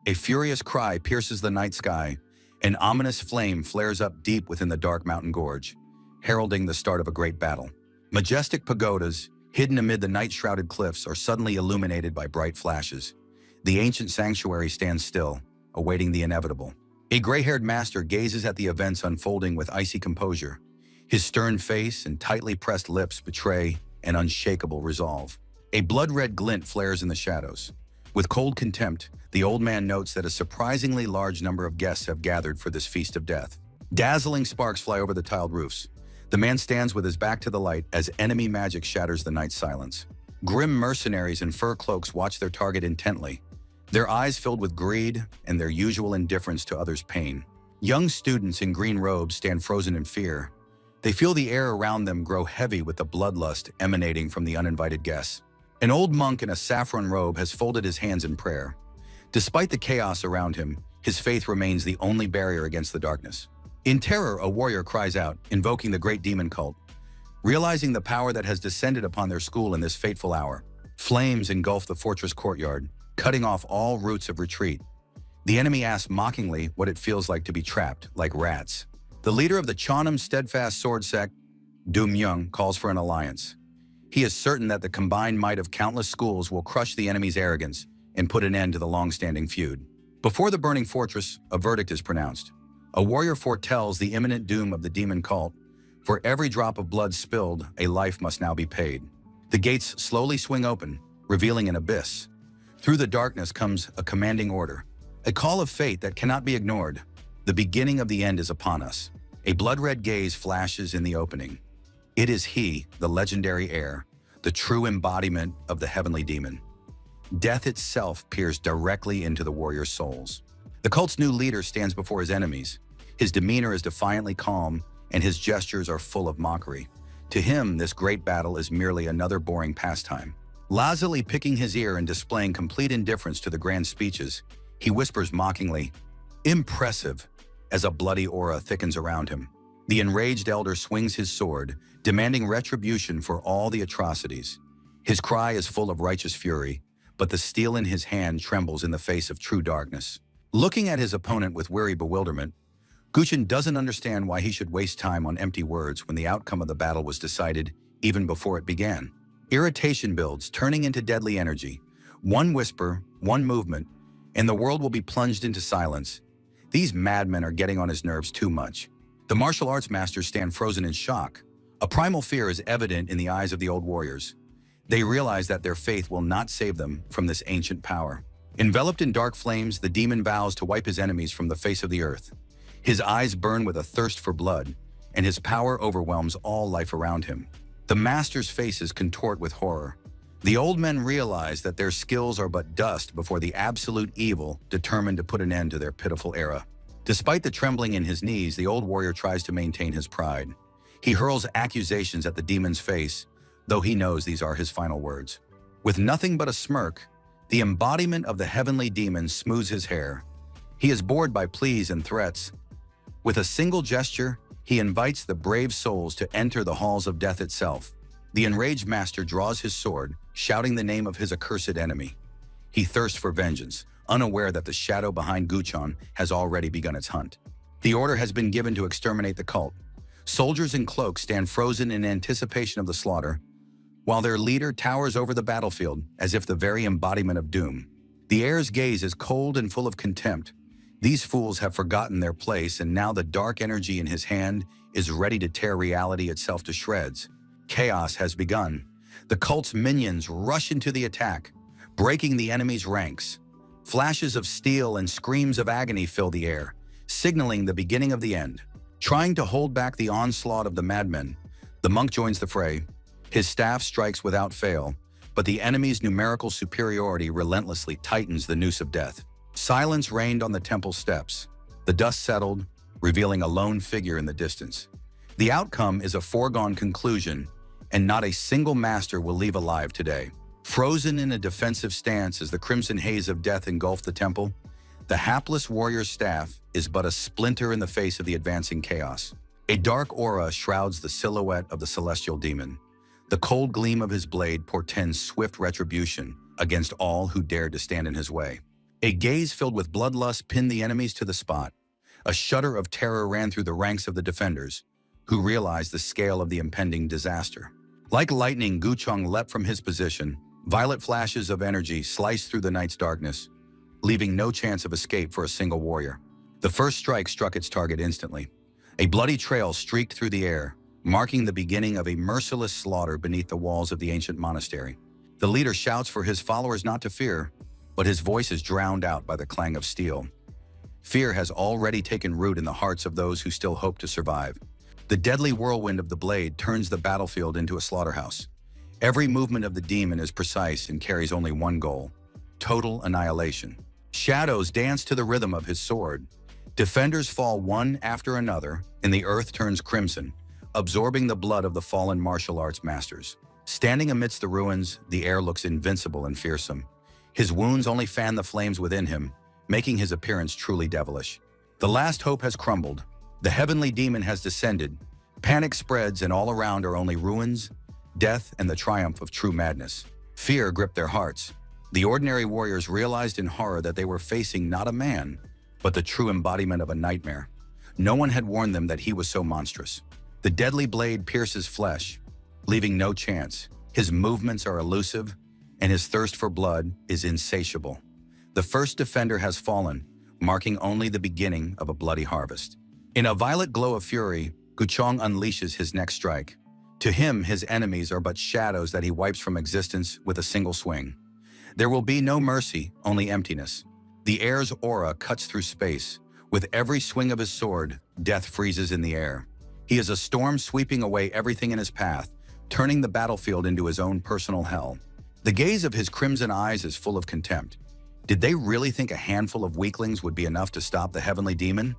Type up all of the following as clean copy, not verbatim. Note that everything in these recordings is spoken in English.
A furious cry pierces the night sky. An ominous flame flares up deep within the dark mountain gorge, heralding the start of a great battle. Majestic pagodas, hidden amid the night-shrouded cliffs, are suddenly illuminated by bright flashes. The ancient sanctuary stands still, awaiting the inevitable. A gray-haired master gazes at the events unfolding with icy composure. His stern face and tightly pressed lips betray an unshakable resolve. A blood-red glint flares in the shadows. With cold contempt, the old man notes that a surprisingly large number of guests have gathered for this feast of death. Dazzling sparks fly over the tiled roofs. The man stands with his back to the light as enemy magic shatters the night silence. Grim mercenaries in fur cloaks watch their target intently, their eyes filled with greed and their usual indifference to others' pain. Young students in green robes stand frozen in fear. They feel the air around them grow heavy with the bloodlust emanating from the uninvited guests. An old monk in a saffron robe has folded his hands in prayer. Despite the chaos around him, his faith remains the only barrier against the darkness. In terror, a warrior cries out, invoking the great demon cult. Realizing the power that has descended upon their school in this fateful hour, flames engulf the fortress courtyard, cutting off all routes of retreat. The enemy asks mockingly what it feels like to be trapped, like rats. The leader of the Cheonim steadfast sword sect, Du Myung, calls for an alliance. He is certain that the combined might of countless schools will crush the enemy's arrogance and put an end to the long-standing feud. Before the burning fortress, a verdict is pronounced. A warrior foretells the imminent doom of the demon cult. For every drop of blood spilled, a life must now be paid. The gates slowly swing open, revealing an abyss. Through the darkness comes a commanding order, a call of fate that cannot be ignored. The beginning of the end is upon us. A blood-red gaze flashes in the opening. It is he, the legendary heir, the true embodiment of the heavenly demon. Death itself peers directly into the warrior's souls. The cult's new leader stands before his enemies. His demeanor is defiantly calm, and his gestures are full of mockery. To him, this great battle is merely another boring pastime. Lazily picking his ear and displaying complete indifference to the grand speeches, he whispers mockingly, "Impressive," as a bloody aura thickens around him. The enraged elder swings his sword, demanding retribution for all the atrocities. His cry is full of righteous fury, but the steel in his hand trembles in the face of true darkness. Looking at his opponent with weary bewilderment, Guchen doesn't understand why he should waste time on empty words when the outcome of the battle was decided even before it began. Irritation builds, turning into deadly energy. One whisper, one movement, and the world will be plunged into silence. These madmen are getting on his nerves too much. The martial arts masters stand frozen in shock. A primal fear is evident in the eyes of the old warriors. They realize that their faith will not save them from this ancient power. Enveloped in dark flames, the demon vows to wipe his enemies from the face of the earth. His eyes burn with a thirst for blood, and his power overwhelms all life around him. The masters' faces contort with horror. The old men realize that their skills are but dust before the absolute evil determined to put an end to their pitiful era. Despite the trembling in his knees, the old warrior tries to maintain his pride. He hurls accusations at the demon's face, though he knows these are his final words. With nothing but a smirk, the embodiment of the heavenly demon smooths his hair. He is bored by pleas and threats. With a single gesture, he invites the brave souls to enter the halls of death itself. The enraged master draws his sword, shouting the name of his accursed enemy. He thirsts for vengeance, unaware that the shadow behind Guchon has already begun its hunt. The order has been given to exterminate the cult. Soldiers in cloaks stand frozen in anticipation of the slaughter, while their leader towers over the battlefield as if the very embodiment of doom. The heir's gaze is cold and full of contempt. These fools have forgotten their place, and now the dark energy in his hand is ready to tear reality itself to shreds. Chaos has begun. The cult's minions rush into the attack, breaking the enemy's ranks. Flashes of steel and screams of agony fill the air, signaling the beginning of the end. Trying to hold back the onslaught of the madmen, the monk joins the fray. His staff strikes without fail, but the enemy's numerical superiority relentlessly tightens the noose of death. Silence reigned on the temple steps. The dust settled, revealing a lone figure in the distance. The outcome is a foregone conclusion, and not a single master will leave alive today. Frozen in a defensive stance as the crimson haze of death engulfed the temple, the hapless warrior's staff is but a splinter in the face of the advancing chaos. A dark aura shrouds the silhouette of the celestial demon. The cold gleam of his blade portends swift retribution against all who dared to stand in his way. A gaze filled with bloodlust pinned the enemies to the spot. A shudder of terror ran through the ranks of the defenders, who realized the scale of the impending disaster. Like lightning, Guchong leapt from his position. Violet flashes of energy sliced through the night's darkness, leaving no chance of escape for a single warrior. The first strike struck its target instantly. A bloody trail streaked through the air, marking the beginning of a merciless slaughter beneath the walls of the ancient monastery. The leader shouts for his followers not to fear, but his voice is drowned out by the clang of steel. Fear has already taken root in the hearts of those who still hope to survive. The deadly whirlwind of the blade turns the battlefield into a slaughterhouse. Every movement of the demon is precise and carries only one goal: total annihilation. Shadows dance to the rhythm of his sword. Defenders fall one after another, and the earth turns crimson, absorbing the blood of the fallen martial arts masters. Standing amidst the ruins, the air looks invincible and fearsome. His wounds only fan the flames within him, making his appearance truly devilish. The last hope has crumbled. The heavenly demon has descended. Panic spreads, and all around are only ruins, death, and the triumph of true madness. Fear gripped their hearts. The ordinary warriors realized in horror that they were facing not a man, but the true embodiment of a nightmare. No one had warned them that he was so monstrous. The deadly blade pierces flesh, leaving no chance. His movements are elusive, and his thirst for blood is insatiable. The first defender has fallen, marking only the beginning of a bloody harvest. In a violet glow of fury, Guchong unleashes his next strike. To him, his enemies are but shadows that he wipes from existence with a single swing. There will be no mercy, only emptiness. The air's aura cuts through space. With every swing of his sword, death freezes in the air. He is a storm sweeping away everything in his path, turning the battlefield into his own personal hell. The gaze of his crimson eyes is full of contempt. Did they really think a handful of weaklings would be enough to stop the heavenly demon?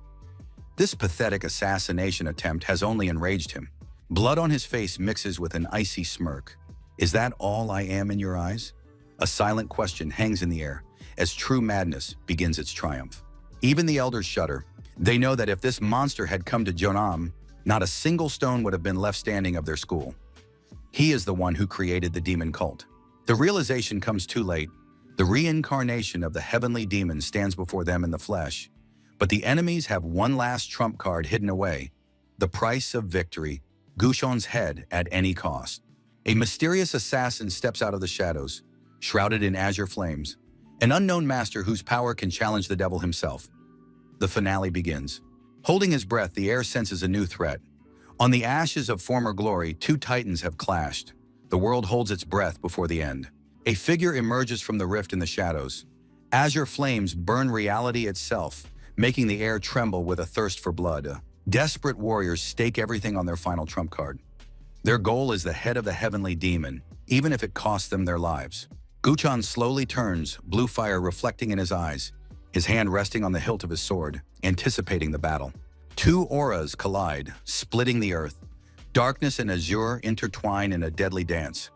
This pathetic assassination attempt has only enraged him. Blood on his face mixes with an icy smirk. Is that all I am in your eyes? A silent question hangs in the air as true madness begins its triumph. Even the elders shudder. They know that if this monster had come to Jonam, not a single stone would have been left standing of their school. He is the one who created the demon cult. The realization comes too late. The reincarnation of the heavenly demon stands before them in the flesh. But the enemies have one last trump card hidden away: the price of victory, Guchong's head at any cost. A mysterious assassin steps out of the shadows, shrouded in azure flames, an unknown master whose power can challenge the devil himself. The finale begins. Holding his breath, the air senses a new threat. On the ashes of former glory, two titans have clashed. The world holds its breath before the end. A figure emerges from the rift in the shadows. Azure flames burn reality itself, making the air tremble with a thirst for blood. Desperate warriors stake everything on their final trump card. Their goal is the head of the heavenly demon, even if it costs them their lives. Guchong slowly turns, blue fire reflecting in his eyes, his hand resting on the hilt of his sword, anticipating the battle. Two auras collide, splitting the earth. Darkness and azure intertwine in a deadly dance,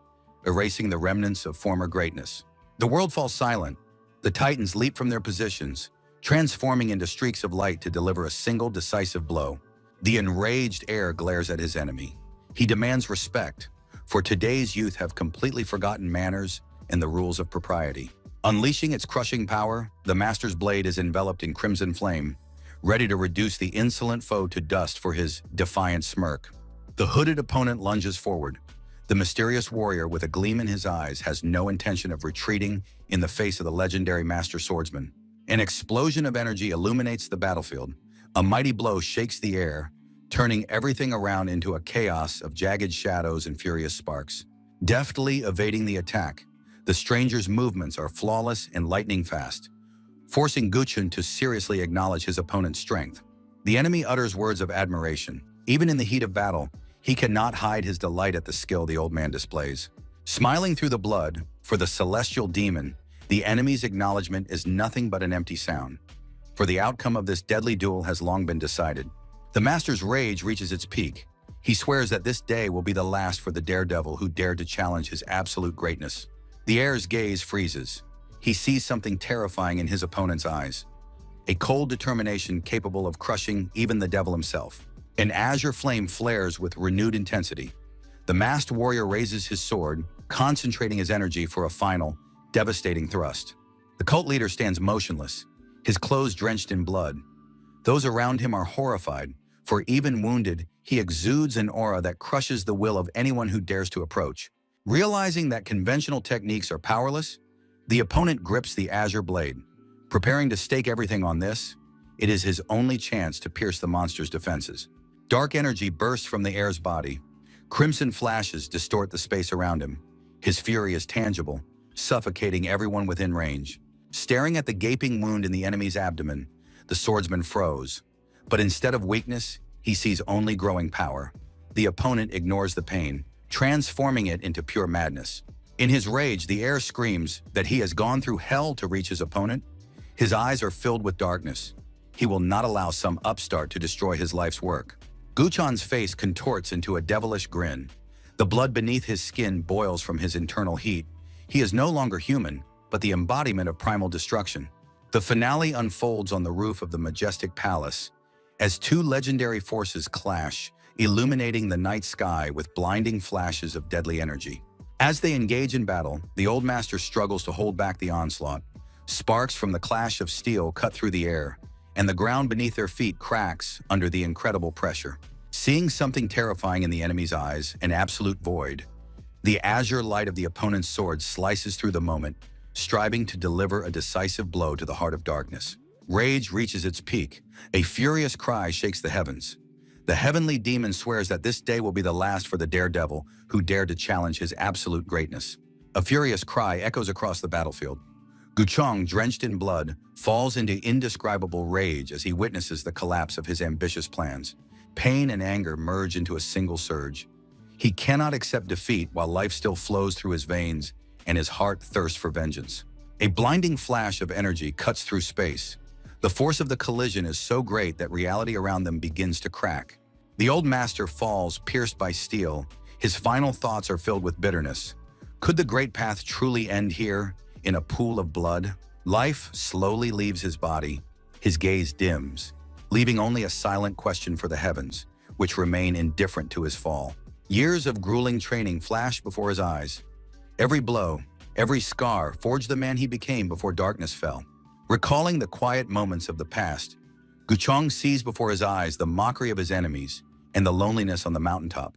erasing the remnants of former greatness. The world falls silent. The titans leap from their positions, transforming into streaks of light to deliver a single decisive blow. The enraged air glares at his enemy. He demands respect, for today's youth have completely forgotten manners and the rules of propriety. Unleashing its crushing power, the master's blade is enveloped in crimson flame, ready to reduce the insolent foe to dust for his defiant smirk. The hooded opponent lunges forward. The mysterious warrior, with a gleam in his eyes, has no intention of retreating in the face of the legendary master swordsman. An explosion of energy illuminates the battlefield. A mighty blow shakes the air, turning everything around into a chaos of jagged shadows and furious sparks. Deftly evading the attack, the stranger's movements are flawless and lightning fast, forcing Guchong to seriously acknowledge his opponent's strength. The enemy utters words of admiration. Even in the heat of battle, he cannot hide his delight at the skill the old man displays. Smiling through the blood, for the celestial demon, the enemy's acknowledgement is nothing but an empty sound. For the outcome of this deadly duel has long been decided. The master's rage reaches its peak. He swears that this day will be the last for the daredevil who dared to challenge his absolute greatness. The heir's gaze freezes. He sees something terrifying in his opponent's eyes. A cold determination capable of crushing even the devil himself. An azure flame flares with renewed intensity. The masked warrior raises his sword, concentrating his energy for a final, devastating thrust. The cult leader stands motionless, his clothes drenched in blood. Those around him are horrified, for even wounded, he exudes an aura that crushes the will of anyone who dares to approach. Realizing that conventional techniques are powerless, the opponent grips the azure blade. Preparing to stake everything on this, it is his only chance to pierce the monster's defenses. Dark energy bursts from the heir's body. Crimson flashes distort the space around him. His fury is tangible, suffocating everyone within range. Staring at the gaping wound in the enemy's abdomen, the swordsman froze. But instead of weakness, he sees only growing power. The opponent ignores the pain, transforming it into pure madness. In his rage, the heir screams that he has gone through hell to reach his opponent. His eyes are filled with darkness. He will not allow some upstart to destroy his life's work. Guchon's face contorts into a devilish grin. The blood beneath his skin boils from his internal heat. He is no longer human, but the embodiment of primal destruction. The finale unfolds on the roof of the majestic palace, as two legendary forces clash, illuminating the night sky with blinding flashes of deadly energy. As they engage in battle, the old master struggles to hold back the onslaught. Sparks from the clash of steel cut through the air, and the ground beneath their feet cracks under the incredible pressure. Seeing something terrifying in the enemy's eyes, an absolute void, the azure light of the opponent's sword slices through the moment, striving to deliver a decisive blow to the heart of darkness. Rage reaches its peak. A furious cry shakes the heavens. The heavenly demon swears that this day will be the last for the daredevil who dared to challenge his absolute greatness. A furious cry echoes across the battlefield. Guchong, drenched in blood, falls into indescribable rage as he witnesses the collapse of his ambitious plans. Pain and anger merge into a single surge. He cannot accept defeat while life still flows through his veins and his heart thirsts for vengeance. A blinding flash of energy cuts through space. The force of the collision is so great that reality around them begins to crack. The old master falls, pierced by steel. His final thoughts are filled with bitterness. Could the great path truly end here, in a pool of blood? Life slowly leaves his body. His gaze dims, leaving only a silent question for the heavens, which remain indifferent to his fall. Years of grueling training flash before his eyes. Every blow, every scar forged the man he became before darkness fell. Recalling the quiet moments of the past, Guchong sees before his eyes the mockery of his enemies and the loneliness on the mountaintop,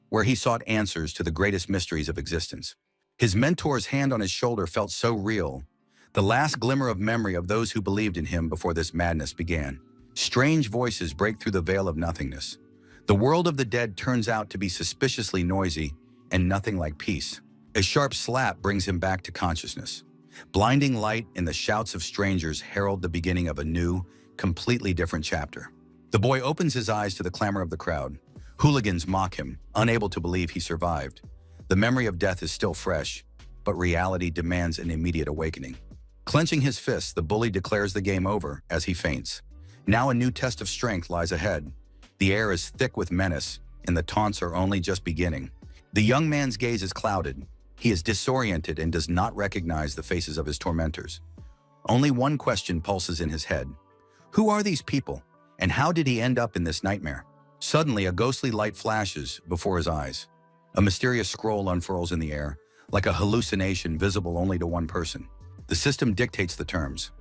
where he sought answers to the greatest mysteries of existence. His mentor's hand on his shoulder felt so real, the last glimmer of memory of those who believed in him before this madness began. Strange voices break through the veil of nothingness. The world of the dead turns out to be suspiciously noisy and nothing like peace. A sharp slap brings him back to consciousness. Blinding light and the shouts of strangers herald the beginning of a new, completely different chapter. The boy opens his eyes to the clamor of the crowd. Hooligans mock him, unable to believe he survived. The memory of death is still fresh, but reality demands an immediate awakening. Clenching his fists, the bully declares the game over as he faints. Now a new test of strength lies ahead. The air is thick with menace, and the taunts are only just beginning. The young man's gaze is clouded. He is disoriented and does not recognize the faces of his tormentors. Only one question pulses in his head. Who are these people, and how did he end up in this nightmare? Suddenly, a ghostly light flashes before his eyes. A mysterious scroll unfurls in the air, like a hallucination visible only to one person. The system dictates the terms.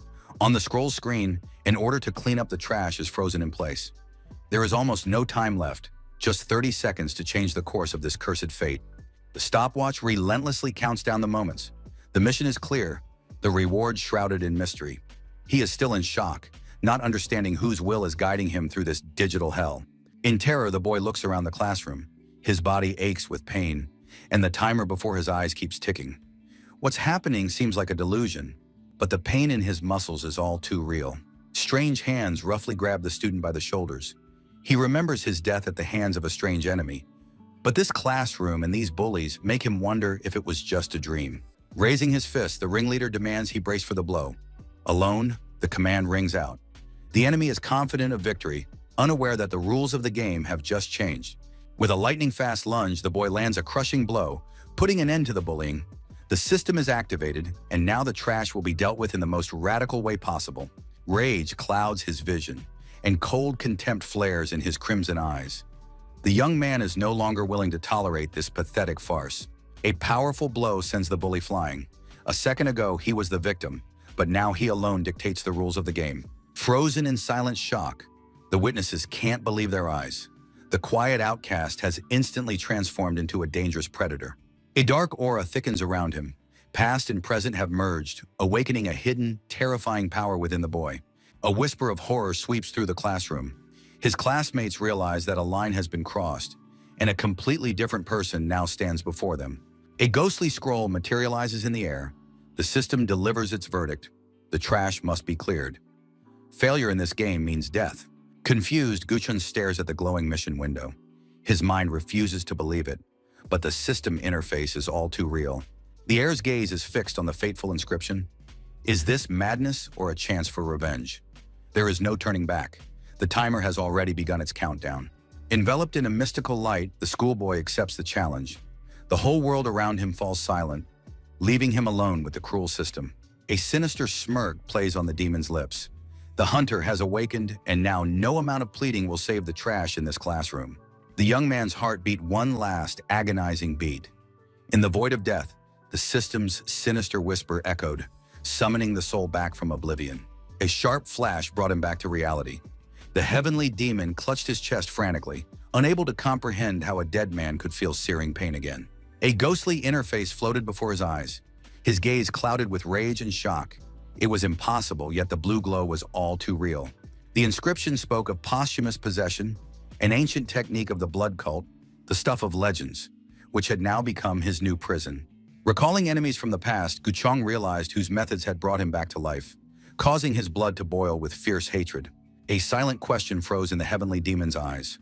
On the scroll screen, an order to clean up the trash is frozen in place. There is almost no time left, just 30 seconds to change the course of this cursed fate. The stopwatch relentlessly counts down the moments. The mission is clear, the reward shrouded in mystery. He is still in shock, not understanding whose will is guiding him through this digital hell. In terror, the boy looks around the classroom. His body aches with pain, and the timer before his eyes keeps ticking. What's happening seems like a delusion, but the pain in his muscles is all too real. Strange hands roughly grab the student by the shoulders. He remembers his death at the hands of a strange enemy. But this classroom and these bullies make him wonder if it was just a dream. Raising his fist, the ringleader demands he brace for the blow. Alone, the command rings out. The enemy is confident of victory, unaware that the rules of the game have just changed. With a lightning-fast lunge, the boy lands a crushing blow, putting an end to the bullying. The system is activated, and now the trash will be dealt with in the most radical way possible. Rage clouds his vision, and cold contempt flares in his crimson eyes. The young man is no longer willing to tolerate this pathetic farce. A powerful blow sends the bully flying. A second ago, he was the victim, but now he alone dictates the rules of the game. Frozen in silent shock, the witnesses can't believe their eyes. The quiet outcast has instantly transformed into a dangerous predator. A dark aura thickens around him. Past and present have merged, awakening a hidden, terrifying power within the boy. A whisper of horror sweeps through the classroom. His classmates realize that a line has been crossed, and a completely different person now stands before them. A ghostly scroll materializes in the air. The system delivers its verdict. The trash must be cleared. Failure in this game means death. Confused, Guchun stares at the glowing mission window. His mind refuses to believe it, but the system interface is all too real. The heir's gaze is fixed on the fateful inscription. Is this madness or a chance for revenge? There is no turning back. The timer has already begun its countdown. Enveloped in a mystical light, the schoolboy accepts the challenge. The whole world around him falls silent, leaving him alone with the cruel system. A sinister smirk plays on the demon's lips. The hunter has awakened, and now no amount of pleading will save the trash in this classroom. The young man's heart beat one last agonizing beat. In the void of death, the system's sinister whisper echoed, summoning the soul back from oblivion. A sharp flash brought him back to reality. The heavenly demon clutched his chest frantically, unable to comprehend how a dead man could feel searing pain again. A ghostly interface floated before his eyes, his gaze clouded with rage and shock. It was impossible, yet the blue glow was all too real. The inscription spoke of posthumous possession, an ancient technique of the blood cult, the stuff of legends, which had now become his new prison. Recalling enemies from the past, Guchong realized whose methods had brought him back to life, causing his blood to boil with fierce hatred. A silent question froze in the heavenly demon's eyes.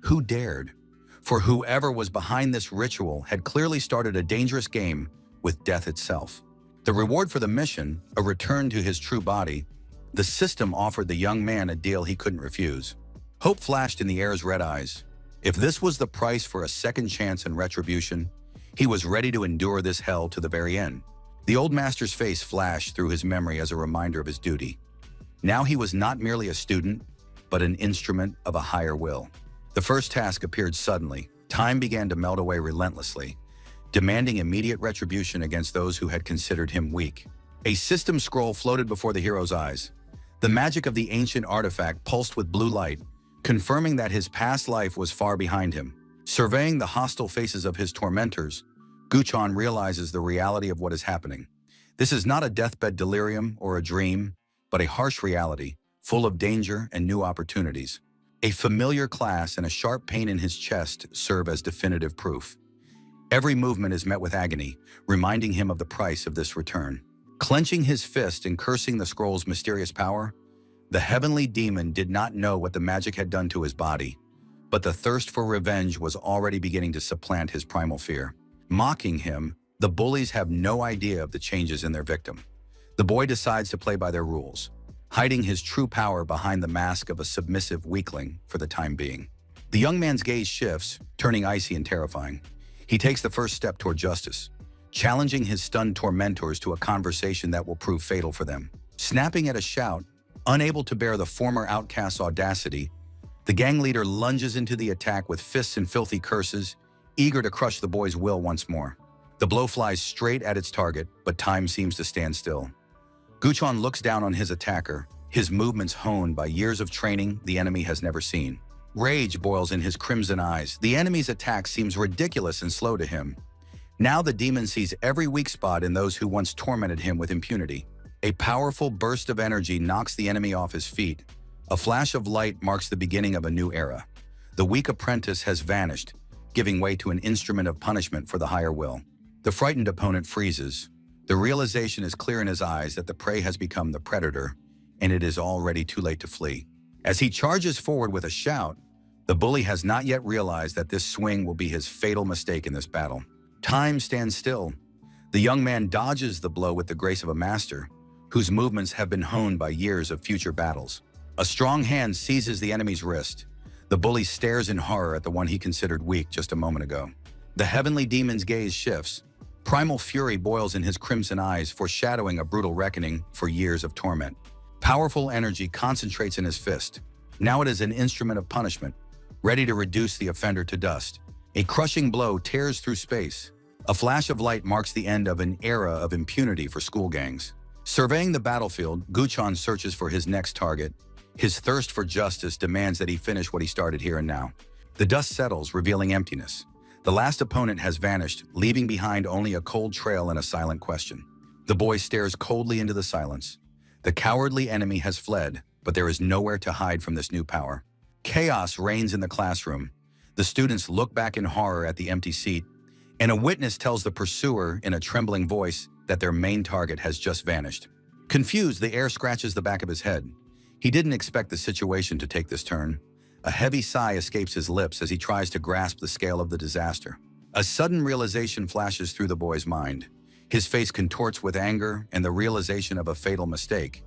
Who dared? For whoever was behind this ritual had clearly started a dangerous game with death itself. The reward for the mission, a return to his true body, the system offered the young man a deal he couldn't refuse. Hope flashed in the heir's red eyes. If this was the price for a second chance and retribution, he was ready to endure this hell to the very end. The old master's face flashed through his memory as a reminder of his duty. Now he was not merely a student, but an instrument of a higher will. The first task appeared suddenly. Time began to melt away relentlessly, demanding immediate retribution against those who had considered him weak. A system scroll floated before the hero's eyes. The magic of the ancient artifact pulsed with blue light, confirming that his past life was far behind him. Surveying the hostile faces of his tormentors, Guchon realizes the reality of what is happening. This is not a deathbed delirium or a dream, but a harsh reality, full of danger and new opportunities. A familiar class and a sharp pain in his chest serve as definitive proof. Every movement is met with agony, reminding him of the price of this return. Clenching his fist and cursing the scroll's mysterious power, the heavenly demon did not know what the magic had done to his body, but the thirst for revenge was already beginning to supplant his primal fear. Mocking him, the bullies have no idea of the changes in their victim. The boy decides to play by their rules, hiding his true power behind the mask of a submissive weakling for the time being. The young man's gaze shifts, turning icy and terrifying. He takes the first step toward justice, challenging his stunned tormentors to a conversation that will prove fatal for them. Snapping at a shout, unable to bear the former outcast's audacity, the gang leader lunges into the attack with fists and filthy curses, eager to crush the boy's will once more. The blow flies straight at its target, but time seems to stand still. Guchon looks down on his attacker, his movements honed by years of training the enemy has never seen. Rage boils in his crimson eyes. The enemy's attack seems ridiculous and slow to him. Now the demon sees every weak spot in those who once tormented him with impunity. A powerful burst of energy knocks the enemy off his feet. A flash of light marks the beginning of a new era. The weak apprentice has vanished, giving way to an instrument of punishment for the higher will. The frightened opponent freezes. The realization is clear in his eyes that the prey has become the predator, and it is already too late to flee. As he charges forward with a shout, the bully has not yet realized that this swing will be his fatal mistake in this battle. Time stands still. The young man dodges the blow with the grace of a master, whose movements have been honed by years of future battles. A strong hand seizes the enemy's wrist. The bully stares in horror at the one he considered weak just a moment ago. The heavenly demon's gaze shifts. Primal fury boils in his crimson eyes, foreshadowing a brutal reckoning for years of torment. Powerful energy concentrates in his fist. Now it is an instrument of punishment, ready to reduce the offender to dust. A crushing blow tears through space. A flash of light marks the end of an era of impunity for school gangs. Surveying the battlefield, Guchon searches for his next target. His thirst for justice demands that he finish what he started here and now. The dust settles, revealing emptiness. The last opponent has vanished, leaving behind only a cold trail and a silent question. The boy stares coldly into the silence. The cowardly enemy has fled, but there is nowhere to hide from this new power. Chaos reigns in the classroom. The students look back in horror at the empty seat, and a witness tells the pursuer in a trembling voice that their main target has just vanished. Confused, the heir scratches the back of his head. He didn't expect the situation to take this turn. A heavy sigh escapes his lips as he tries to grasp the scale of the disaster. A sudden realization flashes through the boy's mind. His face contorts with anger and the realization of a fatal mistake.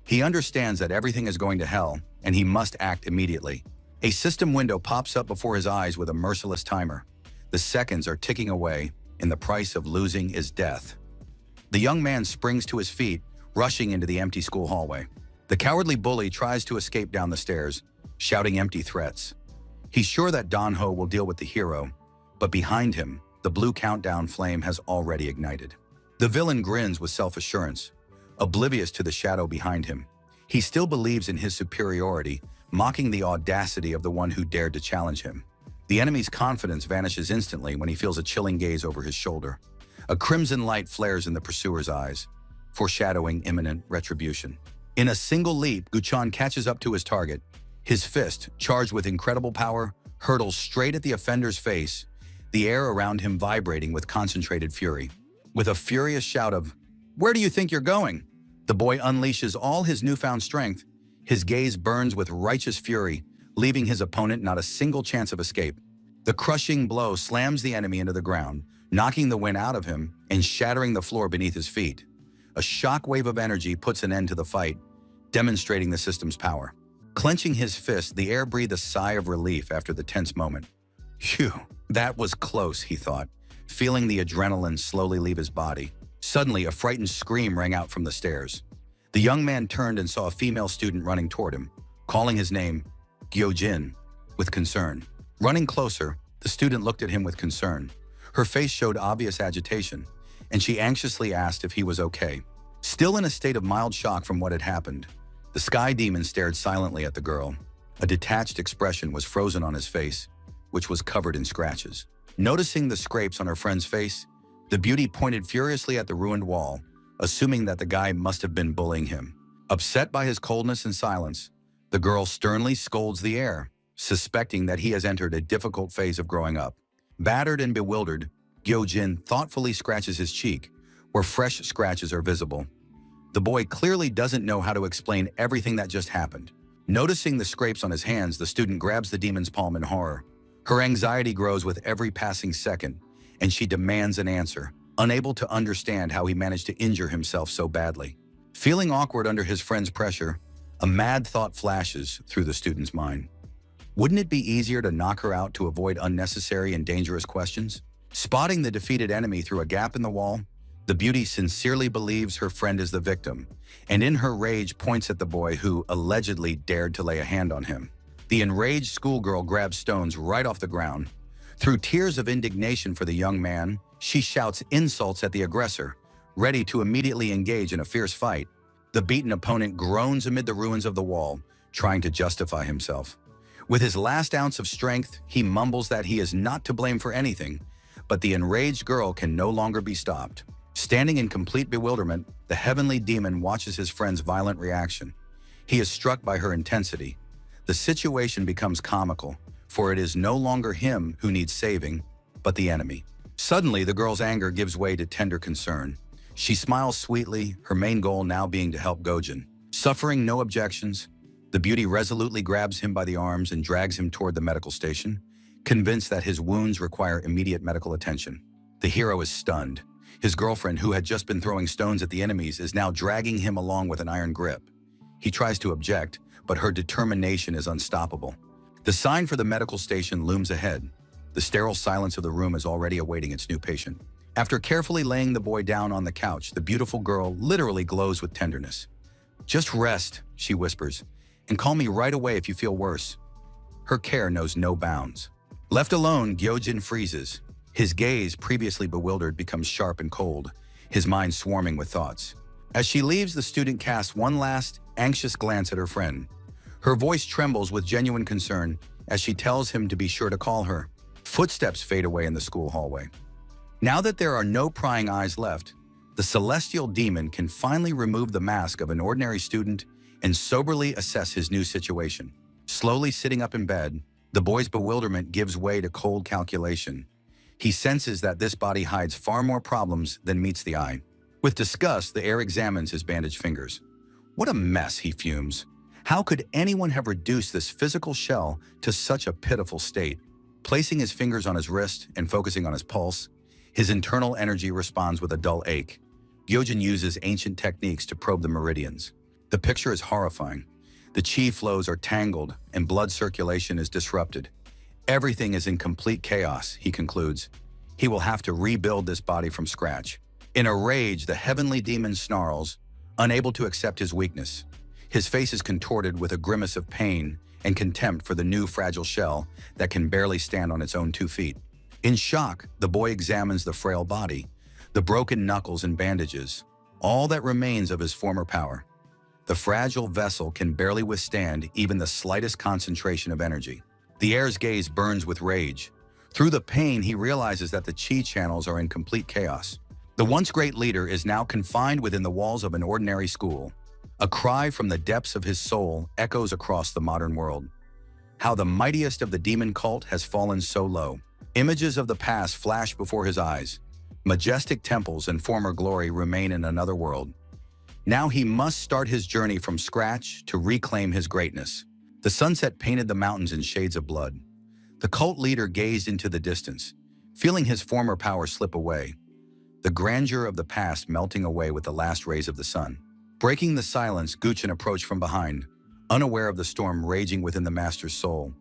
He understands that everything is going to hell, and he must act immediately. A system window pops up before his eyes with a merciless timer. The seconds are ticking away, and the price of losing is death. The young man springs to his feet, rushing into the empty school hallway. The cowardly bully tries to escape down the stairs, shouting empty threats. He's sure that Danho will deal with the hero, but behind him, the blue countdown flame has already ignited. The villain grins with self-assurance, oblivious to the shadow behind him. He still believes in his superiority, mocking the audacity of the one who dared to challenge him. The enemy's confidence vanishes instantly when he feels a chilling gaze over his shoulder. A crimson light flares in the pursuer's eyes, foreshadowing imminent retribution. In a single leap, Guchon catches up to his target. His fist, charged with incredible power, hurtles straight at the offender's face, the air around him vibrating with concentrated fury. With a furious shout of, "Where do you think you're going?" the boy unleashes all his newfound strength. His gaze burns with righteous fury, leaving his opponent not a single chance of escape. The crushing blow slams the enemy into the ground, knocking the wind out of him and shattering the floor beneath his feet. A shockwave of energy puts an end to the fight, demonstrating the system's power. Clenching his fist, the heir breathed a sigh of relief after the tense moment. Phew, that was close, he thought, feeling the adrenaline slowly leave his body. Suddenly, a frightened scream rang out from the stairs. The young man turned and saw a female student running toward him, calling his name, Gyojin, with concern. Running closer, the student looked at him with concern. Her face showed obvious agitation, and she anxiously asked if he was okay. Still in a state of mild shock from what had happened, the sky demon stared silently at the girl. A detached expression was frozen on his face, which was covered in scratches. Noticing the scrapes on her friend's face, the beauty pointed furiously at the ruined wall, assuming that the guy must have been bullying him. Upset by his coldness and silence, the girl sternly scolds the heir, suspecting that he has entered a difficult phase of growing up. Battered and bewildered, Gyojin thoughtfully scratches his cheek, where fresh scratches are visible. The boy clearly doesn't know how to explain everything that just happened. Noticing the scrapes on his hands, the student grabs the demon's palm in horror. Her anxiety grows with every passing second, and she demands an answer, unable to understand how he managed to injure himself so badly. Feeling awkward under his friend's pressure, a mad thought flashes through the student's mind. Wouldn't it be easier to knock her out to avoid unnecessary and dangerous questions? Spotting the defeated enemy through a gap in the wall, the beauty sincerely believes her friend is the victim, and in her rage points at the boy who allegedly dared to lay a hand on him. The enraged schoolgirl grabs stones right off the ground. Through tears of indignation for the young man, she shouts insults at the aggressor, ready to immediately engage in a fierce fight. The beaten opponent groans amid the ruins of the wall, trying to justify himself. With his last ounce of strength, he mumbles that he is not to blame for anything, but the enraged girl can no longer be stopped. Standing in complete bewilderment, the heavenly demon watches his friend's violent reaction. He is struck by her intensity. The situation becomes comical, for it is no longer him who needs saving, but the enemy. Suddenly, the girl's anger gives way to tender concern. She smiles sweetly, her main goal now being to help Gojin. Suffering no objections, the beauty resolutely grabs him by the arms and drags him toward the medical station, convinced that his wounds require immediate medical attention. The hero is stunned. His girlfriend, who had just been throwing stones at the enemies, is now dragging him along with an iron grip. He tries to object, but her determination is unstoppable. The sign for the medical station looms ahead. The sterile silence of the room is already awaiting its new patient. After carefully laying the boy down on the couch, the beautiful girl literally glows with tenderness. "Just rest," she whispers, "and call me right away if you feel worse." Her care knows no bounds. Left alone, Gyojin freezes. His gaze, previously bewildered, becomes sharp and cold, his mind swarming with thoughts. As she leaves, the student casts one last, anxious glance at her friend. Her voice trembles with genuine concern as she tells him to be sure to call her. Footsteps fade away in the school hallway. Now that there are no prying eyes left, the celestial demon can finally remove the mask of an ordinary student and soberly assess his new situation. Slowly sitting up in bed, the boy's bewilderment gives way to cold calculation. He senses that this body hides far more problems than meets the eye. With disgust, the heir examines his bandaged fingers. What a mess, he fumes. How could anyone have reduced this physical shell to such a pitiful state? Placing his fingers on his wrist and focusing on his pulse, his internal energy responds with a dull ache. Gyojin uses ancient techniques to probe the meridians. The picture is horrifying. The chi flows are tangled and blood circulation is disrupted. Everything is in complete chaos, he concludes. He will have to rebuild this body from scratch. In a rage, the heavenly demon snarls, unable to accept his weakness. His face is contorted with a grimace of pain and contempt for the new fragile shell that can barely stand on its own 2 feet. In shock, the boy examines the frail body, the broken knuckles and bandages, all that remains of his former power. The fragile vessel can barely withstand even the slightest concentration of energy. The heir's gaze burns with rage. Through the pain, he realizes that the chi channels are in complete chaos. The once great leader is now confined within the walls of an ordinary school. A cry from the depths of his soul echoes across the modern world. How the mightiest of the demon cult has fallen so low. Images of the past flash before his eyes. Majestic temples and former glory remain in another world. Now he must start his journey from scratch to reclaim his greatness. The sunset painted the mountains in shades of blood. The cult leader gazed into the distance, feeling his former power slip away. The grandeur of the past melting away with the last rays of the sun. Breaking the silence, Guchen approached from behind, unaware of the storm raging within the master's soul.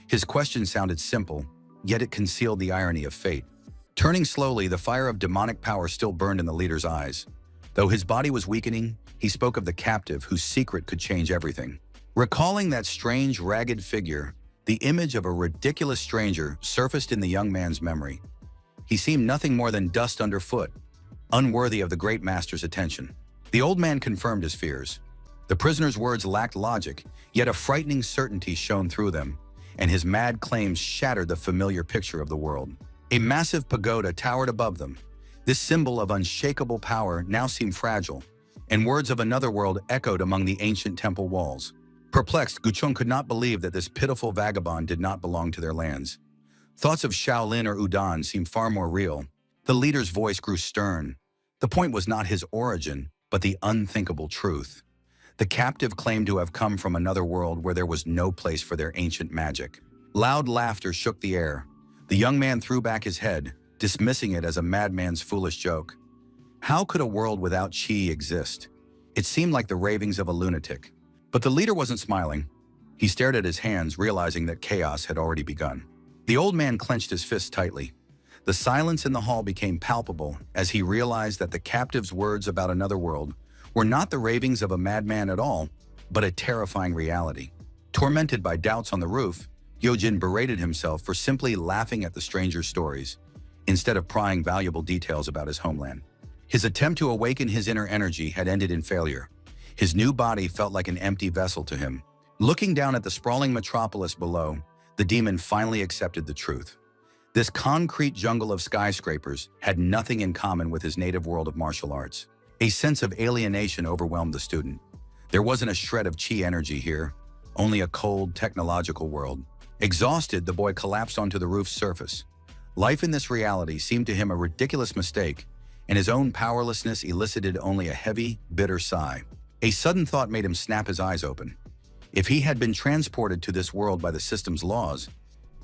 His question sounded simple, yet it concealed the irony of fate. Turning slowly, the fire of demonic power still burned in the leader's eyes. Though his body was weakening, he spoke of the captive whose secret could change everything. Recalling that strange, ragged figure, the image of a ridiculous stranger surfaced in the young man's memory. He seemed nothing more than dust underfoot, unworthy of the great master's attention. The old man confirmed his fears. The prisoner's words lacked logic, yet a frightening certainty shone through them, and his mad claims shattered the familiar picture of the world. A massive pagoda towered above them. This symbol of unshakable power now seemed fragile, and words of another world echoed among the ancient temple walls. Perplexed, Guchong could not believe that this pitiful vagabond did not belong to their lands. Thoughts of Shaolin or Udon seemed far more real. The leader's voice grew stern. The point was not his origin, but the unthinkable truth. The captive claimed to have come from another world where there was no place for their ancient magic. Loud laughter shook the air. The young man threw back his head, dismissing it as a madman's foolish joke. How could a world without chi exist? It seemed like the ravings of a lunatic. But the leader wasn't smiling. He stared at his hands, realizing that chaos had already begun. The old man clenched his fists tightly. The silence in the hall became palpable as he realized that the captive's words about another world were not the ravings of a madman at all, but a terrifying reality. Tormented by doubts on the roof, Yojin berated himself for simply laughing at the stranger's stories, instead of prying valuable details about his homeland. His attempt to awaken his inner energy had ended in failure. His new body felt like an empty vessel to him. Looking down at the sprawling metropolis below, the demon finally accepted the truth. This concrete jungle of skyscrapers had nothing in common with his native world of martial arts. A sense of alienation overwhelmed the student. There wasn't a shred of chi energy here, only a cold, technological world. Exhausted, the boy collapsed onto the roof's surface. Life in this reality seemed to him a ridiculous mistake, and his own powerlessness elicited only a heavy, bitter sigh. A sudden thought made him snap his eyes open. If he had been transported to this world by the system's laws,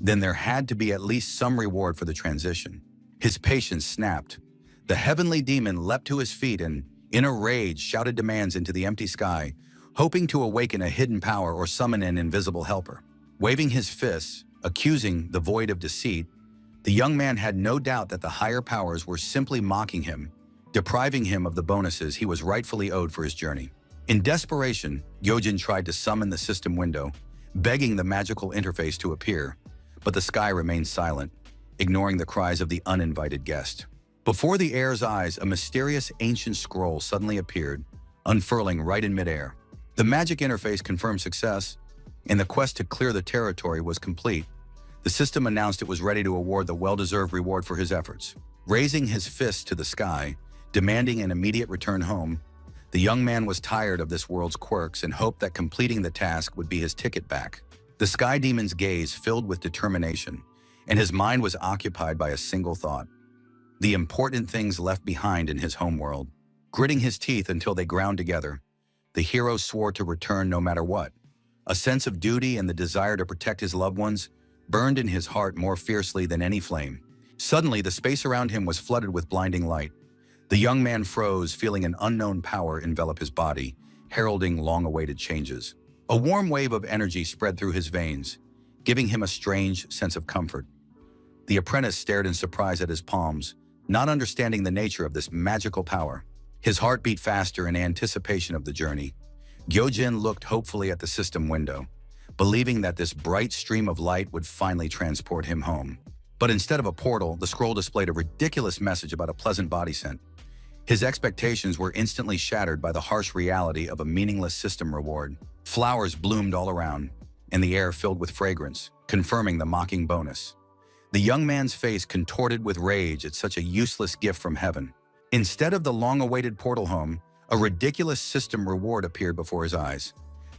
then there had to be at least some reward for the transition. His patience snapped. The heavenly demon leapt to his feet and, in a rage, shouted demands into the empty sky, hoping to awaken a hidden power or summon an invisible helper. Waving his fists, accusing the void of deceit, the young man had no doubt that the higher powers were simply mocking him, depriving him of the bonuses he was rightfully owed for his journey. In desperation, Yojin tried to summon the system window, begging the magical interface to appear, but the sky remained silent, ignoring the cries of the uninvited guest. Before the heir's eyes, a mysterious ancient scroll suddenly appeared, unfurling right in midair. The magic interface confirmed success, and the quest to clear the territory was complete. The system announced it was ready to award the well-deserved reward for his efforts. Raising his fist to the sky, demanding an immediate return home, the young man was tired of this world's quirks and hoped that completing the task would be his ticket back. The sky demon's gaze filled with determination, and his mind was occupied by a single thought: the important things left behind in his homeworld. Gritting his teeth until they ground together, the hero swore to return no matter what. A sense of duty and the desire to protect his loved ones burned in his heart more fiercely than any flame. Suddenly, the space around him was flooded with blinding light. The young man froze, feeling an unknown power envelop his body, heralding long-awaited changes. A warm wave of energy spread through his veins, giving him a strange sense of comfort. The apprentice stared in surprise at his palms, not understanding the nature of this magical power. His heart beat faster in anticipation of the journey. Gyojin looked hopefully at the system window, believing that this bright stream of light would finally transport him home. But instead of a portal, the scroll displayed a ridiculous message about a pleasant body scent. His expectations were instantly shattered by the harsh reality of a meaningless system reward. Flowers bloomed all around, and the air filled with fragrance, confirming the mocking bonus. The young man's face contorted with rage at such a useless gift from heaven. Instead of the long-awaited portal home, a ridiculous system reward appeared before his eyes.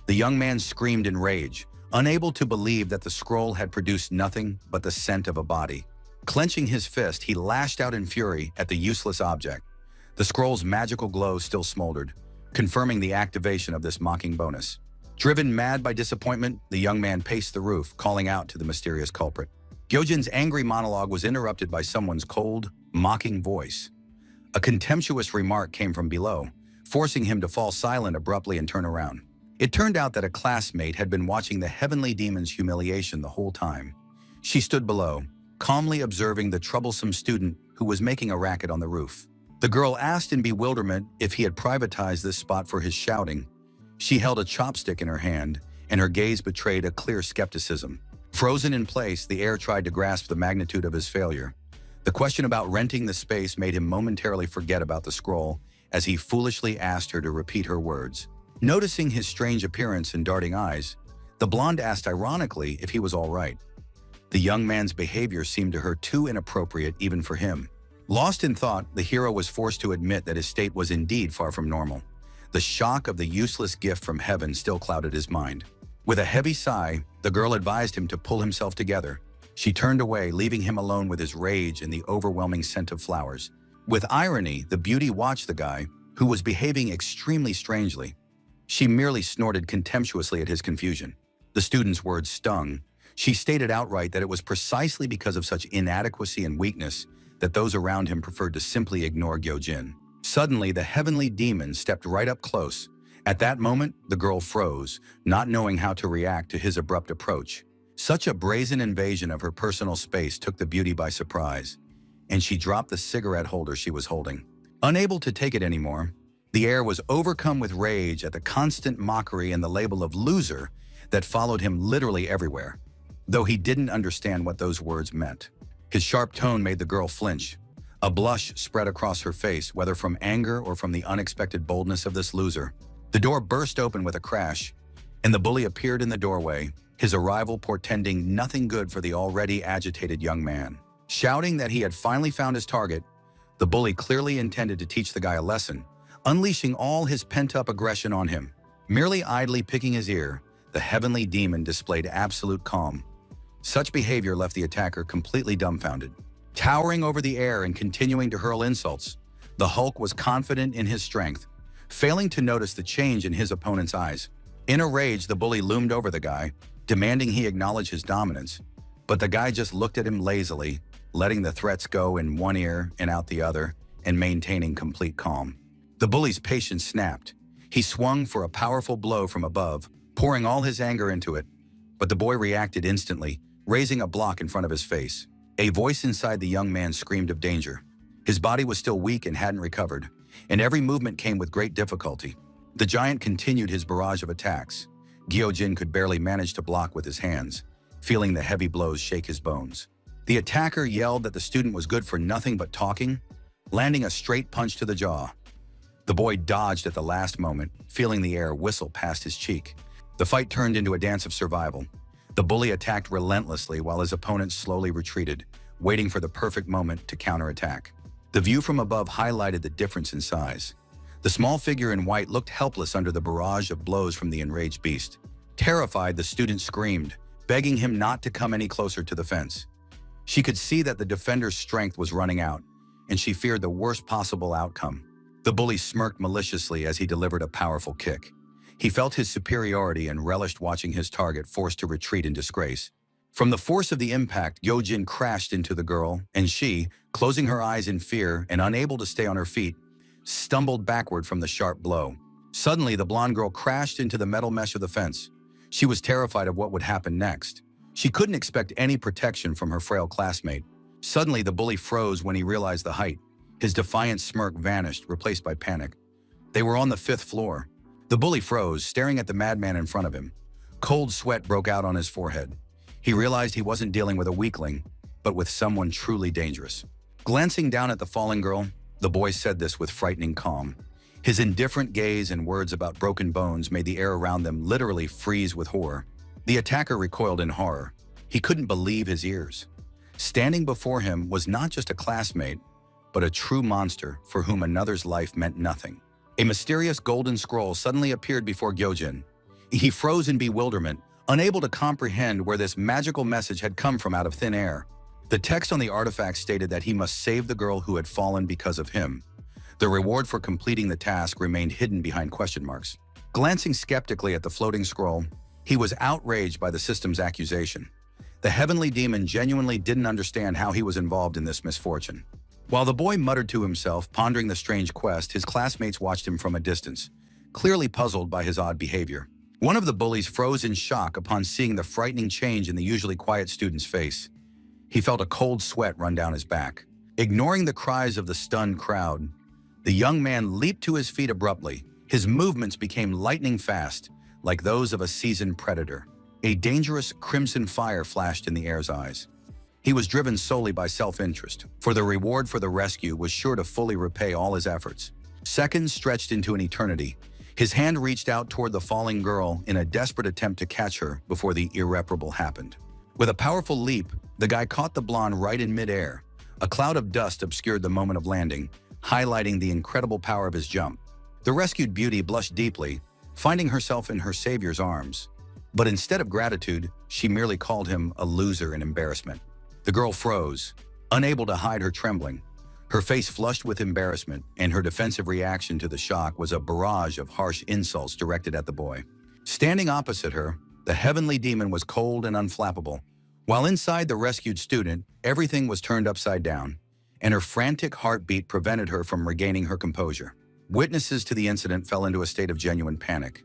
The young man screamed in rage, unable to believe that the scroll had produced nothing but the scent of a body. Clenching his fist, he lashed out in fury at the useless object. The scroll's magical glow still smoldered, confirming the activation of this mocking bonus. Driven mad by disappointment, the young man paced the roof, calling out to the mysterious culprit. Gyojin's angry monologue was interrupted by someone's cold, mocking voice. A contemptuous remark came from below, forcing him to fall silent abruptly and turn around. It turned out that a classmate had been watching the heavenly demon's humiliation the whole time. She stood below, calmly observing the troublesome student who was making a racket on the roof. The girl asked in bewilderment if he had privatized this spot for his shouting. She held a chopstick in her hand, and her gaze betrayed a clear skepticism. Frozen in place, the heir tried to grasp the magnitude of his failure. The question about renting the space made him momentarily forget about the scroll as he foolishly asked her to repeat her words. Noticing his strange appearance and darting eyes, the blonde asked ironically if he was all right. The young man's behavior seemed to her too inappropriate even for him. Lost in thought, the hero was forced to admit that his state was indeed far from normal. The shock of the useless gift from heaven still clouded his mind. With a heavy sigh, the girl advised him to pull himself together. She turned away, leaving him alone with his rage and the overwhelming scent of flowers. With irony, the beauty watched the guy, who was behaving extremely strangely. She merely snorted contemptuously at his confusion. The student's words stung. She stated outright that it was precisely because of such inadequacy and weakness that those around him preferred to simply ignore Gyojin. Suddenly, the heavenly demon stepped right up close. At that moment, the girl froze, not knowing how to react to his abrupt approach. Such a brazen invasion of her personal space took the beauty by surprise, and she dropped the cigarette holder she was holding. Unable to take it anymore, the heir was overcome with rage at the constant mockery and the label of loser that followed him literally everywhere, though he didn't understand what those words meant. His sharp tone made the girl flinch. A blush spread across her face, whether from anger or from the unexpected boldness of this loser. The door burst open with a crash, and the bully appeared in the doorway, his arrival portending nothing good for the already agitated young man. Shouting that he had finally found his target, the bully clearly intended to teach the guy a lesson, unleashing all his pent-up aggression on him. Merely idly picking his ear, the heavenly demon displayed absolute calm. Such behavior left the attacker completely dumbfounded. Towering over the air and continuing to hurl insults, the Hulk was confident in his strength, failing to notice the change in his opponent's eyes. In a rage, the bully loomed over the guy, demanding he acknowledge his dominance. But the guy just looked at him lazily, letting the threats go in one ear and out the other, and maintaining complete calm. The bully's patience snapped. He swung for a powerful blow from above, pouring all his anger into it. But the boy reacted instantly, raising a block in front of his face. A voice inside the young man screamed of danger. His body was still weak and hadn't recovered, and every movement came with great difficulty. The giant continued his barrage of attacks. Gyojin could barely manage to block with his hands, feeling the heavy blows shake his bones. The attacker yelled that the student was good for nothing but talking, landing a straight punch to the jaw. The boy dodged at the last moment, feeling the air whistle past his cheek. The fight turned into a dance of survival. The bully attacked relentlessly while his opponent slowly retreated, waiting for the perfect moment to counterattack. The view from above highlighted the difference in size. The small figure in white looked helpless under the barrage of blows from the enraged beast. Terrified, the student screamed, begging him not to come any closer to the fence. She could see that the defender's strength was running out, and she feared the worst possible outcome. The bully smirked maliciously as he delivered a powerful kick. He felt his superiority and relished watching his target forced to retreat in disgrace. From the force of the impact, Gyojin crashed into the girl, and she, closing her eyes in fear and unable to stay on her feet, stumbled backward from the sharp blow. Suddenly, the blonde girl crashed into the metal mesh of the fence. She was terrified of what would happen next. She couldn't expect any protection from her frail classmate. Suddenly, the bully froze when he realized the height. His defiant smirk vanished, replaced by panic. They were on the 5th floor. The bully froze, staring at the madman in front of him. Cold sweat broke out on his forehead. He realized he wasn't dealing with a weakling, but with someone truly dangerous. Glancing down at the fallen girl, the boy said this with frightening calm. His indifferent gaze and words about broken bones made the air around them literally freeze with horror. The attacker recoiled in horror. He couldn't believe his ears. Standing before him was not just a classmate, but a true monster for whom another's life meant nothing. A mysterious golden scroll suddenly appeared before Gyojin. He froze in bewilderment, unable to comprehend where this magical message had come from out of thin air. The text on the artifact stated that he must save the girl who had fallen because of him. The reward for completing the task remained hidden behind question marks. Glancing skeptically at the floating scroll, he was outraged by the system's accusation. The heavenly demon genuinely didn't understand how he was involved in this misfortune. While the boy muttered to himself, pondering the strange quest, his classmates watched him from a distance, clearly puzzled by his odd behavior. One of the bullies froze in shock upon seeing the frightening change in the usually quiet student's face. He felt a cold sweat run down his back. Ignoring the cries of the stunned crowd, the young man leaped to his feet abruptly. His movements became lightning fast, like those of a seasoned predator. A dangerous crimson fire flashed in the heir's eyes. He was driven solely by self-interest, for the reward for the rescue was sure to fully repay all his efforts. Seconds stretched into an eternity. His hand reached out toward the falling girl in a desperate attempt to catch her before the irreparable happened. With a powerful leap, the guy caught the blonde right in midair. A cloud of dust obscured the moment of landing, highlighting the incredible power of his jump. The rescued beauty blushed deeply, finding herself in her savior's arms. But instead of gratitude, she merely called him a loser in embarrassment. The girl froze, unable to hide her trembling. Her face flushed with embarrassment, and her defensive reaction to the shock was a barrage of harsh insults directed at the boy. Standing opposite her, the heavenly demon was cold and unflappable. While inside the rescued student, everything was turned upside down, and her frantic heartbeat prevented her from regaining her composure. Witnesses to the incident fell into a state of genuine panic.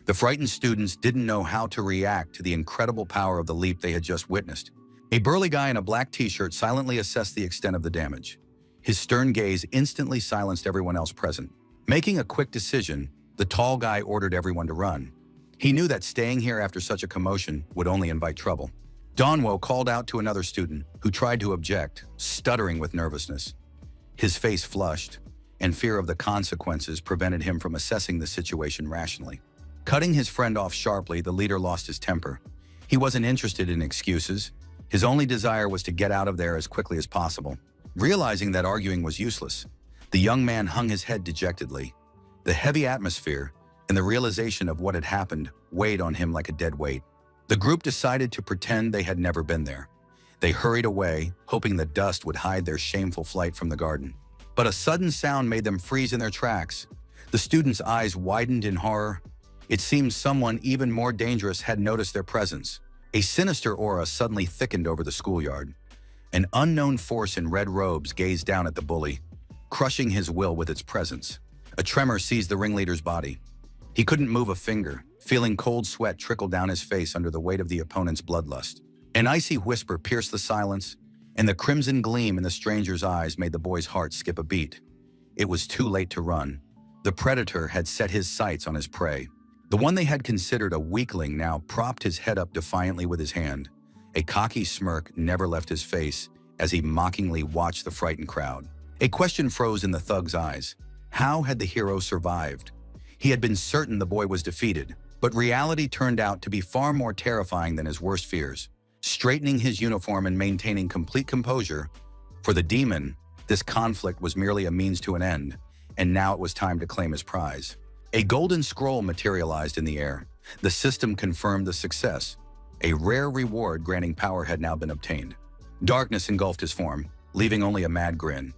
The frightened students didn't know how to react to the incredible power of the leap they had just witnessed. A burly guy in a black t-shirt silently assessed the extent of the damage. His stern gaze instantly silenced everyone else present. Making a quick decision, the tall guy ordered everyone to run. He knew that staying here after such a commotion would only invite trouble. Donwo called out to another student, who tried to object, stuttering with nervousness. His face flushed, and fear of the consequences prevented him from assessing the situation rationally. Cutting his friend off sharply, the leader lost his temper. He wasn't interested in excuses. His only desire was to get out of there as quickly as possible. Realizing that arguing was useless, the young man hung his head dejectedly. The heavy atmosphere and the realization of what had happened weighed on him like a dead weight. The group decided to pretend they had never been there. They hurried away, hoping the dust would hide their shameful flight from the garden. But a sudden sound made them freeze in their tracks. The students' eyes widened in horror. It seemed someone even more dangerous had noticed their presence. A sinister aura suddenly thickened over the schoolyard. An unknown force in red robes gazed down at the bully, crushing his will with its presence. A tremor seized the ringleader's body. He couldn't move a finger, feeling cold sweat trickle down his face under the weight of the opponent's bloodlust. An icy whisper pierced the silence, and the crimson gleam in the stranger's eyes made the boy's heart skip a beat. It was too late to run. The predator had set his sights on his prey. The one they had considered a weakling now propped his head up defiantly with his hand. A cocky smirk never left his face as he mockingly watched the frightened crowd. A question froze in the thug's eyes. How had the hero survived? He had been certain the boy was defeated, but reality turned out to be far more terrifying than his worst fears. Straightening his uniform and maintaining complete composure, for the demon, this conflict was merely a means to an end, and now it was time to claim his prize. A golden scroll materialized in the air. The system confirmed the success. A rare reward granting power had now been obtained. Darkness engulfed his form, leaving only a mad grin.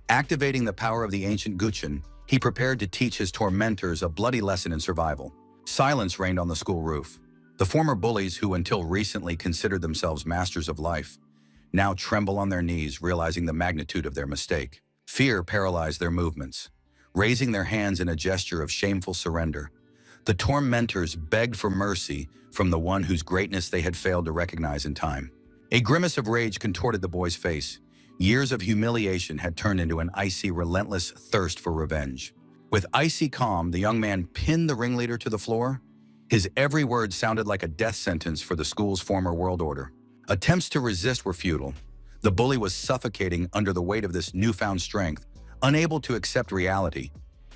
Activating the power of the ancient Guqin, he prepared to teach his tormentors a bloody lesson in survival. Silence reigned on the school roof. The former bullies who until recently considered themselves masters of life now tremble on their knees, realizing the magnitude of their mistake. Fear paralyzed their movements, raising their hands in a gesture of shameful surrender. The tormentors begged for mercy from the one whose greatness they had failed to recognize in time. A grimace of rage contorted the boy's face. Years of humiliation had turned into an icy, relentless thirst for revenge. With icy calm, the young man pinned the ringleader to the floor. His every word sounded like a death sentence for the school's former world order. Attempts to resist were futile. The bully was suffocating under the weight of this newfound strength, unable to accept reality,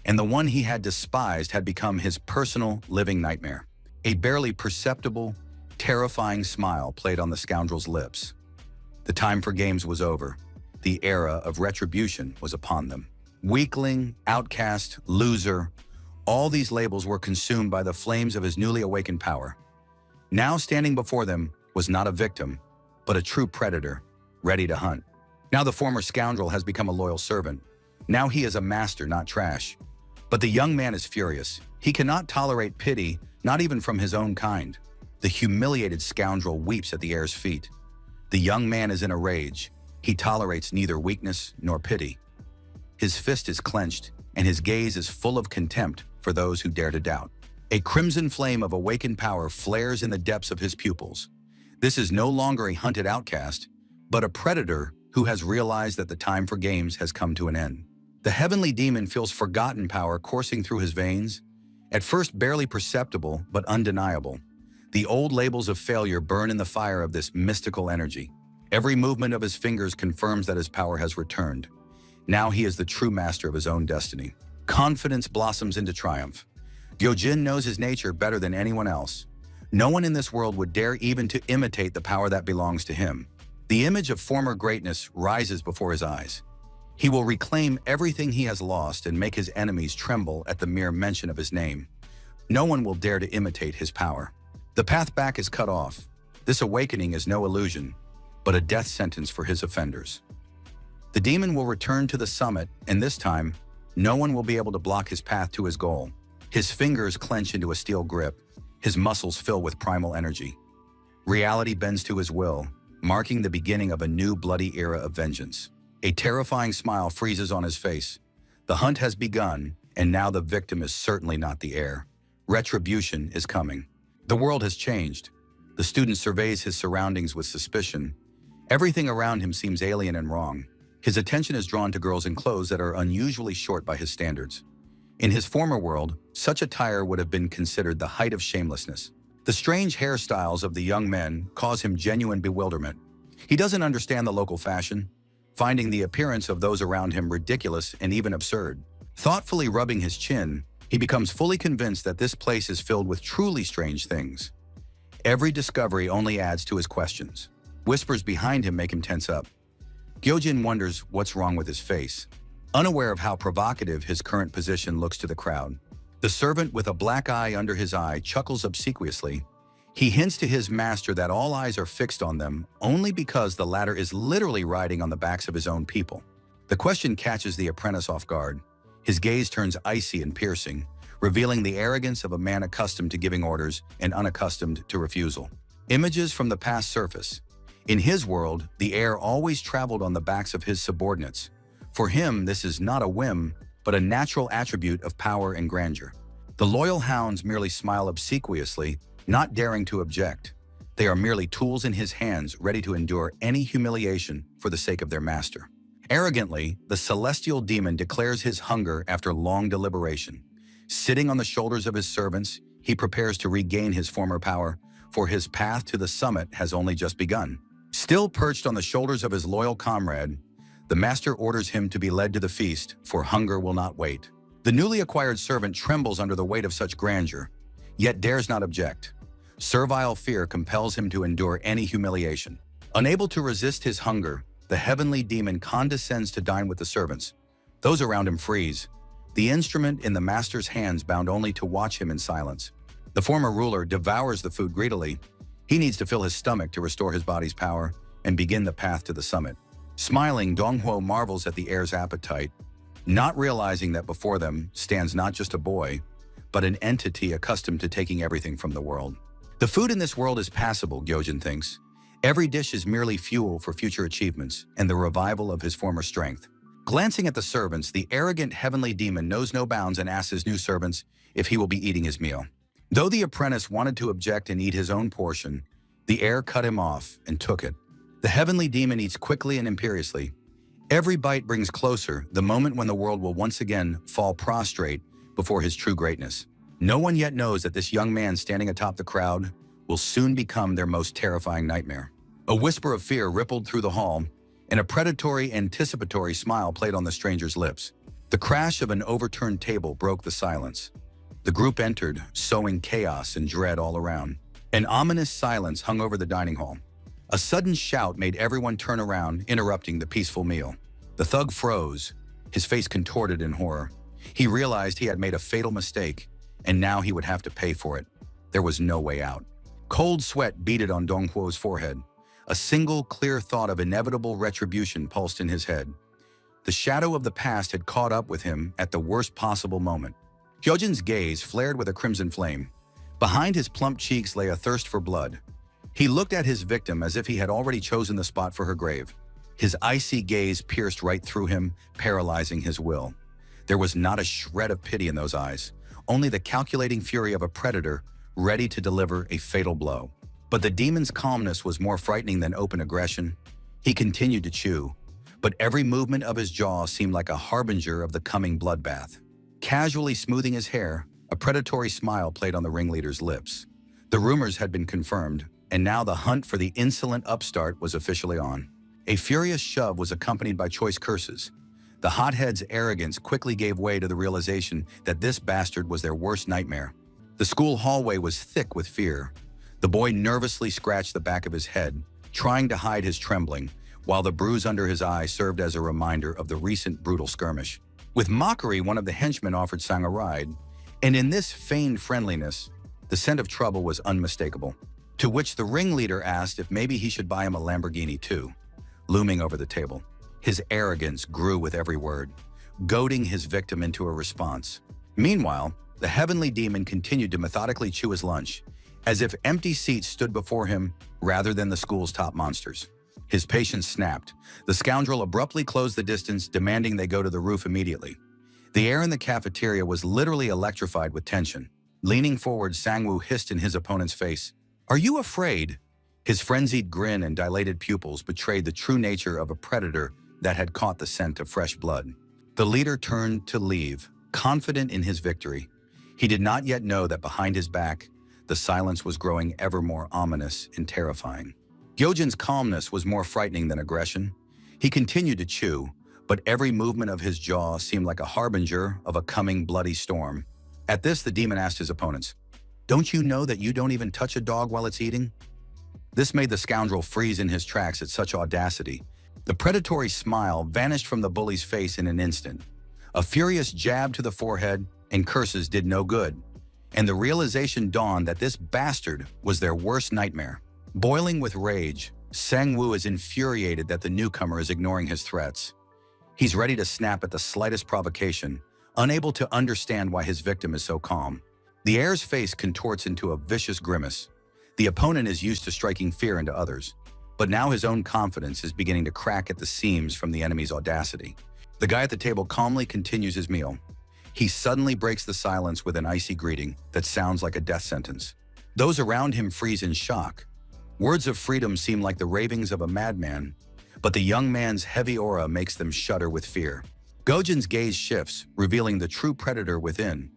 and the one he had despised had become his personal living nightmare. A barely perceptible, terrifying smile played on the scoundrel's lips. The time for games was over. The era of retribution was upon them. Weakling, outcast, loser, all these labels were consumed by the flames of his newly awakened power. Now standing before them was not a victim, but a true predator, ready to hunt. Now the former scoundrel has become a loyal servant. Now he is a master, not trash. But the young man is furious. He cannot tolerate pity, not even from his own kind. The humiliated scoundrel weeps at the heir's feet. The young man is in a rage. He tolerates neither weakness nor pity. His fist is clenched, and his gaze is full of contempt for those who dare to doubt. A crimson flame of awakened power flares in the depths of his pupils. This is no longer a hunted outcast, but a predator who has realized that the time for games has come to an end. The heavenly demon feels forgotten power coursing through his veins, at first barely perceptible but undeniable. The old labels of failure burn in the fire of this mystical energy. Every movement of his fingers confirms that his power has returned. Now he is the true master of his own destiny. Confidence blossoms into triumph. Gyojin knows his nature better than anyone else. No one in this world would dare even to imitate the power that belongs to him. The image of former greatness rises before his eyes. He will reclaim everything he has lost and make his enemies tremble at the mere mention of his name. No one will dare to imitate his power. The path back is cut off. This awakening is no illusion, but a death sentence for his offenders. The demon will return to the summit, and this time, no one will be able to block his path to his goal. His fingers clench into a steel grip. His muscles fill with primal energy. Reality bends to his will, marking the beginning of a new bloody era of vengeance. A terrifying smile freezes on his face. The hunt has begun, and now the victim is certainly not the heir. Retribution is coming. The world has changed. The student surveys his surroundings with suspicion. Everything around him seems alien and wrong. His attention is drawn to girls in clothes that are unusually short by his standards. In his former world, such attire would have been considered the height of shamelessness. The strange hairstyles of the young men cause him genuine bewilderment. He doesn't understand the local fashion, finding the appearance of those around him ridiculous and even absurd. Thoughtfully rubbing his chin, he becomes fully convinced that this place is filled with truly strange things. Every discovery only adds to his questions. Whispers behind him make him tense up. Gyojin wonders what's wrong with his face, unaware of how provocative his current position looks to the crowd. The servant with a black eye under his eye chuckles obsequiously. He hints to his master that all eyes are fixed on them only because the latter is literally riding on the backs of his own people. The question catches the apprentice off guard. His gaze turns icy and piercing, revealing the arrogance of a man accustomed to giving orders and unaccustomed to refusal. Images from the past surface. In his world, the heir always traveled on the backs of his subordinates. For him, this is not a whim, but a natural attribute of power and grandeur. The loyal hounds merely smile obsequiously, not daring to object. They are merely tools in his hands, ready to endure any humiliation for the sake of their master. Arrogantly, the celestial demon declares his hunger after long deliberation. Sitting on the shoulders of his servants, he prepares to regain his former power, for his path to the summit has only just begun. Still perched on the shoulders of his loyal comrade, the master orders him to be led to the feast, for hunger will not wait. The newly acquired servant trembles under the weight of such grandeur, yet dares not object. Servile fear compels him to endure any humiliation. Unable to resist his hunger, the heavenly demon condescends to dine with the servants. Those around him freeze, the instrument in the master's hands bound only to watch him in silence. The former ruler devours the food greedily. He needs to fill his stomach to restore his body's power and begin the path to the summit. Smiling, Donghuo marvels at the heir's appetite, not realizing that before them stands not just a boy, but an entity accustomed to taking everything from the world. The food in this world is passable, Gyojin thinks. Every dish is merely fuel for future achievements and the revival of his former strength. Glancing at the servants, the arrogant heavenly demon knows no bounds and asks his new servants if he will be eating his meal. Though the apprentice wanted to object and eat his own portion, the heir cut him off and took it. The heavenly demon eats quickly and imperiously. Every bite brings closer the moment when the world will once again fall prostrate before his true greatness. No one yet knows that this young man standing atop the crowd will soon become their most terrifying nightmare. A whisper of fear rippled through the hall, and a predatory, anticipatory smile played on the stranger's lips. The crash of an overturned table broke the silence. The group entered, sowing chaos and dread all around. An ominous silence hung over the dining hall. A sudden shout made everyone turn around, interrupting the peaceful meal. The thug froze, his face contorted in horror. He realized he had made a fatal mistake, and now he would have to pay for it. There was no way out. Cold sweat beaded on Donghuo's forehead. A single clear thought of inevitable retribution pulsed in his head. The shadow of the past had caught up with him at the worst possible moment. Hyojin's gaze flared with a crimson flame. Behind his plump cheeks lay a thirst for blood. He looked at his victim as if he had already chosen the spot for her grave. His icy gaze pierced right through him, paralyzing his will. There was not a shred of pity in those eyes, only the calculating fury of a predator ready to deliver a fatal blow. But the demon's calmness was more frightening than open aggression. He continued to chew, but every movement of his jaw seemed like a harbinger of the coming bloodbath. Casually smoothing his hair, a predatory smile played on the ringleader's lips. The rumors had been confirmed, and now the hunt for the insolent upstart was officially on. A furious shove was accompanied by choice curses. The hothead's arrogance quickly gave way to the realization that this bastard was their worst nightmare. The school hallway was thick with fear. The boy nervously scratched the back of his head, trying to hide his trembling, while the bruise under his eye served as a reminder of the recent brutal skirmish. With mockery, one of the henchmen offered Sang a ride, and in this feigned friendliness, the scent of trouble was unmistakable. To which the ringleader asked if maybe he should buy him a Lamborghini too, looming over the table. His arrogance grew with every word, goading his victim into a response. Meanwhile, the heavenly demon continued to methodically chew his lunch, as if empty seats stood before him rather than the school's top monsters. His patience snapped. The scoundrel abruptly closed the distance, demanding they go to the roof immediately. The air in the cafeteria was literally electrified with tension. Leaning forward, Sangwoo hissed in his opponent's face, "Are you afraid?" His frenzied grin and dilated pupils betrayed the true nature of a predator that had caught the scent of fresh blood. The leader turned to leave, confident in his victory. He did not yet know that behind his back, the silence was growing ever more ominous and terrifying. Gyojin's calmness was more frightening than aggression. He continued to chew, but every movement of his jaw seemed like a harbinger of a coming bloody storm. At this, the demon asked his opponents, "Don't you know that you don't even touch a dog while it's eating?" This made the scoundrel freeze in his tracks at such audacity. The predatory smile vanished from the bully's face in an instant. A furious jab to the forehead and curses did no good, and the realization dawned that this bastard was their worst nightmare. Boiling with rage, Sangwoo is infuriated that the newcomer is ignoring his threats. He's ready to snap at the slightest provocation, unable to understand why his victim is so calm. The heir's face contorts into a vicious grimace. The opponent is used to striking fear into others, but now his own confidence is beginning to crack at the seams from the enemy's audacity. The guy at the table calmly continues his meal. He suddenly breaks the silence with an icy greeting that sounds like a death sentence. Those around him freeze in shock. Words of freedom seem like the ravings of a madman, but the young man's heavy aura makes them shudder with fear. Gojin's gaze shifts, revealing the true predator within.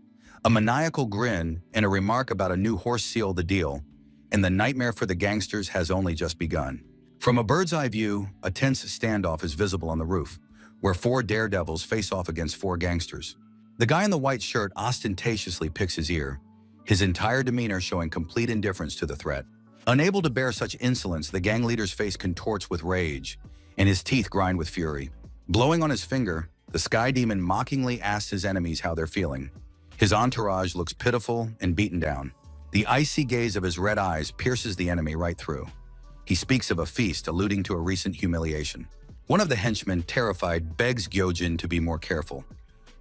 A maniacal grin and a remark about a new horse seal the deal, and the nightmare for the gangsters has only just begun. From a bird's-eye view, a tense standoff is visible on the roof, where 4 daredevils face off against 4 gangsters. The guy in the white shirt ostentatiously picks his ear, his entire demeanor showing complete indifference to the threat. Unable to bear such insolence, the gang leader's face contorts with rage, and his teeth grind with fury. Blowing on his finger, the Sky Demon mockingly asks his enemies how they're feeling. His entourage looks pitiful and beaten down. The icy gaze of his red eyes pierces the enemy right through. He speaks of a feast, alluding to a recent humiliation. One of the henchmen, terrified, begs Gyojin to be more careful,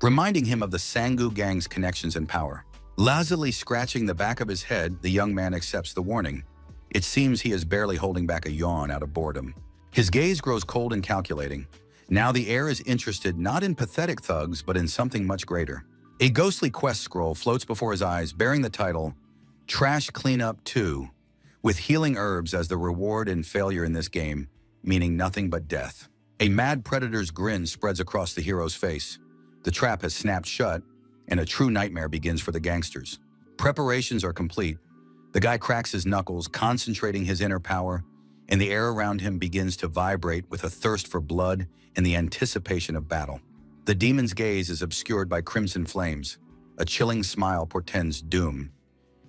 reminding him of the Sangu gang's connections and power. Lazily scratching the back of his head, the young man accepts the warning. It seems he is barely holding back a yawn out of boredom. His gaze grows cold and calculating. Now the heir is interested not in pathetic thugs, but in something much greater. A ghostly quest scroll floats before his eyes, bearing the title, Trash Cleanup 2, with healing herbs as the reward and failure in this game, meaning nothing but death. A mad predator's grin spreads across the hero's face. The trap has snapped shut, and a true nightmare begins for the gangsters. Preparations are complete. The guy cracks his knuckles, concentrating his inner power, and the air around him begins to vibrate with a thirst for blood and the anticipation of battle. The demon's gaze is obscured by crimson flames. A chilling smile portends doom.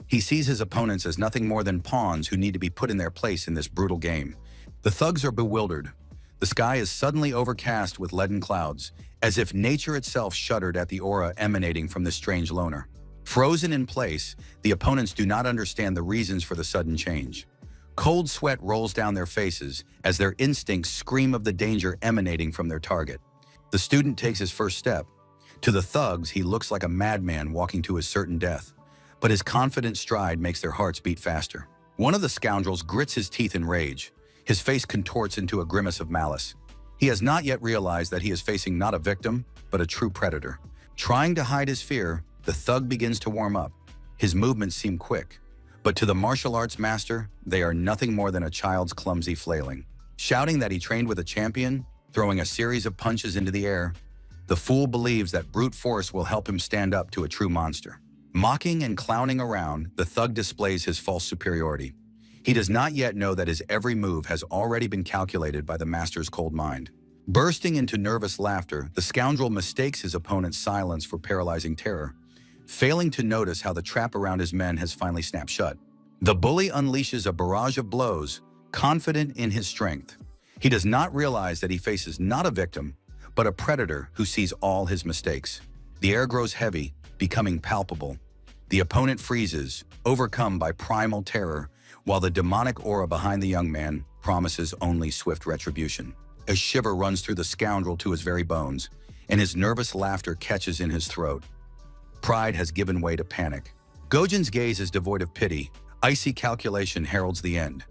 He sees his opponents as nothing more than pawns who need to be put in their place in this brutal game. The thugs are bewildered. The sky is suddenly overcast with leaden clouds, as if nature itself shuddered at the aura emanating from this strange loner. Frozen in place, the opponents do not understand the reasons for the sudden change. Cold sweat rolls down their faces as their instincts scream of the danger emanating from their target. The student takes his first step. To the thugs, he looks like a madman walking to his certain death, but his confident stride makes their hearts beat faster. One of the scoundrels grits his teeth in rage. His face contorts into a grimace of malice. He has not yet realized that he is facing not a victim, but a true predator. Trying to hide his fear, the thug begins to warm up. His movements seem quick, but to the martial arts master, they are nothing more than a child's clumsy flailing. Shouting that he trained with a champion, throwing a series of punches into the air, the fool believes that brute force will help him stand up to a true monster. Mocking and clowning around, the thug displays his false superiority. He does not yet know that his every move has already been calculated by the master's cold mind. Bursting into nervous laughter, the scoundrel mistakes his opponent's silence for paralyzing terror, failing to notice how the trap around his men has finally snapped shut. The bully unleashes a barrage of blows, confident in his strength. He does not realize that he faces not a victim, but a predator who sees all his mistakes. The air grows heavy, becoming palpable. The opponent freezes, overcome by primal terror, while the demonic aura behind the young man promises only swift retribution. A shiver runs through the scoundrel to his very bones, and his nervous laughter catches in his throat. Pride has given way to panic. Gojin's gaze is devoid of pity. Icy calculation heralds the end.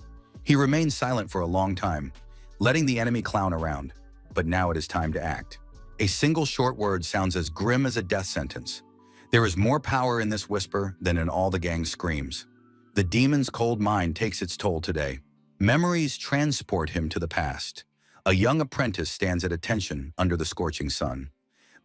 He remains silent for a long time, letting the enemy clown around. But now it is time to act. A single short word sounds as grim as a death sentence. There is more power in this whisper than in all the gang's screams. The demon's cold mind takes its toll today. Memories transport him to the past. A young apprentice stands at attention under the scorching sun.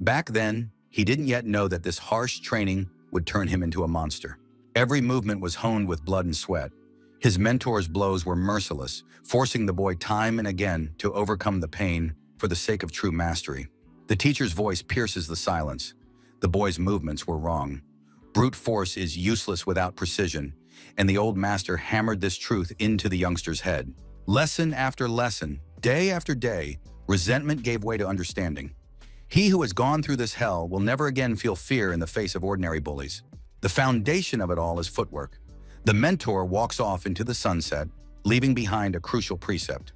Back then, he didn't yet know that this harsh training would turn him into a monster. Every movement was honed with blood and sweat. His mentor's blows were merciless, forcing the boy time and again to overcome the pain for the sake of true mastery. The teacher's voice pierces the silence. The boy's movements were wrong. Brute force is useless without precision, and the old master hammered this truth into the youngster's head. Lesson after lesson, day after day, resentment gave way to understanding. He who has gone through this hell will never again feel fear in the face of ordinary bullies. The foundation of it all is footwork. The mentor walks off into the sunset, leaving behind a crucial precept.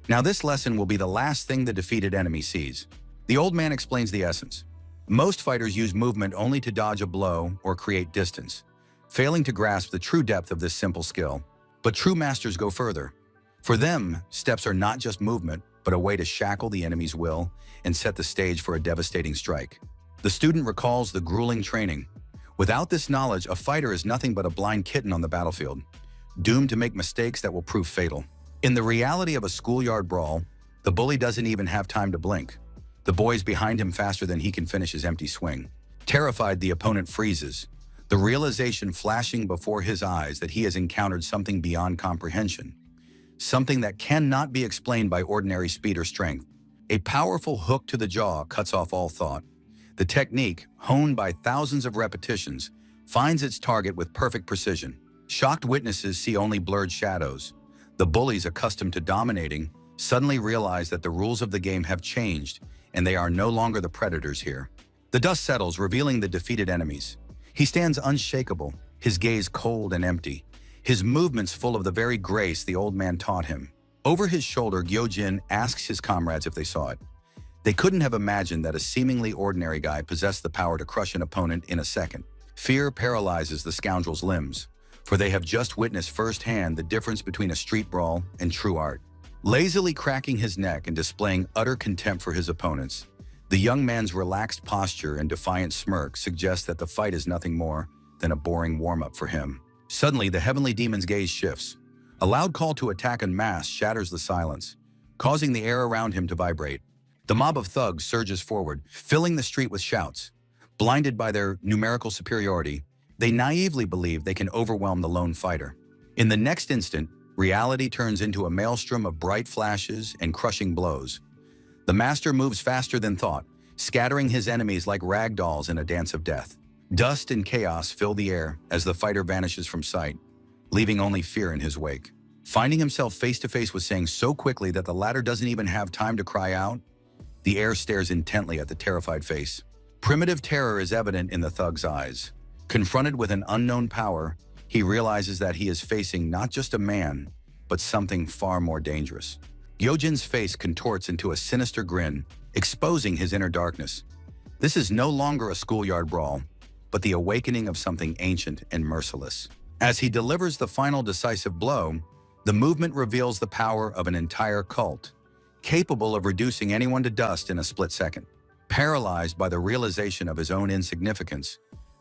Now this lesson will be the last thing the defeated enemy sees. The old man explains the essence. Most fighters use movement only to dodge a blow or create distance, failing to grasp the true depth of this simple skill. But true masters go further. For them, steps are not just movement, but a way to shackle the enemy's will and set the stage for a devastating strike. The student recalls the grueling training. Without this knowledge, a fighter is nothing but a blind kitten on the battlefield, doomed to make mistakes that will prove fatal. In the reality of a schoolyard brawl, the bully doesn't even have time to blink. The boy's behind him faster than he can finish his empty swing. Terrified, the opponent freezes, the realization flashing before his eyes that he has encountered something beyond comprehension, something that cannot be explained by ordinary speed or strength. A powerful hook to the jaw cuts off all thought. The technique, honed by thousands of repetitions, finds its target with perfect precision. Shocked witnesses see only blurred shadows. The bullies, accustomed to dominating, suddenly realize that the rules of the game have changed and they are no longer the predators here. The dust settles, revealing the defeated enemies. He stands unshakable, his gaze cold and empty, his movements full of the very grace the old man taught him. Over his shoulder, Gyojin asks his comrades if they saw it. They couldn't have imagined that a seemingly ordinary guy possessed the power to crush an opponent in a second. Fear paralyzes the scoundrel's limbs, for they have just witnessed firsthand the difference between a street brawl and true art. Lazily cracking his neck and displaying utter contempt for his opponents, the young man's relaxed posture and defiant smirk suggest that the fight is nothing more than a boring warm-up for him. Suddenly, the heavenly demon's gaze shifts. A loud call to attack en masse shatters the silence, causing the air around him to vibrate. The mob of thugs surges forward, filling the street with shouts. Blinded by their numerical superiority, they naively believe they can overwhelm the lone fighter. In the next instant, reality turns into a maelstrom of bright flashes and crushing blows. The master moves faster than thought, scattering his enemies like rag dolls in a dance of death. Dust and chaos fill the air as the fighter vanishes from sight, leaving only fear in his wake. Finding himself face to face with Sang so quickly that the latter doesn't even have time to cry out, the heir stares intently at the terrified face. Primitive terror is evident in the thug's eyes. Confronted with an unknown power, he realizes that he is facing not just a man, but something far more dangerous. Gyojin's face contorts into a sinister grin, exposing his inner darkness. This is no longer a schoolyard brawl, but the awakening of something ancient and merciless. As he delivers the final decisive blow, the movement reveals the power of an entire cult, capable of reducing anyone to dust in a split second. Paralyzed by the realization of his own insignificance,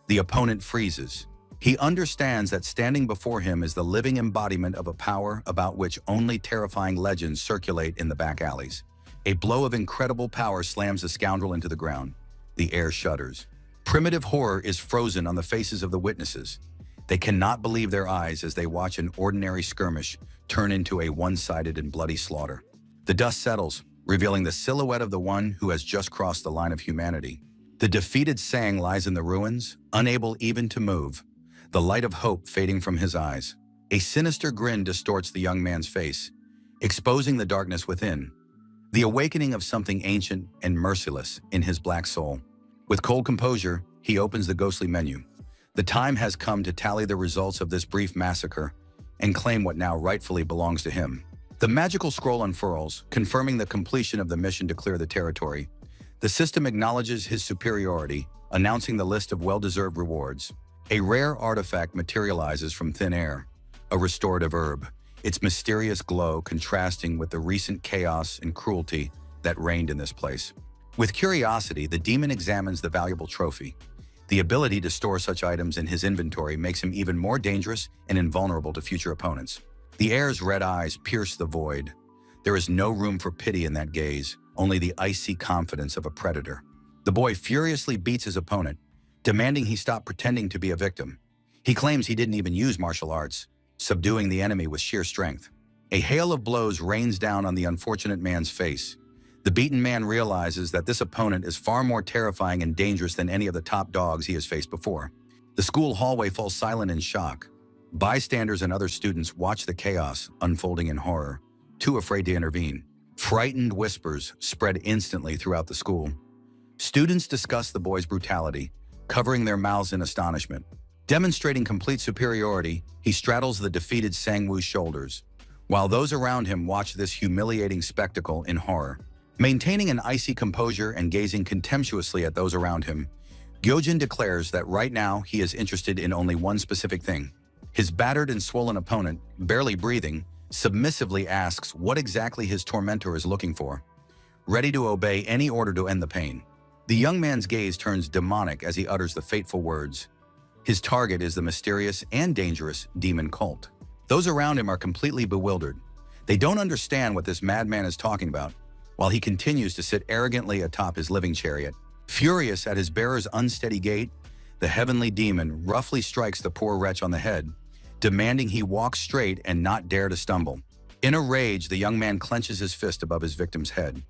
the opponent freezes. He understands that standing before him is the living embodiment of a power about which only terrifying legends circulate in the back alleys. A blow of incredible power slams the scoundrel into the ground. The air shudders. Primitive horror is frozen on the faces of the witnesses. They cannot believe their eyes as they watch an ordinary skirmish turn into a one-sided and bloody slaughter. The dust settles, revealing the silhouette of the one who has just crossed the line of humanity. The defeated Sang lies in the ruins, unable even to move, the light of hope fading from his eyes. A sinister grin distorts the young man's face, exposing the darkness within, the awakening of something ancient and merciless in his black soul. With cold composure, he opens the ghostly menu. The time has come to tally the results of this brief massacre and claim what now rightfully belongs to him. The magical scroll unfurls, confirming the completion of the mission to clear the territory. The system acknowledges his superiority, announcing the list of well-deserved rewards. A rare artifact materializes from thin air, a restorative herb, its mysterious glow contrasting with the recent chaos and cruelty that reigned in this place. With curiosity, the demon examines the valuable trophy. The ability to store such items in his inventory makes him even more dangerous and invulnerable to future opponents. The heir's red eyes pierce the void. There is no room for pity in that gaze, only the icy confidence of a predator. The boy furiously beats his opponent, demanding he stop pretending to be a victim. He claims he didn't even use martial arts, subduing the enemy with sheer strength. A hail of blows rains down on the unfortunate man's face. The beaten man realizes that this opponent is far more terrifying and dangerous than any of the top dogs he has faced before. The school hallway falls silent in shock. Bystanders and other students watch the chaos unfolding in horror, too afraid to intervene. Frightened whispers spread instantly throughout the school. Students discuss the boy's brutality, covering their mouths in astonishment. Demonstrating complete superiority, he straddles the defeated Sangwoo's shoulders, while those around him watch this humiliating spectacle in horror. Maintaining an icy composure and gazing contemptuously at those around him, Gyojin declares that right now he is interested in only one specific thing. His battered and swollen opponent, barely breathing, submissively asks what exactly his tormentor is looking for, ready to obey any order to end the pain. The young man's gaze turns demonic as he utters the fateful words. His target is the mysterious and dangerous demon cult. Those around him are completely bewildered. They don't understand what this madman is talking about, while he continues to sit arrogantly atop his living chariot. Furious at his bearer's unsteady gait, the heavenly demon roughly strikes the poor wretch on the head, demanding he walk straight and not dare to stumble. In a rage, the young man clenches his fist above his victim's head.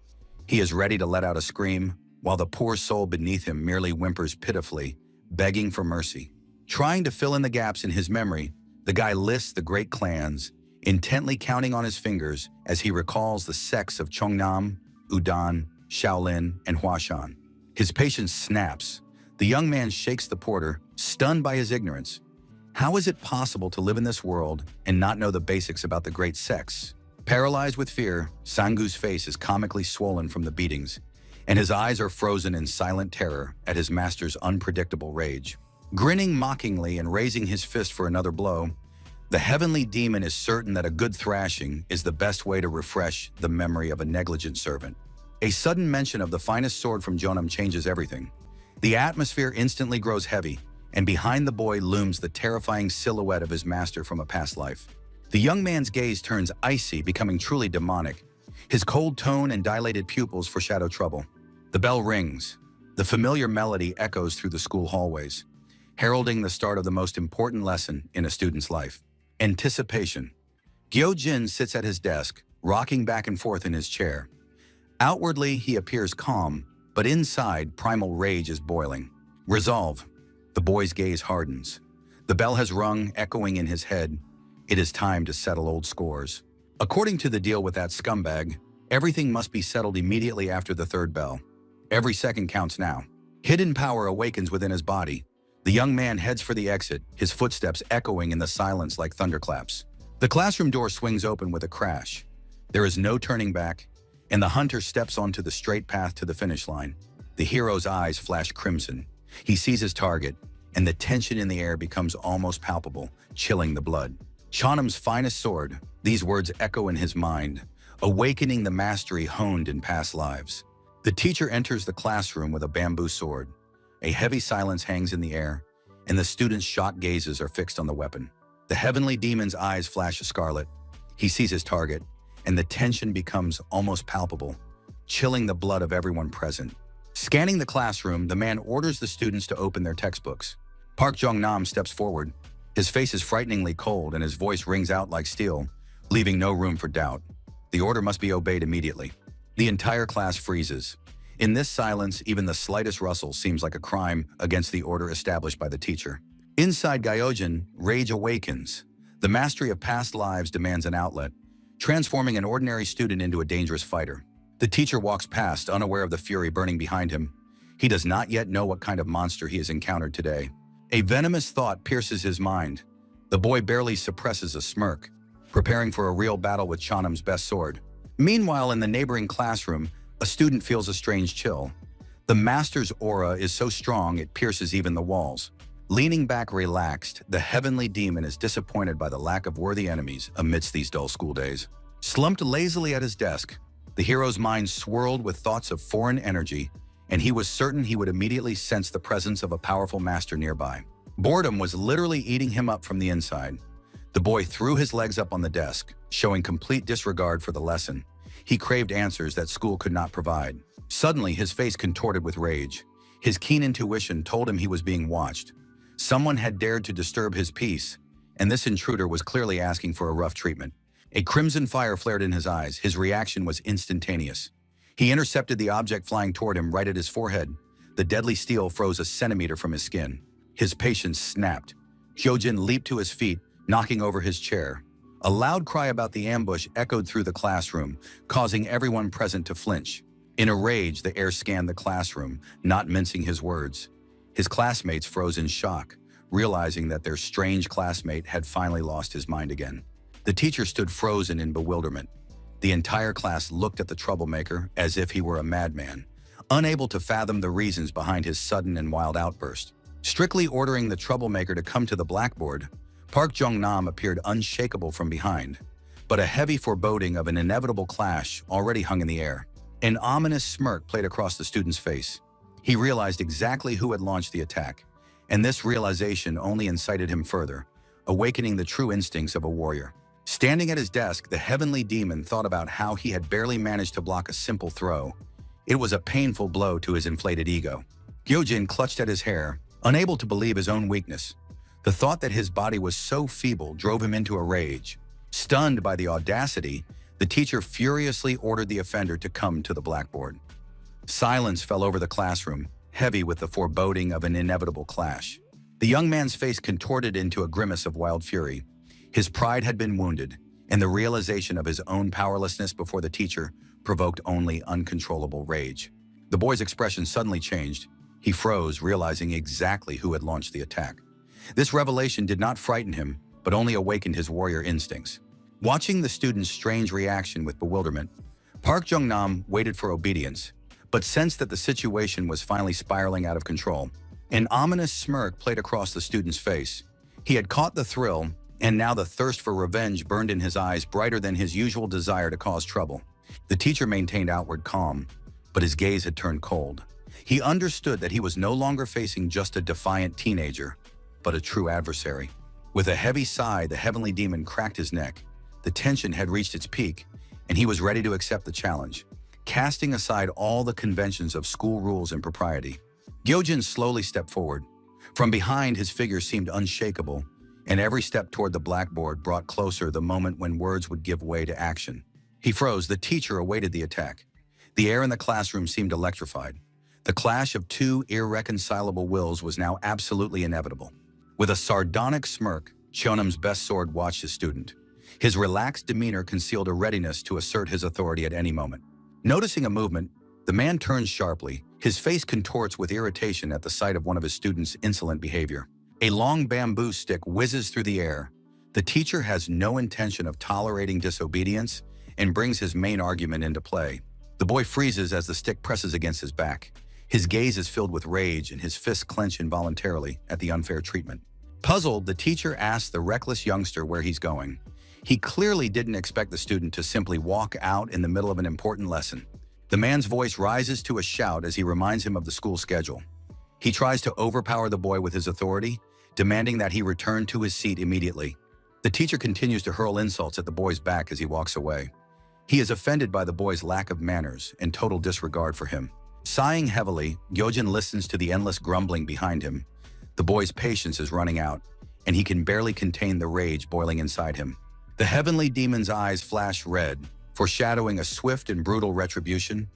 He is ready to let out a scream, while the poor soul beneath him merely whimpers pitifully, begging for mercy. Trying to fill in the gaps in his memory, the guy lists the great clans, intently counting on his fingers as he recalls the sects of Chongnam, Udan, Shaolin, and Huashan. His patience snaps. The young man shakes the porter, stunned by his ignorance. How is it possible to live in this world and not know the basics about the great sects? Paralyzed with fear, Sangu's face is comically swollen from the beatings, and his eyes are frozen in silent terror at his master's unpredictable rage. Grinning mockingly and raising his fist for another blow, the heavenly demon is certain that a good thrashing is the best way to refresh the memory of a negligent servant. A sudden mention of the finest sword from Jonam changes everything. The atmosphere instantly grows heavy, and behind the boy looms the terrifying silhouette of his master from a past life. The young man's gaze turns icy, becoming truly demonic. His cold tone and dilated pupils foreshadow trouble. The bell rings. The familiar melody echoes through the school hallways, heralding the start of the most important lesson in a student's life: anticipation. Gyojin sits at his desk, rocking back and forth in his chair. Outwardly, he appears calm, but inside, primal rage is boiling. Resolve. The boy's gaze hardens. The bell has rung, echoing in his head. It is time to settle old scores. According to the deal with that scumbag, everything must be settled immediately after the third bell. Every second counts now. Hidden power awakens within his body. The young man heads for the exit, his footsteps echoing in the silence like thunderclaps. The classroom door swings open with a crash. There is no turning back, and the hunter steps onto the straight path to the finish line. The hero's eyes flash crimson. He sees his target, and the tension in the air becomes almost palpable, chilling the blood. Chonam's finest sword, these words echo in his mind, awakening the mastery honed in past lives. The teacher enters the classroom with a bamboo sword. A heavy silence hangs in the air, and the students' shocked gazes are fixed on the weapon. The heavenly demon's eyes flash scarlet. He sees his target, and the tension becomes almost palpable, chilling the blood of everyone present. Scanning the classroom, the man orders the students to open their textbooks. Park Jong-nam steps forward. His face is frighteningly cold, and his voice rings out like steel, leaving no room for doubt. The order must be obeyed immediately. The entire class freezes. In this silence, even the slightest rustle seems like a crime against the order established by the teacher. Inside Gyojin, rage awakens. The mastery of past lives demands an outlet, transforming an ordinary student into a dangerous fighter. The teacher walks past, unaware of the fury burning behind him. He does not yet know what kind of monster he has encountered today. A venomous thought pierces his mind. The boy barely suppresses a smirk, preparing for a real battle with Chonam's best sword. Meanwhile, in the neighboring classroom, a student feels a strange chill. The master's aura is so strong it pierces even the walls. Leaning back relaxed, the heavenly demon is disappointed by the lack of worthy enemies amidst these dull school days. Slumped lazily at his desk, the hero's mind swirled with thoughts of foreign energy, and he was certain he would immediately sense the presence of a powerful master nearby. Boredom was literally eating him up from the inside. The boy threw his legs up on the desk, showing complete disregard for the lesson. He craved answers that school could not provide. Suddenly, his face contorted with rage. His keen intuition told him he was being watched. Someone had dared to disturb his peace, and this intruder was clearly asking for a rough treatment. A crimson fire flared in his eyes. His reaction was instantaneous. He intercepted the object flying toward him right at his forehead. The deadly steel froze a centimeter from his skin. His patience snapped. Hyojin leaped to his feet, knocking over his chair. A loud cry about the ambush echoed through the classroom, causing everyone present to flinch. In a rage, the heir scanned the classroom, not mincing his words. His classmates froze in shock, realizing that their strange classmate had finally lost his mind again. The teacher stood frozen in bewilderment. The entire class looked at the troublemaker as if he were a madman, unable to fathom the reasons behind his sudden and wild outburst. Strictly ordering the troublemaker to come to the blackboard, Park Jong-nam appeared unshakable from behind, but a heavy foreboding of an inevitable clash already hung in the air. An ominous smirk played across the student's face. He realized exactly who had launched the attack, and this realization only incited him further, awakening the true instincts of a warrior. Standing at his desk, the heavenly demon thought about how he had barely managed to block a simple throw. It was a painful blow to his inflated ego. Gyojin clutched at his hair, unable to believe his own weakness. The thought that his body was so feeble drove him into a rage. Stunned by the audacity, the teacher furiously ordered the offender to come to the blackboard. Silence fell over the classroom, heavy with the foreboding of an inevitable clash. The young man's face contorted into a grimace of wild fury. His pride had been wounded, and the realization of his own powerlessness before the teacher provoked only uncontrollable rage. The boy's expression suddenly changed. He froze, realizing exactly who had launched the attack. This revelation did not frighten him, but only awakened his warrior instincts. Watching the student's strange reaction with bewilderment, Park Jung-nam waited for obedience, but sensed that the situation was finally spiraling out of control. An ominous smirk played across the student's face. He had caught the thrill, and now the thirst for revenge burned in his eyes brighter than his usual desire to cause trouble. The teacher maintained outward calm, but his gaze had turned cold. He understood that he was no longer facing just a defiant teenager, but a true adversary. With a heavy sigh, the heavenly demon cracked his neck. The tension had reached its peak, and he was ready to accept the challenge, casting aside all the conventions of school rules and propriety. Gyojin slowly stepped forward. From behind, his figure seemed unshakable, and every step toward the blackboard brought closer the moment when words would give way to action. He froze. The teacher awaited the attack. The air in the classroom seemed electrified. The clash of two irreconcilable wills was now absolutely inevitable. With a sardonic smirk, Cheonam's best sword watched his student. His relaxed demeanor concealed a readiness to assert his authority at any moment. Noticing a movement, the man turns sharply. His face contorts with irritation at the sight of one of his student's insolent behavior. A long bamboo stick whizzes through the air. The teacher has no intention of tolerating disobedience and brings his main argument into play. The boy freezes as the stick presses against his back. His gaze is filled with rage and his fists clench involuntarily at the unfair treatment. Puzzled, the teacher asks the reckless youngster where he's going. He clearly didn't expect the student to simply walk out in the middle of an important lesson. The man's voice rises to a shout as he reminds him of the school schedule. He tries to overpower the boy with his authority, demanding that he return to his seat immediately. The teacher continues to hurl insults at the boy's back as he walks away. He is offended by the boy's lack of manners and total disregard for him. Sighing heavily, Gyojin listens to the endless grumbling behind him. The boy's patience is running out, and he can barely contain the rage boiling inside him. The heavenly demon's eyes flash red, foreshadowing a swift and brutal retribution.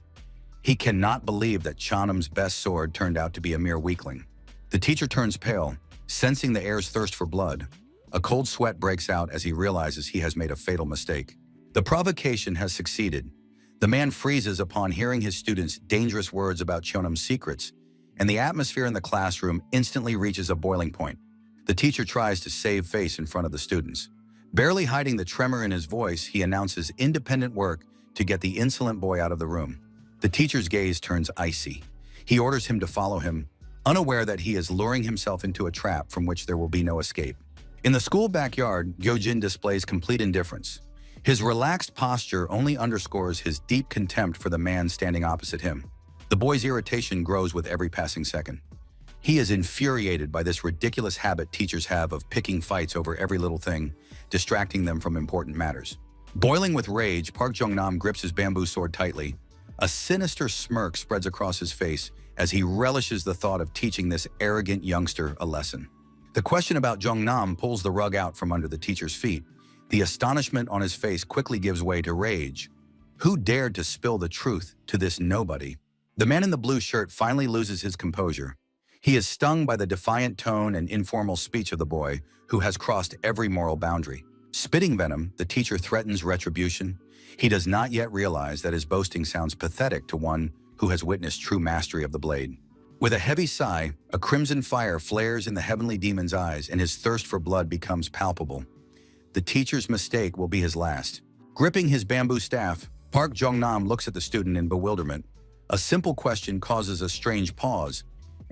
He cannot believe that Cheonam's best sword turned out to be a mere weakling. The teacher turns pale, sensing the air's thirst for blood. A cold sweat breaks out as he realizes he has made a fatal mistake. The provocation has succeeded. The man freezes upon hearing his student's dangerous words about Cheonam's secrets, and the atmosphere in the classroom instantly reaches a boiling point. The teacher tries to save face in front of the students. Barely hiding the tremor in his voice, he announces independent work to get the insolent boy out of the room. The teacher's gaze turns icy. He orders him to follow him, unaware that he is luring himself into a trap from which there will be no escape. In the school backyard, Gyojin displays complete indifference. His relaxed posture only underscores his deep contempt for the man standing opposite him. The boy's irritation grows with every passing second. He is infuriated by this ridiculous habit teachers have of picking fights over every little thing, distracting them from important matters. Boiling with rage, Park Jung-nam grips his bamboo sword tightly. A sinister smirk spreads across his face as he relishes the thought of teaching this arrogant youngster a lesson. The question about Jung-nam pulls the rug out from under the teacher's feet. The astonishment on his face quickly gives way to rage. Who dared to spill the truth to this nobody? The man in the blue shirt finally loses his composure. He is stung by the defiant tone and informal speech of the boy, who has crossed every moral boundary. Spitting venom, the teacher threatens retribution. He does not yet realize that his boasting sounds pathetic to one who has witnessed true mastery of the blade. With a heavy sigh, a crimson fire flares in the heavenly demon's eyes and his thirst for blood becomes palpable. The teacher's mistake will be his last. Gripping his bamboo staff, Park Jung-nam looks at the student in bewilderment. A simple question causes a strange pause,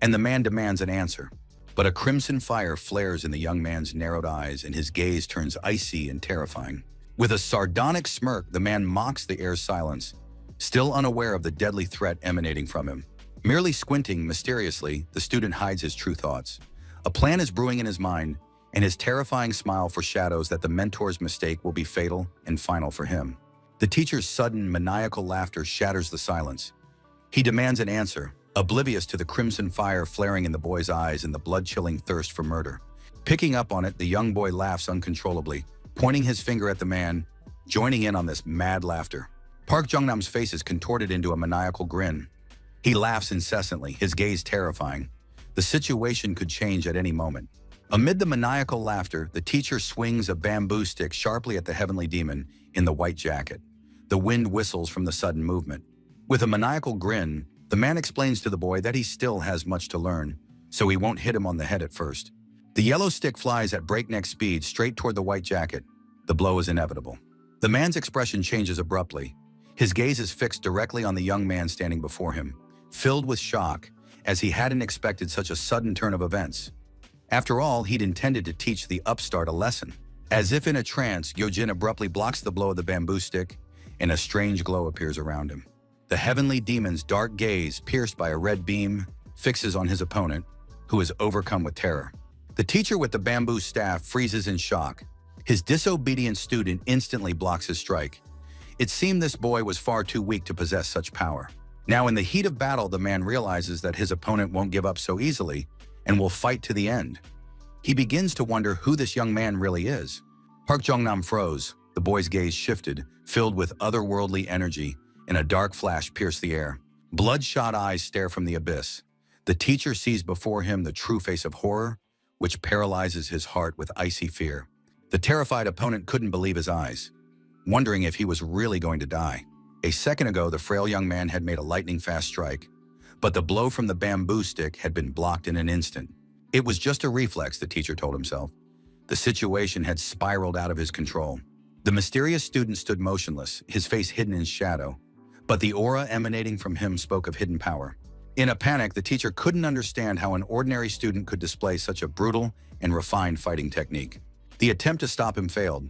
and the man demands an answer. But a crimson fire flares in the young man's narrowed eyes and his gaze turns icy and terrifying. With a sardonic smirk, the man mocks the air's silence, still unaware of the deadly threat emanating from him. Merely squinting mysteriously, the student hides his true thoughts. A plan is brewing in his mind, and his terrifying smile foreshadows that the mentor's mistake will be fatal and final for him. The teacher's sudden, maniacal laughter shatters the silence. He demands an answer, oblivious to the crimson fire flaring in the boy's eyes and the blood-chilling thirst for murder. Picking up on it, the young boy laughs uncontrollably, pointing his finger at the man, joining in on this mad laughter. Park Jung-nam's face is contorted into a maniacal grin. He laughs incessantly, his gaze terrifying. The situation could change at any moment. Amid the maniacal laughter, the teacher swings a bamboo stick sharply at the heavenly demon in the white jacket. The wind whistles from the sudden movement. With a maniacal grin, the man explains to the boy that he still has much to learn, so he won't hit him on the head at first. The yellow stick flies at breakneck speed straight toward the white jacket. The blow is inevitable. The man's expression changes abruptly. His gaze is fixed directly on the young man standing before him, filled with shock, as he hadn't expected such a sudden turn of events. After all, he'd intended to teach the upstart a lesson. As if in a trance, Gyojin abruptly blocks the blow of the bamboo stick, and a strange glow appears around him. The heavenly demon's dark gaze, pierced by a red beam, fixes on his opponent, who is overcome with terror. The teacher with the bamboo staff freezes in shock. His disobedient student instantly blocks his strike. It seemed this boy was far too weak to possess such power. Now, in the heat of battle, the man realizes that his opponent won't give up so easily and will fight to the end. He begins to wonder who this young man really is. Park Jong-nam froze. The boy's gaze shifted, filled with otherworldly energy, and a dark flash pierced the air. Bloodshot eyes stare from the abyss. The teacher sees before him the true face of horror, which paralyzes his heart with icy fear. The terrified opponent couldn't believe his eyes, wondering if he was really going to die. A second ago, the frail young man had made a lightning-fast strike, but the blow from the bamboo stick had been blocked in an instant. It was just a reflex, the teacher told himself. The situation had spiraled out of his control. The mysterious student stood motionless, his face hidden in shadow, but the aura emanating from him spoke of hidden power. In a panic, the teacher couldn't understand how an ordinary student could display such a brutal and refined fighting technique. The attempt to stop him failed.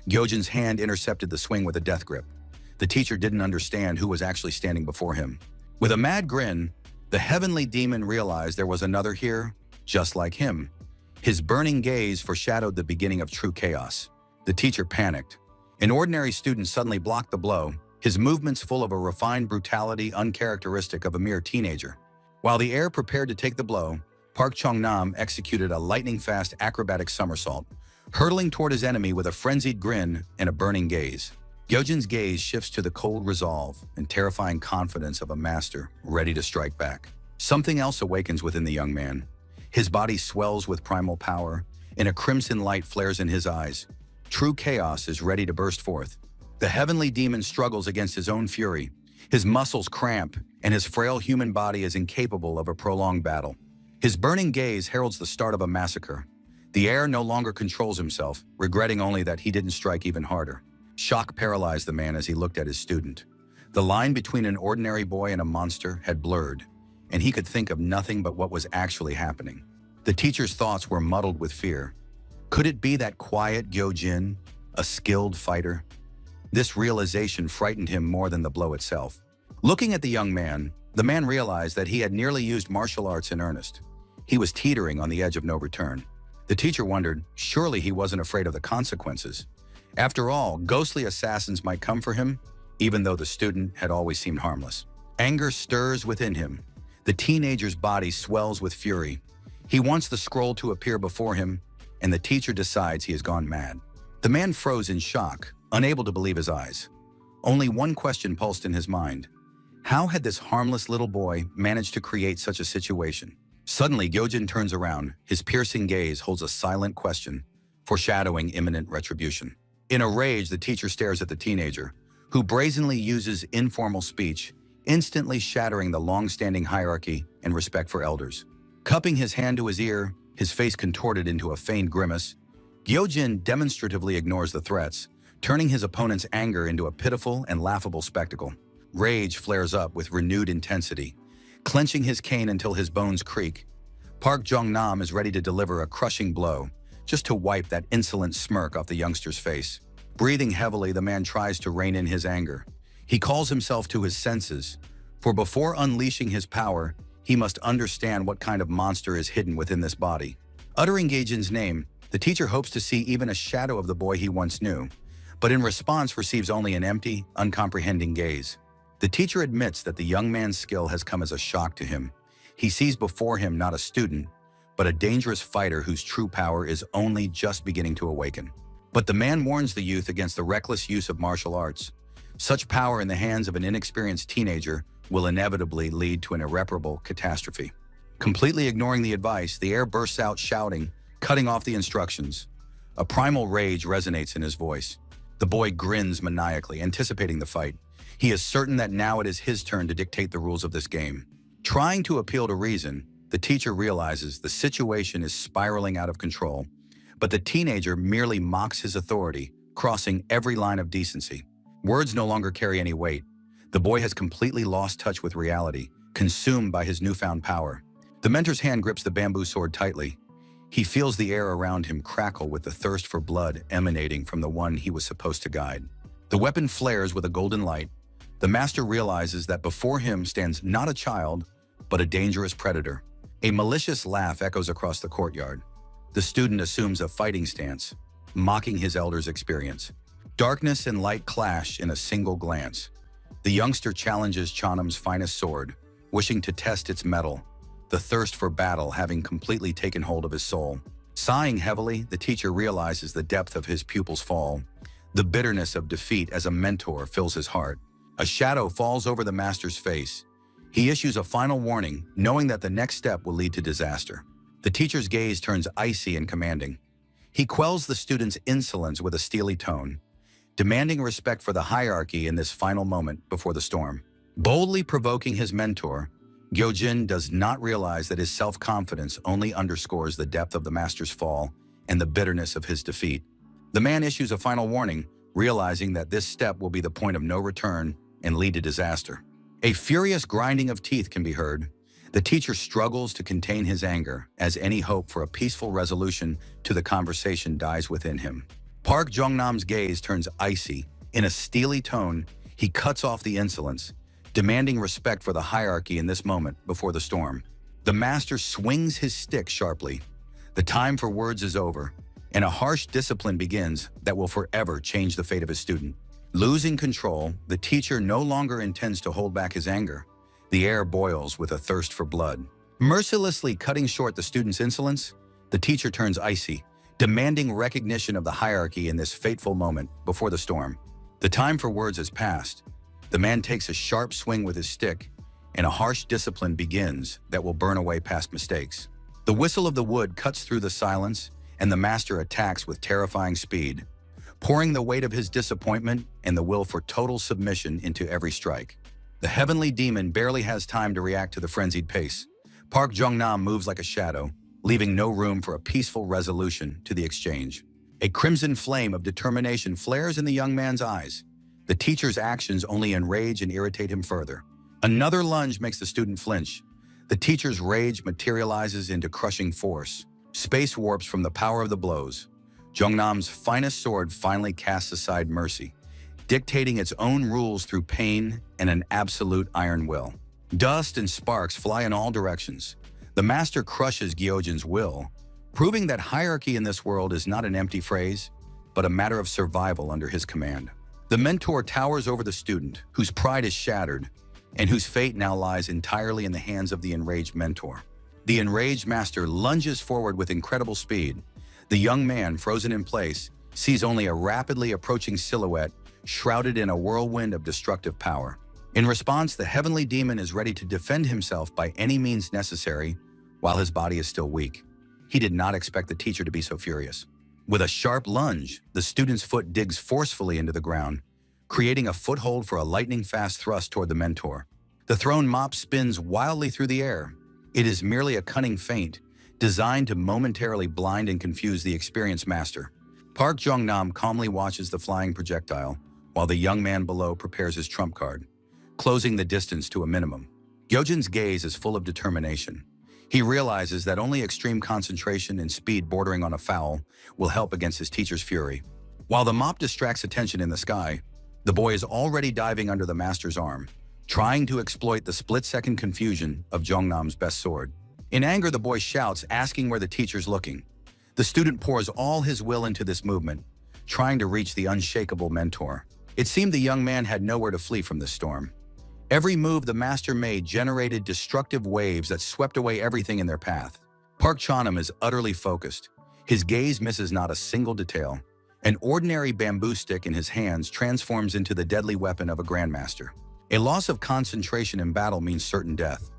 Gyojin's hand intercepted the swing with a death grip. The teacher didn't understand who was actually standing before him. With a mad grin, the heavenly demon realized there was another here, just like him. His burning gaze foreshadowed the beginning of true chaos. The teacher panicked. An ordinary student suddenly blocked the blow, his movements full of a refined brutality uncharacteristic of a mere teenager. While the heir prepared to take the blow, Park Chung-nam executed a lightning-fast acrobatic somersault, hurtling toward his enemy with a frenzied grin and a burning gaze. Gyojin's gaze shifts to the cold resolve and terrifying confidence of a master ready to strike back. Something else awakens within the young man. His body swells with primal power, and a crimson light flares in his eyes. True chaos is ready to burst forth. The heavenly demon struggles against his own fury. His muscles cramp, and his frail human body is incapable of a prolonged battle. His burning gaze heralds the start of a massacre. The heir no longer controls himself, regretting only that he didn't strike even harder. Shock paralyzed the man as he looked at his student. The line between an ordinary boy and a monster had blurred, and he could think of nothing but what was actually happening. The teacher's thoughts were muddled with fear. Could it be that quiet Gyojin, a skilled fighter? This realization frightened him more than the blow itself. Looking at the man realized that he had nearly used martial arts in earnest. He was teetering on the edge of no return. The teacher wondered, surely he wasn't afraid of the consequences. After all, ghostly assassins might come for him, even though the student had always seemed harmless. Anger stirs within him. The teenager's body swells with fury. He wants the scroll to appear before him, and the teacher decides he has gone mad. The man froze in shock, unable to believe his eyes. Only one question pulsed in his mind. How had this harmless little boy managed to create such a situation? Suddenly, Gyojin turns around. His piercing gaze holds a silent question, foreshadowing imminent retribution. In a rage, the teacher stares at the teenager, who brazenly uses informal speech, instantly shattering the long-standing hierarchy and respect for elders. Cupping his hand to his ear, his face contorted into a feigned grimace, Gyojin demonstratively ignores the threats, turning his opponent's anger into a pitiful and laughable spectacle. Rage flares up with renewed intensity, clenching his cane until his bones creak. Park Jong-nam is ready to deliver a crushing blow, just to wipe that insolent smirk off the youngster's face. Breathing heavily, the man tries to rein in his anger. He calls himself to his senses, for before unleashing his power, he must understand what kind of monster is hidden within this body. Uttering Gyojin's name, the teacher hopes to see even a shadow of the boy he once knew, but in response receives only an empty, uncomprehending gaze. The teacher admits that the young man's skill has come as a shock to him. He sees before him not a student, but a dangerous fighter whose true power is only just beginning to awaken. But the man warns the youth against the reckless use of martial arts. Such power in the hands of an inexperienced teenager will inevitably lead to an irreparable catastrophe. Completely ignoring the advice, the heir bursts out shouting, cutting off the instructions. A primal rage resonates in his voice. The boy grins maniacally, anticipating the fight. He is certain that now it is his turn to dictate the rules of this game. Trying to appeal to reason, the teacher realizes the situation is spiraling out of control, but the teenager merely mocks his authority, crossing every line of decency. Words no longer carry any weight. The boy has completely lost touch with reality, consumed by his newfound power. The mentor's hand grips the bamboo sword tightly. He feels the air around him crackle with the thirst for blood emanating from the one he was supposed to guide. The weapon flares with a golden light. The master realizes that before him stands not a child, but a dangerous predator. A malicious laugh echoes across the courtyard. The student assumes a fighting stance, mocking his elder's experience. Darkness and light clash in a single glance. The youngster challenges Chanam's finest sword, wishing to test its mettle, the thirst for battle having completely taken hold of his soul. Sighing heavily, the teacher realizes the depth of his pupil's fall. The bitterness of defeat as a mentor fills his heart. A shadow falls over the master's face. He issues a final warning, knowing that the next step will lead to disaster. The teacher's gaze turns icy and commanding. He quells the student's insolence with a steely tone, demanding respect for the hierarchy in this final moment before the storm. Boldly provoking his mentor, Gyojin does not realize that his self-confidence only underscores the depth of the master's fall and the bitterness of his defeat. The man issues a final warning, realizing that this step will be the point of no return and lead to disaster. A furious grinding of teeth can be heard. The teacher struggles to contain his anger as any hope for a peaceful resolution to the conversation dies within him. Park Jong-nam's gaze turns icy. In a steely tone, he cuts off the insolence, demanding respect for the hierarchy in this moment before the storm. The master swings his stick sharply. The time for words is over, and a harsh discipline begins that will forever change the fate of his student. Losing control, the teacher no longer intends to hold back his anger. The air boils with a thirst for blood. Mercilessly cutting short the student's insolence, the teacher turns icy, demanding recognition of the hierarchy in this fateful moment before the storm. The time for words has passed. The man takes a sharp swing with his stick, and a harsh discipline begins that will burn away past mistakes. The whistle of the wood cuts through the silence, and the master attacks with terrifying speed, pouring the weight of his disappointment and the will for total submission into every strike. The heavenly demon barely has time to react to the frenzied pace. Park Jong-nam moves like a shadow, leaving no room for a peaceful resolution to the exchange. A crimson flame of determination flares in the young man's eyes. The teacher's actions only enrage and irritate him further. Another lunge makes the student flinch. The teacher's rage materializes into crushing force. Space warps from the power of the blows. Jong-nam's finest sword finally casts aside mercy, dictating its own rules through pain and an absolute iron will. Dust and sparks fly in all directions. The master crushes Gyojin's will, proving that hierarchy in this world is not an empty phrase, but a matter of survival under his command. The mentor towers over the student, whose pride is shattered, and whose fate now lies entirely in the hands of the enraged mentor. The enraged master lunges forward with incredible speed. The young man, frozen in place, sees only a rapidly approaching silhouette shrouded in a whirlwind of destructive power. In response, the heavenly demon is ready to defend himself by any means necessary while his body is still weak. He did not expect the teacher to be so furious. With a sharp lunge, the student's foot digs forcefully into the ground, creating a foothold for a lightning-fast thrust toward the mentor. The thrown mop spins wildly through the air. It is merely a cunning feint, designed to momentarily blind and confuse the experienced master. Park Jong-nam calmly watches the flying projectile, while the young man below prepares his trump card, closing the distance to a minimum. Gyojin's gaze is full of determination. He realizes that only extreme concentration and speed bordering on a foul will help against his teacher's fury. While the mop distracts attention in the sky, the boy is already diving under the master's arm, trying to exploit the split-second confusion of Jong-nam's best sword. In anger, the boy shouts, asking where the teacher's looking. The student pours all his will into this movement, trying to reach the unshakable mentor. It seemed the young man had nowhere to flee from this storm. Every move the master made generated destructive waves that swept away everything in their path. Park Chanam is utterly focused. His gaze misses not a single detail. An ordinary bamboo stick in his hands transforms into the deadly weapon of a grandmaster. A loss of concentration in battle means certain death,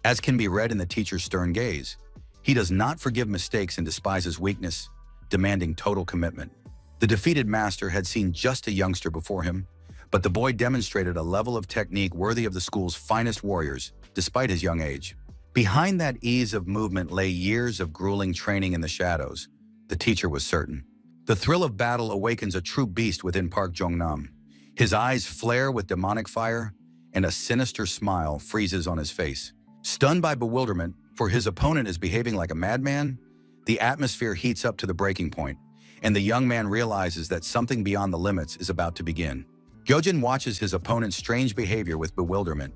as can be read in the teacher's stern gaze. He does not forgive mistakes and despises weakness, demanding total commitment. The defeated master had seen just a youngster before him, but the boy demonstrated a level of technique worthy of the school's finest warriors, despite his young age. Behind that ease of movement lay years of grueling training in the shadows. The teacher was certain. The thrill of battle awakens a true beast within Park Jong-nam. His eyes flare with demonic fire, and a sinister smile freezes on his face. Stunned by bewilderment, for his opponent is behaving like a madman, the atmosphere heats up to the breaking point, and the young man realizes that something beyond the limits is about to begin. Gyojin watches his opponent's strange behavior with bewilderment.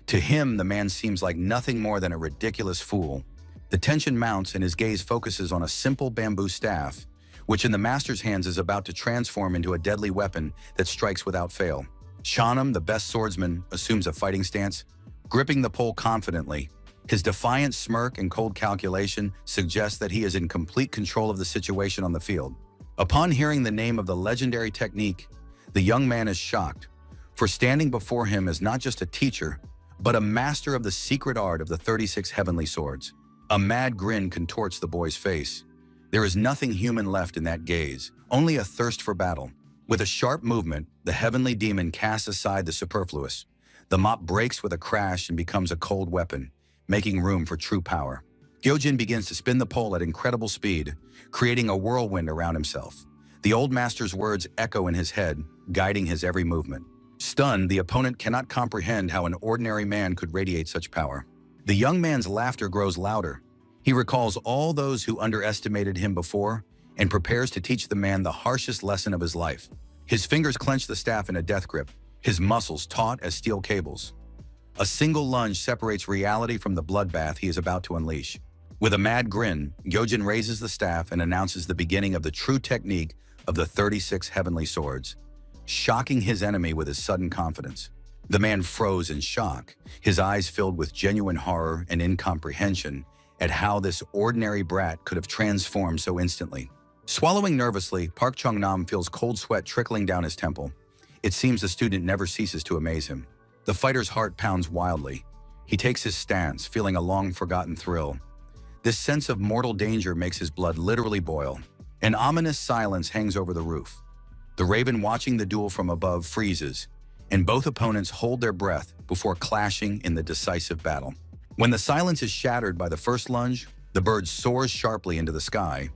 To him, the man seems like nothing more than a ridiculous fool. The tension mounts and his gaze focuses on a simple bamboo staff, which in the master's hands is about to transform into a deadly weapon that strikes without fail. Shanam, the best swordsman, assumes a fighting stance, gripping the pole confidently. His defiant smirk and cold calculation suggest that he is in complete control of the situation on the field. Upon hearing the name of the legendary technique, the young man is shocked, for standing before him is not just a teacher, but a master of the secret art of the 36 heavenly swords. A mad grin contorts the boy's face. There is nothing human left in that gaze, only a thirst for battle. With a sharp movement, the heavenly demon casts aside the superfluous. The mop breaks with a crash and becomes a cold weapon, making room for true power. Gyojin begins to spin the pole at incredible speed, creating a whirlwind around himself. The old master's words echo in his head, guiding his every movement. Stunned, the opponent cannot comprehend how an ordinary man could radiate such power. The young man's laughter grows louder. He recalls all those who underestimated him before and prepares to teach the man the harshest lesson of his life. His fingers clench the staff in a death grip, his muscles taut as steel cables. A single lunge separates reality from the bloodbath he is about to unleash. With a mad grin, Gyojin raises the staff and announces the beginning of the true technique of the 36 heavenly swords, shocking his enemy with his sudden confidence. The man froze in shock, his eyes filled with genuine horror and incomprehension at how this ordinary brat could have transformed so instantly. Swallowing nervously, Park Chung-nam feels cold sweat trickling down his temple. It seems the student never ceases to amaze him. The fighter's heart pounds wildly. He takes his stance, feeling a long-forgotten thrill. This sense of mortal danger makes his blood literally boil. An ominous silence hangs over the roof. The raven watching the duel from above freezes, and both opponents hold their breath before clashing in the decisive battle. When the silence is shattered by the first lunge, the bird soars sharply into the sky,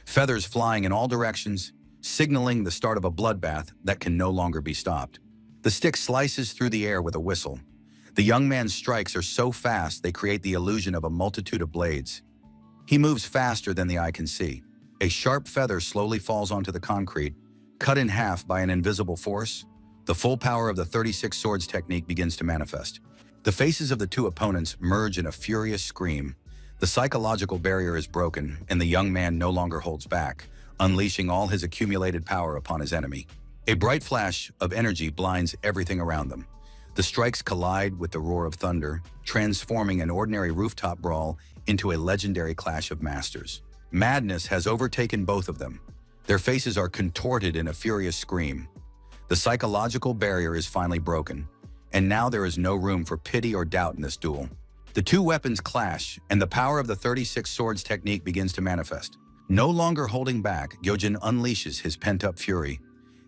feathers flying in all directions, signaling the start of a bloodbath that can no longer be stopped. The stick slices through the air with a whistle. The young man's strikes are so fast they create the illusion of a multitude of blades. He moves faster than the eye can see. A sharp feather slowly falls onto the concrete, cut in half by an invisible force. The full power of the 36 swords technique begins to manifest. The faces of the two opponents merge in a furious scream. The psychological barrier is broken, and the young man no longer holds back, unleashing all his accumulated power upon his enemy. A bright flash of energy blinds everything around them. The strikes collide with the roar of thunder, transforming an ordinary rooftop brawl into a legendary clash of masters. Madness has overtaken both of them. Their faces are contorted in a furious scream. The psychological barrier is finally broken, and now there is no room for pity or doubt in this duel. The two weapons clash, and the power of the 36 swords technique begins to manifest. No longer holding back, Gyojin unleashes his pent-up fury.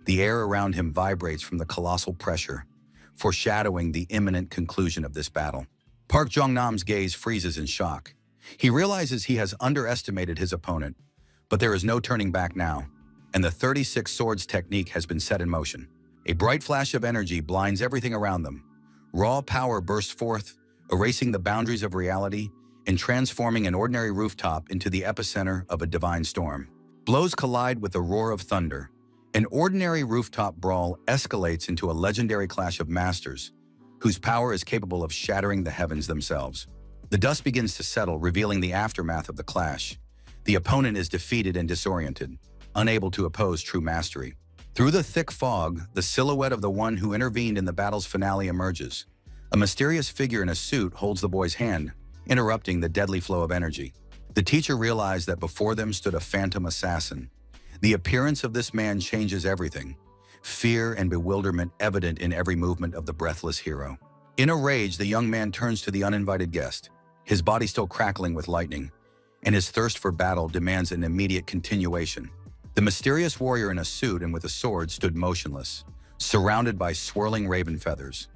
The air around him vibrates from the colossal pressure, foreshadowing the imminent conclusion of this battle. Park Jong-nam's gaze freezes in shock. He realizes he has underestimated his opponent, but there is no turning back now, and the 36 swords technique has been set in motion. A bright flash of energy blinds everything around them. Raw power bursts forth, erasing the boundaries of reality and transforming an ordinary rooftop into the epicenter of a divine storm. Blows collide with the roar of thunder. An ordinary rooftop brawl escalates into a legendary clash of masters, whose power is capable of shattering the heavens themselves. The dust begins to settle, revealing the aftermath of the clash. The opponent is defeated and disoriented, unable to oppose true mastery. Through the thick fog, the silhouette of the one who intervened in the battle's finale emerges. A mysterious figure in a suit holds the boy's hand, interrupting the deadly flow of energy. The teacher realized that before them stood a phantom assassin. The appearance of this man changes everything. fear and bewilderment evident in every movement of the breathless hero. In a rage, the young man turns to the uninvited guest, his body still crackling with lightning, and his thirst for battle demands an immediate continuation. The mysterious warrior in a suit and with a sword stood motionless, surrounded by swirling raven feathers.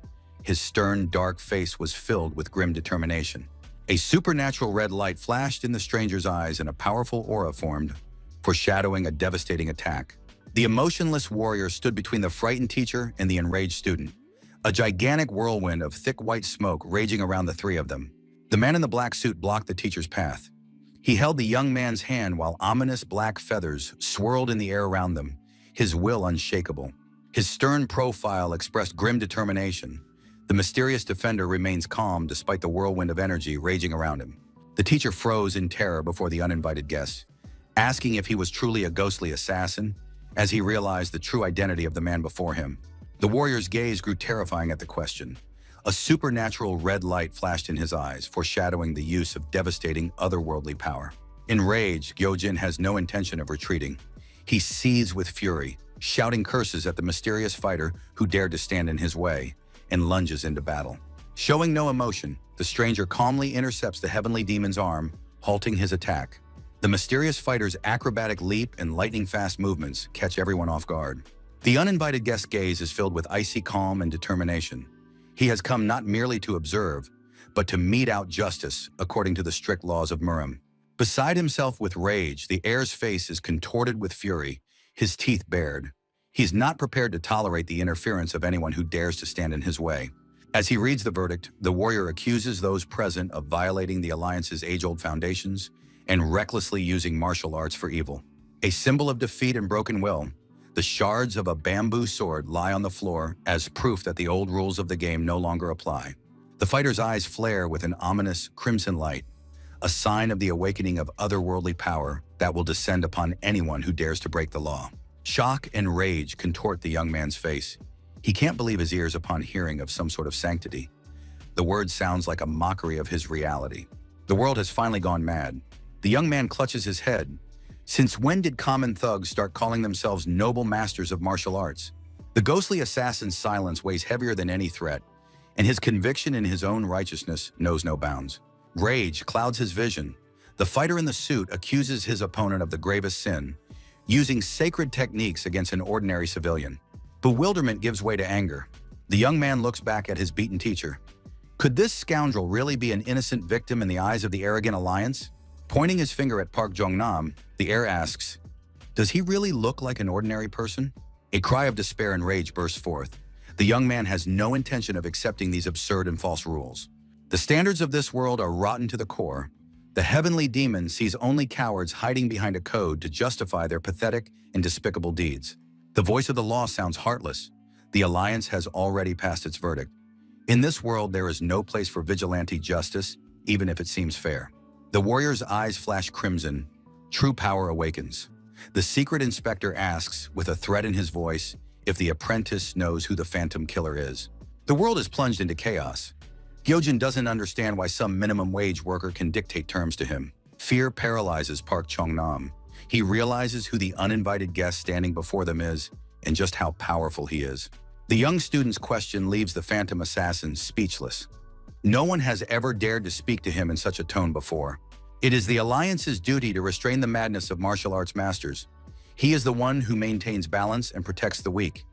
His stern, dark face was filled with grim determination. A supernatural red light flashed in the stranger's eyes and a powerful aura formed, foreshadowing a devastating attack. The emotionless warrior stood between the frightened teacher and the enraged student, a gigantic whirlwind of thick white smoke raging around the three of them. The man in the black suit blocked the teacher's path. He held the young man's hand while ominous black feathers swirled in the air around them, his will unshakable. His stern profile expressed grim determination. The mysterious defender remains calm despite the whirlwind of energy raging around him. The teacher froze in terror before the uninvited guest, asking if he was truly a ghostly assassin, as he realized the true identity of the man before him. The warrior's gaze grew terrifying at the question. A supernatural red light flashed in his eyes, foreshadowing the use of devastating otherworldly power. Enraged, Gyojin has no intention of retreating. He seethes with fury, shouting curses at the mysterious fighter who dared to stand in his way, and lunges into battle. Showing no emotion, the stranger calmly intercepts the heavenly demon's arm, halting his attack. The mysterious fighter's acrobatic leap and lightning-fast movements catch everyone off guard. The uninvited guest's gaze is filled with icy calm and determination. He has come not merely to observe, but to mete out justice according to the strict laws of Murim. Beside himself with rage, the heir's face is contorted with fury, his teeth bared. He's not prepared to tolerate the interference of anyone who dares to stand in his way. As he reads the verdict, the warrior accuses those present of violating the Alliance's age-old foundations and recklessly using martial arts for evil. A symbol of defeat and broken will, the shards of a bamboo sword lie on the floor as proof that the old rules of the game no longer apply. The fighter's eyes flare with an ominous crimson light, a sign of the awakening of otherworldly power that will descend upon anyone who dares to break the law. Shock and rage contort the young man's face. He can't believe his ears upon hearing of some sort of sanctity. The word sounds like a mockery of his reality. The world has finally gone mad. The young man clutches his head. Since when did common thugs start calling themselves noble masters of martial arts? The ghostly assassin's silence weighs heavier than any threat, and his conviction in his own righteousness knows no bounds. Rage clouds his vision. The fighter in the suit accuses his opponent of the gravest sin, using sacred techniques against an ordinary civilian. Bewilderment gives way to anger. The young man looks back at his beaten teacher. Could this scoundrel really be an innocent victim in the eyes of the arrogant Alliance? Pointing his finger at Park Jong-nam, the heir asks, "Does he really look like an ordinary person?" A cry of despair and rage bursts forth. The young man has no intention of accepting these absurd and false rules. The standards of this world are rotten to the core. The heavenly demon sees only cowards hiding behind a code to justify their pathetic and despicable deeds. The voice of the law sounds heartless. The Alliance has already passed its verdict. In this world, there is no place for vigilante justice, even if it seems fair. The warrior's eyes flash crimson. True power awakens. The secret inspector asks, with a threat in his voice, if the apprentice knows who the phantom killer is. The world is plunged into chaos. Gyojin doesn't understand why some minimum wage worker can dictate terms to him. Fear paralyzes Park Chung-nam. He realizes who the uninvited guest standing before them is and just how powerful he is. The young student's question leaves the phantom assassin speechless. No one has ever dared to speak to him in such a tone before. It is the Alliance's duty to restrain the madness of martial arts masters. He is the one who maintains balance and protects the weak.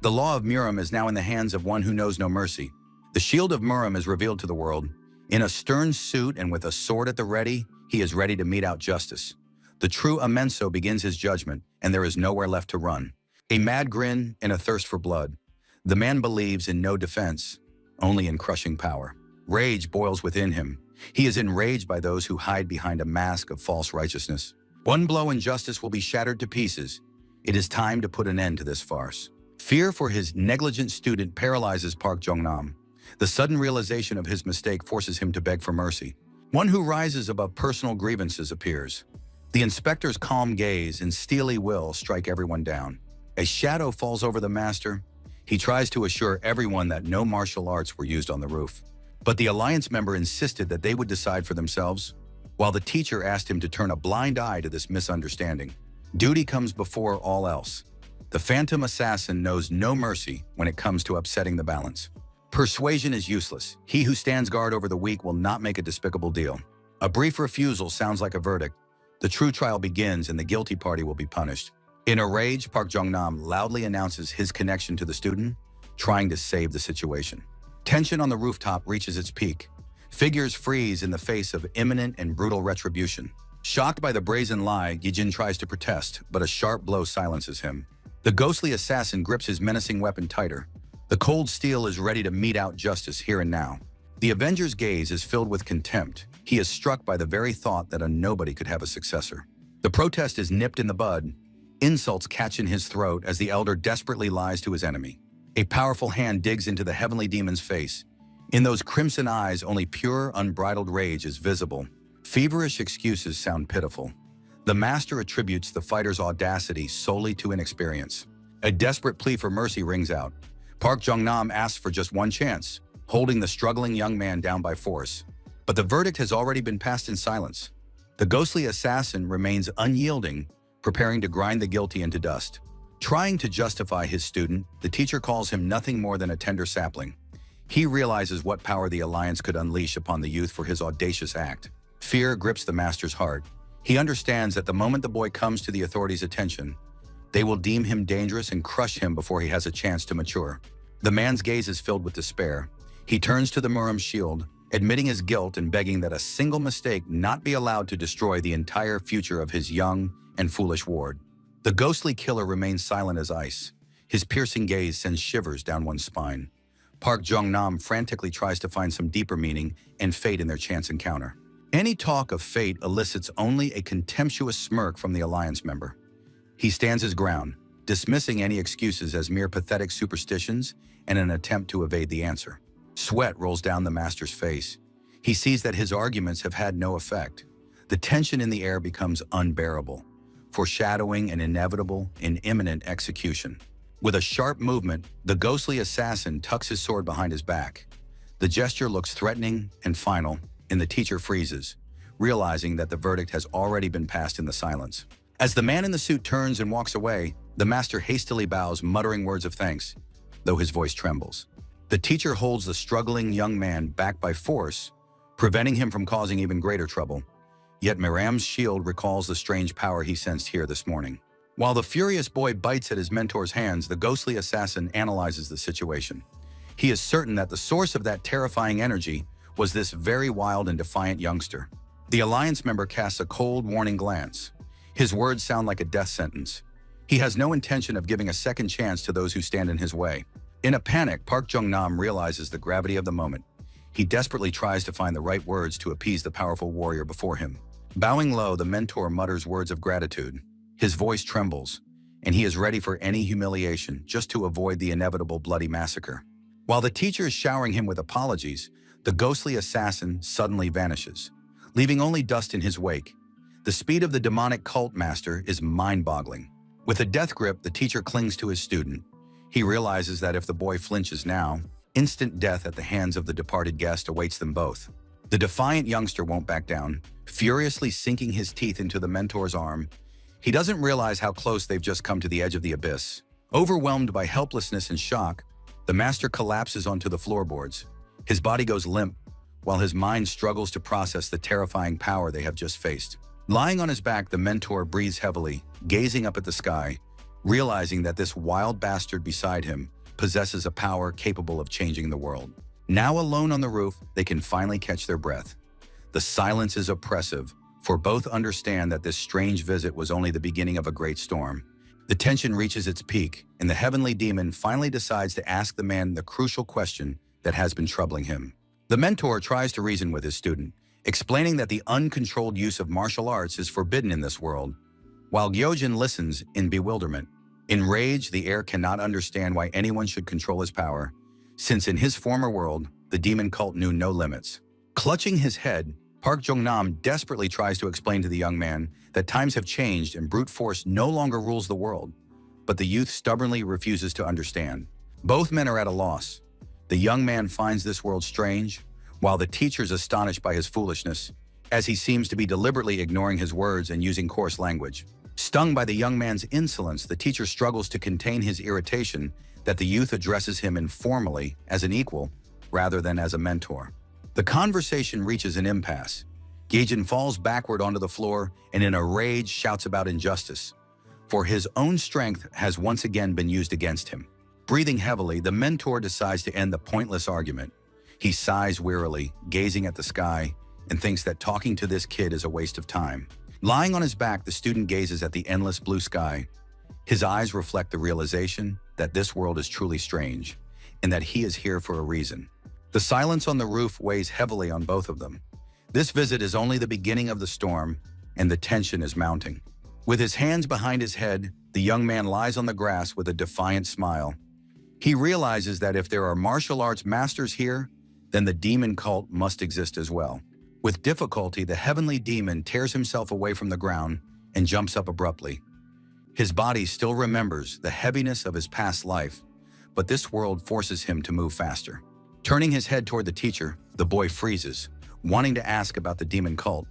The law of Murim is now in the hands of one who knows no mercy. The shield of Murim is revealed to the world. In a stern suit and with a sword at the ready, he is ready to mete out justice. The true Amenso begins his judgment, and there is nowhere left to run. A mad grin and a thirst for blood. The man believes in no defense, only in crushing power. Rage boils within him. He is enraged by those who hide behind a mask of false righteousness. One blow and justice will be shattered to pieces. It is time to put an end to this farce. Fear for his negligent student paralyzes Park Jong-nam. The sudden realization of his mistake forces him to beg for mercy. One who rises above personal grievances appears. The inspector's calm gaze and steely will strike everyone down. A shadow falls over the master. He tries to assure everyone that no martial arts were used on the roof. But the Alliance member insisted that they would decide for themselves, while the teacher asked him to turn a blind eye to this misunderstanding. Duty comes before all else. The phantom assassin knows no mercy when it comes to upsetting the balance. Persuasion is useless. He who stands guard over the weak will not make a despicable deal. A brief refusal sounds like a verdict. The true trial begins and the guilty party will be punished. In a rage, Park Jong-nam loudly announces his connection to the student, trying to save the situation. Tension on the rooftop reaches its peak. Figures freeze in the face of imminent and brutal retribution. Shocked by the brazen lie, Yijin tries to protest, but a sharp blow silences him. The ghostly assassin grips his menacing weapon tighter. The cold steel is ready to mete out justice here and now. The Avenger's gaze is filled with contempt. He is struck by the very thought that a nobody could have a successor. The protest is nipped in the bud. Insults catch in his throat as the elder desperately lies to his enemy. A powerful hand digs into the heavenly demon's face. In those crimson eyes, only pure, unbridled rage is visible. Feverish excuses sound pitiful. The master attributes the fighter's audacity solely to inexperience. A desperate plea for mercy rings out. Park Jong-nam asks for just one chance, holding the struggling young man down by force. But the verdict has already been passed in silence. The ghostly assassin remains unyielding, preparing to grind the guilty into dust. Trying to justify his student, the teacher calls him nothing more than a tender sapling. He realizes what power the Alliance could unleash upon the youth for his audacious act. Fear grips the master's heart. He understands that the moment the boy comes to the authorities' attention, they will deem him dangerous and crush him before he has a chance to mature. The man's gaze is filled with despair. He turns to the Muram's shield, admitting his guilt and begging that a single mistake not be allowed to destroy the entire future of his young and foolish ward. The ghostly killer remains silent as ice. His piercing gaze sends shivers down one's spine. Park Jong-nam frantically tries to find some deeper meaning and fate in their chance encounter. Any talk of fate elicits only a contemptuous smirk from the Alliance member. He stands his ground, dismissing any excuses as mere pathetic superstitions and an attempt to evade the answer. Sweat rolls down the master's face. He sees that his arguments have had no effect. The tension in the air becomes unbearable, foreshadowing an inevitable and imminent execution. With a sharp movement, the ghostly assassin tucks his sword behind his back. The gesture looks threatening and final, and the teacher freezes, realizing that the verdict has already been passed in the silence. As the man in the suit turns and walks away, the master hastily bows, muttering words of thanks, though his voice trembles. The teacher holds the struggling young man back by force, preventing him from causing even greater trouble. Yet Miram's shield recalls the strange power he sensed here this morning. While the furious boy bites at his mentor's hands, the ghostly assassin analyzes the situation. He is certain that the source of that terrifying energy was this very wild and defiant youngster. The Alliance member casts a cold, warning glance. His words sound like a death sentence. He has no intention of giving a second chance to those who stand in his way. In a panic, Park Jong-nam realizes the gravity of the moment. He desperately tries to find the right words to appease the powerful warrior before him. Bowing low, the mentor mutters words of gratitude. His voice trembles, and he is ready for any humiliation just to avoid the inevitable bloody massacre. While the teacher is showering him with apologies, the ghostly assassin suddenly vanishes, leaving only dust in his wake. The speed of the demonic cult master is mind-boggling. With a death grip, the teacher clings to his student. He realizes that if the boy flinches now, instant death at the hands of the departed guest awaits them both. The defiant youngster won't back down, furiously sinking his teeth into the mentor's arm. He doesn't realize how close they've just come to the edge of the abyss. Overwhelmed by helplessness and shock, the master collapses onto the floorboards. His body goes limp, while his mind struggles to process the terrifying power they have just faced. Lying on his back, the mentor breathes heavily, gazing up at the sky, realizing that this wild bastard beside him possesses a power capable of changing the world. Now alone on the roof, they can finally catch their breath. The silence is oppressive, for both understand that this strange visit was only the beginning of a great storm. The tension reaches its peak, and the heavenly demon finally decides to ask the man the crucial question that has been troubling him. The mentor tries to reason with his student, explaining that the uncontrolled use of martial arts is forbidden in this world, while Gyojin listens in bewilderment. In rage, the heir cannot understand why anyone should control his power, since in his former world, the demon cult knew no limits. Clutching his head, Park Jong-nam desperately tries to explain to the young man that times have changed and brute force no longer rules the world, but the youth stubbornly refuses to understand. Both men are at a loss. The young man finds this world strange, while the teacher is astonished by his foolishness, as he seems to be deliberately ignoring his words and using coarse language. Stung by the young man's insolence, the teacher struggles to contain his irritation that the youth addresses him informally as an equal rather than as a mentor. The conversation reaches an impasse. Gaijin falls backward onto the floor and in a rage shouts about injustice, for his own strength has once again been used against him. Breathing heavily, the mentor decides to end the pointless argument. He sighs wearily, gazing at the sky, and thinks that talking to this kid is a waste of time. Lying on his back, the student gazes at the endless blue sky. His eyes reflect the realization that this world is truly strange, and that he is here for a reason. The silence on the roof weighs heavily on both of them. This visit is only the beginning of the storm, and the tension is mounting. With his hands behind his head, the young man lies on the grass with a defiant smile. He realizes that if there are martial arts masters here, then the demon cult must exist as well. With difficulty, the heavenly demon tears himself away from the ground and jumps up abruptly. His body still remembers the heaviness of his past life, but this world forces him to move faster. Turning his head toward the teacher, the boy freezes, wanting to ask about the demon cult,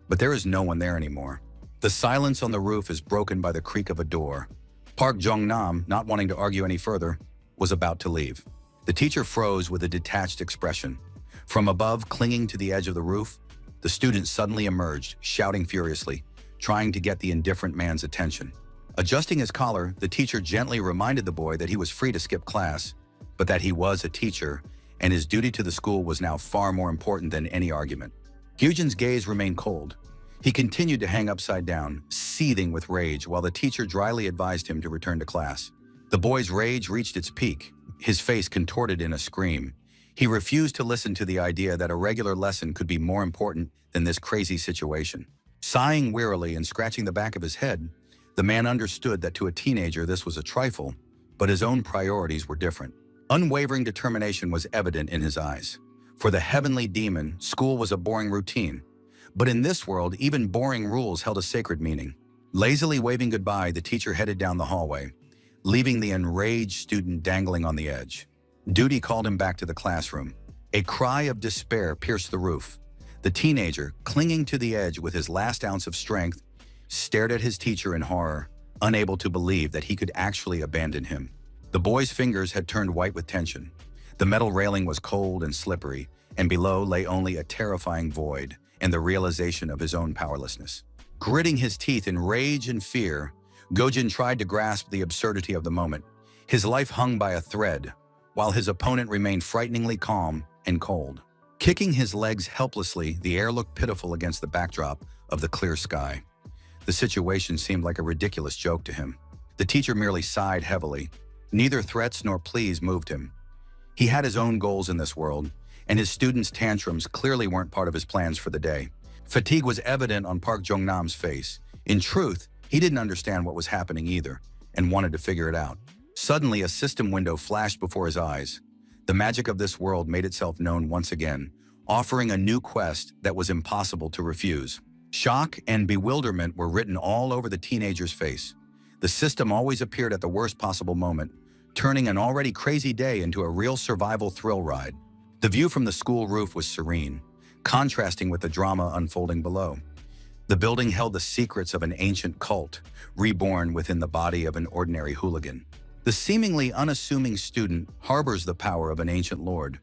but there is no one there anymore. The silence on the roof is broken by the creak of a door. Park Jong-nam, not wanting to argue any further, was about to leave. The teacher froze with a detached expression. From above, clinging to the edge of the roof, the student suddenly emerged, shouting furiously, trying to get the indifferent man's attention. Adjusting his collar, the teacher gently reminded the boy that he was free to skip class, but that he was a teacher, and his duty to the school was now far more important than any argument. Gyujin's gaze remained cold. He continued to hang upside down, seething with rage, while the teacher dryly advised him to return to class. The boy's rage reached its peak, his face contorted in a scream. He refused to listen to the idea that a regular lesson could be more important than this crazy situation. Sighing wearily and scratching the back of his head, the man understood that to a teenager this was a trifle, but his own priorities were different. Unwavering determination was evident in his eyes. For the heavenly demon, school was a boring routine. But in this world, even boring rules held a sacred meaning. Lazily waving goodbye, the teacher headed down the hallway, leaving the enraged student dangling on the edge. Duty called him back to the classroom. A cry of despair pierced the roof. The teenager, clinging to the edge with his last ounce of strength, stared at his teacher in horror, unable to believe that he could actually abandon him. The boy's fingers had turned white with tension. The metal railing was cold and slippery, and below lay only a terrifying void and the realization of his own powerlessness. Gritting his teeth in rage and fear, Gyujin tried to grasp the absurdity of the moment. His life hung by a thread, while his opponent remained frighteningly calm and cold. Kicking his legs helplessly, the air looked pitiful against the backdrop of the clear sky. The situation seemed like a ridiculous joke to him. The teacher merely sighed heavily. Neither threats nor pleas moved him. He had his own goals in this world, and his students' tantrums clearly weren't part of his plans for the day. Fatigue was evident on Park Jong-nam's face. In truth, he didn't understand what was happening either, and wanted to figure it out. Suddenly, a system window flashed before his eyes. The magic of this world made itself known once again, offering a new quest that was impossible to refuse. Shock and bewilderment were written all over the teenager's face. The system always appeared at the worst possible moment, turning an already crazy day into a real survival thrill ride. The view from the school roof was serene, contrasting with the drama unfolding below. The building held the secrets of an ancient cult, reborn within the body of an ordinary hooligan. The seemingly unassuming student harbors the power of an ancient lord.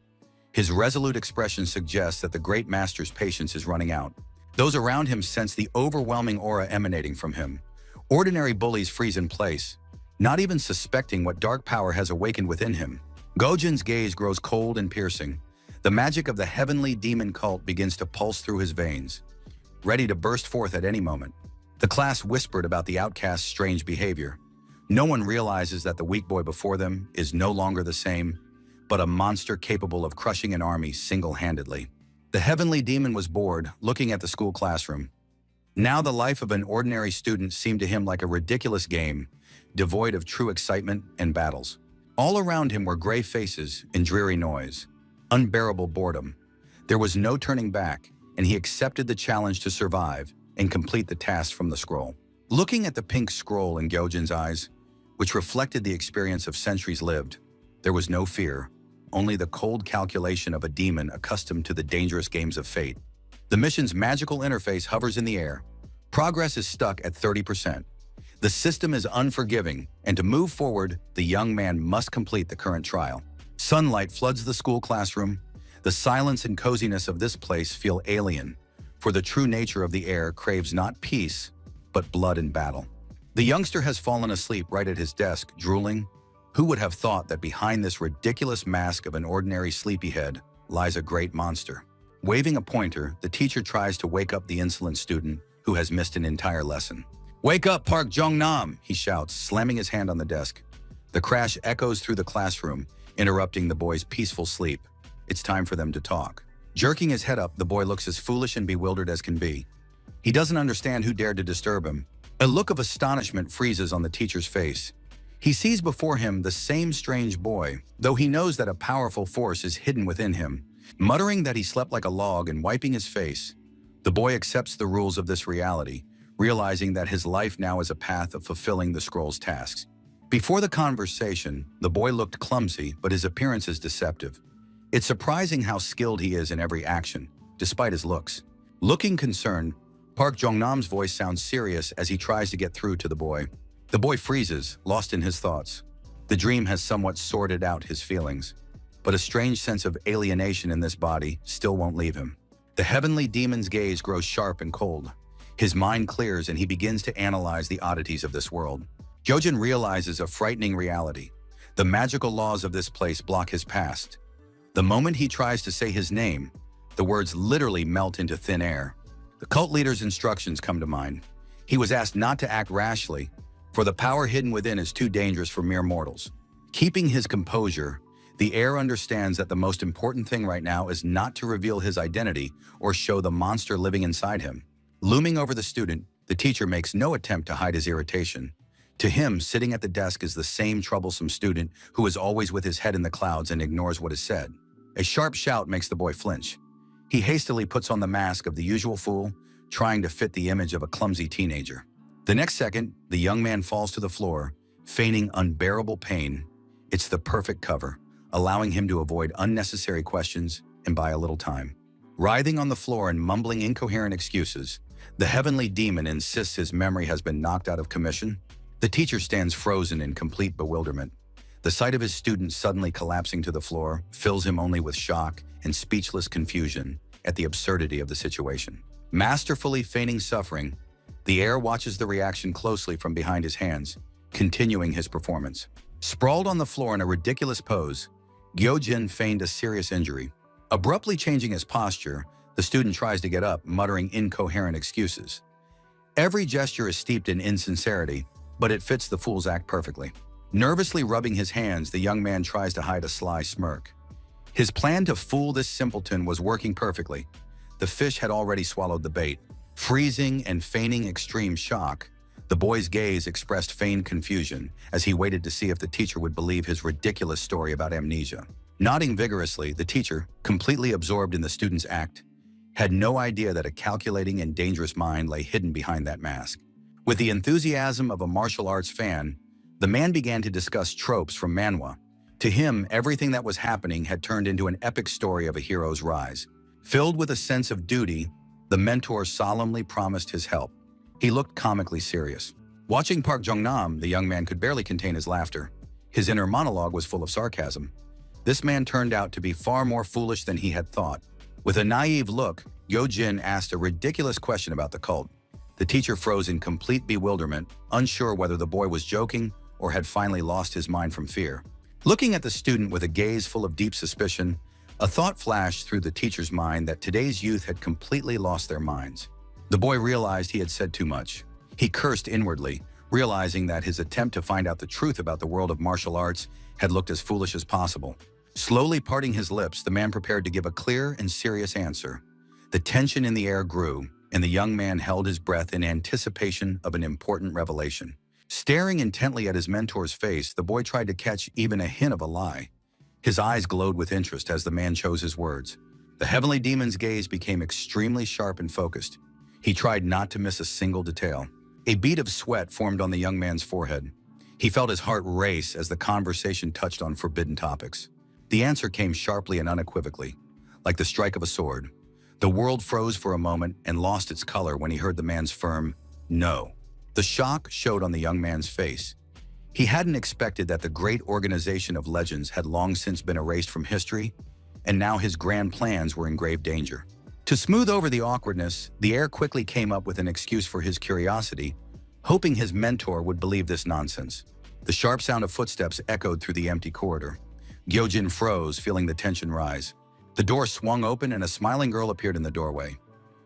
His resolute expression suggests that the great master's patience is running out. Those around him sense the overwhelming aura emanating from him. Ordinary bullies freeze in place, not even suspecting what dark power has awakened within him. Gyujin's gaze grows cold and piercing. The magic of the heavenly demon cult begins to pulse through his veins, ready to burst forth at any moment. The class whispered about the outcast's strange behavior. No one realizes that the weak boy before them is no longer the same, but a monster capable of crushing an army single-handedly. The heavenly demon was bored, looking at the school classroom. Now the life of an ordinary student seemed to him like a ridiculous game, devoid of true excitement and battles. All around him were gray faces and dreary noise, unbearable boredom. There was no turning back, and he accepted the challenge to survive and complete the task from the scroll. Looking at the pink scroll in Gyojin's eyes, which reflected the experience of centuries lived, there was no fear, only the cold calculation of a demon accustomed to the dangerous games of fate. The mission's magical interface hovers in the air. Progress is stuck at 30%. The system is unforgiving, and to move forward, the young man must complete the current trial. Sunlight floods the school classroom. The silence and coziness of this place feel alien, for the true nature of the air craves not peace, but blood and battle. The youngster has fallen asleep right at his desk, drooling. Who would have thought that behind this ridiculous mask of an ordinary sleepyhead lies a great monster? Waving a pointer, the teacher tries to wake up the insolent student who has missed an entire lesson. "Wake up, Park Jong-nam!" he shouts, slamming his hand on the desk. The crash echoes through the classroom, interrupting the boy's peaceful sleep. It's time for them to talk. Jerking his head up, the boy looks as foolish and bewildered as can be. He doesn't understand who dared to disturb him. A look of astonishment freezes on the teacher's face. He sees before him the same strange boy, though he knows that a powerful force is hidden within him. Muttering that he slept like a log and wiping his face, the boy accepts the rules of this reality, realizing that his life now is a path of fulfilling the scroll's tasks. Before the conversation, the boy looked clumsy, but his appearance is deceptive. It's surprising how skilled he is in every action, despite his looks. Looking concerned, Park Jong-nam's voice sounds serious as he tries to get through to the boy. The boy freezes, lost in his thoughts. The dream has somewhat sorted out his feelings, but a strange sense of alienation in this body still won't leave him. The heavenly demon's gaze grows sharp and cold. His mind clears and he begins to analyze the oddities of this world. Gyojin realizes a frightening reality. The magical laws of this place block his past. The moment he tries to say his name, the words literally melt into thin air. The cult leader's instructions come to mind. He was asked not to act rashly, for the power hidden within is too dangerous for mere mortals. Keeping his composure, the heir understands that the most important thing right now is not to reveal his identity or show the monster living inside him. Looming over the student, the teacher makes no attempt to hide his irritation. To him, sitting at the desk is the same troublesome student who is always with his head in the clouds and ignores what is said. A sharp shout makes the boy flinch. He hastily puts on the mask of the usual fool, trying to fit the image of a clumsy teenager. The next second, the young man falls to the floor, feigning unbearable pain. It's the perfect cover, allowing him to avoid unnecessary questions and buy a little time. Writhing on the floor and mumbling incoherent excuses, the heavenly demon insists his memory has been knocked out of commission. The teacher stands frozen in complete bewilderment. The sight of his student suddenly collapsing to the floor fills him only with shock and speechless confusion at the absurdity of the situation. Masterfully feigning suffering, the heir watches the reaction closely from behind his hands, continuing his performance. Sprawled on the floor in a ridiculous pose, Gyojin feigned a serious injury. Abruptly changing his posture, the student tries to get up, muttering incoherent excuses. Every gesture is steeped in insincerity, but it fits the fool's act perfectly. Nervously rubbing his hands, the young man tries to hide a sly smirk. His plan to fool this simpleton was working perfectly. The fish had already swallowed the bait. Freezing and feigning extreme shock, the boy's gaze expressed feigned confusion as he waited to see if the teacher would believe his ridiculous story about amnesia. Nodding vigorously, the teacher, completely absorbed in the student's act, had no idea that a calculating and dangerous mind lay hidden behind that mask. With the enthusiasm of a martial arts fan, the man began to discuss tropes from manhwa. To him, everything that was happening had turned into an epic story of a hero's rise. Filled with a sense of duty, the mentor solemnly promised his help. He looked comically serious. Watching Park Jong-nam, the young man could barely contain his laughter. His inner monologue was full of sarcasm. This man turned out to be far more foolish than he had thought. With a naive look, Gyojin asked a ridiculous question about the cult. The teacher froze in complete bewilderment, unsure whether the boy was joking or had finally lost his mind from fear. Looking at the student with a gaze full of deep suspicion, a thought flashed through the teacher's mind that today's youth had completely lost their minds. The boy realized he had said too much. He cursed inwardly, realizing that his attempt to find out the truth about the world of martial arts had looked as foolish as possible. Slowly parting his lips, the man prepared to give a clear and serious answer. The tension in the air grew, and the young man held his breath in anticipation of an important revelation. Staring intently at his mentor's face, the boy tried to catch even a hint of a lie. His eyes glowed with interest as the man chose his words. The heavenly demon's gaze became extremely sharp and focused. He tried not to miss a single detail. A bead of sweat formed on the young man's forehead. He felt his heart race as the conversation touched on forbidden topics. The answer came sharply and unequivocally, like the strike of a sword. The world froze for a moment and lost its color when he heard the man's firm, "No." The shock showed on the young man's face. He hadn't expected that the great organization of legends had long since been erased from history, and now his grand plans were in grave danger. To smooth over the awkwardness, the heir quickly came up with an excuse for his curiosity, hoping his mentor would believe this nonsense. The sharp sound of footsteps echoed through the empty corridor. Gyojin froze, feeling the tension rise. The door swung open and a smiling girl appeared in the doorway.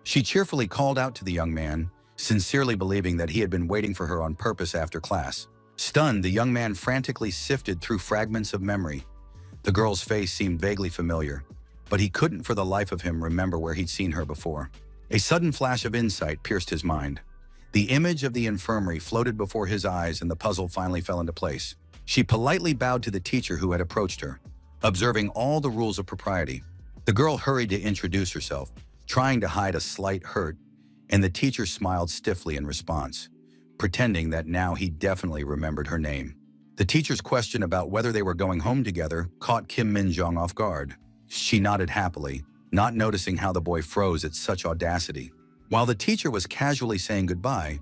She cheerfully called out to the young man, sincerely believing that he had been waiting for her on purpose after class. Stunned, the young man frantically sifted through fragments of memory. The girl's face seemed vaguely familiar, but he couldn't for the life of him remember where he'd seen her before. A sudden flash of insight pierced his mind. The image of the infirmary floated before his eyes and the puzzle finally fell into place. She politely bowed to the teacher who had approached her, observing all the rules of propriety. The girl hurried to introduce herself, trying to hide a slight hurt, and the teacher smiled stiffly in response, pretending that now he definitely remembered her name. The teacher's question about whether they were going home together caught Kim Min-jung off guard. She nodded happily, not noticing how the boy froze at such audacity. While the teacher was casually saying goodbye,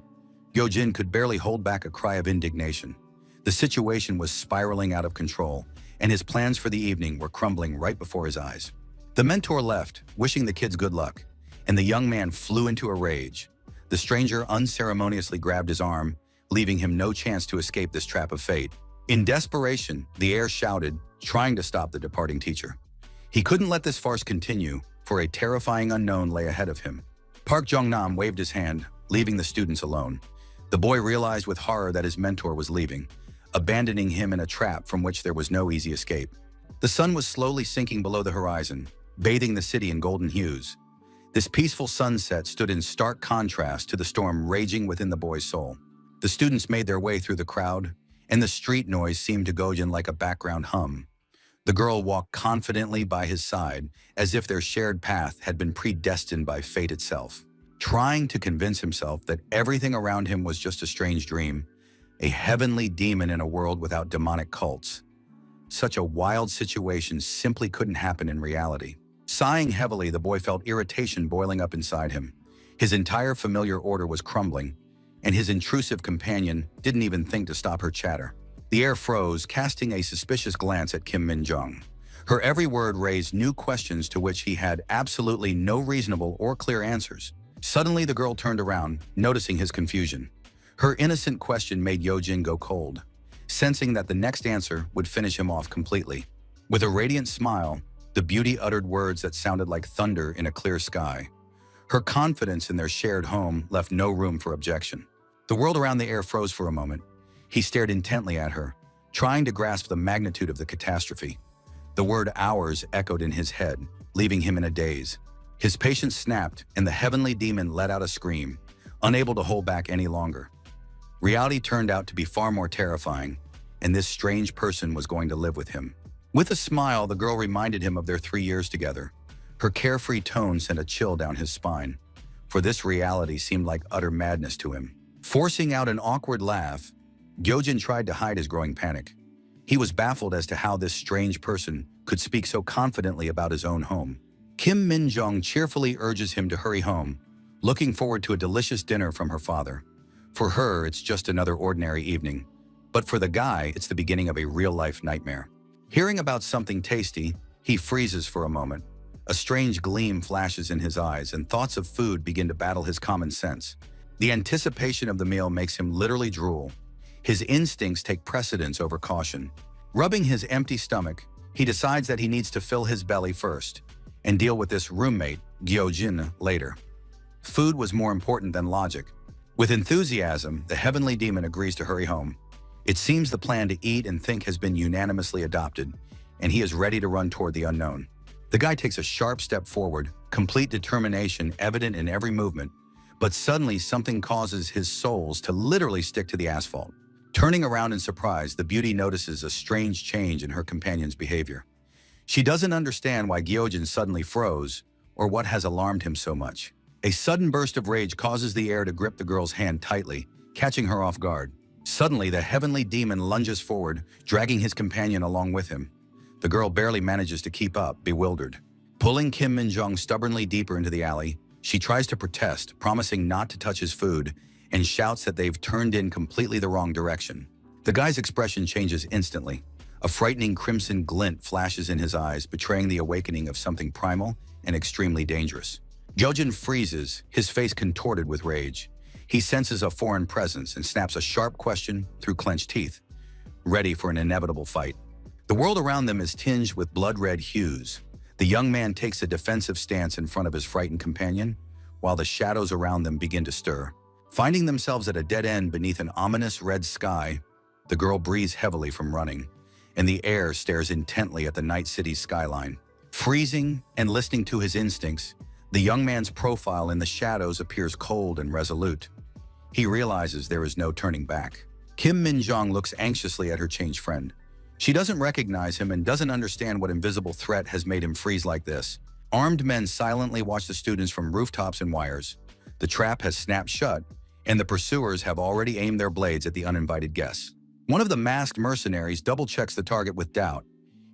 Gyojin could barely hold back a cry of indignation. The situation was spiraling out of control, and his plans for the evening were crumbling right before his eyes. The mentor left, wishing the kids good luck, and the young man flew into a rage. The stranger unceremoniously grabbed his arm, leaving him no chance to escape this trap of fate. In desperation, the heir shouted, trying to stop the departing teacher. He couldn't let this farce continue, for a terrifying unknown lay ahead of him. Park Jong-nam waved his hand, leaving the students alone. The boy realized with horror that his mentor was leaving, abandoning him in a trap from which there was no easy escape. The sun was slowly sinking below the horizon, bathing the city in golden hues. This peaceful sunset stood in stark contrast to the storm raging within the boy's soul. The students made their way through the crowd, and the street noise seemed to Gyojin like a background hum. The girl walked confidently by his side, as if their shared path had been predestined by fate itself. Trying to convince himself that everything around him was just a strange dream, a heavenly demon in a world without demonic cults. Such a wild situation simply couldn't happen in reality. Sighing heavily, the boy felt irritation boiling up inside him. His entire familiar order was crumbling, and his intrusive companion didn't even think to stop her chatter. The heir froze, casting a suspicious glance at Kim Min-jung. Her every word raised new questions to which he had absolutely no reasonable or clear answers. Suddenly, the girl turned around, noticing his confusion. Her innocent question made Gyojin go cold, sensing that the next answer would finish him off completely. With a radiant smile, the beauty uttered words that sounded like thunder in a clear sky. Her confidence in their shared home left no room for objection. The world around the heir froze for a moment. He stared intently at her, trying to grasp the magnitude of the catastrophe. The word ours echoed in his head, leaving him in a daze. His patience snapped, and the heavenly demon let out a scream, unable to hold back any longer. Reality turned out to be far more terrifying, and this strange person was going to live with him. With a smile, the girl reminded him of their 3 years together. Her carefree tone sent a chill down his spine, for this reality seemed like utter madness to him. Forcing out an awkward laugh, Gyojin tried to hide his growing panic. He was baffled as to how this strange person could speak so confidently about his own home. Kim Min-jung cheerfully urges him to hurry home, looking forward to a delicious dinner from her father. For her, it's just another ordinary evening, but for the guy, it's the beginning of a real-life nightmare. Hearing about something tasty, he freezes for a moment. A strange gleam flashes in his eyes, and thoughts of food begin to battle his common sense. The anticipation of the meal makes him literally drool. His instincts take precedence over caution. Rubbing his empty stomach, he decides that he needs to fill his belly first and deal with this roommate, Gyojin, later. Food was more important than logic. With enthusiasm, the heavenly demon agrees to hurry home. It seems the plan to eat and think has been unanimously adopted, and he is ready to run toward the unknown. The guy takes a sharp step forward, complete determination evident in every movement, but suddenly something causes his soles to literally stick to the asphalt. Turning around in surprise, the beauty notices a strange change in her companion's behavior. She doesn't understand why Gyojin suddenly froze, or what has alarmed him so much. A sudden burst of rage causes the heir to grip the girl's hand tightly, catching her off guard. Suddenly, the heavenly demon lunges forward, dragging his companion along with him. The girl barely manages to keep up, bewildered. Pulling Kim Min-jung stubbornly deeper into the alley, she tries to protest, promising not to touch his food, and shouts that they've turned in completely the wrong direction. The guy's expression changes instantly. A frightening crimson glint flashes in his eyes, betraying the awakening of something primal and extremely dangerous. Gyojin freezes, his face contorted with rage. He senses a foreign presence and snaps a sharp question through clenched teeth, ready for an inevitable fight. The world around them is tinged with blood-red hues. The young man takes a defensive stance in front of his frightened companion, while the shadows around them begin to stir. Finding themselves at a dead end beneath an ominous red sky, the girl breathes heavily from running, and the air stares intently at the night city's skyline. Freezing and listening to his instincts, the young man's profile in the shadows appears cold and resolute. He realizes there is no turning back. Kim Min-jong looks anxiously at her changed friend. She doesn't recognize him and doesn't understand what invisible threat has made him freeze like this. Armed men silently watch the students from rooftops and wires. The trap has snapped shut, and the pursuers have already aimed their blades at the uninvited guests. One of the masked mercenaries double-checks the target with doubt.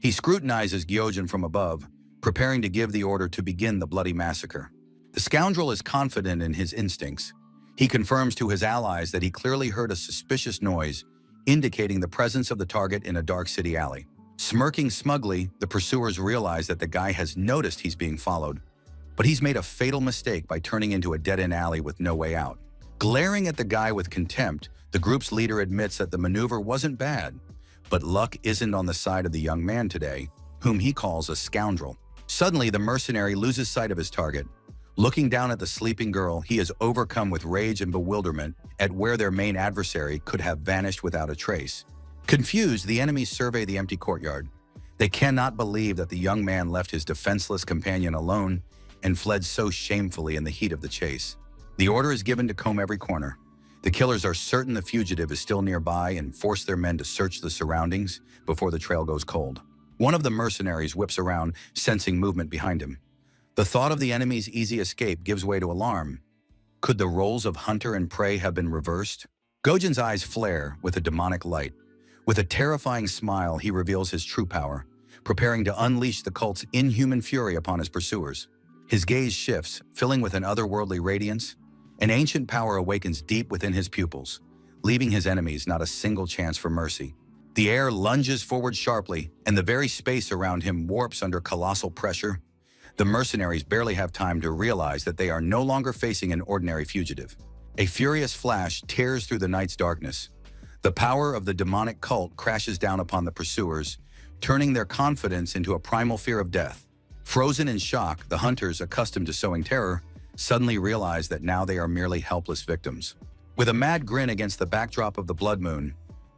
He scrutinizes Gyojin from above, preparing to give the order to begin the bloody massacre. The scoundrel is confident in his instincts. He confirms to his allies that he clearly heard a suspicious noise, indicating the presence of the target in a dark city alley. Smirking smugly, the pursuers realize that the guy has noticed he's being followed, but he's made a fatal mistake by turning into a dead-end alley with no way out. Glaring at the guy with contempt, the group's leader admits that the maneuver wasn't bad, but luck isn't on the side of the young man today, whom he calls a scoundrel. Suddenly, the mercenary loses sight of his target. Looking down at the sleeping girl, he is overcome with rage and bewilderment at where their main adversary could have vanished without a trace. Confused, the enemies survey the empty courtyard. They cannot believe that the young man left his defenseless companion alone and fled so shamefully in the heat of the chase. The order is given to comb every corner. The killers are certain the fugitive is still nearby and force their men to search the surroundings before the trail goes cold. One of the mercenaries whips around, sensing movement behind him. The thought of the enemy's easy escape gives way to alarm. Could the roles of hunter and prey have been reversed? Gojin's eyes flare with a demonic light. With a terrifying smile, he reveals his true power, preparing to unleash the cult's inhuman fury upon his pursuers. His gaze shifts, filling with an otherworldly radiance. An ancient power awakens deep within his pupils, leaving his enemies not a single chance for mercy. The air lunges forward sharply, and the very space around him warps under colossal pressure. The mercenaries barely have time to realize that they are no longer facing an ordinary fugitive. A furious flash tears through the night's darkness. The power of the demonic cult crashes down upon the pursuers, turning their confidence into a primal fear of death. Frozen in shock, the hunters, accustomed to sowing terror, suddenly realize that now they are merely helpless victims. With a mad grin against the backdrop of the blood moon,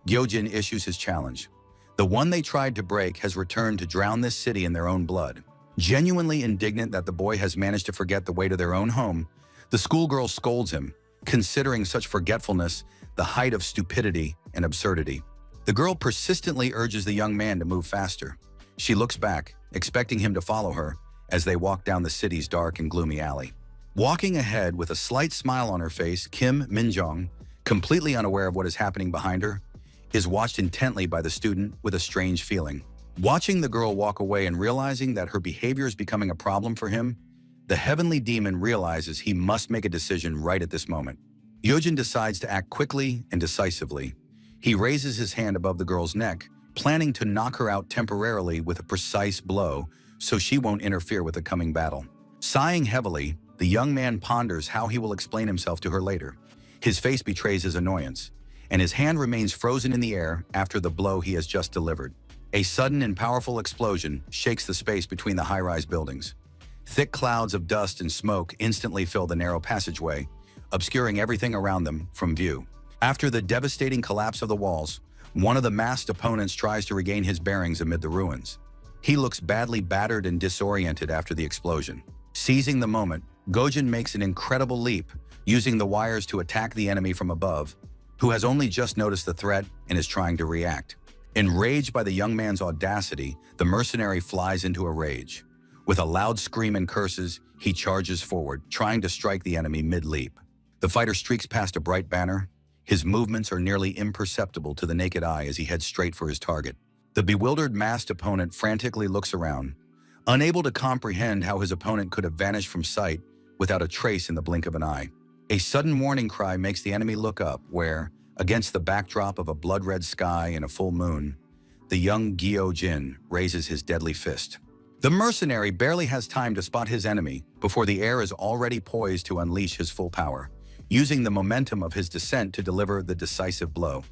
Gyojin issues his challenge. The one they tried to break has returned to drown this city in their own blood. Genuinely indignant that the boy has managed to forget the way to their own home, the schoolgirl scolds him, considering such forgetfulness the height of stupidity and absurdity. The girl persistently urges the young man to move faster. She looks back, expecting him to follow her, as they walk down the city's dark and gloomy alley. Walking ahead with a slight smile on her face, Kim Min-jong, completely unaware of what is happening behind her, is watched intently by the student with a strange feeling. Watching the girl walk away and realizing that her behavior is becoming a problem for him, the heavenly demon realizes he must make a decision right at this moment. Gyojin decides to act quickly and decisively. He raises his hand above the girl's neck, planning to knock her out temporarily with a precise blow so she won't interfere with the coming battle. Sighing heavily, the young man ponders how he will explain himself to her later. His face betrays his annoyance, and his hand remains frozen in the air after the blow he has just delivered. A sudden and powerful explosion shakes the space between the high-rise buildings. Thick clouds of dust and smoke instantly fill the narrow passageway, obscuring everything around them from view. After the devastating collapse of the walls, one of the masked opponents tries to regain his bearings amid the ruins. He looks badly battered and disoriented after the explosion. Seizing the moment, Gyojin makes an incredible leap, using the wires to attack the enemy from above, who has only just noticed the threat and is trying to react. Enraged by the young man's audacity, the mercenary flies into a rage. With a loud scream and curses, he charges forward, trying to strike the enemy mid-leap. The fighter streaks past a bright banner. His movements are nearly imperceptible to the naked eye as he heads straight for his target. The bewildered masked opponent frantically looks around, unable to comprehend how his opponent could have vanished from sight without a trace in the blink of an eye. A sudden warning cry makes the enemy look up where, against the backdrop of a blood-red sky and a full moon, the young Gyojin raises his deadly fist. The mercenary barely has time to spot his enemy before the air is already poised to unleash his full power, using the momentum of his descent to deliver the decisive blow.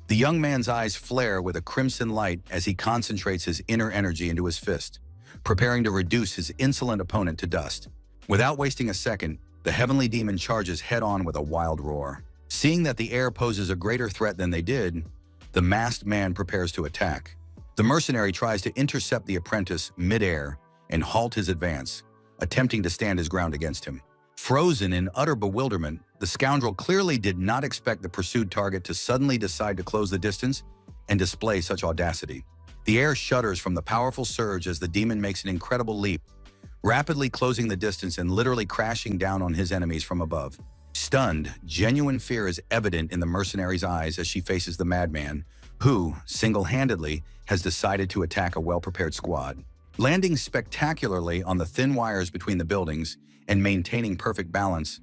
The young man's eyes flare with a crimson light as he concentrates his inner energy into his fist, preparing to reduce his insolent opponent to dust. Without wasting a second, the heavenly demon charges head-on with a wild roar. Seeing that the air poses a greater threat than they did, the masked man prepares to attack. The mercenary tries to intercept the apprentice mid-air and halt his advance, attempting to stand his ground against him. Frozen in utter bewilderment, the scoundrel clearly did not expect the pursued target to suddenly decide to close the distance and display such audacity. The air shudders from the powerful surge as the demon makes an incredible leap, rapidly closing the distance and literally crashing down on his enemies from above. Stunned, genuine fear is evident in the mercenary's eyes as she faces the madman, who, single-handedly, has decided to attack a well-prepared squad. Landing spectacularly on the thin wires between the buildings and maintaining perfect balance,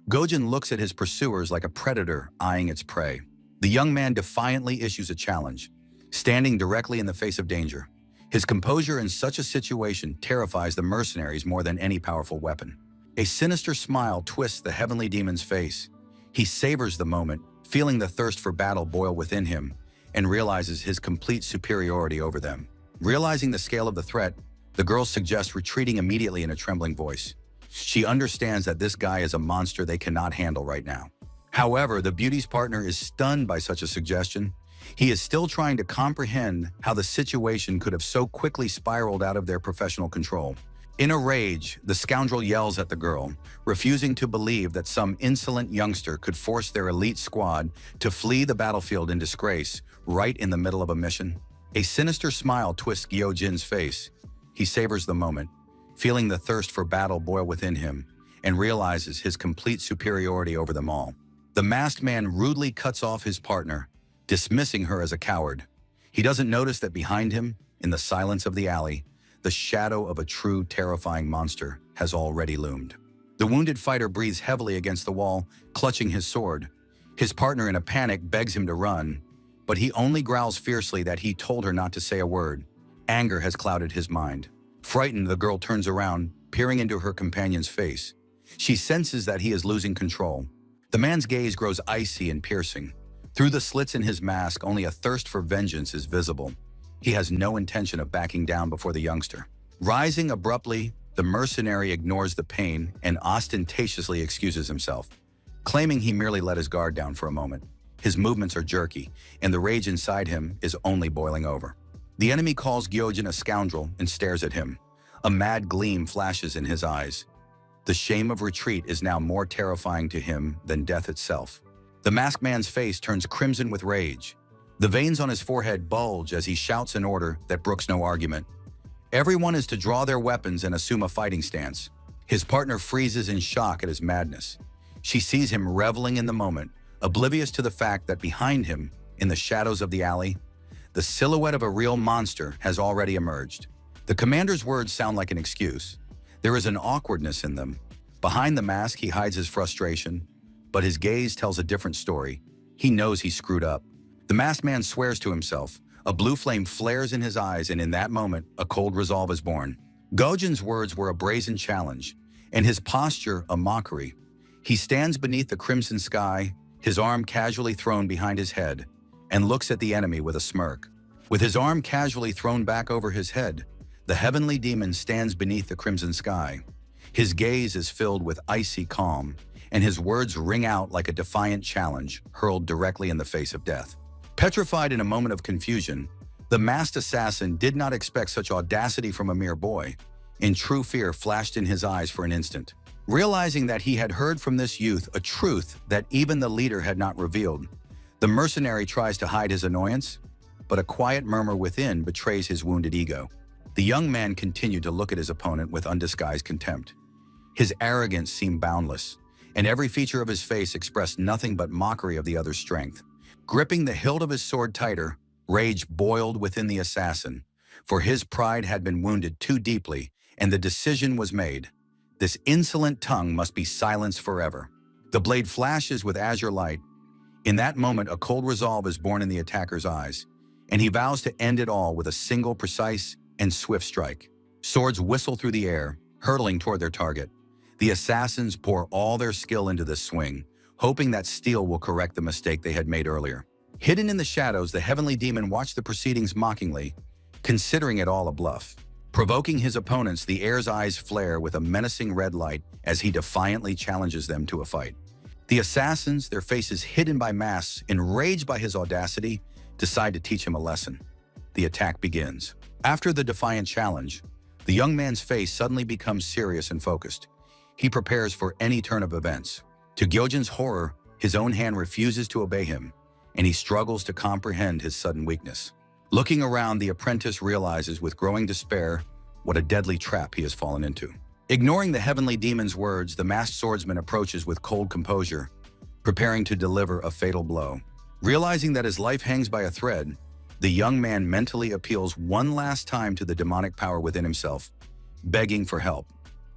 Gojin looks at his pursuers like a predator eyeing its prey. The young man defiantly issues a challenge, standing directly in the face of danger. His composure in such a situation terrifies the mercenaries more than any powerful weapon. A sinister smile twists the heavenly demon's face. He savors the moment, feeling the thirst for battle boil within him, and realizes his complete superiority over them. Realizing the scale of the threat, the girl suggests retreating immediately in a trembling voice. She understands that this guy is a monster they cannot handle right now. However, the beauty's partner is stunned by such a suggestion. He is still trying to comprehend how the situation could have so quickly spiraled out of their professional control. In a rage, the scoundrel yells at the girl, refusing to believe that some insolent youngster could force their elite squad to flee the battlefield in disgrace right in the middle of a mission. A sinister smile twists Gyojin's face. He savors the moment, feeling the thirst for battle boil within him, and realizes his complete superiority over them all. The masked man rudely cuts off his partner, dismissing her as a coward. He doesn't notice that behind him, in the silence of the alley, the shadow of a true terrifying monster has already loomed. The wounded fighter breathes heavily against the wall, clutching his sword. His partner in a panic begs him to run, but he only growls fiercely that he told her not to say a word. Anger has clouded his mind. Frightened, the girl turns around, peering into her companion's face. She senses that he is losing control. The man's gaze grows icy and piercing. Through the slits in his mask, only a thirst for vengeance is visible. He has no intention of backing down before the youngster. Rising abruptly, the mercenary ignores the pain and ostentatiously excuses himself, claiming he merely let his guard down for a moment. His movements are jerky, and the rage inside him is only boiling over. The enemy calls Gyojin a scoundrel and stares at him. A mad gleam flashes in his eyes. The shame of retreat is now more terrifying to him than death itself. The masked man's face turns crimson with rage. The veins on his forehead bulge as he shouts an order that brooks no argument. Everyone is to draw their weapons and assume a fighting stance. His partner freezes in shock at his madness. She sees him reveling in the moment, oblivious to the fact that behind him, in the shadows of the alley, the silhouette of a real monster has already emerged. The commander's words sound like an excuse. There is an awkwardness in them. Behind the mask, he hides his frustration, but his gaze tells a different story. He knows he screwed up. The masked man swears to himself. A blue flame flares in his eyes, and in that moment, a cold resolve is born. Gojin's words were a brazen challenge, and his posture a mockery. He stands beneath the crimson sky, his arm casually thrown behind his head, and looks at the enemy with a smirk. With his arm casually thrown back over his head, the heavenly demon stands beneath the crimson sky. His gaze is filled with icy calm, and his words ring out like a defiant challenge hurled directly in the face of death. Petrified in a moment of confusion, the masked assassin did not expect such audacity from a mere boy. In true fear flashed in his eyes for an instant. Realizing that he had heard from this youth a truth that even the leader had not revealed, the mercenary tries to hide his annoyance, but a quiet murmur within betrays his wounded ego. The young man continued to look at his opponent with undisguised contempt. His arrogance seemed boundless, and every feature of his face expressed nothing but mockery of the other's strength. Gripping the hilt of his sword tighter, rage boiled within the assassin, for his pride had been wounded too deeply, and the decision was made. This insolent tongue must be silenced forever. The blade flashes with azure light. In that moment, a cold resolve is born in the attacker's eyes, and he vows to end it all with a single precise and swift strike. Swords whistle through the air, hurtling toward their target. The assassins pour all their skill into this swing, hoping that steel will correct the mistake they had made earlier. Hidden in the shadows, the heavenly demon watched the proceedings mockingly, considering it all a bluff. Provoking his opponents, the heir's eyes flare with a menacing red light as he defiantly challenges them to a fight. The assassins, their faces hidden by masks, enraged by his audacity, decide to teach him a lesson. The attack begins. After the defiant challenge, the young man's face suddenly becomes serious and focused. He prepares for any turn of events. To Gyojin's horror, his own hand refuses to obey him, and he struggles to comprehend his sudden weakness. Looking around, the apprentice realizes with growing despair what a deadly trap he has fallen into. Ignoring the heavenly demon's words, the masked swordsman approaches with cold composure, preparing to deliver a fatal blow. Realizing that his life hangs by a thread, the young man mentally appeals one last time to the demonic power within himself, begging for help.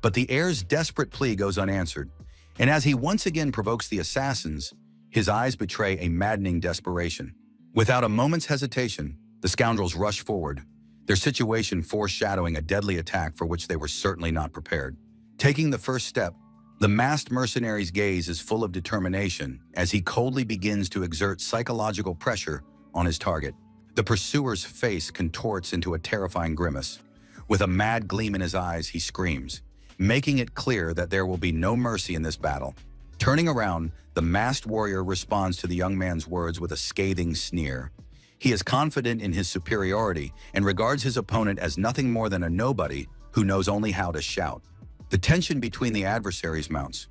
But the heir's desperate plea goes unanswered, and as he once again provokes the assassins, his eyes betray a maddening desperation. Without a moment's hesitation, the scoundrels rush forward, their situation foreshadowing a deadly attack for which they were certainly not prepared. Taking the first step, the masked mercenary's gaze is full of determination as he coldly begins to exert psychological pressure on his target. The pursuer's face contorts into a terrifying grimace. With a mad gleam in his eyes, he screams, making it clear that there will be no mercy in this battle. Turning around, the masked warrior responds to the young man's words with a scathing sneer. He is confident in his superiority and regards his opponent as nothing more than a nobody who knows only how to shout. The tension between the adversaries mounts.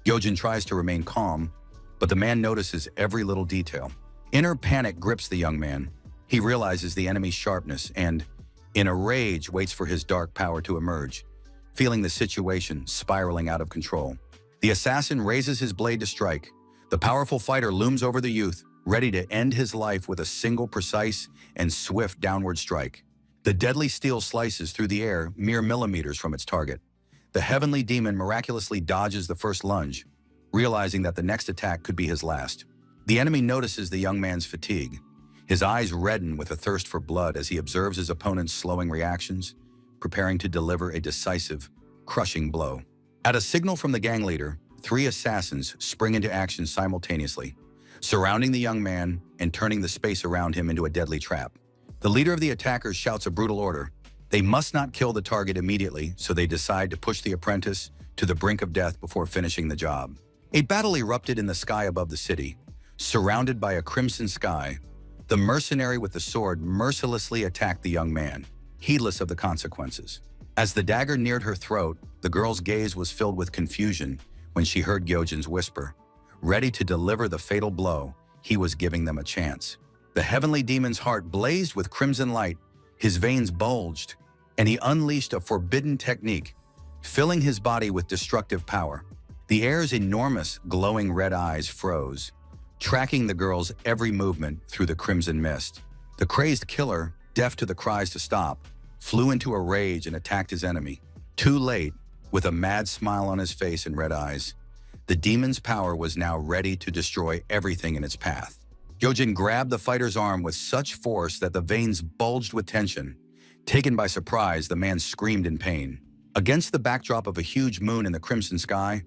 Gyojin tries to remain calm, but the man notices every little detail. Inner panic grips the young man. He realizes the enemy's sharpness and, in a rage, waits for his dark power to emerge, feeling the situation spiraling out of control. The assassin raises his blade to strike. The powerful fighter looms over the youth, ready to end his life with a single precise and swift downward strike. The deadly steel slices through the air mere millimeters from its target. The heavenly demon miraculously dodges the first lunge, realizing that the next attack could be his last. The enemy notices the young man's fatigue. His eyes redden with a thirst for blood as he observes his opponent's slowing reactions, preparing to deliver a decisive, crushing blow. At a signal from the gang leader, 3 assassins spring into action simultaneously, surrounding the young man and turning the space around him into a deadly trap. The leader of the attackers shouts a brutal order. They must not kill the target immediately, so they decide to push the apprentice to the brink of death before finishing the job. A battle erupted in the sky above the city. Surrounded by a crimson sky, the mercenary with the sword mercilessly attacked the young man, heedless of the consequences. As the dagger neared her throat, the girl's gaze was filled with confusion when she heard Gyojin's whisper. Ready to deliver the fatal blow, he was giving them a chance. The heavenly demon's heart blazed with crimson light, his veins bulged, and he unleashed a forbidden technique, filling his body with destructive power. The heir's enormous, glowing red eyes froze, tracking the girl's every movement through the crimson mist. The crazed killer, deaf to the cries to stop, flew into a rage and attacked his enemy. Too late, with a mad smile on his face and red eyes, the demon's power was now ready to destroy everything in its path. Gyojin grabbed the fighter's arm with such force that the veins bulged with tension. Taken by surprise, the man screamed in pain. Against the backdrop of a huge moon in the crimson sky,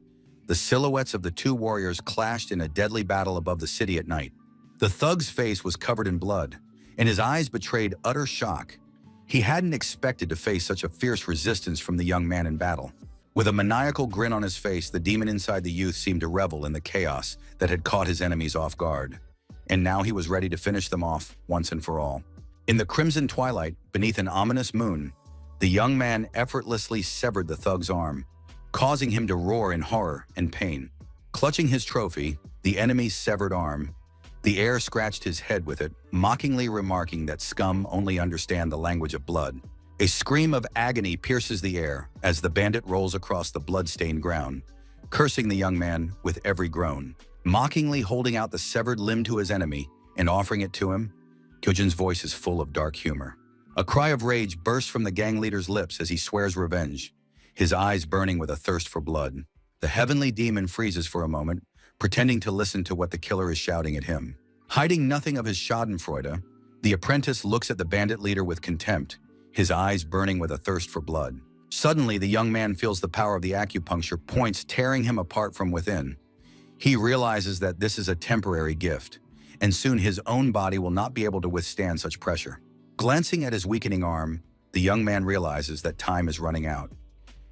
the silhouettes of the 2 warriors clashed in a deadly battle above the city at night. The thug's face was covered in blood, and his eyes betrayed utter shock. He hadn't expected to face such a fierce resistance from the young man in battle. With a maniacal grin on his face, the demon inside the youth seemed to revel in the chaos that had caught his enemies off guard. And now he was ready to finish them off once and for all. In the crimson twilight, beneath an ominous moon, the young man effortlessly severed the thug's arm, causing him to roar in horror and pain. Clutching his trophy, the enemy's severed arm, the heir scratched his head with it, mockingly remarking that scum only understand the language of blood. A scream of agony pierces the air as the bandit rolls across the blood-stained ground, cursing the young man with every groan. Mockingly holding out the severed limb to his enemy and offering it to him, Gyojin's voice is full of dark humor. A cry of rage bursts from the gang leader's lips as he swears revenge, his eyes burning with a thirst for blood. The heavenly demon freezes for a moment, pretending to listen to what the killer is shouting at him. Hiding nothing of his schadenfreude, the apprentice looks at the bandit leader with contempt, his eyes burning with a thirst for blood. Suddenly, the young man feels the power of the acupuncture points tearing him apart from within. He realizes that this is a temporary gift, and soon his own body will not be able to withstand such pressure. Glancing at his weakening arm, the young man realizes that time is running out.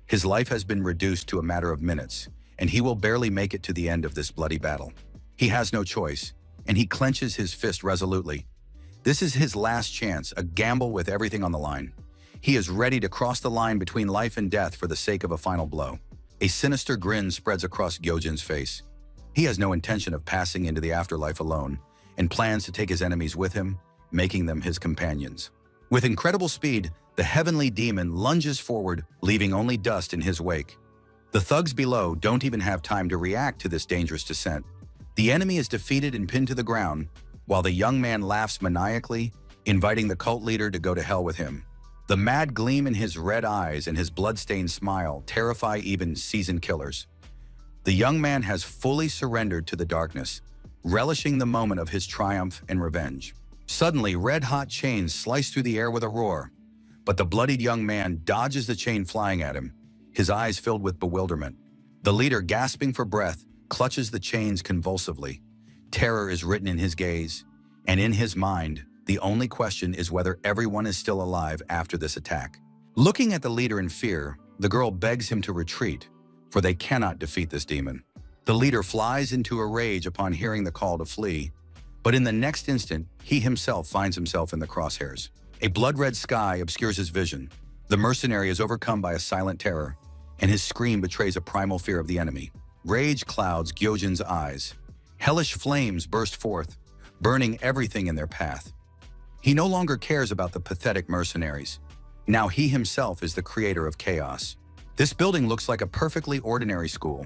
His life has been reduced to a matter of minutes, and he will barely make it to the end of this bloody battle. He has no choice, and he clenches his fist resolutely. This is his last chance, a gamble with everything on the line. He is ready to cross the line between life and death for the sake of a final blow. A sinister grin spreads across Gyojin's face. He has no intention of passing into the afterlife alone, and plans to take his enemies with him, making them his companions. With incredible speed, the heavenly demon lunges forward, leaving only dust in his wake. The thugs below don't even have time to react to this dangerous descent. The enemy is defeated and pinned to the ground, while the young man laughs maniacally, inviting the cult leader to go to hell with him. The mad gleam in his red eyes and his blood-stained smile terrify even seasoned killers. The young man has fully surrendered to the darkness, relishing the moment of his triumph and revenge. Suddenly, red-hot chains slice through the air with a roar, but the bloodied young man dodges the chain flying at him, his eyes filled with bewilderment. The leader, gasping for breath, clutches the chains convulsively. Terror is written in his gaze, and in his mind, the only question is whether everyone is still alive after this attack. Looking at the leader in fear, the girl begs him to retreat, for they cannot defeat this demon. The leader flies into a rage upon hearing the call to flee, but in the next instant, he himself finds himself in the crosshairs. A blood-red sky obscures his vision. The mercenary is overcome by a silent terror, and his scream betrays a primal fear of the enemy. Rage clouds Gyojin's eyes. Hellish flames burst forth, burning everything in their path. He no longer cares about the pathetic mercenaries. Now he himself is the creator of chaos. This building looks like a perfectly ordinary school.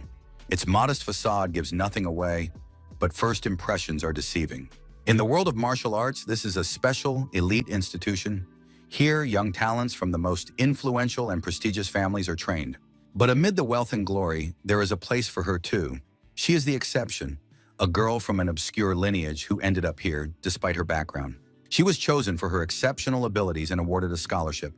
Its modest facade gives nothing away, but first impressions are deceiving. In the world of martial arts, this is a special, elite institution. Here, young talents from the most influential and prestigious families are trained. But amid the wealth and glory, there is a place for her too. She is the exception, a girl from an obscure lineage who ended up here despite her background. She was chosen for her exceptional abilities and awarded a scholarship.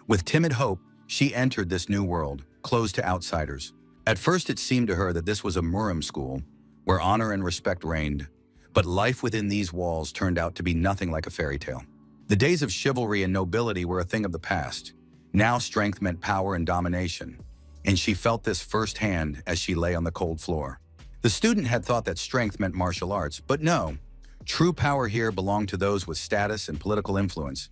With timid hope, she entered this new world, closed to outsiders. At first, it seemed to her that this was a Murim school, where honor and respect reigned. But life within these walls turned out to be nothing like a fairy tale. The days of chivalry and nobility were a thing of the past. Now strength meant power and domination, and she felt this firsthand as she lay on the cold floor. The student had thought that strength meant martial arts, but no. True power here belonged to those with status and political influence.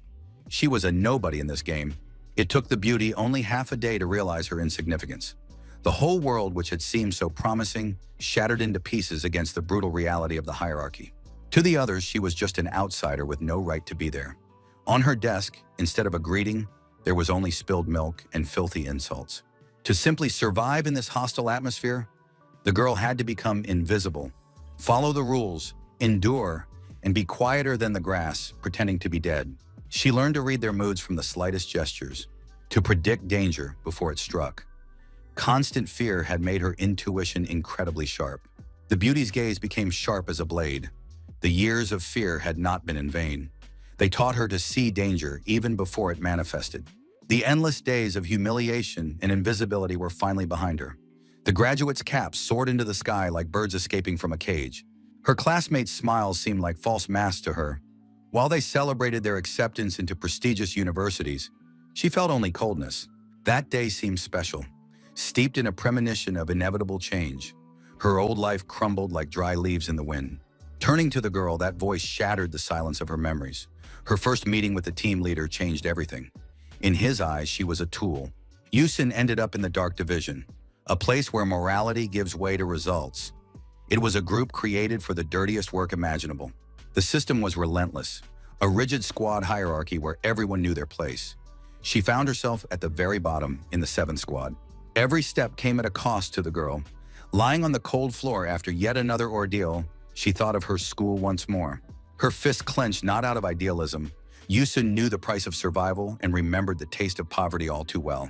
She was a nobody in this game. It took the beauty only half a day to realize her insignificance. The whole world, which had seemed so promising, shattered into pieces against the brutal reality of the hierarchy. To the others, she was just an outsider with no right to be there. On her desk, instead of a greeting, there was only spilled milk and filthy insults. To simply survive in this hostile atmosphere, the girl had to become invisible, follow the rules, endure, and be quieter than the grass, pretending to be dead. She learned to read their moods from the slightest gestures, to predict danger before it struck. Constant fear had made her intuition incredibly sharp. The beauty's gaze became sharp as a blade. The years of fear had not been in vain. They taught her to see danger even before it manifested. The endless days of humiliation and invisibility were finally behind her. The graduates' caps soared into the sky like birds escaping from a cage. Her classmates' smiles seemed like false masks to her. While they celebrated their acceptance into prestigious universities, she felt only coldness. That day seemed special, steeped in a premonition of inevitable change. Her old life crumbled like dry leaves in the wind. Turning to the girl, that voice shattered the silence of her memories. Her first meeting with the team leader changed everything. In his eyes, she was a tool. Yusin ended up in the Dark Division, a place where morality gives way to results. It was a group created for the dirtiest work imaginable. The system was relentless, a rigid squad hierarchy where everyone knew their place. She found herself at the very bottom in the 7th squad. Every step came at a cost to the girl. Lying on the cold floor after yet another ordeal, she thought of her school once more. Her fist clenched not out of idealism. Yusun knew the price of survival and remembered the taste of poverty all too well.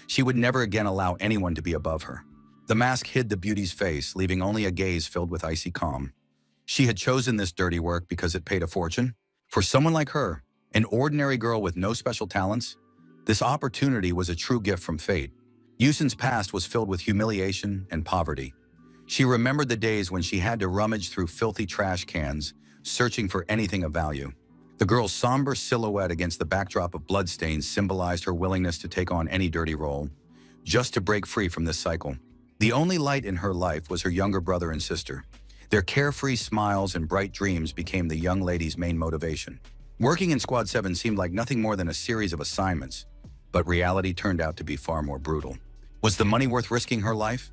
She would never again allow anyone to be above her. The mask hid the beauty's face, leaving only a gaze filled with icy calm. She had chosen this dirty work because it paid a fortune. For someone like her, an ordinary girl with no special talents, this opportunity was a true gift from fate. Yusun's past was filled with humiliation and poverty. She remembered the days when she had to rummage through filthy trash cans, searching for anything of value. The girl's somber silhouette against the backdrop of bloodstains symbolized her willingness to take on any dirty role, just to break free from this cycle. The only light in her life was her younger brother and sister. Their carefree smiles and bright dreams became the young lady's main motivation. Working in Squad 7 seemed like nothing more than a series of assignments, but reality turned out to be far more brutal. Was the money worth risking her life?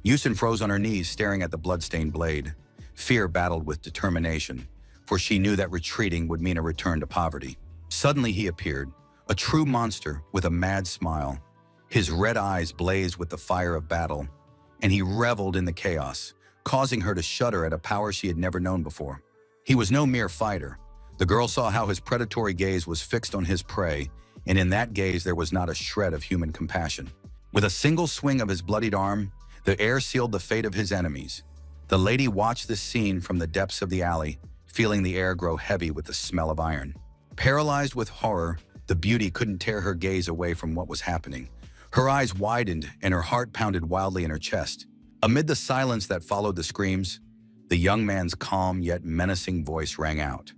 Yusun froze on her knees, staring at the bloodstained blade. Fear battled with determination, for she knew that retreating would mean a return to poverty. Suddenly he appeared, a true monster with a mad smile. His red eyes blazed with the fire of battle, and he reveled in the chaos, causing her to shudder at a power she had never known before. He was no mere fighter. The girl saw how his predatory gaze was fixed on his prey, and in that gaze there was not a shred of human compassion. With a single swing of his bloodied arm, the air sealed the fate of his enemies. The lady watched this scene from the depths of the alley, feeling the air grow heavy with the smell of iron. Paralyzed with horror, the beauty couldn't tear her gaze away from what was happening. Her eyes widened and her heart pounded wildly in her chest. Amid the silence that followed the screams, the young man's calm yet menacing voice rang out.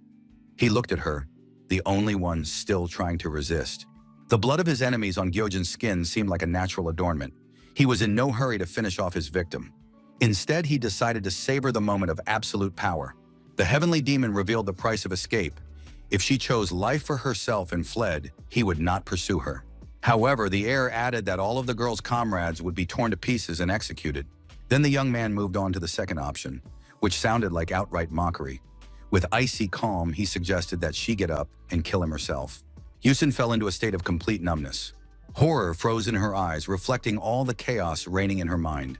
He looked at her, the only one still trying to resist. The blood of his enemies on Gyojin's skin seemed like a natural adornment. He was in no hurry to finish off his victim. Instead, he decided to savor the moment of absolute power. The heavenly demon revealed the price of escape. If she chose life for herself and fled, he would not pursue her. However, the air added that all of the girl's comrades would be torn to pieces and executed. Then the young man moved on to the second option, which sounded like outright mockery. With icy calm, he suggested that she get up and kill him herself. Yusun fell into a state of complete numbness. Horror froze in her eyes, reflecting all the chaos reigning in her mind.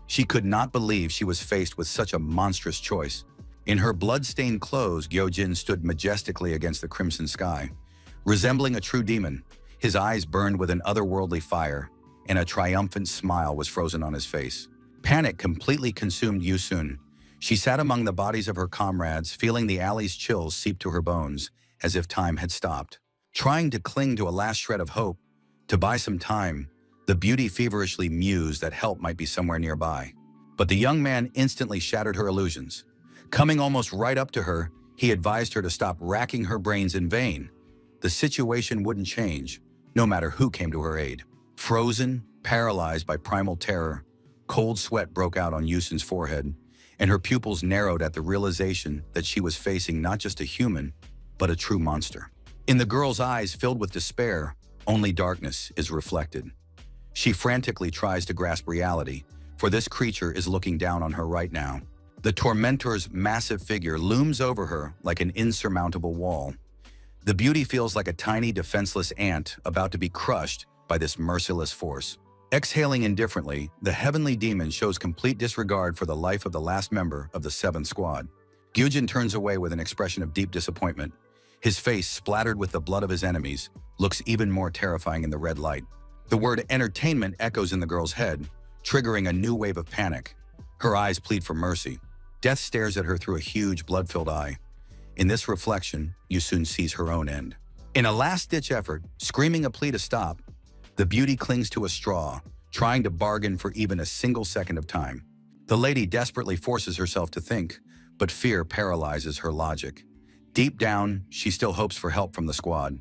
She could not believe she was faced with such a monstrous choice. In her blood-stained clothes, Gyojin stood majestically against the crimson sky. Resembling a true demon, his eyes burned with an otherworldly fire, and a triumphant smile was frozen on his face. Panic completely consumed Yusun. She sat among the bodies of her comrades, feeling the alley's chills seep to her bones, as if time had stopped. Trying to cling to a last shred of hope, to buy some time, the beauty feverishly mused that help might be somewhere nearby. But the young man instantly shattered her illusions. Coming almost right up to her, he advised her to stop racking her brains in vain. The situation wouldn't change, no matter who came to her aid. Frozen, paralyzed by primal terror, cold sweat broke out on Yusun's forehead, and her pupils narrowed at the realization that she was facing not just a human, but a true monster. In the girl's eyes filled with despair, only darkness is reflected. She frantically tries to grasp reality, for this creature is looking down on her right now. The tormentor's massive figure looms over her like an insurmountable wall. The beauty feels like a tiny, defenseless ant about to be crushed by this merciless force. Exhaling indifferently, the heavenly demon shows complete disregard for the life of the last member of the 7th squad. Gyojin turns away with an expression of deep disappointment. His face, splattered with the blood of his enemies, looks even more terrifying in the red light. The word entertainment echoes in the girl's head, triggering a new wave of panic. Her eyes plead for mercy. Death stares at her through a huge, blood-filled eye. In this reflection, Yusun sees her own end. In a last-ditch effort, screaming a plea to stop, the beauty clings to a straw, trying to bargain for even a single second of time. The lady desperately forces herself to think, but fear paralyzes her logic. Deep down, she still hopes for help from the squad,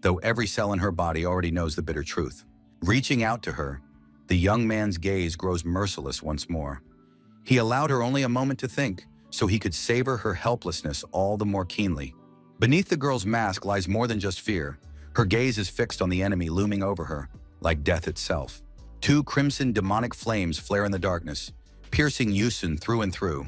though every cell in her body already knows the bitter truth. Reaching out to her, the young man's gaze grows merciless once more. He allowed her only a moment to think, so he could savor her helplessness all the more keenly. Beneath the girl's mask lies more than just fear. Her gaze is fixed on the enemy looming over her, like death itself. Two crimson demonic flames flare in the darkness, piercing Yusun through and through.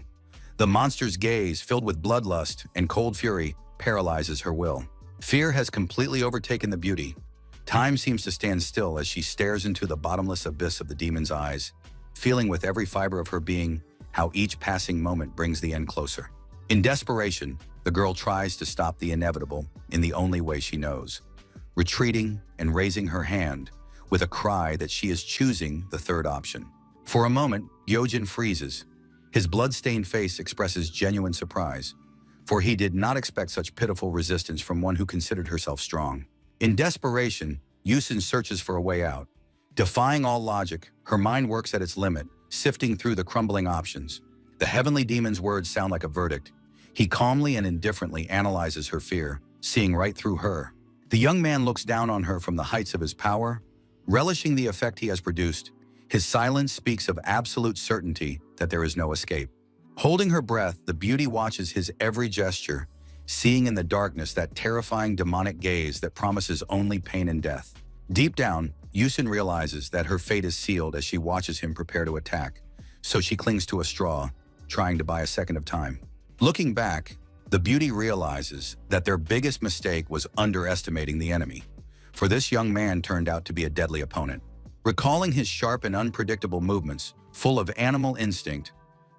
The monster's gaze, filled with bloodlust and cold fury, paralyzes her will. Fear has completely overtaken the beauty. Time seems to stand still as she stares into the bottomless abyss of the demon's eyes, feeling with every fiber of her being how each passing moment brings the end closer. In desperation, the girl tries to stop the inevitable in the only way she knows, retreating and raising her hand with a cry that she is choosing the third option. For a moment, Gyojin freezes. His blood-stained face expresses genuine surprise, for he did not expect such pitiful resistance from one who considered herself strong. In desperation, Yusin searches for a way out. Defying all logic, her mind works at its limit, sifting through the crumbling options. The heavenly demon's words sound like a verdict. He calmly and indifferently analyzes her fear, seeing right through her. The young man looks down on her from the heights of his power, relishing the effect he has produced. His silence speaks of absolute certainty that there is no escape. Holding her breath, the beauty watches his every gesture, seeing in the darkness that terrifying demonic gaze that promises only pain and death. Deep down, Yusin realizes that her fate is sealed as she watches him prepare to attack, so she clings to a straw, trying to buy a second of time. Looking back, the beauty realizes that their biggest mistake was underestimating the enemy, for this young man turned out to be a deadly opponent. Recalling his sharp and unpredictable movements, full of animal instinct,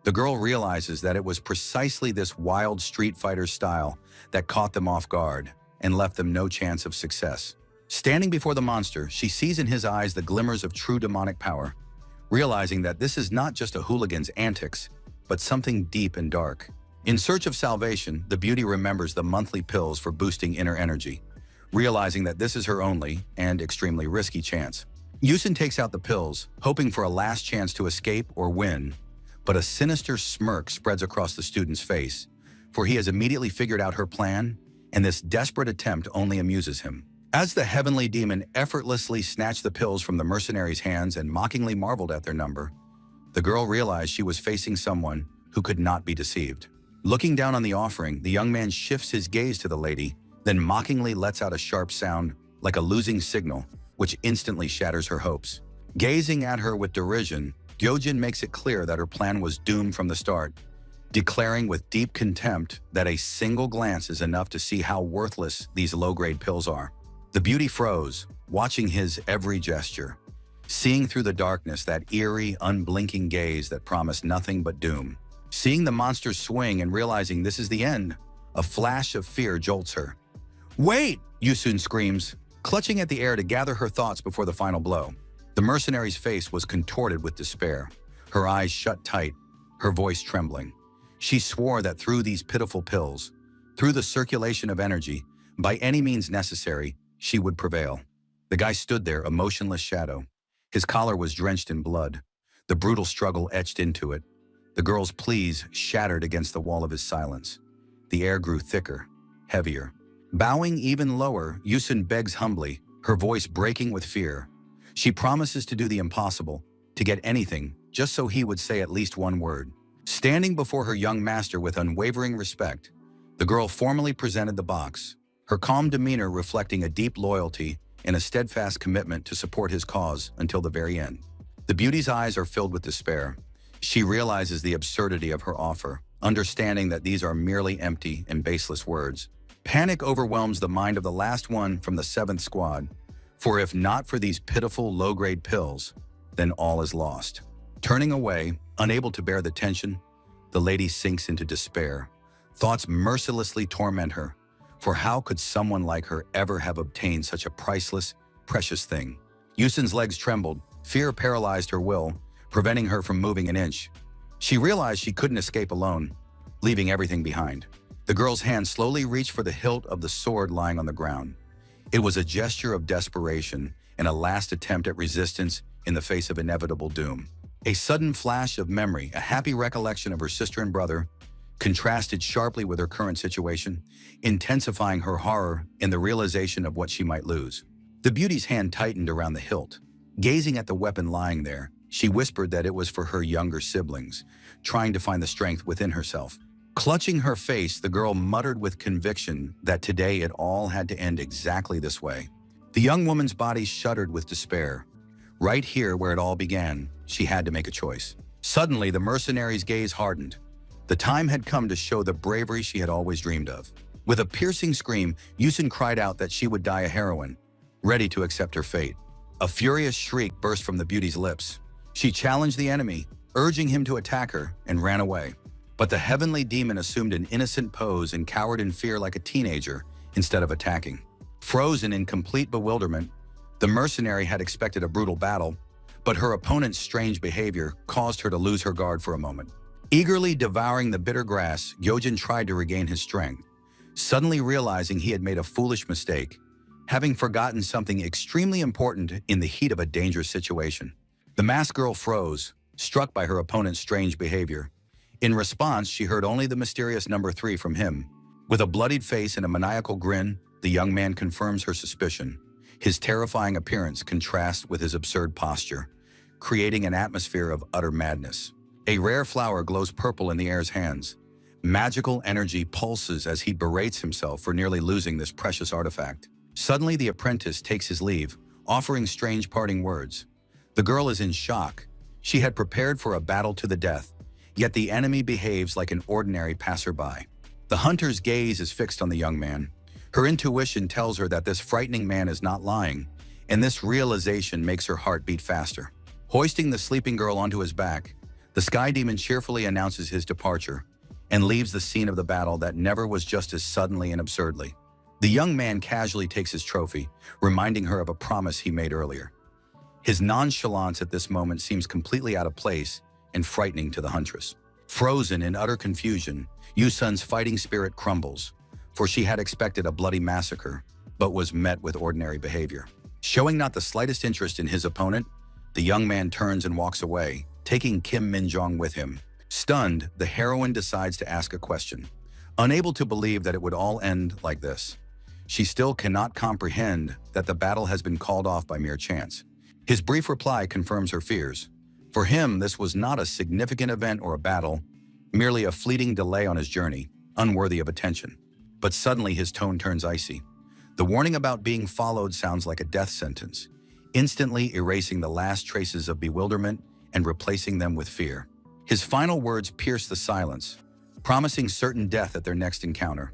the girl realizes that it was precisely this wild street fighter style that caught them off guard and left them no chance of success. Standing before the monster, she sees in his eyes the glimmers of true demonic power, realizing that this is not just a hooligan's antics, but something deep and dark. In search of salvation, the beauty remembers the monthly pills for boosting inner energy, realizing that this is her only and extremely risky chance. Yusin takes out the pills, hoping for a last chance to escape or win, but a sinister smirk spreads across the student's face, for he has immediately figured out her plan, and this desperate attempt only amuses him. As the heavenly demon effortlessly snatched the pills from the mercenary's hands and mockingly marveled at their number, the girl realized she was facing someone who could not be deceived. Looking down on the offering, the young man shifts his gaze to the lady, then mockingly lets out a sharp sound like a losing signal, which instantly shatters her hopes. Gazing at her with derision, Gyojin makes it clear that her plan was doomed from the start, declaring with deep contempt that a single glance is enough to see how worthless these low-grade pills are. The beauty froze, watching his every gesture, seeing through the darkness that eerie, unblinking gaze that promised nothing but doom. Seeing the monster swing and realizing this is the end, a flash of fear jolts her. "Wait!" Yusun screams, clutching at the air to gather her thoughts before the final blow. The mercenary's face was contorted with despair, her eyes shut tight, her voice trembling. She swore that through these pitiful pills, through the circulation of energy, by any means necessary, she would prevail. The guy stood there, a motionless shadow. His collar was drenched in blood, the brutal struggle etched into it. The girl's pleas shattered against the wall of his silence. The air grew thicker, heavier. Bowing even lower, Yusun begs humbly, her voice breaking with fear. She promises to do the impossible, to get anything, just so he would say at least one word. Standing before her young master with unwavering respect, the girl formally presented the box, her calm demeanor reflecting a deep loyalty and a steadfast commitment to support his cause until the very end. The beauty's eyes are filled with despair. She realizes the absurdity of her offer, understanding that these are merely empty and baseless words. Panic overwhelms the mind of the last one from the 7th squad, for if not for these pitiful low-grade pills, then all is lost. Turning away, unable to bear the tension, the lady sinks into despair. Thoughts mercilessly torment her, for how could someone like her ever have obtained such a priceless, precious thing? Yusun's legs trembled, fear paralyzed her will, preventing her from moving an inch. She realized she couldn't escape alone, leaving everything behind. The girl's hand slowly reached for the hilt of the sword lying on the ground. It was a gesture of desperation and a last attempt at resistance in the face of inevitable doom. A sudden flash of memory, a happy recollection of her sister and brother, contrasted sharply with her current situation, intensifying her horror in the realization of what she might lose. The beauty's hand tightened around the hilt. Gazing at the weapon lying there, she whispered that it was for her younger siblings, trying to find the strength within herself. Clutching her face, the girl muttered with conviction that today it all had to end exactly this way. The young woman's body shuddered with despair. Right here where it all began, she had to make a choice. Suddenly, the mercenary's gaze hardened. The time had come to show the bravery she had always dreamed of. With a piercing scream, Yusun cried out that she would die a heroine, ready to accept her fate. A furious shriek burst from the beauty's lips. She challenged the enemy, urging him to attack her, and ran away. But the heavenly demon assumed an innocent pose and cowered in fear like a teenager instead of attacking. Frozen in complete bewilderment, the mercenary had expected a brutal battle, but her opponent's strange behavior caused her to lose her guard for a moment. Eagerly devouring the bitter grass, Gyojin tried to regain his strength, suddenly realizing he had made a foolish mistake, having forgotten something extremely important in the heat of a dangerous situation. The masked girl froze, struck by her opponent's strange behavior. In response, she heard only the mysterious number 3 from him. With a bloodied face and a maniacal grin, the young man confirms her suspicion. His terrifying appearance contrasts with his absurd posture, creating an atmosphere of utter madness. A rare flower glows purple in the heir's hands. Magical energy pulses as he berates himself for nearly losing this precious artifact. Suddenly, the apprentice takes his leave, offering strange parting words. The girl is in shock. She had prepared for a battle to the death, yet the enemy behaves like an ordinary passerby. The hunter's gaze is fixed on the young man. Her intuition tells her that this frightening man is not lying, and this realization makes her heart beat faster. Hoisting the sleeping girl onto his back, the sky demon cheerfully announces his departure and leaves the scene of the battle that never was just as suddenly and absurdly. The young man casually takes his trophy, reminding her of a promise he made earlier. His nonchalance at this moment seems completely out of place and frightening to the huntress. Frozen in utter confusion, Yusun's fighting spirit crumbles, for she had expected a bloody massacre, but was met with ordinary behavior. Showing not the slightest interest in his opponent, the young man turns and walks away, taking Kim Min-jong with him. Stunned, the heroine decides to ask a question. Unable to believe that it would all end like this, she still cannot comprehend that the battle has been called off by mere chance. His brief reply confirms her fears. For him, this was not a significant event or a battle, merely a fleeting delay on his journey, unworthy of attention. But suddenly his tone turns icy. The warning about being followed sounds like a death sentence, instantly erasing the last traces of bewilderment and replacing them with fear. His final words pierce the silence, promising certain death at their next encounter.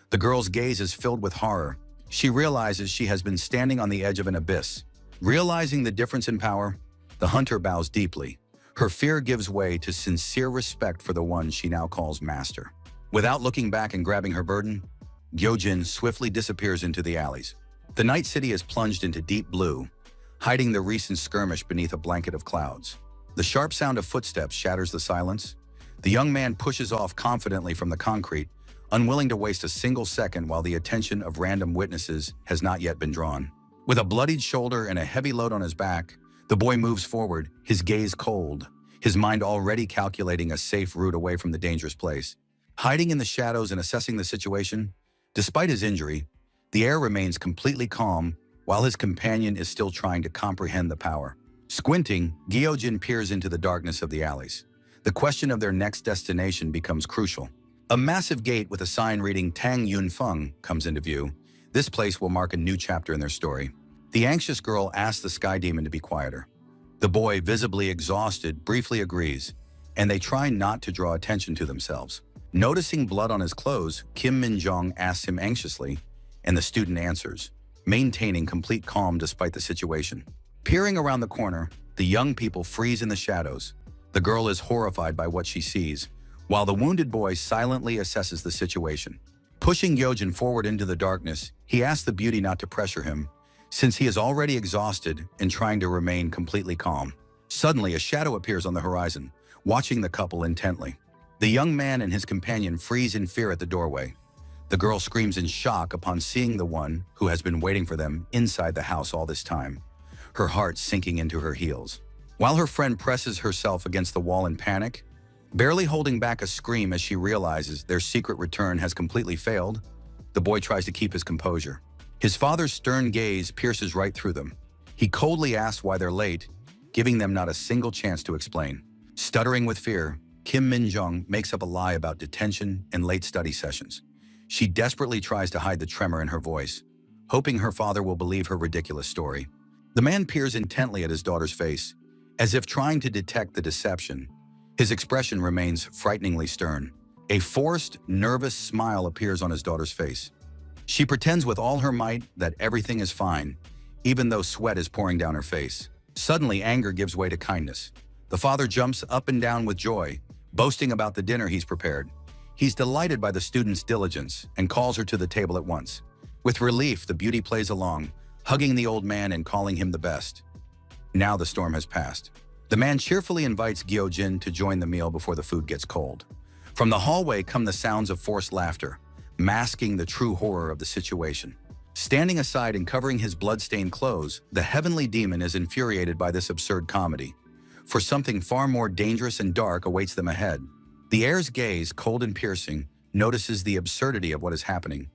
The girl's gaze is filled with horror. She realizes she has been standing on the edge of an abyss. Realizing the difference in power, the hunter bows deeply. Her fear gives way to sincere respect for the one she now calls master. Without looking back and grabbing her burden, Gyojin swiftly disappears into the alleys. The night city is plunged into deep blue, hiding the recent skirmish beneath a blanket of clouds. The sharp sound of footsteps shatters the silence. The young man pushes off confidently from the concrete, unwilling to waste a single second while the attention of random witnesses has not yet been drawn. With a bloodied shoulder and a heavy load on his back, the boy moves forward, his gaze cold, his mind already calculating a safe route away from the dangerous place. Hiding in the shadows and assessing the situation, despite his injury, the heir remains completely calm while his companion is still trying to comprehend the power. Squinting, Gyojin peers into the darkness of the alleys. The question of their next destination becomes crucial. A massive gate with a sign reading Tang Yun Feng comes into view. This place will mark a new chapter in their story. The anxious girl asks the sky demon to be quieter. The boy, visibly exhausted, briefly agrees, and they try not to draw attention to themselves. Noticing blood on his clothes, Kim Min-jong asks him anxiously, and the student answers, maintaining complete calm despite the situation. Peering around the corner, the young people freeze in the shadows. The girl is horrified by what she sees, while the wounded boy silently assesses the situation. Pushing Gyojin forward into the darkness, he asks the beauty not to pressure him, since he is already exhausted and trying to remain completely calm. Suddenly, a shadow appears on the horizon, watching the couple intently. The young man and his companion freeze in fear at the doorway. The girl screams in shock upon seeing the one who has been waiting for them inside the house all this time, her heart sinking into her heels. While her friend presses herself against the wall in panic, barely holding back a scream as she realizes their secret return has completely failed, the boy tries to keep his composure. His father's stern gaze pierces right through them. He coldly asks why they're late, giving them not a single chance to explain. Stuttering with fear, Kim Min-jong makes up a lie about detention and late study sessions. She desperately tries to hide the tremor in her voice, hoping her father will believe her ridiculous story. The man peers intently at his daughter's face, as if trying to detect the deception. His expression remains frighteningly stern. A forced, nervous smile appears on his daughter's face. She pretends with all her might that everything is fine, even though sweat is pouring down her face. Suddenly, anger gives way to kindness. The father jumps up and down with joy, boasting about the dinner he's prepared. He's delighted by the student's diligence and calls her to the table at once. With relief, the beauty plays along, hugging the old man and calling him the best. Now the storm has passed. The man cheerfully invites Gyojin to join the meal before the food gets cold. From the hallway come the sounds of forced laughter, masking the true horror of the situation. Standing aside and covering his blood-stained clothes, the heavenly demon is infuriated by this absurd comedy. For something far more dangerous and dark awaits them ahead. The heir's gaze, cold and piercing, notices the absurdity of what is happening,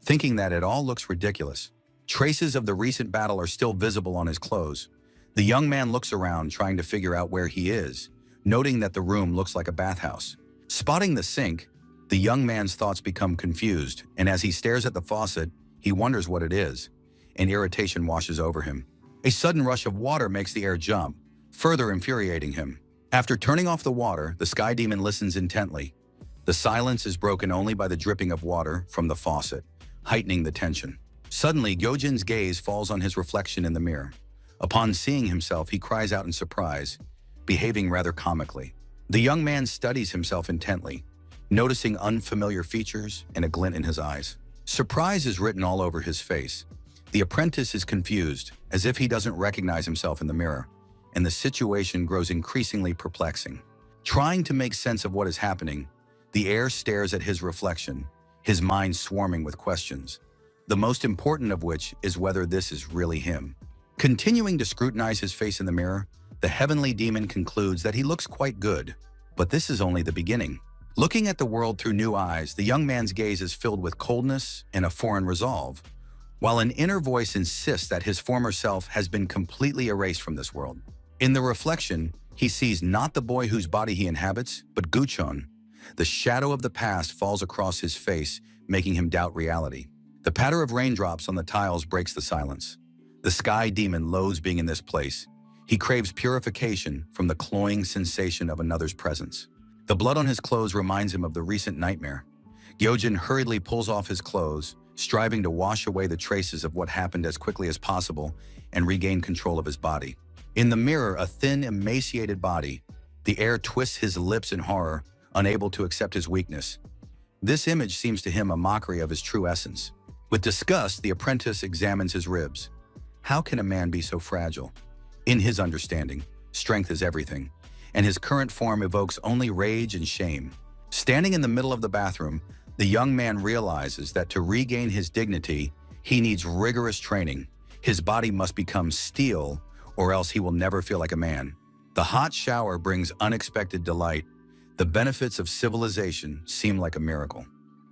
thinking that it all looks ridiculous. Traces of the recent battle are still visible on his clothes. The young man looks around, trying to figure out where he is, noting that the room looks like a bathhouse. Spotting the sink, the young man's thoughts become confused, and as he stares at the faucet, he wonders what it is, and irritation washes over him. A sudden rush of water makes the heir jump, further infuriating him. After turning off the water, the sky demon listens intently. The silence is broken only by the dripping of water from the faucet, heightening the tension. Suddenly, Gyojin's gaze falls on his reflection in the mirror. Upon seeing himself, he cries out in surprise, behaving rather comically. The young man studies himself intently, noticing unfamiliar features and a glint in his eyes. Surprise is written all over his face. The apprentice is confused, as if he doesn't recognize himself in the mirror, and the situation grows increasingly perplexing. Trying to make sense of what is happening, the heir stares at his reflection, his mind swarming with questions, the most important of which is whether this is really him. Continuing to scrutinize his face in the mirror, the heavenly demon concludes that he looks quite good, but this is only the beginning. Looking at the world through new eyes, the young man's gaze is filled with coldness and a foreign resolve, while an inner voice insists that his former self has been completely erased from this world. In the reflection, he sees not the boy whose body he inhabits, but Guchon. The shadow of the past falls across his face, making him doubt reality. The patter of raindrops on the tiles breaks the silence. The sky demon loathes being in this place. He craves purification from the cloying sensation of another's presence. The blood on his clothes reminds him of the recent nightmare. Gyojin hurriedly pulls off his clothes, striving to wash away the traces of what happened as quickly as possible and regain control of his body. In the mirror, a thin, emaciated body, the heir twists his lips in horror, unable to accept his weakness. This image seems to him a mockery of his true essence. With disgust, the apprentice examines his ribs. How can a man be so fragile? In his understanding, strength is everything, and his current form evokes only rage and shame. Standing in the middle of the bathroom, the young man realizes that to regain his dignity, he needs rigorous training. His body must become steel, or else he will never feel like a man. The hot shower brings unexpected delight. The benefits of civilization seem like a miracle.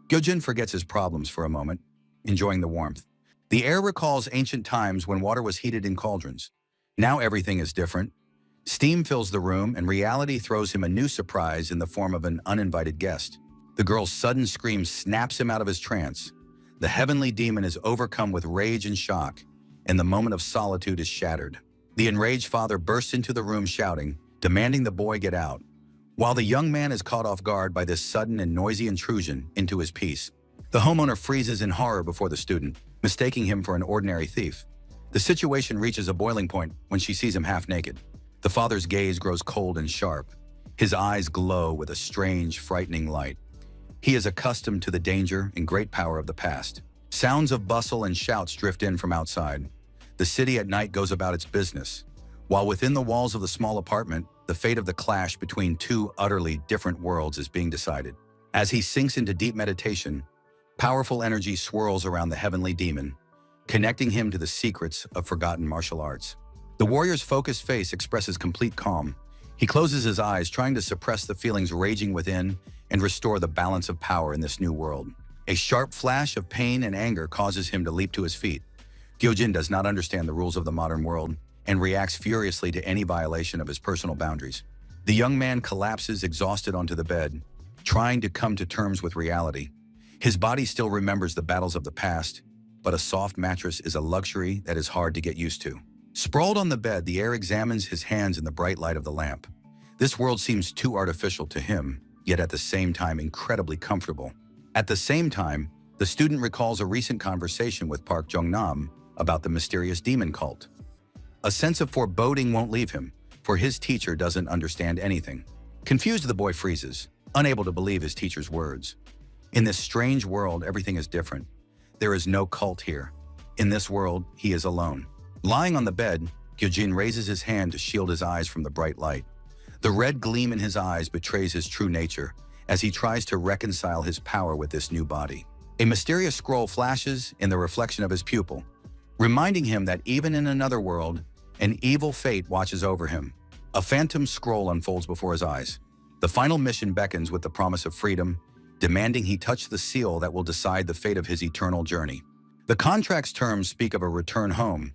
Gyojin forgets his problems for a moment, enjoying the warmth. The heir recalls ancient times when water was heated in cauldrons. Now everything is different. Steam fills the room, and reality throws him a new surprise in the form of an uninvited guest. The girl's sudden scream snaps him out of his trance. The heavenly demon is overcome with rage and shock, and the moment of solitude is shattered. The enraged father bursts into the room shouting, demanding the boy get out, while the young man is caught off guard by this sudden and noisy intrusion into his peace. The homeowner freezes in horror before the student, mistaking him for an ordinary thief. The situation reaches a boiling point when she sees him half naked. The father's gaze grows cold and sharp. His eyes glow with a strange, frightening light. He is accustomed to the danger and great power of the past. Sounds of bustle and shouts drift in from outside. The city at night goes about its business, while within the walls of the small apartment, the fate of the clash between two utterly different worlds is being decided. As he sinks into deep meditation, powerful energy swirls around the heavenly demon, connecting him to the secrets of forgotten martial arts. The warrior's focused face expresses complete calm. He closes his eyes, trying to suppress the feelings raging within and restore the balance of power in this new world. A sharp flash of pain and anger causes him to leap to his feet. Gyojin does not understand the rules of the modern world and reacts furiously to any violation of his personal boundaries. The young man collapses exhausted onto the bed, trying to come to terms with reality. His body still remembers the battles of the past, but a soft mattress is a luxury that is hard to get used to. Sprawled on the bed, the heir examines his hands in the bright light of the lamp. This world seems too artificial to him, yet at the same time incredibly comfortable. At the same time, the student recalls a recent conversation with Park Jong-nam about the mysterious demon cult. A sense of foreboding won't leave him, for his teacher doesn't understand anything. Confused, the boy freezes, unable to believe his teacher's words. In this strange world, everything is different. There is no cult here. In this world, he is alone. Lying on the bed, Gyojin raises his hand to shield his eyes from the bright light. The red gleam in his eyes betrays his true nature as he tries to reconcile his power with this new body. A mysterious scroll flashes in the reflection of his pupil, reminding him that even in another world, an evil fate watches over him. A phantom scroll unfolds before his eyes. The final mission beckons with the promise of freedom, demanding he touch the seal that will decide the fate of his eternal journey. The contract's terms speak of a return home.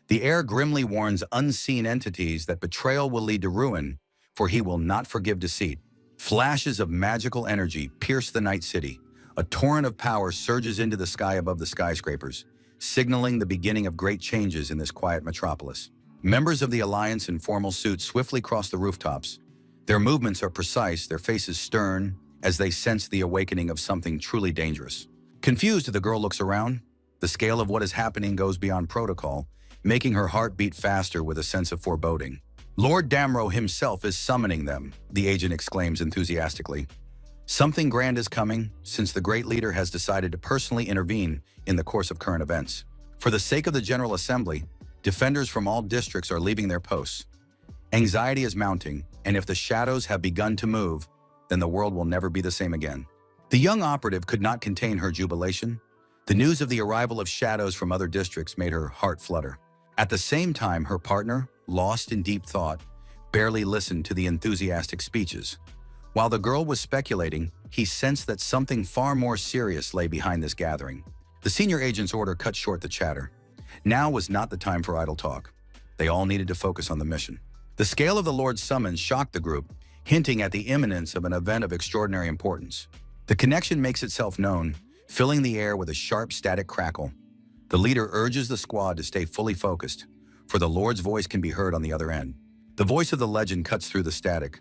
The heir grimly warns unseen entities that betrayal will lead to ruin, for he will not forgive deceit. Flashes of magical energy pierce the night city. A torrent of power surges into the sky above the skyscrapers, signaling the beginning of great changes in this quiet metropolis. Members of the Alliance in formal suits swiftly cross the rooftops. Their movements are precise, their faces stern, as they sense the awakening of something truly dangerous. Confused, the girl looks around. The scale of what is happening goes beyond protocol, making her heart beat faster with a sense of foreboding. Lord Damro himself is summoning them, the agent exclaims enthusiastically. Something grand is coming, since the great leader has decided to personally intervene in the course of current events. For the sake of the General Assembly, defenders from all districts are leaving their posts. Anxiety is mounting, and if the shadows have begun to move, then the world will never be the same again. The young operative could not contain her jubilation. The news of the arrival of shadows from other districts made her heart flutter. At the same time, her partner, lost in deep thought, barely listened to the enthusiastic speeches. While the girl was speculating, he sensed that something far more serious lay behind this gathering. The senior agent's order cut short the chatter. Now was not the time for idle talk. They all needed to focus on the mission. The scale of the Lord's summons shocked the group, hinting at the imminence of an event of extraordinary importance. The connection makes itself known, filling the air with a sharp static crackle. The leader urges the squad to stay fully focused, for the Lord's voice can be heard on the other end. The voice of the legend cuts through the static.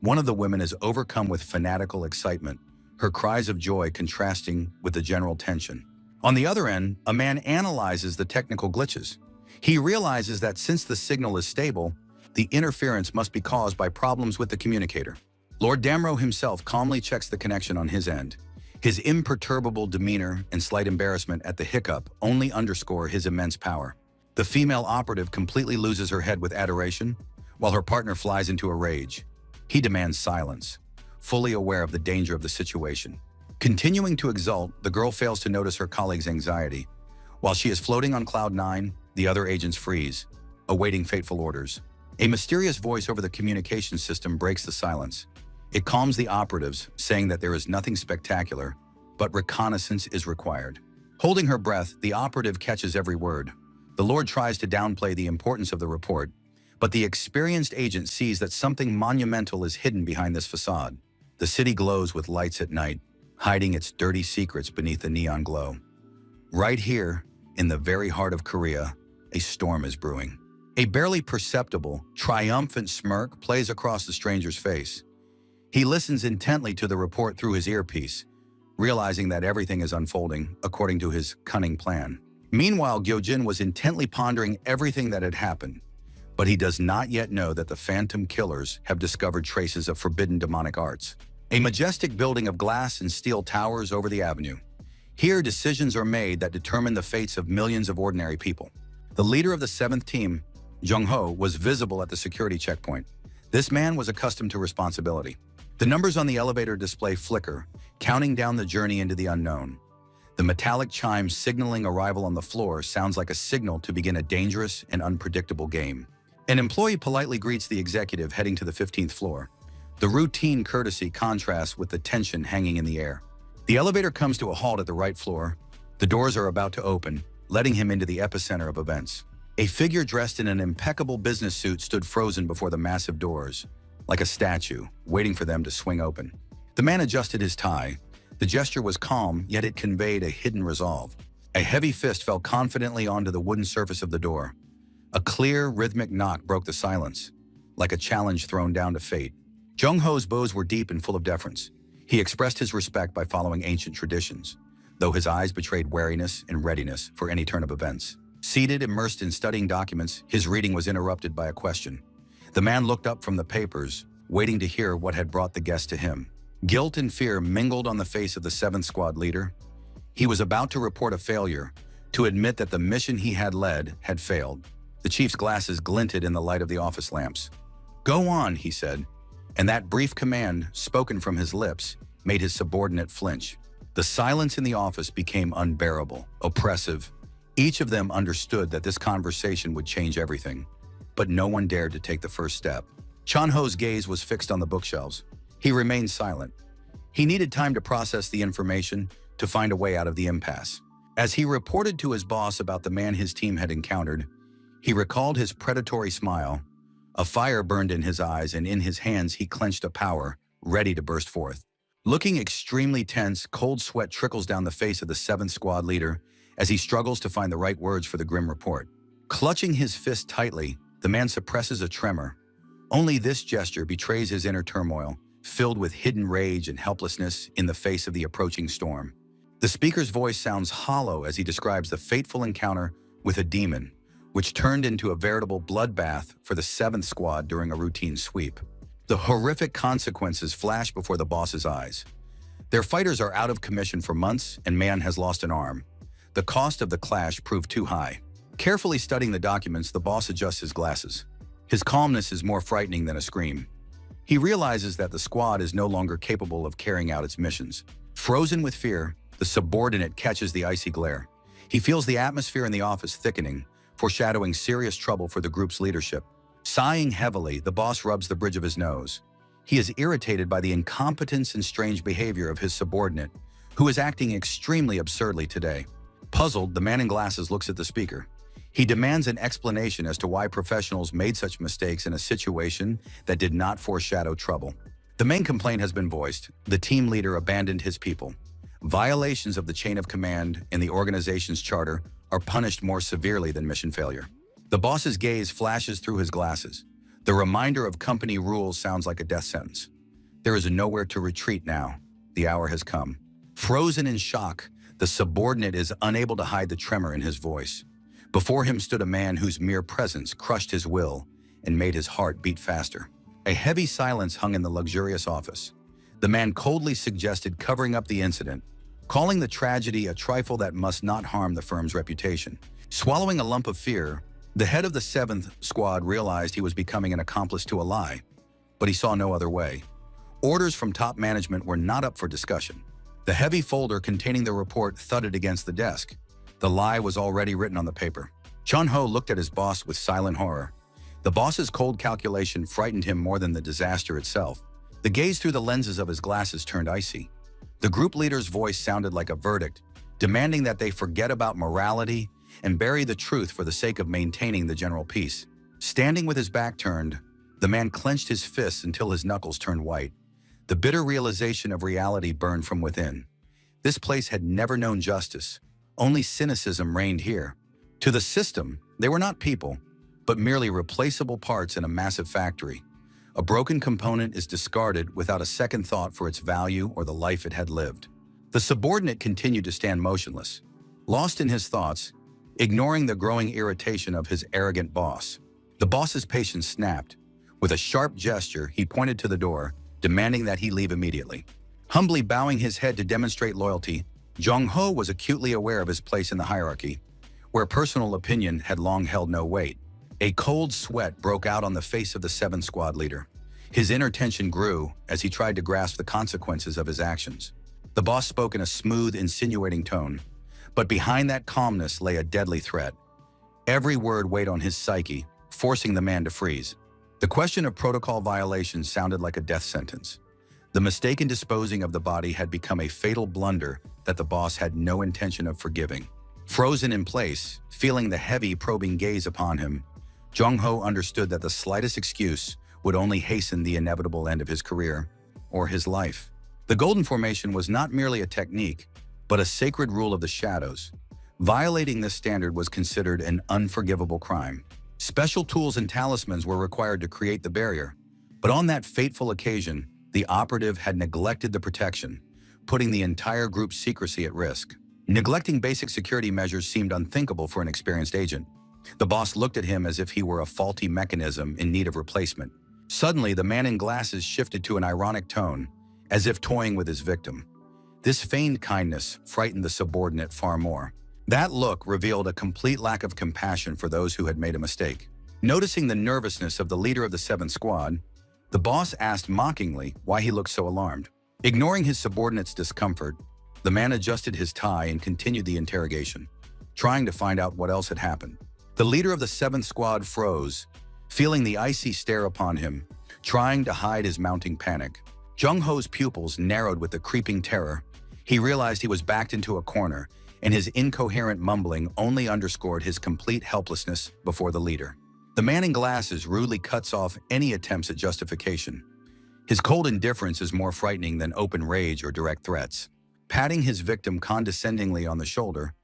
One of the women is overcome with fanatical excitement, her cries of joy contrasting with the general tension. On the other end, a man analyzes the technical glitches. He realizes that since the signal is stable, the interference must be caused by problems with the communicator. Lord Damro himself calmly checks the connection on his end. His imperturbable demeanor and slight embarrassment at the hiccup only underscore his immense power. The female operative completely loses her head with adoration, while her partner flies into a rage. He demands silence, fully aware of the danger of the situation. Continuing to exult, the girl fails to notice her colleague's anxiety. While she is floating on cloud 9, the other agents freeze, awaiting fateful orders. A mysterious voice over the communication system breaks the silence. It calms the operatives, saying that there is nothing spectacular, but reconnaissance is required. Holding her breath, the operative catches every word. The Lord tries to downplay the importance of the report, but the experienced agent sees that something monumental is hidden behind this facade. The city glows with lights at night, hiding its dirty secrets beneath the neon glow. Right here, in the very heart of Korea, a storm is brewing. A barely perceptible, triumphant smirk plays across the stranger's face. He listens intently to the report through his earpiece, realizing that everything is unfolding according to his cunning plan. Meanwhile, Gyojin was intently pondering everything that had happened, but he does not yet know that the phantom killers have discovered traces of forbidden demonic arts. A majestic building of glass and steel towers over the avenue. Here, decisions are made that determine the fates of millions of ordinary people. The leader of the 7th team, Jung-ho, was visible at the security checkpoint. This man was accustomed to responsibility. The numbers on the elevator display flicker, counting down the journey into the unknown. The metallic chime signaling arrival on the floor sounds like a signal to begin a dangerous and unpredictable game. An employee politely greets the executive heading to the 15th floor. The routine courtesy contrasts with the tension hanging in the air. The elevator comes to a halt at the right floor. The doors are about to open, letting him into the epicenter of events. A figure dressed in an impeccable business suit stood frozen before the massive doors, like a statue, waiting for them to swing open. The man adjusted his tie. The gesture was calm, yet it conveyed a hidden resolve. A heavy fist fell confidently onto the wooden surface of the door. A clear, rhythmic knock broke the silence, like a challenge thrown down to fate. Jung-ho's bows were deep and full of deference. He expressed his respect by following ancient traditions, though his eyes betrayed wariness and readiness for any turn of events. Seated, immersed in studying documents, his reading was interrupted by a question. The man looked up from the papers, waiting to hear what had brought the guest to him. Guilt and fear mingled on the face of the 7th squad leader. He was about to report a failure, to admit that the mission he had led had failed. The chief's glasses glinted in the light of the office lamps. "Go on," he said, and that brief command, spoken from his lips, made his subordinate flinch. The silence in the office became unbearable, oppressive. Each of them understood that this conversation would change everything, but no one dared to take the first step. Chonho's gaze was fixed on the bookshelves. He remained silent. He needed time to process the information, to find a way out of the impasse. As he reported to his boss about the man his team had encountered, he recalled his predatory smile. A fire burned in his eyes, and in his hands he clenched a power, ready to burst forth. Looking extremely tense, cold sweat trickles down the face of the 7th Squad leader as he struggles to find the right words for the grim report. Clutching his fist tightly, the man suppresses a tremor. Only this gesture betrays his inner turmoil, filled with hidden rage and helplessness in the face of the approaching storm. The speaker's voice sounds hollow as he describes the fateful encounter with a demon, which turned into a veritable bloodbath for the 7th Squad during a routine sweep. The horrific consequences flash before the boss's eyes. Their fighters are out of commission for months, and man has lost an arm. The cost of the clash proved too high. Carefully studying the documents, the boss adjusts his glasses. His calmness is more frightening than a scream. He realizes that the squad is no longer capable of carrying out its missions. Frozen with fear, the subordinate catches the icy glare. He feels the atmosphere in the office thickening, foreshadowing serious trouble for the group's leadership. Sighing heavily, the boss rubs the bridge of his nose. He is irritated by the incompetence and strange behavior of his subordinate, who is acting extremely absurdly today. Puzzled, the man in glasses looks at the speaker. He demands an explanation as to why professionals made such mistakes in a situation that did not foreshadow trouble. The main complaint has been voiced. The team leader abandoned his people. Violations of the chain of command in the organization's charter are punished more severely than mission failure. The boss's gaze flashes through his glasses. The reminder of company rules sounds like a death sentence. There is nowhere to retreat now. The hour has come. Frozen in shock, the subordinate is unable to hide the tremor in his voice. Before him stood a man whose mere presence crushed his will and made his heart beat faster. A heavy silence hung in the luxurious office. The man coldly suggested covering up the incident, calling the tragedy a trifle that must not harm the firm's reputation. Swallowing a lump of fear, the head of the 7th Squad realized he was becoming an accomplice to a lie, but he saw no other way. Orders from top management were not up for discussion. The heavy folder containing the report thudded against the desk. The lie was already written on the paper. Chonho looked at his boss with silent horror. The boss's cold calculation frightened him more than the disaster itself. The gaze through the lenses of his glasses turned icy. The group leader's voice sounded like a verdict, demanding that they forget about morality and bury the truth for the sake of maintaining the general peace. Standing with his back turned, the man clenched his fists until his knuckles turned white. The bitter realization of reality burned from within. This place had never known justice. Only cynicism reigned here. To the system, they were not people, but merely replaceable parts in a massive factory. A broken component is discarded without a second thought for its value or the life it had lived. The subordinate continued to stand motionless, lost in his thoughts, ignoring the growing irritation of his arrogant boss. The boss's patience snapped. With a sharp gesture, he pointed to the door, demanding that he leave immediately. Humbly bowing his head to demonstrate loyalty, Jong-ho was acutely aware of his place in the hierarchy, where personal opinion had long held no weight. A cold sweat broke out on the face of the 7th Squad leader. His inner tension grew as he tried to grasp the consequences of his actions. The boss spoke in a smooth, insinuating tone, but behind that calmness lay a deadly threat. Every word weighed on his psyche, forcing the man to freeze. The question of protocol violations sounded like a death sentence. The mistaken disposing of the body had become a fatal blunder that the boss had no intention of forgiving. Frozen in place, feeling the heavy, probing gaze upon him, Jong-ho understood that the slightest excuse would only hasten the inevitable end of his career or his life. The Golden Formation was not merely a technique, but a sacred rule of the shadows. Violating this standard was considered an unforgivable crime. Special tools and talismans were required to create the barrier, but on that fateful occasion, the operative had neglected the protection, putting the entire group's secrecy at risk. Neglecting basic security measures seemed unthinkable for an experienced agent. The boss looked at him as if he were a faulty mechanism in need of replacement. Suddenly, the man in glasses shifted to an ironic tone, as if toying with his victim. This feigned kindness frightened the subordinate far more. That look revealed a complete lack of compassion for those who had made a mistake. Noticing the nervousness of the leader of the 7th Squad, the boss asked mockingly why he looked so alarmed. Ignoring his subordinate's discomfort, the man adjusted his tie and continued the interrogation, trying to find out what else had happened. The leader of the 7th Squad froze, feeling the icy stare upon him, trying to hide his mounting panic. Jung-ho's pupils narrowed with the creeping terror. He realized he was backed into a corner, and his incoherent mumbling only underscored his complete helplessness before the leader. The man in glasses rudely cuts off any attempts at justification. His cold indifference is more frightening than open rage or direct threats. Patting his victim condescendingly on the shoulder,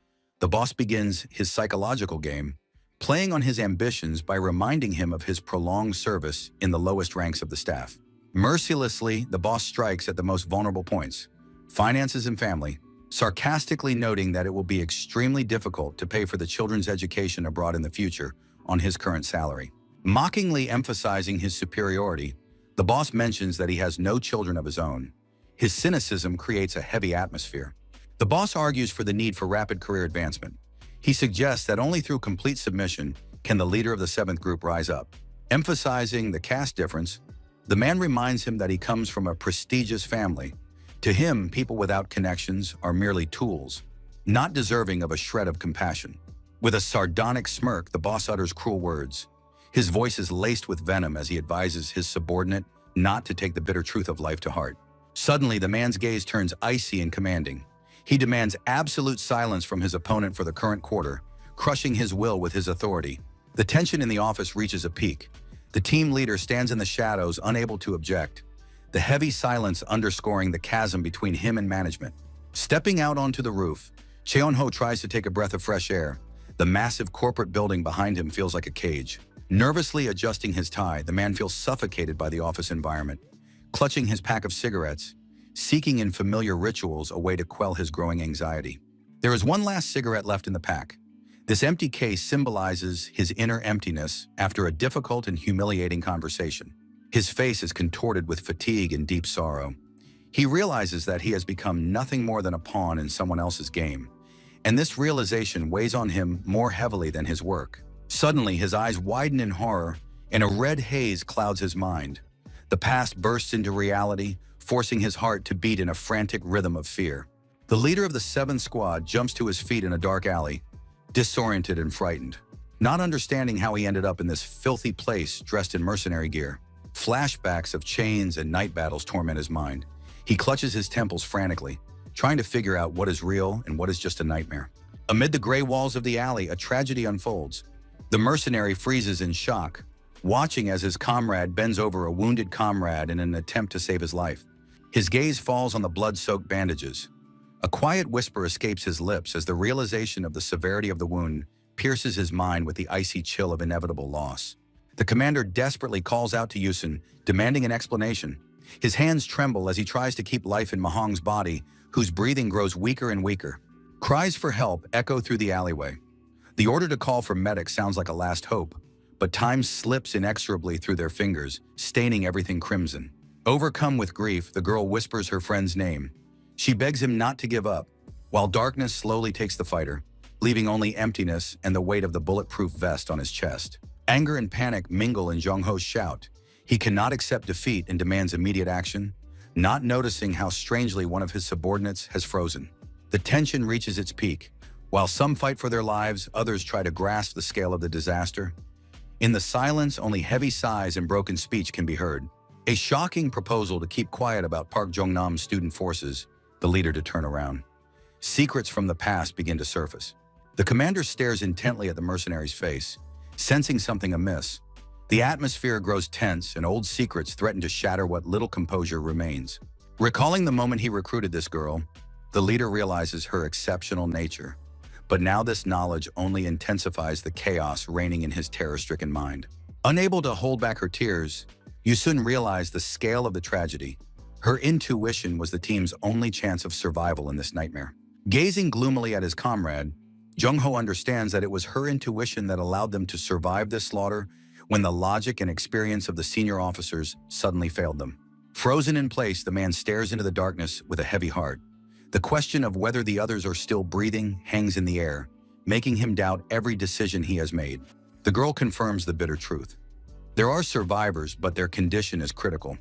the boss begins his psychological game, playing on his ambitions by reminding him of his prolonged service in the lowest ranks of the staff. Mercilessly, the boss strikes at the most vulnerable points, finances and family, sarcastically noting that it will be extremely difficult to pay for the children's education abroad in the future on his current salary. Mockingly emphasizing his superiority, the boss mentions that he has no children of his own. His cynicism creates a heavy atmosphere. The boss argues for the need for rapid career advancement. He suggests that only through complete submission can the leader of the 7th group rise up. Emphasizing the caste difference, the man reminds him that he comes from a prestigious family. To him, people without connections are merely tools, not deserving of a shred of compassion. With a sardonic smirk, the boss utters cruel words. His voice is laced with venom as he advises his subordinate not to take the bitter truth of life to heart. Suddenly, the man's gaze turns icy and commanding. He demands absolute silence from his opponent for the current quarter, crushing his will with his authority. The tension in the office reaches a peak. The team leader stands in the shadows, unable to object, the heavy silence underscoring the chasm between him and management. Stepping out onto the roof, Cheon-ho tries to take a breath of fresh air. The massive corporate building behind him feels like a cage. Nervously adjusting his tie, the man feels suffocated by the office environment. Clutching his pack of cigarettes, seeking in familiar rituals a way to quell his growing anxiety. There is one last cigarette left in the pack. This empty case symbolizes his inner emptiness after a difficult and humiliating conversation. His face is contorted with fatigue and deep sorrow. He realizes that he has become nothing more than a pawn in someone else's game, and this realization weighs on him more heavily than his work. Suddenly, his eyes widen in horror, and a red haze clouds his mind. The past bursts into reality, forcing his heart to beat in a frantic rhythm of fear. The leader of the 7th Squad jumps to his feet in a dark alley, disoriented and frightened, not understanding how he ended up in this filthy place dressed in mercenary gear. Flashbacks of chains and night battles torment his mind. He clutches his temples frantically, trying to figure out what is real and what is just a nightmare. Amid the gray walls of the alley, a tragedy unfolds. The mercenary freezes in shock, watching as his comrade bends over a wounded comrade in an attempt to save his life. His gaze falls on the blood-soaked bandages. A quiet whisper escapes his lips as the realization of the severity of the wound pierces his mind with the icy chill of inevitable loss. The commander desperately calls out to Yusun, demanding an explanation. His hands tremble as he tries to keep life in Mahong's body, whose breathing grows weaker and weaker. Cries for help echo through the alleyway. The order to call for medics sounds like a last hope, but time slips inexorably through their fingers, staining everything crimson. Overcome with grief, the girl whispers her friend's name. She begs him not to give up, while darkness slowly takes the fighter, leaving only emptiness and the weight of the bulletproof vest on his chest. Anger and panic mingle in Jung-ho's shout. He cannot accept defeat and demands immediate action, not noticing how strangely one of his subordinates has frozen. The tension reaches its peak. While some fight for their lives, others try to grasp the scale of the disaster. In the silence, only heavy sighs and broken speech can be heard. A shocking proposal to keep quiet about Park Jong-nam's student forces the leader to turn around. Secrets from the past begin to surface. The commander stares intently at the mercenary's face, sensing something amiss. The atmosphere grows tense, and old secrets threaten to shatter what little composure remains. Recalling the moment he recruited this girl, the leader realizes her exceptional nature. But now this knowledge only intensifies the chaos reigning in his terror-stricken mind. Unable to hold back her tears, Yusun realized the scale of the tragedy. Her intuition was the team's only chance of survival in this nightmare. Gazing gloomily at his comrade, Jung-ho understands that it was her intuition that allowed them to survive this slaughter when the logic and experience of the senior officers suddenly failed them. Frozen in place, the man stares into the darkness with a heavy heart. The question of whether the others are still breathing hangs in the air, making him doubt every decision he has made. The girl confirms the bitter truth. There are survivors, but their condition is critical.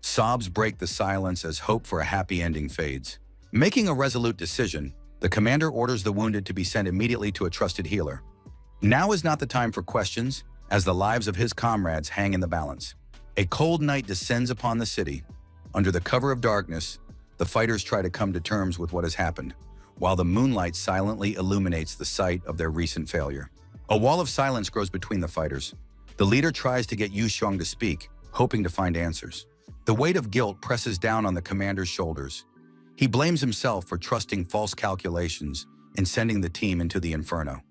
Sobs break the silence as hope for a happy ending fades. Making a resolute decision, the commander orders the wounded to be sent immediately to a trusted healer. Now is not the time for questions, as the lives of his comrades hang in the balance. A cold night descends upon the city. Under the cover of darkness, the fighters try to come to terms with what has happened, while the moonlight silently illuminates the site of their recent failure. A wall of silence grows between the fighters. The leader tries to get Yu Xiong to speak, hoping to find answers. The weight of guilt presses down on the commander's shoulders. He blames himself for trusting false calculations and sending the team into the inferno.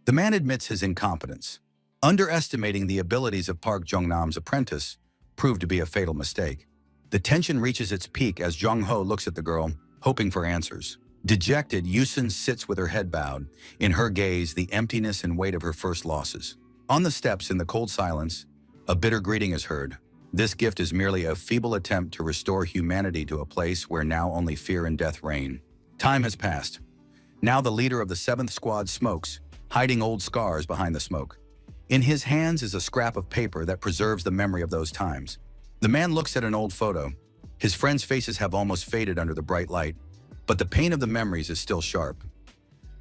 The man admits his incompetence. Underestimating the abilities of Park Jong-nam's apprentice proved to be a fatal mistake. The tension reaches its peak as Jong-ho looks at the girl, hoping for answers. Dejected, Yusun sits with her head bowed, in her gaze the emptiness and weight of her first losses. On the steps in the cold silence, a bitter greeting is heard. This gift is merely a feeble attempt to restore humanity to a place where now only fear and death reign. Time has passed. Now the leader of the 7th Squad smokes, hiding old scars behind the smoke. In his hands is a scrap of paper that preserves the memory of those times. The man looks at an old photo. His friends' faces have almost faded under the bright light, but the pain of the memories is still sharp.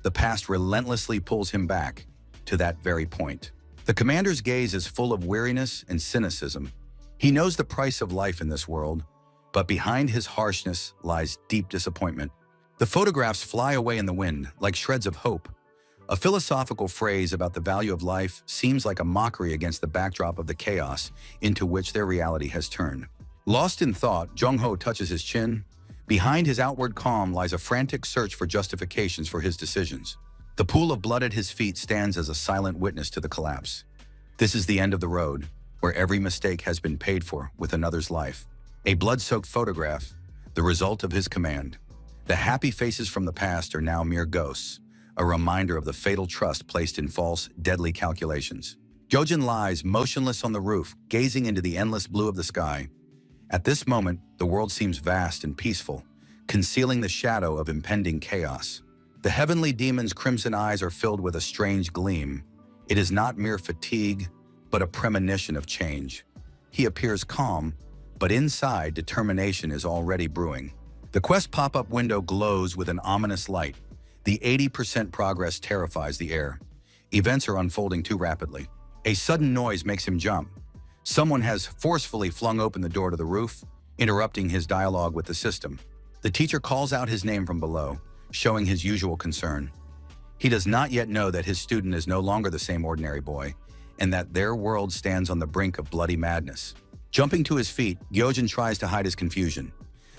The past relentlessly pulls him back to that very point. The commander's gaze is full of weariness and cynicism. He knows the price of life in this world, but behind his harshness lies deep disappointment. The photographs fly away in the wind like shreds of hope. A philosophical phrase about the value of life seems like a mockery against the backdrop of the chaos into which their reality has turned. Lost in thought, Jong-ho touches his chin. Behind his outward calm lies a frantic search for justifications for his decisions. The pool of blood at his feet stands as a silent witness to the collapse. This is the end of the road, where every mistake has been paid for with another's life. A blood-soaked photograph, the result of his command. The happy faces from the past are now mere ghosts, a reminder of the fatal trust placed in false, deadly calculations. Gyojin lies motionless on the roof, gazing into the endless blue of the sky. At this moment, the world seems vast and peaceful, concealing the shadow of impending chaos. The heavenly demon's crimson eyes are filled with a strange gleam. It is not mere fatigue, but a premonition of change. He appears calm, but inside, determination is already brewing. The quest pop-up window glows with an ominous light. The 80% progress terrifies the air. Events are unfolding too rapidly. A sudden noise makes him jump. Someone has forcefully flung open the door to the roof, interrupting his dialogue with the system. The teacher calls out his name from below, showing his usual concern. He does not yet know that his student is no longer the same ordinary boy, and that their world stands on the brink of bloody madness. Jumping to his feet, Gyojin tries to hide his confusion.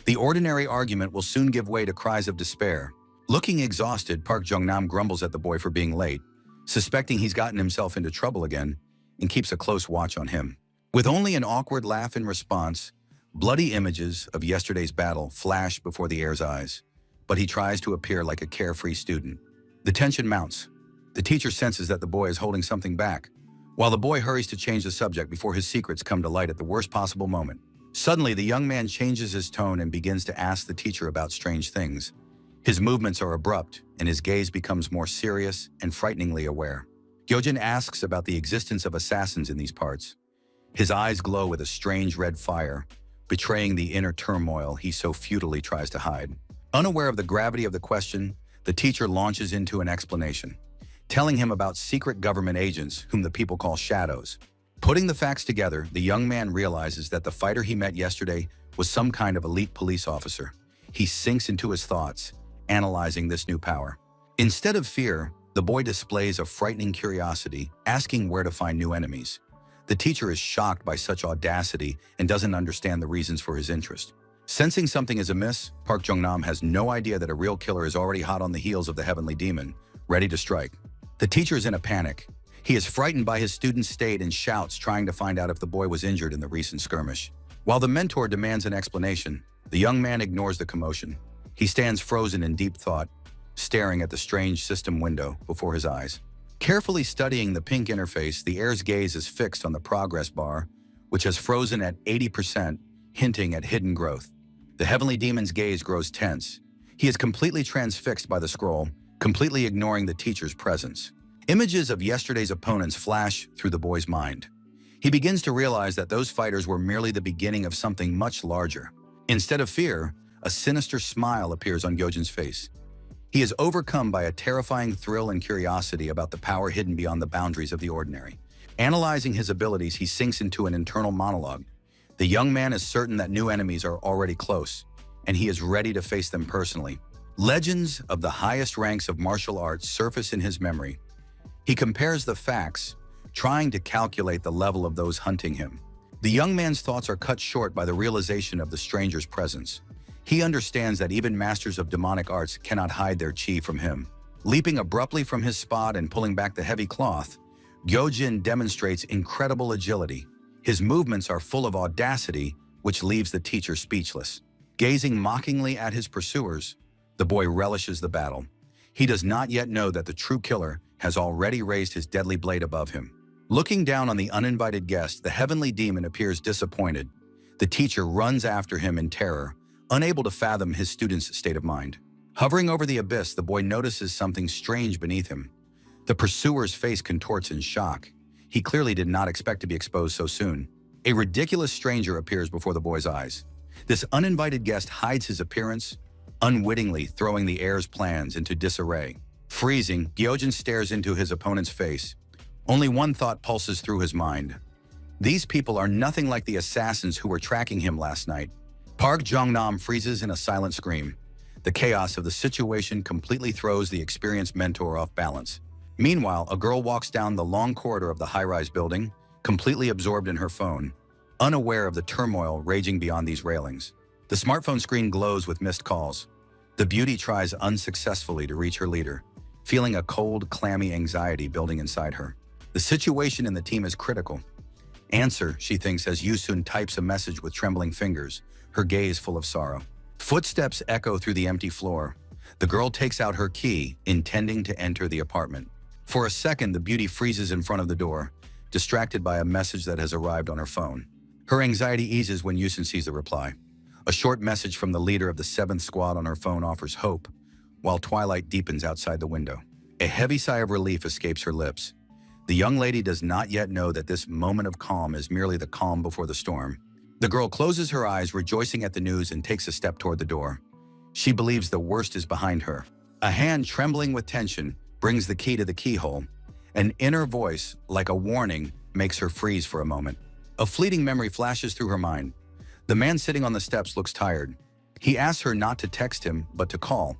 The ordinary argument will soon give way to cries of despair. Looking exhausted, Park Jong-nam grumbles at the boy for being late, suspecting he's gotten himself into trouble again, and keeps a close watch on him. With only an awkward laugh in response, bloody images of yesterday's battle flash before the heir's eyes, but he tries to appear like a carefree student. The tension mounts. The teacher senses that the boy is holding something back, while the boy hurries to change the subject before his secrets come to light at the worst possible moment. Suddenly, the young man changes his tone and begins to ask the teacher about strange things. His movements are abrupt, and his gaze becomes more serious and frighteningly aware. Gyojin asks about the existence of assassins in these parts. His eyes glow with a strange red fire, betraying the inner turmoil he so futilely tries to hide. Unaware of the gravity of the question, the teacher launches into an explanation, telling him about secret government agents whom the people call shadows. Putting the facts together, the young man realizes that the fighter he met yesterday was some kind of elite police officer. He sinks into his thoughts, analyzing this new power. Instead of fear, the boy displays a frightening curiosity, asking where to find new enemies. The teacher is shocked by such audacity and doesn't understand the reasons for his interest. Sensing something is amiss, Park Jong-nam has no idea that a real killer is already hot on the heels of the heavenly demon, ready to strike. The teacher is in a panic. He is frightened by his student's state and shouts, trying to find out if the boy was injured in the recent skirmish. While the mentor demands an explanation, the young man ignores the commotion. He stands frozen in deep thought, staring at the strange system window before his eyes. Carefully studying the pink interface, the heir's gaze is fixed on the progress bar, which has frozen at 80%, hinting at hidden growth. The heavenly demon's gaze grows tense. He is completely transfixed by the scroll, completely ignoring the teacher's presence. Images of yesterday's opponents flash through the boy's mind. He begins to realize that those fighters were merely the beginning of something much larger. Instead of fear, a sinister smile appears on Gyojin's face. He is overcome by a terrifying thrill and curiosity about the power hidden beyond the boundaries of the ordinary. Analyzing his abilities, he sinks into an internal monologue. The young man is certain that new enemies are already close, and he is ready to face them personally. Legends of the highest ranks of martial arts surface in his memory. He compares the facts, trying to calculate the level of those hunting him. The young man's thoughts are cut short by the realization of the stranger's presence. He understands that even masters of demonic arts cannot hide their chi from him. Leaping abruptly from his spot and pulling back the heavy cloth, Gyojin demonstrates incredible agility. His movements are full of audacity, which leaves the teacher speechless. Gazing mockingly at his pursuers, the boy relishes the battle. He does not yet know that the true killer has already raised his deadly blade above him. Looking down on the uninvited guest, the heavenly demon appears disappointed. The teacher runs after him in terror, unable to fathom his student's state of mind. Hovering over the abyss, the boy notices something strange beneath him. The pursuer's face contorts in shock. He clearly did not expect to be exposed so soon. A ridiculous stranger appears before the boy's eyes. This uninvited guest hides his appearance, unwittingly throwing the heir's plans into disarray. Freezing, Gyojin stares into his opponent's face. Only one thought pulses through his mind. These people are nothing like the assassins who were tracking him last night. Park Jong-nam freezes in a silent scream. The chaos of the situation completely throws the experienced mentor off balance. Meanwhile, a girl walks down the long corridor of the high-rise building, completely absorbed in her phone, unaware of the turmoil raging beyond these railings. The smartphone screen glows with missed calls. The beauty tries unsuccessfully to reach her leader, feeling a cold, clammy anxiety building inside her. The situation in the team is critical. Answer, she thinks as Yusun types a message with trembling fingers, her gaze full of sorrow. Footsteps echo through the empty floor. The girl takes out her key, intending to enter the apartment. For a second, the beauty freezes in front of the door, distracted by a message that has arrived on her phone. Her anxiety eases when Yusun sees the reply. A short message from the leader of the 7th Squad on her phone offers hope, while twilight deepens outside the window. A heavy sigh of relief escapes her lips. The young lady does not yet know that this moment of calm is merely the calm before the storm. The girl closes her eyes, rejoicing at the news, and takes a step toward the door. She believes the worst is behind her. A hand trembling with tension brings the key to the keyhole. An inner voice, like a warning, makes her freeze for a moment. A fleeting memory flashes through her mind. The man sitting on the steps looks tired. He asks her not to text him, but to call.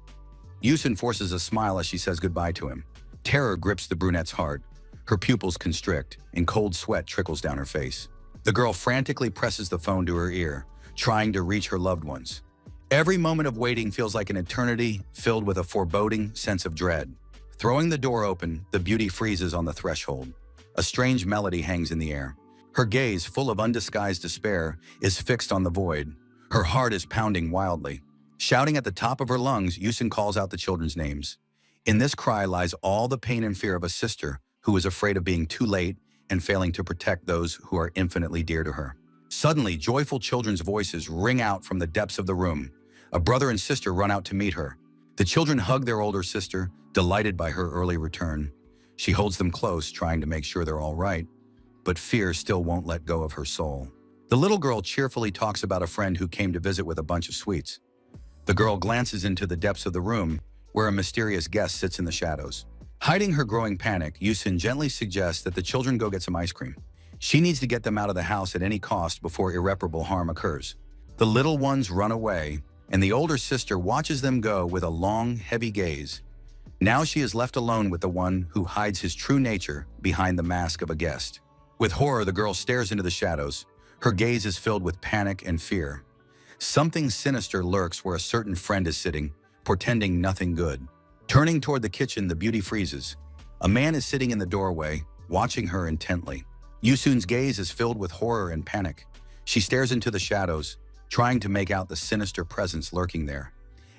Yusun forces a smile as she says goodbye to him. Terror grips the brunette's heart. Her pupils constrict, and cold sweat trickles down her face. The girl frantically presses the phone to her ear, trying to reach her loved ones. Every moment of waiting feels like an eternity, filled with a foreboding sense of dread. Throwing the door open, the beauty freezes on the threshold. A strange melody hangs in the air. Her gaze, full of undisguised despair, is fixed on the void. Her heart is pounding wildly. Shouting at the top of her lungs, Yusun calls out the children's names. In this cry lies all the pain and fear of a sister who is afraid of being too late and failing to protect those who are infinitely dear to her. Suddenly, joyful children's voices ring out from the depths of the room. A brother and sister run out to meet her. The children hug their older sister, delighted by her early return. She holds them close, trying to make sure they're all right, but fear still won't let go of her soul. The little girl cheerfully talks about a friend who came to visit with a bunch of sweets. The girl glances into the depths of the room, where a mysterious guest sits in the shadows. Hiding her growing panic, Yusun gently suggests that the children go get some ice cream. She needs to get them out of the house at any cost before irreparable harm occurs. The little ones run away, and the older sister watches them go with a long, heavy gaze. Now she is left alone with the one who hides his true nature behind the mask of a guest. With horror, the girl stares into the shadows. Her gaze is filled with panic and fear. Something sinister lurks where a certain friend is sitting, portending nothing good. Turning toward the kitchen, the beauty freezes. A man is sitting in the doorway, watching her intently. Yusun's gaze is filled with horror and panic. She stares into the shadows, trying to make out the sinister presence lurking there,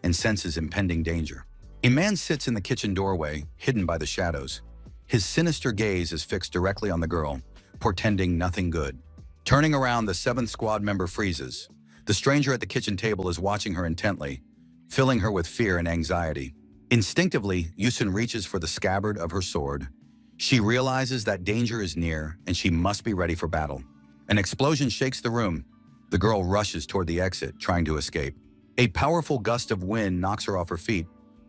and senses impending danger. A man sits in the kitchen doorway, hidden by the shadows. His sinister gaze is fixed directly on the girl, portending nothing good. Turning around, the 7th Squad member freezes. The stranger at the kitchen table is watching her intently, filling her with fear and anxiety. Instinctively, Yusun reaches for the scabbard of her sword. She realizes that danger is near and she must be ready for battle. An explosion shakes the room. The girl rushes toward the exit, trying to escape. A powerful gust of wind knocks her off her feet,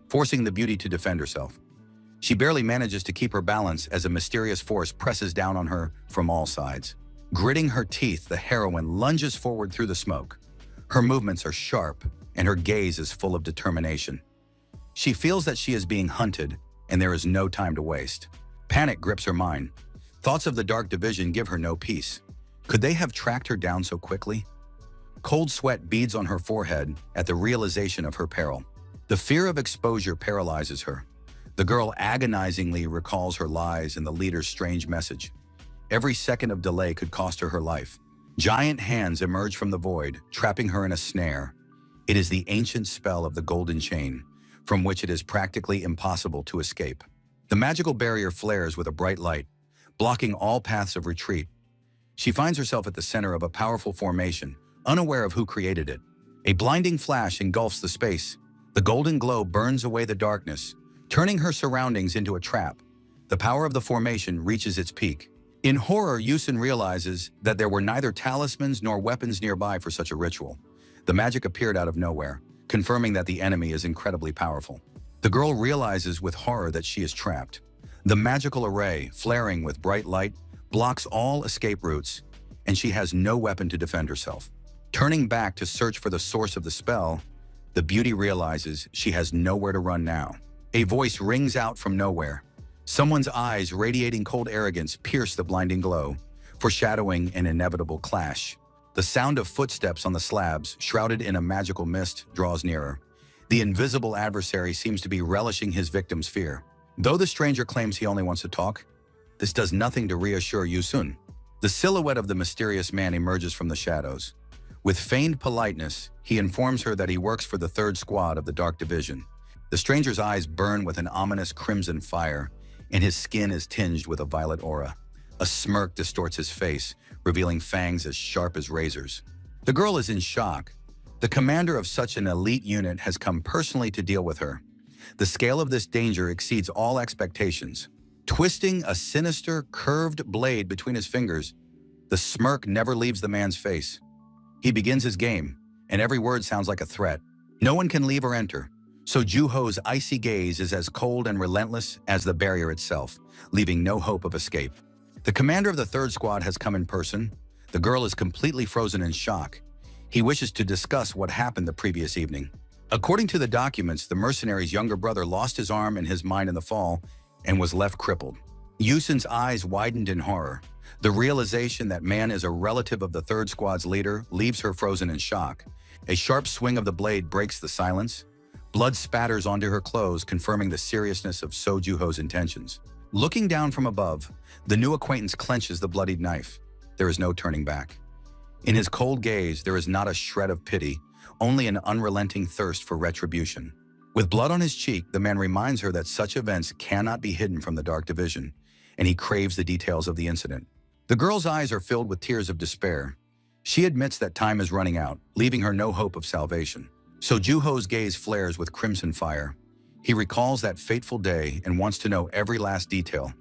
forcing the beauty to defend herself. She barely manages to keep her balance as a mysterious force presses down on her from all sides. Gritting her teeth, the heroine lunges forward through the smoke. Her movements are sharp, and her gaze is full of determination. She feels that she is being hunted, and there is no time to waste. Panic grips her mind. Thoughts of the Dark Division give her no peace. Could they have tracked her down so quickly? Cold sweat beads on her forehead at the realization of her peril. The fear of exposure paralyzes her. The girl agonizingly recalls her lies and the leader's strange message. Every second of delay could cost her her life. Giant hands emerge from the void, trapping her in a snare. It is the ancient spell of the golden chain, from which it is practically impossible to escape. The magical barrier flares with a bright light, blocking all paths of retreat. She finds herself at the center of a powerful formation, unaware of who created it. A blinding flash engulfs the space. The golden glow burns away the darkness, turning her surroundings into a trap. The power of the formation reaches its peak. In horror, Yusun realizes that there were neither talismans nor weapons nearby for such a ritual. The magic appeared out of nowhere, confirming that the enemy is incredibly powerful. The girl realizes with horror that she is trapped. The magical array, flaring with bright light, blocks all escape routes, and she has no weapon to defend herself. Turning back to search for the source of the spell, the beauty realizes she has nowhere to run now. A voice rings out from nowhere. Someone's eyes, radiating cold arrogance, pierce the blinding glow, foreshadowing an inevitable clash. The sound of footsteps on the slabs, shrouded in a magical mist, draws nearer. The invisible adversary seems to be relishing his victim's fear. Though the stranger claims he only wants to talk, this does nothing to reassure Yusun. The silhouette of the mysterious man emerges from the shadows. With feigned politeness, he informs her that he works for the 3rd Squad of the Dark Division. The stranger's eyes burn with an ominous crimson fire, and his skin is tinged with a violet aura. A smirk distorts his face, revealing fangs as sharp as razors. The girl is in shock. The commander of such an elite unit has come personally to deal with her. The scale of this danger exceeds all expectations. Twisting a sinister, curved blade between his fingers, the smirk never leaves the man's face. He begins his game, and every word sounds like a threat. No one can leave or enter, so Juho's icy gaze is as cold and relentless as the barrier itself, leaving no hope of escape. The commander of the 3rd Squad has come in person. The girl is completely frozen in shock. He wishes to discuss what happened the previous evening. According to the documents, the mercenary's younger brother lost his arm and his mind in the fall and was left crippled. Yusun's eyes widened in horror. The realization that man is a relative of the 3rd Squad's leader leaves her frozen in shock. A sharp swing of the blade breaks the silence. Blood spatters onto her clothes, confirming the seriousness of So Juho's intentions. Looking down from above, the new acquaintance clenches the bloodied knife. There is no turning back. In his cold gaze, there is not a shred of pity, only an unrelenting thirst for retribution. With blood on his cheek, the man reminds her that such events cannot be hidden from the Dark Division, and he craves the details of the incident. The girl's eyes are filled with tears of despair. She admits that time is running out, leaving her no hope of salvation. So Juho's gaze flares with crimson fire. He recalls that fateful day and wants to know every last detail,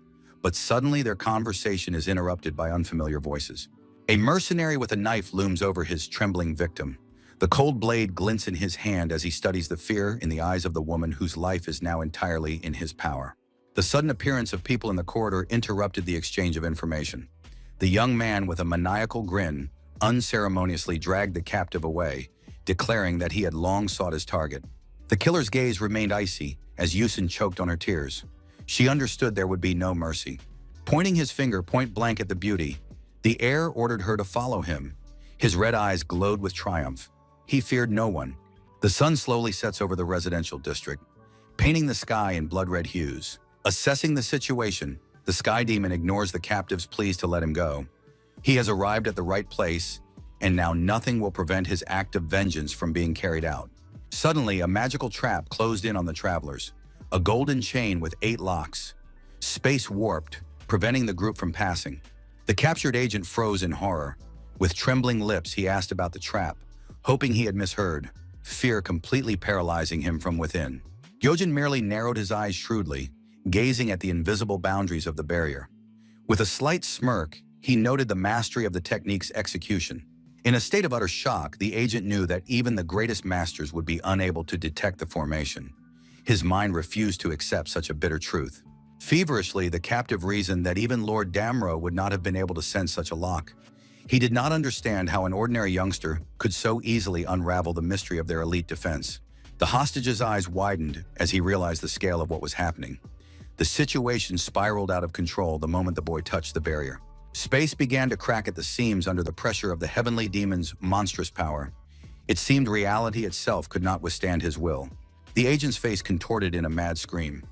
but suddenly their conversation is interrupted by unfamiliar voices. A mercenary with a knife looms over his trembling victim. The cold blade glints in his hand as he studies the fear in the eyes of the woman whose life is now entirely in his power. The sudden appearance of people in the corridor interrupted the exchange of information. The young man with a maniacal grin unceremoniously dragged the captive away, declaring that he had long sought his target. The killer's gaze remained icy as Yusun choked on her tears. She understood there would be no mercy. Pointing his finger point blank at the beauty, the heir ordered her to follow him. His red eyes glowed with triumph. He feared no one. The sun slowly sets over the residential district, painting the sky in blood-red hues. Assessing the situation, the Sky Demon ignores the captive's pleas to let him go. He has arrived at the right place, and now nothing will prevent his act of vengeance from being carried out. Suddenly, a magical trap closed in on the travelers. A golden chain with 8 locks. Space warped, preventing the group from passing. The captured agent froze in horror. With trembling lips, he asked about the trap, hoping he had misheard. fear completely paralyzing him from within. Gyojin merely narrowed his eyes shrewdly, gazing at the invisible boundaries of the barrier. With a slight smirk, he noted the mastery of the technique's execution. In a state of utter shock, the agent knew that even the greatest masters would be unable to detect the formation. His mind refused to accept such a bitter truth. Feverishly, the captive reasoned that even Lord Damro would not have been able to sense such a lock. He did not understand how an ordinary youngster could so easily unravel the mystery of their elite defense. The hostage's eyes widened as he realized the scale of what was happening. The situation spiraled out of control the moment the boy touched the barrier. Space began to crack at the seams under the pressure of the heavenly demon's monstrous power. It seemed reality itself could not withstand his will. The agent's face contorted in a mad scream.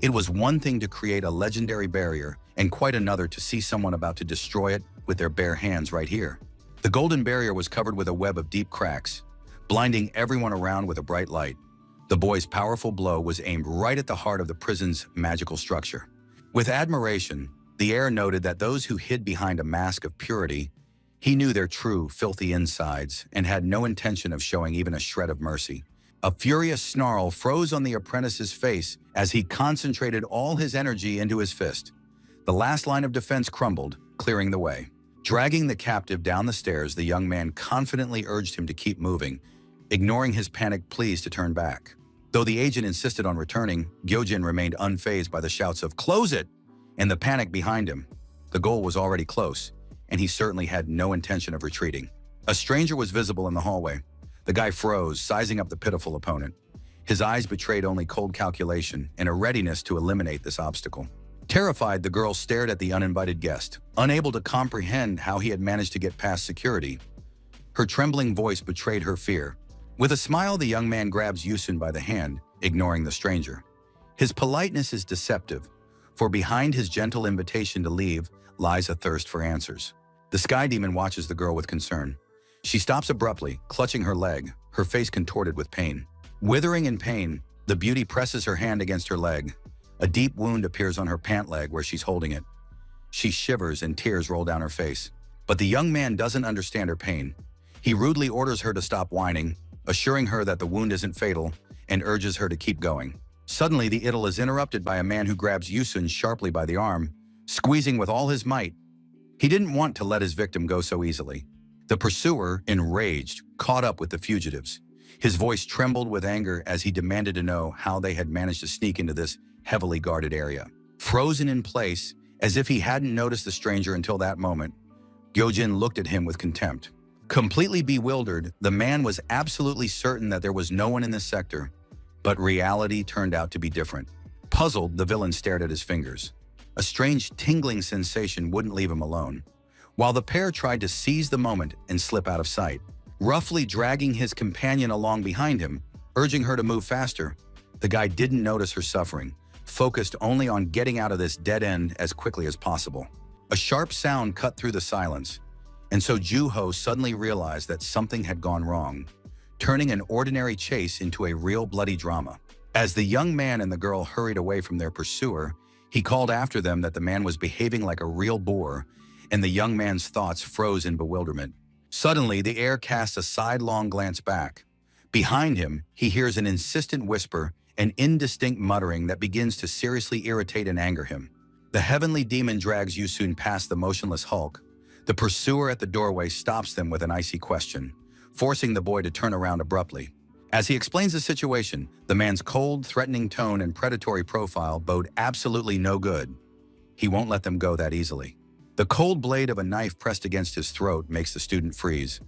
It was one thing to create a legendary barrier, and quite another to see someone about to destroy it with their bare hands right here. The golden barrier was covered with a web of deep cracks, blinding everyone around with a bright light. The boy's powerful blow was aimed right at the heart of the prison's magical structure. With admiration, the heir noted that those who hid behind a mask of purity, he knew their true, filthy insides and had no intention of showing even a shred of mercy. A furious snarl froze on the apprentice's face as he concentrated all his energy into his fist. The last line of defense crumbled, clearing the way. Dragging the captive down the stairs, the young man confidently urged him to keep moving, ignoring his panicked pleas to turn back. Though the agent insisted on returning, Gyojin remained unfazed by the shouts of "Close it!" and the panic behind him. The goal was already close, and he certainly had no intention of retreating. A stranger was visible in the hallway. The guy froze, sizing up the pitiful opponent. His eyes betrayed only cold calculation and a readiness to eliminate this obstacle. Terrified, the girl stared at the uninvited guest, unable to comprehend how he had managed to get past security. Her trembling voice betrayed her fear. With a smile, the young man grabs Yusun by the hand, ignoring the stranger. His politeness is deceptive, for behind his gentle invitation to leave lies a thirst for answers. The sky demon watches the girl with concern. She stops abruptly, clutching her leg, her face contorted with pain. Withering in pain, the beauty presses her hand against her leg. A deep wound appears on her pant leg where she's holding it. She shivers and tears roll down her face. But the young man doesn't understand her pain. He rudely orders her to stop whining, assuring her that the wound isn't fatal, and urges her to keep going. Suddenly, the idyll is interrupted by a man who grabs Yusun sharply by the arm, squeezing with all his might. He didn't want to let his victim go so easily. The pursuer, enraged, caught up with the fugitives. His voice trembled with anger as he demanded to know how they had managed to sneak into this heavily guarded area. Frozen in place, as if he hadn't noticed the stranger until that moment, Gyojin looked at him with contempt. Completely bewildered, the man was absolutely certain that there was no one in this sector, but reality turned out to be different. Puzzled, the villain stared at his fingers. A strange tingling sensation wouldn't leave him alone, while the pair tried to seize the moment and slip out of sight. Roughly dragging his companion along behind him, urging her to move faster, the guy didn't notice her suffering, focused only on getting out of this dead end as quickly as possible. A sharp sound cut through the silence, and so Juho suddenly realized that something had gone wrong, turning an ordinary chase into a real bloody drama. As the young man and the girl hurried away from their pursuer, he called after them that the man was behaving like a real boor, and the young man's thoughts froze in bewilderment. Suddenly, the heir casts a sidelong glance back. Behind him, he hears an insistent whisper, an indistinct muttering that begins to seriously irritate and anger him. The heavenly demon drags Yusun past the motionless hulk. The pursuer at the doorway stops them with an icy question, forcing the boy to turn around abruptly. As he explains the situation, the man's cold, threatening tone and predatory profile bode absolutely no good. He won't let them go that easily. The cold blade of a knife pressed against his throat makes the student freeze.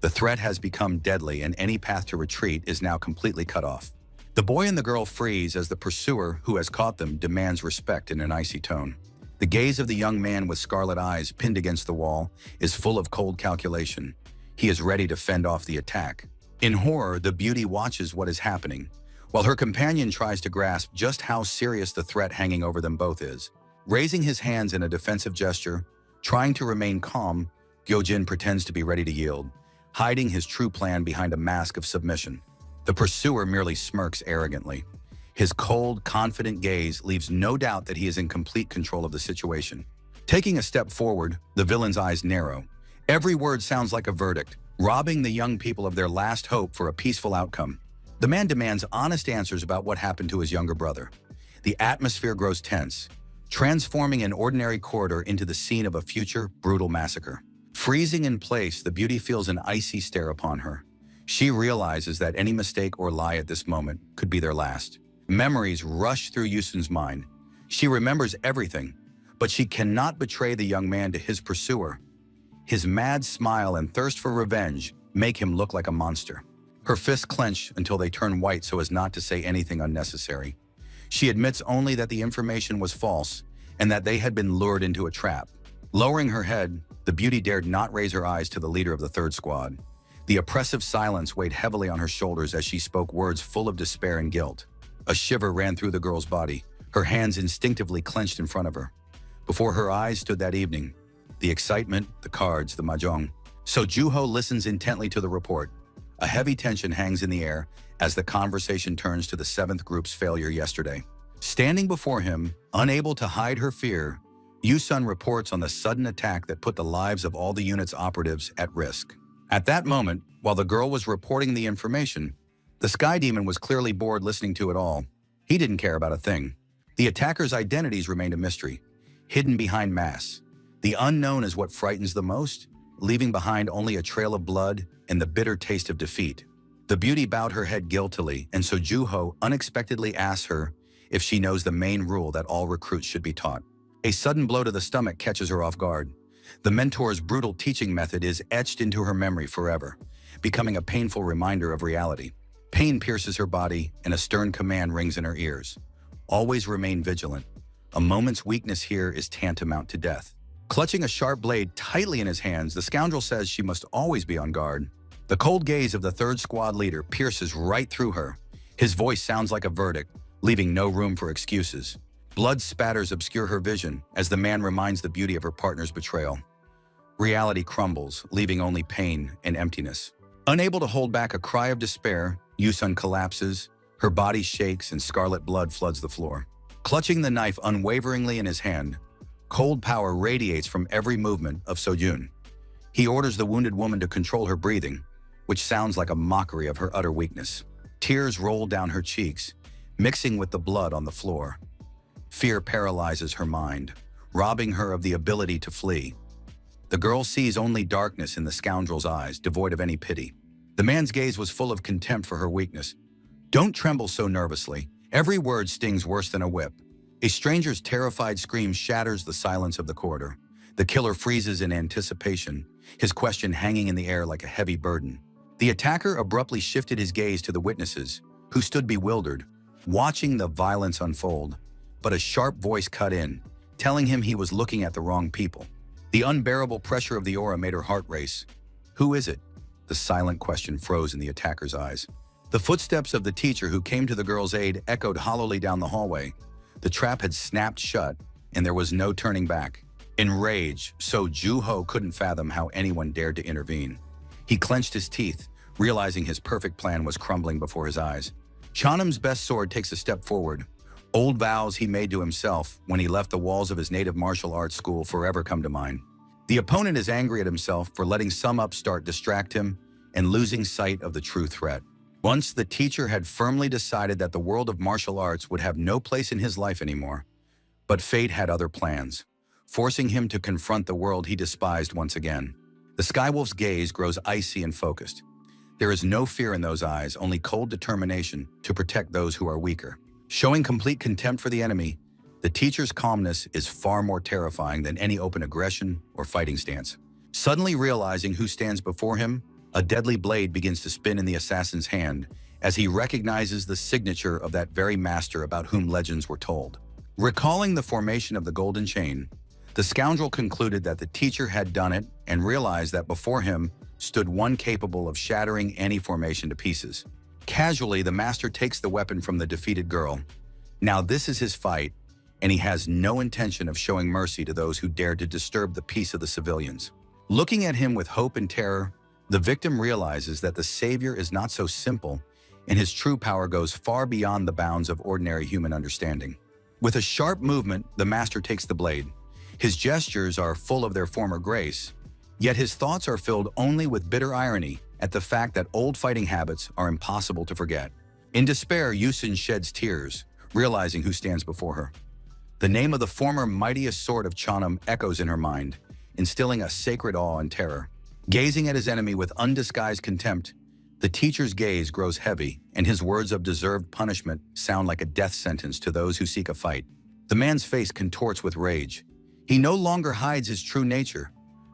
The threat has become deadly, and any path to retreat is now completely cut off. The boy and the girl freeze as the pursuer, who has caught them, demands respect in an icy tone. The gaze of the young man with scarlet eyes pinned against the wall is full of cold calculation. He is ready to fend off the attack. In horror, the beauty watches what is happening, while her companion tries to grasp just how serious the threat hanging over them both is. Raising his hands in a defensive gesture, trying to remain calm, Gyojin pretends to be ready to yield, hiding his true plan behind a mask of submission. The pursuer merely smirks arrogantly. His cold, confident gaze leaves no doubt that he is in complete control of the situation. Taking a step forward, the villain's eyes narrow. Every word sounds like a verdict. robbing the young people of their last hope for a peaceful outcome. The man demands honest answers about what happened to his younger brother. The atmosphere grows tense, transforming an ordinary corridor into the scene of a future brutal massacre. Freezing in place, the beauty feels an icy stare upon her. She realizes that any mistake or lie at this moment could be their last. Memories rush through Yusun's mind. She remembers everything, but she cannot betray the young man to his pursuer. His mad smile and thirst for revenge make him look like a monster. Her fists clench until they turn white so as not to say anything unnecessary. She admits only that the information was false and that they had been lured into a trap. Lowering her head, the beauty dared not raise her eyes to the leader of the third squad. The oppressive silence weighed heavily on her shoulders as she spoke words full of despair and guilt. A shiver ran through the girl's body, her hands instinctively clenched in front of her. Before her eyes stood that evening, the excitement, the cards, the mahjong. So Juho listens intently to the report. A heavy tension hangs in the air as the conversation turns to the 7th group's failure yesterday. Standing before him, unable to hide her fear, Yusun reports on the sudden attack that put the lives of all the unit's operatives at risk. At that moment, while the girl was reporting the information, the Sky Demon was clearly bored listening to it all. He didn't care about a thing. The attackers' identities remained a mystery, hidden behind masks. The unknown is what frightens the most, leaving behind only a trail of blood and the bitter taste of defeat. The beauty bowed her head guiltily, and so Juho unexpectedly asks her if she knows the main rule that all recruits should be taught. A sudden blow to the stomach catches her off guard. The mentor's brutal teaching method is etched into her memory forever, becoming a painful reminder of reality. Pain pierces her body, and a stern command rings in her ears. Always remain vigilant. A moment's weakness here is tantamount to death. Clutching a sharp blade tightly in his hands, the scoundrel says she must always be on guard. The cold gaze of the third squad leader pierces right through her. His voice sounds like a verdict, leaving no room for excuses. Blood spatters obscure her vision as the man reminds the beauty of her partner's betrayal. Reality crumbles, leaving only pain and emptiness. Unable to hold back a cry of despair, Yusun collapses, her body shakes and scarlet blood floods the floor. Clutching the knife unwaveringly in his hand, cold power radiates from every movement of Sojun. He orders the wounded woman to control her breathing, which sounds like a mockery of her utter weakness. Tears roll down her cheeks, mixing with the blood on the floor. Fear paralyzes her mind, robbing her of the ability to flee. The girl sees only darkness in the scoundrel's eyes, devoid of any pity. The man's gaze was full of contempt for her weakness. Don't tremble so nervously. Every word stings worse than a whip. A stranger's terrified scream shatters the silence of the corridor. The killer freezes in anticipation, his question hanging in the air like a heavy burden. The attacker abruptly shifted his gaze to the witnesses, who stood bewildered, watching the violence unfold. But a sharp voice cut in, telling him he was looking at the wrong people. The unbearable pressure of the aura made her heart race. Who is it? The silent question froze in the attacker's eyes. The footsteps of the teacher who came to the girl's aid echoed hollowly down the hallway. The trap had snapped shut, and there was no turning back. In rage, So Juho couldn't fathom how anyone dared to intervene. He clenched his teeth, realizing his perfect plan was crumbling before his eyes. Chanam's best sword takes a step forward. Old vows he made to himself when he left the walls of his native martial arts school forever come to mind. The opponent is angry at himself for letting some upstart distract him and losing sight of the true threat. Once the teacher had firmly decided that the world of martial arts would have no place in his life anymore. But fate had other plans, forcing him to confront the world he despised once again. The Skywolf's gaze grows icy and focused. There is no fear in those eyes, only cold determination to protect those who are weaker. Showing complete contempt for the enemy, the teacher's calmness is far more terrifying than any open aggression or fighting stance. Suddenly realizing who stands before him, a deadly blade begins to spin in the assassin's hand as he recognizes the signature of that very master about whom legends were told. Recalling the formation of the golden chain, the scoundrel concluded that the teacher had done it and realized that before him stood one capable of shattering any formation to pieces. Casually, the master takes the weapon from the defeated girl. Now this is his fight, and he has no intention of showing mercy to those who dared to disturb the peace of the civilians. Looking at him with hope and terror, the victim realizes that the savior is not so simple, and his true power goes far beyond the bounds of ordinary human understanding. With a sharp movement, the master takes the blade. His gestures are full of their former grace, Yet his thoughts are filled only with bitter irony at the fact that old fighting habits are impossible to forget. In despair, Yusun sheds tears, realizing who stands before her. The name of the former mightiest sword of Chanam echoes in her mind, instilling a sacred awe and terror. Gazing at his enemy with undisguised contempt, the teacher's gaze grows heavy, and his words of deserved punishment sound like a death sentence to those who seek a fight. The man's face contorts with rage. He no longer hides his true nature,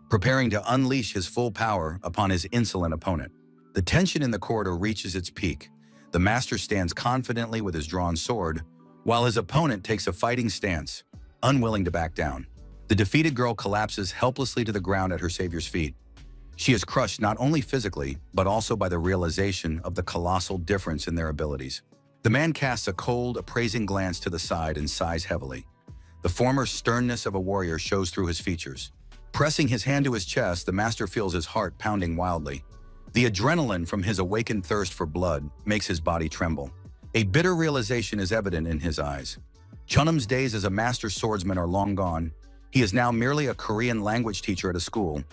preparing to unleash his full power upon his insolent opponent. The tension in the corridor reaches its peak. The master stands confidently with his drawn sword, while his opponent takes a fighting stance, unwilling to back down. The defeated girl collapses helplessly to the ground at her savior's feet. She is crushed not only physically, but also by the realization of the colossal difference in their abilities. The man casts a cold, appraising glance to the side and sighs heavily. The former sternness of a warrior shows through his features. Pressing his hand to his chest, the master feels his heart pounding wildly. The adrenaline from his awakened thirst for blood makes his body tremble. A bitter realization is evident in his eyes. Chunam's days as a master swordsman are long gone. He is now merely a Korean language teacher at a school,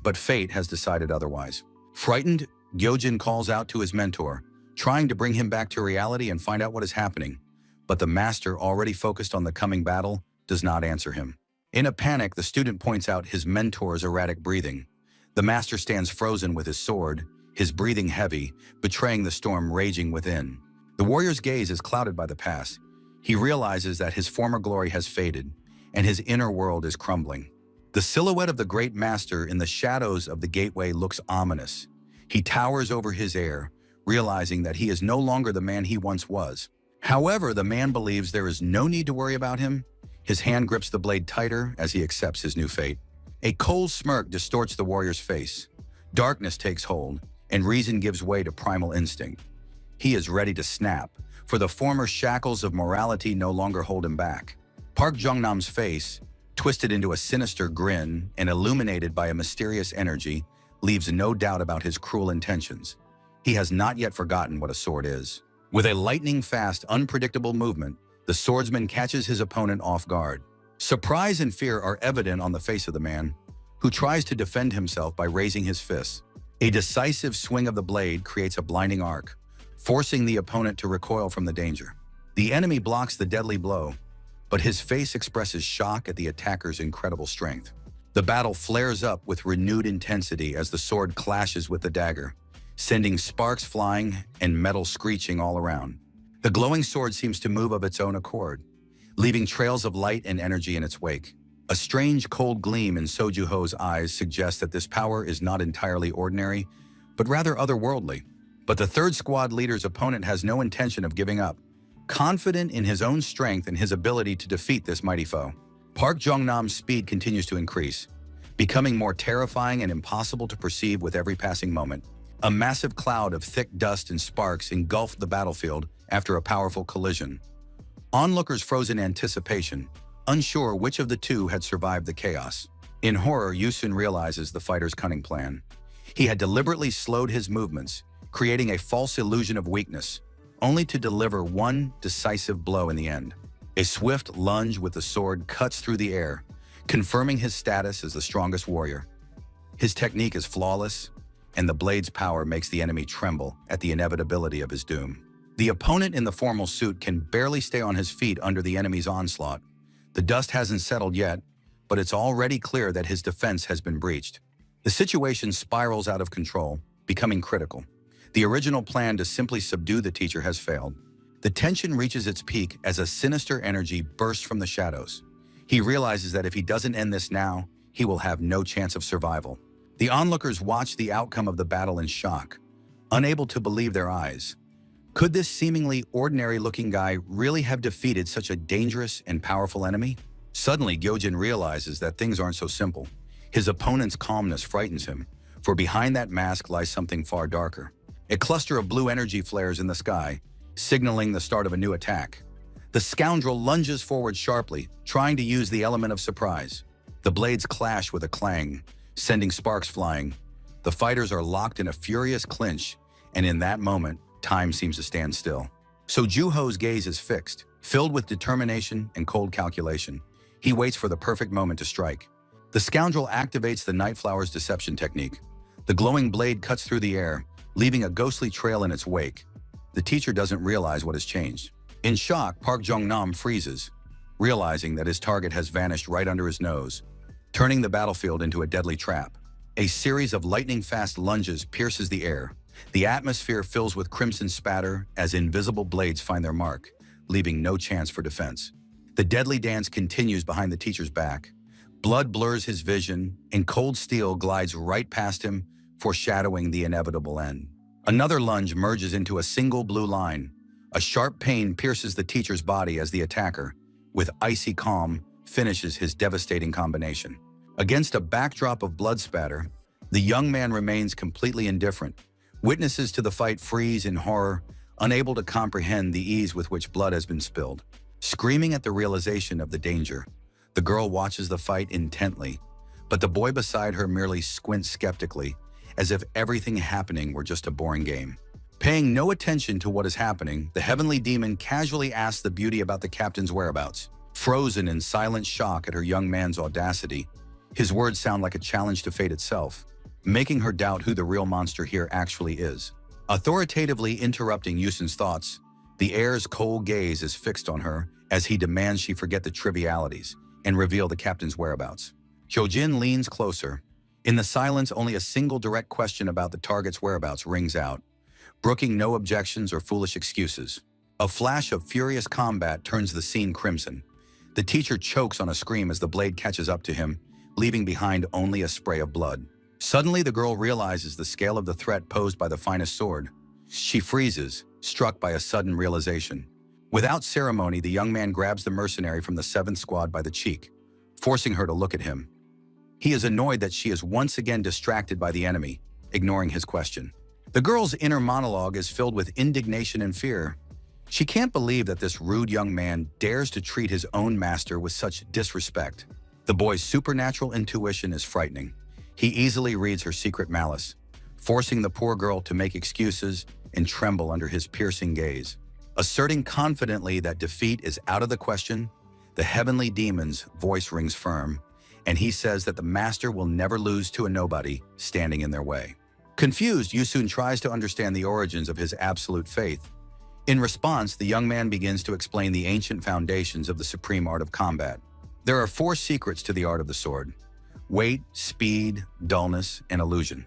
but fate has decided otherwise. Frightened, Gyojin calls out to his mentor, trying to bring him back to reality and find out what is happening. But the master, already focused on the coming battle, does not answer him. In a panic, the student points out his mentor's erratic breathing. The master stands frozen with his sword, his breathing heavy, betraying the storm raging within. The warrior's gaze is clouded by the past. He realizes that his former glory has faded, and his inner world is crumbling. The silhouette of the great master in the shadows of the gateway looks ominous. He towers over his heir, realizing that he is no longer the man he once was. However, the man believes there is no need to worry about him. His hand grips the blade tighter as he accepts his new fate. A cold smirk distorts the warrior's face. Darkness takes hold, and reason gives way to primal instinct. He is ready to snap, for the former shackles of morality no longer hold him back. Park Jung-nam's face, twisted into a sinister grin and illuminated by a mysterious energy, leaves no doubt about his cruel intentions. He has not yet forgotten what a sword is. With a lightning-fast, unpredictable movement, the swordsman catches his opponent off guard. Surprise and fear are evident on the face of the man, who tries to defend himself by raising his fists. A decisive swing of the blade creates a blinding arc, forcing the opponent to recoil from the danger. The enemy blocks the deadly blow, but his face expresses shock at the attacker's incredible strength. The battle flares up with renewed intensity as the sword clashes with the dagger, sending sparks flying and metal screeching all around. The glowing sword seems to move of its own accord, leaving trails of light and energy in its wake. A strange, cold gleam in Soju Ho's eyes suggests that this power is not entirely ordinary, but rather otherworldly. But the third squad leader's opponent has no intention of giving up, confident in his own strength and his ability to defeat this mighty foe. Park Jung-nam's speed continues to increase, becoming more terrifying and impossible to perceive with every passing moment. A massive cloud of thick dust and sparks engulfed the battlefield after a powerful collision. Onlookers froze in anticipation, unsure which of the two had survived the chaos. In horror, Yusun realizes the fighter's cunning plan. He had deliberately slowed his movements, creating a false illusion of weakness, only to deliver one decisive blow in the end. A swift lunge with the sword cuts through the air, confirming his status as the strongest warrior. His technique is flawless, and the blade's power makes the enemy tremble at the inevitability of his doom. The opponent in the formal suit can barely stay on his feet under the enemy's onslaught. The dust hasn't settled yet, but it's already clear that his defense has been breached. The situation spirals out of control, becoming critical. The original plan to simply subdue the teacher has failed. The tension reaches its peak as a sinister energy bursts from the shadows. He realizes that if he doesn't end this now, he will have no chance of survival. The onlookers watch the outcome of the battle in shock, unable to believe their eyes. Could this seemingly ordinary-looking guy really have defeated such a dangerous and powerful enemy? Suddenly, Gyojin realizes that things aren't so simple. His opponent's calmness frightens him, for behind that mask lies something far darker. A cluster of blue energy flares in the sky, signaling the start of a new attack. The scoundrel lunges forward sharply, trying to use the element of surprise. The blades clash with a clang, sending sparks flying. The fighters are locked in a furious clinch, and in that moment, time seems to stand still. So Juho's gaze is fixed, filled with determination and cold calculation. He waits for the perfect moment to strike. The scoundrel activates the Nightflower's deception technique. The glowing blade cuts through the air, leaving a ghostly trail in its wake. The teacher doesn't realize what has changed. In shock, Park Jong-nam freezes, realizing that his target has vanished right under his nose, turning the battlefield into a deadly trap. A series of lightning-fast lunges pierces the air. The atmosphere fills with crimson spatter as invisible blades find their mark, leaving no chance for defense. The deadly dance continues behind the teacher's back. Blood blurs his vision, and cold steel glides right past him, foreshadowing the inevitable end. Another lunge merges into a single blue line. A sharp pain pierces the teacher's body as the attacker, with icy calm, finishes his devastating combination. Against a backdrop of blood spatter, the young man remains completely indifferent. Witnesses to the fight freeze in horror, unable to comprehend the ease with which blood has been spilled. Screaming at the realization of the danger, the girl watches the fight intently, but the boy beside her merely squints skeptically, as if everything happening were just a boring game. Paying no attention to what is happening, the heavenly demon casually asks the beauty about the captain's whereabouts. Frozen in silent shock at her young man's audacity, his words sound like a challenge to fate itself, making her doubt who the real monster here actually is. Authoritatively interrupting Yusun's thoughts, the heir's cold gaze is fixed on her as he demands she forget the trivialities and reveal the captain's whereabouts. Hyojin leans closer. In the silence, only a single direct question about the target's whereabouts rings out, brooking no objections or foolish excuses. A flash of furious combat turns the scene crimson. The teacher chokes on a scream as the blade catches up to him, leaving behind only a spray of blood. Suddenly, the girl realizes the scale of the threat posed by the finest sword. She freezes, struck by a sudden realization. Without ceremony, the young man grabs the mercenary from the 7th squad by the cheek, forcing her to look at him. He is annoyed that she is once again distracted by the enemy, ignoring his question. The girl's inner monologue is filled with indignation and fear. She can't believe that this rude young man dares to treat his own master with such disrespect. The boy's supernatural intuition is frightening. He easily reads her secret malice, forcing the poor girl to make excuses and tremble under his piercing gaze. Asserting confidently that defeat is out of the question, the heavenly demon's voice rings firm, and he says that the master will never lose to a nobody standing in their way. Confused, Yusun tries to understand the origins of his absolute faith. In response, the young man begins to explain the ancient foundations of the supreme art of combat. There are 4 secrets to the art of the sword: weight, speed, dullness, and illusion.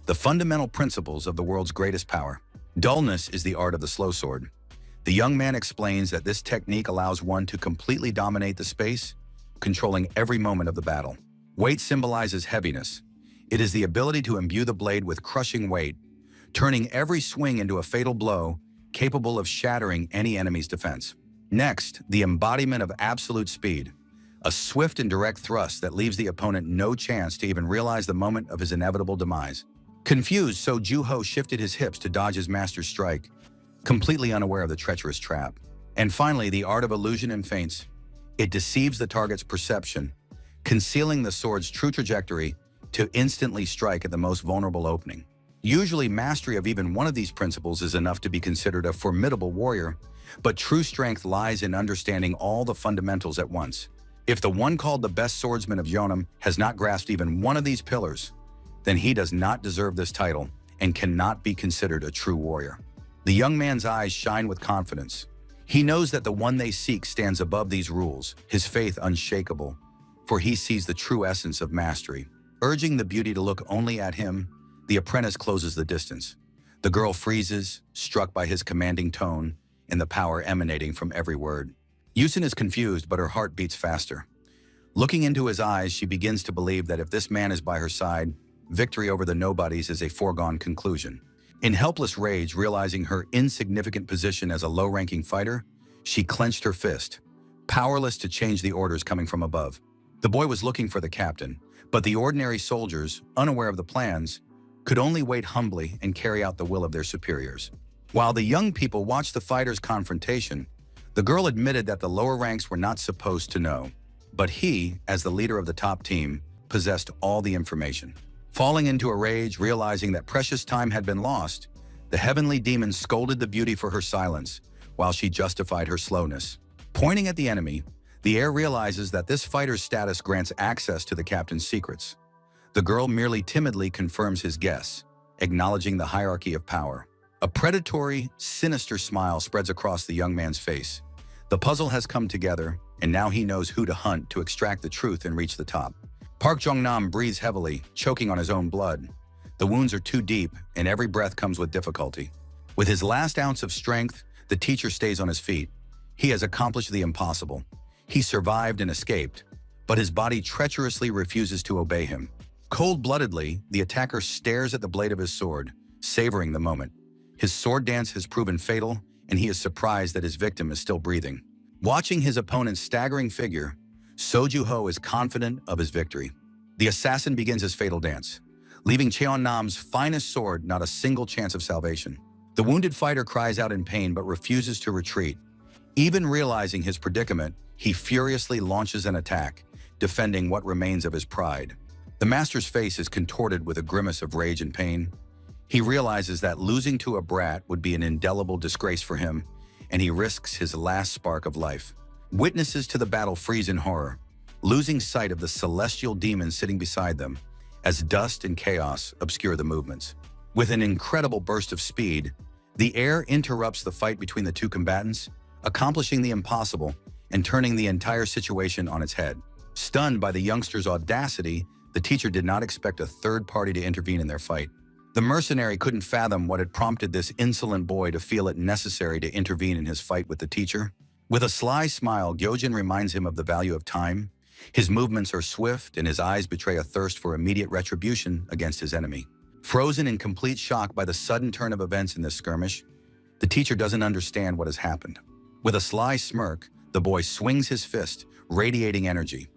The fundamental principles of the world's greatest power. Dullness is the art of the slow sword. The young man explains that this technique allows one to completely dominate the space, controlling every moment of the battle. Weight symbolizes heaviness. It is the ability to imbue the blade with crushing weight, turning every swing into a fatal blow, capable of shattering any enemy's defense. Next, the embodiment of absolute speed. A swift and direct thrust that leaves the opponent no chance to even realize the moment of his inevitable demise. Confused, So Juho shifted his hips to dodge his master's strike, completely unaware of the treacherous trap. And finally, the art of illusion and feints. It deceives the target's perception, concealing the sword's true trajectory to instantly strike at the most vulnerable opening. Usually, mastery of even one of these principles is enough to be considered a formidable warrior, but true strength lies in understanding all the fundamentals at once. If the one called the best swordsman of Yeonam has not grasped even one of these pillars, then he does not deserve this title and cannot be considered a true warrior. The young man's eyes shine with confidence. He knows that the one they seek stands above these rules, his faith unshakable, for he sees the true essence of mastery. Urging the beauty to look only at him, the apprentice closes the distance. The girl freezes, struck by his commanding tone and the power emanating from every word. Yusun is confused, but her heart beats faster. Looking into his eyes, she begins to believe that if this man is by her side, victory over the nobodies is a foregone conclusion. In helpless rage, realizing her insignificant position as a low-ranking fighter, she clenched her fist, powerless to change the orders coming from above. The boy was looking for the captain, but the ordinary soldiers, unaware of the plans, could only wait humbly and carry out the will of their superiors. While the young people watched the fighters' confrontation, the girl admitted that the lower ranks were not supposed to know. But he, as the leader of the top team, possessed all the information. Falling into a rage, realizing that precious time had been lost, the heavenly demon scolded the beauty for her silence, while she justified her slowness. Pointing at the enemy, The heir realizes that this fighter's status grants access to the captain's secrets. The girl merely timidly confirms his guess, acknowledging the hierarchy of power. A predatory, sinister smile spreads across the young man's face. The puzzle has come together, and now he knows who to hunt to extract the truth and reach the top. Park Jong-nam breathes heavily, choking on his own blood. The wounds are too deep, and every breath comes with difficulty. With his last ounce of strength, the teacher stays on his feet. He has accomplished the impossible. He survived and escaped, but his body treacherously refuses to obey him. Cold-bloodedly, the attacker stares at the blade of his sword, savoring the moment. His sword dance has proven fatal, and he is surprised that his victim is still breathing. Watching his opponent's staggering figure, Soju-ho is confident of his victory. The assassin begins his fatal dance, leaving Cheon-nam's finest sword not a single chance of salvation. The wounded fighter cries out in pain but refuses to retreat. Even realizing his predicament, he furiously launches an attack, defending what remains of his pride. The master's face is contorted with a grimace of rage and pain. He realizes that losing to a brat would be an indelible disgrace for him, and he risks his last spark of life. Witnesses to the battle freeze in horror, losing sight of the celestial demon sitting beside them, as dust and chaos obscure the movements. With an incredible burst of speed, the heir interrupts the fight between the two combatants, accomplishing the impossible and turning the entire situation on its head. Stunned by the youngster's audacity, the teacher did not expect a third party to intervene in their fight. The mercenary couldn't fathom what had prompted this insolent boy to feel it necessary to intervene in his fight with the teacher. With a sly smile, Gyojin reminds him of the value of time. His movements are swift, and his eyes betray a thirst for immediate retribution against his enemy. Frozen in complete shock by the sudden turn of events in this skirmish, the teacher doesn't understand what has happened. With a sly smirk, the boy swings his fist, radiating energy.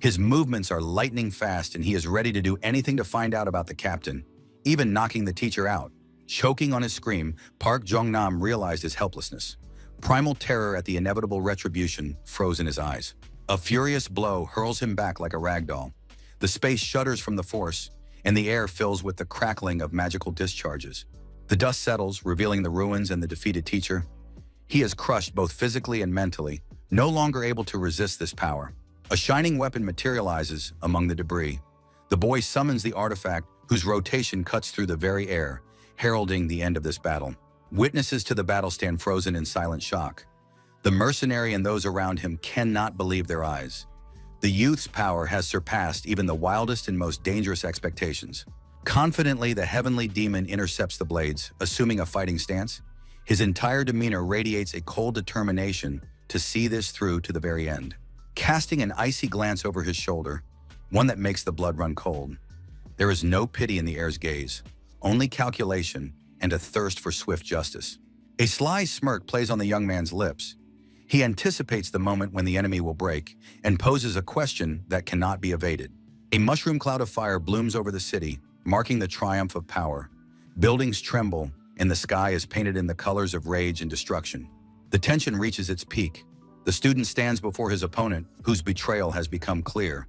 His movements are lightning fast, and he is ready to do anything to find out about the captain, even knocking the teacher out. Choking on his scream, Park Jong-nam realized his helplessness. Primal terror at the inevitable retribution froze in his eyes. A furious blow hurls him back like a ragdoll. The space shudders from the force, and the air fills with the crackling of magical discharges. The dust settles, revealing the ruins and the defeated teacher. He is crushed both physically and mentally, no longer able to resist this power. A shining weapon materializes among the debris. The boy summons the artifact, whose rotation cuts through the very air, heralding the end of this battle. Witnesses to the battle stand frozen in silent shock. The mercenary and those around him cannot believe their eyes. The youth's power has surpassed even the wildest and most dangerous expectations. Confidently, the heavenly demon intercepts the blades, assuming a fighting stance. His entire demeanor radiates a cold determination to see this through to the very end. Casting an icy glance over his shoulder, one that makes the blood run cold. There is no pity in the heir's gaze, only calculation and a thirst for swift justice. A sly smirk plays on the young man's lips. He anticipates the moment when the enemy will break and poses a question that cannot be evaded. A mushroom cloud of fire blooms over the city, marking the triumph of power. Buildings tremble, and the sky is painted in the colors of rage and destruction. The tension reaches its peak. The student stands before his opponent, whose betrayal has become clear.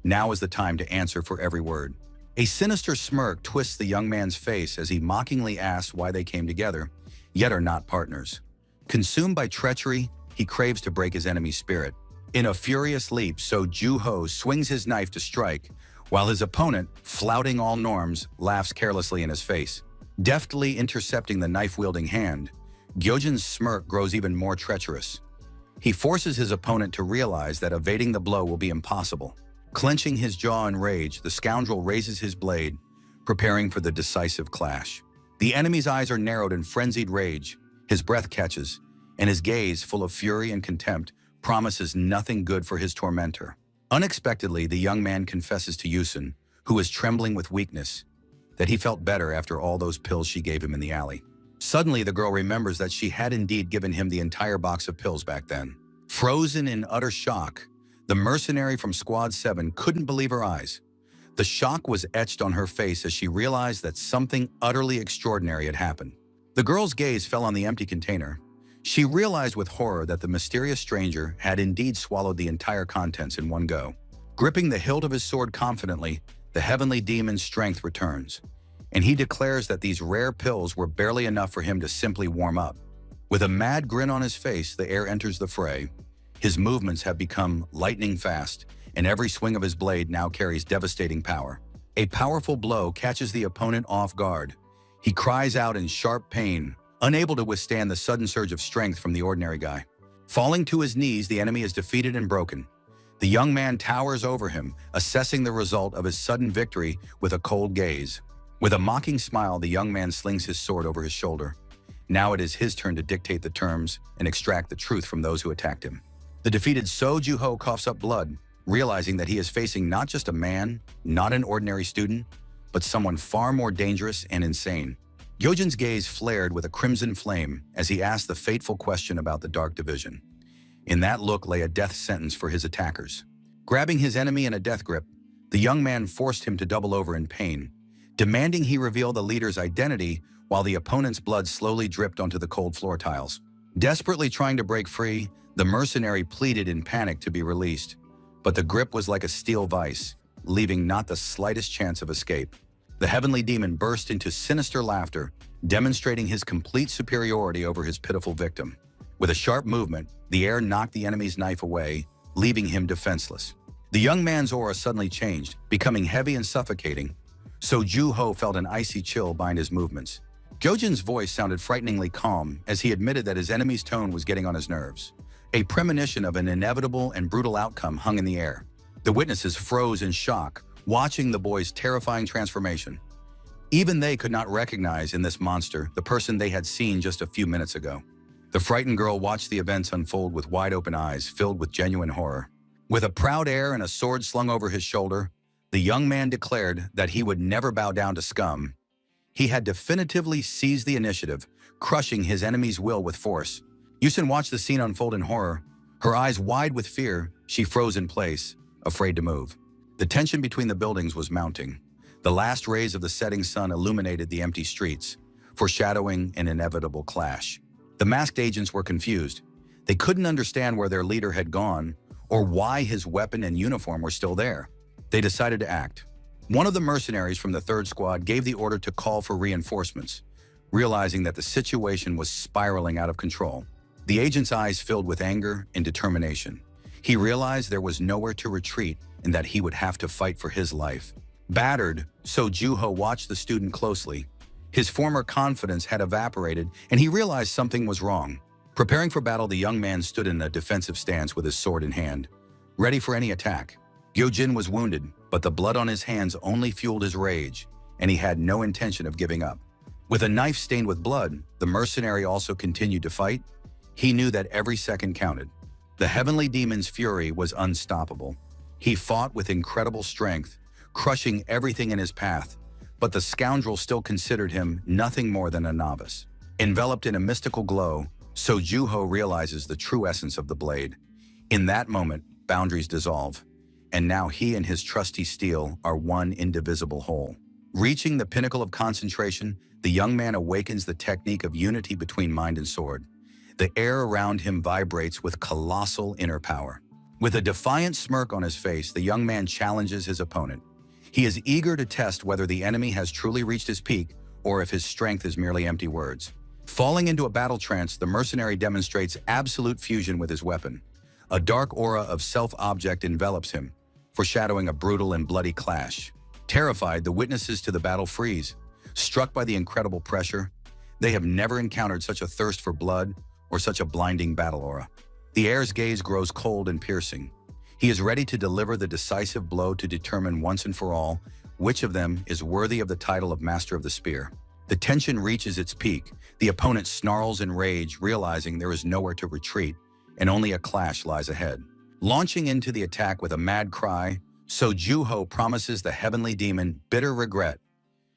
Now is the time to answer for every word. A sinister smirk twists the young man's face as he mockingly asks why they came together, yet are not partners. Consumed by treachery, he craves to break his enemy's spirit. In a furious leap, Soju-ho swings his knife to strike, while his opponent, flouting all norms, laughs carelessly in his face. Deftly intercepting the knife-wielding hand, Gyojin's smirk grows even more treacherous. He forces his opponent to realize that evading the blow will be impossible. Clenching his jaw in rage, the scoundrel raises his blade, preparing for the decisive clash. The enemy's eyes are narrowed in frenzied rage, his breath catches, and his gaze, full of fury and contempt, promises nothing good for his tormentor. Unexpectedly, the young man confesses to Yusun, who is trembling with weakness, that he felt better after all those pills she gave him in the alley. Suddenly, the girl remembers that she had indeed given him the entire box of pills back then. Frozen in utter shock, the mercenary from Squad 7 couldn't believe her eyes. The shock was etched on her face as she realized that something utterly extraordinary had happened. The girl's gaze fell on the empty container. She realized with horror that the mysterious stranger had indeed swallowed the entire contents in one go. Gripping the hilt of his sword confidently, the heavenly demon's strength returns, and he declares that these rare pills were barely enough for him to simply warm up. With a mad grin on his face, the heir enters the fray, His movements have become lightning fast, and every swing of his blade now carries devastating power. A powerful blow catches the opponent off guard. He cries out in sharp pain, unable to withstand the sudden surge of strength from the ordinary guy. Falling to his knees, the enemy is defeated and broken. The young man towers over him, assessing the result of his sudden victory with a cold gaze. With a mocking smile, the young man slings his sword over his shoulder. Now it is his turn to dictate the terms and extract the truth from those who attacked him. The defeated So Ju-ho coughs up blood, realizing that he is facing not just a man, not an ordinary student, but someone far more dangerous and insane. Gyojin's gaze flared with a crimson flame as he asked the fateful question about the Dark Division. In that look lay a death sentence for his attackers. Grabbing his enemy in a death grip, the young man forced him to double over in pain, demanding he reveal the leader's identity while the opponent's blood slowly dripped onto the cold floor tiles. Desperately trying to break free, the mercenary pleaded in panic to be released, but the grip was like a steel vice, leaving not the slightest chance of escape. The heavenly demon burst into sinister laughter, demonstrating his complete superiority over his pitiful victim. With a sharp movement, the air knocked the enemy's knife away, leaving him defenseless. The young man's aura suddenly changed, becoming heavy and suffocating. So Ju-ho felt an icy chill bind his movements. Gyojin's voice sounded frighteningly calm as he admitted that his enemy's tone was getting on his nerves. A premonition of an inevitable and brutal outcome hung in the air. The witnesses froze in shock, watching the boy's terrifying transformation. Even they could not recognize in this monster the person they had seen just a few minutes ago. The frightened girl watched the events unfold with wide-open eyes filled with genuine horror. With a proud air and a sword slung over his shoulder, the young man declared that he would never bow down to scum. He had definitively seized the initiative, crushing his enemy's will with force. Yusin watched the scene unfold in horror. Her eyes wide with fear, she froze in place, afraid to move. The tension between the buildings was mounting. The last rays of the setting sun illuminated the empty streets, foreshadowing an inevitable clash. The masked agents were confused. They couldn't understand where their leader had gone or why his weapon and uniform were still there. They decided to act. One of the mercenaries from the third squad gave the order to call for reinforcements, realizing that the situation was spiraling out of control. The agent's eyes filled with anger and determination. He realized there was nowhere to retreat and that he would have to fight for his life. Battered, So Ju-ho watched the student closely. His former confidence had evaporated, and he realized something was wrong. Preparing for battle, the young man stood in a defensive stance with his sword in hand, ready for any attack. Gyojin was wounded, but the blood on his hands only fueled his rage, and he had no intention of giving up. With a knife stained with blood, the mercenary also continued to fight. He knew that every second counted. The heavenly demon's fury was unstoppable. He fought with incredible strength, crushing everything in his path, but the scoundrel still considered him nothing more than a novice. Enveloped in a mystical glow, So Ju-ho realizes the true essence of the blade. In that moment, boundaries dissolve, and now he and his trusty steel are one indivisible whole. Reaching the pinnacle of concentration, the young man awakens the technique of unity between mind and sword. The air around him vibrates with colossal inner power. With a defiant smirk on his face, the young man challenges his opponent. He is eager to test whether the enemy has truly reached his peak or if his strength is merely empty words. Falling into a battle trance, the mercenary demonstrates absolute fusion with his weapon. A dark aura of self-object envelops him, foreshadowing a brutal and bloody clash. Terrified, the witnesses to the battle freeze. Struck by the incredible pressure, they have never encountered such a thirst for blood or such a blinding battle aura. The heir's gaze grows cold and piercing. He is ready to deliver the decisive blow to determine once and for all which of them is worthy of the title of Master of the Spear. The tension reaches its peak. The opponent snarls in rage, realizing there is nowhere to retreat, and only a clash lies ahead. Launching into the attack with a mad cry, So Ju-ho promises the heavenly demon bitter regret.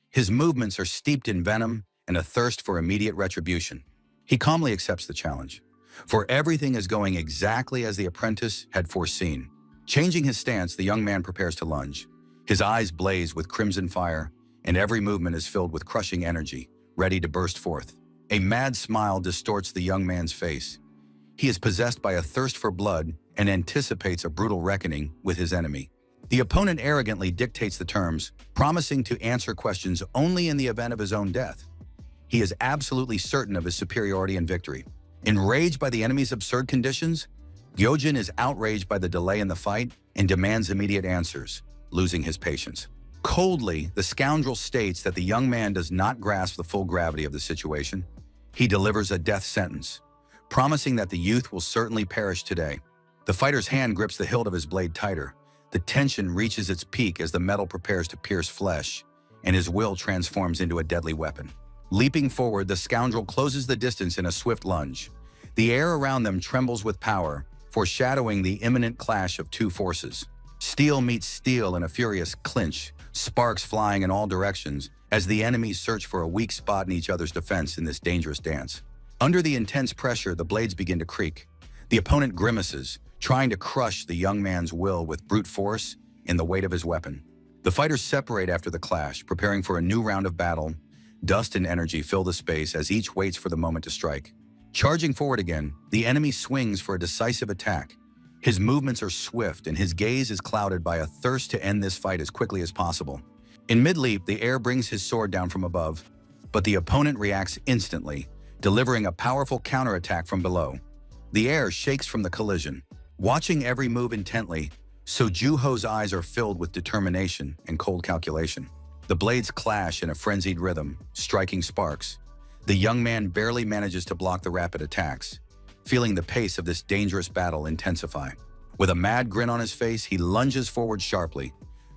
His movements are steeped in venom and a thirst for immediate retribution. He calmly accepts the challenge, for everything is going exactly as the apprentice had foreseen. Changing his stance, the young man prepares to lunge. His eyes blaze with crimson fire, and every movement is filled with crushing energy, ready to burst forth. A mad smile distorts the young man's face. He is possessed by a thirst for blood and anticipates a brutal reckoning with his enemy. The opponent arrogantly dictates the terms, promising to answer questions only in the event of his own death. He is absolutely certain of his superiority and victory. Enraged by the enemy's absurd conditions, Gyojin is outraged by the delay in the fight and demands immediate answers, losing his patience. Coldly, the scoundrel states that the young man does not grasp the full gravity of the situation. He delivers a death sentence, promising that the youth will certainly perish today. The fighter's hand grips the hilt of his blade tighter. The tension reaches its peak as the metal prepares to pierce flesh, and his will transforms into a deadly weapon. Leaping forward, the scoundrel closes the distance in a swift lunge. The air around them trembles with power, foreshadowing the imminent clash of two forces. Steel meets steel in a furious clinch, sparks flying in all directions as the enemies search for a weak spot in each other's defense in this dangerous dance. Under the intense pressure, the blades begin to creak. The opponent grimaces, trying to crush the young man's will with brute force in the weight of his weapon. The fighters separate after the clash, preparing for a new round of battle. Dust and energy fill the space as each waits for the moment to strike. Charging forward again, the enemy swings for a decisive attack. His movements are swift, and his gaze is clouded by a thirst to end this fight as quickly as possible. In mid-leap, the heir brings his sword down from above, but the opponent reacts instantly, delivering a powerful counterattack from below. The heir shakes from the collision. Watching every move intently, Juho's eyes are filled with determination and cold calculation. The blades clash in a frenzied rhythm, striking sparks. The young man barely manages to block the rapid attacks, feeling the pace of this dangerous battle intensify. With a mad grin on his face, he lunges forward sharply.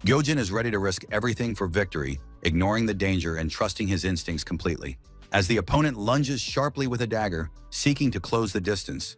Gyojin is ready to risk everything for victory, ignoring the danger and trusting his instincts completely. As the opponent lunges sharply with a dagger, seeking to close the distance,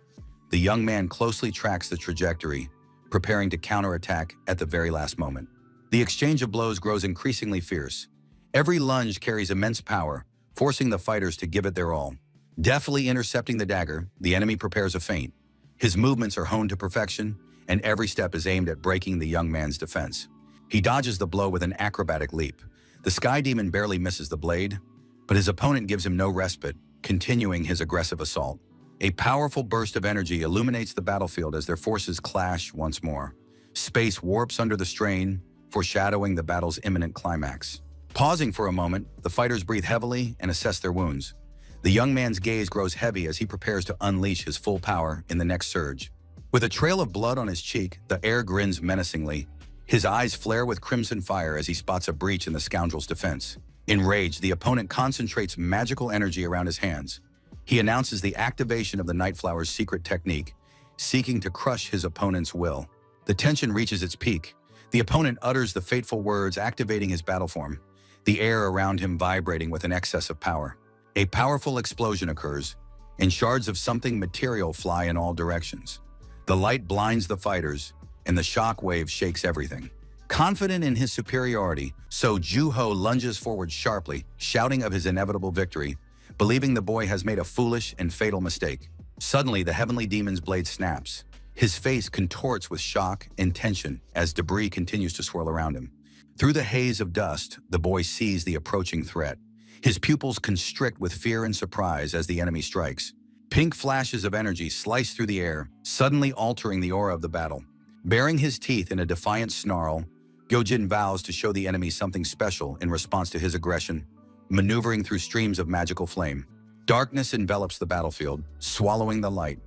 the young man closely tracks the trajectory, preparing to counterattack at the very last moment. The exchange of blows grows increasingly fierce. Every lunge carries immense power, forcing the fighters to give it their all. Deftly intercepting the dagger, the enemy prepares a feint. His movements are honed to perfection, and every step is aimed at breaking the young man's defense. He dodges the blow with an acrobatic leap. The Sky Demon barely misses the blade, but his opponent gives him no respite, continuing his aggressive assault. A powerful burst of energy illuminates the battlefield as their forces clash once more. Space warps under the strain, foreshadowing the battle's imminent climax. Pausing for a moment, the fighters breathe heavily and assess their wounds. The young man's gaze grows heavy as he prepares to unleash his full power in the next surge. With a trail of blood on his cheek, the heir grins menacingly. His eyes flare with crimson fire as he spots a breach in the scoundrel's defense. Enraged, the opponent concentrates magical energy around his hands. He announces the activation of the Nightflower's secret technique, seeking to crush his opponent's will. The tension reaches its peak. The opponent utters the fateful words, activating his battle form, the air around him vibrating with an excess of power. A powerful explosion occurs, and shards of something material fly in all directions. The light blinds the fighters, and the shock wave shakes everything. Confident in his superiority, Juho lunges forward sharply, shouting of his inevitable victory, believing the boy has made a foolish and fatal mistake. Suddenly, the heavenly demon's blade snaps. His face contorts with shock and tension as debris continues to swirl around him. Through the haze of dust, the boy sees the approaching threat. His pupils constrict with fear and surprise as the enemy strikes. Pink flashes of energy slice through the air, suddenly altering the aura of the battle. Baring his teeth in a defiant snarl, Gyojin vows to show the enemy something special in response to his aggression, maneuvering through streams of magical flame. Darkness envelops the battlefield, swallowing the light.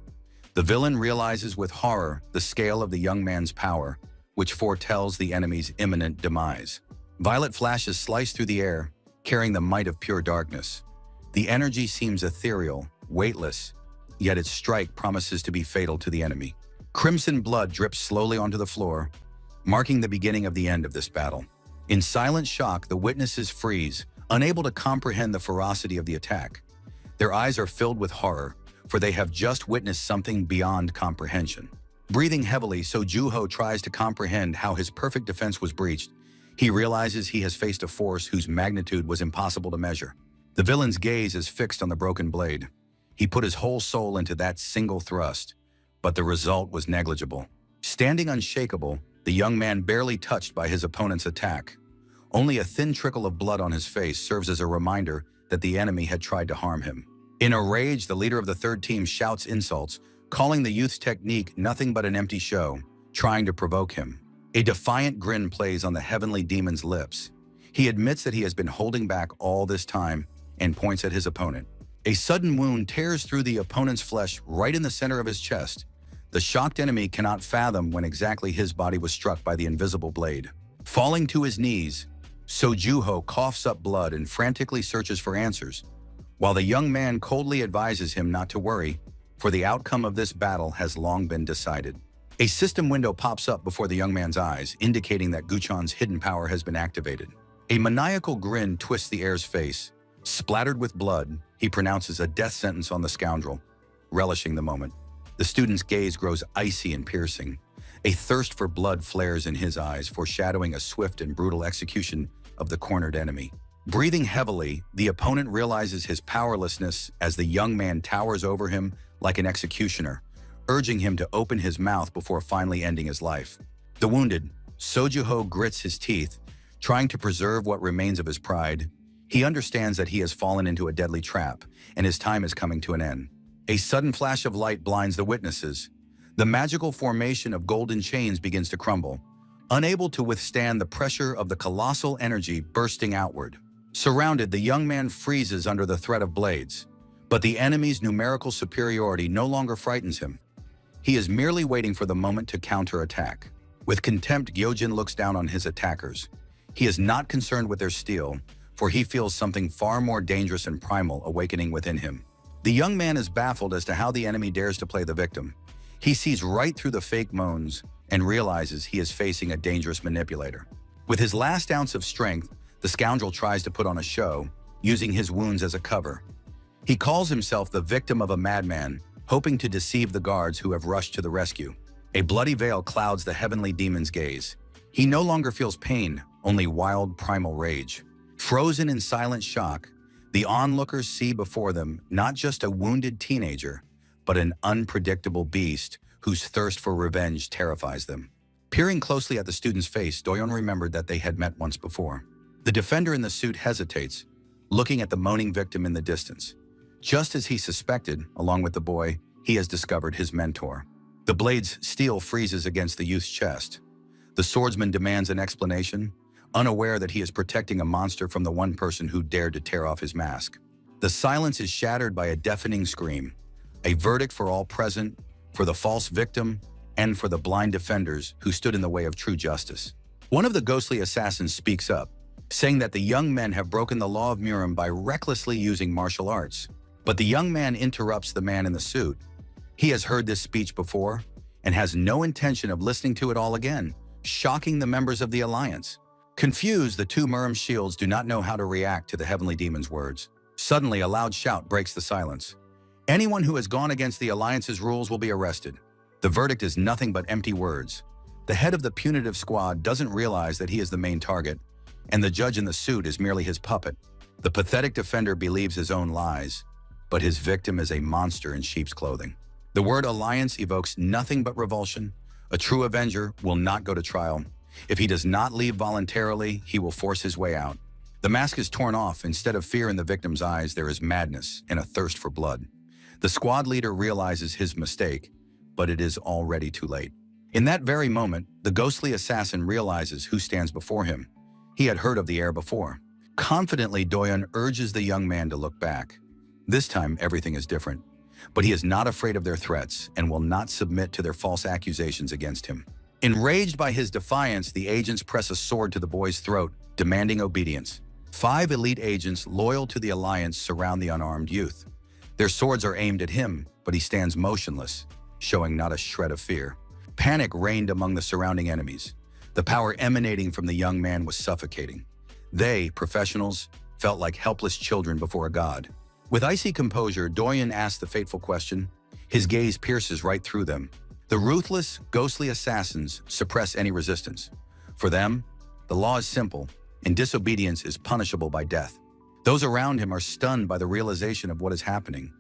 The villain realizes with horror the scale of the young man's power, which foretells the enemy's imminent demise. Violet flashes slice through the air, carrying the might of pure darkness. The energy seems ethereal, weightless, yet its strike promises to be fatal to the enemy. Crimson blood drips slowly onto the floor, marking the beginning of the end of this battle. In silent shock, the witnesses freeze, unable to comprehend the ferocity of the attack. Their eyes are filled with horror, for they have just witnessed something beyond comprehension. Breathing heavily, Juho tries to comprehend how his perfect defense was breached. He realizes he has faced a force whose magnitude was impossible to measure. The villain's gaze is fixed on the broken blade. He put his whole soul into that single thrust, but the result was negligible. Standing unshakable, the young man barely touched by his opponent's attack. Only a thin trickle of blood on his face serves as a reminder that the enemy had tried to harm him. In a rage, the leader of the third team shouts insults, calling the youth's technique nothing but an empty show, trying to provoke him. A defiant grin plays on the heavenly demon's lips. He admits that he has been holding back all this time and points at his opponent. A sudden wound tears through the opponent's flesh right in the center of his chest. The shocked enemy cannot fathom when exactly his body was struck by the invisible blade. Falling to his knees, Sojuho coughs up blood and frantically searches for answers, while the young man coldly advises him not to worry, for the outcome of this battle has long been decided. A system window pops up before the young man's eyes, indicating that Guchon's hidden power has been activated. A maniacal grin twists the heir's face. Splattered with blood, he pronounces a death sentence on the scoundrel, relishing the moment. The student's gaze grows icy and piercing. A thirst for blood flares in his eyes, foreshadowing a swift and brutal execution of the cornered enemy. Breathing heavily, the opponent realizes his powerlessness as the young man towers over him like an executioner, urging him to open his mouth before finally ending his life. The wounded, Sojuho grits his teeth, trying to preserve what remains of his pride. He understands that he has fallen into a deadly trap, and his time is coming to an end. A sudden flash of light blinds the witnesses. The magical formation of golden chains begins to crumble, unable to withstand the pressure of the colossal energy bursting outward. Surrounded, the young man freezes under the threat of blades, but the enemy's numerical superiority no longer frightens him. He is merely waiting for the moment to counterattack. With contempt, Gyojin looks down on his attackers. He is not concerned with their steel, for he feels something far more dangerous and primal awakening within him. The young man is baffled as to how the enemy dares to play the victim. He sees right through the fake moans and realizes he is facing a dangerous manipulator. With his last ounce of strength, the scoundrel tries to put on a show, using his wounds as a cover. He calls himself the victim of a madman, hoping to deceive the guards who have rushed to the rescue. A bloody veil clouds the heavenly demon's gaze. He no longer feels pain, only wild, primal rage. Frozen in silent shock, the onlookers see before them not just a wounded teenager, but an unpredictable beast whose thirst for revenge terrifies them. Peering closely at the student's face, Doyon remembered that they had met once before. The defender in the suit hesitates, looking at the moaning victim in the distance. Just as he suspected, along with the boy, he has discovered his mentor. The blade's steel freezes against the youth's chest. The swordsman demands an explanation, unaware that he is protecting a monster from the one person who dared to tear off his mask. The silence is shattered by a deafening scream, a verdict for all present, for the false victim, and for the blind defenders who stood in the way of true justice. One of the ghostly assassins speaks up, saying that the young men have broken the law of Murim by recklessly using martial arts. But the young man interrupts the man in the suit. He has heard this speech before and has no intention of listening to it all again, shocking the members of the Alliance. Confused, the two Murim shields do not know how to react to the heavenly demon's words. Suddenly, a loud shout breaks the silence. Anyone who has gone against the Alliance's rules will be arrested. The verdict is nothing but empty words. The head of the punitive squad doesn't realize that he is the main target, and the judge in the suit is merely his puppet. The pathetic defender believes his own lies, but his victim is a monster in sheep's clothing. The word alliance evokes nothing but revulsion. A true avenger will not go to trial. If he does not leave voluntarily, he will force his way out. The mask is torn off. Instead of fear in the victim's eyes, there is madness and a thirst for blood. The squad leader realizes his mistake, but it is already too late. In that very moment, the ghostly assassin realizes who stands before him. He had heard of the heir before. Confidently, Doyon urges the young man to look back. This time, everything is different. But he is not afraid of their threats and will not submit to their false accusations against him. Enraged by his defiance, the agents press a sword to the boy's throat, demanding obedience. 5 elite agents loyal to the Alliance surround the unarmed youth. Their swords are aimed at him, but he stands motionless, showing not a shred of fear. Panic reigned among the surrounding enemies. The power emanating from the young man was suffocating. They, professionals, felt like helpless children before a god. With icy composure, Doyon asks the fateful question. His gaze pierces right through them. The ruthless, ghostly assassins suppress any resistance. For them, the law is simple, and disobedience is punishable by death. Those around him are stunned by the realization of what is happening.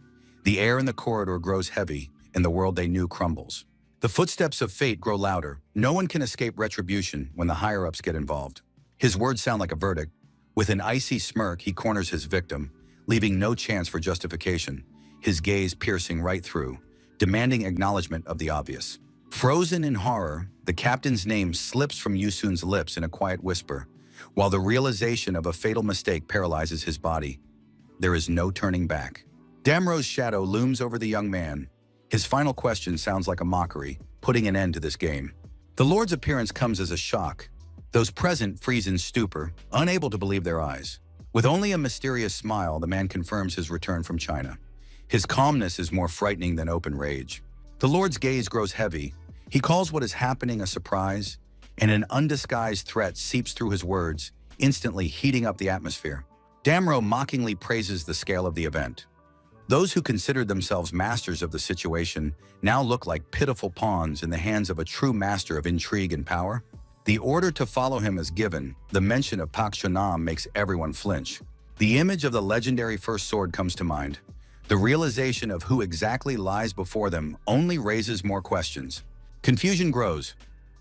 The air in the corridor grows heavy, and the world they knew crumbles. The footsteps of fate grow louder. No one can escape retribution when the higher-ups get involved. His words sound like a verdict. With an icy smirk, he corners his victim, leaving no chance for justification, his gaze piercing right through, demanding acknowledgement of the obvious. Frozen in horror, the captain's name slips from Yusun's lips in a quiet whisper, while the realization of a fatal mistake paralyzes his body. There is no turning back. Damro's shadow looms over the young man. His final question sounds like a mockery, putting an end to this game. The Lord's appearance comes as a shock. Those present freeze in stupor, unable to believe their eyes. With only a mysterious smile, the man confirms his return from China. His calmness is more frightening than open rage. The Lord's gaze grows heavy. He calls what is happening a surprise, and an undisguised threat seeps through his words, instantly heating up the atmosphere. Damro mockingly praises the scale of the event. Those who considered themselves masters of the situation now look like pitiful pawns in the hands of a true master of intrigue and power. The order to follow him is given. The mention of Pak Chonam makes everyone flinch. The image of the legendary first sword comes to mind. The realization of who exactly lies before them only raises more questions. Confusion grows.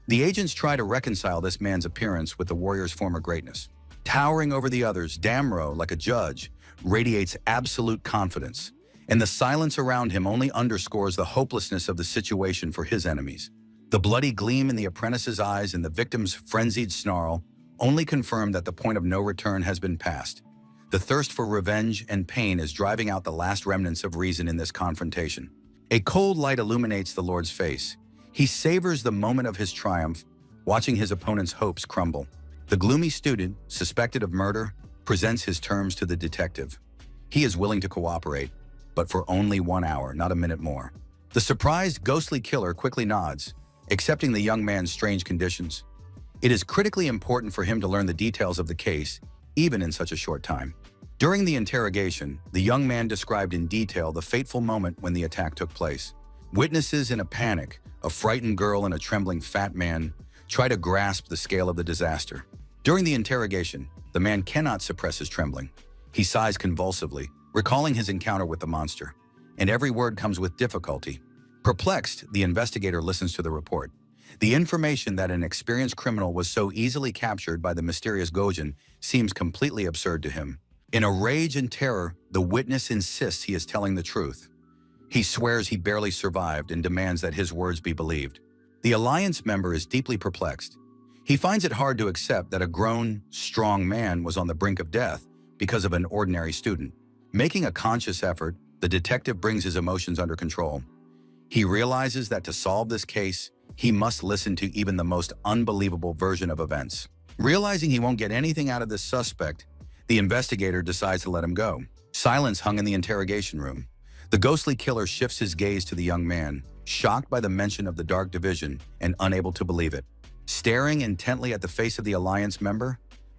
The agents try to reconcile this man's appearance with the warrior's former greatness. Towering over the others, Damro, like a judge, radiates absolute confidence, and the silence around him only underscores the hopelessness of the situation for his enemies. The bloody gleam in the apprentice's eyes and the victim's frenzied snarl only confirm that the point of no return has been passed. The thirst for revenge and pain is driving out the last remnants of reason in this confrontation. A cold light illuminates the Lord's face. He savors the moment of his triumph, watching his opponent's hopes crumble. The gloomy student, suspected of murder, presents his terms to the detective. He is willing to cooperate, but for only 1 hour, not a minute more. The surprised, ghostly killer quickly nods, accepting the young man's strange conditions. It is critically important for him to learn the details of the case, even in such a short time. During the interrogation, the young man described in detail the fateful moment when the attack took place. Witnesses in a panic, a frightened girl and a trembling fat man, try to grasp the scale of the disaster. During the interrogation, the man cannot suppress his trembling. He sighs convulsively, recalling his encounter with the monster, and every word comes with difficulty. Perplexed, the investigator listens to the report. The information that an experienced criminal was so easily captured by the mysterious Gojin seems completely absurd to him. In a rage and terror, the witness insists he is telling the truth. He swears he barely survived and demands that his words be believed. The Alliance member is deeply perplexed. He finds it hard to accept that a grown, strong man was on the brink of death because of an ordinary student. Making a conscious effort, the detective brings his emotions under control. He realizes that to solve this case, he must listen to even the most unbelievable version of events. Realizing he won't get anything out of this suspect, the investigator decides to let him go. Silence hung in the interrogation room. The ghostly killer shifts his gaze to the young man, shocked by the mention of the Dark Division and unable to believe it. Staring intently at the face of the Alliance member,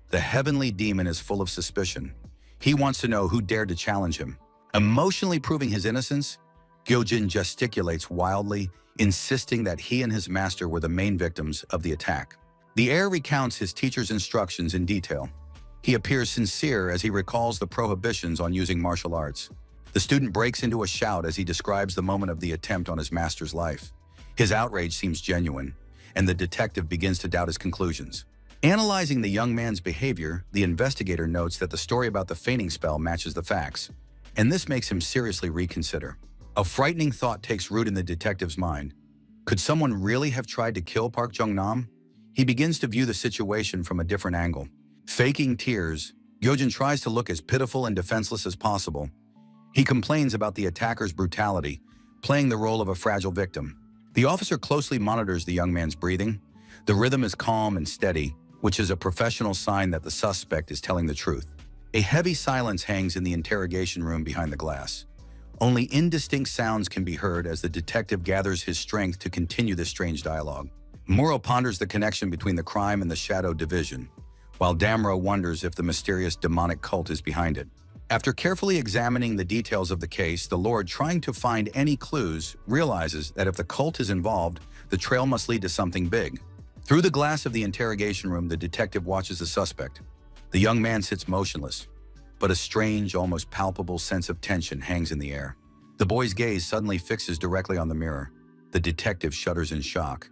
the heavenly demon is full of suspicion. He wants to know who dared to challenge him. Emotionally proving his innocence, Gyojin gesticulates wildly, insisting that he and his master were the main victims of the attack. The heir recounts his teacher's instructions in detail. He appears sincere as he recalls the prohibitions on using martial arts. The student breaks into a shout as he describes the moment of the attempt on his master's life. His outrage seems genuine, and the detective begins to doubt his conclusions. Analyzing the young man's behavior, the investigator notes that the story about the fainting spell matches the facts, and this makes him seriously reconsider. A frightening thought takes root in the detective's mind. Could someone really have tried to kill Park Jung-nam? He begins to view the situation from a different angle. Faking tears, Gyojin tries to look as pitiful and defenseless as possible. He complains about the attacker's brutality, playing the role of a fragile victim. The officer closely monitors the young man's breathing. The rhythm is calm and steady, which is a professional sign that the suspect is telling the truth. A heavy silence hangs in the interrogation room behind the glass. Only indistinct sounds can be heard as the detective gathers his strength to continue this strange dialogue. Muro ponders the connection between the crime and the Shadow Division, while Damro wonders if the mysterious demonic cult is behind it. After carefully examining the details of the case, the Lord, trying to find any clues, realizes that if the cult is involved, the trail must lead to something big. Through the glass of the interrogation room, the detective watches the suspect. The young man sits motionless, but a strange, almost palpable sense of tension hangs in the air. The boy's gaze suddenly fixes directly on the mirror. The detective shudders in shock.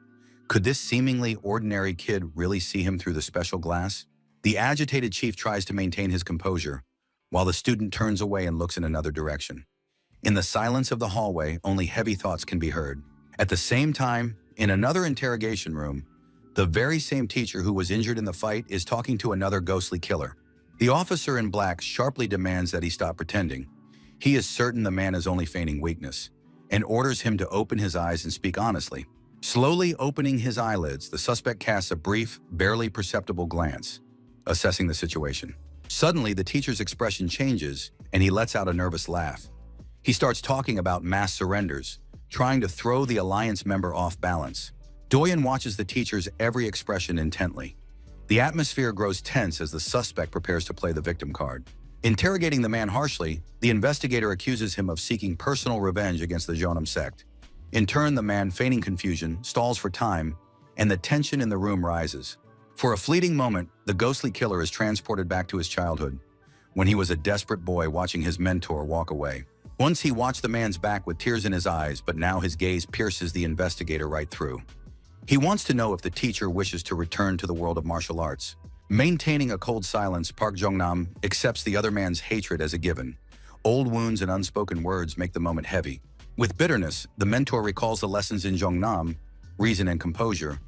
Could this seemingly ordinary kid really see him through the special glass? The agitated chief tries to maintain his composure, while the student turns away and looks in another direction. In the silence of the hallway, only heavy thoughts can be heard. At the same time, in another interrogation room, the very same teacher who was injured in the fight is talking to another ghostly killer. The officer in black sharply demands that he stop pretending. He is certain the man is only feigning weakness. and orders him to open his eyes and speak honestly. Slowly opening his eyelids, the suspect casts a brief, barely perceptible glance, assessing the situation. Suddenly, the teacher's expression changes, and he lets out a nervous laugh. He starts talking about mass surrenders, trying to throw the Alliance member off balance. Doyen watches the teacher's every expression intently. The atmosphere grows tense as the suspect prepares to play the victim card. Interrogating the man harshly, the investigator accuses him of seeking personal revenge against the Jeonnam sect. In turn, the man, feigning confusion, stalls for time, and the tension in the room rises. For a fleeting moment, the ghostly killer is transported back to his childhood, when he was a desperate boy watching his mentor walk away. Once he watched the man's back with tears in his eyes, but now his gaze pierces the investigator right through. He wants to know if the teacher wishes to return to the world of martial arts. Maintaining a cold silence, Park Jong-nam accepts the other man's hatred as a given. Old wounds and unspoken words make the moment heavy. With bitterness, the mentor recalls the lessons in Jong-nam, reason and composure,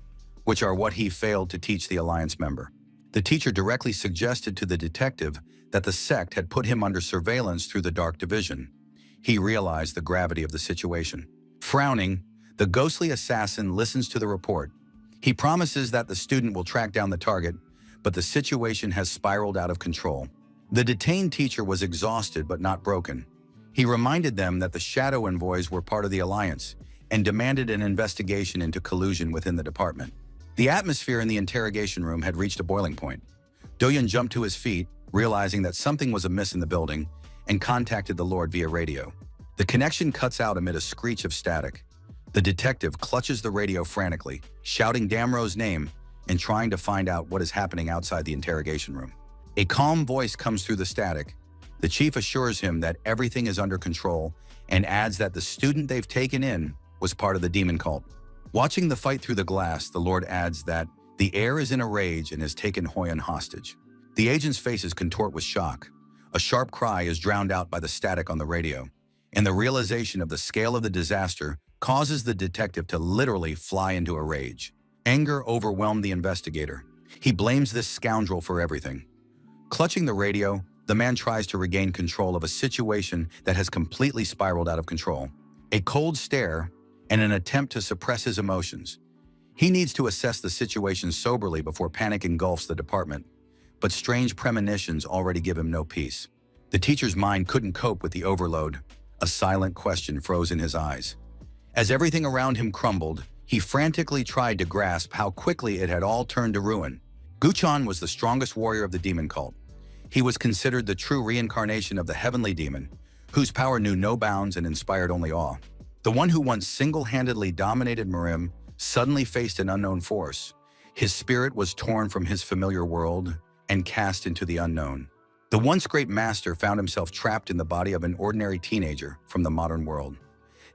which are what he failed to teach the Alliance member. The teacher directly suggested to the detective that the sect had put him under surveillance through the Dark Division. He realized the gravity of the situation. Frowning, the ghostly assassin listens to the report. He promises that the student will track down the target, but the situation has spiraled out of control. The detained teacher was exhausted but not broken. He reminded them that the Shadow Envoys were part of the Alliance and demanded an investigation into collusion within the department. The atmosphere in the interrogation room had reached a boiling point. Doyen jumped to his feet, realizing that something was amiss in the building, and contacted the Lord via radio. The connection cuts out amid a screech of static. The detective clutches the radio frantically, shouting Damro's name and trying to find out what is happening outside the interrogation room. A calm voice comes through the static. The chief assures him that everything is under control and adds that the student they've taken in was part of the demon cult. Watching the fight through the glass, the Lord adds that the heir is in a rage and has taken Hoyan hostage. The agent's faces contort with shock. A sharp cry is drowned out by the static on the radio, and the realization of the scale of the disaster causes the detective to literally fly into a rage. Anger overwhelmed the investigator. He blames this scoundrel for everything. Clutching the radio, the man tries to regain control of a situation that has completely spiraled out of control. A cold stare and an attempt to suppress his emotions. He needs to assess the situation soberly before panic engulfs the department, but strange premonitions already give him no peace. The teacher's mind couldn't cope with the overload. A silent question froze in his eyes. As everything around him crumbled, he frantically tried to grasp how quickly it had all turned to ruin. Guchon was the strongest warrior of the demon cult. He was considered the true reincarnation of the heavenly demon, whose power knew no bounds and inspired only awe. The one who once single-handedly dominated Mirim suddenly faced an unknown force. His spirit was torn from his familiar world and cast into the unknown. The once great master found himself trapped in the body of an ordinary teenager from the modern world.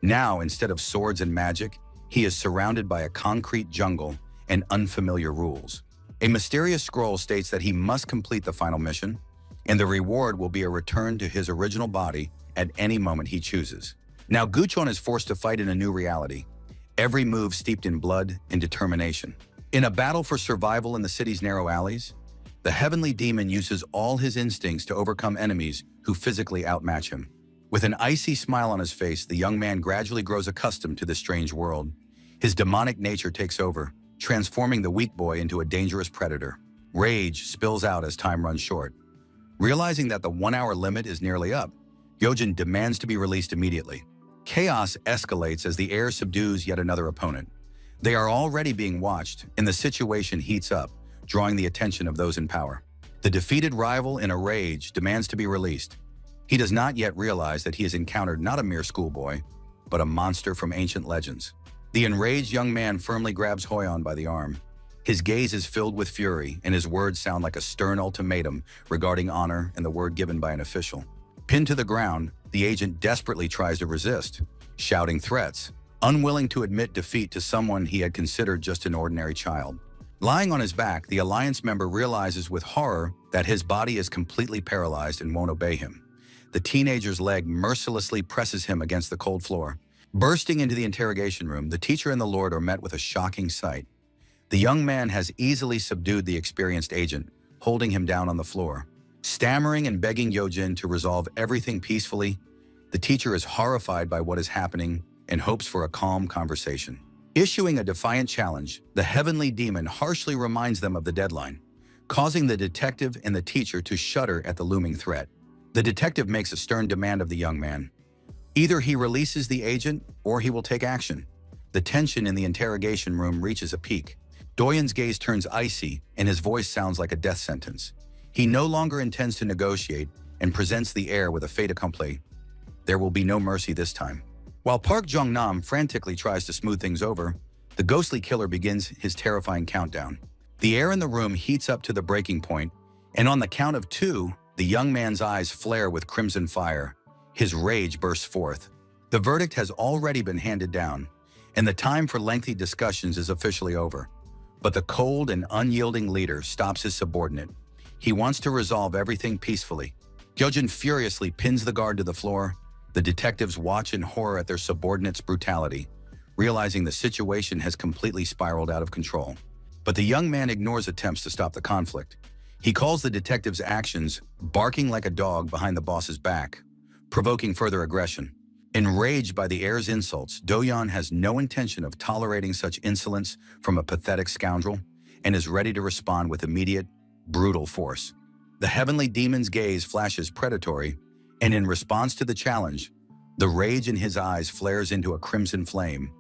Now, instead of swords and magic, he is surrounded by a concrete jungle and unfamiliar rules. A mysterious scroll states that he must complete the final mission, and the reward will be a return to his original body at any moment he chooses. Now Guchon is forced to fight in a new reality, every move steeped in blood and determination. In a battle for survival in the city's narrow alleys, the heavenly demon uses all his instincts to overcome enemies who physically outmatch him. With an icy smile on his face, the young man gradually grows accustomed to this strange world. His demonic nature takes over, transforming the weak boy into a dangerous predator. Rage spills out as time runs short. Realizing that the 1-hour limit is nearly up, Yojin demands to be released immediately. Chaos escalates as the heir subdues yet another opponent. They are already being watched, and the situation heats up, drawing the attention of those in power. The defeated rival, in a rage, demands to be released. He does not yet realize that he has encountered not a mere schoolboy, but a monster from ancient legends. The enraged young man firmly grabs Hoyon by the arm. His gaze is filled with fury, and his words sound like a stern ultimatum regarding honor and the word given by an official. Pinned to the ground, the agent desperately tries to resist, shouting threats, unwilling to admit defeat to someone he had considered just an ordinary child. Lying on his back, the Alliance member realizes with horror that his body is completely paralyzed and won't obey him. The teenager's leg mercilessly presses him against the cold floor. Bursting into the interrogation room, the teacher and the Lord are met with a shocking sight. The young man has easily subdued the experienced agent, holding him down on the floor. Stammering and begging Yojin to resolve everything peacefully, the teacher is horrified by what is happening and hopes for a calm conversation. Issuing a defiant challenge, the heavenly demon harshly reminds them of the deadline, causing the detective and the teacher to shudder at the looming threat. The detective makes a stern demand of the young man. Either he releases the agent or he will take action. The tension in the interrogation room reaches a peak. Doyen's gaze turns icy and his voice sounds like a death sentence. He no longer intends to negotiate and presents the heir with a fait accompli. There will be no mercy this time. While Park Jong-nam frantically tries to smooth things over, the ghostly killer begins his terrifying countdown. The air in the room heats up to the breaking point, and on the count of 2, the young man's eyes flare with crimson fire. His rage bursts forth. The verdict has already been handed down, and the time for lengthy discussions is officially over. But the cold and unyielding leader stops his subordinate. He wants to resolve everything peacefully. Gyojin furiously pins the guard to the floor. The detectives watch in horror at their subordinate's brutality, realizing the situation has completely spiraled out of control. But the young man ignores attempts to stop the conflict. He calls the detective's actions barking like a dog behind the boss's back, provoking further aggression. Enraged by the heir's insults, Do-yeon has no intention of tolerating such insolence from a pathetic scoundrel and is ready to respond with immediate, brutal force. The heavenly demon's gaze flashes predatory, and in response to the challenge, the rage in his eyes flares into a crimson flame,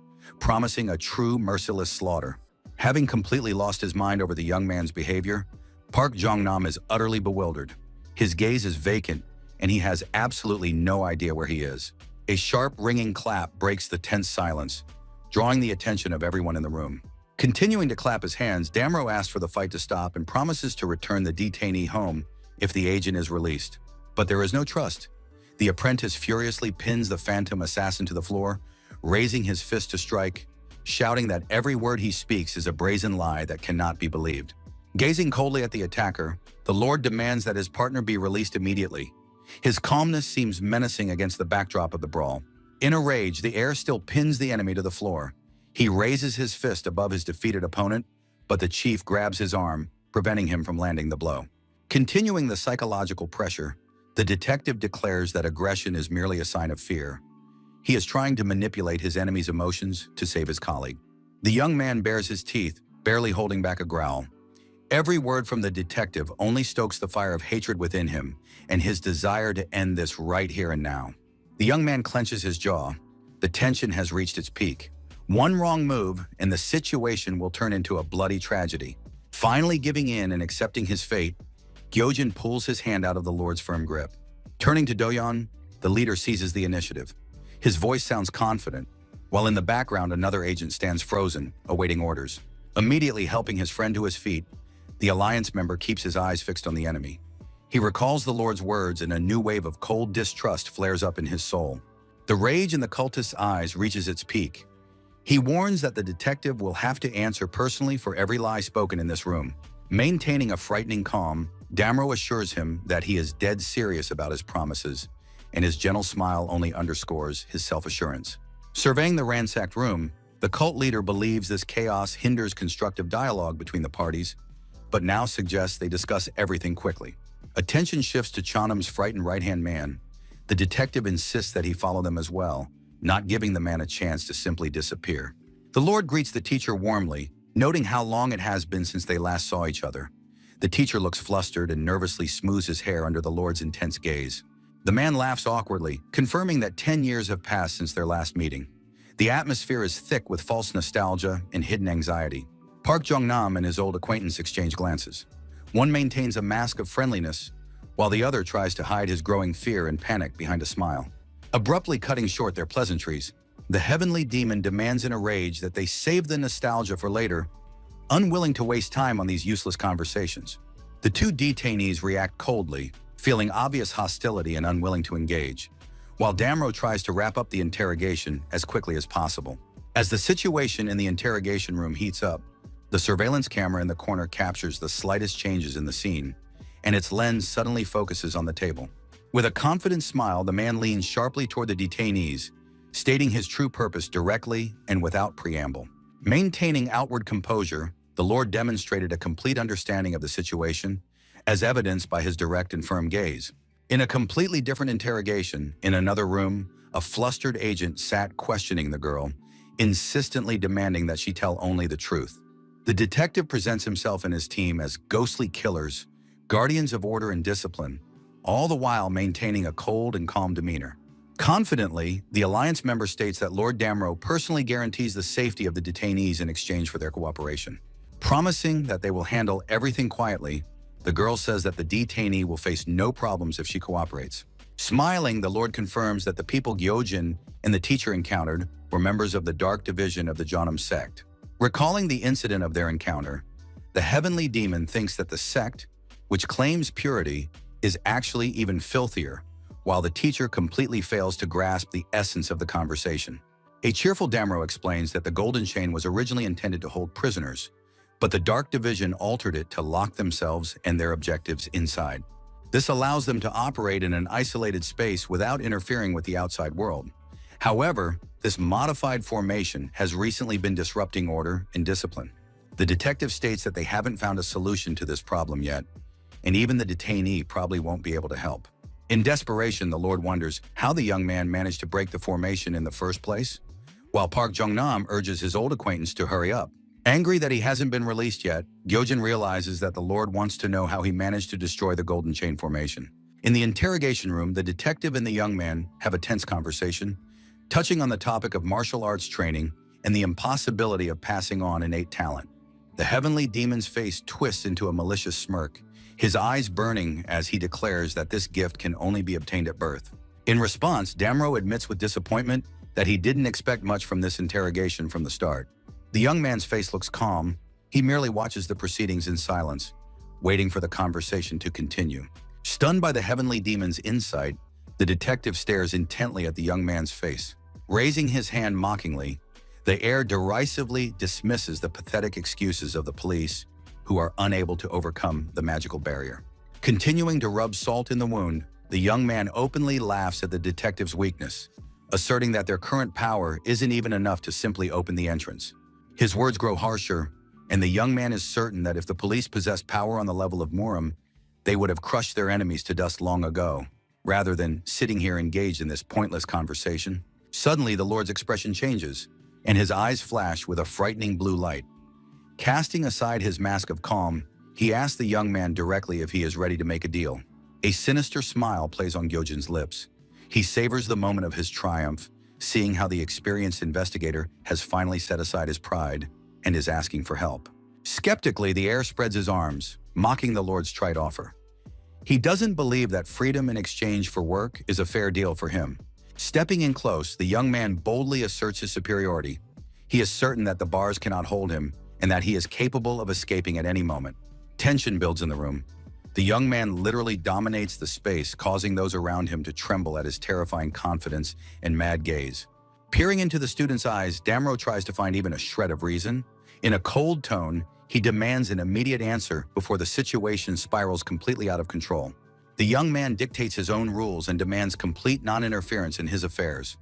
promising a true merciless slaughter. Having completely lost his mind over the young man's behavior, Park Jong-nam is utterly bewildered. His gaze is vacant, and he has absolutely no idea where he is. A sharp, ringing clap breaks the tense silence, drawing the attention of everyone in the room. Continuing to clap his hands, Damro asks for the fight to stop and promises to return the detainee home if the agent is released. But there is no trust. The apprentice furiously pins the phantom assassin to the floor, raising his fist to strike, shouting that every word he speaks is a brazen lie that cannot be believed. Gazing coldly at the attacker, the Lord demands that his partner be released immediately. His calmness seems menacing against the backdrop of the brawl. In a rage, the heir still pins the enemy to the floor. He raises his fist above his defeated opponent, but the chief grabs his arm, preventing him from landing the blow. Continuing the psychological pressure, the detective declares that aggression is merely a sign of fear. He is trying to manipulate his enemy's emotions to save his colleague. The young man bares his teeth, barely holding back a growl. Every word from the detective only stokes the fire of hatred within him and his desire to end this right here and now. The young man clenches his jaw. The tension has reached its peak. One wrong move and the situation will turn into a bloody tragedy. Finally giving in and accepting his fate, Gyojin pulls his hand out of the Lord's firm grip. Turning to Do-yeon, the leader seizes the initiative. His voice sounds confident, while in the background another agent stands frozen, awaiting orders. Immediately helping his friend to his feet, the Alliance member keeps his eyes fixed on the enemy. He recalls the Lord's words and a new wave of cold distrust flares up in his soul. The rage in the cultist's eyes reaches its peak. He warns that the detective will have to answer personally for every lie spoken in this room. Maintaining a frightening calm, Damro assures him that he is dead serious about his promises, and his gentle smile only underscores his self-assurance. Surveying the ransacked room, the cult leader believes this chaos hinders constructive dialogue between the parties, but now suggests they discuss everything quickly. Attention shifts to Chanam's frightened right-hand man. The detective insists that he follow them as well, not giving the man a chance to simply disappear. The Lord greets the teacher warmly, noting how long it has been since they last saw each other. The teacher looks flustered and nervously smooths his hair under the Lord's intense gaze. The man laughs awkwardly, confirming that 10 years have passed since their last meeting. The atmosphere is thick with false nostalgia and hidden anxiety. Park Jong-nam and his old acquaintance exchange glances. One maintains a mask of friendliness, while the other tries to hide his growing fear and panic behind a smile. Abruptly cutting short their pleasantries, the heavenly demon demands in a rage that they save the nostalgia for later, unwilling to waste time on these useless conversations. The two detainees react coldly, feeling obvious hostility and unwilling to engage, while Damro tries to wrap up the interrogation as quickly as possible. As the situation in the interrogation room heats up, the surveillance camera in the corner captures the slightest changes in the scene, and its lens suddenly focuses on the table. With a confident smile, the man leans sharply toward the detainees, stating his true purpose directly and without preamble. Maintaining outward composure, the Lord demonstrated a complete understanding of the situation, as evidenced by his direct and firm gaze. In a completely different interrogation, in another room, a flustered agent sat questioning the girl, insistently demanding that she tell only the truth. The detective presents himself and his team as ghostly killers, guardians of order and discipline, all the while maintaining a cold and calm demeanor. Confidently, the Alliance member states that Lord Damro personally guarantees the safety of the detainees in exchange for their cooperation. Promising that they will handle everything quietly, the girl says that the detainee will face no problems if she cooperates. Smiling, the Lord confirms that the people Gyojin and the teacher encountered were members of the Dark Division of the Jonam sect. Recalling the incident of their encounter, the heavenly demon thinks that the sect, which claims purity, is actually even filthier, while the teacher completely fails to grasp the essence of the conversation. A cheerful Damro explains that the golden chain was originally intended to hold prisoners, but the Dark Division altered it to lock themselves and their objectives inside. This allows them to operate in an isolated space without interfering with the outside world. However, this modified formation has recently been disrupting order and discipline. The detective states that they haven't found a solution to this problem yet, and even the detainee probably won't be able to help. In desperation, the Lord wonders how the young man managed to break the formation in the first place, while Park Jong-nam urges his old acquaintance to hurry up. Angry that he hasn't been released yet, Gyojin realizes that the Lord wants to know how he managed to destroy the Golden Chain formation. In the interrogation room, the detective and the young man have a tense conversation, touching on the topic of martial arts training and the impossibility of passing on innate talent. The heavenly demon's face twists into a malicious smirk, his eyes burning as he declares that this gift can only be obtained at birth. In response, Damro admits with disappointment that he didn't expect much from this interrogation from the start. The young man's face looks calm. He merely watches the proceedings in silence, waiting for the conversation to continue. Stunned by the heavenly demon's insight, the detective stares intently at the young man's face. Raising his hand mockingly, the heir derisively dismisses the pathetic excuses of the police, who are unable to overcome the magical barrier. Continuing to rub salt in the wound, the young man openly laughs at the detective's weakness, asserting that their current power isn't even enough to simply open the entrance. His words grow harsher, and the young man is certain that if the police possessed power on the level of Muram, they would have crushed their enemies to dust long ago, rather than sitting here engaged in this pointless conversation. Suddenly, the Lord's expression changes, and his eyes flash with a frightening blue light. Casting aside his mask of calm, he asks the young man directly if he is ready to make a deal. A sinister smile plays on Gyojin's lips. He savors the moment of his triumph, seeing how the experienced investigator has finally set aside his pride and is asking for help. Skeptically, the heir spreads his arms, mocking the Lord's trite offer. He doesn't believe that freedom in exchange for work is a fair deal for him. Stepping in close, the young man boldly asserts his superiority. He is certain that the bars cannot hold him and that he is capable of escaping at any moment. Tension builds in the room. The young man literally dominates the space, causing those around him to tremble at his terrifying confidence and mad gaze. Peering into the student's eyes, Damro tries to find even a shred of reason. In a cold tone, he demands an immediate answer before the situation spirals completely out of control. The young man dictates his own rules and demands complete non-interference in his affairs.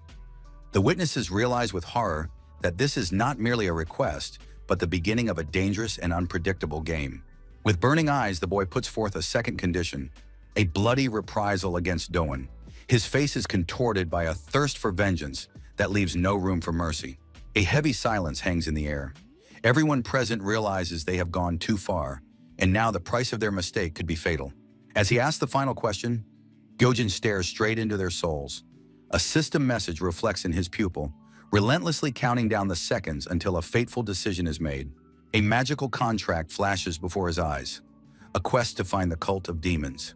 The witnesses realize with horror that this is not merely a request, but the beginning of a dangerous and unpredictable game. With burning eyes, the boy puts forth a second condition, a bloody reprisal against Doan. His face is contorted by a thirst for vengeance that leaves no room for mercy. A heavy silence hangs in the air. Everyone present realizes they have gone too far, and now the price of their mistake could be fatal. As he asks the final question, Gyojin stares straight into their souls. A system message reflects in his pupil, relentlessly counting down the seconds until a fateful decision is made. A magical contract flashes before his eyes, a quest to find the cult of demons.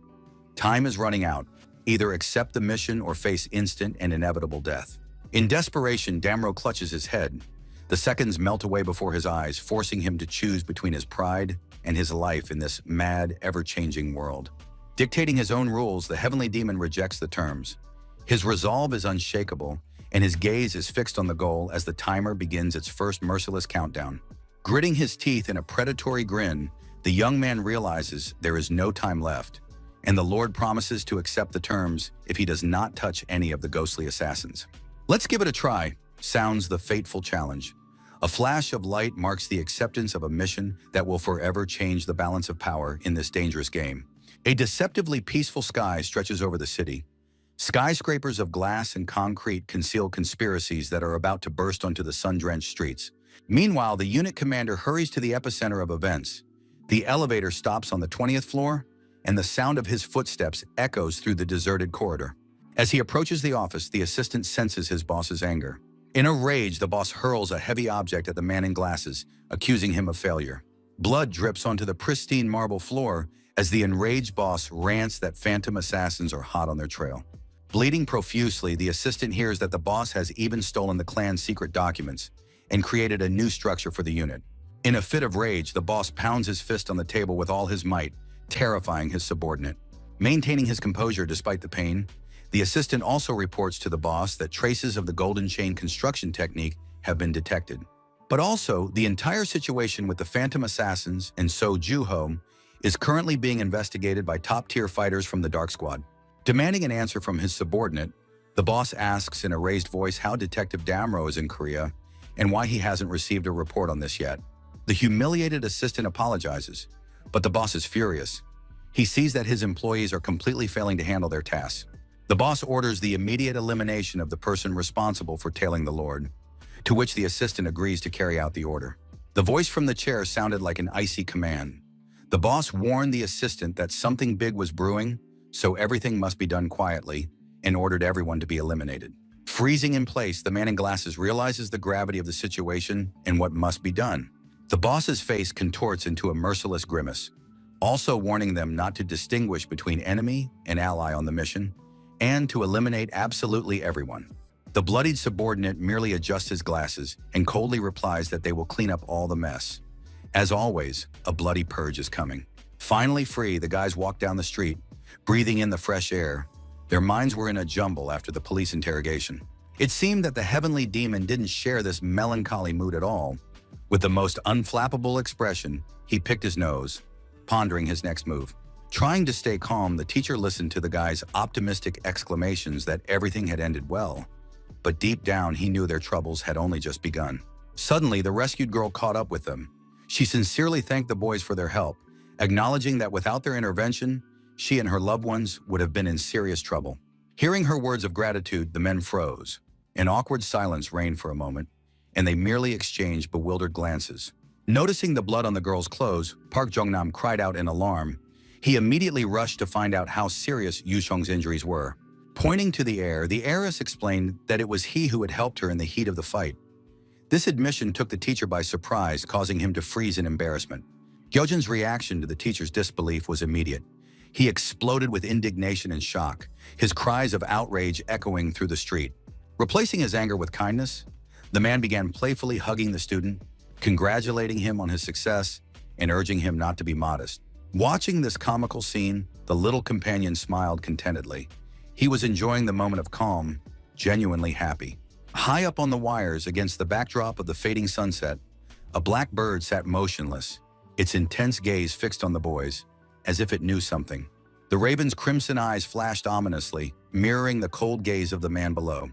Time is running out. Either accept the mission or face instant and inevitable death. In desperation, Damro clutches his head. The seconds melt away before his eyes, forcing him to choose between his pride and his life in this mad, ever-changing world. Dictating his own rules, the heavenly demon rejects the terms. His resolve is unshakable, and his gaze is fixed on the goal as the timer begins its first merciless countdown. Gritting his teeth in a predatory grin, the young man realizes there is no time left, and the Lord promises to accept the terms if he does not touch any of the ghostly assassins. "Let's give it a try," sounds the fateful challenge. A flash of light marks the acceptance of a mission that will forever change the balance of power in this dangerous game. A deceptively peaceful sky stretches over the city. Skyscrapers of glass and concrete conceal conspiracies that are about to burst onto the sun-drenched streets. Meanwhile, the unit commander hurries to the epicenter of events. The elevator stops on the 20th floor, and the sound of his footsteps echoes through the deserted corridor. As he approaches the office, the assistant senses his boss's anger. In a rage, the boss hurls a heavy object at the man in glasses, accusing him of failure. Blood drips onto the pristine marble floor as the enraged boss rants that phantom assassins are hot on their trail. Bleeding profusely, the assistant hears that the boss has even stolen the clan's secret documents and created a new structure for the unit. In a fit of rage, the boss pounds his fist on the table with all his might, terrifying his subordinate. Maintaining his composure despite the pain, the assistant also reports to the boss that traces of the golden chain construction technique have been detected. But also, the entire situation with the phantom assassins and So Juho is currently being investigated by top-tier fighters from the Dark Squad. Demanding an answer from his subordinate, the boss asks in a raised voice how Detective Damro is in Korea and why he hasn't received a report on this yet. The humiliated assistant apologizes, but the boss is furious. He sees that his employees are completely failing to handle their tasks. The boss orders the immediate elimination of the person responsible for tailing the Lord, to which the assistant agrees to carry out the order. The voice from the chair sounded like an icy command. The boss warned the assistant that something big was brewing, so everything must be done quietly, and ordered everyone to be eliminated. Freezing in place, the man in glasses realizes the gravity of the situation and what must be done. The boss's face contorts into a merciless grimace, also warning them not to distinguish between enemy and ally on the mission, and to eliminate absolutely everyone. The bloodied subordinate merely adjusts his glasses and coldly replies that they will clean up all the mess. As always, a bloody purge is coming. Finally free, the guys walk down the street, breathing in the fresh air. Their minds were in a jumble after the police interrogation. It seemed that the heavenly demon didn't share this melancholy mood at all. With the most unflappable expression, he picked his nose, pondering his next move. Trying to stay calm, the teacher listened to the guy's optimistic exclamations that everything had ended well. But deep down, he knew their troubles had only just begun. Suddenly, the rescued girl caught up with them. She sincerely thanked the boys for their help, acknowledging that without their intervention, she and her loved ones would have been in serious trouble. Hearing her words of gratitude, the men froze. An awkward silence reigned for a moment, and they merely exchanged bewildered glances. Noticing the blood on the girl's clothes, Park Jong-nam cried out in alarm. He immediately rushed to find out how serious Yu Shong's injuries were. Pointing to the heiress explained that it was he who had helped her in the heat of the fight. This admission took the teacher by surprise, causing him to freeze in embarrassment. Gyojin's reaction to the teacher's disbelief was immediate. He exploded with indignation and shock, his cries of outrage echoing through the street. Replacing his anger with kindness, the man began playfully hugging the student, congratulating him on his success, and urging him not to be modest. Watching this comical scene, the little companion smiled contentedly. He was enjoying the moment of calm, genuinely happy. High up on the wires against the backdrop of the fading sunset, a black bird sat motionless, its intense gaze fixed on the boys, as if it knew something. The raven's crimson eyes flashed ominously, mirroring the cold gaze of the man below.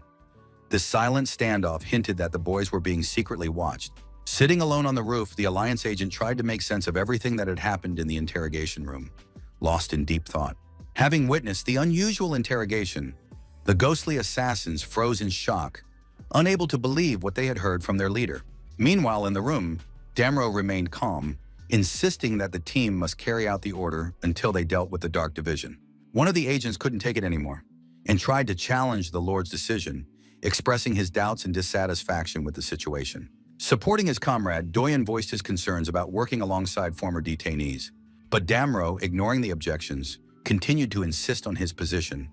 This silent standoff hinted that the boys were being secretly watched. Sitting alone on the roof, the Alliance agent tried to make sense of everything that had happened in the interrogation room, lost in deep thought. Having witnessed the unusual interrogation, the ghostly assassins froze in shock, unable to believe what they had heard from their leader. Meanwhile, in the room, Damro remained calm, insisting that the team must carry out the order until they dealt with the Dark Division. One of the agents couldn't take it anymore and tried to challenge the Lord's decision, expressing his doubts and dissatisfaction with the situation. Supporting his comrade, Doyen voiced his concerns about working alongside former detainees. But Damro, ignoring the objections, continued to insist on his position,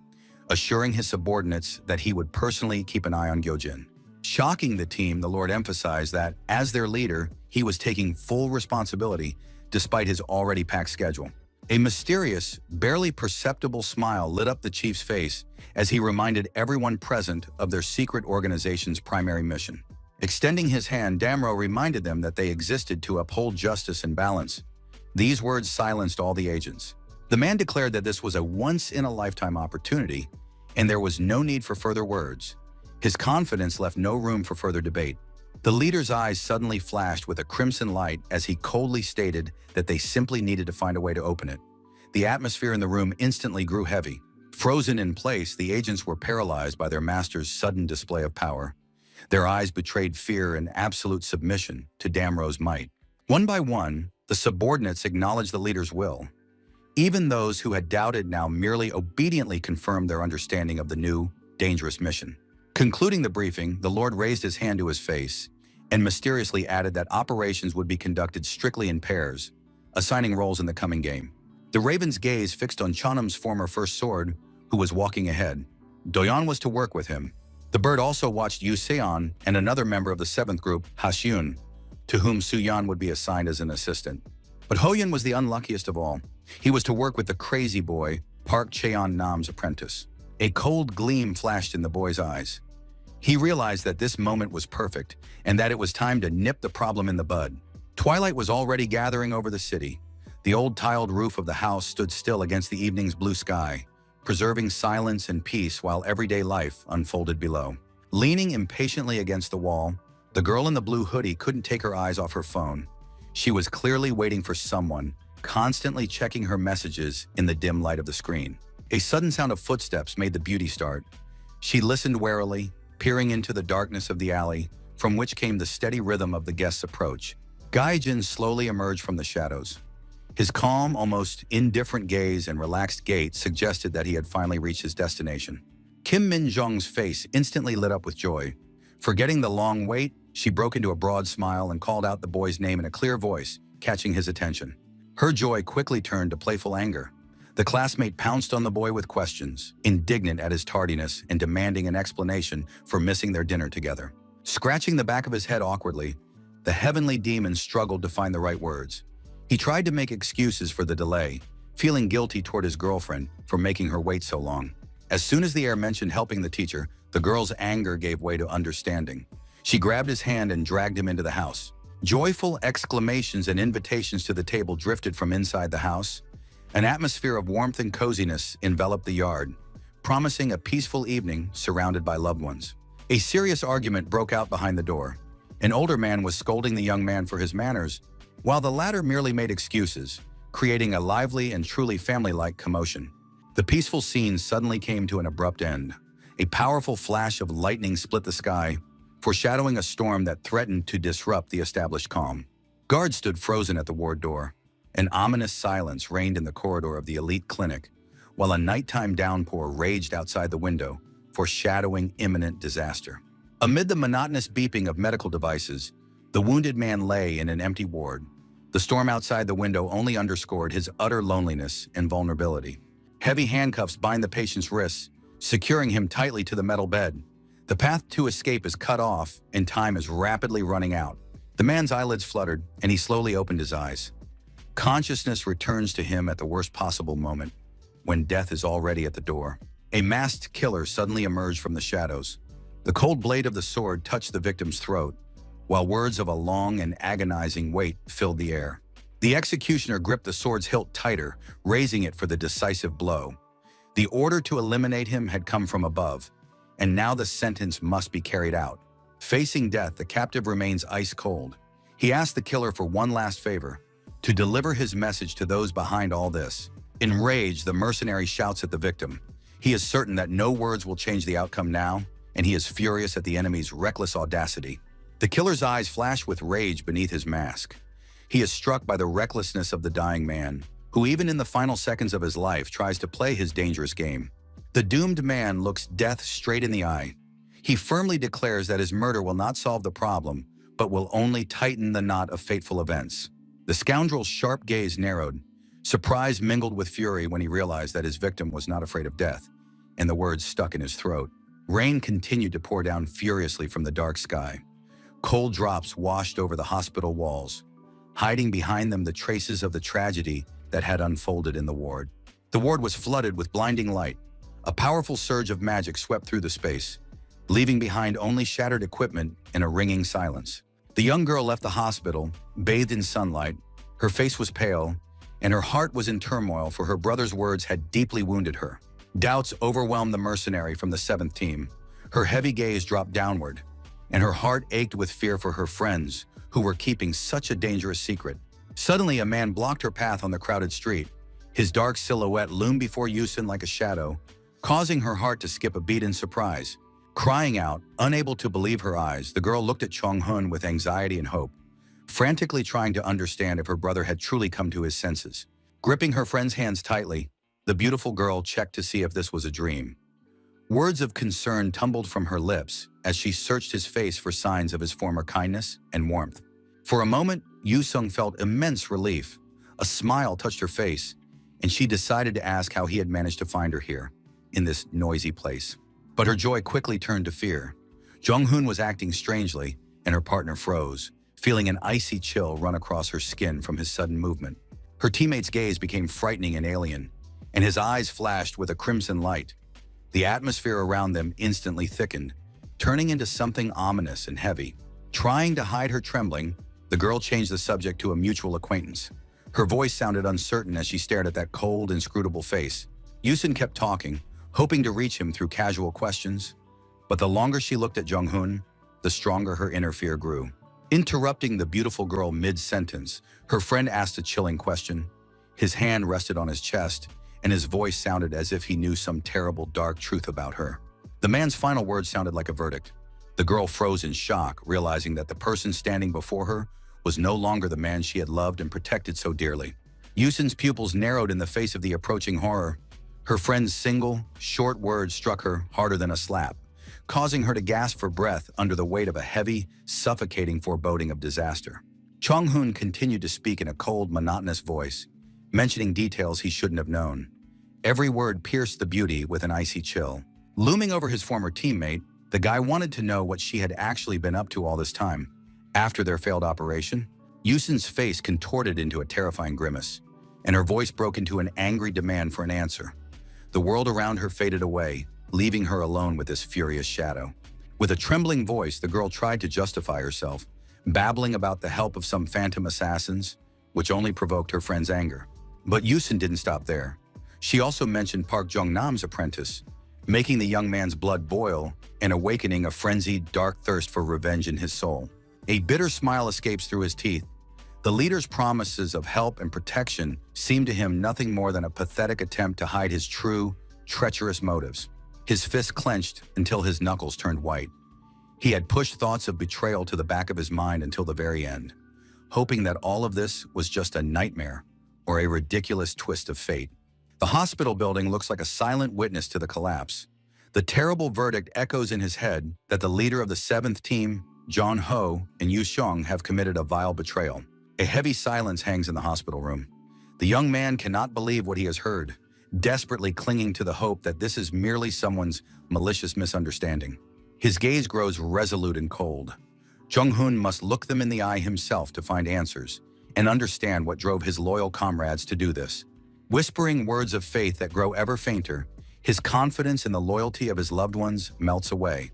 assuring his subordinates that he would personally keep an eye on Gyojin. Shocking the team, the Lord emphasized that, as their leader, he was taking full responsibility despite his already packed schedule. A mysterious, barely perceptible smile lit up the chief's face as he reminded everyone present of their secret organization's primary mission. Extending his hand, Damro reminded them that they existed to uphold justice and balance. These words silenced all the agents. The man declared that this was a once-in-a-lifetime opportunity, and there was no need for further words. His confidence left no room for further debate. The leader's eyes suddenly flashed with a crimson light as he coldly stated that they simply needed to find a way to open it. The atmosphere in the room instantly grew heavy. Frozen in place, the agents were paralyzed by their master's sudden display of power. Their eyes betrayed fear and absolute submission to Damro's might. One by one, the subordinates acknowledged the leader's will. Even those who had doubted now merely obediently confirmed their understanding of the new, dangerous mission. Concluding the briefing, the Lord raised his hand to his face and mysteriously added that operations would be conducted strictly in pairs, assigning roles in the coming game. The Raven's gaze fixed on Chanam's former first sword, who was walking ahead. Doyon was to work with him. The bird also watched Yu Seon and another member of the 7th group, Hasyun, to whom Suyan would be assigned as an assistant. But Hoyun was the unluckiest of all. He was to work with the crazy boy, Park Cheon Nam's apprentice. A cold gleam flashed in the boy's eyes. He realized that this moment was perfect and that it was time to nip the problem in the bud. Twilight was already gathering over the city. The old tiled roof of the house stood still against the evening's blue sky, preserving silence and peace while everyday life unfolded below. Leaning impatiently against the wall, the girl in the blue hoodie couldn't take her eyes off her phone. She was clearly waiting for someone, constantly checking her messages in the dim light of the screen. A sudden sound of footsteps made the beauty start. She listened warily, peering into the darkness of the alley, from which came the steady rhythm of the guest's approach. Gaijin slowly emerged from the shadows. His calm, almost indifferent gaze and relaxed gait suggested that he had finally reached his destination. Kim Min-jung's face instantly lit up with joy. Forgetting the long wait, she broke into a broad smile and called out the boy's name in a clear voice, catching his attention. Her joy quickly turned to playful anger. The classmate pounced on the boy with questions, indignant at his tardiness and demanding an explanation for missing their dinner together. Scratching the back of his head awkwardly, the heavenly demon struggled to find the right words. He tried to make excuses for the delay, feeling guilty toward his girlfriend for making her wait so long. As soon as the heir mentioned helping the teacher, the girl's anger gave way to understanding. She grabbed his hand and dragged him into the house. Joyful exclamations and invitations to the table drifted from inside the house. An atmosphere of warmth and coziness enveloped the yard, promising a peaceful evening surrounded by loved ones. A serious argument broke out behind the door. An older man was scolding the young man for his manners, while the latter merely made excuses, creating a lively and truly family-like commotion. The peaceful scene suddenly came to an abrupt end. A powerful flash of lightning split the sky, foreshadowing a storm that threatened to disrupt the established calm. Guards stood frozen at the ward door. An ominous silence reigned in the corridor of the elite clinic, while a nighttime downpour raged outside the window, foreshadowing imminent disaster. Amid the monotonous beeping of medical devices, the wounded man lay in an empty ward. The storm outside the window only underscored his utter loneliness and vulnerability. Heavy handcuffs bind the patient's wrists, securing him tightly to the metal bed. The path to escape is cut off, and time is rapidly running out. The man's eyelids fluttered, and he slowly opened his eyes. Consciousness returns to him at the worst possible moment, when death is already at the door. A masked killer suddenly emerged from the shadows. The cold blade of the sword touched the victim's throat, while words of a long and agonizing wait filled the air. The executioner gripped the sword's hilt tighter, raising it for the decisive blow. The order to eliminate him had come from above, and now the sentence must be carried out. Facing death, the captive remains ice cold. He asked the killer for one last favor, to deliver his message to those behind all this. Enraged, the mercenary shouts at the victim. He is certain that no words will change the outcome now, and he is furious at the enemy's reckless audacity. The killer's eyes flash with rage beneath his mask. He is struck by the recklessness of the dying man, who even in the final seconds of his life tries to play his dangerous game. The doomed man looks death straight in the eye. He firmly declares that his murder will not solve the problem, but will only tighten the knot of fateful events. The scoundrel's sharp gaze narrowed. Surprise mingled with fury when he realized that his victim was not afraid of death, and the words stuck in his throat. Rain continued to pour down furiously from the dark sky. Cold drops washed over the hospital walls, hiding behind them the traces of the tragedy that had unfolded in the ward. The ward was flooded with blinding light. A powerful surge of magic swept through the space, leaving behind only shattered equipment and a ringing silence. The young girl left the hospital, bathed in sunlight. Her face was pale, and her heart was in turmoil, for her brother's words had deeply wounded her. Doubts overwhelmed the mercenary from the 7th team. Her heavy gaze dropped downward, and her heart ached with fear for her friends, who were keeping such a dangerous secret. Suddenly, a man blocked her path on the crowded street. His dark silhouette loomed before Yusin like a shadow, causing her heart to skip a beat in surprise. Crying out, unable to believe her eyes, the girl looked at Chong-hun with anxiety and hope, frantically trying to understand if her brother had truly come to his senses. Gripping her friend's hands tightly, the beautiful girl checked to see if this was a dream. Words of concern tumbled from her lips as she searched his face for signs of his former kindness and warmth. For a moment, Yu-sung felt immense relief. A smile touched her face, and she decided to ask how he had managed to find her here, in this noisy place. But her joy quickly turned to fear. Jong-hun was acting strangely, and her partner froze, feeling an icy chill run across her skin from his sudden movement. Her teammate's gaze became frightening and alien, and his eyes flashed with a crimson light. The atmosphere around them instantly thickened, turning into something ominous and heavy. Trying to hide her trembling, the girl changed the subject to a mutual acquaintance. Her voice sounded uncertain as she stared at that cold, inscrutable face. Yusin kept talking, hoping to reach him through casual questions. But the longer she looked at Jong-hun, the stronger her inner fear grew. Interrupting the beautiful girl mid-sentence, her friend asked a chilling question. His hand rested on his chest, and his voice sounded as if he knew some terrible, dark truth about her. The man's final words sounded like a verdict. The girl froze in shock, realizing that the person standing before her was no longer the man she had loved and protected so dearly. Yusin's pupils narrowed in the face of the approaching horror. Her friend's single, short words struck her harder than a slap, causing her to gasp for breath under the weight of a heavy, suffocating foreboding of disaster. Chong-hun continued to speak in a cold, monotonous voice, mentioning details he shouldn't have known. Every word pierced the beauty with an icy chill. Looming over his former teammate, the guy wanted to know what she had actually been up to all this time. After their failed operation, Yusin's face contorted into a terrifying grimace, and her voice broke into an angry demand for an answer. The world around her faded away, leaving her alone with this furious shadow. With a trembling voice, the girl tried to justify herself, babbling about the help of some phantom assassins, which only provoked her friend's anger. But Yusin didn't stop there. She also mentioned Park Jong-nam's apprentice, making the young man's blood boil and awakening a frenzied, dark thirst for revenge in his soul. A bitter smile escapes through his teeth. The leader's promises of help and protection seemed to him nothing more than a pathetic attempt to hide his true, treacherous motives. His fist clenched until his knuckles turned white. He had pushed thoughts of betrayal to the back of his mind until the very end, hoping that all of this was just a nightmare or a ridiculous twist of fate. The hospital building looks like a silent witness to the collapse. The terrible verdict echoes in his head that the leader of the 7th team, John Ho and Yu Xiong, have committed a vile betrayal. A heavy silence hangs in the hospital room. The young man cannot believe what he has heard, desperately clinging to the hope that this is merely someone's malicious misunderstanding. His gaze grows resolute and cold. Jong-hun must look them in the eye himself to find answers and understand what drove his loyal comrades to do this. Whispering words of faith that grow ever fainter, his confidence in the loyalty of his loved ones melts away.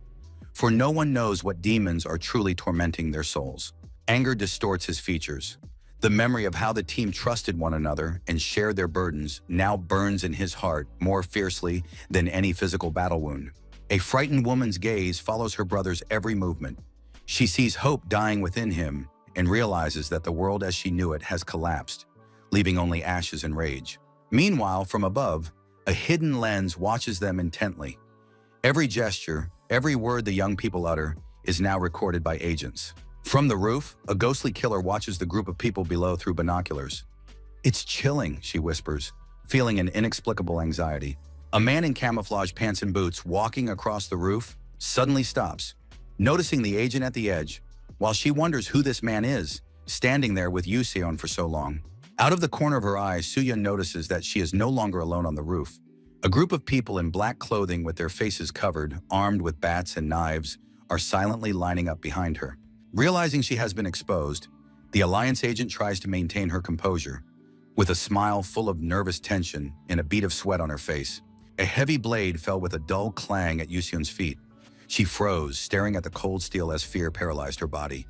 For no one knows what demons are truly tormenting their souls. Anger distorts his features. The memory of how the team trusted one another and shared their burdens now burns in his heart more fiercely than any physical battle wound. A frightened woman's gaze follows her brother's every movement. She sees hope dying within him and realizes that the world as she knew it has collapsed, leaving only ashes and rage. Meanwhile, from above, a hidden lens watches them intently. Every gesture, every word the young people utter is now recorded by agents. From the roof, a ghostly killer watches the group of people below through binoculars. "It's chilling," she whispers, feeling an inexplicable anxiety. A man in camouflage pants and boots walking across the roof suddenly stops, noticing the agent at the edge, while she wonders who this man is, standing there with Yuseon for so long. Out of the corner of her eye, Soo-yeon notices that she is no longer alone on the roof. A group of people in black clothing with their faces covered, armed with bats and knives, are silently lining up behind her. Realizing she has been exposed, the Alliance agent tries to maintain her composure, with a smile full of nervous tension and a bead of sweat on her face. A heavy blade fell with a dull clang at Yuseon's feet. She froze, staring at the cold steel as fear paralyzed her body,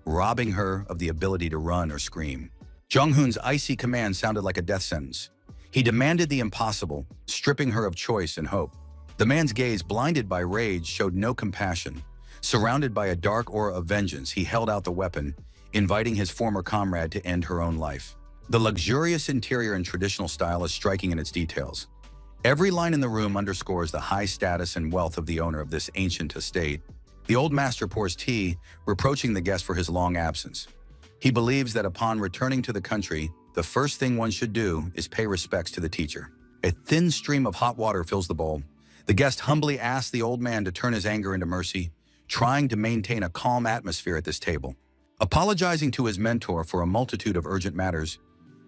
robbing her of the ability to run or scream. Jong-hun's icy command sounded like a death sentence. He demanded the impossible, stripping her of choice and hope. The man's gaze, blinded by rage, showed no compassion. Surrounded by a dark aura of vengeance, he held out the weapon, inviting his former comrade to end her own life. The luxurious interior and traditional style is striking in its details. Every line in the room underscores the high status and wealth of the owner of this ancient estate. The old master pours tea, reproaching the guest for his long absence. He believes that upon returning to the country, the first thing one should do is pay respects to the teacher. A thin stream of hot water fills the bowl. The guest humbly asks the old man to turn his anger into mercy, trying to maintain a calm atmosphere at this table. Apologizing to his mentor for a multitude of urgent matters,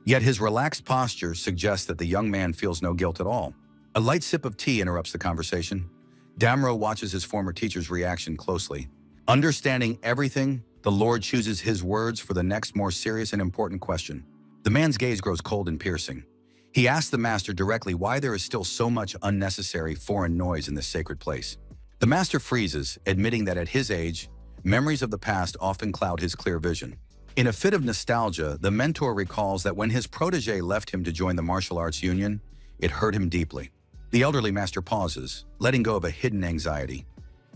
yet his relaxed posture suggests that the young man feels no guilt at all. A light sip of tea interrupts the conversation. Damro watches his former teacher's reaction closely. Understanding everything, the Lord chooses his words for the next more serious and important question. The man's gaze grows cold and piercing. He asks the master directly why there is still so much unnecessary foreign noise in this sacred place. The master freezes, admitting that at his age, memories of the past often cloud his clear vision. In a fit of nostalgia, the mentor recalls that when his protege left him to join the martial arts union, it hurt him deeply. The elderly master pauses, letting go of a hidden anxiety.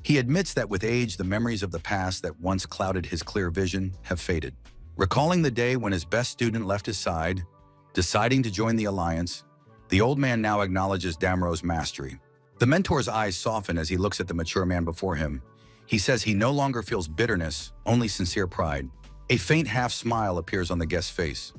He admits that with age, the memories of the past that once clouded his clear vision have faded. Recalling the day when his best student left his side, deciding to join the alliance, the old man now acknowledges Damro's mastery. The mentor's eyes soften as he looks at the mature man before him. He says he no longer feels bitterness, only sincere pride. A faint half-smile appears on the guest's face.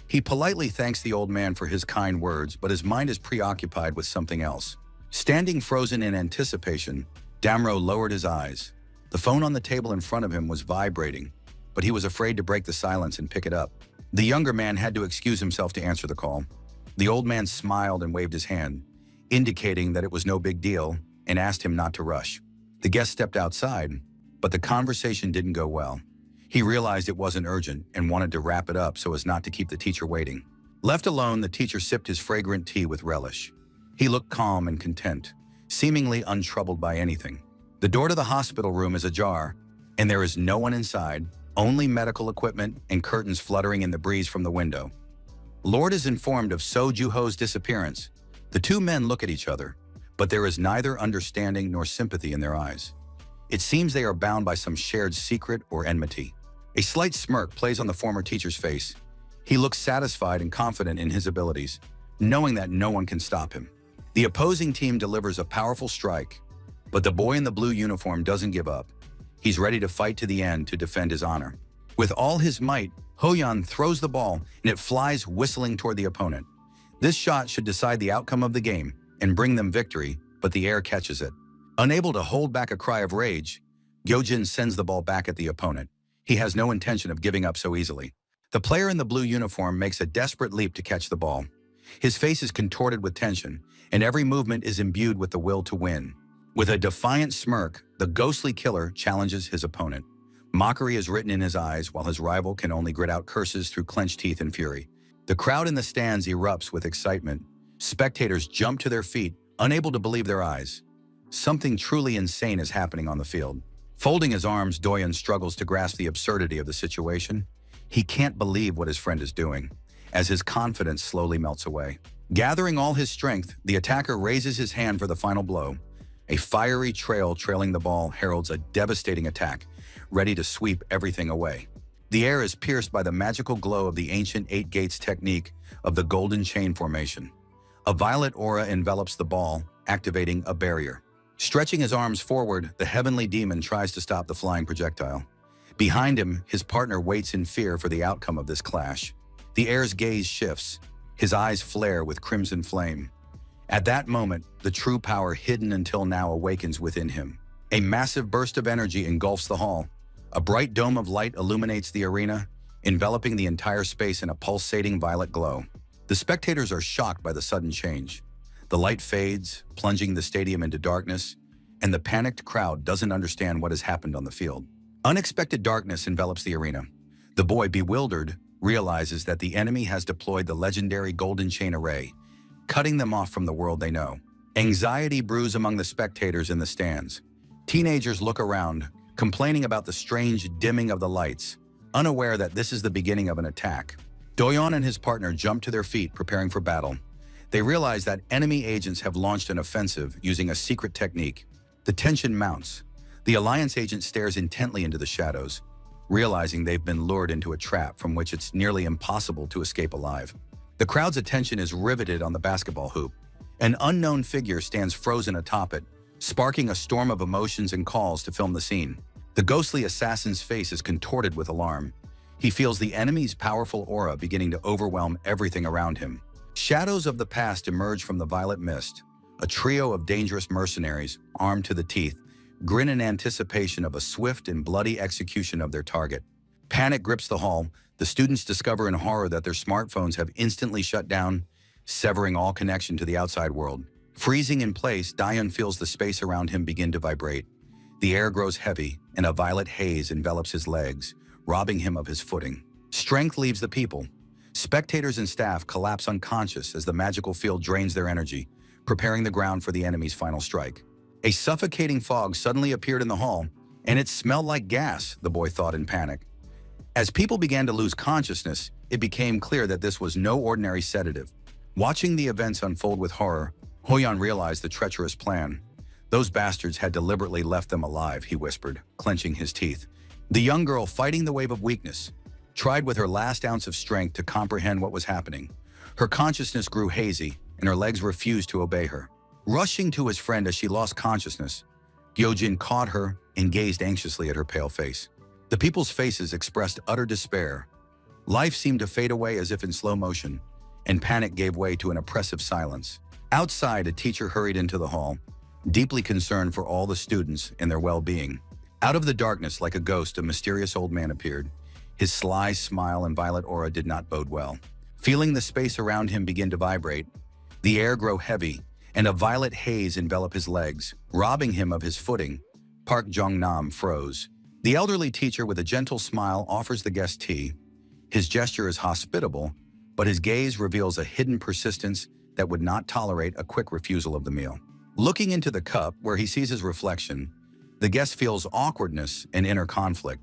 He politely thanks the old man for his kind words, but his mind is preoccupied with something else. Standing frozen in anticipation, Damro lowered his eyes. The phone on the table in front of him was vibrating, but he was afraid to break the silence and pick it up. The younger man had to excuse himself to answer the call. The old man smiled and waved his hand, indicating that it was no big deal, and asked him not to rush. The guest stepped outside, but the conversation didn't go well. He realized it wasn't urgent and wanted to wrap it up so as not to keep the teacher waiting. Left alone, the teacher sipped his fragrant tea with relish. He looked calm and content, seemingly untroubled by anything. The door to the hospital room is ajar, and there is no one inside, only medical equipment and curtains fluttering in the breeze from the window. Lord is informed of So Juho's disappearance. The two men look at each other, but there is neither understanding nor sympathy in their eyes. It seems they are bound by some shared secret or enmity. A slight smirk plays on the former teacher's face. He looks satisfied and confident in his abilities, knowing that no one can stop him. The opposing team delivers a powerful strike, but the boy in the blue uniform doesn't give up. He's ready to fight to the end to defend his honor. With all his might, Hoyan throws the ball and it flies whistling toward the opponent. This shot should decide the outcome of the game and bring them victory, but the air catches it. Unable to hold back a cry of rage, Gyojin sends the ball back at the opponent. He has no intention of giving up so easily. The player in the blue uniform makes a desperate leap to catch the ball. His face is contorted with tension, and every movement is imbued with the will to win. With a defiant smirk, the ghostly killer challenges his opponent. Mockery is written in his eyes, while his rival can only grit out curses through clenched teeth and fury. The crowd in the stands erupts with excitement. Spectators jump to their feet, unable to believe their eyes. Something truly insane is happening on the field. Folding his arms, Doyen struggles to grasp the absurdity of the situation. He can't believe what his friend is doing, as his confidence slowly melts away. Gathering all his strength, the attacker raises his hand for the final blow. A fiery trail trailing the ball heralds a devastating attack, ready to sweep everything away. The air is pierced by the magical glow of the ancient 8 gates technique of the golden chain formation. A violet aura envelops the ball, activating a barrier. Stretching his arms forward, the heavenly demon tries to stop the flying projectile. Behind him, his partner waits in fear for the outcome of this clash. The heir's gaze shifts. His eyes flare with crimson flame. At that moment, the true power hidden until now awakens within him. A massive burst of energy engulfs the hall. A bright dome of light illuminates the arena, enveloping the entire space in a pulsating violet glow. The spectators are shocked by the sudden change. The light fades, plunging the stadium into darkness, and the panicked crowd doesn't understand what has happened on the field. Unexpected darkness envelops the arena. The boy, bewildered, realizes that the enemy has deployed the legendary Golden Chain Array, cutting them off from the world they know. Anxiety brews among the spectators in the stands. Teenagers look around, complaining about the strange dimming of the lights, unaware that this is the beginning of an attack. Doyon and his partner jump to their feet, preparing for battle. They realize that enemy agents have launched an offensive using a secret technique. The tension mounts. The Alliance agent stares intently into the shadows. realizing they've been lured into a trap from which it's nearly impossible to escape alive. The crowd's attention is riveted on the basketball hoop. An unknown figure stands frozen atop it, sparking a storm of emotions and calls to film the scene. The ghostly assassin's face is contorted with alarm. He feels the enemy's powerful aura beginning to overwhelm everything around him. Shadows of the past emerge from the violet mist. A trio of dangerous mercenaries, armed to the teeth, grin in anticipation of a swift and bloody execution of their target. Panic grips the hall. The students discover in horror that their smartphones have instantly shut down, severing all connection to the outside world. Freezing in place, Dion feels the space around him begin to vibrate. The air grows heavy, and a violet haze envelops his legs, robbing him of his footing. Strength leaves the people. Spectators and staff collapse unconscious as the magical field drains their energy, preparing the ground for the enemy's final strike. A suffocating fog suddenly appeared in the hall, and it smelled like gas, the boy thought in panic. As people began to lose consciousness, it became clear that this was no ordinary sedative. Watching the events unfold with horror, Hoyan realized the treacherous plan. Those bastards had deliberately left them alive, he whispered, clenching his teeth. The young girl, fighting the wave of weakness, tried with her last ounce of strength to comprehend what was happening. Her consciousness grew hazy, and her legs refused to obey her. Rushing to his friend as she lost consciousness, Gyojin caught her and gazed anxiously at her pale face. The people's faces expressed utter despair. Life seemed to fade away as if in slow motion, and panic gave way to an oppressive silence. Outside, a teacher hurried into the hall, deeply concerned for all the students and their well-being. Out of the darkness, like a ghost, a mysterious old man appeared. His sly smile and violet aura did not bode well. Feeling the space around him begin to vibrate, the air grow heavy, and a violet haze envelop his legs, robbing him of his footing. Park Jong-nam froze. The elderly teacher, with a gentle smile, offers the guest tea. His gesture is hospitable, but his gaze reveals a hidden persistence that would not tolerate a quick refusal of the meal. Looking into the cup, where he sees his reflection, the guest feels awkwardness and inner conflict,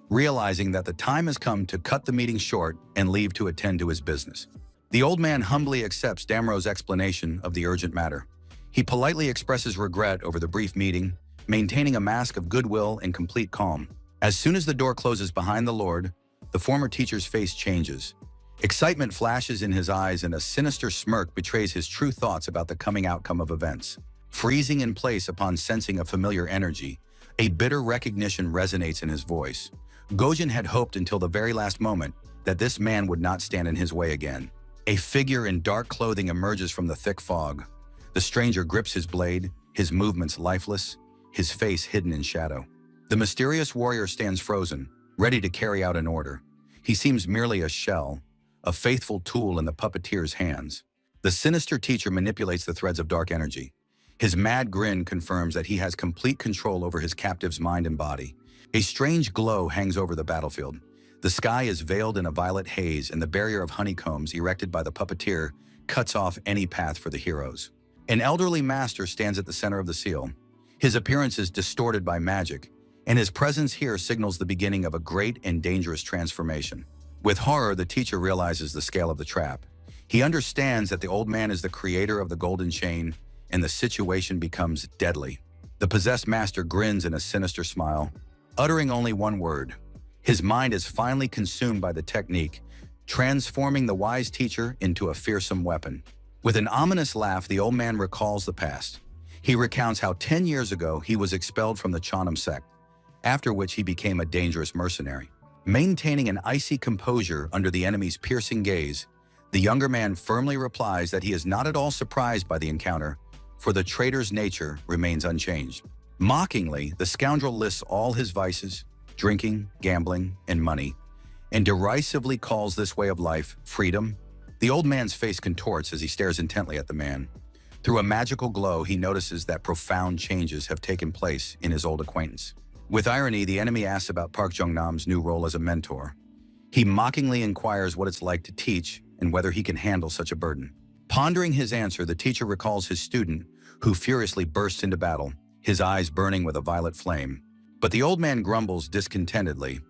realizing that the time has come to cut the meeting short and leave to attend to his business. The old man humbly accepts Damro's explanation of the urgent matter. He politely expresses regret over the brief meeting, maintaining a mask of goodwill and complete calm. As soon as the door closes behind the Lord, the former teacher's face changes. Excitement flashes in his eyes, and a sinister smirk betrays his true thoughts about the coming outcome of events. Freezing in place upon sensing a familiar energy, a bitter recognition resonates in his voice. Gojin had hoped until the very last moment that this man would not stand in his way again. A figure in dark clothing emerges from the thick fog. The stranger grips his blade, his movements lifeless, his face hidden in shadow. The mysterious warrior stands frozen, ready to carry out an order. He seems merely a shell, a faithful tool in the puppeteer's hands. The sinister teacher manipulates the threads of dark energy. His mad grin confirms that he has complete control over his captive's mind and body. A strange glow hangs over the battlefield. The sky is veiled in a violet haze, and the barrier of honeycombs erected by the puppeteer cuts off any path for the heroes. An elderly master stands at the center of the seal. His appearance is distorted by magic, and his presence here signals the beginning of a great and dangerous transformation. With horror, the teacher realizes the scale of the trap. He understands that the old man is the creator of the golden chain, and the situation becomes deadly. The possessed master grins in a sinister smile, uttering only one word. His mind is finally consumed by the technique, transforming the wise teacher into a fearsome weapon. With an ominous laugh, the old man recalls the past. He recounts how 10 years ago he was expelled from the Chanam sect, after which he became a dangerous mercenary. Maintaining an icy composure under the enemy's piercing gaze, the younger man firmly replies that he is not at all surprised by the encounter, for the traitor's nature remains unchanged. Mockingly, the scoundrel lists all his vices, drinking, gambling, and money, and derisively calls this way of life freedom. The old man's face contorts as he stares intently at the man. Through a magical glow, he notices that profound changes have taken place in his old acquaintance. With irony, the enemy asks about Park Jong-nam's new role as a mentor. He mockingly inquires what it's like to teach and whether he can handle such a burden. Pondering his answer, the teacher recalls his student, who furiously bursts into battle, his eyes burning with a violet flame. But the old man grumbles discontentedly.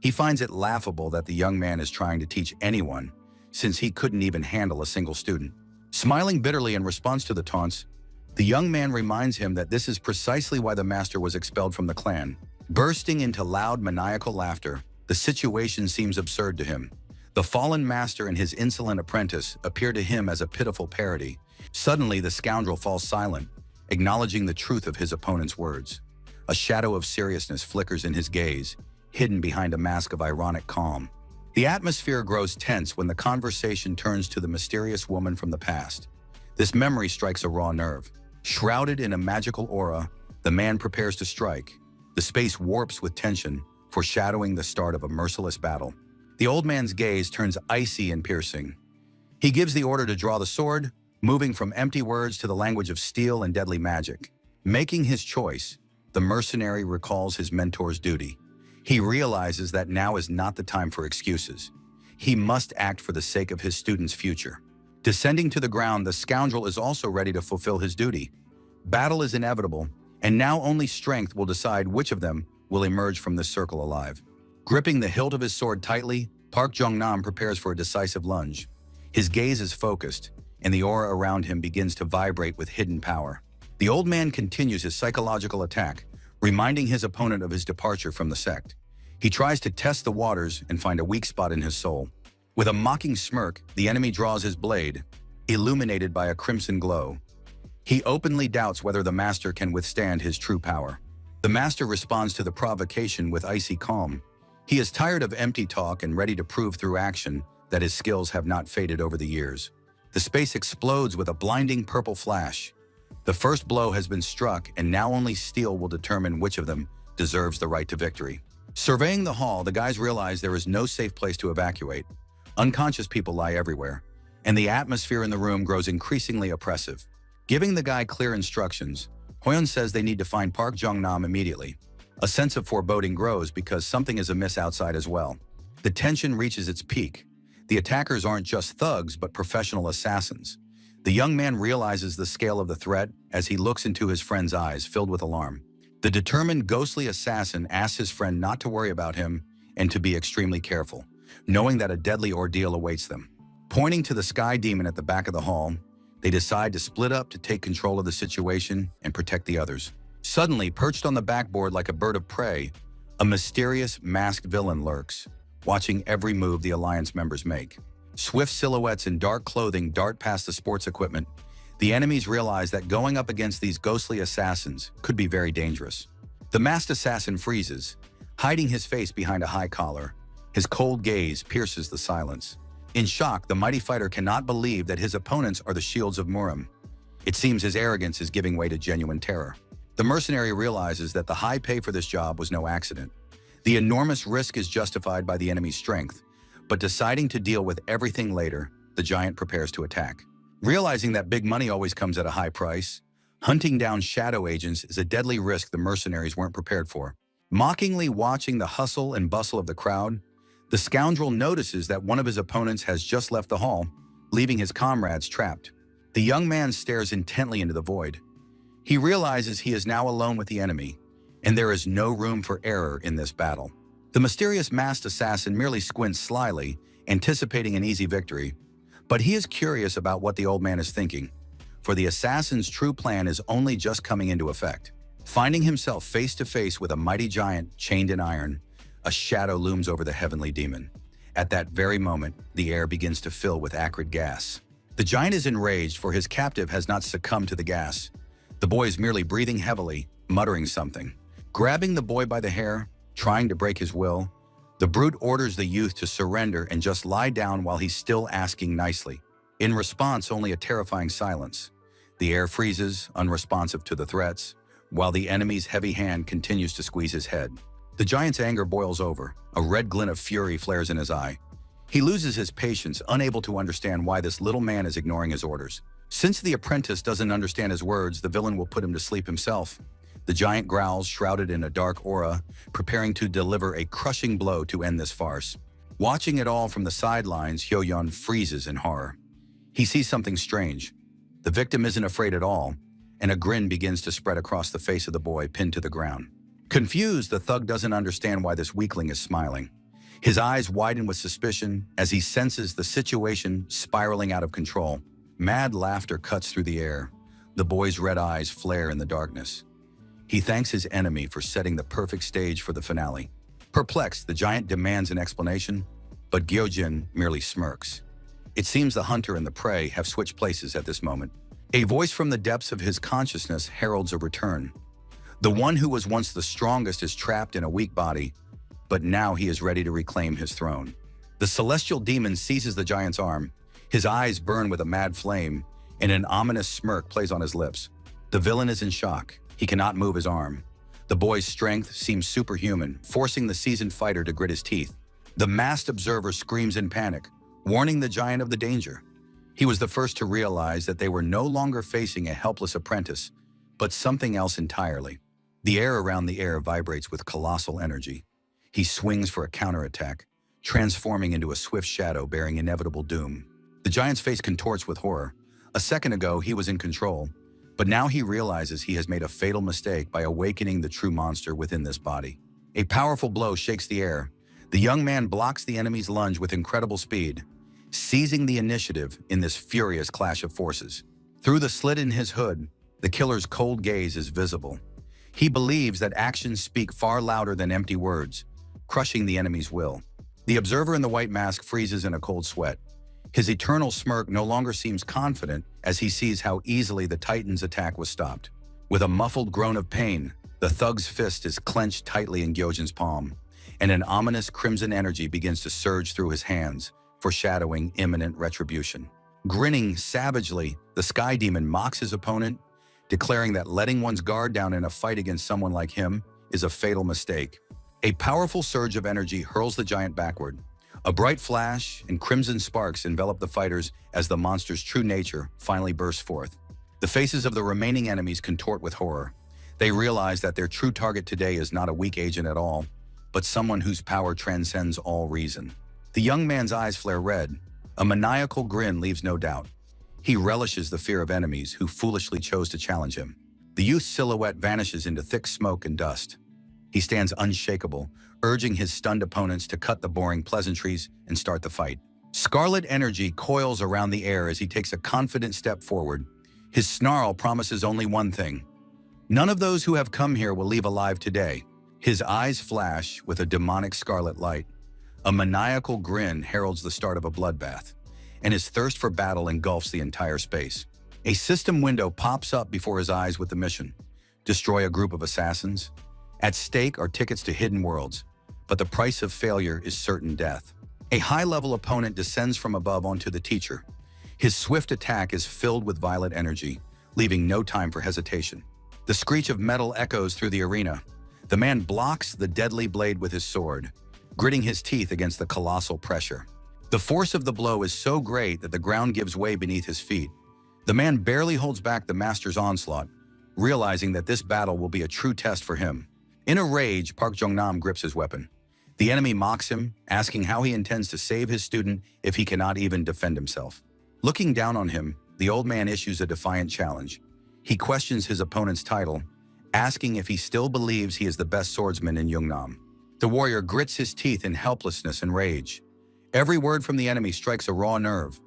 He finds it laughable that the young man is trying to teach anyone, since he couldn't even handle a single student. Smiling bitterly in response to the taunts, the young man reminds him that this is precisely why the master was expelled from the clan. Bursting into loud maniacal laughter, The situation seems absurd to him. The fallen master and his insolent apprentice appear to him as a pitiful parody. Suddenly, the scoundrel falls silent, acknowledging the truth of his opponent's words. A shadow of seriousness flickers in his gaze, hidden behind a mask of ironic calm. The atmosphere grows tense when the conversation turns to the mysterious woman from the past. This memory strikes a raw nerve. Shrouded in a magical aura, the man prepares to strike. The space warps with tension, foreshadowing the start of a merciless battle. The old man's gaze turns icy and piercing. He gives the order to draw the sword, moving from empty words to the language of steel and deadly magic. Making his choice, the mercenary recalls his mentor's duty. He realizes that now is not the time for excuses. He must act for the sake of his student's future. Descending to the ground, the scoundrel is also ready to fulfill his duty. Battle is inevitable, and now only strength will decide which of them will emerge from this circle alive. Gripping the hilt of his sword tightly, Park Jong-nam prepares for a decisive lunge. His gaze is focused, and the aura around him begins to vibrate with hidden power. The old man continues his psychological attack, reminding his opponent of his departure from the sect. He tries to test the waters and find a weak spot in his soul. With a mocking smirk, the enemy draws his blade, illuminated by a crimson glow. He openly doubts whether the master can withstand his true power. The master responds to the provocation with icy calm. He is tired of empty talk and ready to prove through action that his skills have not faded over the years. The space explodes with a blinding purple flash. The first blow has been struck, and now only steel will determine which of them deserves the right to victory. Surveying the hall, the guys realize there is no safe place to evacuate. Unconscious people lie everywhere, and the atmosphere in the room grows increasingly oppressive. Giving the guy clear instructions, Hoyeon says they need to find Park Jong-nam immediately. A sense of foreboding grows because something is amiss outside as well. The tension reaches its peak. The attackers aren't just thugs, but professional assassins. The young man realizes the scale of the threat as he looks into his friend's eyes, filled with alarm. The determined, ghostly assassin asks his friend not to worry about him and to be extremely careful, knowing that a deadly ordeal awaits them. Pointing to the sky demon at the back of the hall, they decide to split up to take control of the situation and protect the others. Suddenly, perched on the backboard like a bird of prey, a mysterious, masked villain lurks, watching every move the Alliance members make. Swift silhouettes in dark clothing dart past the sports equipment. The enemies realize that going up against these ghostly assassins could be very dangerous. The masked assassin freezes, hiding his face behind a high collar. His cold gaze pierces the silence. In shock, the mighty fighter cannot believe that his opponents are the shields of Murim. It seems his arrogance is giving way to genuine terror. The mercenary realizes that the high pay for this job was no accident. The enormous risk is justified by the enemy's strength, but deciding to deal with everything later, the giant prepares to attack. Realizing that big money always comes at a high price, hunting down shadow agents is a deadly risk the mercenaries weren't prepared for. Mockingly watching the hustle and bustle of the crowd, the scoundrel notices that one of his opponents has just left the hall, leaving his comrades trapped. The young man stares intently into the void. He realizes he is now alone with the enemy, and there is no room for error in this battle. The mysterious masked assassin merely squints slyly, anticipating an easy victory, but he is curious about what the old man is thinking, for the assassin's true plan is only just coming into effect. Finding himself face to face with a mighty giant chained in iron, a shadow looms over the heavenly demon. At that very moment, the air begins to fill with acrid gas. The giant is enraged, for his captive has not succumbed to the gas. The boy is merely breathing heavily, muttering something. Grabbing the boy by the hair, trying to break his will, the brute orders the youth to surrender and just lie down while he's still asking nicely. In response, only a terrifying silence. The air freezes, unresponsive to the threats, while the enemy's heavy hand continues to squeeze his head. The giant's anger boils over. A red glint of fury flares in his eye. He loses his patience, unable to understand why this little man is ignoring his orders. Since the apprentice doesn't understand his words, the villain will put him to sleep himself. The giant growls, shrouded in a dark aura, preparing to deliver a crushing blow to end this farce. Watching it all from the sidelines, Hyo-yeon freezes in horror. He sees something strange. The victim isn't afraid at all, and a grin begins to spread across the face of the boy pinned to the ground. Confused, the thug doesn't understand why this weakling is smiling. His eyes widen with suspicion as he senses the situation spiraling out of control. Mad laughter cuts through the air. The boy's red eyes flare in the darkness. He thanks his enemy for setting the perfect stage for the finale. Perplexed, the giant demands an explanation, but Gyojin merely smirks. It seems the hunter and the prey have switched places at this moment. A voice from the depths of his consciousness heralds a return. The one who was once the strongest is trapped in a weak body, but now he is ready to reclaim his throne. The celestial demon seizes the giant's arm. His eyes burn with a mad flame, and an ominous smirk plays on his lips. The villain is in shock. He cannot move his arm. The boy's strength seems superhuman, forcing the seasoned fighter to grit his teeth. The masked observer screams in panic, warning the giant of the danger. He was the first to realize that they were no longer facing a helpless apprentice, but something else entirely. The air around the air vibrates with colossal energy. He swings for a counterattack, transforming into a swift shadow bearing inevitable doom. The giant's face contorts with horror. A second ago, he was in control, but now he realizes he has made a fatal mistake by awakening the true monster within this body. A powerful blow shakes the air. The young man blocks the enemy's lunge with incredible speed, seizing the initiative in this furious clash of forces. Through the slit in his hood, the killer's cold gaze is visible. He believes that actions speak far louder than empty words, crushing the enemy's will. The observer in the white mask freezes in a cold sweat. His eternal smirk no longer seems confident as he sees how easily the Titan's attack was stopped. With a muffled groan of pain, the thug's fist is clenched tightly in Gyojin's palm, and an ominous crimson energy begins to surge through his hands, foreshadowing imminent retribution. Grinning savagely, the Sky Demon mocks his opponent, declaring that letting one's guard down in a fight against someone like him is a fatal mistake. A powerful surge of energy hurls the giant backward. A bright flash and crimson sparks envelop the fighters as the monster's true nature finally bursts forth. The faces of the remaining enemies contort with horror. They realize that their true target today is not a weak agent at all, but someone whose power transcends all reason. The young man's eyes flare red. A maniacal grin leaves no doubt. He relishes the fear of enemies who foolishly chose to challenge him. The youth's silhouette vanishes into thick smoke and dust. He stands unshakable, urging his stunned opponents to cut the boring pleasantries and start the fight. Scarlet energy coils around the air as he takes a confident step forward. His snarl promises only one thing: none of those who have come here will leave alive today. His eyes flash with a demonic scarlet light. A maniacal grin heralds the start of a bloodbath, and his thirst for battle engulfs the entire space. A system window pops up before his eyes with the mission: destroy a group of assassins. At stake are tickets to hidden worlds, but the price of failure is certain death. A high-level opponent descends from above onto the teacher. His swift attack is filled with violet energy, leaving no time for hesitation. The screech of metal echoes through the arena. The man blocks the deadly blade with his sword, gritting his teeth against the colossal pressure. The force of the blow is so great that the ground gives way beneath his feet. The man barely holds back the master's onslaught, realizing that this battle will be a true test for him. In a rage, Park Jong-nam grips his weapon. The enemy mocks him, asking how he intends to save his student if he cannot even defend himself. Looking down on him, the old man issues a defiant challenge. He questions his opponent's title, asking if he still believes he is the best swordsman in Yeongnam. The warrior grits his teeth in helplessness and rage. Every word from the enemy strikes a raw nerve,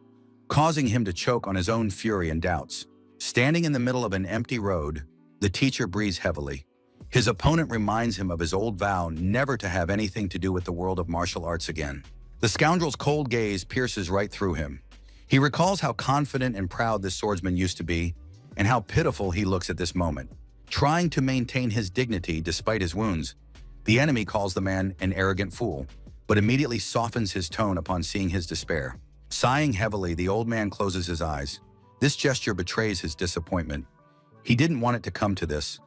causing him to choke on his own fury and doubts. Standing in the middle of an empty road, the teacher breathes heavily. His opponent reminds him of his old vow never to have anything to do with the world of martial arts again. The scoundrel's cold gaze pierces right through him. He recalls how confident and proud this swordsman used to be, and how pitiful he looks at this moment. Trying to maintain his dignity despite his wounds, the enemy calls the man an arrogant fool, but immediately softens his tone upon seeing his despair. Sighing heavily, the old man closes his eyes. This gesture betrays his disappointment. He didn't want it to come to this,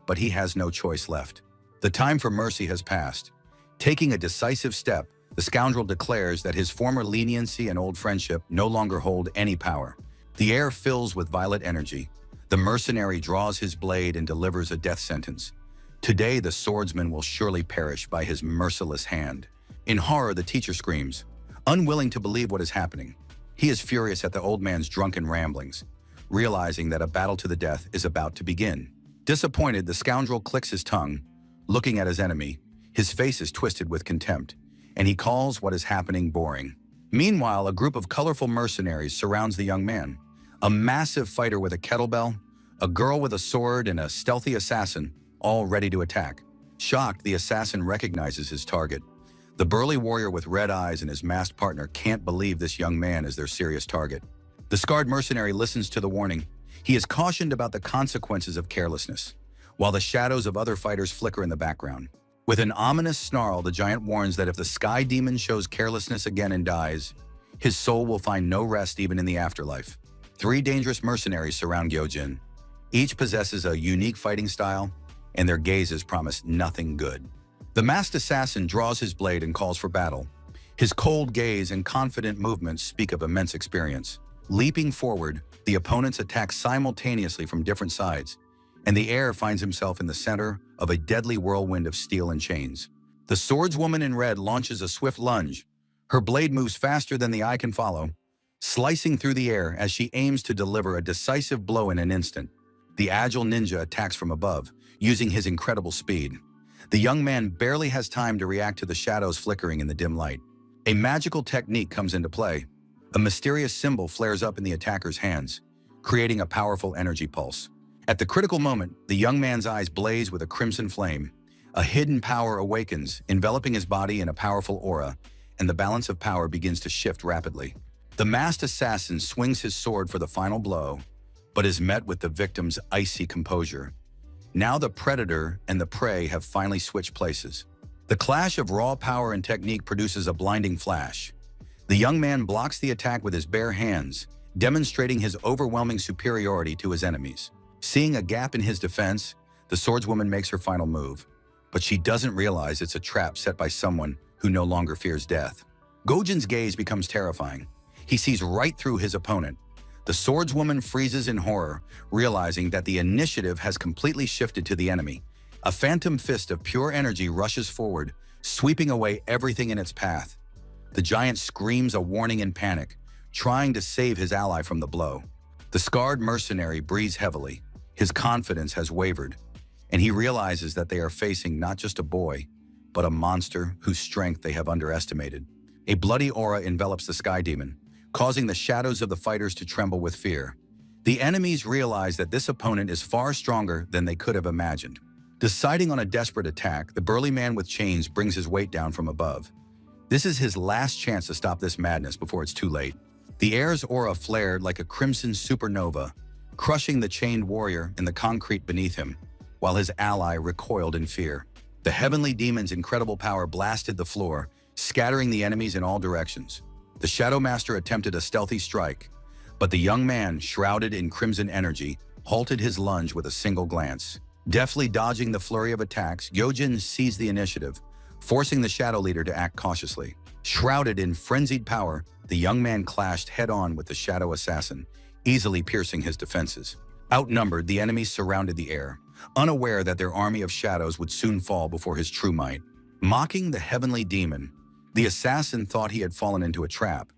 but he has no choice left. The time for mercy has passed. Taking a decisive step, the scoundrel declares that his former leniency and old friendship no longer hold any power. The air fills with violet energy. The mercenary draws his blade and delivers a death sentence. Today, the swordsman will surely perish by his merciless hand. In horror, the teacher screams, unwilling to believe what is happening. He is furious at the old man's drunken ramblings, realizing that a battle to the death is about to begin. Disappointed, the scoundrel clicks his tongue, looking at his enemy. His face is twisted with contempt, and he calls what is happening boring. Meanwhile, a group of colorful mercenaries surrounds the young man. A massive fighter with a kettlebell, a girl with a sword, and a stealthy assassin, all ready to attack. Shocked, the assassin recognizes his target. The burly warrior with red eyes and his masked partner can't believe this young man is their serious target. The scarred mercenary listens to the warning. He is cautioned about the consequences of carelessness, while the shadows of other fighters flicker in the background. With an ominous snarl, the giant warns that if the sky demon shows carelessness again and dies, his soul will find no rest even in the afterlife. 3 dangerous mercenaries surround Gyojin. Each possesses a unique fighting style, and their gazes promise nothing good. The masked assassin draws his blade and calls for battle. His cold gaze and confident movements speak of immense experience. Leaping forward, the opponents attack simultaneously from different sides, and the heir finds himself in the center of a deadly whirlwind of steel and chains. The swordswoman in red launches a swift lunge. Her blade moves faster than the eye can follow, slicing through the air as she aims to deliver a decisive blow in an instant. The agile ninja attacks from above, using his incredible speed. The young man barely has time to react to the shadows flickering in the dim light. A magical technique comes into play. A mysterious symbol flares up in the attacker's hands, creating a powerful energy pulse. At the critical moment, the young man's eyes blaze with a crimson flame. A hidden power awakens, enveloping his body in a powerful aura, and the balance of power begins to shift rapidly. The masked assassin swings his sword for the final blow, but is met with the victim's icy composure. Now the predator and the prey have finally switched places. The clash of raw power and technique produces a blinding flash. The young man blocks the attack with his bare hands, demonstrating his overwhelming superiority to his enemies. Seeing a gap in his defense, the swordswoman makes her final move, but she doesn't realize it's a trap set by someone who no longer fears death. Gojin's gaze becomes terrifying. He sees right through his opponent. The swordswoman freezes in horror, realizing that the initiative has completely shifted to the enemy. A phantom fist of pure energy rushes forward, sweeping away everything in its path. The giant screams a warning in panic, trying to save his ally from the blow. The scarred mercenary breathes heavily. His confidence has wavered, and he realizes that they are facing not just a boy, but a monster whose strength they have underestimated. A bloody aura envelops the sky demon, causing the shadows of the fighters to tremble with fear. The enemies realize that this opponent is far stronger than they could have imagined. Deciding on a desperate attack, the burly man with chains brings his weight down from above. This is his last chance to stop this madness before it's too late. The heir's aura flared like a crimson supernova, crushing the chained warrior in the concrete beneath him, while his ally recoiled in fear. The heavenly demon's incredible power blasted the floor, scattering the enemies in all directions. The Shadow Master attempted a stealthy strike, but the young man, shrouded in crimson energy, halted his lunge with a single glance. Deftly dodging the flurry of attacks, Gyojin seized the initiative, forcing the Shadow Leader to act cautiously. Shrouded in frenzied power, the young man clashed head-on with the Shadow Assassin, easily piercing his defenses. Outnumbered, the enemies surrounded the heir, unaware that their army of shadows would soon fall before his true might. Mocking the heavenly demon, the assassin thought he had fallen into a trap,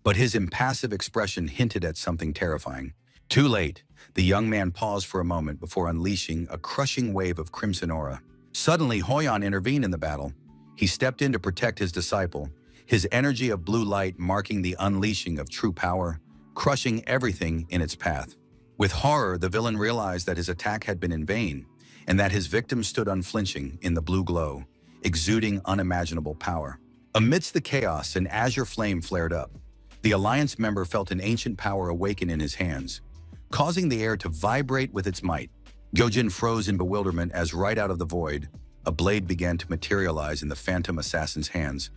but his impassive expression hinted at something terrifying. Too late, the young man paused for a moment before unleashing a crushing wave of crimson aura. Suddenly, Hoyan intervened in the battle. He stepped in to protect his disciple, his energy of blue light marking the unleashing of true power, crushing everything in its path. With horror, the villain realized that his attack had been in vain, and that his victim stood unflinching in the blue glow, exuding unimaginable power. Amidst the chaos, an azure flame flared up. The Alliance member felt an ancient power awaken in his hands, causing the air to vibrate with its might. Gyojin froze in bewilderment as right out of the void, a blade began to materialize in the phantom assassin's hands,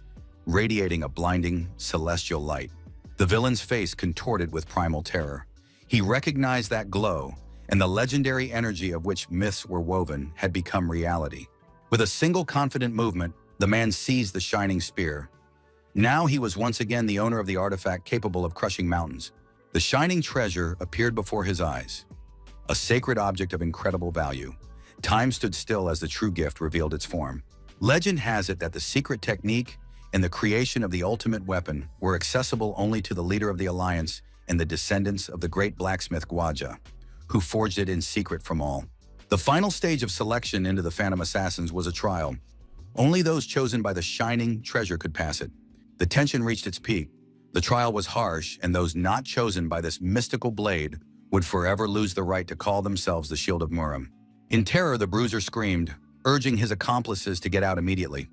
radiating a blinding, celestial light. The villain's face contorted with primal terror. He recognized that glow, and the legendary energy of which myths were woven had become reality. With a single confident movement, the man seized the shining spear. Now he was once again the owner of the artifact capable of crushing mountains. The shining treasure appeared before his eyes, a sacred object of incredible value. Time stood still as the true gift revealed its form. Legend has it that the secret technique and the creation of the ultimate weapon were accessible only to the leader of the Alliance and the descendants of the great blacksmith Gwaja, who forged it in secret from all. The final stage of selection into the Phantom Assassins was a trial. Only those chosen by the shining treasure could pass it. The tension reached its peak. The trial was harsh, and those not chosen by this mystical blade would forever lose the right to call themselves the Shield of Muram. In terror, the bruiser screamed, urging his accomplices to get out immediately.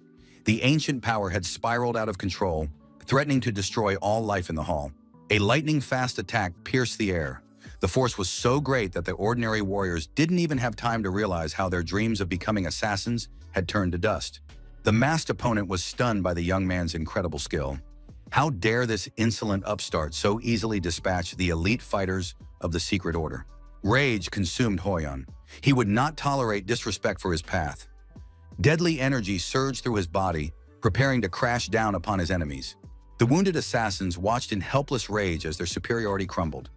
The ancient power had spiraled out of control, threatening to destroy all life in the hall. A lightning-fast attack pierced the air. The force was so great that the ordinary warriors didn't even have time to realize how their dreams of becoming assassins had turned to dust. The masked opponent was stunned by the young man's incredible skill. How dare this insolent upstart so easily dispatch the elite fighters of the Secret Order? Rage consumed Hoyon. He would not tolerate disrespect for his path. Deadly energy surged through his body, preparing to crash down upon his enemies. The wounded assassins watched in helpless rage as their superiority crumbled.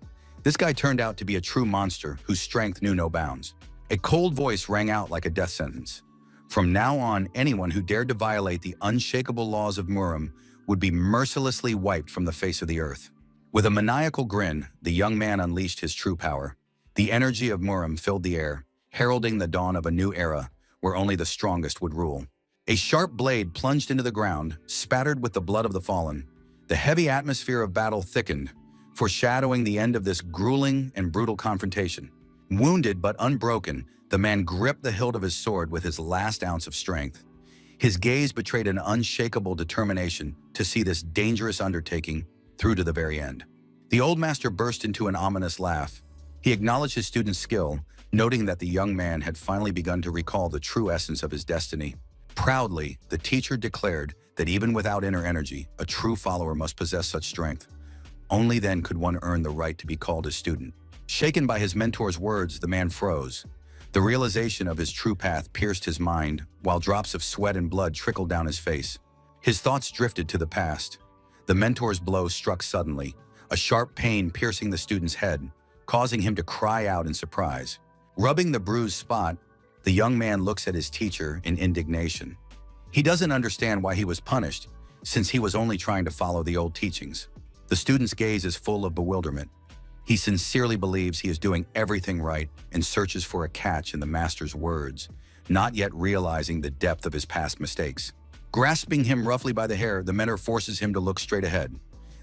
This guy turned out to be a true monster whose strength knew no bounds. A cold voice rang out like a death sentence. From now on, anyone who dared to violate the unshakable laws of Muram would be mercilessly wiped from the face of the earth. With a maniacal grin, the young man unleashed his true power. The energy of Muram filled the air, heralding the dawn of a new era where only the strongest would rule. A sharp blade plunged into the ground, spattered with the blood of the fallen. The heavy atmosphere of battle thickened, foreshadowing the end of this grueling and brutal confrontation. Wounded but unbroken, the man gripped the hilt of his sword with his last ounce of strength. His gaze betrayed an unshakable determination to see this dangerous undertaking through to the very end. The old master burst into an ominous laugh. He acknowledged his student's skill, noting that the young man had finally begun to recall the true essence of his destiny. Proudly, the teacher declared that even without inner energy, a true follower must possess such strength. Only then could one earn the right to be called a student. Shaken by his mentor's words, the man froze. The realization of his true path pierced his mind, while drops of sweat and blood trickled down his face. His thoughts drifted to the past. The mentor's blow struck suddenly, a sharp pain piercing the student's head, causing him to cry out in surprise. Rubbing the bruised spot, the young man looks at his teacher in indignation. He doesn't understand why he was punished, since he was only trying to follow the old teachings. The student's gaze is full of bewilderment. He sincerely believes he is doing everything right and searches for a catch in the master's words, not yet realizing the depth of his past mistakes. Grasping him roughly by the hair, the mentor forces him to look straight ahead.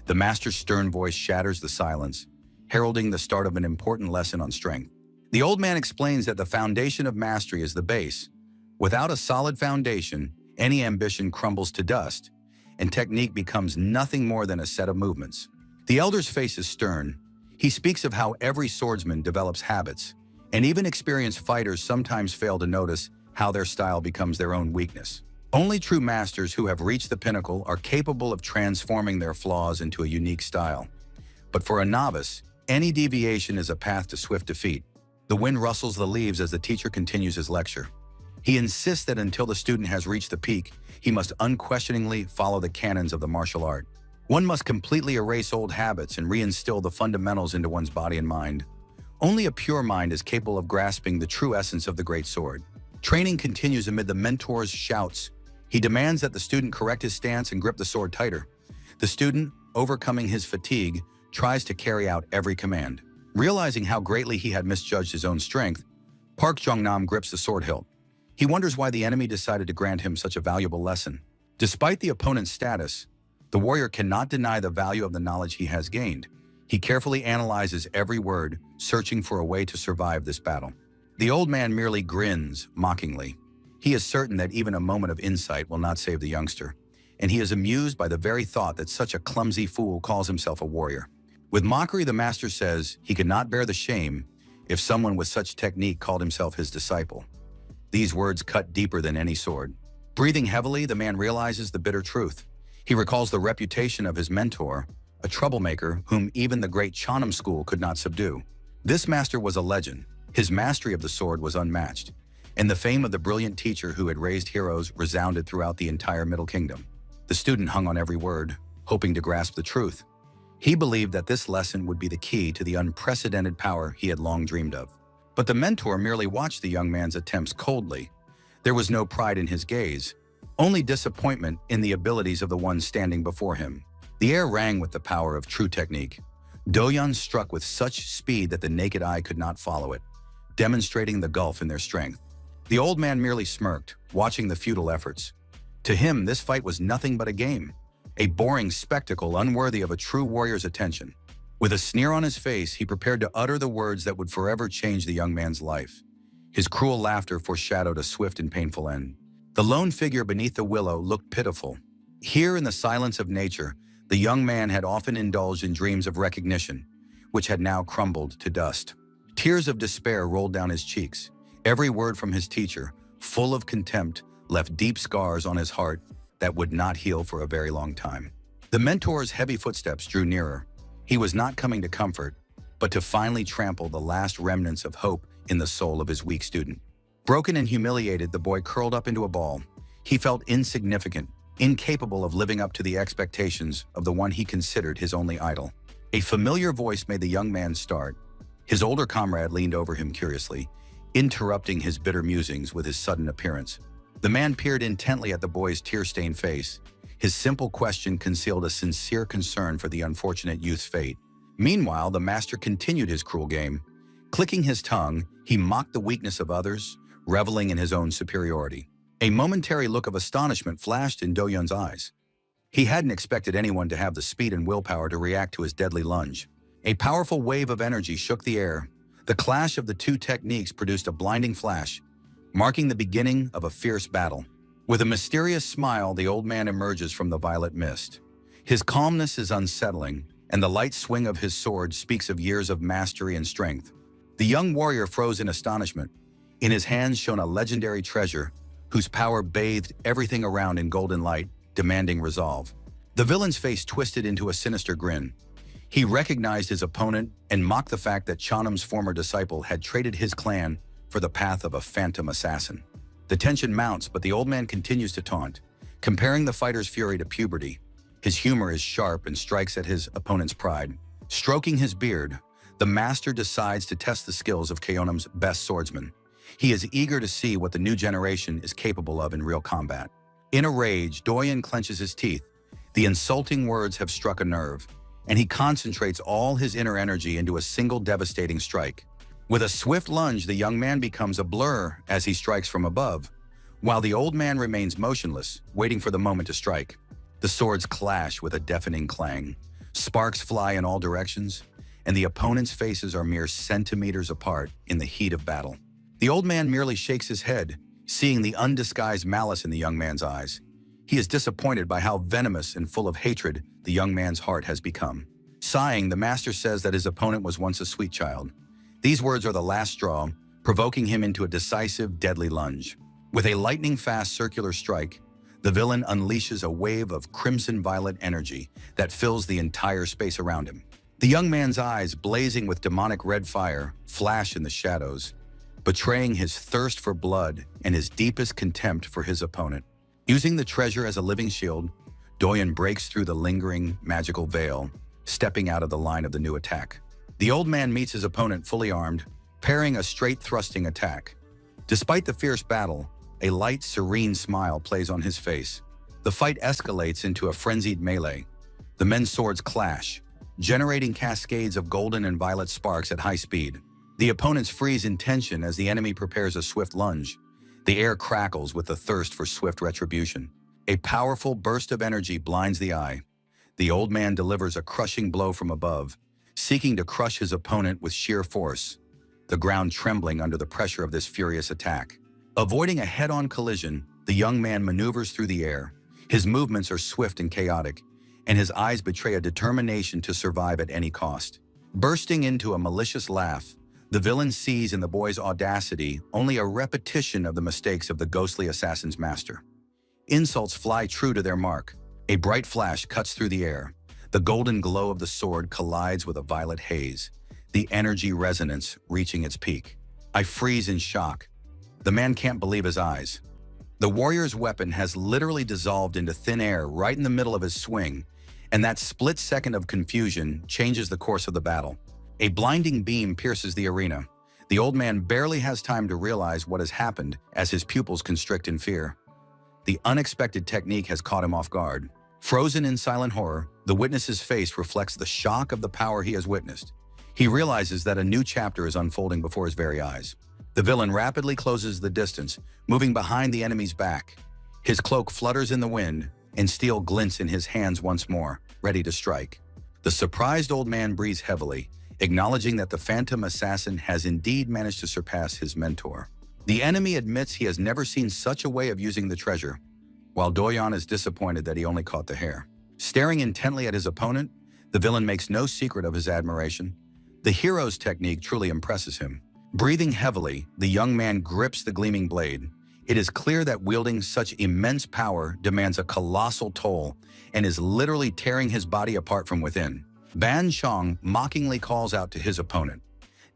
The master's stern voice shatters the silence, heralding the start of an important lesson on strength. The old man explains that the foundation of mastery is the base. Without a solid foundation, any ambition crumbles to dust, and technique becomes nothing more than a set of movements. The elder's face is stern. He speaks of how every swordsman develops habits, and even experienced fighters sometimes fail to notice how their style becomes their own weakness. Only true masters who have reached the pinnacle are capable of transforming their flaws into a unique style. But for a novice, any deviation is a path to swift defeat. The wind rustles the leaves as the teacher continues his lecture. He insists that until the student has reached the peak, he must unquestioningly follow the canons of the martial art. One must completely erase old habits and reinstill the fundamentals into one's body and mind. Only a pure mind is capable of grasping the true essence of the great sword. Training continues amid the mentor's shouts. He demands that the student correct his stance and grip the sword tighter. The student, overcoming his fatigue, tries to carry out every command. Realizing how greatly he had misjudged his own strength, Park Jong-nam grips the sword hilt. He wonders why the enemy decided to grant him such a valuable lesson. Despite the opponent's status, the warrior cannot deny the value of the knowledge he has gained. He carefully analyzes every word, searching for a way to survive this battle. The old man merely grins mockingly. He is certain that even a moment of insight will not save the youngster, and he is amused by the very thought that such a clumsy fool calls himself a warrior. With mockery, the master says he could not bear the shame if someone with such technique called himself his disciple. These words cut deeper than any sword. Breathing heavily, the man realizes the bitter truth. He recalls the reputation of his mentor, a troublemaker whom even the great Chanam school could not subdue. This master was a legend. His mastery of the sword was unmatched, and the fame of the brilliant teacher who had raised heroes resounded throughout the entire Middle Kingdom. The student hung on every word, hoping to grasp the truth. He believed that this lesson would be the key to the unprecedented power he had long dreamed of. But the mentor merely watched the young man's attempts coldly. There was no pride in his gaze, only disappointment in the abilities of the one standing before him. The air rang with the power of true technique. Do-yeon struck with such speed that the naked eye could not follow it, demonstrating the gulf in their strength. The old man merely smirked, watching the futile efforts. To him, this fight was nothing but a game, a boring spectacle unworthy of a true warrior's attention. With a sneer on his face, he prepared to utter the words that would forever change the young man's life. His cruel laughter foreshadowed a swift and painful end. The lone figure beneath the willow looked pitiful. Here in the silence of nature, the young man had often indulged in dreams of recognition, which had now crumbled to dust. Tears of despair rolled down his cheeks. Every word from his teacher, full of contempt, left deep scars on his heart that would not heal for a very long time. The mentor's heavy footsteps drew nearer. He was not coming to comfort, but to finally trample the last remnants of hope in the soul of his weak student. Broken and humiliated, the boy curled up into a ball. He felt insignificant, incapable of living up to the expectations of the one he considered his only idol. A familiar voice made the young man start. His older comrade leaned over him curiously, interrupting his bitter musings with his sudden appearance. The man peered intently at the boy's tear-stained face. His simple question concealed a sincere concern for the unfortunate youth's fate. Meanwhile, the master continued his cruel game. Clicking his tongue, he mocked the weakness of others, reveling in his own superiority. A momentary look of astonishment flashed in Do-yeon's eyes. He hadn't expected anyone to have the speed and willpower to react to his deadly lunge. A powerful wave of energy shook the air. The clash of the two techniques produced a blinding flash, marking the beginning of a fierce battle. With a mysterious smile, the old man emerges from the violet mist. His calmness is unsettling, and the light swing of his sword speaks of years of mastery and strength. The young warrior froze in astonishment. In his hands shone a legendary treasure, whose power bathed everything around in golden light, demanding resolve. The villain's face twisted into a sinister grin. He recognized his opponent and mocked the fact that Chanam's former disciple had traded his clan for the path of a phantom assassin. The tension mounts, but the old man continues to taunt, comparing the fighter's fury to puberty. His humor is sharp and strikes at his opponent's pride. Stroking his beard, the master decides to test the skills of Cheonam's best swordsman. He is eager to see what the new generation is capable of in real combat. In a rage, Do-yeon clenches his teeth. The insulting words have struck a nerve, and he concentrates all his inner energy into a single devastating strike. With a swift lunge, the young man becomes a blur as he strikes from above, while the old man remains motionless, waiting for the moment to strike. The swords clash with a deafening clang. Sparks fly in all directions, and the opponent's faces are mere centimeters apart in the heat of battle. The old man merely shakes his head, seeing the undisguised malice in the young man's eyes. He is disappointed by how venomous and full of hatred the young man's heart has become. Sighing, the master says that his opponent was once a sweet child. These words are the last straw, provoking him into a decisive, deadly lunge. With a lightning-fast circular strike, the villain unleashes a wave of crimson-violet energy that fills the entire space around him. The young man's eyes, blazing with demonic red fire, flash in the shadows, betraying his thirst for blood and his deepest contempt for his opponent. Using the treasure as a living shield, Do-yeon breaks through the lingering, magical veil, stepping out of the line of the new attack. The old man meets his opponent fully armed, parrying a straight thrusting attack. Despite the fierce battle, a light, serene smile plays on his face. The fight escalates into a frenzied melee. The men's swords clash, generating cascades of golden and violet sparks at high speed. The opponents freeze in tension as the enemy prepares a swift lunge. The air crackles with the thirst for swift retribution. A powerful burst of energy blinds the eye. The old man delivers a crushing blow from above, seeking to crush his opponent with sheer force, the ground trembling under the pressure of this furious attack. Avoiding a head-on collision, the young man maneuvers through the air. His movements are swift and chaotic, and his eyes betray a determination to survive at any cost. Bursting into a malicious laugh, the villain sees in the boy's audacity only a repetition of the mistakes of the ghostly assassin's master. Insults fly true to their mark. A bright flash cuts through the air. The golden glow of the sword collides with a violet haze, the energy resonance reaching its peak. I freeze in shock. The man can't believe his eyes. The warrior's weapon has literally dissolved into thin air right in the middle of his swing, and that split second of confusion changes the course of the battle. A blinding beam pierces the arena. The old man barely has time to realize what has happened as his pupils constrict in fear. The unexpected technique has caught him off guard. Frozen in silent horror, the witness's face reflects the shock of the power he has witnessed. He realizes that a new chapter is unfolding before his very eyes. The villain rapidly closes the distance, moving behind the enemy's back. His cloak flutters in the wind, and steel glints in his hands once more, ready to strike. The surprised old man breathes heavily, acknowledging that the phantom assassin has indeed managed to surpass his mentor. The enemy admits he has never seen such a way of using the treasure, while Doyon is disappointed that he only caught the hare. Staring intently at his opponent, the villain makes no secret of his admiration. The hero's technique truly impresses him. Breathing heavily, the young man grips the gleaming blade. It is clear that wielding such immense power demands a colossal toll and is literally tearing his body apart from within. Ban Shang mockingly calls out to his opponent,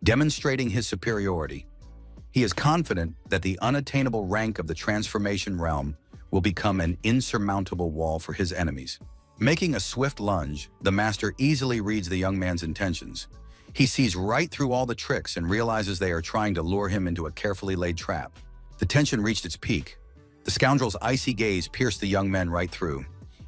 demonstrating his superiority. He is confident that the unattainable rank of the transformation realm will become an insurmountable wall for his enemies. Making a swift lunge, the master easily reads the young man's intentions. He sees right through all the tricks and realizes they are trying to lure him into a carefully laid trap. The tension reached its peak. The scoundrel's icy gaze pierced the young man right through,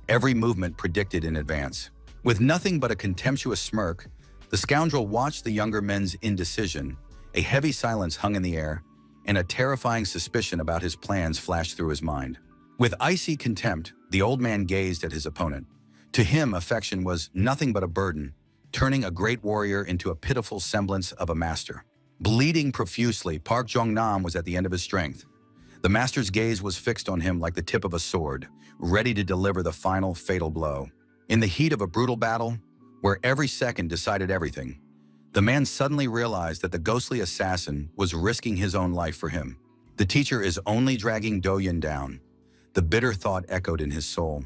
every movement predicted in advance. With nothing but a contemptuous smirk, the scoundrel watched the younger men's indecision. A heavy silence hung in the air, and a terrifying suspicion about his plans flashed through his mind. With icy contempt, the old man gazed at his opponent. To him, affection was nothing but a burden, turning a great warrior into a pitiful semblance of a master. Bleeding profusely, Park Jong-nam was at the end of his strength. The master's gaze was fixed on him like the tip of a sword, ready to deliver the final fatal blow. In the heat of a brutal battle, where every second decided everything, the man suddenly realized that the ghostly assassin was risking his own life for him. The teacher is only dragging Doyon down. The bitter thought echoed in his soul.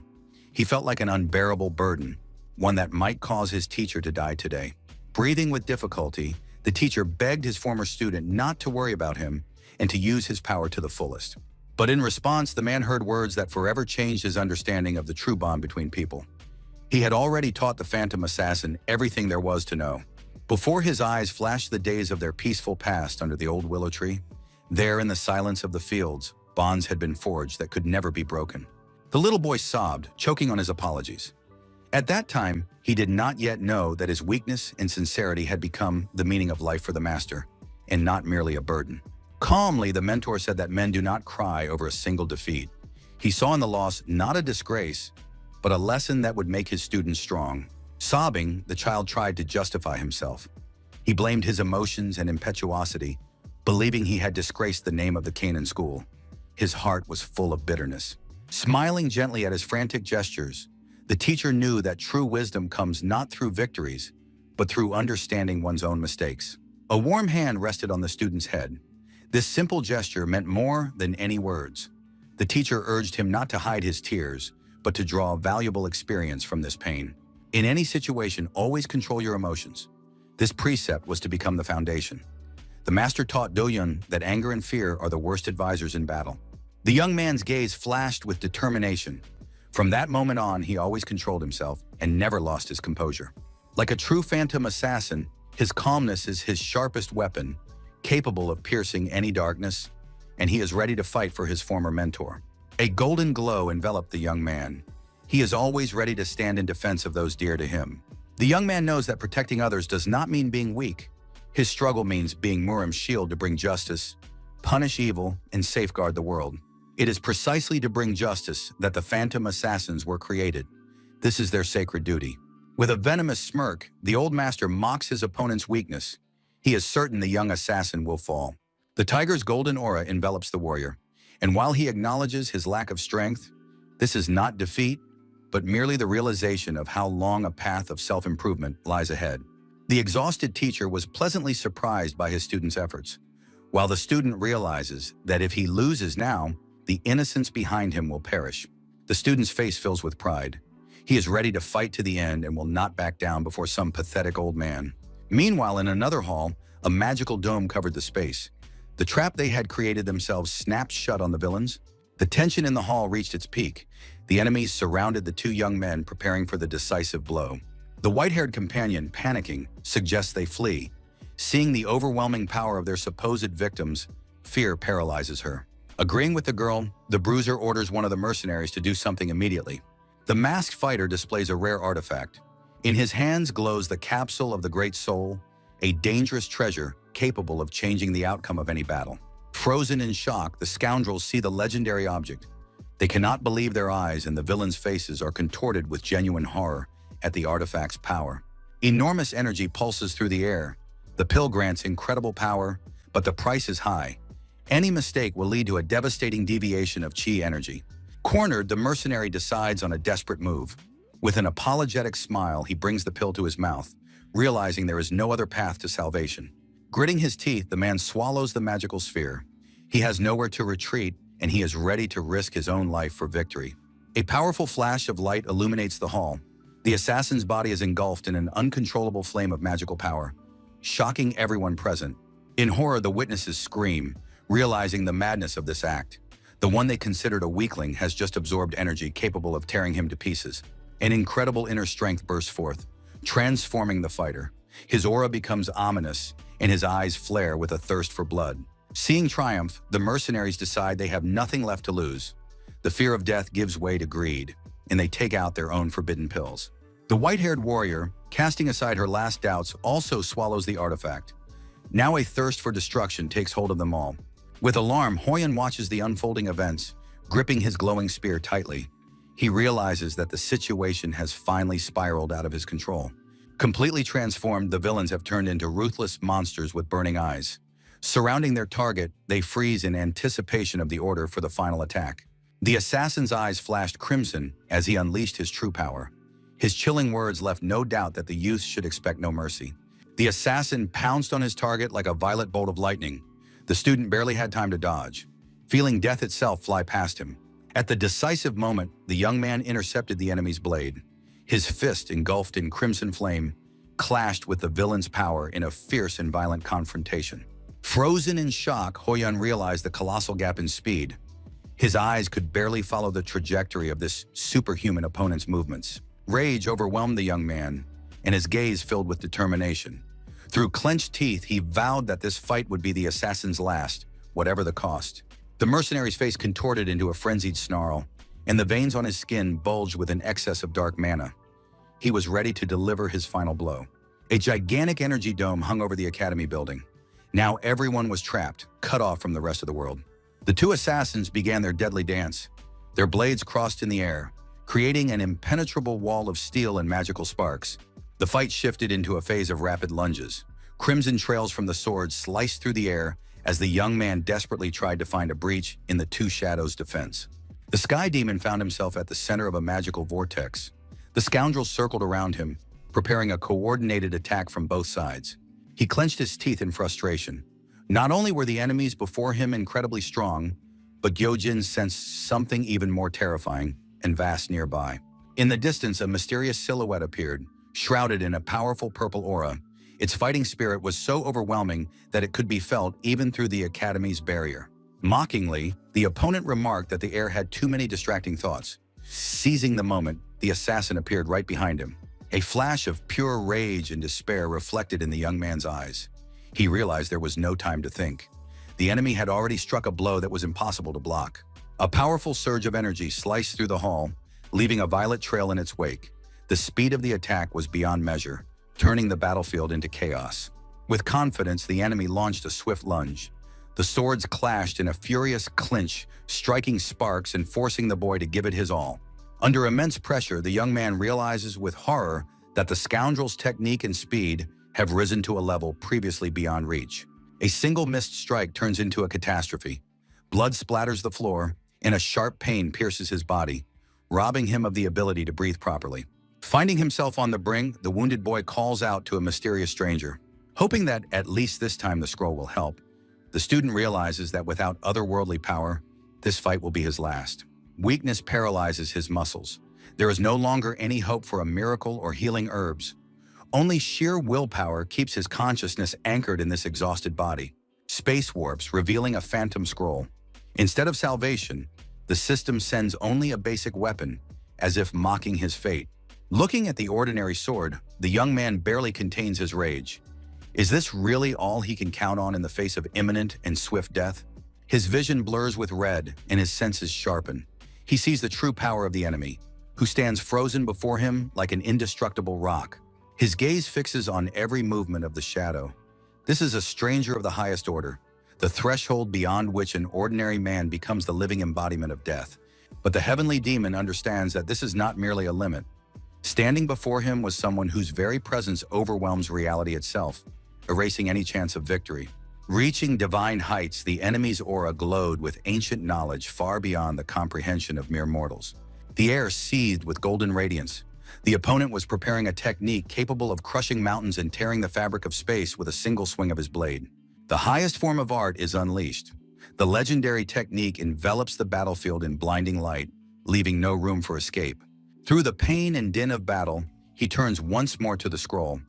He felt like an unbearable burden, one that might cause his teacher to die today. Breathing with difficulty, the teacher begged his former student not to worry about him and to use his power to the fullest. But in response, the man heard words that forever changed his understanding of the true bond between people. He had already taught the phantom assassin everything there was to know. Before his eyes flashed the days of their peaceful past under the old willow tree. There in the silence of the fields, bonds had been forged that could never be broken. The little boy sobbed, choking on his apologies. At that time, he did not yet know that his weakness and sincerity had become the meaning of life for the master, and not merely a burden. Calmly, the mentor said that men do not cry over a single defeat. He saw in the loss not a disgrace, but a lesson that would make his students strong. Sobbing, the child tried to justify himself. He blamed his emotions and impetuosity, believing he had disgraced the name of the Canaan school. His heart was full of bitterness. Smiling gently at his frantic gestures, the teacher knew that true wisdom comes not through victories, but through understanding one's own mistakes. A warm hand rested on the student's head. This simple gesture meant more than any words. The teacher urged him not to hide his tears, but to draw valuable experience from this pain. In any situation, always control your emotions. This precept was to become the foundation. The master taught Doyon that anger and fear are the worst advisors in battle. The young man's gaze flashed with determination. From that moment on, he always controlled himself and never lost his composure. Like a true phantom assassin, his calmness is his sharpest weapon, capable of piercing any darkness, and he is ready to fight for his former mentor. A golden glow enveloped the young man. He is always ready to stand in defense of those dear to him. The young man knows that protecting others does not mean being weak. His struggle means being Muram's shield to bring justice, punish evil, and safeguard the world. It is precisely to bring justice that the phantom assassins were created. This is their sacred duty. With a venomous smirk, the old master mocks his opponent's weakness. He is certain the young assassin will fall. The tiger's golden aura envelops the warrior, and while he acknowledges his lack of strength, this is not defeat, but merely the realization of how long a path of self-improvement lies ahead. The exhausted teacher was pleasantly surprised by his student's efforts, while the student realizes that if he loses now, the innocence behind him will perish. The student's face fills with pride. He is ready to fight to the end and will not back down before some pathetic old man. Meanwhile, in another hall, a magical dome covered the space. The trap they had created themselves snapped shut on the villains. The tension in the hall reached its peak. The enemies surrounded the two young men, preparing for the decisive blow. The white-haired companion, panicking, suggests they flee. Seeing the overwhelming power of their supposed victims, fear paralyzes her. Agreeing with the girl, the bruiser orders one of the mercenaries to do something immediately. The masked fighter displays a rare artifact. In his hands glows the capsule of the Great Soul, a dangerous treasure capable of changing the outcome of any battle. Frozen in shock, the scoundrels see the legendary object. They cannot believe their eyes, and the villains' faces are contorted with genuine horror at the artifact's power. Enormous energy pulses through the air. The pill grants incredible power, but the price is high. Any mistake will lead to a devastating deviation of chi energy. Cornered, the mercenary decides on a desperate move. With an apologetic smile, he brings the pill to his mouth, realizing there is no other path to salvation. Gritting his teeth, the man swallows the magical sphere. He has nowhere to retreat, and he is ready to risk his own life for victory. A powerful flash of light illuminates the hall. The assassin's body is engulfed in an uncontrollable flame of magical power, shocking everyone present. In horror, the witnesses scream, realizing the madness of this act. The one they considered a weakling has just absorbed energy capable of tearing him to pieces. An incredible inner strength bursts forth, transforming the fighter. His aura becomes ominous, and his eyes flare with a thirst for blood. Seeing triumph, the mercenaries decide they have nothing left to lose. The fear of death gives way to greed, and they take out their own forbidden pills. The white-haired warrior, casting aside her last doubts, also swallows the artifact. Now a thirst for destruction takes hold of them all. With alarm, Hoyan watches the unfolding events, gripping his glowing spear tightly. He realizes that the situation has finally spiraled out of his control. Completely transformed, the villains have turned into ruthless monsters with burning eyes. Surrounding their target, they freeze in anticipation of the order for the final attack. The assassin's eyes flashed crimson as he unleashed his true power. His chilling words left no doubt that the youth should expect no mercy. The assassin pounced on his target like a violet bolt of lightning. The student barely had time to dodge, feeling death itself fly past him. At the decisive moment, the young man intercepted the enemy's blade. His fist, engulfed in crimson flame, clashed with the villain's power in a fierce and violent confrontation. Frozen in shock, Hoyan realized the colossal gap in speed. His eyes could barely follow the trajectory of this superhuman opponent's movements. Rage overwhelmed the young man, and his gaze filled with determination. Through clenched teeth, he vowed that this fight would be the assassin's last, whatever the cost. The mercenary's face contorted into a frenzied snarl, and the veins on his skin bulged with an excess of dark mana. He was ready to deliver his final blow. A gigantic energy dome hung over the academy building. Now everyone was trapped, cut off from the rest of the world. The two assassins began their deadly dance. Their blades crossed in the air, creating an impenetrable wall of steel and magical sparks. The fight shifted into a phase of rapid lunges. Crimson trails from the swords sliced through the air as the young man desperately tried to find a breach in the two shadows' defense. The Sky Demon found himself at the center of a magical vortex. The scoundrels circled around him, preparing a coordinated attack from both sides. He clenched his teeth in frustration. Not only were the enemies before him incredibly strong, but Gyojin sensed something even more terrifying and vast nearby. In the distance, a mysterious silhouette appeared, shrouded in a powerful purple aura. Its fighting spirit was so overwhelming that it could be felt even through the academy's barrier. Mockingly, the opponent remarked that the air had too many distracting thoughts. Seizing the moment, the assassin appeared right behind him. A flash of pure rage and despair reflected in the young man's eyes. He realized there was no time to think. The enemy had already struck a blow that was impossible to block. A powerful surge of energy sliced through the hall, leaving a violet trail in its wake. The speed of the attack was beyond measure, turning the battlefield into chaos. With confidence, the enemy launched a swift lunge. The swords clashed in a furious clinch, striking sparks and forcing the boy to give it his all. Under immense pressure, the young man realizes with horror that the scoundrel's technique and speed have risen to a level previously beyond reach. A single missed strike turns into a catastrophe. Blood splatters the floor, and a sharp pain pierces his body, robbing him of the ability to breathe properly. Finding himself on the brink, the wounded boy calls out to a mysterious stranger. Hoping that at least this time the scroll will help, the student realizes that without otherworldly power, this fight will be his last. Weakness paralyzes his muscles. There is no longer any hope for a miracle or healing herbs. Only sheer willpower keeps his consciousness anchored in this exhausted body. Space warps, revealing a phantom scroll. Instead of salvation, the system sends only a basic weapon, as if mocking his fate. Looking at the ordinary sword, the young man barely contains his rage. Is this really all he can count on in the face of imminent and swift death? His vision blurs with red, and his senses sharpen. He sees the true power of the enemy, who stands frozen before him like an indestructible rock. His gaze fixes on every movement of the shadow. This is a stranger of the highest order, the threshold beyond which an ordinary man becomes the living embodiment of death. But the heavenly demon understands that this is not merely a limit. Standing before him was someone whose very presence overwhelms reality itself, erasing any chance of victory. Reaching divine heights, the enemy's aura glowed with ancient knowledge far beyond the comprehension of mere mortals. The air seethed with golden radiance. The opponent was preparing a technique capable of crushing mountains and tearing the fabric of space with a single swing of his blade. The highest form of art is unleashed. The legendary technique envelops the battlefield in blinding light, leaving no room for escape. Through the pain and din of battle, he turns once more to the scroll.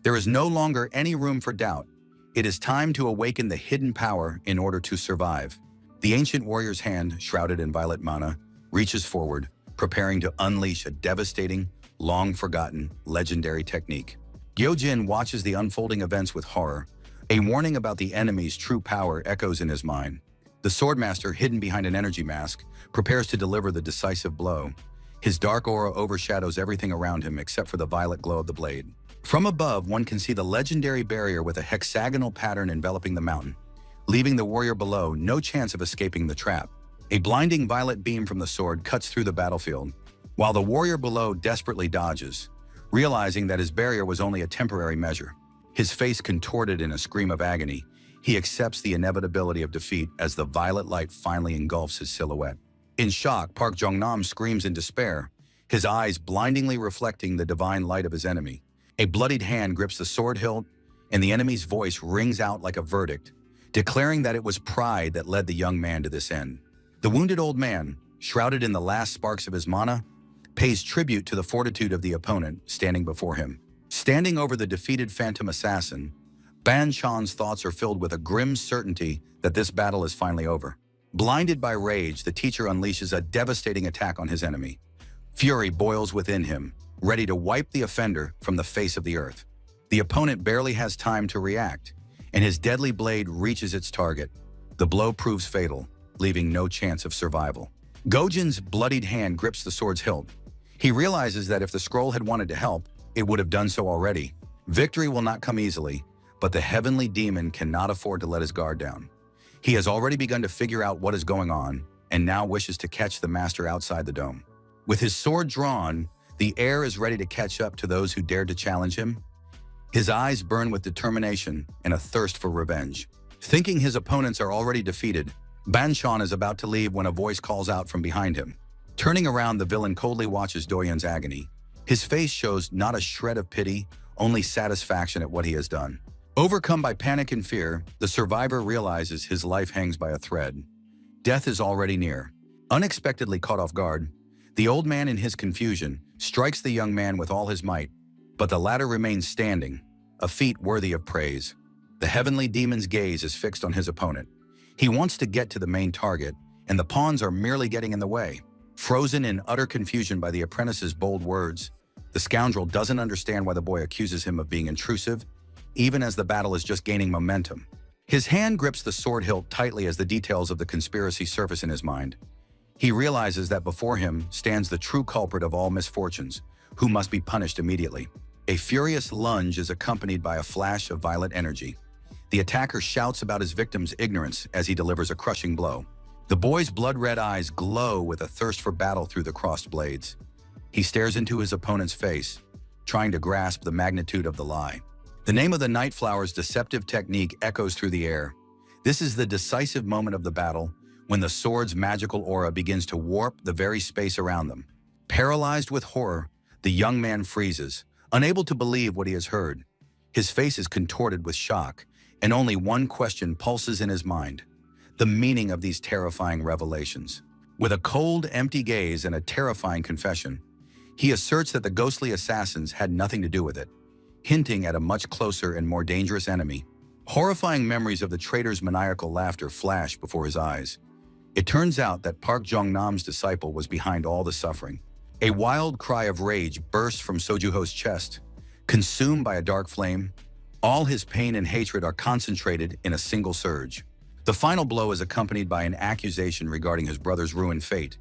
There is no longer any room for doubt. It is time to awaken the hidden power in order to survive. The ancient warrior's hand, shrouded in violet mana, reaches forward, preparing to unleash a devastating, long-forgotten, legendary technique. Gyojin watches the unfolding events with horror. A warning about the enemy's true power echoes in his mind. The swordmaster, hidden behind an energy mask, prepares to deliver the decisive blow. His dark aura overshadows everything around him except for the violet glow of the blade. From above, one can see the legendary barrier with a hexagonal pattern enveloping the mountain, leaving the warrior below no chance of escaping the trap. A blinding violet beam from the sword cuts through the battlefield, while the warrior below desperately dodges, realizing that his barrier was only a temporary measure. His face contorted in a scream of agony, he accepts the inevitability of defeat as the violet light finally engulfs his silhouette. In shock, Park Jong-nam screams in despair, his eyes blindingly reflecting the divine light of his enemy. A bloodied hand grips the sword hilt, and the enemy's voice rings out like a verdict, declaring that it was pride that led the young man to this end. The wounded old man, shrouded in the last sparks of his mana, pays tribute to the fortitude of the opponent standing before him. Standing over the defeated phantom assassin, Ban Chan's thoughts are filled with a grim certainty that this battle is finally over. Blinded by rage, the teacher unleashes a devastating attack on his enemy. Fury boils within him, ready to wipe the offender from the face of the earth. The opponent barely has time to react, and his deadly blade reaches its target. The blow proves fatal, leaving no chance of survival. Gojin's bloodied hand grips the sword's hilt. He realizes that if the scroll had wanted to help, it would have done so already. Victory will not come easily, but the heavenly demon cannot afford to let his guard down. He has already begun to figure out what is going on, and now wishes to catch the master outside the dome. With his sword drawn, the heir is ready to catch up to those who dared to challenge him. His eyes burn with determination and a thirst for revenge. Thinking his opponents are already defeated, Ban Chan is about to leave when a voice calls out from behind him. Turning around, the villain coldly watches Doyen's agony. His face shows not a shred of pity, only satisfaction at what he has done. Overcome by panic and fear, the survivor realizes his life hangs by a thread. Death is already near. Unexpectedly caught off guard, the old man in his confusion strikes the young man with all his might, but the latter remains standing, a feat worthy of praise. The heavenly demon's gaze is fixed on his opponent. He wants to get to the main target, and the pawns are merely getting in the way. Frozen in utter confusion by the apprentice's bold words, the scoundrel doesn't understand why the boy accuses him of being intrusive, even as the battle is just gaining momentum. His hand grips the sword hilt tightly as the details of the conspiracy surface in his mind. He realizes that before him stands the true culprit of all misfortunes, who must be punished immediately. A furious lunge is accompanied by a flash of violet energy. The attacker shouts about his victim's ignorance as he delivers a crushing blow. The boy's blood-red eyes glow with a thirst for battle through the crossed blades. He stares into his opponent's face, trying to grasp the magnitude of the lie. The name of the Nightflower's deceptive technique echoes through the air. This is the decisive moment of the battle, when the sword's magical aura begins to warp the very space around them. Paralyzed with horror, the young man freezes, unable to believe what he has heard. His face is contorted with shock, and only one question pulses in his mind: the meaning of these terrifying revelations. With a cold, empty gaze and a terrifying confession, he asserts that the ghostly assassins had nothing to do with it, hinting at a much closer and more dangerous enemy. Horrifying memories of the traitor's maniacal laughter flash before his eyes. It turns out that Park Jong-nam's disciple was behind all the suffering. A wild cry of rage bursts from Sojuho's chest. Consumed by a dark flame, all his pain and hatred are concentrated in a single surge. The final blow is accompanied by an accusation regarding his brother's ruined fate.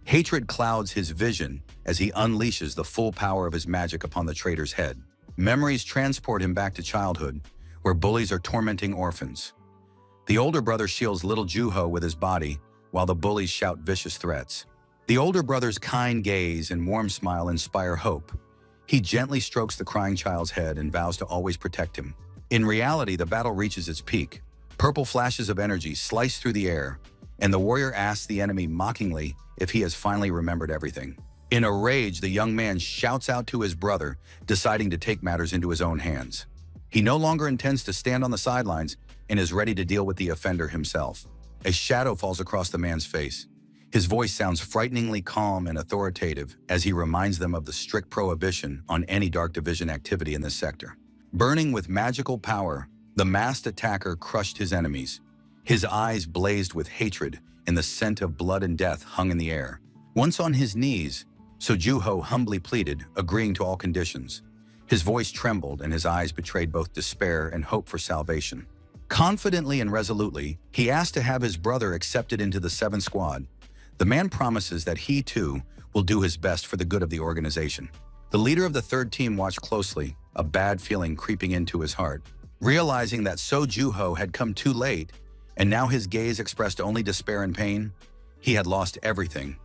Hatred clouds his vision as he unleashes the full power of his magic upon the traitor's head. Memories transport him back to childhood, where bullies are tormenting orphans. The older brother shields little Juho with his body, while the bullies shout vicious threats. The older brother's kind gaze and warm smile inspire hope. He gently strokes the crying child's head and vows to always protect him. In reality, the battle reaches its peak. Purple flashes of energy slice through the air, and the warrior asks the enemy mockingly if he has finally remembered everything. In a rage, the young man shouts out to his brother, deciding to take matters into his own hands. He no longer intends to stand on the sidelines and is ready to deal with the offender himself. A shadow falls across the man's face. His voice sounds frighteningly calm and authoritative as he reminds them of the strict prohibition on any dark division activity in this sector. Burning with magical power, the masked attacker crushed his enemies. His eyes blazed with hatred, and the scent of blood and death hung in the air. Once on his knees, Sojuho humbly pleaded, agreeing to all conditions. His voice trembled and his eyes betrayed both despair and hope for salvation. Confidently and resolutely, he asked to have his brother accepted into the 7th Squad. The man promises that he, too, will do his best for the good of the organization. The leader of the 3rd team watched closely, a bad feeling creeping into his heart. Realizing that Sojuho had come too late, and now his gaze expressed only despair and pain, he had lost everything,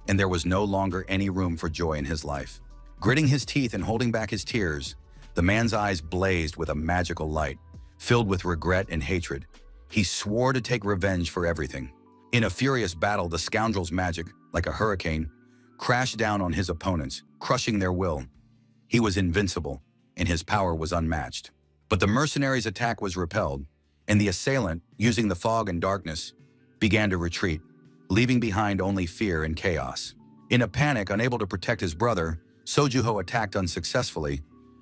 and there was no longer any room for joy in his life. Gritting his teeth and holding back his tears, the man's eyes blazed with a magical light. Filled with regret and hatred, he swore to take revenge for everything. In a furious battle, the scoundrel's magic, like a hurricane, crashed down on his opponents, crushing their will. He was invincible, and his power was unmatched. But the mercenary's attack was repelled, and the assailant, using the fog and darkness, began to retreat, leaving behind only fear and chaos. In a panic, unable to protect his brother, Sojuho attacked unsuccessfully,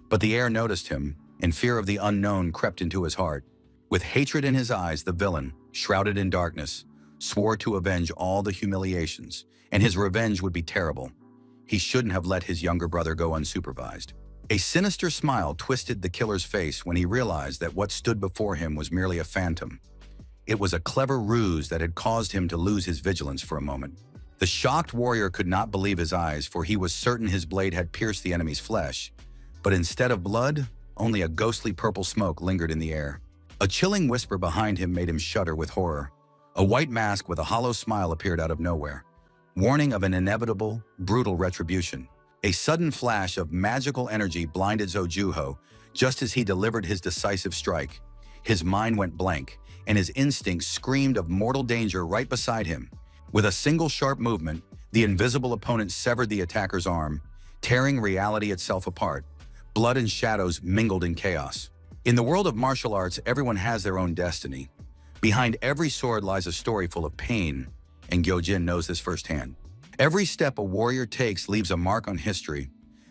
but the heir noticed him, and fear of the unknown crept into his heart. With hatred in his eyes, the villain, shrouded in darkness, swore to avenge all the humiliations, and his revenge would be terrible. He shouldn't have let his younger brother go unsupervised. A sinister smile twisted the killer's face when he realized that what stood before him was merely a phantom. It was a clever ruse that had caused him to lose his vigilance for a moment. The shocked warrior could not believe his eyes, for he was certain his blade had pierced the enemy's flesh. But instead of blood, only a ghostly purple smoke lingered in the air. A chilling whisper behind him made him shudder with horror. A white mask with a hollow smile appeared out of nowhere, warning of an inevitable, brutal retribution. A sudden flash of magical energy blinded Sojuho just as he delivered his decisive strike. His mind went blank, and his instincts screamed of mortal danger right beside him. With a single sharp movement, the invisible opponent severed the attacker's arm, tearing reality itself apart. Blood and shadows mingled in chaos. In the world of martial arts, everyone has their own destiny. Behind every sword lies a story full of pain, and Gyojin knows this firsthand. Every step a warrior takes leaves a mark on history.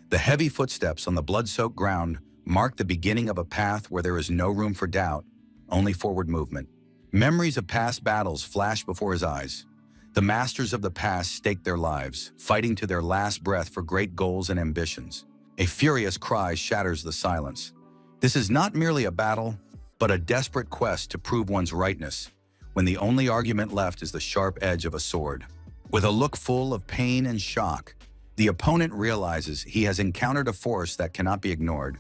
The heavy footsteps on the blood-soaked ground mark the beginning of a path where there is no room for doubt, only forward movement. Memories of past battles flash before his eyes. The masters of the past staked their lives, fighting to their last breath for great goals and ambitions. A furious cry shatters the silence. This is not merely a battle, but a desperate quest to prove one's rightness, when the only argument left is the sharp edge of a sword. With a look full of pain and shock, the opponent realizes he has encountered a force that cannot be ignored,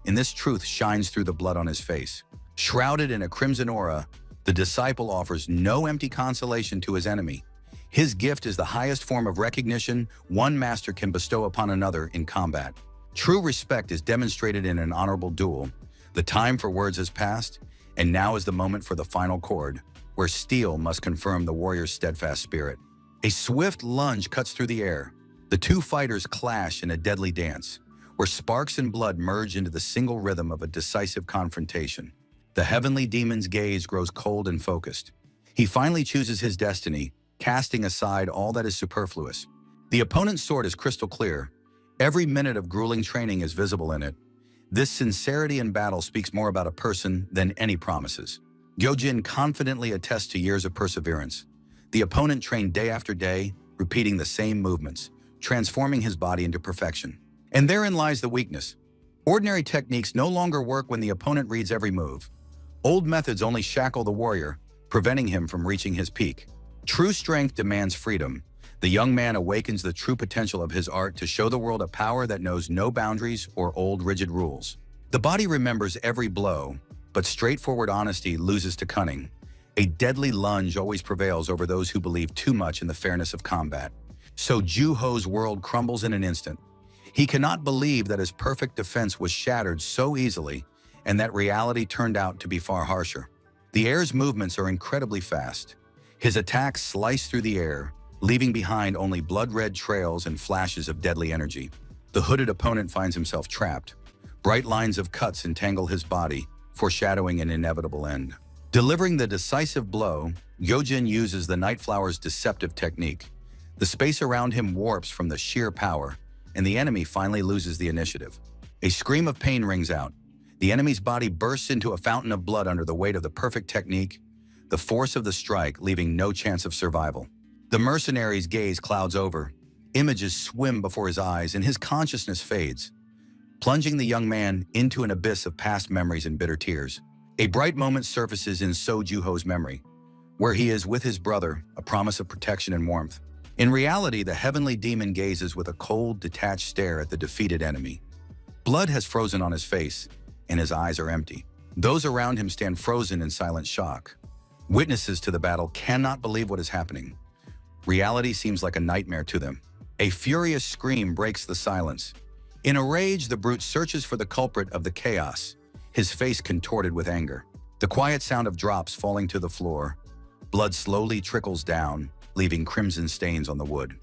and this truth shines through the blood on his face. Shrouded in a crimson aura, the disciple offers no empty consolation to his enemy. His gift is the highest form of recognition one master can bestow upon another in combat. True respect is demonstrated in an honorable duel. The time for words has passed, and now is the moment for the final chord, where steel must confirm the warrior's steadfast spirit. A swift lunge cuts through the air. The two fighters clash in a deadly dance, where sparks and blood merge into the single rhythm of a decisive confrontation. The heavenly demon's gaze grows cold and focused. He finally chooses his destiny, casting aside all that is superfluous. The opponent's sword is crystal clear. Every minute of grueling training is visible in it. This sincerity in battle speaks more about a person than any promises. Gyojin confidently attests to years of perseverance. The opponent trained day after day, repeating the same movements, transforming his body into perfection. And therein lies the weakness. Ordinary techniques no longer work when the opponent reads every move. Old methods only shackle the warrior, preventing him from reaching his peak. True strength demands freedom. The young man awakens the true potential of his art to show the world a power that knows no boundaries or old rigid rules. The body remembers every blow, but straightforward honesty loses to cunning. A deadly lunge always prevails over those who believe too much in the fairness of combat. Sojuho's world crumbles in an instant. He cannot believe that his perfect defense was shattered so easily, and that reality turned out to be far harsher. The heir's movements are incredibly fast. His attacks slice through the air, leaving behind only blood-red trails and flashes of deadly energy. The hooded opponent finds himself trapped. Bright lines of cuts entangle his body, foreshadowing an inevitable end. Delivering the decisive blow, Gyojin uses the Nightflower's deceptive technique. The space around him warps from the sheer power, and the enemy finally loses the initiative. A scream of pain rings out. The enemy's body bursts into a fountain of blood under the weight of the perfect technique, the force of the strike leaving no chance of survival. The mercenary's gaze clouds over. Images swim before his eyes, and his consciousness fades, plunging the young man into an abyss of past memories and bitter tears. A bright moment surfaces in So Juho's memory, where he is with his brother, a promise of protection and warmth. In reality, the heavenly demon gazes with a cold, detached stare at the defeated enemy. Blood has frozen on his face, and his eyes are empty. Those around him stand frozen in silent shock. Witnesses to the battle cannot believe what is happening. Reality seems like a nightmare to them. A furious scream breaks the silence. In a rage, the brute searches for the culprit of the chaos, his face contorted with anger. The quiet sound of drops falling to the floor. Blood slowly trickles down, leaving crimson stains on the wood.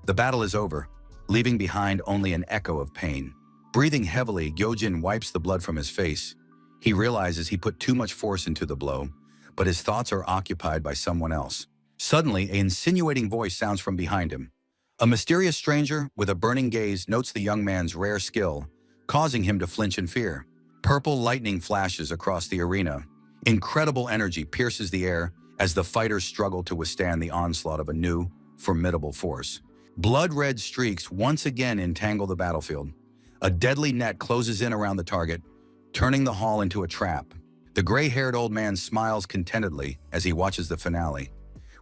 The battle is over, leaving behind only an echo of pain. Breathing heavily, Gyojin wipes the blood from his face. He realizes he put too much force into the blow, but his thoughts are occupied by someone else. Suddenly, an insinuating voice sounds from behind him. A mysterious stranger with a burning gaze notes the young man's rare skill, causing him to flinch in fear. Purple lightning flashes across the arena. Incredible energy pierces the air as the fighters struggle to withstand the onslaught of a new, formidable force. Blood-red streaks once again entangle the battlefield. A deadly net closes in around the target, turning the hall into a trap. The gray-haired old man smiles contentedly as he watches the finale.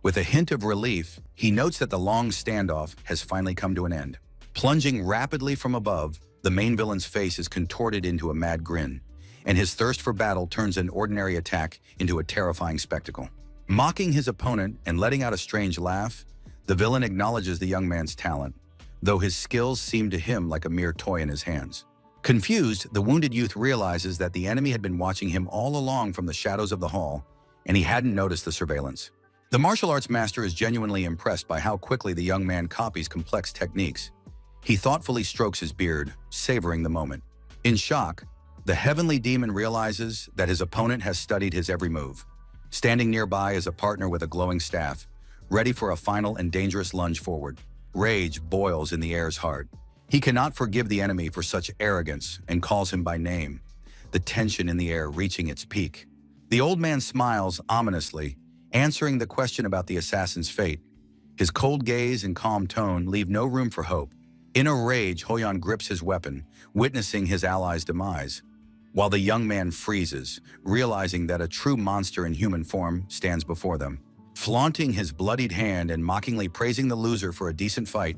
With a hint of relief, he notes that the long standoff has finally come to an end. Plunging rapidly from above, the main villain's face is contorted into a mad grin, and his thirst for battle turns an ordinary attack into a terrifying spectacle. Mocking his opponent and letting out a strange laugh, the villain acknowledges the young man's talent, though his skills seem to him like a mere toy in his hands. Confused, the wounded youth realizes that the enemy had been watching him all along from the shadows of the hall, and he hadn't noticed the surveillance. The martial arts master is genuinely impressed by how quickly the young man copies complex techniques. He thoughtfully strokes his beard, savoring the moment. In shock, the heavenly demon realizes that his opponent has studied his every move. Standing nearby is a partner with a glowing staff, ready for a final and dangerous lunge forward. Rage boils in the heir's heart. He cannot forgive the enemy for such arrogance and calls him by name, the tension in the air reaching its peak. The old man smiles ominously, answering the question about the assassin's fate. His cold gaze and calm tone leave no room for hope. In a rage, Hoyan grips his weapon, witnessing his ally's demise, while the young man freezes, realizing that a true monster in human form stands before them. Flaunting his bloodied hand and mockingly praising the loser for a decent fight,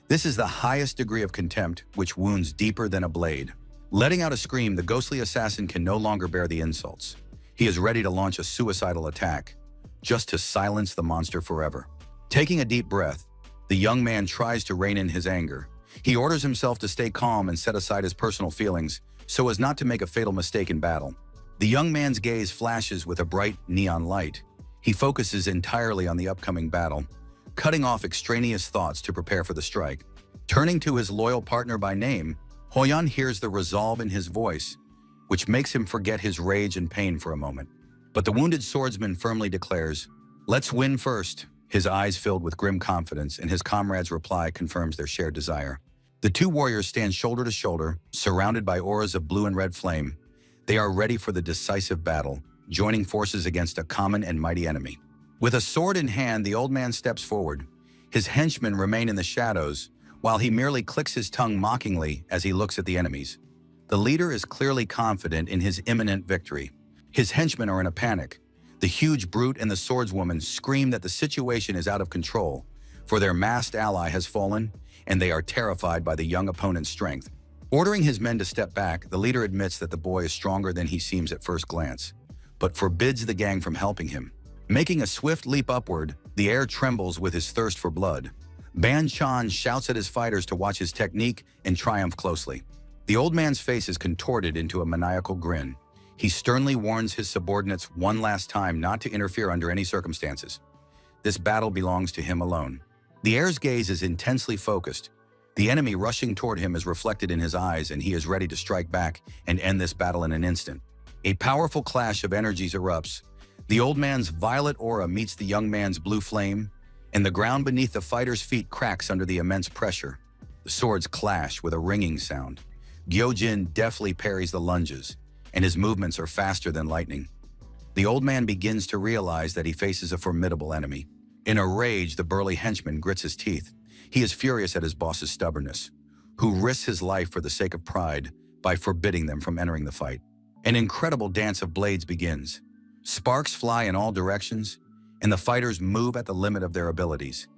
this is the highest degree of contempt, which wounds deeper than a blade. Letting out a scream, the ghostly assassin can no longer bear the insults. He is ready to launch a suicidal attack, just to silence the monster forever. Taking a deep breath, the young man tries to rein in his anger. He orders himself to stay calm and set aside his personal feelings so as not to make a fatal mistake in battle. The young man's gaze flashes with a bright neon light. He focuses entirely on the upcoming battle, cutting off extraneous thoughts to prepare for the strike. Turning to his loyal partner by name, Hoyan hears the resolve in his voice, which makes him forget his rage and pain for a moment. But the wounded swordsman firmly declares, "Let's win first." His eyes filled with grim confidence, and his comrade's reply confirms their shared desire. The two warriors stand shoulder to shoulder, surrounded by auras of blue and red flame. They are ready for the decisive battle, joining forces against a common and mighty enemy. With a sword in hand, the old man steps forward. His henchmen remain in the shadows, while he merely clicks his tongue mockingly as he looks at the enemies. The leader is clearly confident in his imminent victory. His henchmen are in a panic. The huge brute and the swordswoman scream that the situation is out of control, for their masked ally has fallen, and they are terrified by the young opponent's strength. Ordering his men to step back, the leader admits that the boy is stronger than he seems at first glance, but forbids the gang from helping him. Making a swift leap upward, the air trembles with his thirst for blood. Ban Chan shouts at his fighters to watch his technique and triumph closely. The old man's face is contorted into a maniacal grin. He sternly warns his subordinates one last time not to interfere under any circumstances. This battle belongs to him alone. The heir's gaze is intensely focused. The enemy rushing toward him is reflected in his eyes, and he is ready to strike back and end this battle in an instant. A powerful clash of energies erupts. The old man's violet aura meets the young man's blue flame, and the ground beneath the fighter's feet cracks under the immense pressure. The swords clash with a ringing sound. Gyojin deftly parries the lunges, and his movements are faster than lightning. The old man begins to realize that he faces a formidable enemy. In a rage, the burly henchman grits his teeth. He is furious at his boss's stubbornness, who risks his life for the sake of pride by forbidding them from entering the fight. An incredible dance of blades begins. Sparks fly in all directions, and the fighters move at the limit of their abilities.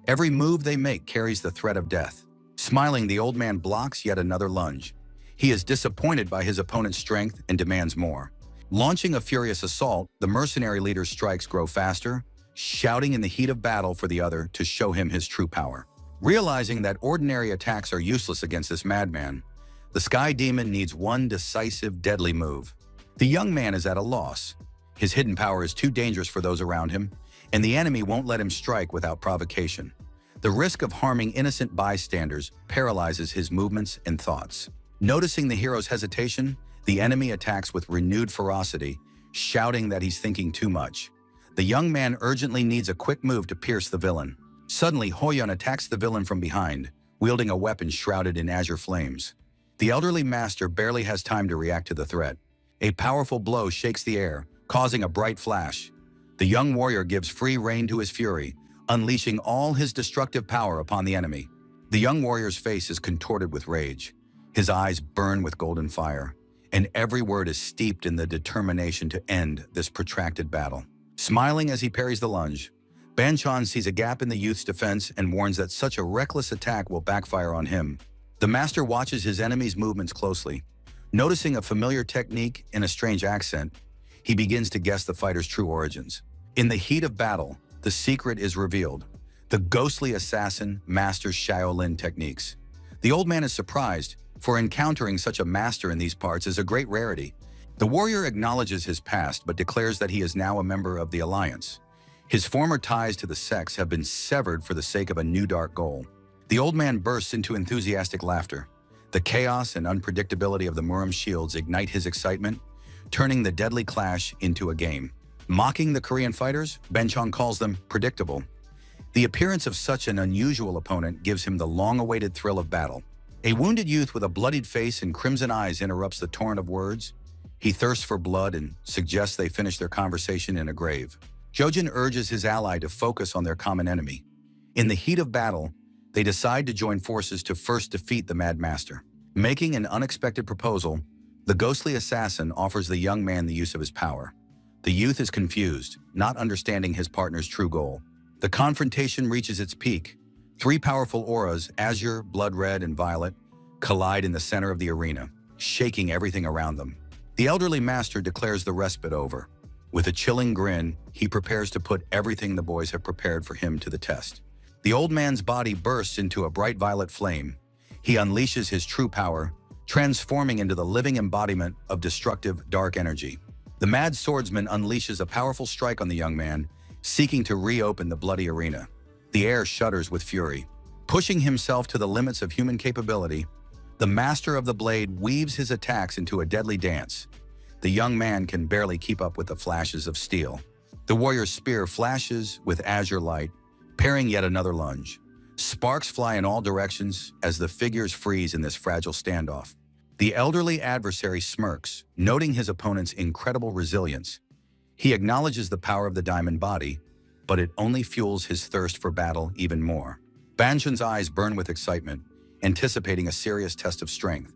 Every move they make carries the threat of death. Smiling, the old man blocks yet another lunge. He is disappointed by his opponent's strength and demands more. Launching a furious assault, the mercenary leader's strikes grow faster, shouting in the heat of battle for the other to show him his true power. Realizing that ordinary attacks are useless against this madman, the Sky Demon needs one decisive, deadly move. The young man is at a loss. His hidden power is too dangerous for those around him, and the enemy won't let him strike without provocation. The risk of harming innocent bystanders paralyzes his movements and thoughts. Noticing the hero's hesitation, the enemy attacks with renewed ferocity, shouting that he's thinking too much. The young man urgently needs a quick move to pierce the villain. Suddenly, Hoyun attacks the villain from behind, wielding a weapon shrouded in azure flames. The elderly master barely has time to react to the threat. A powerful blow shakes the air, causing a bright flash. The young warrior gives free rein to his fury, unleashing all his destructive power upon the enemy. The young warrior's face is contorted with rage. His eyes burn with golden fire, and every word is steeped in the determination to end this protracted battle. Smiling as he parries the lunge, Banchan sees a gap in the youth's defense and warns that such a reckless attack will backfire on him. The master watches his enemy's movements closely. Noticing a familiar technique in a strange accent, he begins to guess the fighter's true origins. In the heat of battle, the secret is revealed. The ghostly assassin masters Shaolin techniques. The old man is surprised, for encountering such a master in these parts is a great rarity. The warrior acknowledges his past but declares that he is now a member of the Alliance. His former ties to the sects have been severed for the sake of a new dark goal. The old man bursts into enthusiastic laughter. The chaos and unpredictability of the Murim shields ignite his excitement, turning the deadly clash into a game. Mocking the Korean fighters, Banchan calls them predictable. The appearance of such an unusual opponent gives him the long-awaited thrill of battle. A wounded youth with a bloodied face and crimson eyes interrupts the torrent of words. He thirsts for blood and suggests they finish their conversation in a grave. Jojin urges his ally to focus on their common enemy. In the heat of battle, they decide to join forces to first defeat the Mad Master. Making an unexpected proposal, the ghostly assassin offers the young man the use of his power. The youth is confused, not understanding his partner's true goal. The confrontation reaches its peak. Three powerful auras, azure, blood red, and violet, collide in the center of the arena, shaking everything around them. The elderly master declares the respite over. With a chilling grin, he prepares to put everything the boys have prepared for him to the test. The old man's body bursts into a bright violet flame. He unleashes his true power, transforming into the living embodiment of destructive, dark energy. The mad swordsman unleashes a powerful strike on the young man, seeking to reopen the bloody arena. The air shudders with fury. Pushing himself to the limits of human capability, the master of the blade weaves his attacks into a deadly dance. The young man can barely keep up with the flashes of steel. The warrior's spear flashes with azure light, parrying yet another lunge. Sparks fly in all directions as the figures freeze in this fragile standoff. The elderly adversary smirks, noting his opponent's incredible resilience. He acknowledges the power of the diamond body, but it only fuels his thirst for battle even more. Banchan's eyes burn with excitement, anticipating a serious test of strength.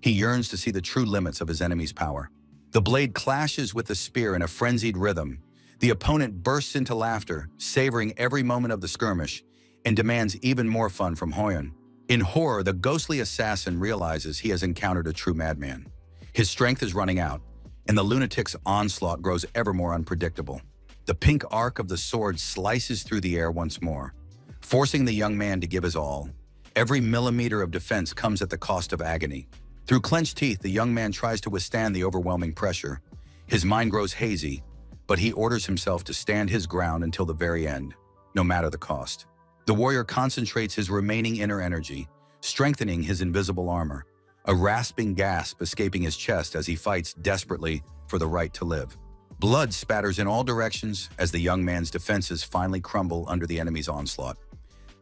He yearns to see the true limits of his enemy's power. The blade clashes with the spear in a frenzied rhythm. The opponent bursts into laughter, savoring every moment of the skirmish, and demands even more fun from Hoyun. In horror, the ghostly assassin realizes he has encountered a true madman. His strength is running out, and the lunatic's onslaught grows ever more unpredictable. The pink arc of the sword slices through the air once more, forcing the young man to give his all. Every millimeter of defense comes at the cost of agony. Through clenched teeth, the young man tries to withstand the overwhelming pressure. His mind grows hazy, but he orders himself to stand his ground until the very end, no matter the cost. The warrior concentrates his remaining inner energy, strengthening his invisible armor, a rasping gasp escaping his chest as he fights desperately for the right to live. Blood spatters in all directions as the young man's defenses finally crumble under the enemy's onslaught.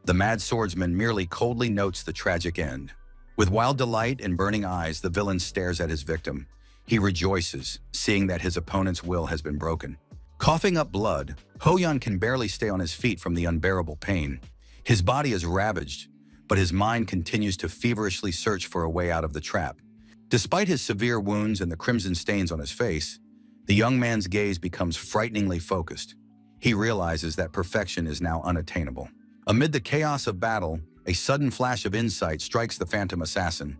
The mad swordsman merely coldly notes the tragic end. With wild delight and burning eyes, the villain stares at his victim. He rejoices, seeing that his opponent's will has been broken. Coughing up blood, Ho-Yan can barely stay on his feet from the unbearable pain. His body is ravaged, but his mind continues to feverishly search for a way out of the trap. Despite his severe wounds and the crimson stains on his face, the young man's gaze becomes frighteningly focused. He realizes that perfection is now unattainable. Amid the chaos of battle, a sudden flash of insight strikes the phantom assassin.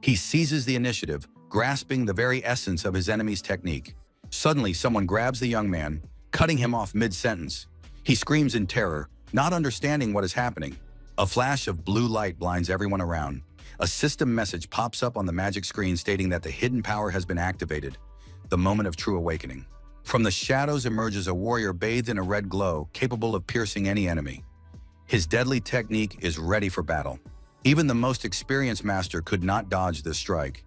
He seizes the initiative, grasping the very essence of his enemy's technique. Suddenly, someone grabs the young man, cutting him off mid-sentence. He screams in terror, not understanding what is happening. A flash of blue light blinds everyone around. A system message pops up on the magic screen stating that the hidden power has been activated. The moment of true awakening. From the shadows emerges a warrior bathed in a red glow, capable of piercing any enemy. His deadly technique is ready for battle. Even the most experienced master could not dodge this strike.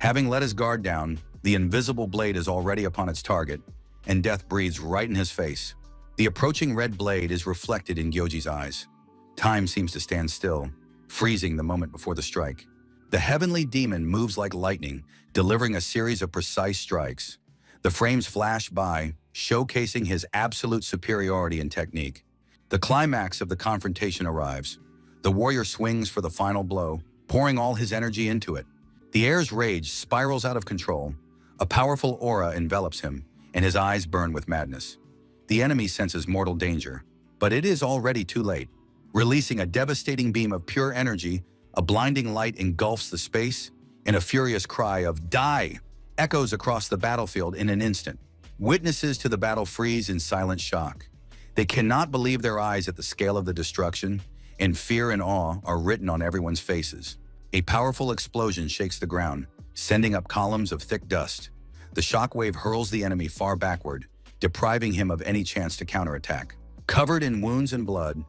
Having let his guard down, the invisible blade is already upon its target, and death breathes right in his face. The approaching red blade is reflected in Gyoji's eyes. Time seems to stand still, freezing the moment before the strike. The heavenly demon moves like lightning, delivering a series of precise strikes. The frames flash by, showcasing his absolute superiority in technique. The climax of the confrontation arrives. The warrior swings for the final blow, pouring all his energy into it. The air's rage spirals out of control. A powerful aura envelops him, and his eyes burn with madness. The enemy senses mortal danger, but it is already too late. Releasing a devastating beam of pure energy, a blinding light engulfs the space, and a furious cry of "Die!" echoes across the battlefield in an instant. Witnesses to the battle freeze in silent shock. They cannot believe their eyes at the scale of the destruction, and fear and awe are written on everyone's faces. A powerful explosion shakes the ground, sending up columns of thick dust. The shockwave hurls the enemy far backward, depriving him of any chance to counterattack. Covered in wounds and blood,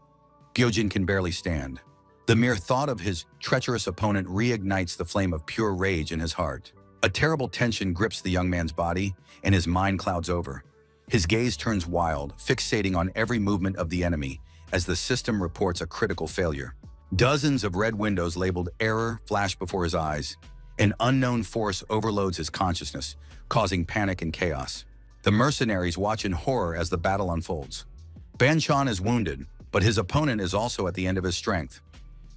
Gyojin can barely stand. The mere thought of his treacherous opponent reignites the flame of pure rage in his heart. A terrible tension grips the young man's body, and his mind clouds over. His gaze turns wild, fixating on every movement of the enemy as the system reports a critical failure. Dozens of red windows labeled "Error" flash before his eyes. An unknown force overloads his consciousness, causing panic and chaos. The mercenaries watch in horror as the battle unfolds. Banchan is wounded, but his opponent is also at the end of his strength.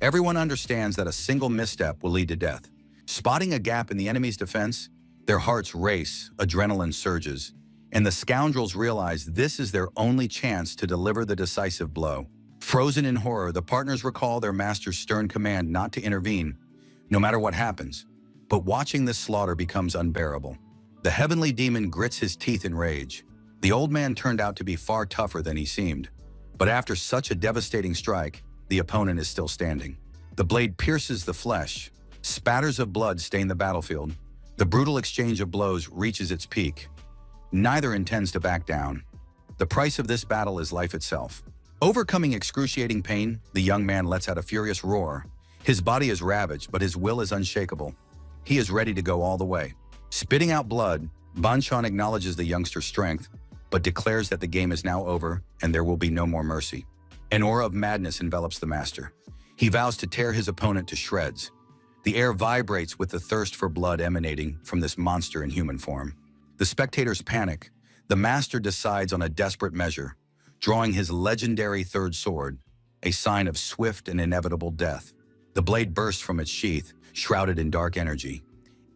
Everyone understands that a single misstep will lead to death. Spotting a gap in the enemy's defense, their hearts race, adrenaline surges, and the scoundrels realize this is their only chance to deliver the decisive blow. Frozen in horror, the partners recall their master's stern command not to intervene, no matter what happens. But watching this slaughter becomes unbearable. The heavenly demon grits his teeth in rage. The old man turned out to be far tougher than he seemed. But after such a devastating strike, the opponent is still standing. The blade pierces the flesh. Spatters of blood stain the battlefield. The brutal exchange of blows reaches its peak. Neither intends to back down. The price of this battle is life itself. Overcoming excruciating pain, the young man lets out a furious roar. His body is ravaged, but his will is unshakable. He is ready to go all the way. Spitting out blood, Banchan acknowledges the youngster's strength, but declares that the game is now over and there will be no more mercy. An aura of madness envelops the master. He vows to tear his opponent to shreds. The air vibrates with the thirst for blood emanating from this monster in human form. The spectators panic. The master decides on a desperate measure, drawing his legendary third sword, a sign of swift and inevitable death. The blade bursts from its sheath, shrouded in dark energy.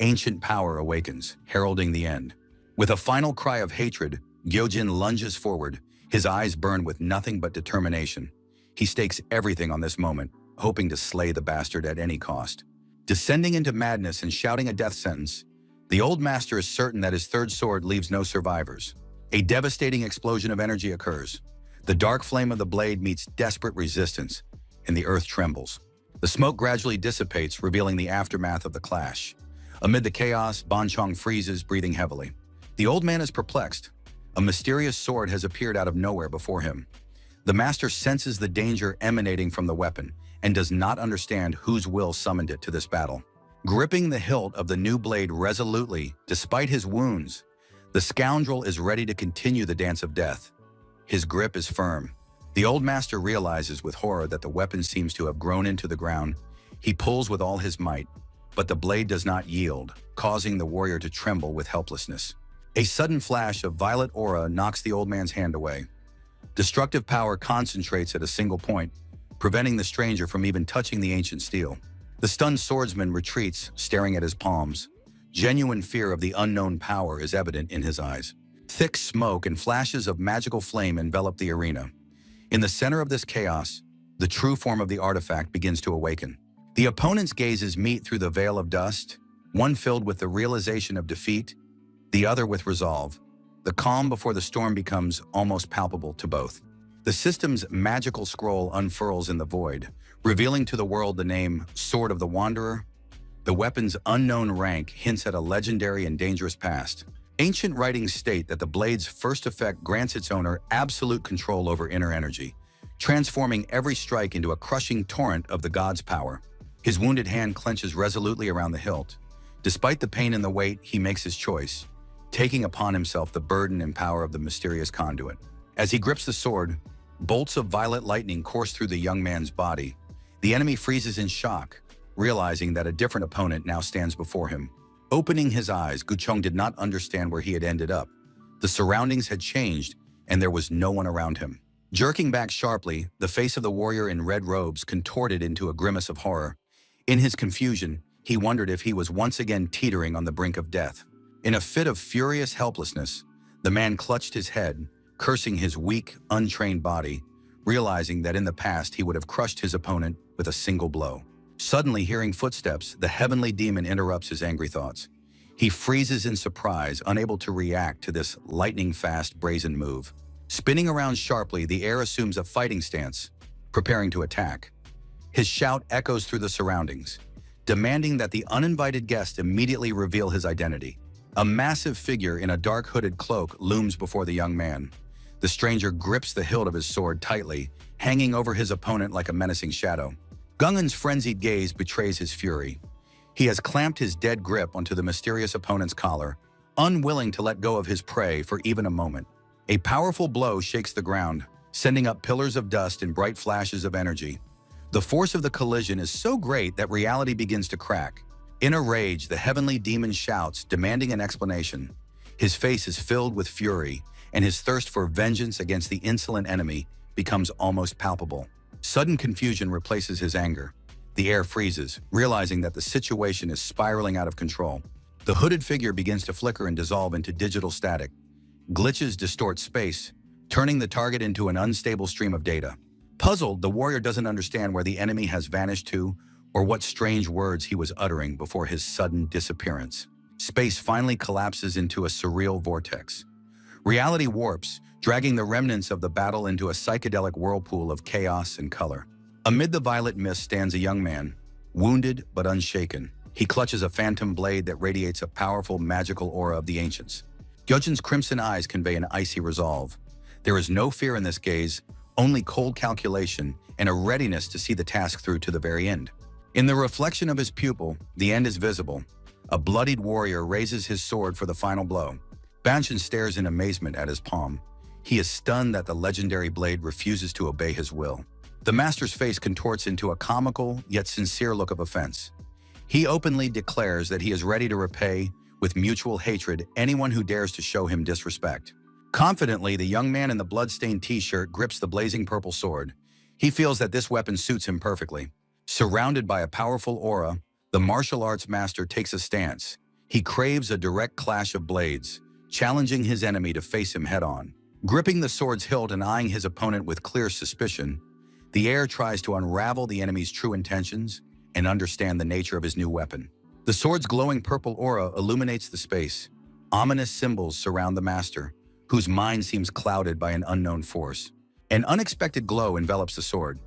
Ancient power awakens, heralding the end. With a final cry of hatred, Gyojin lunges forward, his eyes burn with nothing but determination. He stakes everything on this moment, hoping to slay the bastard at any cost. Descending into madness and shouting a death sentence, the old master is certain that his third sword leaves no survivors. A devastating explosion of energy occurs. The dark flame of the blade meets desperate resistance, and the earth trembles. The smoke gradually dissipates, revealing the aftermath of the clash. Amid the chaos, Bonchong freezes, breathing heavily. The old man is perplexed. A mysterious sword has appeared out of nowhere before him. The master senses the danger emanating from the weapon and does not understand whose will summoned it to this battle. Gripping the hilt of the new blade resolutely, despite his wounds, the scoundrel is ready to continue the dance of death. His grip is firm. The old master realizes with horror that the weapon seems to have grown into the ground. He pulls with all his might, but the blade does not yield, causing the warrior to tremble with helplessness. A sudden flash of violet aura knocks the old man's hand away. Destructive power concentrates at a single point, preventing the stranger from even touching the ancient steel. The stunned swordsman retreats, staring at his palms. Genuine fear of the unknown power is evident in his eyes. Thick smoke and flashes of magical flame envelop the arena. In the center of this chaos, the true form of the artifact begins to awaken. The opponent's gazes meet through the veil of dust, one filled with the realization of defeat, the other with resolve. The calm before the storm becomes almost palpable to both. The system's magical scroll unfurls in the void, revealing to the world the name Sword of the Wanderer. The weapon's unknown rank hints at a legendary and dangerous past. Ancient writings state that the blade's first effect grants its owner absolute control over inner energy, transforming every strike into a crushing torrent of the god's power. His wounded hand clenches resolutely around the hilt. Despite the pain and the weight, he makes his choice, taking upon himself the burden and power of the mysterious conduit. As he grips the sword, bolts of violet lightning course through the young man's body. The enemy freezes in shock, realizing that a different opponent now stands before him. Opening his eyes, Guchong did not understand where he had ended up. The surroundings had changed, and there was no one around him. Jerking back sharply, the face of the warrior in red robes contorted into a grimace of horror. In his confusion, he wondered if he was once again teetering on the brink of death. In a fit of furious helplessness, the man clutched his head, cursing his weak, untrained body, realizing that in the past he would have crushed his opponent with a single blow. Suddenly, hearing footsteps, the heavenly demon interrupts his angry thoughts. He freezes in surprise, unable to react to this lightning-fast, brazen move. Spinning around sharply, the heir assumes a fighting stance, preparing to attack. His shout echoes through the surroundings, demanding that the uninvited guest immediately reveal his identity. A massive figure in a dark hooded cloak looms before the young man. The stranger grips the hilt of his sword tightly, hanging over his opponent like a menacing shadow. Gungan's frenzied gaze betrays his fury. He has clamped his dead grip onto the mysterious opponent's collar, unwilling to let go of his prey for even a moment. A powerful blow shakes the ground, sending up pillars of dust and bright flashes of energy. The force of the collision is so great that reality begins to crack. In a rage, the heavenly demon shouts, demanding an explanation. His face is filled with fury, and his thirst for vengeance against the insolent enemy becomes almost palpable. Sudden confusion replaces his anger. The air freezes, realizing that the situation is spiraling out of control. The hooded figure begins to flicker and dissolve into digital static. Glitches distort space, turning the target into an unstable stream of data. Puzzled, the warrior doesn't understand where the enemy has vanished to or what strange words he was uttering before his sudden disappearance. Space finally collapses into a surreal vortex. Reality warps, dragging the remnants of the battle into a psychedelic whirlpool of chaos and color. Amid the violet mist stands a young man, wounded but unshaken. He clutches a phantom blade that radiates a powerful magical aura of the ancients. Gyojin's crimson eyes convey an icy resolve. There is no fear in this gaze, only cold calculation and a readiness to see the task through to the very end. In the reflection of his pupil, the end is visible. A bloodied warrior raises his sword for the final blow. Banshin stares in amazement at his palm. He is stunned that the legendary blade refuses to obey his will. The master's face contorts into a comical yet sincere look of offense. He openly declares that he is ready to repay, with mutual hatred, anyone who dares to show him disrespect. Confidently, the young man in the blood-stained t-shirt grips the blazing purple sword. He feels that this weapon suits him perfectly. Surrounded by a powerful aura, the martial arts master takes a stance. He craves a direct clash of blades, challenging his enemy to face him head-on. Gripping the sword's hilt and eyeing his opponent with clear suspicion, the heir tries to unravel the enemy's true intentions and understand the nature of his new weapon. The sword's glowing purple aura illuminates the space. Ominous symbols surround the master, whose mind seems clouded by an unknown force. An unexpected glow envelops the sword.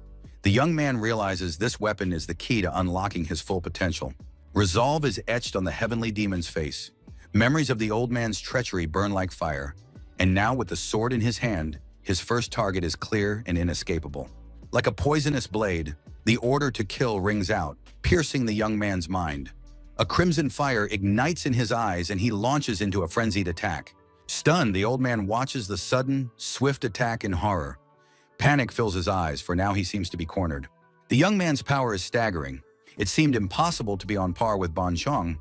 The young man realizes this weapon is the key to unlocking his full potential. Resolve is etched on the heavenly demon's face. Memories of the old man's treachery burn like fire, and now with the sword in his hand, his first target is clear and inescapable. Like a poisonous blade, the order to kill rings out, piercing the young man's mind. A crimson fire ignites in his eyes and he launches into a frenzied attack. Stunned, the old man watches the sudden, swift attack in horror. Panic fills his eyes, for now he seems to be cornered. The young man's power is staggering. It seemed impossible to be on par with Ban Chong,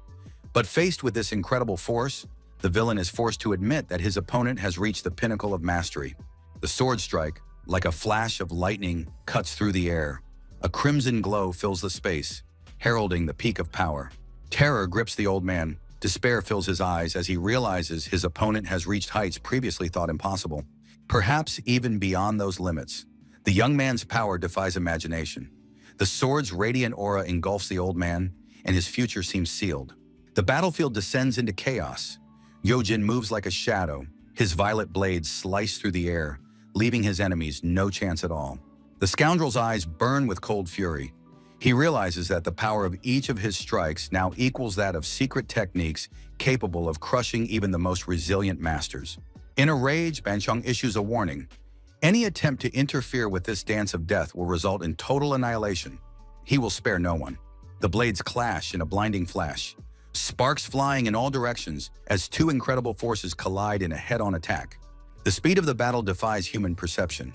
but faced with this incredible force, the villain is forced to admit that his opponent has reached the pinnacle of mastery. The sword strike, like a flash of lightning, cuts through the air. A crimson glow fills the space, heralding the peak of power. Terror grips the old man. Despair fills his eyes as he realizes his opponent has reached heights previously thought impossible. Perhaps even beyond those limits. The young man's power defies imagination. The sword's radiant aura engulfs the old man, and his future seems sealed. The battlefield descends into chaos. Yojin moves like a shadow. His violet blades slice through the air, leaving his enemies no chance at all. The scoundrel's eyes burn with cold fury. He realizes that the power of each of his strikes now equals that of secret techniques capable of crushing even the most resilient masters. In a rage, Ban Chong issues a warning. Any attempt to interfere with this dance of death will result in total annihilation. He will spare no one. The blades clash in a blinding flash, sparks flying in all directions as two incredible forces collide in a head-on attack. The speed of the battle defies human perception.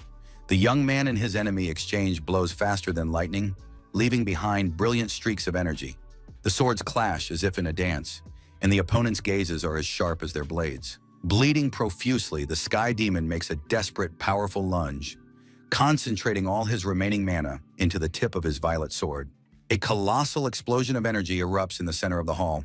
The young man and his enemy exchange blows faster than lightning, leaving behind brilliant streaks of energy. The swords clash as if in a dance, and the opponent's gazes are as sharp as their blades. Bleeding profusely, the Sky Demon makes a desperate, powerful lunge, concentrating all his remaining mana into the tip of his violet sword. A colossal explosion of energy erupts in the center of the hall.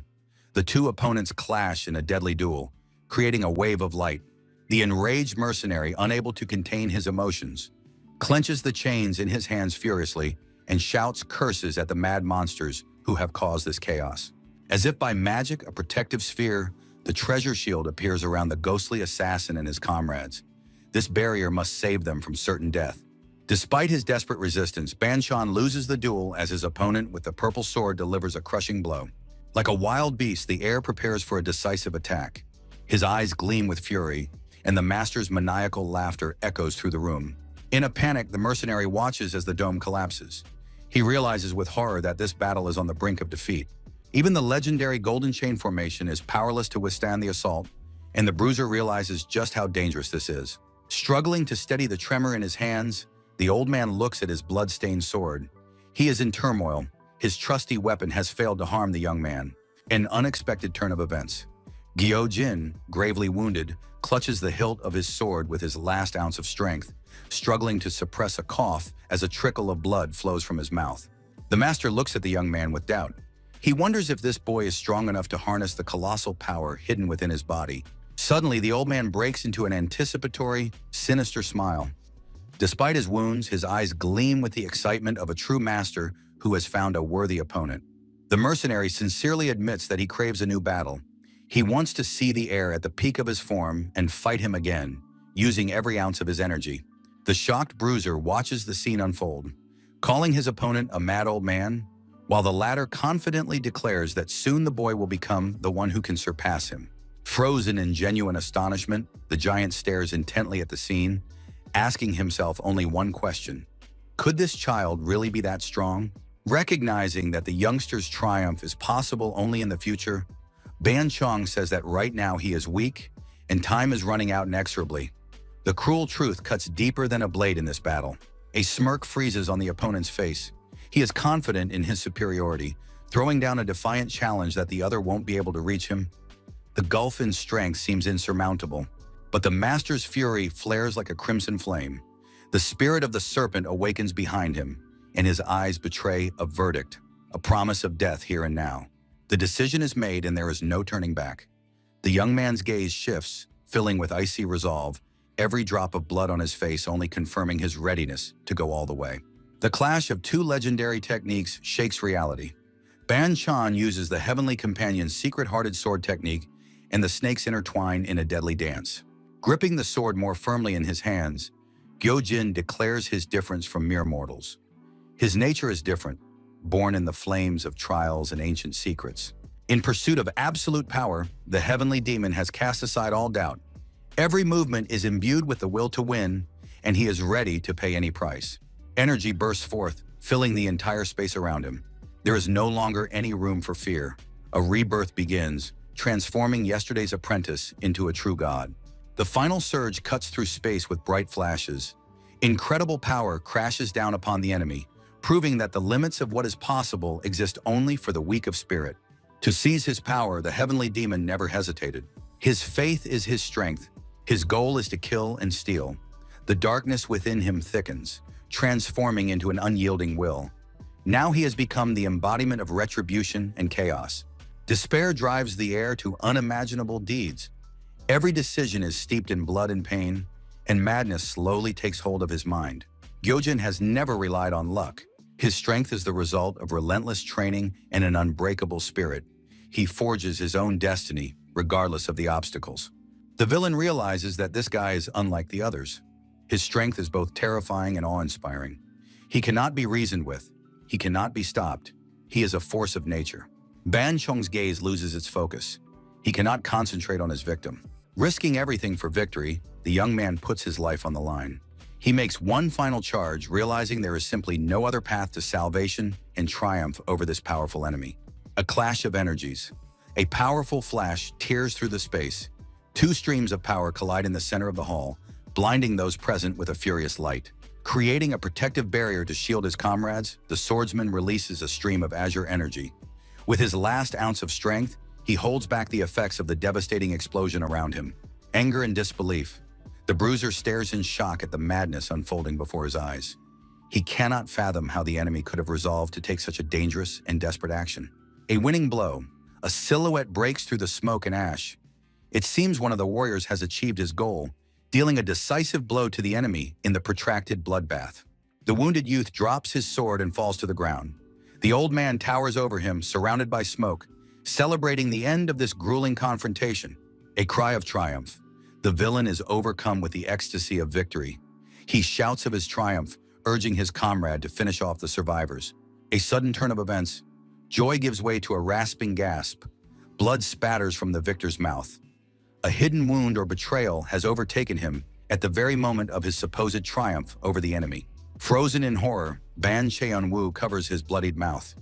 The two opponents clash in a deadly duel, creating a wave of light. The enraged mercenary, unable to contain his emotions, clenches the chains in his hands furiously and shouts curses at the mad monsters who have caused this chaos. As if by magic, a protective sphere, the treasure shield appears around the ghostly assassin and his comrades. This barrier must save them from certain death. Despite his desperate resistance, Ban Chong loses the duel as his opponent with the purple sword delivers a crushing blow. Like a wild beast, the heir prepares for a decisive attack. His eyes gleam with fury, and the master's maniacal laughter echoes through the room. In a panic, the mercenary watches as the dome collapses. He realizes with horror that this battle is on the brink of defeat. Even the legendary Golden Chain Formation is powerless to withstand the assault, and the bruiser realizes just how dangerous this is. Struggling to steady the tremor in his hands, the old man looks at his blood-stained sword. He is in turmoil. His trusty weapon has failed to harm the young man. An unexpected turn of events. Gyo Jin, gravely wounded, clutches the hilt of his sword with his last ounce of strength, struggling to suppress a cough as a trickle of blood flows from his mouth. The master looks at the young man with doubt. He wonders if this boy is strong enough to harness the colossal power hidden within his body. Suddenly, the old man breaks into an anticipatory, sinister smile. Despite his wounds, his eyes gleam with the excitement of a true master who has found a worthy opponent. The mercenary sincerely admits that he craves a new battle. He wants to see the heir at the peak of his form and fight him again, using every ounce of his energy. The shocked bruiser watches the scene unfold, calling his opponent a mad old man, while the latter confidently declares that soon the boy will become the one who can surpass him. Frozen in genuine astonishment, the giant stares intently at the scene, asking himself only one question. Could this child really be that strong? Recognizing that the youngster's triumph is possible only in the future, Ban Chong says that right now he is weak and time is running out inexorably. The cruel truth cuts deeper than a blade in this battle. A smirk freezes on the opponent's face. He is confident in his superiority, throwing down a defiant challenge that the other won't be able to reach him. The gulf in strength seems insurmountable, but the master's fury flares like a crimson flame. The spirit of the serpent awakens behind him, and his eyes betray a verdict, a promise of death here and now. The decision is made and there is no turning back. The young man's gaze shifts, filling with icy resolve, every drop of blood on his face only confirming his readiness to go all the way. The clash of two legendary techniques shakes reality. Ban Chong uses the Heavenly Companion's secret-hearted sword technique, and the snakes intertwine in a deadly dance. Gripping the sword more firmly in his hands, Gyo Jin declares his difference from mere mortals. His nature is different, born in the flames of trials and ancient secrets. In pursuit of absolute power, the heavenly demon has cast aside all doubt. Every movement is imbued with the will to win, and he is ready to pay any price. Energy bursts forth, filling the entire space around him. There is no longer any room for fear. A rebirth begins, transforming yesterday's apprentice into a true god. The final surge cuts through space with bright flashes. Incredible power crashes down upon the enemy, proving that the limits of what is possible exist only for the weak of spirit. To seize his power, the heavenly demon never hesitated. His faith is his strength. His goal is to kill and steal. The darkness within him thickens, transforming into an unyielding will. Now he has become the embodiment of retribution and chaos. Despair drives the heir to unimaginable deeds. Every decision is steeped in blood and pain, and madness slowly takes hold of his mind. Gyojin has never relied on luck. His strength is the result of relentless training and an unbreakable spirit. He forges his own destiny, regardless of the obstacles. The villain realizes that this guy is unlike the others. His strength is both terrifying and awe-inspiring. He cannot be reasoned with. He cannot be stopped. He is a force of nature. Ban Chong's gaze loses its focus. He cannot concentrate on his victim. Risking everything for victory, the young man puts his life on the line. He makes one final charge, realizing there is simply no other path to salvation and triumph over this powerful enemy. A clash of energies. A powerful flash tears through the space. Two streams of power collide in the center of the hall, blinding those present with a furious light. Creating a protective barrier to shield his comrades, the swordsman releases a stream of azure energy. With his last ounce of strength, he holds back the effects of the devastating explosion around him. Anger and disbelief. The bruiser stares in shock at the madness unfolding before his eyes. He cannot fathom how the enemy could have resolved to take such a dangerous and desperate action. A winning blow. A silhouette breaks through the smoke and ash. It seems one of the warriors has achieved his goal, dealing a decisive blow to the enemy in the protracted bloodbath. The wounded youth drops his sword and falls to the ground. The old man towers over him, surrounded by smoke, celebrating the end of this grueling confrontation. A cry of triumph. The villain is overcome with the ecstasy of victory. He shouts of his triumph, urging his comrade to finish off the survivors. A sudden turn of events. Joy gives way to a rasping gasp. Blood spatters from the victor's mouth. A hidden wound or betrayal has overtaken him at the very moment of his supposed triumph over the enemy. Frozen in horror, Ban Cheon-woo covers his bloodied mouth.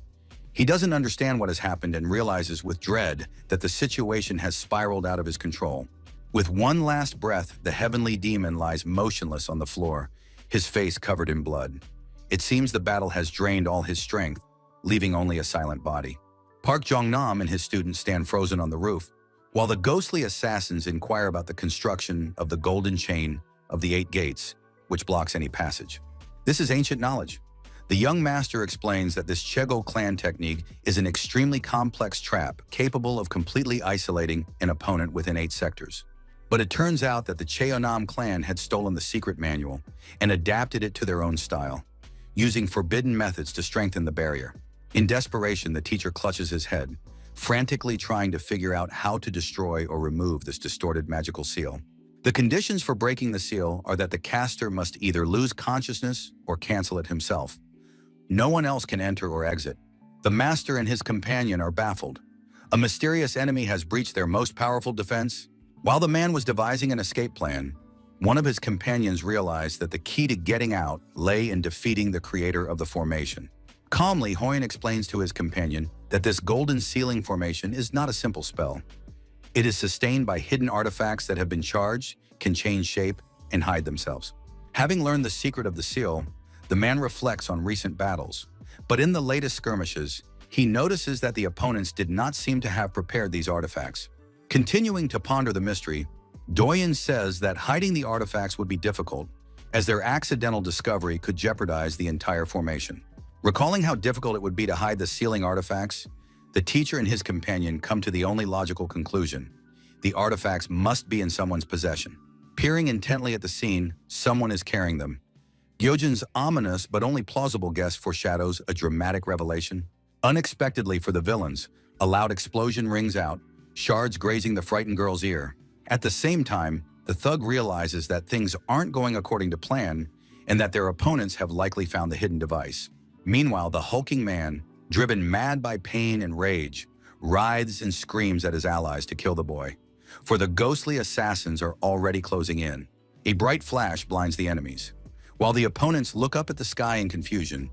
He doesn't understand what has happened and realizes with dread that the situation has spiraled out of his control. With one last breath, the heavenly demon lies motionless on the floor, his face covered in blood. It seems the battle has drained all his strength, leaving only a silent body. Park Jong-nam and his students stand frozen on the roof, while the ghostly assassins inquire about the construction of the golden chain of the 8 gates, which blocks any passage. This is ancient knowledge. The young master explains that this Chego clan technique is an extremely complex trap capable of completely isolating an opponent within 8 sectors. But it turns out that the Cheonam clan had stolen the secret manual and adapted it to their own style, using forbidden methods to strengthen the barrier. In desperation, the teacher clutches his head, frantically trying to figure out how to destroy or remove this distorted magical seal. The conditions for breaking the seal are that the caster must either lose consciousness or cancel it himself. No one else can enter or exit. The master and his companion are baffled. A mysterious enemy has breached their most powerful defense. While the man was devising an escape plan, one of his companions realized that the key to getting out lay in defeating the creator of the formation. Calmly, Hoyen explains to his companion that this golden ceiling formation is not a simple spell. It is sustained by hidden artifacts that have been charged, can change shape, and hide themselves. Having learned the secret of the seal, the man reflects on recent battles. But in the latest skirmishes, he notices that the opponents did not seem to have prepared these artifacts. Continuing to ponder the mystery, Doyen says that hiding the artifacts would be difficult, as their accidental discovery could jeopardize the entire formation. Recalling how difficult it would be to hide the sealing artifacts, the teacher and his companion come to the only logical conclusion. The artifacts must be in someone's possession. Peering intently at the scene, someone is carrying them. Gyojin's ominous but only plausible guess foreshadows a dramatic revelation. Unexpectedly for the villains, a loud explosion rings out, shards grazing the frightened girl's ear. At the same time, the thug realizes that things aren't going according to plan and that their opponents have likely found the hidden device. Meanwhile, the hulking man, driven mad by pain and rage, writhes and screams at his allies to kill the boy, for the ghostly assassins are already closing in. A bright flash blinds the enemies. While the opponents look up at the sky in confusion,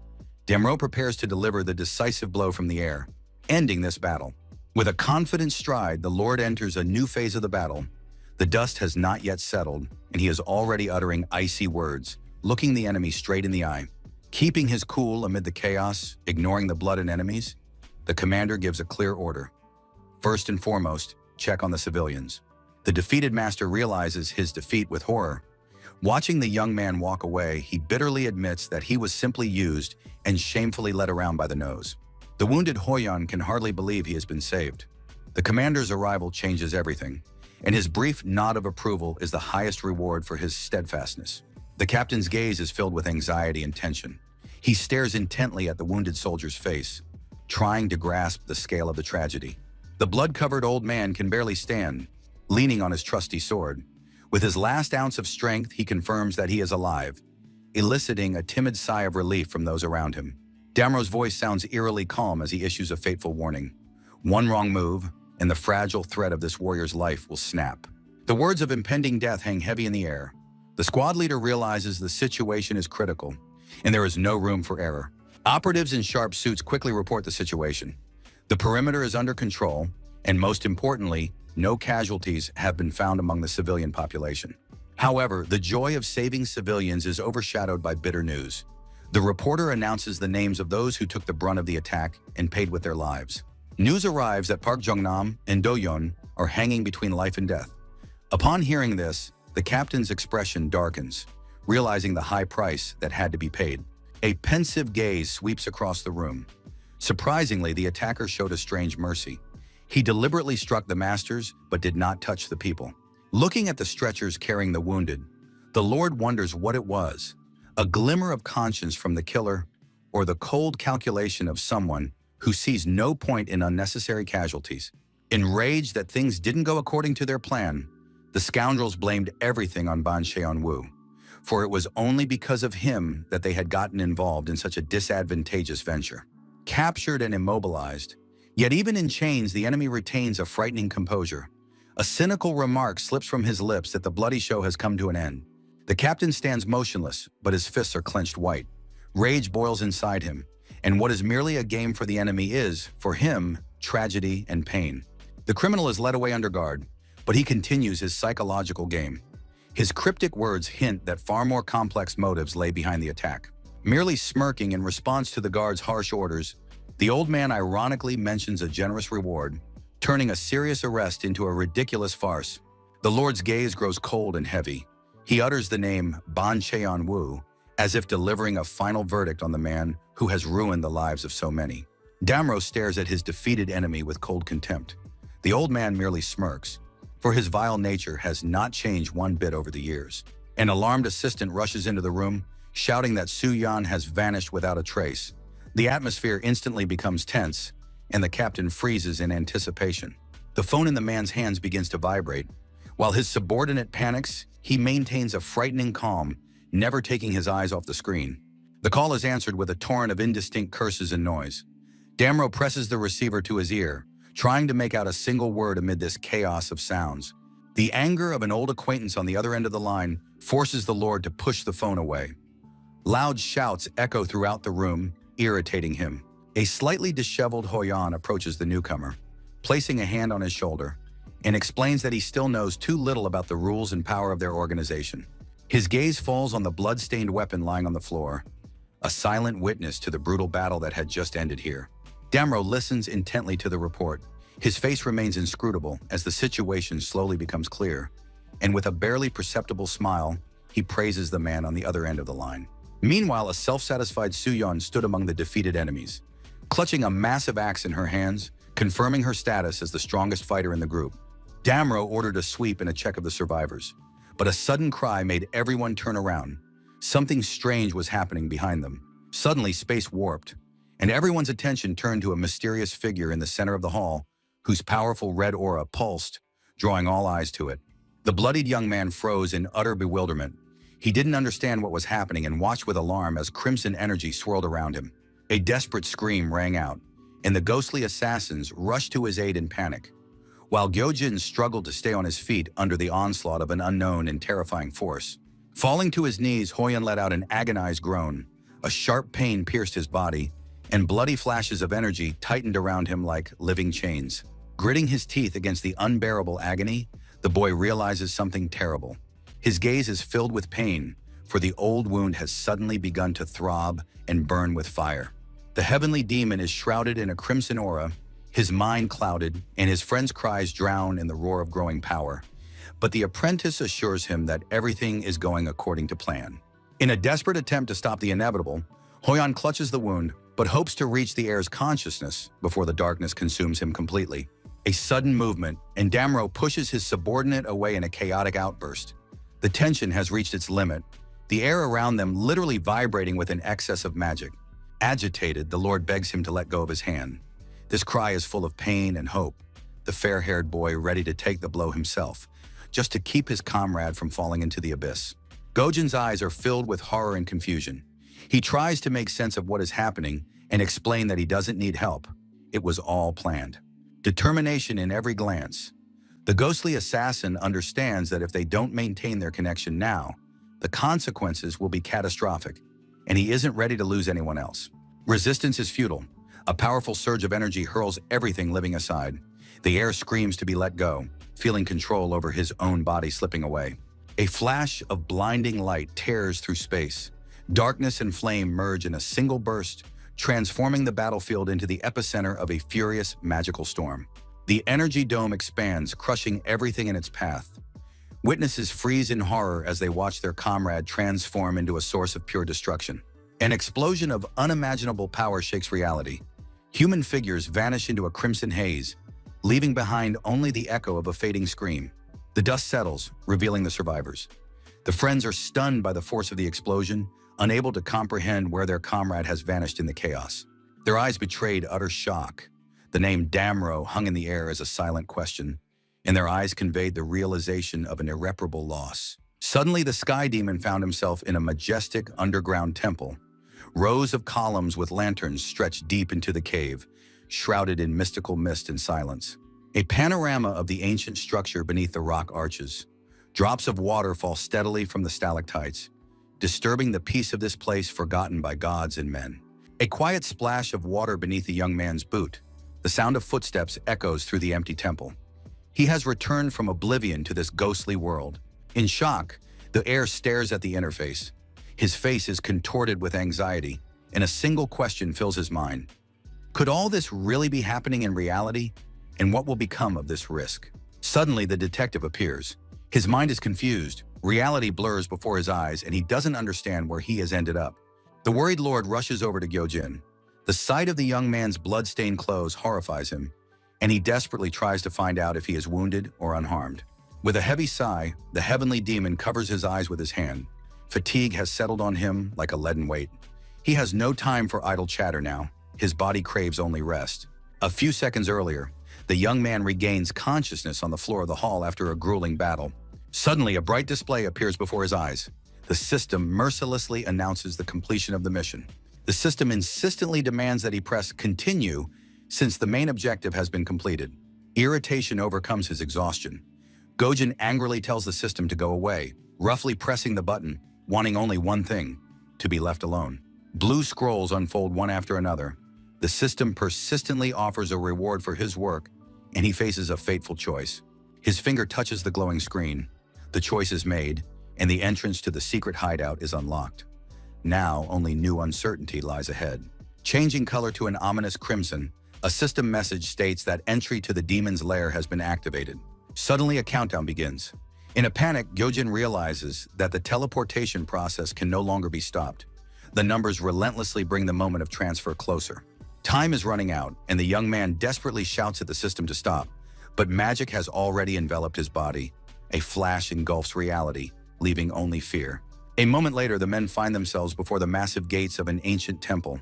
Demro prepares to deliver the decisive blow from the air, ending this battle. With a confident stride, the Lord enters a new phase of the battle. The dust has not yet settled, and he is already uttering icy words, looking the enemy straight in the eye. Keeping his cool amid the chaos, ignoring the blood and enemies, the commander gives a clear order. First and foremost, check on the civilians. The defeated master realizes his defeat with horror. Watching the young man walk away, he bitterly admits that he was simply used and shamefully led around by the nose. The wounded Hoyan can hardly believe he has been saved. The commander's arrival changes everything, and his brief nod of approval is the highest reward for his steadfastness. The captain's gaze is filled with anxiety and tension. He stares intently at the wounded soldier's face, trying to grasp the scale of the tragedy. The blood-covered old man can barely stand, leaning on his trusty sword. With his last ounce of strength, he confirms that he is alive, eliciting a timid sigh of relief from those around him. Damro's voice sounds eerily calm as he issues a fateful warning. One wrong move, and the fragile thread of this warrior's life will snap. The words of impending death hang heavy in the air. The squad leader realizes the situation is critical, and there is no room for error. Operatives in sharp suits quickly report the situation. The perimeter is under control, and most importantly, no casualties have been found among the civilian population. However, the joy of saving civilians is overshadowed by bitter news. The reporter announces the names of those who took the brunt of the attack and paid with their lives. News arrives that Park Jong-nam and Do-yeon are hanging between life and death. Upon hearing this, the captain's expression darkens, realizing the high price that had to be paid. A pensive gaze sweeps across the room. Surprisingly, the attacker showed a strange mercy. He deliberately struck the masters, but did not touch the people. Looking at the stretchers carrying the wounded, the Lord wonders what it was, a glimmer of conscience from the killer, or the cold calculation of someone who sees no point in unnecessary casualties. Enraged that things didn't go according to their plan, the scoundrels blamed everything on Ban Cheon-woo, for it was only because of him that they had gotten involved in such a disadvantageous venture. Captured and immobilized, yet even in chains, the enemy retains a frightening composure. A cynical remark slips from his lips that the bloody show has come to an end. The captain stands motionless, but his fists are clenched white. Rage boils inside him, and what is merely a game for the enemy is, for him, tragedy and pain. The criminal is led away under guard, but he continues his psychological game. His cryptic words hint that far more complex motives lay behind the attack. Merely smirking in response to the guard's harsh orders, the old man ironically mentions a generous reward, turning a serious arrest into a ridiculous farce. The Lord's gaze grows cold and heavy. He utters the name Ban Cheon-woo, as if delivering a final verdict on the man who has ruined the lives of so many. Damro stares at his defeated enemy with cold contempt. The old man merely smirks, for his vile nature has not changed one bit over the years. An alarmed assistant rushes into the room, shouting that Su-yeon has vanished without a trace. The atmosphere instantly becomes tense, and the captain freezes in anticipation. The phone in the man's hands begins to vibrate. While his subordinate panics, he maintains a frightening calm, never taking his eyes off the screen. The call is answered with a torrent of indistinct curses and noise. Damro presses the receiver to his ear, trying to make out a single word amid this chaos of sounds. The anger of an old acquaintance on the other end of the line forces the Lord to push the phone away. Loud shouts echo throughout the room, irritating him. A slightly disheveled Hoyan approaches the newcomer, placing a hand on his shoulder, and explains that he still knows too little about the rules and power of their organization. His gaze falls on the blood-stained weapon lying on the floor, a silent witness to the brutal battle that had just ended here. Damro listens intently to the report. His face remains inscrutable as the situation slowly becomes clear, and with a barely perceptible smile, he praises the man on the other end of the line. Meanwhile, a self-satisfied Su-yeon stood among the defeated enemies, clutching a massive axe in her hands, confirming her status as the strongest fighter in the group. Damro ordered a sweep and a check of the survivors, but a sudden cry made everyone turn around. Something strange was happening behind them. Suddenly, space warped, and everyone's attention turned to a mysterious figure in the center of the hall, whose powerful red aura pulsed, drawing all eyes to it. The bloodied young man froze in utter bewilderment. He didn't understand what was happening and watched with alarm as crimson energy swirled around him. A desperate scream rang out, and the ghostly assassins rush to his aid in panic. While Gyojin struggled to stay on his feet under the onslaught of an unknown and terrifying force. Falling to his knees, Hoyan let out an agonized groan. A sharp pain pierced his body, and bloody flashes of energy tightened around him like living chains. Gritting his teeth against the unbearable agony, the boy realizes something terrible. His gaze is filled with pain, for the old wound has suddenly begun to throb and burn with fire. The heavenly demon is shrouded in a crimson aura, his mind clouded, and his friends' cries drown in the roar of growing power. But the apprentice assures him that everything is going according to plan. In a desperate attempt to stop the inevitable, Hoyan clutches the wound, but hopes to reach the heir's consciousness before the darkness consumes him completely. A sudden movement, and Damro pushes his subordinate away in a chaotic outburst. The tension has reached its limit, the air around them literally vibrating with an excess of magic. Agitated, the Lord begs him to let go of his hand. This cry is full of pain and hope, the fair-haired boy ready to take the blow himself, just to keep his comrade from falling into the abyss. Gojin's eyes are filled with horror and confusion. He tries to make sense of what is happening and explain that he doesn't need help. It was all planned. Determination in every glance. The ghostly assassin understands that if they don't maintain their connection now, the consequences will be catastrophic, and he isn't ready to lose anyone else. Resistance is futile. A powerful surge of energy hurls everything living aside. The air screams to be let go, feeling control over his own body slipping away. A flash of blinding light tears through space. Darkness and flame merge in a single burst, transforming the battlefield into the epicenter of a furious magical storm. The energy dome expands, crushing everything in its path. Witnesses freeze in horror as they watch their comrade transform into a source of pure destruction. An explosion of unimaginable power shakes reality. Human figures vanish into a crimson haze, leaving behind only the echo of a fading scream. The dust settles, revealing the survivors. The friends are stunned by the force of the explosion, unable to comprehend where their comrade has vanished in the chaos. Their eyes betrayed utter shock. The name Damro hung in the air as a silent question, and their eyes conveyed the realization of an irreparable loss. Suddenly, the sky demon found himself in a majestic underground temple. Rows of columns with lanterns stretched deep into the cave, shrouded in mystical mist and silence. A panorama of the ancient structure beneath the rock arches. Drops of water fall steadily from the stalactites, disturbing the peace of this place forgotten by gods and men. A quiet splash of water beneath the young man's boot. The sound of footsteps echoes through the empty temple. He has returned from oblivion to this ghostly world. In shock, the heir stares at the interface. His face is contorted with anxiety, and a single question fills his mind. Could all this really be happening in reality? And what will become of this risk? Suddenly, the detective appears. His mind is confused. Reality blurs before his eyes, and he doesn't understand where he has ended up. The worried lord rushes over to Gyojin. The sight of the young man's blood-stained clothes horrifies him, and he desperately tries to find out if he is wounded or unharmed. With a heavy sigh, the heavenly demon covers his eyes with his hand. Fatigue has settled on him like a leaden weight. He has no time for idle chatter now. His body craves only rest. A few seconds earlier, the young man regains consciousness on the floor of the hall after a grueling battle. Suddenly, a bright display appears before his eyes. The system mercilessly announces the completion of the mission. The system insistently demands that he press continue since the main objective has been completed. Irritation overcomes his exhaustion. Gojin angrily tells the system to go away, roughly pressing the button, wanting only one thing: to be left alone. Blue scrolls unfold one after another. The system persistently offers a reward for his work, and he faces a fateful choice. His finger touches the glowing screen. The choice is made, and the entrance to the secret hideout is unlocked. Now, only new uncertainty lies ahead. Changing color to an ominous crimson, a system message states that entry to the demon's lair has been activated. Suddenly, a countdown begins. In a panic, Gyojin realizes that the teleportation process can no longer be stopped. The numbers relentlessly bring the moment of transfer closer. Time is running out, and the young man desperately shouts at the system to stop. But magic has already enveloped his body. A flash engulfs reality, leaving only fear. A moment later, the men find themselves before the massive gates of an ancient temple.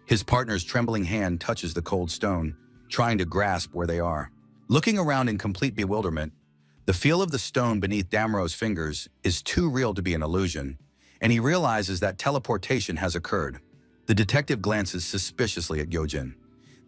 His partner's trembling hand touches the cold stone, trying to grasp where they are. Looking around in complete bewilderment, the feel of the stone beneath Damro's fingers is too real to be an illusion, and he realizes that teleportation has occurred. The detective glances suspiciously at Gyojin.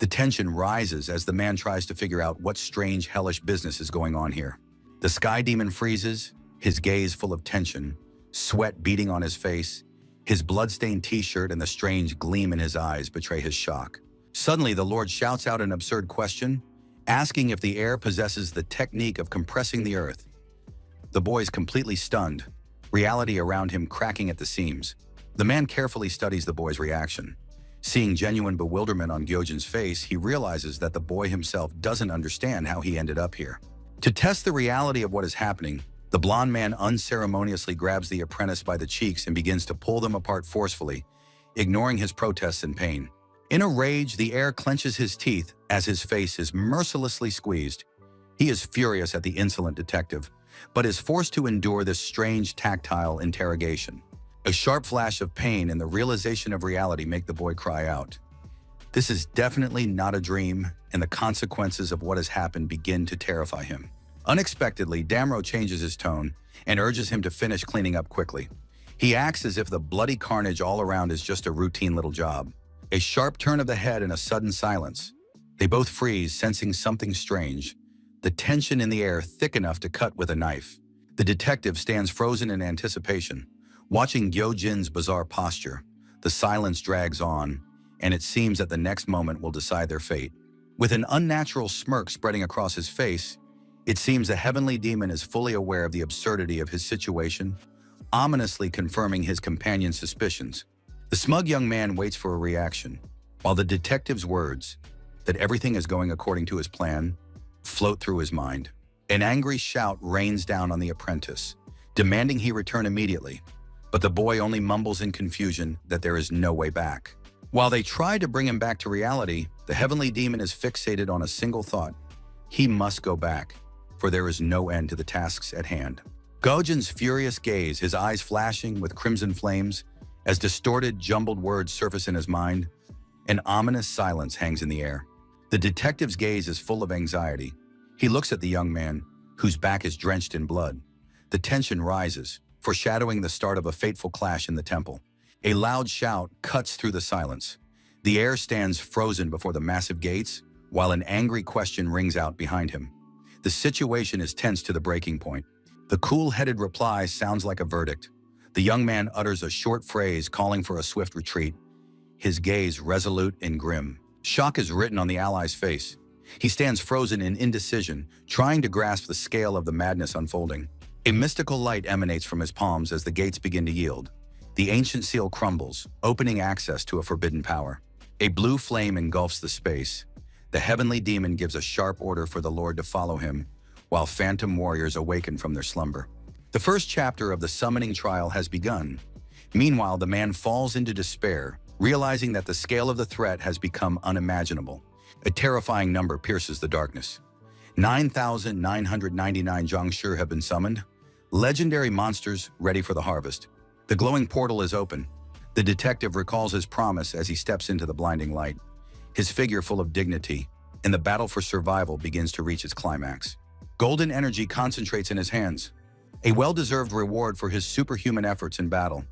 The tension rises as the man tries to figure out what strange, hellish business is going on here. The sky demon freezes, his gaze full of tension, sweat beading on his face. His bloodstained t-shirt and the strange gleam in his eyes betray his shock. Suddenly, the Lord shouts out an absurd question, asking if the air possesses the technique of compressing the earth. The boy is completely stunned, reality around him cracking at the seams. The man carefully studies the boy's reaction. Seeing genuine bewilderment on Gyojin's face, he realizes that the boy himself doesn't understand how he ended up here. To test the reality of what is happening, the blond man unceremoniously grabs the apprentice by the cheeks and begins to pull them apart forcefully, ignoring his protests and pain. In a rage, the heir clenches his teeth as his face is mercilessly squeezed. He is furious at the insolent detective, but is forced to endure this strange tactile interrogation. A sharp flash of pain and the realization of reality make the boy cry out. This is definitely not a dream, and the consequences of what has happened begin to terrify him. Unexpectedly, Damro changes his tone and urges him to finish cleaning up quickly. He acts as if the bloody carnage all around is just a routine little job. A sharp turn of the head and a sudden silence. They both freeze, sensing something strange, the tension in the air thick enough to cut with a knife. The detective stands frozen in anticipation, watching Gyojin's bizarre posture. The silence drags on, and it seems that the next moment will decide their fate. With an unnatural smirk spreading across his face, it seems the heavenly demon is fully aware of the absurdity of his situation, ominously confirming his companion's suspicions. The smug young man waits for a reaction, while the detective's words, that everything is going according to his plan, float through his mind. An angry shout rains down on the apprentice, demanding he return immediately, but the boy only mumbles in confusion that there is no way back. While they try to bring him back to reality, the heavenly demon is fixated on a single thought. He must go back, for there is no end to the tasks at hand. Gyojin's furious gaze, his eyes flashing with crimson flames, as distorted, jumbled words surface in his mind, an ominous silence hangs in the air. The detective's gaze is full of anxiety. He looks at the young man, whose back is drenched in blood. The tension rises, foreshadowing the start of a fateful clash in the temple. A loud shout cuts through the silence. The air stands frozen before the massive gates, while an angry question rings out behind him. The situation is tense to the breaking point. The cool-headed reply sounds like a verdict. The young man utters a short phrase calling for a swift retreat, his gaze resolute and grim. Shock is written on the ally's face. He stands frozen in indecision, trying to grasp the scale of the madness unfolding. A mystical light emanates from his palms as the gates begin to yield. The ancient seal crumbles, opening access to a forbidden power. A blue flame engulfs the space. The heavenly demon gives a sharp order for the Lord to follow him, while phantom warriors awaken from their slumber. The first chapter of the summoning trial has begun. Meanwhile, the man falls into despair, realizing that the scale of the threat has become unimaginable. A terrifying number pierces the darkness. 9,999 Zhangshi have been summoned, legendary monsters ready for the harvest. The glowing portal is open. The detective recalls his promise as he steps into the blinding light. His figure full of dignity, and the battle for survival begins to reach its climax. Golden energy concentrates in his hands, a well-deserved reward for his superhuman efforts in battle.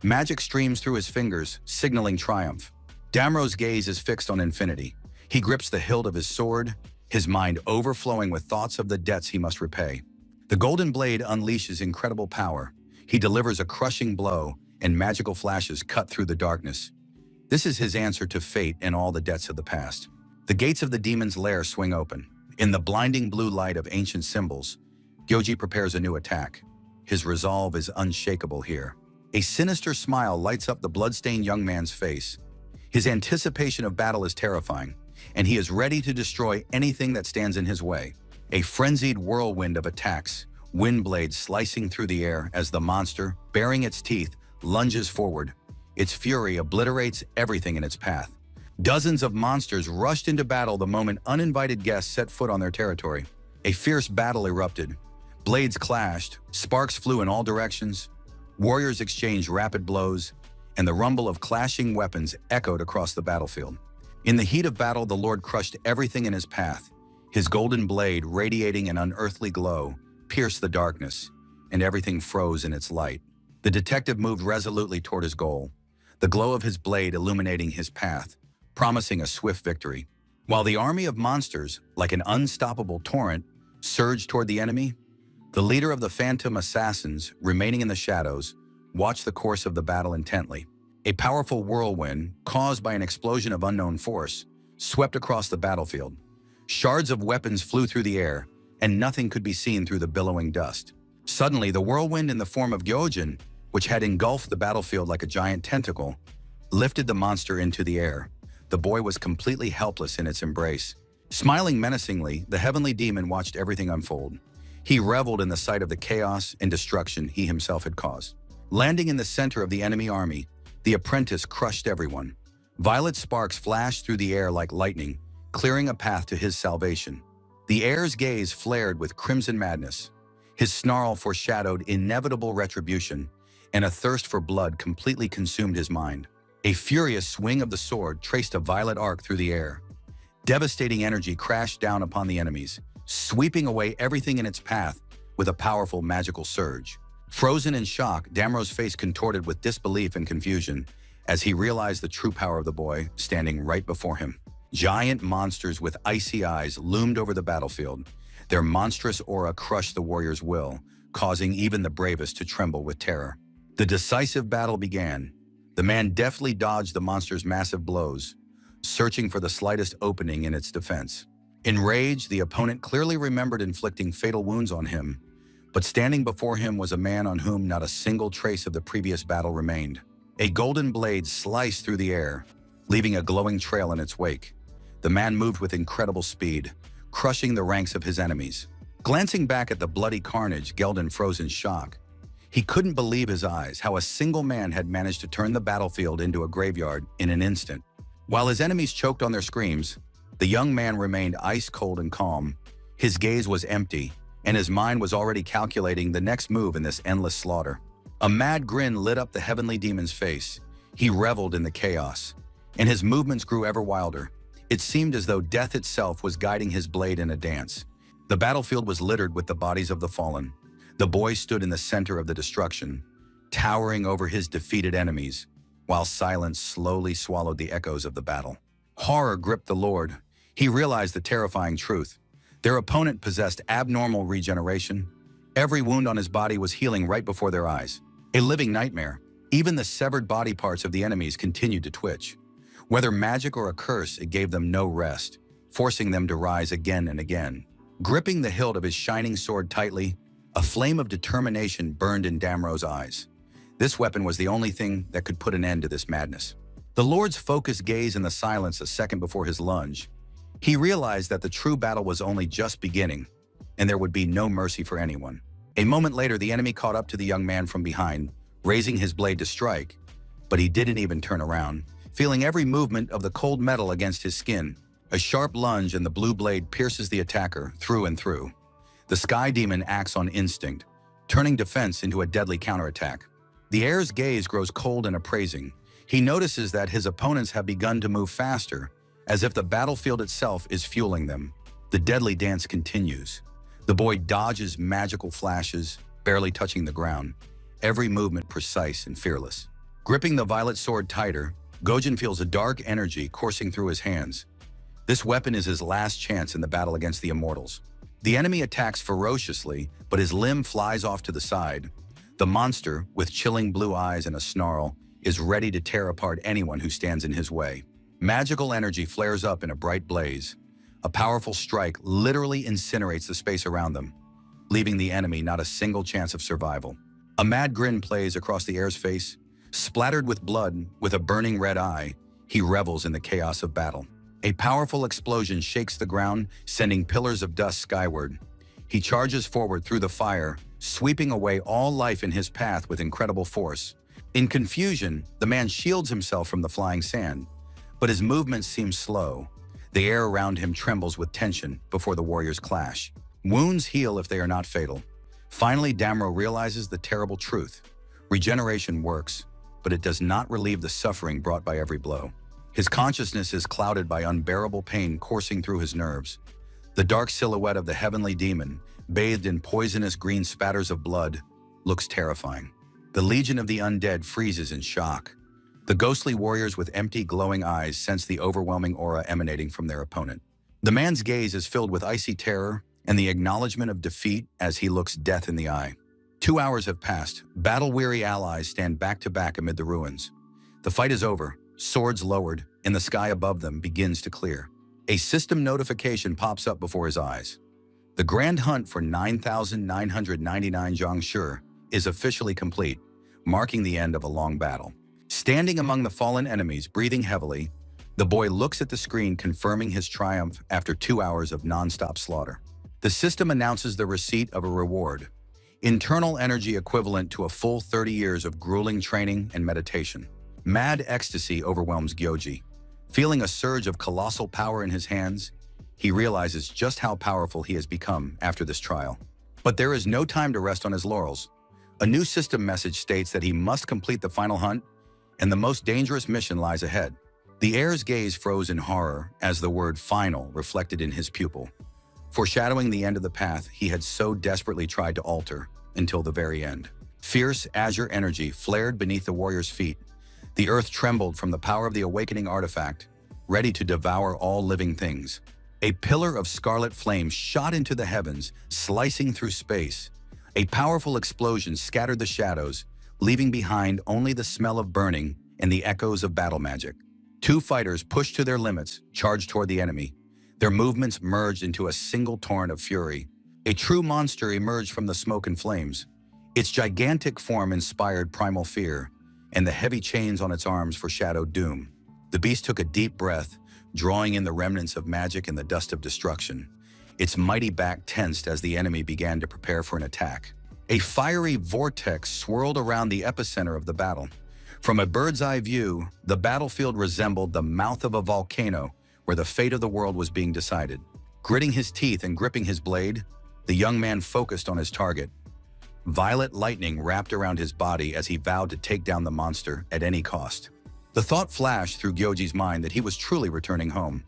Magic streams through his fingers, signaling triumph. Damro's gaze is fixed on infinity. He grips the hilt of his sword, his mind overflowing with thoughts of the debts he must repay. The golden blade unleashes incredible power. He delivers a crushing blow, and magical flashes cut through the darkness. This is his answer to fate and all the debts of the past. The gates of the demon's lair swing open. In the blinding blue light of ancient symbols, Gyoji prepares a new attack. His resolve is unshakable here. A sinister smile lights up the bloodstained young man's face. His anticipation of battle is terrifying, and he is ready to destroy anything that stands in his way. A frenzied whirlwind of attacks, wind blades slicing through the air as the monster, baring its teeth, lunges forward. Its fury obliterates everything in its path. Dozens of monsters rushed into battle the moment uninvited guests set foot on their territory. A fierce battle erupted. Blades clashed, sparks flew in all directions, warriors exchanged rapid blows, and the rumble of clashing weapons echoed across the battlefield. In the heat of battle, the Lord crushed everything in his path. His golden blade, radiating an unearthly glow, pierced the darkness, and everything froze in its light. The detective moved resolutely toward his goal, the glow of his blade illuminating his path, promising a swift victory. While the army of monsters, like an unstoppable torrent, surged toward the enemy, the leader of the phantom assassins, remaining in the shadows, watched the course of the battle intently. A powerful whirlwind, caused by an explosion of unknown force, swept across the battlefield. Shards of weapons flew through the air, and nothing could be seen through the billowing dust. Suddenly, the whirlwind in the form of Gyojin, which had engulfed the battlefield like a giant tentacle, lifted the monster into the air. The boy was completely helpless in its embrace. Smiling menacingly, the heavenly demon watched everything unfold. He reveled in the sight of the chaos and destruction he himself had caused. Landing in the center of the enemy army, the apprentice crushed everyone. Violet sparks flashed through the air like lightning, clearing a path to his salvation. The heir's gaze flared with crimson madness. His snarl foreshadowed inevitable retribution, and a thirst for blood completely consumed his mind. A furious swing of the sword traced a violet arc through the air. Devastating energy crashed down upon the enemies, sweeping away everything in its path with a powerful magical surge. Frozen in shock, Damro's face contorted with disbelief and confusion as he realized the true power of the boy standing right before him. Giant monsters with icy eyes loomed over the battlefield. Their monstrous aura crushed the warrior's will, causing even the bravest to tremble with terror. The decisive battle began. The man deftly dodged the monster's massive blows, searching for the slightest opening in its defense. Enraged, the opponent clearly remembered inflicting fatal wounds on him, but standing before him was a man on whom not a single trace of the previous battle remained. A golden blade sliced through the air, leaving a glowing trail in its wake. The man moved with incredible speed, crushing the ranks of his enemies. Glancing back at the bloody carnage, Geldon froze in shock. He couldn't believe his eyes, how a single man had managed to turn the battlefield into a graveyard in an instant. While his enemies choked on their screams, the young man remained ice-cold and calm. His gaze was empty, and his mind was already calculating the next move in this endless slaughter. A mad grin lit up the heavenly demon's face. He reveled in the chaos, and his movements grew ever wilder. It seemed as though death itself was guiding his blade in a dance. The battlefield was littered with the bodies of the fallen. The boy stood in the center of the destruction, towering over his defeated enemies, while silence slowly swallowed the echoes of the battle. Horror gripped the Lord. He realized the terrifying truth. Their opponent possessed abnormal regeneration. Every wound on his body was healing right before their eyes. A living nightmare. Even the severed body parts of the enemies continued to twitch. Whether magic or a curse, it gave them no rest, forcing them to rise again and again. Gripping the hilt of his shining sword tightly, a flame of determination burned in Damro's eyes. This weapon was the only thing that could put an end to this madness. The Lord's focused gaze in the silence a second before his lunge. He realized that the true battle was only just beginning, and there would be no mercy for anyone. A moment later, the enemy caught up to the young man from behind, raising his blade to strike, but he didn't even turn around, feeling every movement of the cold metal against his skin. A sharp lunge and the blue blade pierces the attacker through and through. The sky demon acts on instinct, turning defense into a deadly counterattack. The heir's gaze grows cold and appraising. He notices that his opponents have begun to move faster, as if the battlefield itself is fueling them. The deadly dance continues. The boy dodges magical flashes, barely touching the ground, every movement precise and fearless. Gripping the violet sword tighter, Gyojin feels a dark energy coursing through his hands. This weapon is his last chance in the battle against the immortals. The enemy attacks ferociously, but his limb flies off to the side. The monster, with chilling blue eyes and a snarl, is ready to tear apart anyone who stands in his way. Magical energy flares up in a bright blaze. A powerful strike literally incinerates the space around them, leaving the enemy not a single chance of survival. A mad grin plays across the heir's face. Splattered with blood, with a burning red eye, he revels in the chaos of battle. A powerful explosion shakes the ground, sending pillars of dust skyward. He charges forward through the fire, sweeping away all life in his path with incredible force. In confusion, the man shields himself from the flying sand, but his movements seem slow. The air around him trembles with tension before the warriors clash. Wounds heal if they are not fatal. Finally, Damro realizes the terrible truth. Regeneration works, but it does not relieve the suffering brought by every blow. His consciousness is clouded by unbearable pain coursing through his nerves. The dark silhouette of the heavenly demon, bathed in poisonous green spatters of blood, looks terrifying. The legion of the undead freezes in shock. The ghostly warriors with empty, glowing eyes sense the overwhelming aura emanating from their opponent. The man's gaze is filled with icy terror and the acknowledgement of defeat as he looks death in the eye. 2 hours have passed. Battle-weary allies stand back to back amid the ruins. The fight is over, swords lowered, and the sky above them begins to clear. A system notification pops up before his eyes. The grand hunt for 9,999 Zhongshi is officially complete, marking the end of a long battle. Standing among the fallen enemies, breathing heavily, the boy looks at the screen, confirming his triumph after 2 hours of non-stop slaughter. The system announces the receipt of a reward, internal energy equivalent to a full 30 years of grueling training and meditation. Mad ecstasy overwhelms Gyoji. Feeling a surge of colossal power in his hands, he realizes just how powerful he has become after this trial. But there is no time to rest on his laurels. A new system message states that he must complete the final hunt, and the most dangerous mission lies ahead. The heir's gaze froze in horror as the word "final" reflected in his pupil, foreshadowing the end of the path he had so desperately tried to alter until the very end. Fierce azure energy flared beneath the warrior's feet. The earth trembled from the power of the awakening artifact, ready to devour all living things. A pillar of scarlet flame shot into the heavens, slicing through space. A powerful explosion scattered the shadows, leaving behind only the smell of burning and the echoes of battle magic. Two fighters pushed to their limits, charged toward the enemy. Their movements merged into a single torrent of fury. A true monster emerged from the smoke and flames. Its gigantic form inspired primal fear, and the heavy chains on its arms foreshadowed doom. The beast took a deep breath, drawing in the remnants of magic and the dust of destruction. Its mighty back tensed as the enemy began to prepare for an attack. A fiery vortex swirled around the epicenter of the battle. From a bird's-eye view, the battlefield resembled the mouth of a volcano where the fate of the world was being decided. Gritting his teeth and gripping his blade, the young man focused on his target. Violet lightning wrapped around his body as he vowed to take down the monster at any cost. The thought flashed through Gyoji's mind that he was truly returning home.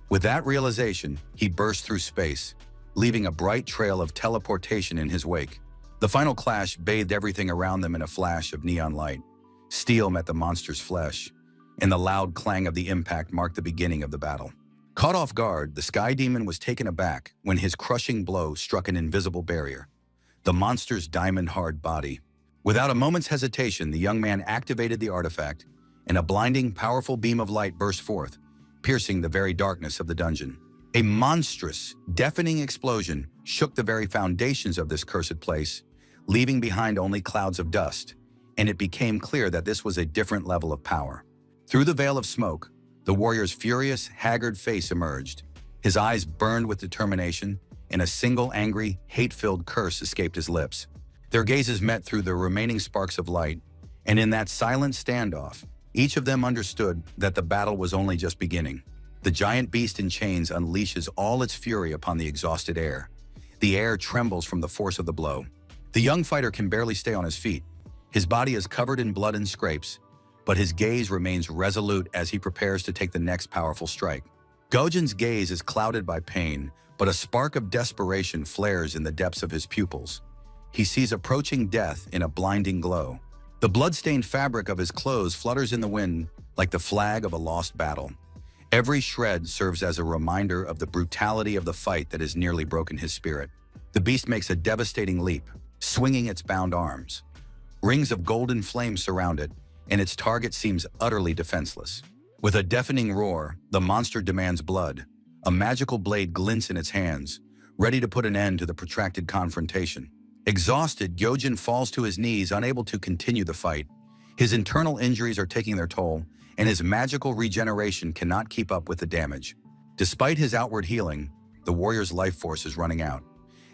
With that realization, he burst through space, leaving a bright trail of teleportation in his wake. The final clash bathed everything around them in a flash of neon light. Steel met the monster's flesh, and the loud clang of the impact marked the beginning of the battle. Caught off guard, the Sky Demon was taken aback when his crushing blow struck an invisible barrier, the monster's diamond-hard body. Without a moment's hesitation, the young man activated the artifact, and a blinding, powerful beam of light burst forth, piercing the very darkness of the dungeon. A monstrous, deafening explosion shook the very foundations of this cursed place, leaving behind only clouds of dust, and it became clear that this was a different level of power. Through the veil of smoke, the warrior's furious, haggard face emerged. His eyes burned with determination, and a single angry, hate-filled curse escaped his lips. Their gazes met through the remaining sparks of light, and in that silent standoff, each of them understood that the battle was only just beginning. The giant beast in chains unleashes all its fury upon the exhausted heir. The air trembles from the force of the blow. The young fighter can barely stay on his feet. His body is covered in blood and scrapes, but his gaze remains resolute as he prepares to take the next powerful strike. Gojin's gaze is clouded by pain, but a spark of desperation flares in the depths of his pupils. He sees approaching death in a blinding glow. The blood-stained fabric of his clothes flutters in the wind like the flag of a lost battle. Every shred serves as a reminder of the brutality of the fight that has nearly broken his spirit. The beast makes a devastating leap, swinging its bound arms. Rings of golden flame surround it, and its target seems utterly defenseless. With a deafening roar, the monster demands blood. A magical blade glints in its hands, ready to put an end to the protracted confrontation. Exhausted, Gyojin falls to his knees, unable to continue the fight. His internal injuries are taking their toll, and his magical regeneration cannot keep up with the damage. Despite his outward healing, the warrior's life force is running out.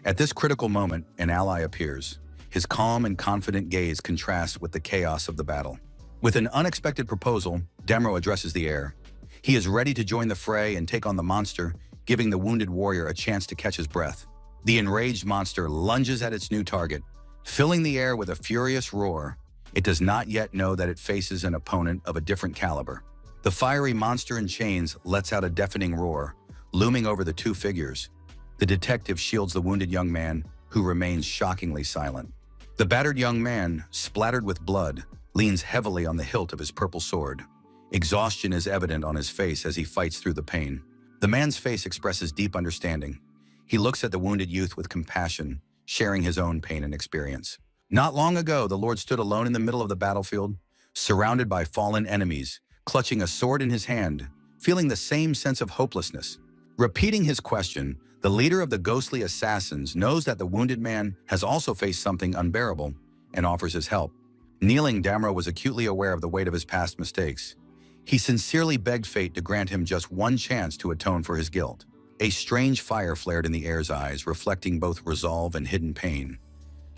At this critical moment, an ally appears. His calm and confident gaze contrasts with the chaos of the battle. With an unexpected proposal, Demro addresses the heir. He is ready to join the fray and take on the monster, giving the wounded warrior a chance to catch his breath. The enraged monster lunges at its new target, filling the air with a furious roar. It does not yet know that it faces an opponent of a different caliber. The fiery monster in chains lets out a deafening roar, looming over the two figures. The detective shields the wounded young man, who remains shockingly silent. The battered young man, splattered with blood, leans heavily on the hilt of his purple sword. Exhaustion is evident on his face as he fights through the pain. The man's face expresses deep understanding. He looks at the wounded youth with compassion, sharing his own pain and experience. Not long ago, the Lord stood alone in the middle of the battlefield, surrounded by fallen enemies, clutching a sword in his hand, feeling the same sense of hopelessness. Repeating his question, the leader of the ghostly assassins knows that the wounded man has also faced something unbearable and offers his help. Kneeling, Damro was acutely aware of the weight of his past mistakes. He sincerely begged fate to grant him just one chance to atone for his guilt. A strange fire flared in the heir's eyes, reflecting both resolve and hidden pain.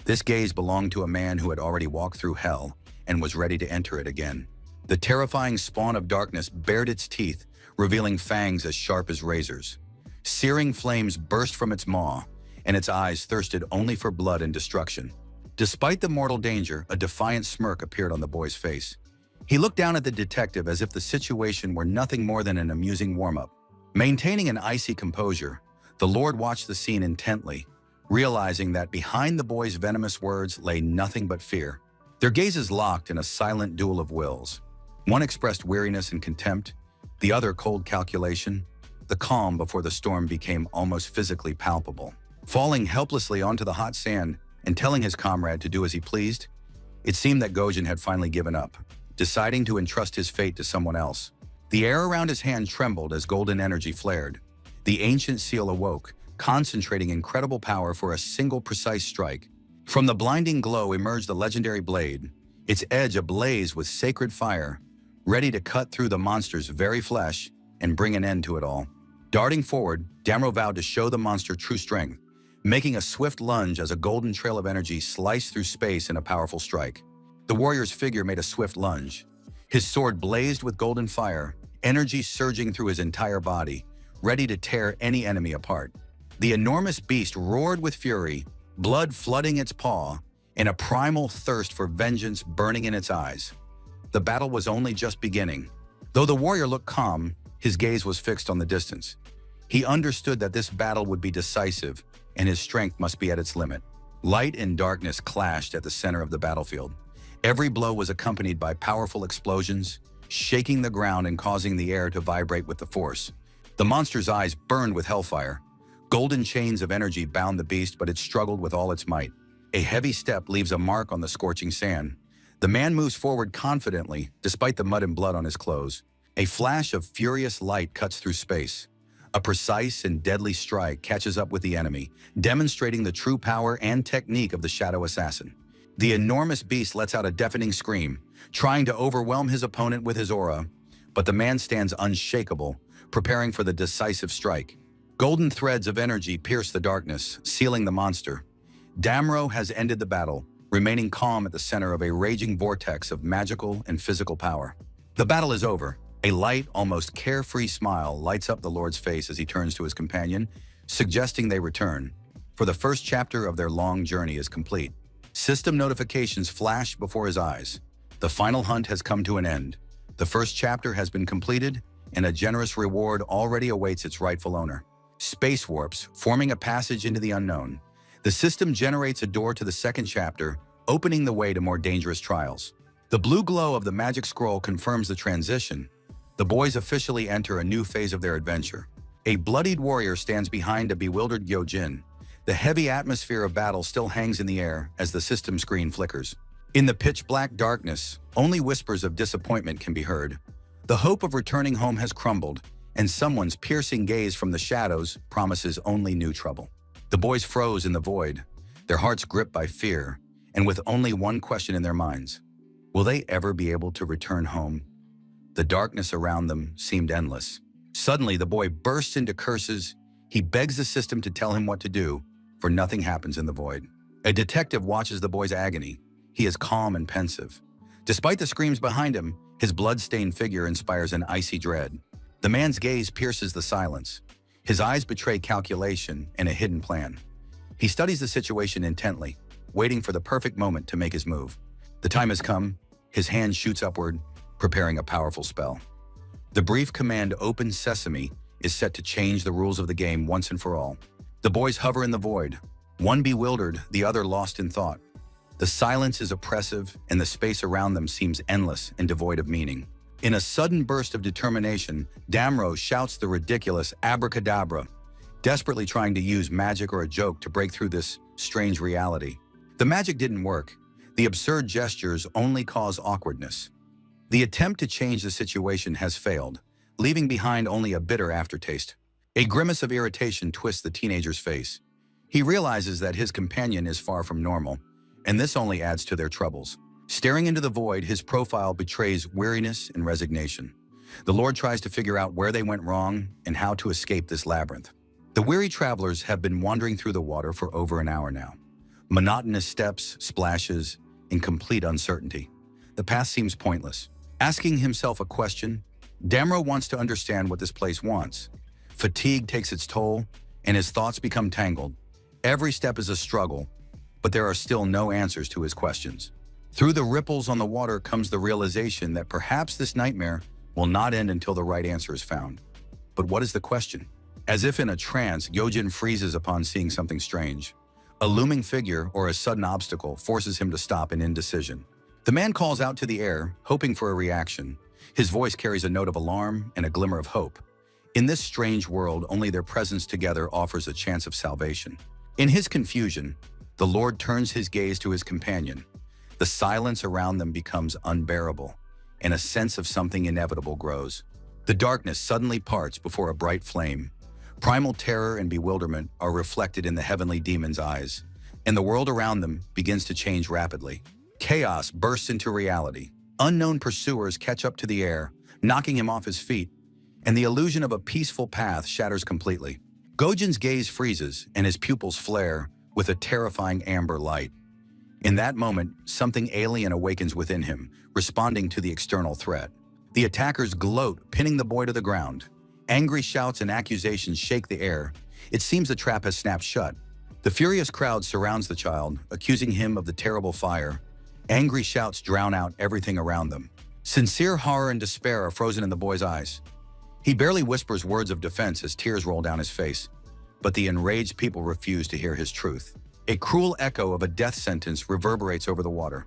This gaze belonged to a man who had already walked through hell and was ready to enter it again. The terrifying spawn of darkness bared its teeth, revealing fangs as sharp as razors. Searing flames burst from its maw, and its eyes thirsted only for blood and destruction. Despite the mortal danger, a defiant smirk appeared on the boy's face. He looked down at the detective as if the situation were nothing more than an amusing warm-up. Maintaining an icy composure, the Lord watched the scene intently, realizing that behind the boy's venomous words lay nothing but fear. Their gazes locked in a silent duel of wills. One expressed weariness and contempt, the other cold calculation. The calm before the storm became almost physically palpable. Falling helplessly onto the hot sand and telling his comrade to do as he pleased, it seemed that Gojin had finally given up, deciding to entrust his fate to someone else. The air around his hand trembled as golden energy flared. The ancient seal awoke, concentrating incredible power for a single precise strike. From the blinding glow emerged the legendary blade, its edge ablaze with sacred fire, ready to cut through the monster's very flesh and bring an end to it all. Darting forward, Damro vowed to show the monster true strength, making a swift lunge as a golden trail of energy sliced through space in a powerful strike. The warrior's figure made a swift lunge. His sword blazed with golden fire, energy surging through his entire body, ready to tear any enemy apart. The enormous beast roared with fury, blood flooding its paw, and a primal thirst for vengeance burning in its eyes. The battle was only just beginning. Though the warrior looked calm, his gaze was fixed on the distance. He understood that this battle would be decisive, and his strength must be at its limit. Light and darkness clashed at the center of the battlefield. Every blow was accompanied by powerful explosions, shaking the ground and causing the air to vibrate with the force. The monster's eyes burned with hellfire. Golden chains of energy bound the beast, but it struggled with all its might. A heavy step leaves a mark on the scorching sand. The man moves forward confidently, despite the mud and blood on his clothes. A flash of furious light cuts through space. A precise and deadly strike catches up with the enemy, demonstrating the true power and technique of the shadow assassin. The enormous beast lets out a deafening scream, trying to overwhelm his opponent with his aura, but the man stands unshakable, preparing for the decisive strike. Golden threads of energy pierce the darkness, sealing the monster. Damro has ended the battle, remaining calm at the center of a raging vortex of magical and physical power. The battle is over. A light, almost carefree smile lights up the Lord's face as he turns to his companion, suggesting they return. For the first chapter of their long journey is complete. System notifications flash before his eyes. The final hunt has come to an end. The first chapter has been completed, and a generous reward already awaits its rightful owner. Space warps, forming a passage into the unknown. The system generates a door to the second chapter, opening the way to more dangerous trials. The blue glow of the magic scroll confirms the transition. The boys officially enter a new phase of their adventure. A bloodied warrior stands behind a bewildered Gyojin. The heavy atmosphere of battle still hangs in the air as the system screen flickers. In the pitch-black darkness, only whispers of disappointment can be heard. The hope of returning home has crumbled, and someone's piercing gaze from the shadows promises only new trouble. The boys froze in the void, their hearts gripped by fear, and with only one question in their minds. Will they ever be able to return home? The darkness around them seemed endless. Suddenly, the boy bursts into curses. He begs the system to tell him what to do, for nothing happens in the void. A detective watches the boy's agony. He is calm and pensive. Despite the screams behind him, his blood-stained figure inspires an icy dread. The man's gaze pierces the silence. His eyes betray calculation and a hidden plan. He studies the situation intently, waiting for the perfect moment to make his move. The time has come. His hand shoots upward, preparing a powerful spell. The brief command "Open Sesame" is set to change the rules of the game once and for all. The boys hover in the void, one bewildered, the other lost in thought. The silence is oppressive, and the space around them seems endless and devoid of meaning. In a sudden burst of determination, Damro shouts the ridiculous abracadabra, desperately trying to use magic or a joke to break through this strange reality. The magic didn't work. The absurd gestures only cause awkwardness. The attempt to change the situation has failed, leaving behind only a bitter aftertaste. A grimace of irritation twists the teenager's face. He realizes that his companion is far from normal, and this only adds to their troubles. Staring into the void, his profile betrays weariness and resignation. The Lord tries to figure out where they went wrong and how to escape this labyrinth. The weary travelers have been wandering through the water for over an hour now. Monotonous steps, splashes, in complete uncertainty. The path seems pointless. Asking himself a question, Damro wants to understand what this place wants. Fatigue takes its toll, and his thoughts become tangled. Every step is a struggle, but there are still no answers to his questions. Through the ripples on the water comes the realization that perhaps this nightmare will not end until the right answer is found. But what is the question? As if in a trance, Gyojin freezes upon seeing something strange. A looming figure or a sudden obstacle forces him to stop in indecision. The man calls out to the air, hoping for a reaction. His voice carries a note of alarm and a glimmer of hope. In this strange world, only their presence together offers a chance of salvation. In his confusion, the Lord turns his gaze to his companion. The silence around them becomes unbearable, and a sense of something inevitable grows. The darkness suddenly parts before a bright flame. Primal terror and bewilderment are reflected in the heavenly demon's eyes, and the world around them begins to change rapidly. Chaos bursts into reality. Unknown pursuers catch up to the air, knocking him off his feet, and the illusion of a peaceful path shatters completely. Gojin's gaze freezes, and his pupils flare with a terrifying amber light. In that moment, something alien awakens within him, responding to the external threat. The attackers gloat, pinning the boy to the ground. Angry shouts and accusations shake the air. It seems the trap has snapped shut. The furious crowd surrounds the child, accusing him of the terrible fire. Angry shouts drown out everything around them. Sincere horror and despair are frozen in the boy's eyes. He barely whispers words of defense as tears roll down his face. But the enraged people refuse to hear his truth. A cruel echo of a death sentence reverberates over the water.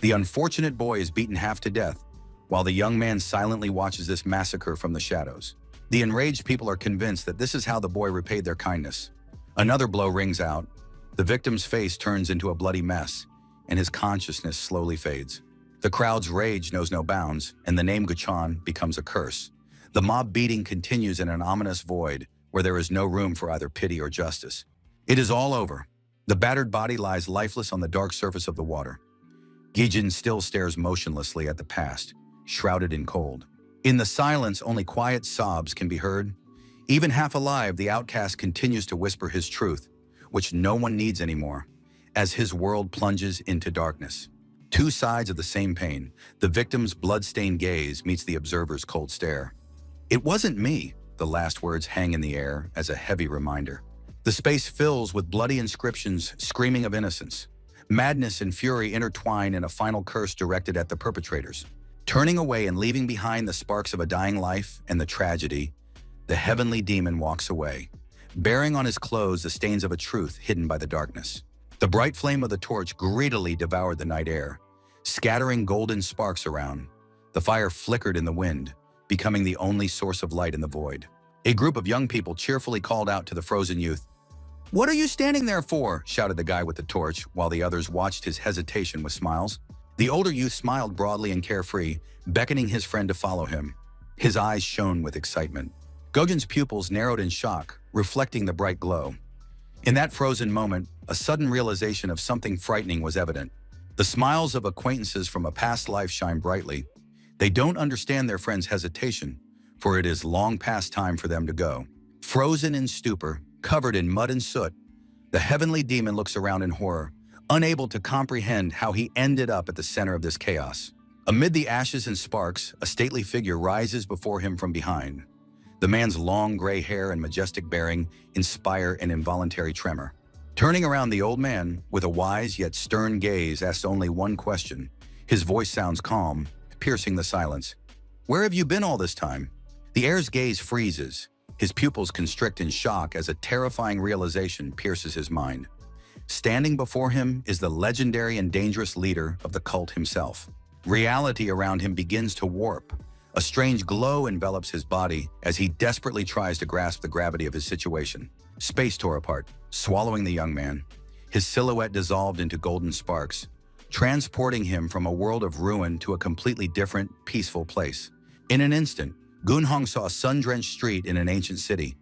The unfortunate boy is beaten half to death, while the young man silently watches this massacre from the shadows. The enraged people are convinced that this is how the boy repaid their kindness. Another blow rings out. The victim's face turns into a bloody mess, and his consciousness slowly fades. The crowd's rage knows no bounds, and the name Guchan becomes a curse. The mob beating continues in an ominous void where there is no room for either pity or justice. It is all over. The battered body lies lifeless on the dark surface of the water. Gyojin still stares motionlessly at the past, shrouded in cold. In the silence, only quiet sobs can be heard. Even half alive, the outcast continues to whisper his truth, which no one needs anymore, as his world plunges into darkness. Two sides of the same pain. The victim's blood-stained gaze meets the observer's cold stare. "It wasn't me," the last words hang in the air as a heavy reminder. The space fills with bloody inscriptions screaming of innocence. Madness and fury intertwine in a final curse directed at the perpetrators. Turning away and leaving behind the sparks of a dying life and the tragedy, the heavenly demon walks away, bearing on his clothes the stains of a truth hidden by the darkness. The bright flame of the torch greedily devoured the night air, scattering golden sparks around. The fire flickered in the wind, becoming the only source of light in the void. A group of young people cheerfully called out to the frozen youth. "What are you standing there for?" shouted the guy with the torch, while the others watched his hesitation with smiles. The older youth smiled broadly and carefree, beckoning his friend to follow him. His eyes shone with excitement. Gojin's pupils narrowed in shock, reflecting the bright glow. In that frozen moment, a sudden realization of something frightening was evident. The smiles of acquaintances from a past life shine brightly. They don't understand their friend's hesitation, for it is long past time for them to go. Frozen in stupor, covered in mud and soot, the heavenly demon looks around in horror, unable to comprehend how he ended up at the center of this chaos. Amid the ashes and sparks, a stately figure rises before him from behind. The man's long gray hair and majestic bearing inspire an involuntary tremor. Turning around, the old man, with a wise yet stern gaze, asks only one question. His voice sounds calm, piercing the silence. "Where have you been all this time?" The heir's gaze freezes. His pupils constrict in shock as a terrifying realization pierces his mind. Standing before him is the legendary and dangerous leader of the cult himself. Reality around him begins to warp. A strange glow envelops his body as he desperately tries to grasp the gravity of his situation. Space tore apart, swallowing the young man. His silhouette dissolved into golden sparks, transporting him from a world of ruin to a completely different, peaceful place. In an instant, Gunhong saw a sun-drenched street in an ancient city.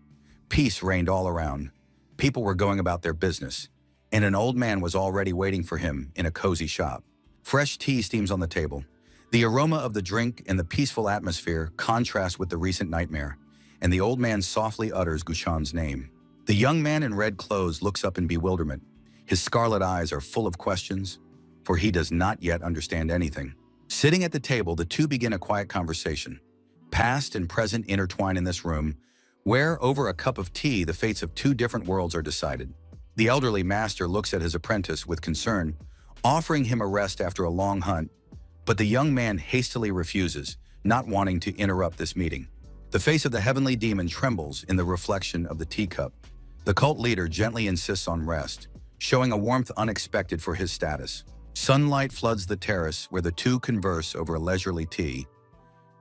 Peace reigned all around. People were going about their business, and an old man was already waiting for him in a cozy shop. Fresh tea steams on the table. The aroma of the drink and the peaceful atmosphere contrast with the recent nightmare, and the old man softly utters Gushan's name. The young man in red clothes looks up in bewilderment. His scarlet eyes are full of questions, for he does not yet understand anything. Sitting at the table, the two begin a quiet conversation. Past and present intertwine in this room, where, over a cup of tea, the fates of two different worlds are decided. The elderly master looks at his apprentice with concern, offering him a rest after a long hunt, but the young man hastily refuses, not wanting to interrupt this meeting. The face of the heavenly demon trembles in the reflection of the teacup. The cult leader gently insists on rest, showing a warmth unexpected for his status. Sunlight floods the terrace where the two converse over a leisurely tea.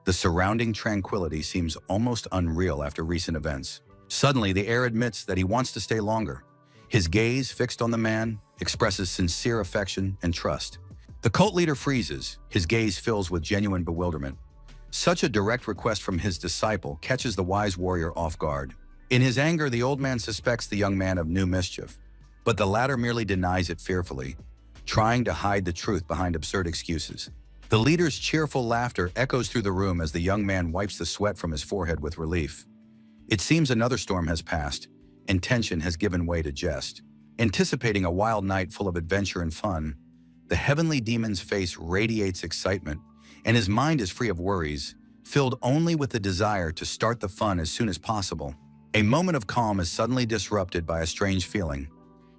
The surrounding tranquility seems almost unreal after recent events. Suddenly, the heir admits that he wants to stay longer. His gaze, fixed on the man, expresses sincere affection and trust. The cult leader freezes, his gaze fills with genuine bewilderment. Such a direct request from his disciple catches the wise warrior off guard. In his anger, the old man suspects the young man of new mischief, but the latter merely denies it fearfully, trying to hide the truth behind absurd excuses. The leader's cheerful laughter echoes through the room as the young man wipes the sweat from his forehead with relief. It seems another storm has passed, and tension has given way to jest. Anticipating a wild night full of adventure and fun, the heavenly demon's face radiates excitement, and his mind is free of worries, filled only with the desire to start the fun as soon as possible. A moment of calm is suddenly disrupted by a strange feeling.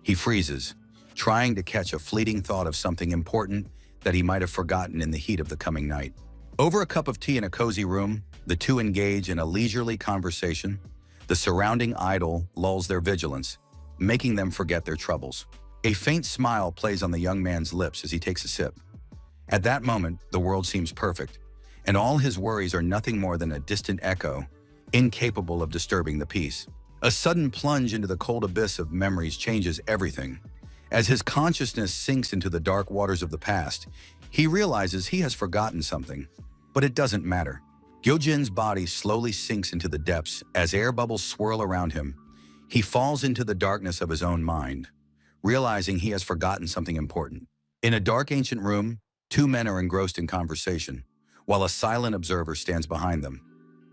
He freezes, trying to catch a fleeting thought of something important that he might have forgotten in the heat of the coming night. Over a cup of tea in a cozy room, the two engage in a leisurely conversation. The surrounding idyll lulls their vigilance, making them forget their troubles. A faint smile plays on the young man's lips as he takes a sip. At that moment, the world seems perfect, and all his worries are nothing more than a distant echo, incapable of disturbing the peace. A sudden plunge into the cold abyss of memories changes everything. As his consciousness sinks into the dark waters of the past, he realizes he has forgotten something, but it doesn't matter. Gyojin's body slowly sinks into the depths as air bubbles swirl around him. He falls into the darkness of his own mind, realizing he has forgotten something important. In a dark ancient room, two men are engrossed in conversation, while a silent observer stands behind them.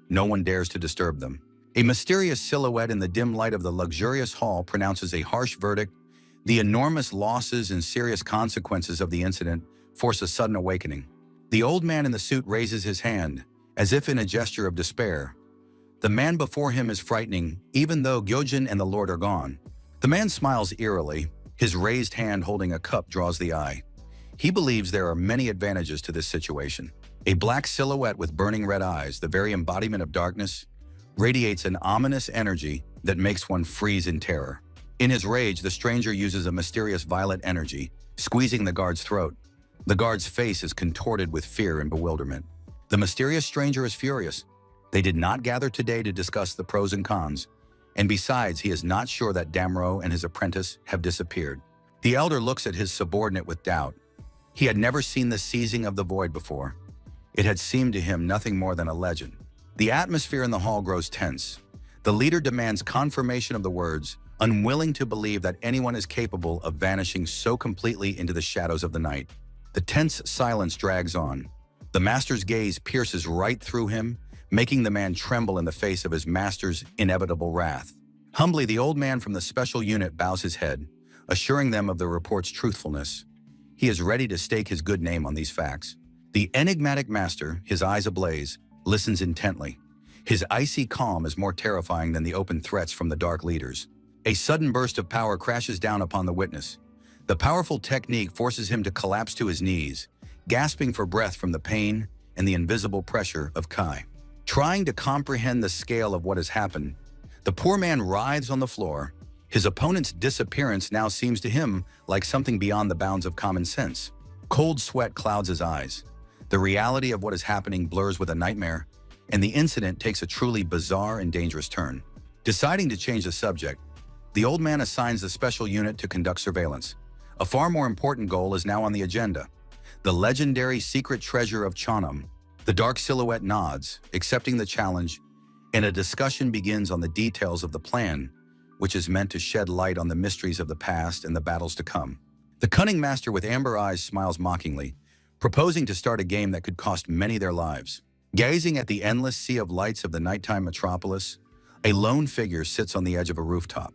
No one dares to disturb them. A mysterious silhouette in the dim light of the luxurious hall pronounces a harsh verdict. The enormous losses and serious consequences of the incident force a sudden awakening. The old man in the suit raises his hand, as if in a gesture of despair. The man before him is frightening, even though Gyojin and the Lord are gone. The man smiles eerily. His raised hand holding a cup draws the eye. He believes there are many advantages to this situation. A black silhouette with burning red eyes, the very embodiment of darkness, radiates an ominous energy that makes one freeze in terror. In his rage, the stranger uses a mysterious violet energy, squeezing the guard's throat. The guard's face is contorted with fear and bewilderment. The mysterious stranger is furious. They did not gather today to discuss the pros and cons, and besides, he is not sure that Damro and his apprentice have disappeared. The elder looks at his subordinate with doubt. He had never seen the seizing of the void before. It had seemed to him nothing more than a legend. The atmosphere in the hall grows tense. The leader demands confirmation of the words, unwilling to believe that anyone is capable of vanishing so completely into the shadows of the night. The tense silence drags on. The master's gaze pierces right through him, making the man tremble in the face of his master's inevitable wrath. Humbly, the old man from the special unit bows his head, assuring them of the report's truthfulness. He is ready to stake his good name on these facts. The enigmatic master, his eyes ablaze, listens intently. His icy calm is more terrifying than the open threats from the dark leaders. A sudden burst of power crashes down upon the witness. The powerful technique forces him to collapse to his knees, gasping for breath from the pain and the invisible pressure of Kai. Trying to comprehend the scale of what has happened, the poor man writhes on the floor, His opponent's disappearance now seems to him like something beyond the bounds of common sense. Cold sweat clouds his eyes. The reality of what is happening blurs with a nightmare, and the incident takes a truly bizarre and dangerous turn. Deciding to change the subject, the old man assigns a special unit to conduct surveillance. A far more important goal is now on the agenda: the legendary secret treasure of Chonam. The dark silhouette nods, accepting the challenge, and a discussion begins on the details of the plan, which is meant to shed light on the mysteries of the past and the battles to come. The cunning master with amber eyes smiles mockingly, proposing to start a game that could cost many their lives. Gazing at the endless sea of lights of the nighttime metropolis, a lone figure sits on the edge of a rooftop.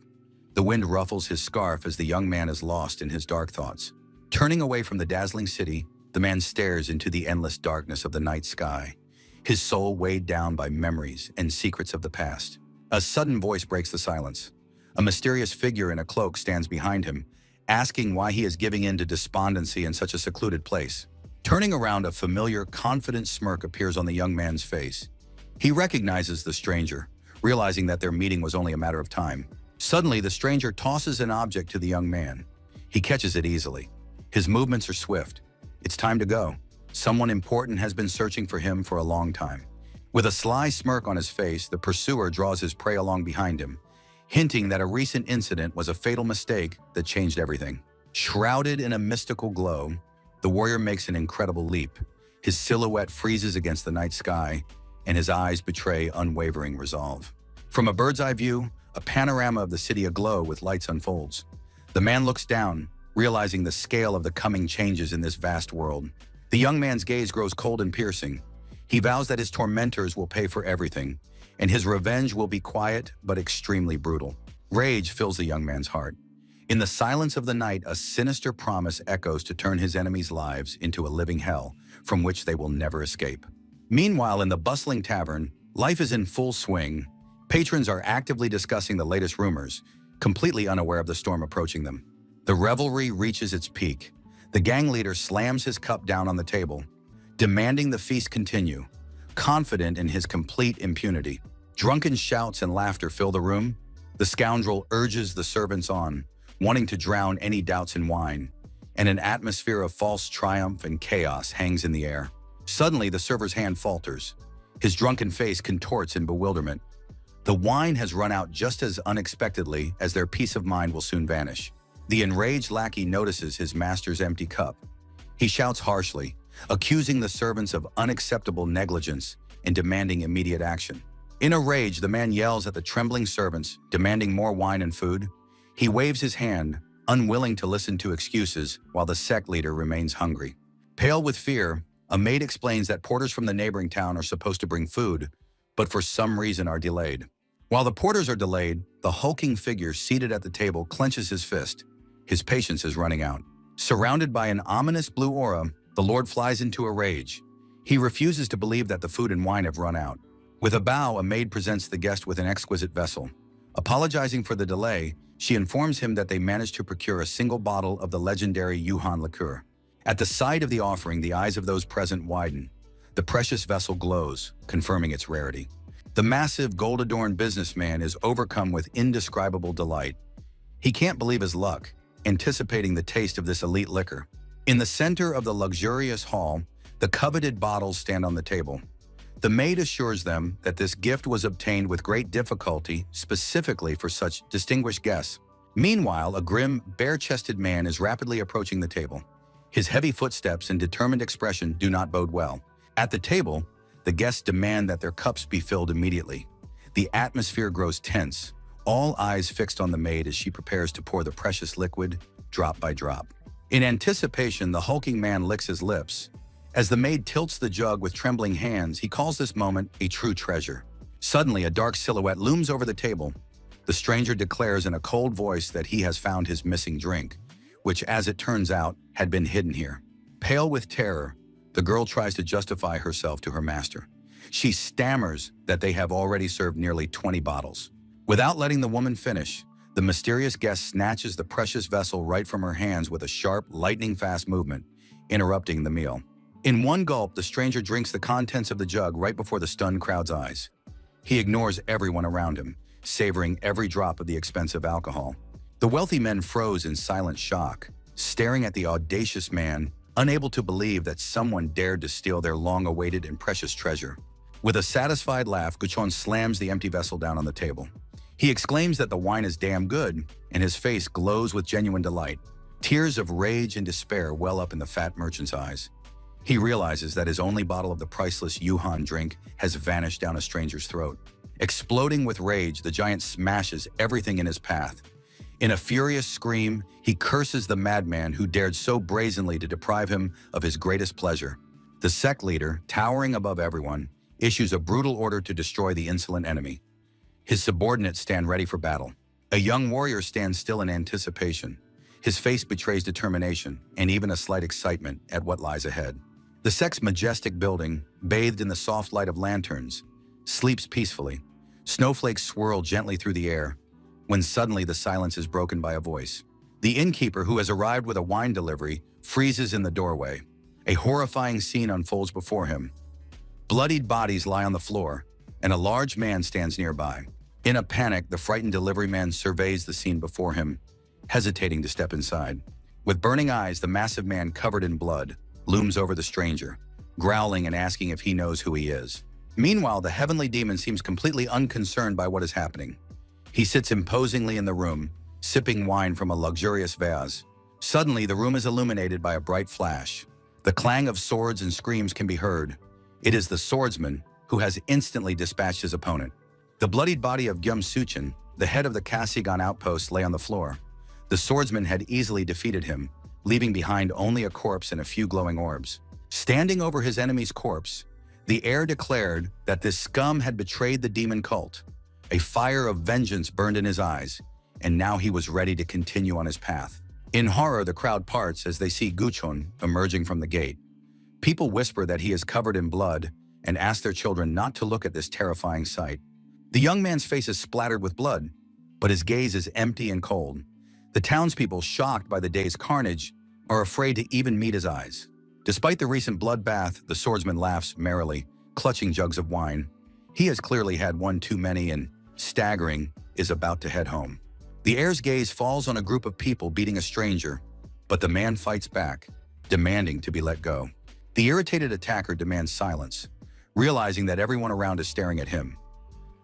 The wind ruffles his scarf as the young man is lost in his dark thoughts. Turning away from the dazzling city, the man stares into the endless darkness of the night sky, his soul weighed down by memories and secrets of the past. A sudden voice breaks the silence. A mysterious figure in a cloak stands behind him, asking why he is giving in to despondency in such a secluded place. Turning around, a familiar, confident smirk appears on the young man's face. He recognizes the stranger, realizing that their meeting was only a matter of time. Suddenly, the stranger tosses an object to the young man. He catches it easily. His movements are swift. It's time to go. Someone important has been searching for him for a long time. With a sly smirk on his face, the pursuer draws his prey along behind him, hinting that a recent incident was a fatal mistake that changed everything. Shrouded in a mystical glow, the warrior makes an incredible leap. His silhouette freezes against the night sky, and his eyes betray unwavering resolve. From a bird's eye view, a panorama of the city aglow with lights unfolds. The man looks down, realizing the scale of the coming changes in this vast world. The young man's gaze grows cold and piercing. He vows that his tormentors will pay for everything, and his revenge will be quiet but extremely brutal. Rage fills the young man's heart. In the silence of the night, a sinister promise echoes to turn his enemies' lives into a living hell from which they will never escape. Meanwhile, in the bustling tavern, life is in full swing. Patrons are actively discussing the latest rumors, completely unaware of the storm approaching them. The revelry reaches its peak. The gang leader slams his cup down on the table, demanding the feast continue, confident in his complete impunity. Drunken shouts and laughter fill the room. The scoundrel urges the servants on, wanting to drown any doubts in wine, and an atmosphere of false triumph and chaos hangs in the air. Suddenly, the server's hand falters. His drunken face contorts in bewilderment. The wine has run out just as unexpectedly as their peace of mind will soon vanish. The enraged lackey notices his master's empty cup. He shouts harshly, accusing the servants of unacceptable negligence and demanding immediate action. In a rage, the man yells at the trembling servants, demanding more wine and food. He waves his hand, unwilling to listen to excuses, while the sect leader remains hungry. Pale with fear, a maid explains that porters from the neighboring town are supposed to bring food, but for some reason are delayed. While the porters are delayed, the hulking figure seated at the table clenches his fist. His patience is running out. Surrounded by an ominous blue aura, the Lord flies into a rage. He refuses to believe that the food and wine have run out. With a bow, a maid presents the guest with an exquisite vessel. Apologizing for the delay, she informs him that they managed to procure a single bottle of the legendary Yuhan liqueur. At the sight of the offering, the eyes of those present widen. The precious vessel glows, confirming its rarity. The massive, gold-adorned businessman is overcome with indescribable delight. He can't believe his luck, anticipating the taste of this elite liquor. In the center of the luxurious hall, the coveted bottles stand on the table. The maid assures them that this gift was obtained with great difficulty, specifically for such distinguished guests. Meanwhile, a grim, bare-chested man is rapidly approaching the table. His heavy footsteps and determined expression do not bode well. At the table, the guests demand that their cups be filled immediately. The atmosphere grows tense, all eyes fixed on the maid as she prepares to pour the precious liquid, drop by drop. In anticipation, the hulking man licks his lips. As the maid tilts the jug with trembling hands, he calls this moment a true treasure. Suddenly, a dark silhouette looms over the table. The stranger declares in a cold voice that he has found his missing drink, which, as it turns out, had been hidden here. Pale with terror, the girl tries to justify herself to her master. She stammers that they have already served nearly 20 bottles. Without letting the woman finish, the mysterious guest snatches the precious vessel right from her hands with a sharp, lightning-fast movement, interrupting the meal. In one gulp, the stranger drinks the contents of the jug right before the stunned crowd's eyes. He ignores everyone around him, savoring every drop of the expensive alcohol. The wealthy men froze in silent shock, staring at the audacious man, unable to believe that someone dared to steal their long-awaited and precious treasure. With a satisfied laugh, Guchon slams the empty vessel down on the table. He exclaims that the wine is damn good, and his face glows with genuine delight. Tears of rage and despair well up in the fat merchant's eyes. He realizes that his only bottle of the priceless Yuhan drink has vanished down a stranger's throat. Exploding with rage, the giant smashes everything in his path. In a furious scream, he curses the madman who dared so brazenly to deprive him of his greatest pleasure. The sect leader, towering above everyone, issues a brutal order to destroy the insolent enemy. His subordinates stand ready for battle. A young warrior stands still in anticipation. His face betrays determination and even a slight excitement at what lies ahead. The sect's majestic building, bathed in the soft light of lanterns, sleeps peacefully. Snowflakes swirl gently through the air, when suddenly the silence is broken by a voice. The innkeeper, who has arrived with a wine delivery, freezes in the doorway. A horrifying scene unfolds before him. Bloodied bodies lie on the floor, and a large man stands nearby. In a panic, the frightened delivery man surveys the scene before him, hesitating to step inside. With burning eyes, the massive man covered in blood looms over the stranger, growling and asking if he knows who he is. Meanwhile, the heavenly demon seems completely unconcerned by what is happening. He sits imposingly in the room, sipping wine from a luxurious vase. Suddenly, the room is illuminated by a bright flash. The clang of swords and screams can be heard. It is the swordsman who has instantly dispatched his opponent. The bloodied body of Gyum Suchin, the head of the Kasigan outpost, lay on the floor. The swordsman had easily defeated him, leaving behind only a corpse and a few glowing orbs. Standing over his enemy's corpse, the heir declared that this scum had betrayed the demon cult. A fire of vengeance burned in his eyes, and now he was ready to continue on his path. In horror, the crowd parts as they see Guchon emerging from the gate. People whisper that he is covered in blood and ask their children not to look at this terrifying sight. The young man's face is splattered with blood, but his gaze is empty and cold. The townspeople, shocked by the day's carnage, are afraid to even meet his eyes. Despite the recent bloodbath, the swordsman laughs merrily, clutching jugs of wine. He has clearly had one too many and, staggering, is about to head home. The heir's gaze falls on a group of people beating a stranger, but the man fights back, demanding to be let go. The irritated attacker demands silence, realizing that everyone around is staring at him.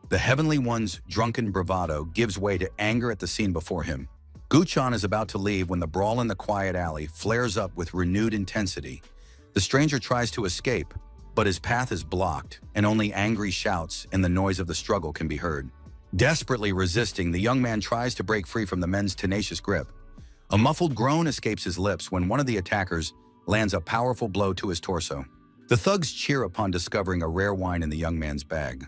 The Heavenly One's drunken bravado gives way to anger at the scene before him. Guchon is about to leave when the brawl in the quiet alley flares up with renewed intensity. The stranger tries to escape, but his path is blocked, and only angry shouts and the noise of the struggle can be heard. Desperately resisting, the young man tries to break free from the men's tenacious grip. A muffled groan escapes his lips when one of the attackers lands a powerful blow to his torso. The thugs cheer upon discovering a rare wine in the young man's bag.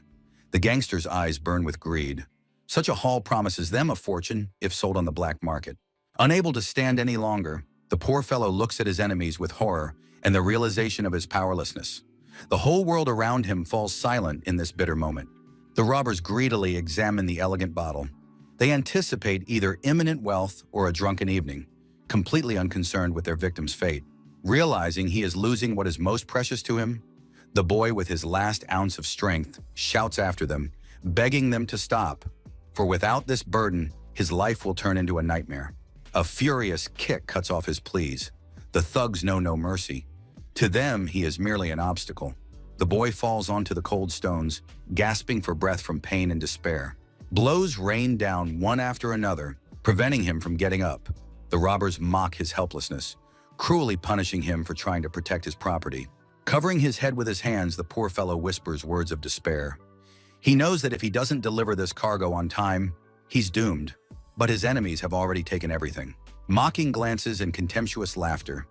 The gangster's eyes burn with greed. Such a haul promises them a fortune if sold on the black market. Unable to stand any longer, the poor fellow looks at his enemies with horror and the realization of his powerlessness. The whole world around him falls silent in this bitter moment. The robbers greedily examine the elegant bottle. They anticipate either imminent wealth or a drunken evening, completely unconcerned with their victim's fate. Realizing he is losing what is most precious to him, the boy with his last ounce of strength shouts after them, begging them to stop, for without this burden, his life will turn into a nightmare. A furious kick cuts off his pleas. The thugs know no mercy. To them, he is merely an obstacle. The boy falls onto the cold stones, gasping for breath from pain and despair. Blows rain down one after another, preventing him from getting up. The robbers mock his helplessness, cruelly punishing him for trying to protect his property. Covering his head with his hands, the poor fellow whispers words of despair. He knows that if he doesn't deliver this cargo on time, he's doomed. But his enemies have already taken everything. Mocking glances and contemptuous laughter.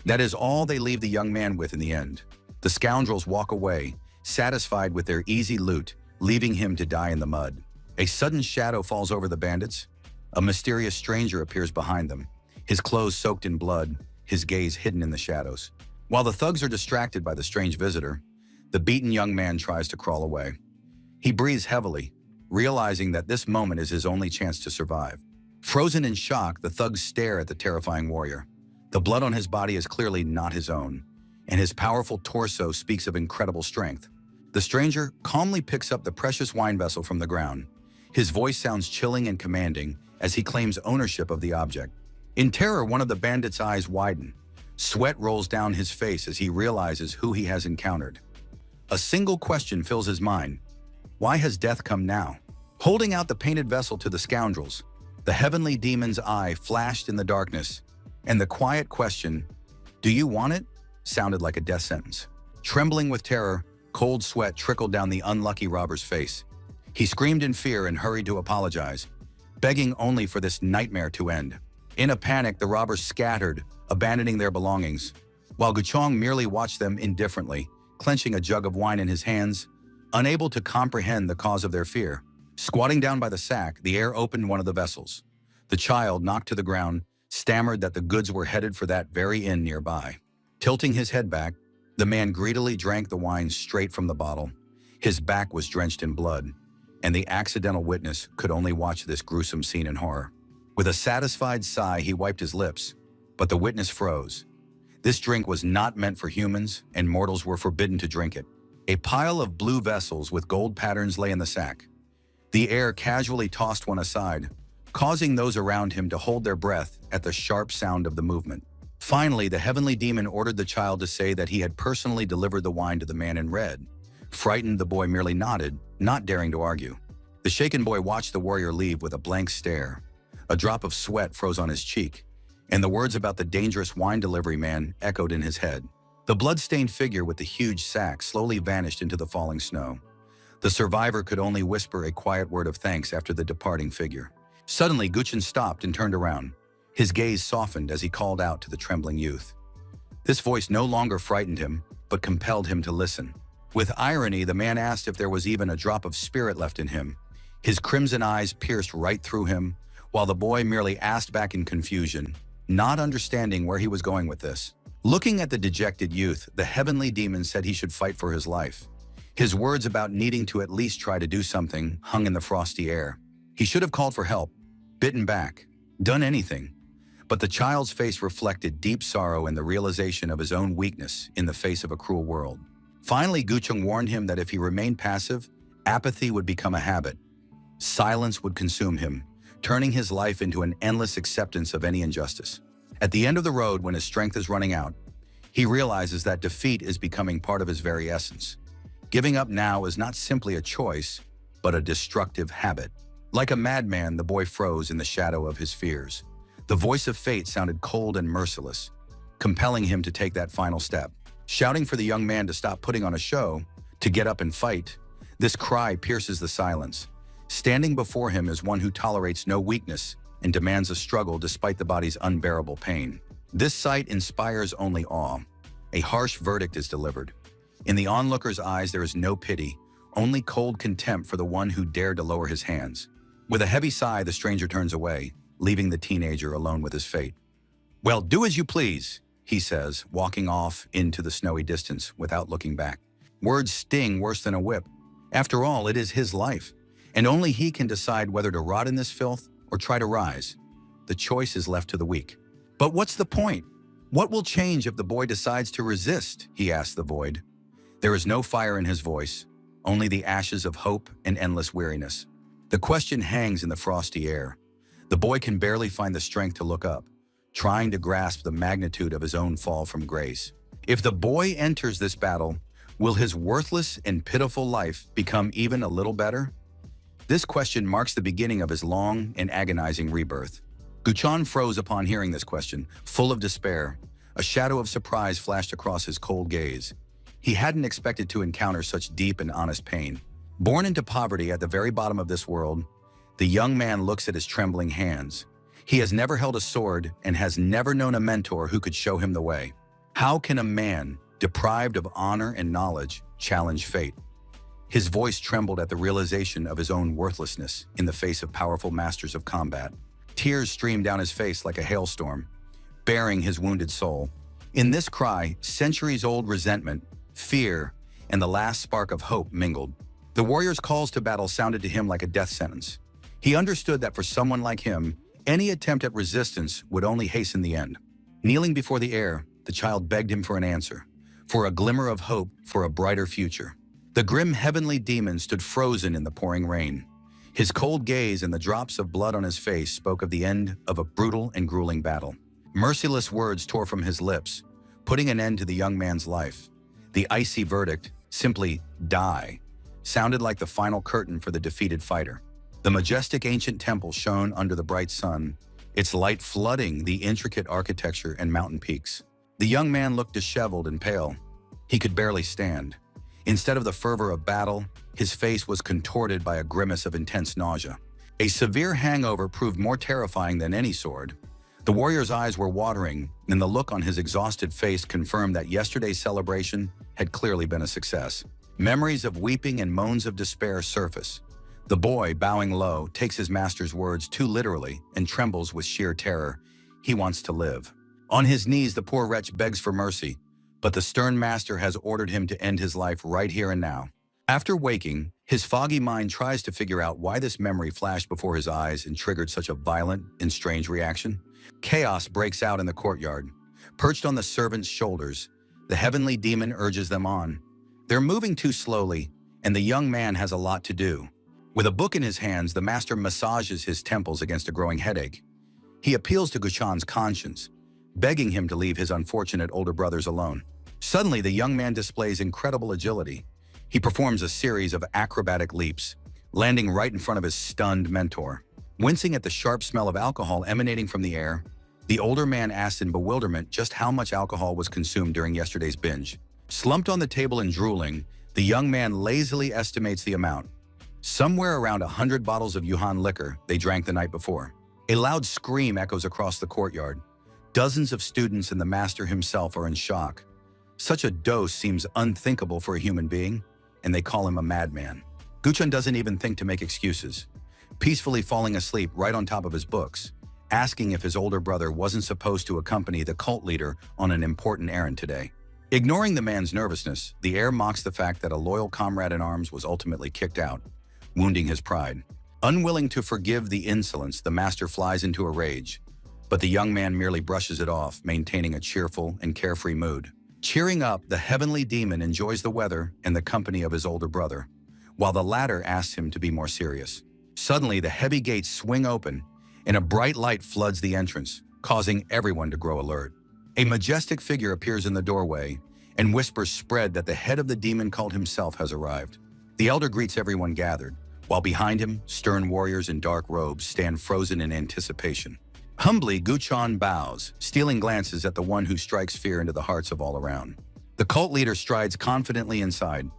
That is all they leave the young man with in the end. The scoundrels walk away, satisfied with their easy loot, leaving him to die in the mud. A sudden shadow falls over the bandits. A mysterious stranger appears behind them, his clothes soaked in blood, his gaze hidden in the shadows. While the thugs are distracted by the strange visitor, the beaten young man tries to crawl away. He breathes heavily, realizing that this moment is his only chance to survive. Frozen in shock, the thugs stare at the terrifying warrior. The blood on his body is clearly not his own, and his powerful torso speaks of incredible strength. The stranger calmly picks up the precious wine vessel from the ground. His voice sounds chilling and commanding, as he claims ownership of the object. In terror, one of the bandits' eyes widen. Sweat rolls down his face as he realizes who he has encountered. A single question fills his mind. Why has death come now? Holding out the painted vessel to the scoundrels, the heavenly demon's eye flashed in the darkness, and the quiet question, "Do you want it?" sounded like a death sentence. Trembling with terror, cold sweat trickled down the unlucky robber's face. He screamed in fear and hurried to apologize, begging only for this nightmare to end. In a panic, the robbers scattered, abandoning their belongings, while Guchong merely watched them indifferently, clenching a jug of wine in his hands, unable to comprehend the cause of their fear. Squatting down by the sack, the heir opened one of the vessels. The child, knocked to the ground, stammered that the goods were headed for that very inn nearby. Tilting his head back, the man greedily drank the wine straight from the bottle. His back was drenched in blood, and the accidental witness could only watch this gruesome scene in horror. With a satisfied sigh, he wiped his lips, but the witness froze. This drink was not meant for humans, and mortals were forbidden to drink it. A pile of blue vessels with gold patterns lay in the sack. The heir casually tossed one aside, causing those around him to hold their breath at the sharp sound of the movement. Finally, the heavenly demon ordered the child to say that he had personally delivered the wine to the man in red. Frightened, the boy merely nodded, not daring to argue. The shaken boy watched the warrior leave with a blank stare. A drop of sweat froze on his cheek, and the words about the dangerous wine delivery man echoed in his head. The blood-stained figure with the huge sack slowly vanished into the falling snow. The survivor could only whisper a quiet word of thanks after the departing figure. Suddenly, Guchen stopped and turned around. His gaze softened as he called out to the trembling youth. This voice no longer frightened him, but compelled him to listen. With irony, the man asked if there was even a drop of spirit left in him. His crimson eyes pierced right through him, while the boy merely asked back in confusion, not understanding where he was going with this. Looking at the dejected youth, the heavenly demon said he should fight for his life. His words about needing to at least try to do something hung in the frosty air. He should have called for help, bitten back, done anything. But the child's face reflected deep sorrow and the realization of his own weakness in the face of a cruel world. Finally, Gucheng warned him that if he remained passive, apathy would become a habit. Silence would consume him, turning his life into an endless acceptance of any injustice. At the end of the road, when his strength is running out, he realizes that defeat is becoming part of his very essence. Giving up now is not simply a choice, but a destructive habit. Like a madman, the boy froze in the shadow of his fears. The voice of fate sounded cold and merciless, compelling him to take that final step. Shouting for the young man to stop putting on a show, to get up and fight, this cry pierces the silence. Standing before him is one who tolerates no weakness and demands a struggle despite the body's unbearable pain. This sight inspires only awe. A harsh verdict is delivered. In the onlooker's eyes, there is no pity, only cold contempt for the one who dared to lower his hands. With a heavy sigh, the stranger turns away, leaving the teenager alone with his fate. "Well, do as you please," he says, walking off into the snowy distance without looking back. Words sting worse than a whip. After all, it is his life, and only he can decide whether to rot in this filth or try to rise. The choice is left to the weak. But what's the point? What will change if the boy decides to resist? He asks the void. There is no fire in his voice, only the ashes of hope and endless weariness. The question hangs in the frosty air. The boy can barely find the strength to look up, trying to grasp the magnitude of his own fall from grace. If the boy enters this battle, will his worthless and pitiful life become even a little better? This question marks the beginning of his long and agonizing rebirth. Guchan froze upon hearing this question, full of despair. A shadow of surprise flashed across his cold gaze. He hadn't expected to encounter such deep and honest pain. Born into poverty at the very bottom of this world, the young man looks at his trembling hands. He has never held a sword and has never known a mentor who could show him the way. How can a man, deprived of honor and knowledge, challenge fate? His voice trembled at the realization of his own worthlessness in the face of powerful masters of combat. Tears streamed down his face like a hailstorm, bearing his wounded soul. In this cry, centuries-old resentment, fear, and the last spark of hope mingled. The warrior's calls to battle sounded to him like a death sentence. He understood that for someone like him, any attempt at resistance would only hasten the end. Kneeling before the heir, the child begged him for an answer, for a glimmer of hope for a brighter future. The grim heavenly demon stood frozen in the pouring rain. His cold gaze and the drops of blood on his face spoke of the end of a brutal and grueling battle. Merciless words tore from his lips, putting an end to the young man's life. The icy verdict, simply die, sounded like the final curtain for the defeated fighter. The majestic ancient temple shone under the bright sun, its light flooding the intricate architecture and mountain peaks. The young man looked disheveled and pale. He could barely stand. Instead of the fervor of battle, his face was contorted by a grimace of intense nausea. A severe hangover proved more terrifying than any sword. The warrior's eyes were watering, and the look on his exhausted face confirmed that yesterday's celebration had clearly been a success. Memories of weeping and moans of despair surface. The boy, bowing low, takes his master's words too literally and trembles with sheer terror. He wants to live. On his knees, the poor wretch begs for mercy, but the stern master has ordered him to end his life right here and now. After waking, his foggy mind tries to figure out why this memory flashed before his eyes and triggered such a violent and strange reaction. Chaos breaks out in the courtyard. Perched on the servants' shoulders, the heavenly demon urges them on. They're moving too slowly, and the young man has a lot to do. With a book in his hands, the master massages his temples against a growing headache. He appeals to Guchan's conscience, begging him to leave his unfortunate older brothers alone. Suddenly, the young man displays incredible agility. He performs a series of acrobatic leaps, landing right in front of his stunned mentor. Wincing at the sharp smell of alcohol emanating from the air, the older man asks in bewilderment just how much alcohol was consumed during yesterday's binge. Slumped on the table and drooling, the young man lazily estimates the amount. Somewhere around 100 bottles of Yuhan liquor they drank the night before. A loud scream echoes across the courtyard. Dozens of students and the master himself are in shock. Such a dose seems unthinkable for a human being, and they call him a madman. Guchan doesn't even think to make excuses, peacefully falling asleep right on top of his books, asking if his older brother wasn't supposed to accompany the cult leader on an important errand today. Ignoring the man's nervousness, the heir mocks the fact that a loyal comrade in arms was ultimately kicked out, wounding his pride. Unwilling to forgive the insolence, the master flies into a rage, but the young man merely brushes it off, maintaining a cheerful and carefree mood. Cheering up, the heavenly demon enjoys the weather and the company of his older brother, while the latter asks him to be more serious. Suddenly, the heavy gates swing open, and a bright light floods the entrance, causing everyone to grow alert. A majestic figure appears in the doorway, and whispers spread that the head of the demon cult himself has arrived. The elder greets everyone gathered, while behind him, stern warriors in dark robes stand frozen in anticipation. Humbly, Guchan bows, stealing glances at the one who strikes fear into the hearts of all around. The cult leader strides confidently inside,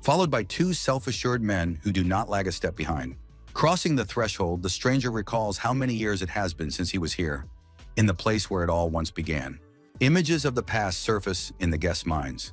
followed by two self-assured men who do not lag a step behind. Crossing the threshold, the stranger recalls how many years it has been since he was here, in the place where it all once began. Images of the past surface in the guests' minds.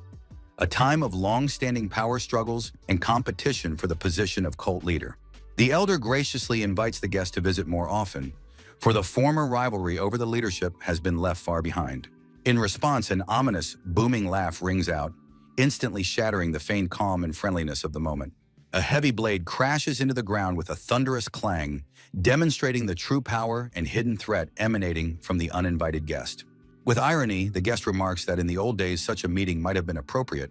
A time of long-standing power struggles and competition for the position of cult leader. The elder graciously invites the guest to visit more often, for the former rivalry over the leadership has been left far behind. In response, an ominous, booming laugh rings out, instantly shattering the feigned calm and friendliness of the moment. A heavy blade crashes into the ground with a thunderous clang, demonstrating the true power and hidden threat emanating from the uninvited guest. With irony, the guest remarks that in the old days such a meeting might have been appropriate,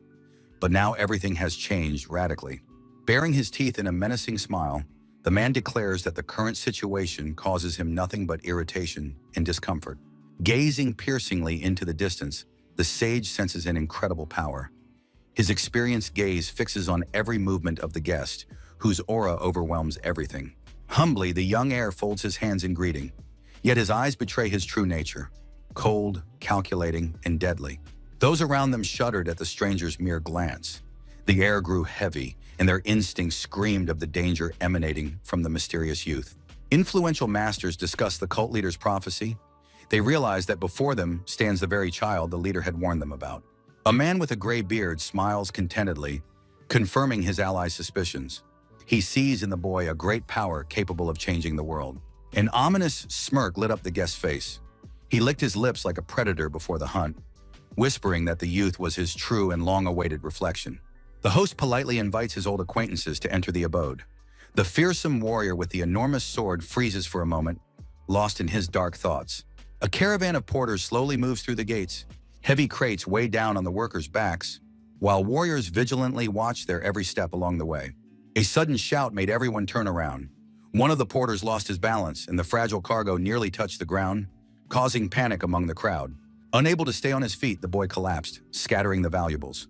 but now everything has changed radically. Baring his teeth in a menacing smile, the man declares that the current situation causes him nothing but irritation and discomfort. Gazing piercingly into the distance, the sage senses an incredible power. His experienced gaze fixes on every movement of the guest, whose aura overwhelms everything. Humbly, the young heir folds his hands in greeting, yet his eyes betray his true nature, cold, calculating, and deadly. Those around them shuddered at the stranger's mere glance. The air grew heavy, and their instincts screamed of the danger emanating from the mysterious youth. Influential masters discuss the cult leader's prophecy. They realize that before them stands the very child the leader had warned them about. A man with a gray beard smiles contentedly, confirming his ally's suspicions. He sees in the boy a great power capable of changing the world. An ominous smirk lit up the guest's face. He licked his lips like a predator before the hunt, whispering that the youth was his true and long-awaited reflection. The host politely invites his old acquaintances to enter the abode. The fearsome warrior with the enormous sword freezes for a moment, lost in his dark thoughts. A caravan of porters slowly moves through the gates. Heavy crates weigh down on the workers' backs, while warriors vigilantly watch their every step along the way. A sudden shout made everyone turn around. One of the porters lost his balance, and the fragile cargo nearly touched the ground, causing panic among the crowd. Unable to stay on his feet, the boy collapsed, scattering the valuables.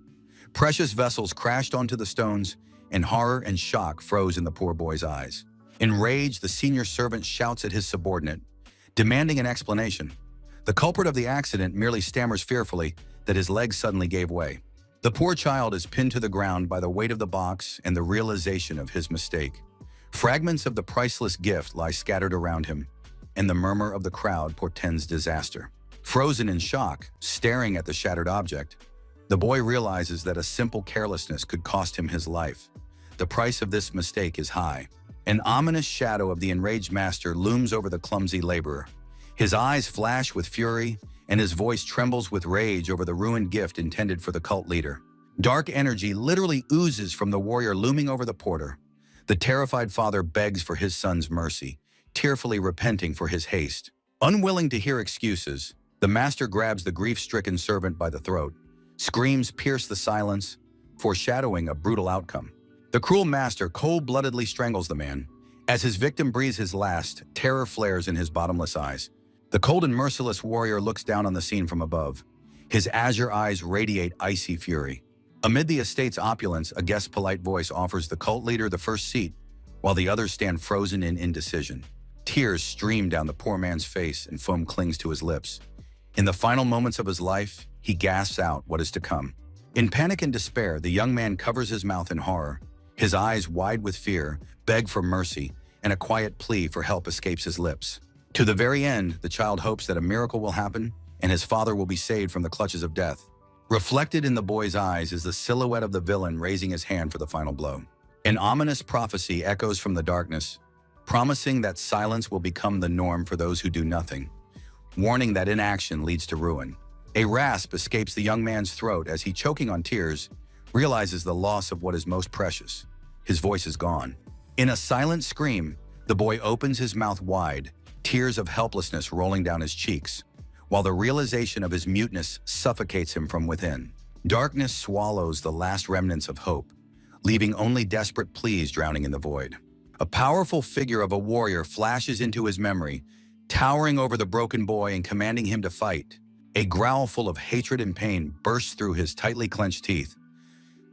Precious vessels crashed onto the stones, and horror and shock froze in the poor boy's eyes. Enraged, the senior servant shouts at his subordinate, demanding an explanation. The culprit of the accident merely stammers fearfully that his legs suddenly gave way. The poor child is pinned to the ground by the weight of the box and the realization of his mistake. Fragments of the priceless gift lie scattered around him, and the murmur of the crowd portends disaster. Frozen in shock, staring at the shattered object, the boy realizes that a simple carelessness could cost him his life. The price of this mistake is high. An ominous shadow of the enraged master looms over the clumsy laborer. His eyes flash with fury, and his voice trembles with rage over the ruined gift intended for the cult leader. Dark energy literally oozes from the warrior looming over the porter. The terrified father begs for his son's mercy, tearfully repenting for his haste. Unwilling to hear excuses, the master grabs the grief-stricken servant by the throat. Screams pierce the silence, foreshadowing a brutal outcome. The cruel master cold-bloodedly strangles the man. As his victim breathes his last, terror flares in his bottomless eyes. The cold and merciless warrior looks down on the scene from above. His azure eyes radiate icy fury. Amid the estate's opulence, a guest's polite voice offers the cult leader the first seat, while the others stand frozen in indecision. Tears stream down the poor man's face and foam clings to his lips. In the final moments of his life, he gasps out what is to come. In panic and despair, the young man covers his mouth in horror. His eyes, wide with fear, beg for mercy, and a quiet plea for help escapes his lips. To the very end, the child hopes that a miracle will happen and his father will be saved from the clutches of death. Reflected in the boy's eyes is the silhouette of the villain raising his hand for the final blow. An ominous prophecy echoes from the darkness, promising that silence will become the norm for those who do nothing, warning that inaction leads to ruin. A rasp escapes the young man's throat as he, choking on tears, realizes the loss of what is most precious. His voice is gone. In a silent scream, the boy opens his mouth wide, tears of helplessness rolling down his cheeks, while the realization of his muteness suffocates him from within. Darkness swallows the last remnants of hope, leaving only desperate pleas drowning in the void. A powerful figure of a warrior flashes into his memory, towering over the broken boy and commanding him to fight. A growl full of hatred and pain bursts through his tightly clenched teeth.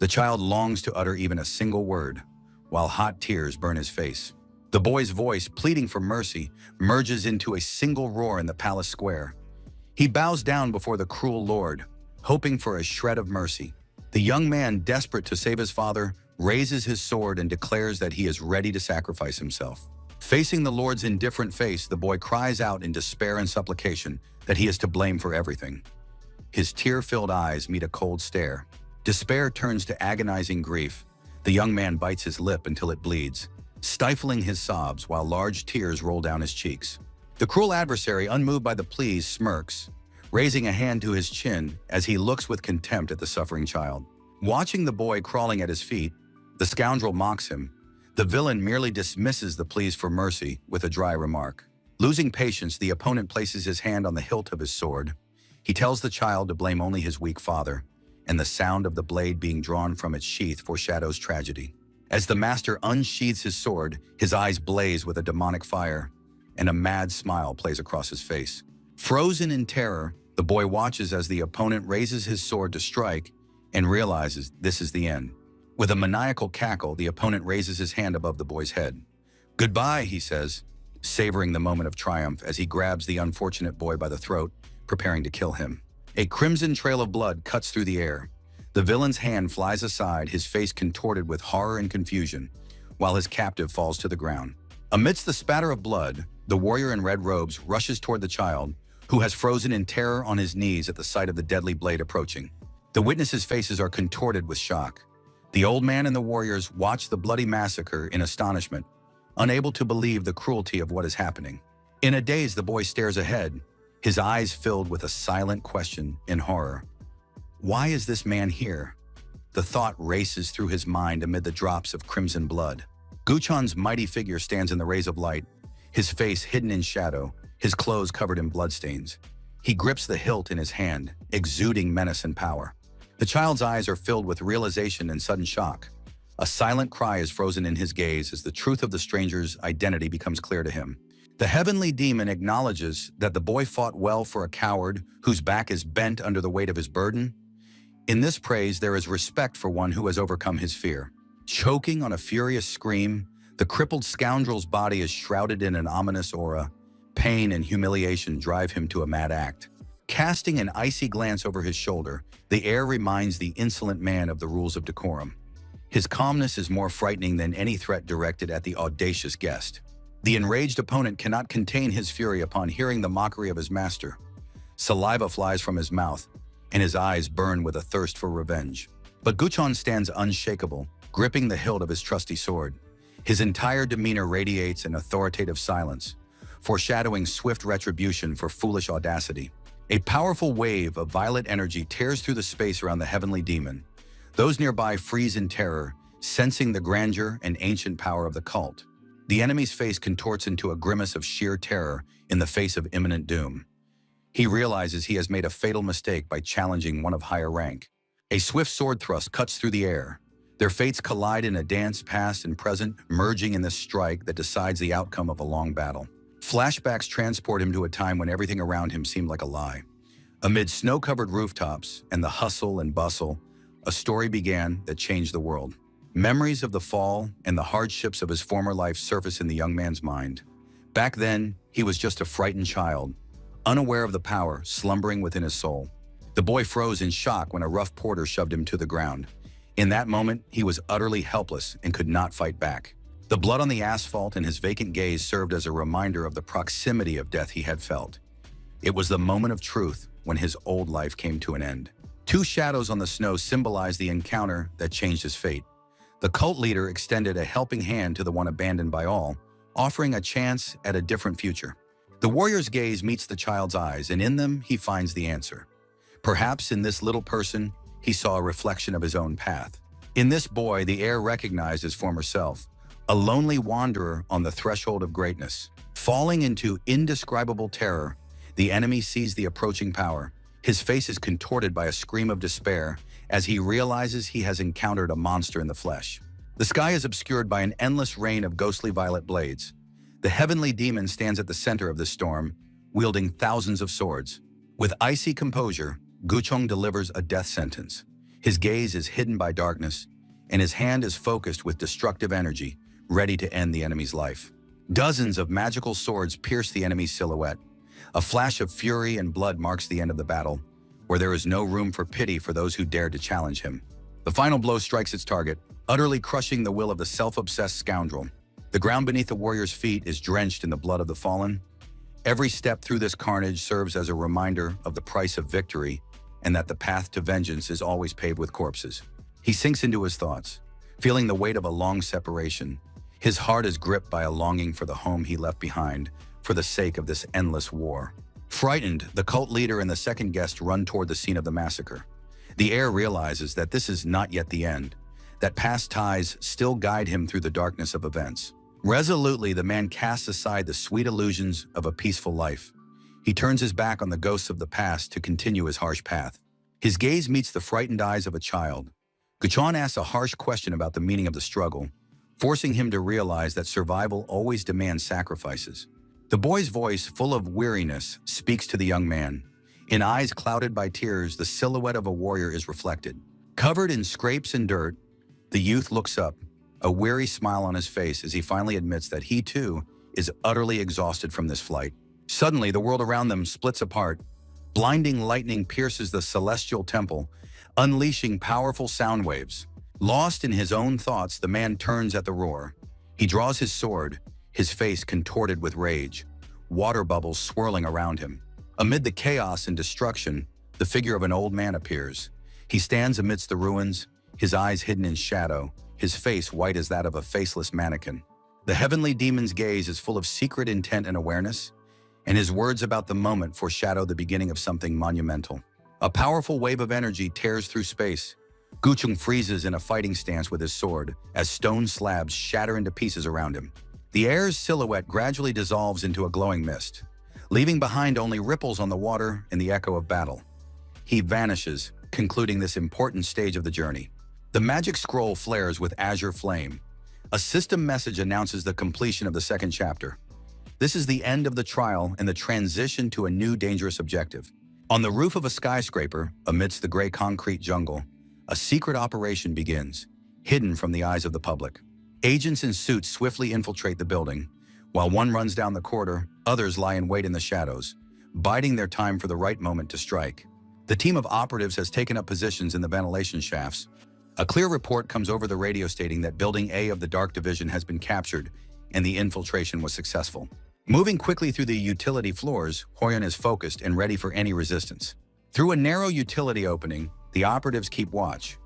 The child longs to utter even a single word, while hot tears burn his face. The boy's voice, pleading for mercy, merges into a single roar in the palace square. He bows down before the cruel lord, hoping for a shred of mercy. The young man, desperate to save his father, raises his sword and declares that he is ready to sacrifice himself. Facing the lord's indifferent face, the boy cries out in despair and supplication that he is to blame for everything. His tear-filled eyes meet a cold stare. Despair turns to agonizing grief. The young man bites his lip until it bleeds, stifling his sobs while large tears roll down his cheeks. The cruel adversary, unmoved by the pleas, smirks, raising a hand to his chin as he looks with contempt at the suffering child. Watching the boy crawling at his feet, the scoundrel mocks him. The villain merely dismisses the pleas for mercy with a dry remark. Losing patience, the opponent places his hand on the hilt of his sword. He tells the child to blame only his weak father, and the sound of the blade being drawn from its sheath foreshadows tragedy. As the master unsheathes his sword, his eyes blaze with a demonic fire, and a mad smile plays across his face. Frozen in terror, the boy watches as the opponent raises his sword to strike and realizes this is the end. With a maniacal cackle, the opponent raises his hand above the boy's head. "Goodbye," he says, savoring the moment of triumph as he grabs the unfortunate boy by the throat, preparing to kill him. A crimson trail of blood cuts through the air. The villain's hand flies aside, his face contorted with horror and confusion, while his captive falls to the ground. Amidst the spatter of blood, the warrior in red robes rushes toward the child, who has frozen in terror on his knees at the sight of the deadly blade approaching. The witnesses' faces are contorted with shock. The old man and the warriors watch the bloody massacre in astonishment, unable to believe the cruelty of what is happening. In a daze, the boy stares ahead, his eyes filled with a silent question in horror. Why is this man here? The thought races through his mind amid the drops of crimson blood. Guchon's mighty figure stands in the rays of light, his face hidden in shadow, his clothes covered in bloodstains. He grips the hilt in his hand, exuding menace and power. The child's eyes are filled with realization and sudden shock. A silent cry is frozen in his gaze as the truth of the stranger's identity becomes clear to him. The heavenly demon acknowledges that the boy fought well for a coward whose back is bent under the weight of his burden. In this praise, there is respect for one who has overcome his fear. Choking on a furious scream, the crippled scoundrel's body is shrouded in an ominous aura. Pain and humiliation drive him to a mad act. Casting an icy glance over his shoulder, the heir reminds the insolent man of the rules of decorum. His calmness is more frightening than any threat directed at the audacious guest. The enraged opponent cannot contain his fury upon hearing the mockery of his master. Saliva flies from his mouth, and his eyes burn with a thirst for revenge. But Guchon stands unshakable, gripping the hilt of his trusty sword. His entire demeanor radiates an authoritative silence, foreshadowing swift retribution for foolish audacity. A powerful wave of violet energy tears through the space around the heavenly demon. Those nearby freeze in terror, sensing the grandeur and ancient power of the cult. The enemy's face contorts into a grimace of sheer terror in the face of imminent doom. He realizes he has made a fatal mistake by challenging one of higher rank. A swift sword thrust cuts through the air. Their fates collide in a dance past and present, merging in this strike that decides the outcome of a long battle. Flashbacks transport him to a time when everything around him seemed like a lie. Amid snow-covered rooftops and the hustle and bustle, a story began that changed the world. Memories of the fall and the hardships of his former life surface in the young man's mind. Back then, he was just a frightened child, unaware of the power slumbering within his soul. The boy froze in shock when a rough porter shoved him to the ground. In that moment, he was utterly helpless and could not fight back. The blood on the asphalt and his vacant gaze served as a reminder of the proximity of death he had felt. It was the moment of truth when his old life came to an end. Two shadows on the snow symbolized the encounter that changed his fate. The cult leader extended a helping hand to the one abandoned by all, offering a chance at a different future. The warrior's gaze meets the child's eyes, and in them he finds the answer. Perhaps in this little person, he saw a reflection of his own path. In this boy, the heir recognized his former self, a lonely wanderer on the threshold of greatness. Falling into indescribable terror, the enemy sees the approaching power. His face is contorted by a scream of despair as he realizes he has encountered a monster in the flesh. The sky is obscured by an endless rain of ghostly violet blades. The heavenly demon stands at the center of this storm, wielding thousands of swords. With icy composure, Guchong delivers a death sentence. His gaze is hidden by darkness, and his hand is focused with destructive energy, ready to end the enemy's life. Dozens of magical swords pierce the enemy's silhouette. A flash of fury and blood marks the end of the battle, where there is no room for pity for those who dared to challenge him. The final blow strikes its target, utterly crushing the will of the self-obsessed scoundrel. The ground beneath the warrior's feet is drenched in the blood of the fallen. Every step through this carnage serves as a reminder of the price of victory and that the path to vengeance is always paved with corpses. He sinks into his thoughts, feeling the weight of a long separation. His heart is gripped by a longing for the home he left behind for the sake of this endless war. Frightened, the cult leader and the second guest run toward the scene of the massacre. The heir realizes that this is not yet the end, that past ties still guide him through the darkness of events. Resolutely, the man casts aside the sweet illusions of a peaceful life. He turns his back on the ghosts of the past to continue his harsh path. His gaze meets the frightened eyes of a child. Guchon asks a harsh question about the meaning of the struggle, forcing him to realize that survival always demands sacrifices. The boy's voice, full of weariness, speaks to the young man. In eyes clouded by tears, the silhouette of a warrior is reflected. Covered in scrapes and dirt, the youth looks up, a weary smile on his face as he finally admits that he, too, is utterly exhausted from this flight. Suddenly, the world around them splits apart. Blinding lightning pierces the celestial temple, unleashing powerful sound waves. Lost in his own thoughts, the man turns at the roar. He draws his sword, his face contorted with rage, water bubbles swirling around him. Amid the chaos and destruction, the figure of an old man appears. He stands amidst the ruins, his eyes hidden in shadow, his face white as that of a faceless mannequin. The heavenly demon's gaze is full of secret intent and awareness, and his words about the moment foreshadow the beginning of something monumental. A powerful wave of energy tears through space. Guchong freezes in a fighting stance with his sword as stone slabs shatter into pieces around him. The heir's silhouette gradually dissolves into a glowing mist, leaving behind only ripples on the water and the echo of battle. He vanishes, concluding this important stage of the journey. The magic scroll flares with azure flame. A system message announces the completion of the second chapter. This is the end of the trial and the transition to a new dangerous objective. On the roof of a skyscraper, amidst the gray concrete jungle, a secret operation begins, hidden from the eyes of the public. Agents in suits swiftly infiltrate the building. While one runs down the corridor, others lie in wait in the shadows, biding their time for the right moment to strike. The team of operatives has taken up positions in the ventilation shafts. A clear report comes over the radio stating that Building A of the Dark Division has been captured and the infiltration was successful. Moving quickly through the utility floors, Hoyun is focused and ready for any resistance. Through a narrow utility opening, the operatives keep watch.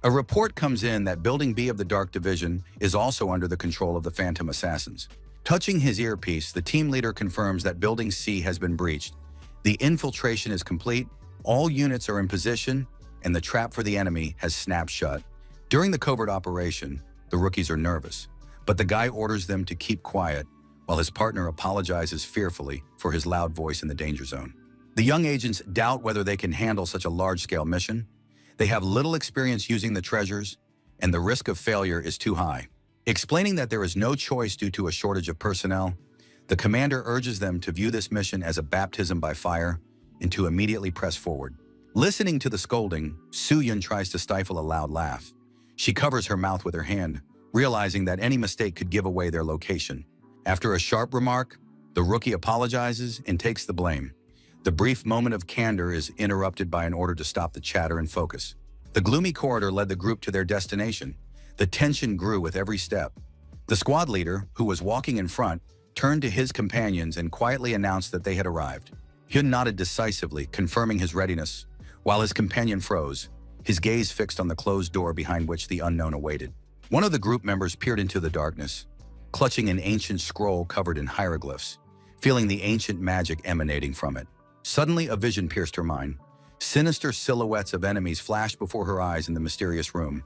A report comes in that Building B of the Dark Division is also under the control of the Phantom Assassins. Touching his earpiece, the team leader confirms that Building C has been breached. The infiltration is complete, all units are in position, and the trap for the enemy has snapped shut. During the covert operation, the rookies are nervous, but the guy orders them to keep quiet, while his partner apologizes fearfully for his loud voice in the danger zone. The young agents doubt whether they can handle such a large-scale mission. They have little experience using the treasures, and the risk of failure is too high. Explaining that there is no choice due to a shortage of personnel, the commander urges them to view this mission as a baptism by fire and to immediately press forward. Listening to the scolding, Soo-yun tries to stifle a loud laugh. She covers her mouth with her hand, realizing that any mistake could give away their location. After a sharp remark, the rookie apologizes and takes the blame. The brief moment of candor is interrupted by an order to stop the chatter and focus. The gloomy corridor led the group to their destination. The tension grew with every step. The squad leader, who was walking in front, turned to his companions and quietly announced that they had arrived. Hyun nodded decisively, confirming his readiness, while his companion froze, his gaze fixed on the closed door behind which the unknown awaited. One of the group members peered into the darkness, clutching an ancient scroll covered in hieroglyphs, feeling the ancient magic emanating from it. Suddenly, a vision pierced her mind. Sinister silhouettes of enemies flashed before her eyes in the mysterious room.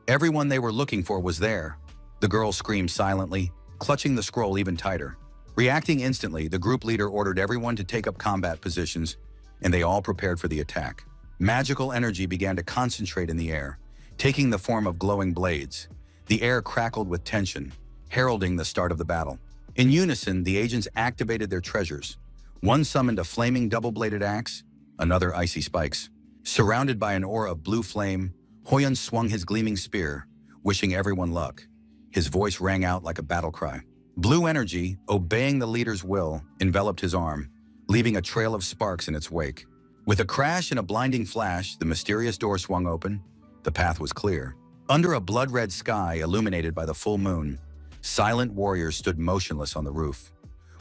Everyone they were looking for was there. The girl screamed silently, clutching the scroll even tighter. Reacting instantly, the group leader ordered everyone to take up combat positions, and they all prepared for the attack. Magical energy began to concentrate in the air, taking the form of glowing blades. The air crackled with tension, heralding the start of the battle. In unison, the agents activated their treasures. One summoned a flaming double-bladed axe, another icy spikes. Surrounded by an aura of blue flame, Hoyun swung his gleaming spear, wishing everyone luck. His voice rang out like a battle cry. Blue energy, obeying the leader's will, enveloped his arm, leaving a trail of sparks in its wake. With a crash and a blinding flash, the mysterious door swung open. The path was clear. Under a blood-red sky illuminated by the full moon, silent warriors stood motionless on the roof,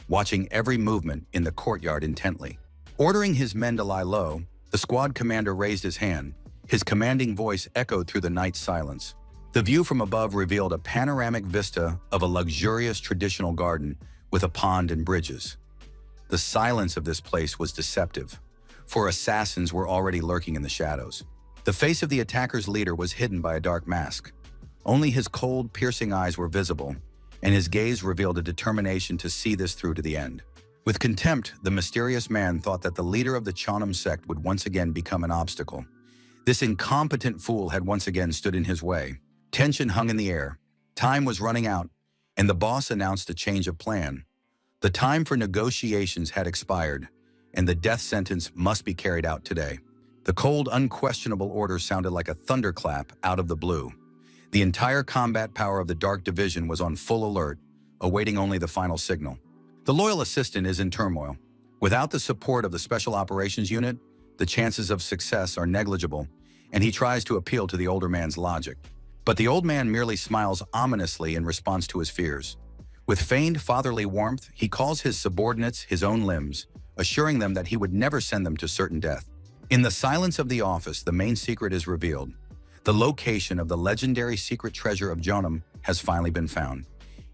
watching every movement in the courtyard intently. Ordering his men to lie low, the squad commander raised his hand. His commanding voice echoed through the night silence. The view from above revealed a panoramic vista of a luxurious traditional garden with a pond and bridges. The silence of this place was deceptive, for assassins were already lurking in the shadows. The face of the attacker's leader was hidden by a dark mask. Only his cold, piercing eyes were visible, and his gaze revealed a determination to see this through to the end. With contempt, the mysterious man thought that the leader of the Cheonim sect would once again become an obstacle. This incompetent fool had once again stood in his way. Tension hung in the air. Time was running out, and the boss announced a change of plan. The time for negotiations had expired, and the death sentence must be carried out today. The cold, unquestionable order sounded like a thunderclap out of the blue. The entire combat power of the Dark Division was on full alert, awaiting only the final signal. The loyal assistant is in turmoil. Without the support of the Special Operations Unit, the chances of success are negligible, and he tries to appeal to the older man's logic. But the old man merely smiles ominously in response to his fears. With feigned fatherly warmth, he calls his subordinates his own limbs, assuring them that he would never send them to certain death. In the silence of the office, the main secret is revealed. The location of the legendary secret treasure of Cheonim has finally been found,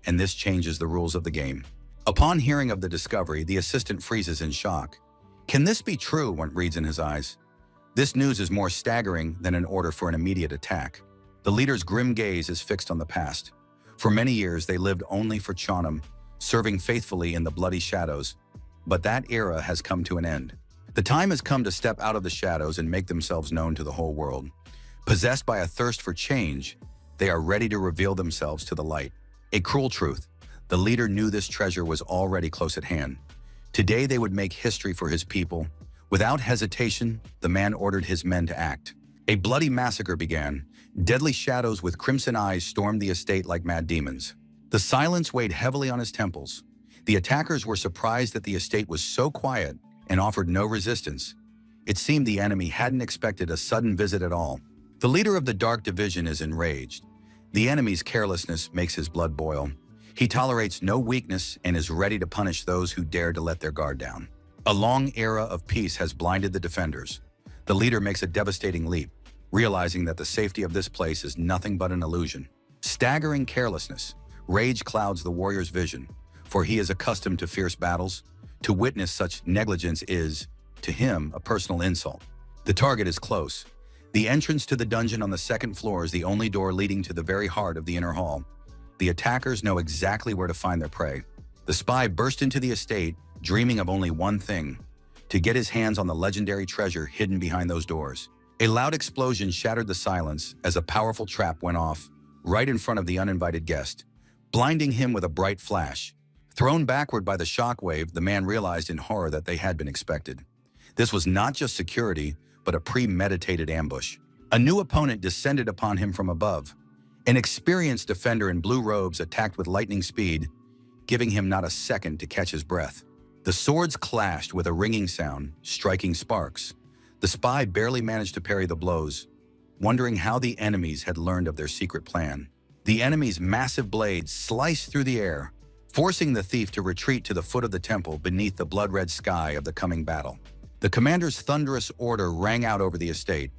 and this changes the rules of the game. Upon hearing of the discovery, the assistant freezes in shock. Can this be true? One reads in his eyes. This news is more staggering than an order for an immediate attack. The leader's grim gaze is fixed on the past. For many years, they lived only for Cheonim, serving faithfully in the bloody shadows. But that era has come to an end. The time has come to step out of the shadows and make themselves known to the whole world. Possessed by a thirst for change, they are ready to reveal themselves to the light. A cruel truth. The leader knew this treasure was already close at hand. Today they would make history for his people. Without hesitation, the man ordered his men to act. A bloody massacre began. Deadly shadows with crimson eyes stormed the estate like mad demons. The silence weighed heavily on his temples. The attackers were surprised that the estate was so quiet and offered no resistance. It seemed the enemy hadn't expected a sudden visit at all. The leader of the Dark Division is enraged. The enemy's carelessness makes his blood boil. He tolerates no weakness and is ready to punish those who dare to let their guard down. A long era of peace has blinded the defenders. The leader makes a devastating leap, realizing that the safety of this place is nothing but an illusion. Staggering carelessness, rage clouds the warrior's vision, for he is accustomed to fierce battles. To witness such negligence is, to him, a personal insult. The target is close. The entrance to the dungeon on the second floor is the only door leading to the very heart of the inner hall. The attackers know exactly where to find their prey. The spy burst into the estate, dreaming of only one thing: to get his hands on the legendary treasure hidden behind those doors. A loud explosion shattered the silence as a powerful trap went off right in front of the uninvited guest, blinding him with a bright flash. Thrown backward by the shockwave, the man realized in horror that they had been expected. This was not just security, but a premeditated ambush. A new opponent descended upon him from above. An experienced defender in blue robes attacked with lightning speed, giving him not a second to catch his breath. The swords clashed with a ringing sound, striking sparks. The spy barely managed to parry the blows, wondering how the enemies had learned of their secret plan. The enemy's massive blades sliced through the air, forcing the thief to retreat to the foot of the temple beneath the blood-red sky of the coming battle. The commander's thunderous order rang out over the estate.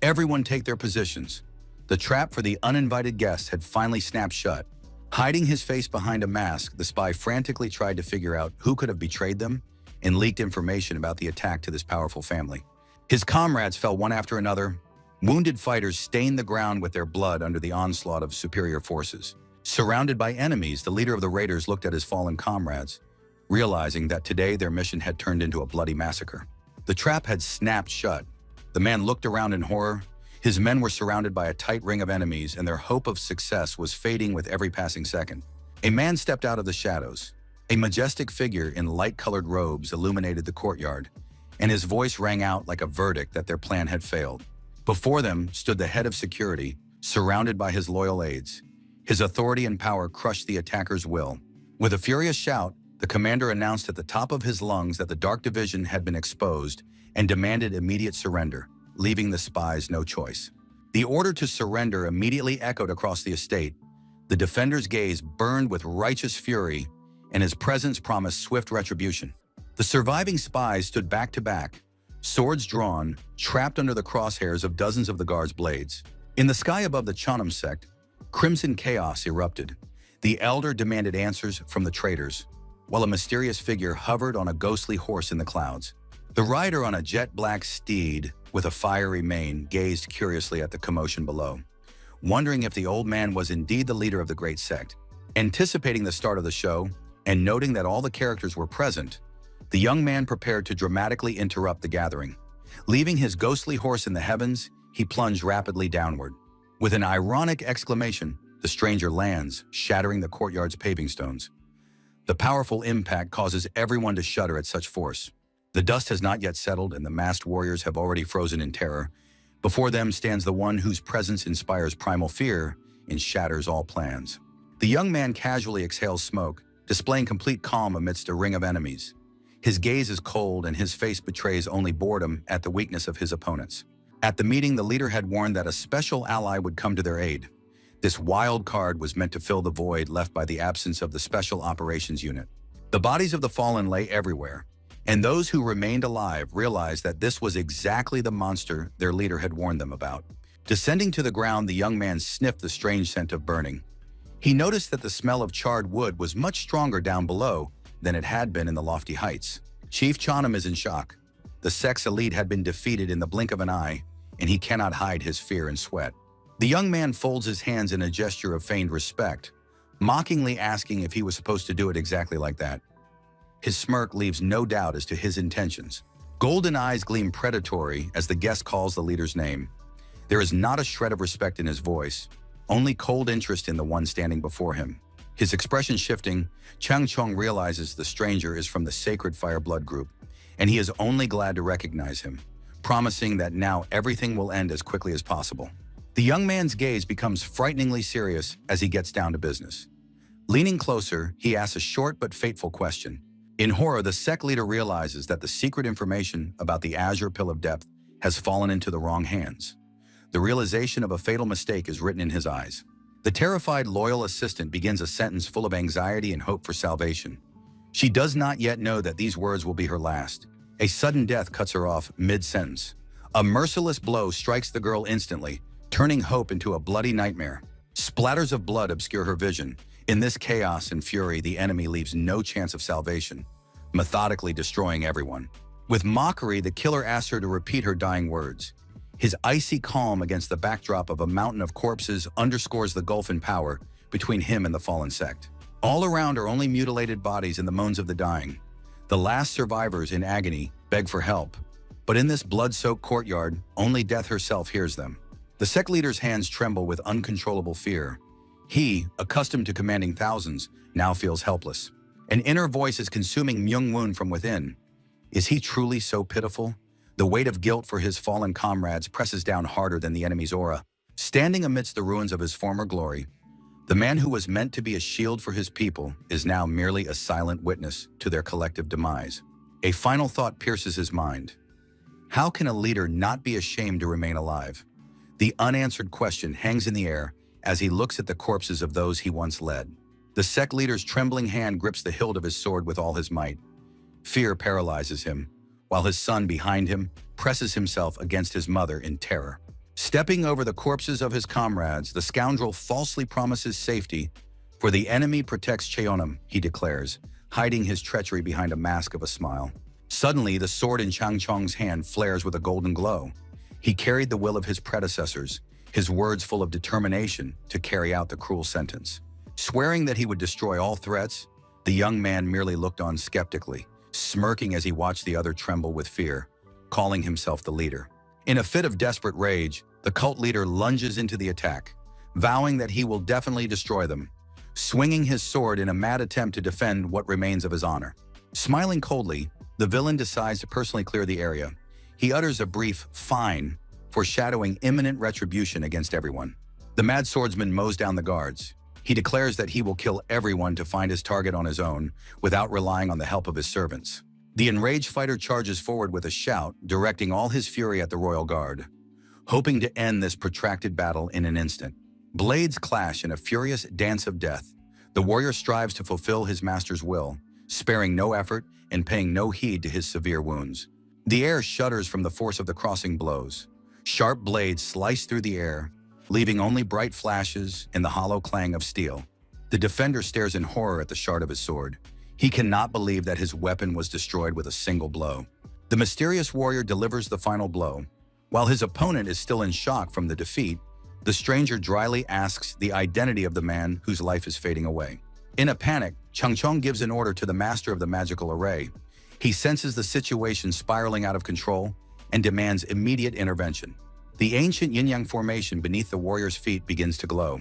Everyone take their positions. The trap for the uninvited guests had finally snapped shut. Hiding his face behind a mask, the spy frantically tried to figure out who could have betrayed them and leaked information about the attack to this powerful family. His comrades fell one after another. Wounded fighters stained the ground with their blood under the onslaught of superior forces. Surrounded by enemies, the leader of the raiders looked at his fallen comrades, realizing that today their mission had turned into a bloody massacre. The trap had snapped shut. The man looked around in horror. His men were surrounded by a tight ring of enemies, and their hope of success was fading with every passing second. A man stepped out of the shadows. A majestic figure in light-colored robes illuminated the courtyard, and his voice rang out like a verdict that their plan had failed. Before them stood the head of security, surrounded by his loyal aides. His authority and power crushed the attacker's will. With a furious shout, the commander announced at the top of his lungs that the Dark Division had been exposed and demanded immediate surrender, leaving the spies no choice. The order to surrender immediately echoed across the estate. The defender's gaze burned with righteous fury, and his presence promised swift retribution. The surviving spies stood back to back, swords drawn, trapped under the crosshairs of dozens of the guards' blades. In the sky above the Chanam sect, crimson chaos erupted. The elder demanded answers from the traitors, while a mysterious figure hovered on a ghostly horse in the clouds. The rider on a jet-black steed with a fiery mane gazed curiously at the commotion below, wondering if the old man was indeed the leader of the great sect. Anticipating the start of the show, and noting that all the characters were present, the young man prepared to dramatically interrupt the gathering. Leaving his ghostly horse in the heavens, he plunged rapidly downward. With an ironic exclamation, the stranger lands, shattering the courtyard's paving stones. The powerful impact causes everyone to shudder at such force. The dust has not yet settled, and the masked warriors have already frozen in terror. Before them stands the one whose presence inspires primal fear and shatters all plans. The young man casually exhales smoke, displaying complete calm amidst a ring of enemies. His gaze is cold, and his face betrays only boredom at the weakness of his opponents. At the meeting, the leader had warned that a special ally would come to their aid. This wild card was meant to fill the void left by the absence of the Special Operations Unit. The bodies of the fallen lay everywhere, and those who remained alive realized that this was exactly the monster their leader had warned them about. Descending to the ground, the young man sniffed the strange scent of burning. He noticed that the smell of charred wood was much stronger down below than it had been in the lofty heights. Chief Chanam is in shock. The sect's elite had been defeated in the blink of an eye, and he cannot hide his fear and sweat. The young man folds his hands in a gesture of feigned respect, mockingly asking if he was supposed to do it exactly like that. His smirk leaves no doubt as to his intentions. Golden eyes gleam predatory as the guest calls the leader's name. There is not a shred of respect in his voice, only cold interest in the one standing before him. His expression shifting, Chang Chong realizes the stranger is from the sacred Fire Blood group, and he is only glad to recognize him, promising that now everything will end as quickly as possible. The young man's gaze becomes frighteningly serious as he gets down to business. Leaning closer, he asks a short but fateful question. In horror, the sect leader realizes that the secret information about the Azure Pill of Depth has fallen into the wrong hands. The realization of a fatal mistake is written in his eyes. The terrified loyal assistant begins a sentence full of anxiety and hope for salvation. She does not yet know that these words will be her last. A sudden death cuts her off mid-sentence. A merciless blow strikes the girl instantly, turning hope into a bloody nightmare. Splatters of blood obscure her vision. In this chaos and fury, the enemy leaves no chance of salvation, methodically destroying everyone. With mockery, the killer asks her to repeat her dying words. His icy calm against the backdrop of a mountain of corpses underscores the gulf in power between him and the fallen sect. All around are only mutilated bodies and the moans of the dying. The last survivors in agony beg for help, but in this blood-soaked courtyard, only death herself hears them. The sect leader's hands tremble with uncontrollable fear. He, accustomed to commanding thousands, now feels helpless. An inner voice is consuming Myung-woon from within. Is he truly so pitiful? The weight of guilt for his fallen comrades presses down harder than the enemy's aura. Standing amidst the ruins of his former glory, the man who was meant to be a shield for his people is now merely a silent witness to their collective demise. A final thought pierces his mind. How can a leader not be ashamed to remain alive? The unanswered question hangs in the air as he looks at the corpses of those he once led. The sect leader's trembling hand grips the hilt of his sword with all his might. Fear paralyzes him, while his son behind him presses himself against his mother in terror. Stepping over the corpses of his comrades, the scoundrel falsely promises safety. For the enemy protects Cheonim, he declares, hiding his treachery behind a mask of a smile. Suddenly, the sword in Chang Chong's hand flares with a golden glow. He carried the will of his predecessors, his words full of determination to carry out the cruel sentence. Swearing that he would destroy all threats, the young man merely looked on skeptically, smirking as he watched the other tremble with fear, calling himself the leader. In a fit of desperate rage, the cult leader lunges into the attack, vowing that he will definitely destroy them, swinging his sword in a mad attempt to defend what remains of his honor. Smiling coldly, the villain decides to personally clear the area. He utters a brief "fine," foreshadowing imminent retribution against everyone. The mad swordsman mows down the guards. He declares that he will kill everyone to find his target on his own, without relying on the help of his servants. The enraged fighter charges forward with a shout, directing all his fury at the royal guard, hoping to end this protracted battle in an instant. Blades clash in a furious dance of death. The warrior strives to fulfill his master's will, sparing no effort and paying no heed to his severe wounds. The air shudders from the force of the crossing blows. Sharp blades slice through the air, leaving only bright flashes and the hollow clang of steel. The defender stares in horror at the shard of his sword. He cannot believe that his weapon was destroyed with a single blow. The mysterious warrior delivers the final blow. While his opponent is still in shock from the defeat, the stranger dryly asks the identity of the man whose life is fading away. In a panic, Chang Chong gives an order to the master of the magical array. He senses the situation spiraling out of control and demands immediate intervention. The ancient yin-yang formation beneath the warrior's feet begins to glow.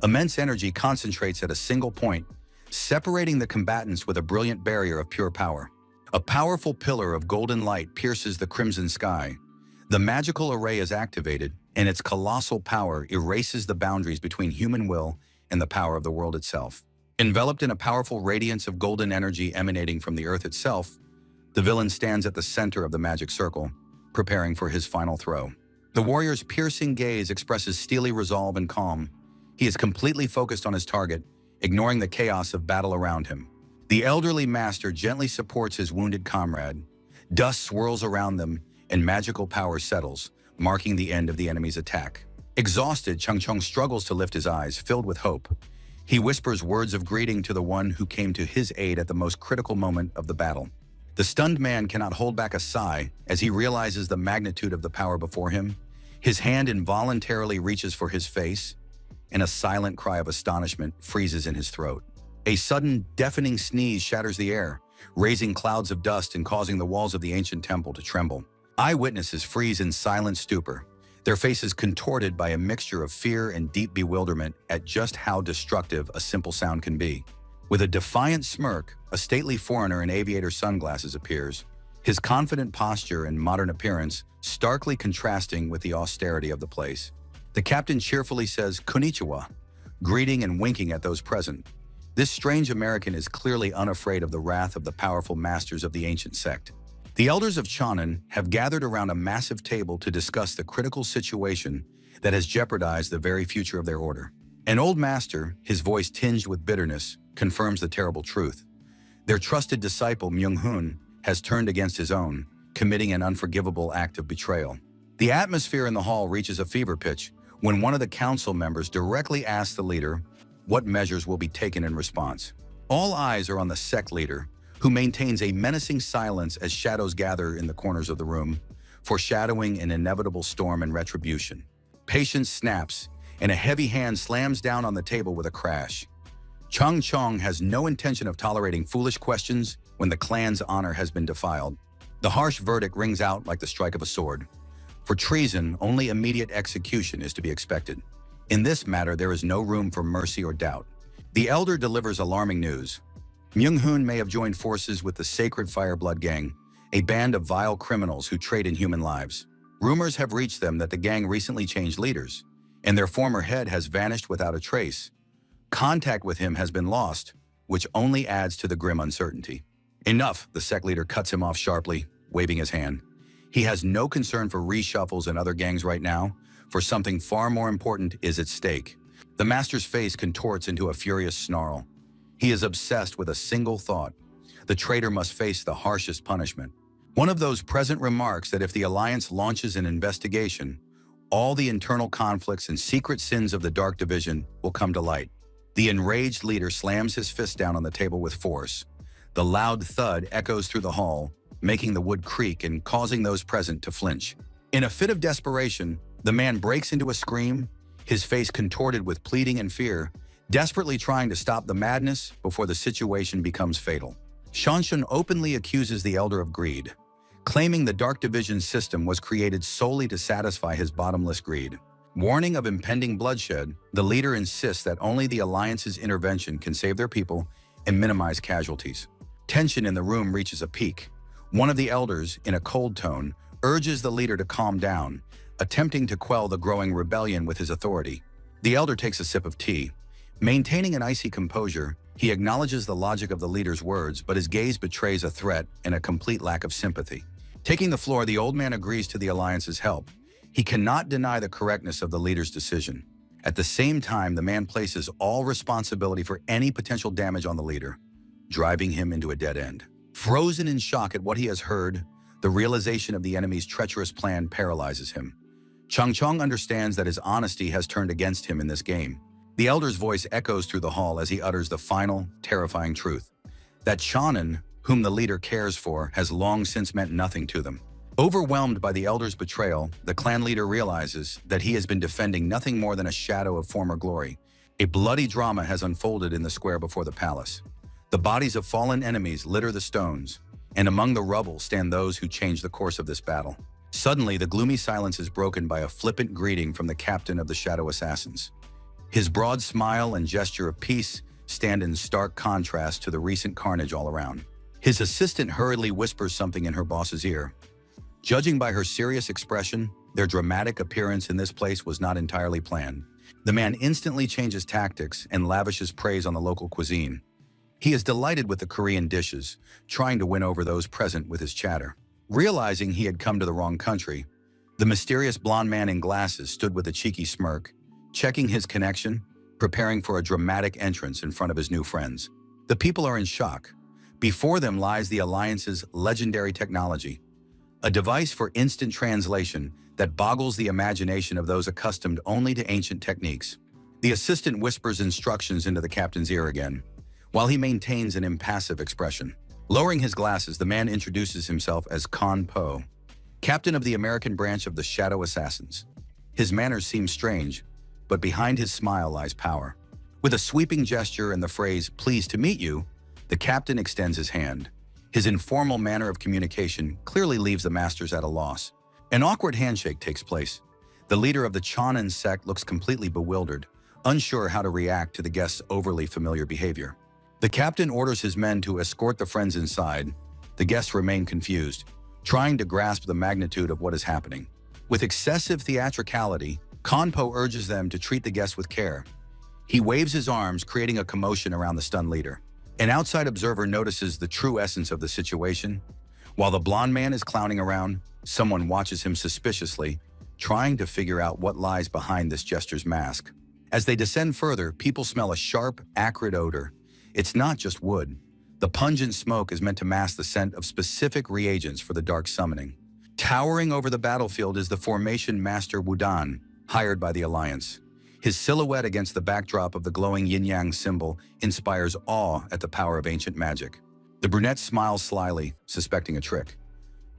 Immense energy concentrates at a single point, separating the combatants with a brilliant barrier of pure power. A powerful pillar of golden light pierces the crimson sky. The magical array is activated, and its colossal power erases the boundaries between human will and the power of the world itself. Enveloped in a powerful radiance of golden energy emanating from the earth itself, the villain stands at the center of the magic circle, preparing for his final throw. The warrior's piercing gaze expresses steely resolve and calm. He is completely focused on his target, ignoring the chaos of battle around him. The elderly master gently supports his wounded comrade. Dust swirls around them, and magical power settles, marking the end of the enemy's attack. Exhausted, Chang Chong struggles to lift his eyes, filled with hope. He whispers words of greeting to the one who came to his aid at the most critical moment of the battle. The stunned man cannot hold back a sigh as he realizes the magnitude of the power before him. His hand involuntarily reaches for his face, and a silent cry of astonishment freezes in his throat. A sudden, deafening sneeze shatters the air, raising clouds of dust and causing the walls of the ancient temple to tremble. Eyewitnesses freeze in silent stupor. their faces contorted by a mixture of fear and deep bewilderment at just how destructive a simple sound can be. With a defiant smirk, a stately foreigner in aviator sunglasses appears, his confident posture and modern appearance starkly contrasting with the austerity of the place. The captain cheerfully says "Konnichiwa," greeting and winking at those present. This strange American is clearly unafraid of the wrath of the powerful masters of the ancient sect. The elders of Chonin have gathered around a massive table to discuss the critical situation that has jeopardized the very future of their order. An old master, his voice tinged with bitterness, confirms the terrible truth. Their trusted disciple Myung-hun has turned against his own, committing an unforgivable act of betrayal. The atmosphere in the hall reaches a fever pitch when one of the council members directly asks the leader what measures will be taken in response. All eyes are on the sect leader, who maintains a menacing silence as shadows gather in the corners of the room, foreshadowing an inevitable storm and retribution. Patience snaps, and a heavy hand slams down on the table with a crash. Chung Chong has no intention of tolerating foolish questions when the clan's honor has been defiled. The harsh verdict rings out like the strike of a sword. For treason, only immediate execution is to be expected. In this matter, there is no room for mercy or doubt. The elder delivers alarming news. Myung-hun may have joined forces with the Sacred Fireblood Gang, a band of vile criminals who trade in human lives. Rumors have reached them that the gang recently changed leaders, and their former head has vanished without a trace. Contact with him has been lost, which only adds to the grim uncertainty. Enough, the sect leader cuts him off sharply, waving his hand. He has no concern for reshuffles and other gangs right now, for something far more important is at stake. The master's face contorts into a furious snarl. He is obsessed with a single thought. The traitor must face the harshest punishment. One of those present remarks that if the Alliance launches an investigation, all the internal conflicts and secret sins of the Dark Division will come to light. The enraged leader slams his fist down on the table with force. The loud thud echoes through the hall, making the wood creak and causing those present to flinch. In a fit of desperation, the man breaks into a scream, his face contorted with pleading and fear, desperately trying to stop the madness before the situation becomes fatal. Shanshan openly accuses the elder of greed, claiming the Dark Division's system was created solely to satisfy his bottomless greed. Warning of impending bloodshed, the leader insists that only the Alliance's intervention can save their people and minimize casualties. Tension in the room reaches a peak. One of the elders, in a cold tone, urges the leader to calm down, attempting to quell the growing rebellion with his authority. The elder takes a sip of tea. Maintaining an icy composure, he acknowledges the logic of the leader's words, but his gaze betrays a threat and a complete lack of sympathy. Taking the floor, the old man agrees to the Alliance's help. He cannot deny the correctness of the leader's decision. At the same time, the man places all responsibility for any potential damage on the leader, driving him into a dead end. Frozen in shock at what he has heard, the realization of the enemy's treacherous plan paralyzes him. Chung Chong understands that his honesty has turned against him in this game. The elder's voice echoes through the hall as he utters the final, terrifying truth. That Chonin, whom the leader cares for, has long since meant nothing to them. Overwhelmed by the elder's betrayal, the clan leader realizes that he has been defending nothing more than a shadow of former glory. A bloody drama has unfolded in the square before the palace. The bodies of fallen enemies litter the stones, and among the rubble stand those who changed the course of this battle. Suddenly, the gloomy silence is broken by a flippant greeting from the captain of the Shadow Assassins. His broad smile and gesture of peace stand in stark contrast to the recent carnage all around. His assistant hurriedly whispers something in her boss's ear. Judging by her serious expression, their dramatic appearance in this place was not entirely planned. The man instantly changes tactics and lavishes praise on the local cuisine. He is delighted with the Korean dishes, trying to win over those present with his chatter. Realizing he had come to the wrong country, the mysterious blonde man in glasses stood with a cheeky smirk, checking his connection, preparing for a dramatic entrance in front of his new friends. The people are in shock. Before them lies the Alliance's legendary technology, a device for instant translation that boggles the imagination of those accustomed only to ancient techniques. The assistant whispers instructions into the captain's ear again, while he maintains an impassive expression. Lowering his glasses, the man introduces himself as Kan Po, captain of the American branch of the Shadow Assassins. His manners seem strange, but behind his smile lies power. With a sweeping gesture and the phrase, "Pleased to meet you," the captain extends his hand. His informal manner of communication clearly leaves the masters at a loss. An awkward handshake takes place. The leader of the Chonin sect looks completely bewildered, unsure how to react to the guest's overly familiar behavior. The captain orders his men to escort the friends inside. The guests remain confused, trying to grasp the magnitude of what is happening. With excessive theatricality, Kanpo urges them to treat the guests with care. He waves his arms, creating a commotion around the stunned leader. An outside observer notices the true essence of the situation. While the blonde man is clowning around, someone watches him suspiciously, trying to figure out what lies behind this gesture's mask. As they descend further, people smell a sharp, acrid odor. It's not just wood. The pungent smoke is meant to mask the scent of specific reagents for the dark summoning. Towering over the battlefield is the formation master Wudan, hired by the Alliance. His silhouette against the backdrop of the glowing yin-yang symbol inspires awe at the power of ancient magic. The brunette smiles slyly, suspecting a trick.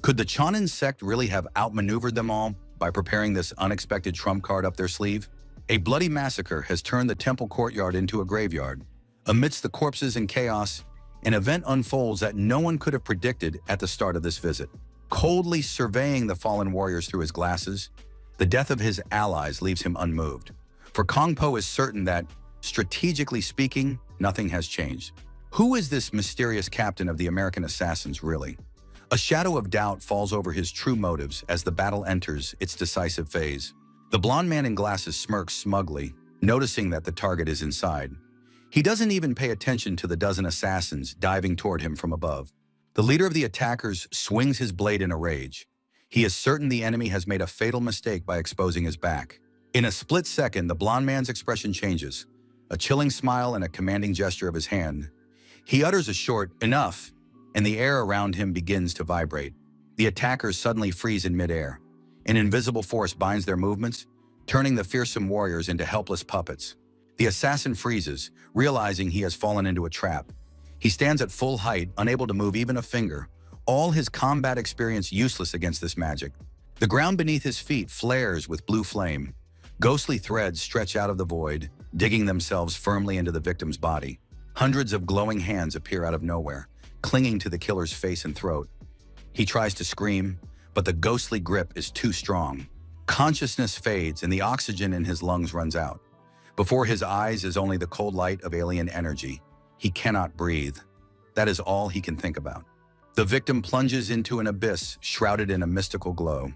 Could the Chonin sect really have outmaneuvered them all by preparing this unexpected trump card up their sleeve? A bloody massacre has turned the temple courtyard into a graveyard. Amidst the corpses and chaos, an event unfolds that no one could have predicted at the start of this visit. Coldly surveying the fallen warriors through his glasses, the death of his allies leaves him unmoved. For Kongpo is certain that, strategically speaking, nothing has changed. Who is this mysterious captain of the American assassins really? A shadow of doubt falls over his true motives as the battle enters its decisive phase. The blonde man in glasses smirks smugly, noticing that the target is inside. He doesn't even pay attention to the dozen assassins diving toward him from above. The leader of the attackers swings his blade in a rage. He is certain the enemy has made a fatal mistake by exposing his back. In a split second, the blonde man's expression changes, a chilling smile and a commanding gesture of his hand. He utters a short, "Enough," and the air around him begins to vibrate. The attackers suddenly freeze in midair. An invisible force binds their movements, turning the fearsome warriors into helpless puppets. The assassin freezes, realizing he has fallen into a trap. He stands at full height, unable to move even a finger, all his combat experience useless against this magic. The ground beneath his feet flares with blue flame. Ghostly threads stretch out of the void, digging themselves firmly into the victim's body. Hundreds of glowing hands appear out of nowhere, clinging to the killer's face and throat. He tries to scream, but the ghostly grip is too strong. Consciousness fades and the oxygen in his lungs runs out. Before his eyes is only the cold light of alien energy. He cannot breathe. That is all he can think about. The victim plunges into an abyss shrouded in a mystical glow.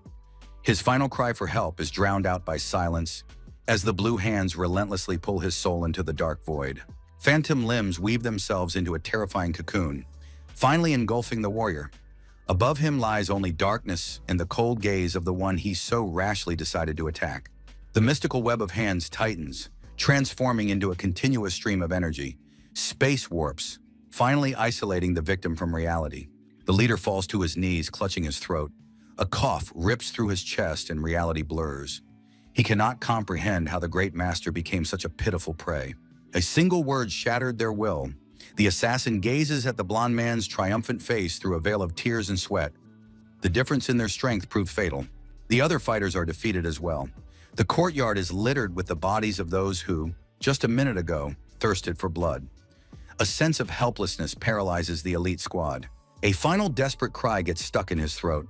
His final cry for help is drowned out by silence as the blue hands relentlessly pull his soul into the dark void. Phantom limbs weave themselves into a terrifying cocoon, finally engulfing the warrior. Above him lies only darkness and the cold gaze of the one he so rashly decided to attack. The mystical web of hands tightens, transforming into a continuous stream of energy. Space warps, finally isolating the victim from reality. The leader falls to his knees, clutching his throat. A cough rips through his chest and reality blurs. He cannot comprehend how the great master became such a pitiful prey. A single word shattered their will. The assassin gazes at the blonde man's triumphant face through a veil of tears and sweat. The difference in their strength proved fatal. The other fighters are defeated as well. The courtyard is littered with the bodies of those who, just a minute ago, thirsted for blood. A sense of helplessness paralyzes the elite squad. A final desperate cry gets stuck in his throat.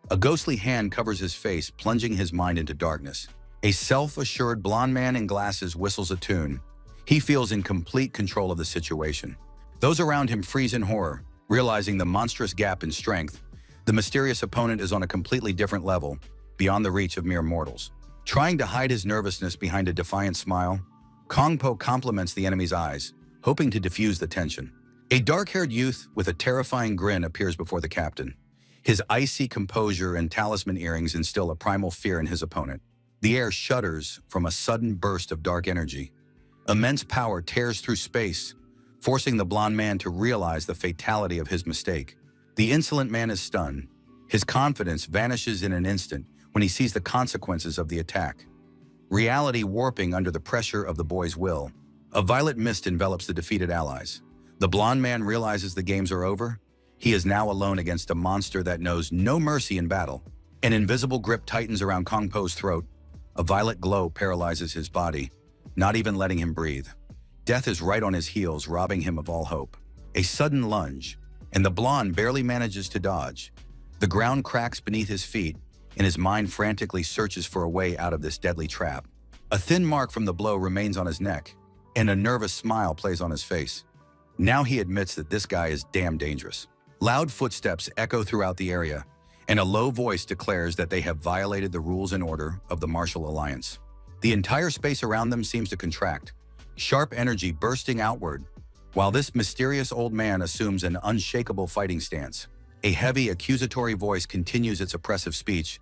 A ghostly hand covers his face, plunging his mind into darkness. A self-assured blonde man in glasses whistles a tune. He feels in complete control of the situation. Those around him freeze in horror, realizing the monstrous gap in strength. The mysterious opponent is on a completely different level, beyond the reach of mere mortals. Trying to hide his nervousness behind a defiant smile, Kongpo compliments the enemy's eyes, hoping to diffuse the tension. A dark-haired youth with a terrifying grin appears before the captain. His icy composure and talisman earrings instill a primal fear in his opponent. The air shudders from a sudden burst of dark energy. Immense power tears through space, forcing the blonde man to realize the fatality of his mistake. The insolent man is stunned. His confidence vanishes in an instant when he sees the consequences of the attack. Reality warping under the pressure of the boy's will. A violet mist envelops the defeated allies. The blonde man realizes the games are over. He is now alone against a monster that knows no mercy in battle. An invisible grip tightens around Kongpo's throat. A violet glow paralyzes his body, not even letting him breathe. Death is right on his heels, robbing him of all hope. A sudden lunge, and the blonde barely manages to dodge. The ground cracks beneath his feet. and his mind frantically searches for a way out of this deadly trap. A thin mark from the blow remains on his neck, and a nervous smile plays on his face. Now he admits that this guy is damn dangerous. Loud footsteps echo throughout the area, and a low voice declares that they have violated the rules and order of the Martial Alliance. The entire space around them seems to contract, sharp energy bursting outward, while this mysterious old man assumes an unshakable fighting stance. A heavy, accusatory voice continues its oppressive speech,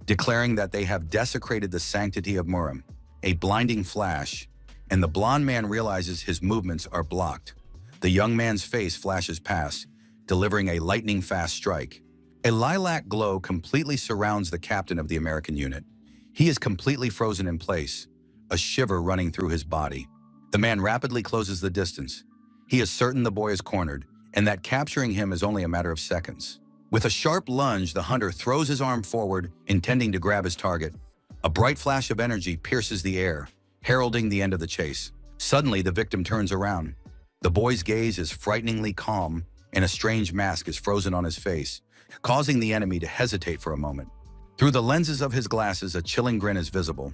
declaring that they have desecrated the sanctity of Murim. A blinding flash, and the blond man realizes his movements are blocked. The young man's face flashes past, delivering a lightning-fast strike. A lilac glow completely surrounds the captain of the American unit. He is completely frozen in place, a shiver running through his body. The man rapidly closes the distance. He is certain the boy is cornered, and that capturing him is only a matter of seconds. With a sharp lunge, the hunter throws his arm forward, intending to grab his target. A bright flash of energy pierces the air, heralding the end of the chase. Suddenly, the victim turns around. The boy's gaze is frighteningly calm, and a strange mask is frozen on his face, causing the enemy to hesitate for a moment. Through the lenses of his glasses, a chilling grin is visible.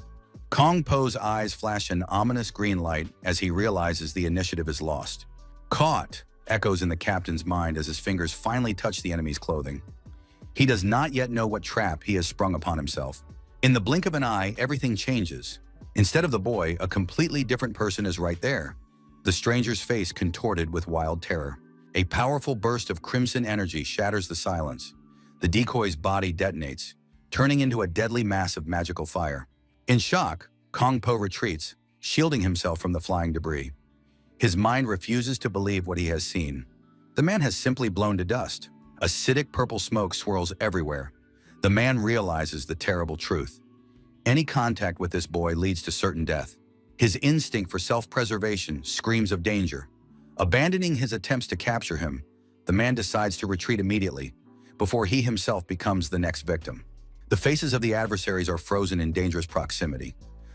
Kong Po's eyes flash an ominous green light as he realizes the initiative is lost. Caught, echoes in the captain's mind as his fingers finally touch the enemy's clothing. He does not yet know what trap he has sprung upon himself. In the blink of an eye, everything changes. Instead of the boy, a completely different person is right there, the stranger's face contorted with wild terror. A powerful burst of crimson energy shatters the silence. The decoy's body detonates, turning into a deadly mass of magical fire. In shock, Kong Po retreats, shielding himself from the flying debris. His mind refuses to believe what he has seen. The man has simply blown to dust. Acidic purple smoke swirls everywhere. The man realizes the terrible truth. Any contact with this boy leads to certain death. His instinct for self-preservation screams of danger. Abandoning his attempts to capture him, the man decides to retreat immediately, before he himself becomes the next victim. The faces of the adversaries are frozen in dangerous proximity.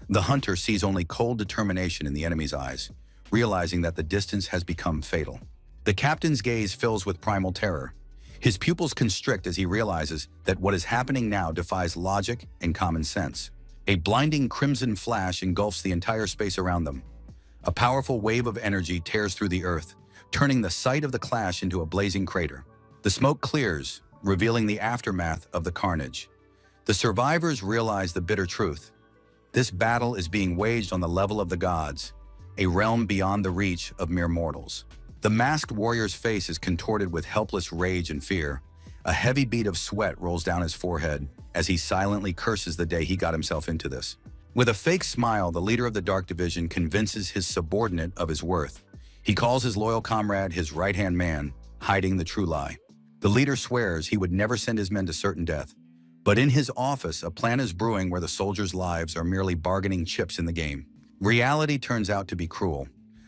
The hunter sees only cold determination in the enemy's eyes, realizing that the distance has become fatal. The captain's gaze fills with primal terror. His pupils constrict as he realizes that what is happening now defies logic and common sense. A blinding crimson flash engulfs the entire space around them. A powerful wave of energy tears through the earth, turning the site of the clash into a blazing crater. The smoke clears, revealing the aftermath of the carnage. The survivors realize the bitter truth. This battle is being waged on the level of the gods, a realm beyond the reach of mere mortals. The masked warrior's face is contorted with helpless rage and fear. A heavy bead of sweat rolls down his forehead as he silently curses the day he got himself into this. With a fake smile, the leader of the Dark Division convinces his subordinate of his worth. He calls his loyal comrade his right-hand man, hiding the true lie. The leader swears he would never send his men to certain death. But in his office, a plan is brewing where the soldiers' lives are merely bargaining chips in the game. Reality turns out to be cruel.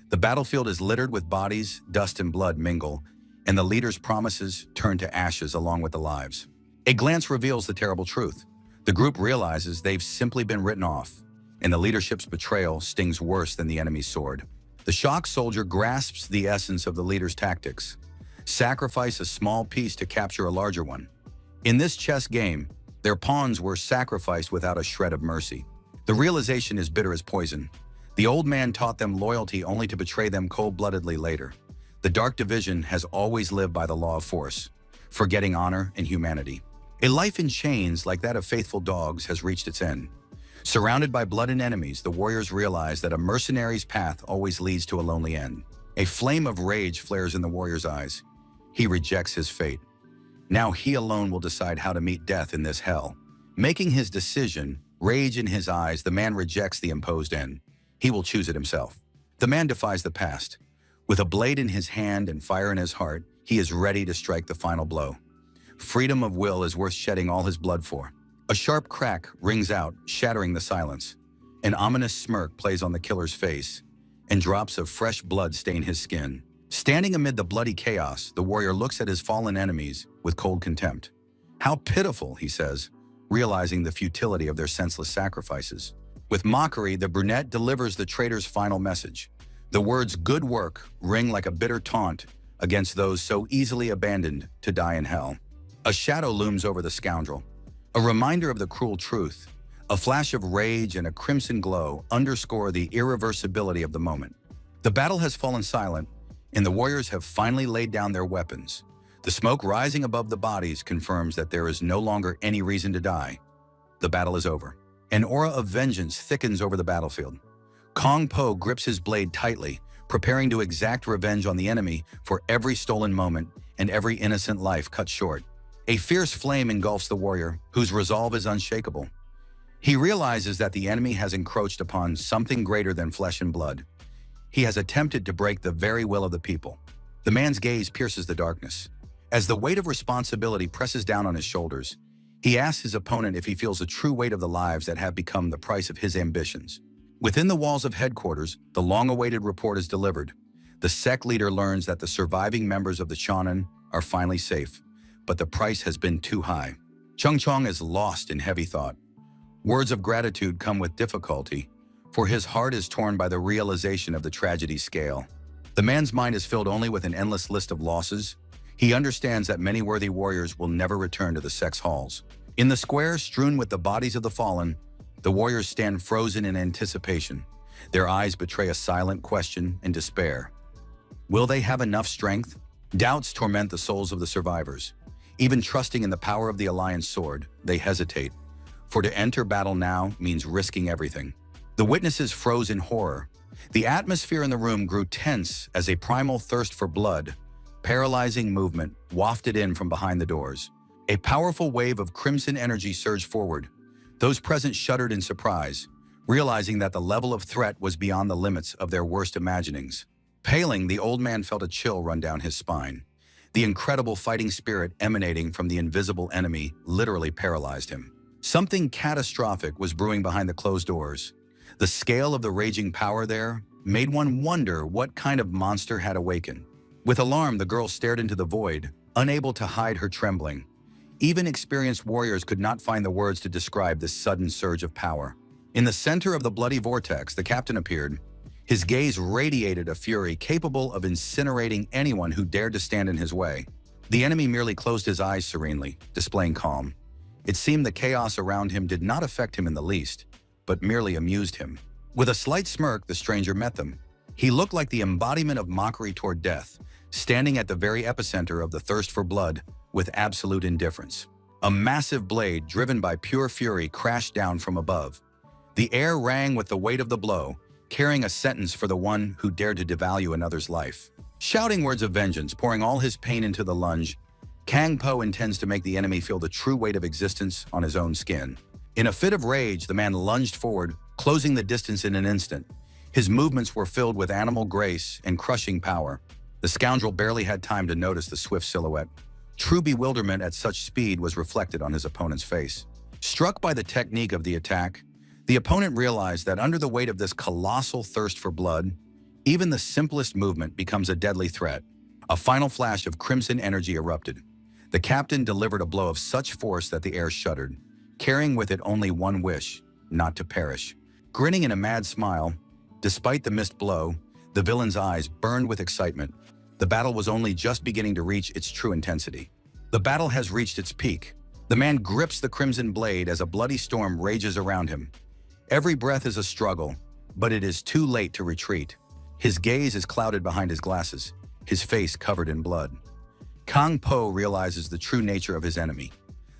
The battlefield is littered with bodies, dust and blood mingle, and the leader's promises turn to ashes along with the lives. A glance reveals the terrible truth. The group realizes they've simply been written off, and the leadership's betrayal stings worse than the enemy's sword. The shocked soldier grasps the essence of the leader's tactics. Sacrifice a small piece to capture a larger one. In this chess game, their pawns were sacrificed without a shred of mercy. The realization is bitter as poison. The old man taught them loyalty only to betray them cold-bloodedly later. The Dark Division has always lived by the law of force, forgetting honor and humanity. A life in chains like that of faithful dogs has reached its end. Surrounded by blood and enemies, the warriors realize that a mercenary's path always leads to a lonely end. A flame of rage flares in the warrior's eyes. He rejects his fate. Now he alone will decide how to meet death in this hell. Making his decision, rage in his eyes, the man rejects the imposed end. He will choose it himself. The man defies the past. With a blade in his hand and fire in his heart, he is ready to strike the final blow. Freedom of will is worth shedding all his blood for. A sharp crack rings out, shattering the silence. An ominous smirk plays on the killer's face, and drops of fresh blood stain his skin. Standing amid the bloody chaos, the warrior looks at his fallen enemies with cold contempt. How pitiful, he says, realizing the futility of their senseless sacrifices. With mockery, the brunette delivers the traitor's final message. The words "good work" ring like a bitter taunt against those so easily abandoned to die in hell. A shadow looms over the scoundrel. A reminder of the cruel truth, a flash of rage and a crimson glow underscore the irreversibility of the moment. The battle has fallen silent, and the warriors have finally laid down their weapons. The smoke rising above the bodies confirms that there is no longer any reason to die. The battle is over. An aura of vengeance thickens over the battlefield. Kong Po grips his blade tightly, preparing to exact revenge on the enemy for every stolen moment and every innocent life cut short. A fierce flame engulfs the warrior, whose resolve is unshakable. He realizes that the enemy has encroached upon something greater than flesh and blood. He has attempted to break the very will of the people. The man's gaze pierces the darkness. As the weight of responsibility presses down on his shoulders, he asks his opponent if he feels the true weight of the lives that have become the price of his ambitions. Within the walls of headquarters, the long-awaited report is delivered. The sect leader learns that the surviving members of the Shonen are finally safe, but the price has been too high. Chung Chong is lost in heavy thought. Words of gratitude come with difficulty, for his heart is torn by the realization of the tragedy's scale. The man's mind is filled only with an endless list of losses. He understands that many worthy warriors will never return to the sect's halls. In the square strewn with the bodies of the fallen, the warriors stand frozen in anticipation. Their eyes betray a silent question and despair. Will they have enough strength? Doubts torment the souls of the survivors. Even trusting in the power of the Alliance sword, they hesitate. For to enter battle now means risking everything. The witnesses froze in horror. The atmosphere in the room grew tense as a primal thirst for blood, paralyzing movement, wafted in from behind the doors. A powerful wave of crimson energy surged forward. Those present shuddered in surprise, realizing that the level of threat was beyond the limits of their worst imaginings. Paling, the old man felt a chill run down his spine. The incredible fighting spirit emanating from the invisible enemy literally paralyzed him. Something catastrophic was brewing behind the closed doors. The scale of the raging power there made one wonder what kind of monster had awakened. With alarm, the girl stared into the void, unable to hide her trembling. Even experienced warriors could not find the words to describe this sudden surge of power. In the center of the bloody vortex, the captain appeared. His gaze radiated a fury capable of incinerating anyone who dared to stand in his way. The enemy merely closed his eyes serenely, displaying calm. It seemed the chaos around him did not affect him in the least, but merely amused him. With a slight smirk, the stranger met them. He looked like the embodiment of mockery toward death, standing at the very epicenter of the thirst for blood with absolute indifference. A massive blade, driven by pure fury, crashed down from above. The air rang with the weight of the blow, carrying a sentence for the one who dared to devalue another's life. Shouting words of vengeance, pouring all his pain into the lunge, Kang Po intends to make the enemy feel the true weight of existence on his own skin. In a fit of rage, the man lunged forward, closing the distance in an instant. His movements were filled with animal grace and crushing power. The scoundrel barely had time to notice the swift silhouette. True bewilderment at such speed was reflected on his opponent's face. Struck by the technique of the attack, the opponent realized that under the weight of this colossal thirst for blood, even the simplest movement becomes a deadly threat. A final flash of crimson energy erupted. The captain delivered a blow of such force that the air shuddered, carrying with it only one wish: not to perish. Grinning in a mad smile, despite the missed blow, the villain's eyes burned with excitement. The battle was only just beginning to reach its true intensity. The battle has reached its peak. The man grips the crimson blade as a bloody storm rages around him. Every breath is a struggle, but it is too late to retreat. His gaze is clouded behind his glasses, his face covered in blood. Kang Po realizes the true nature of his enemy.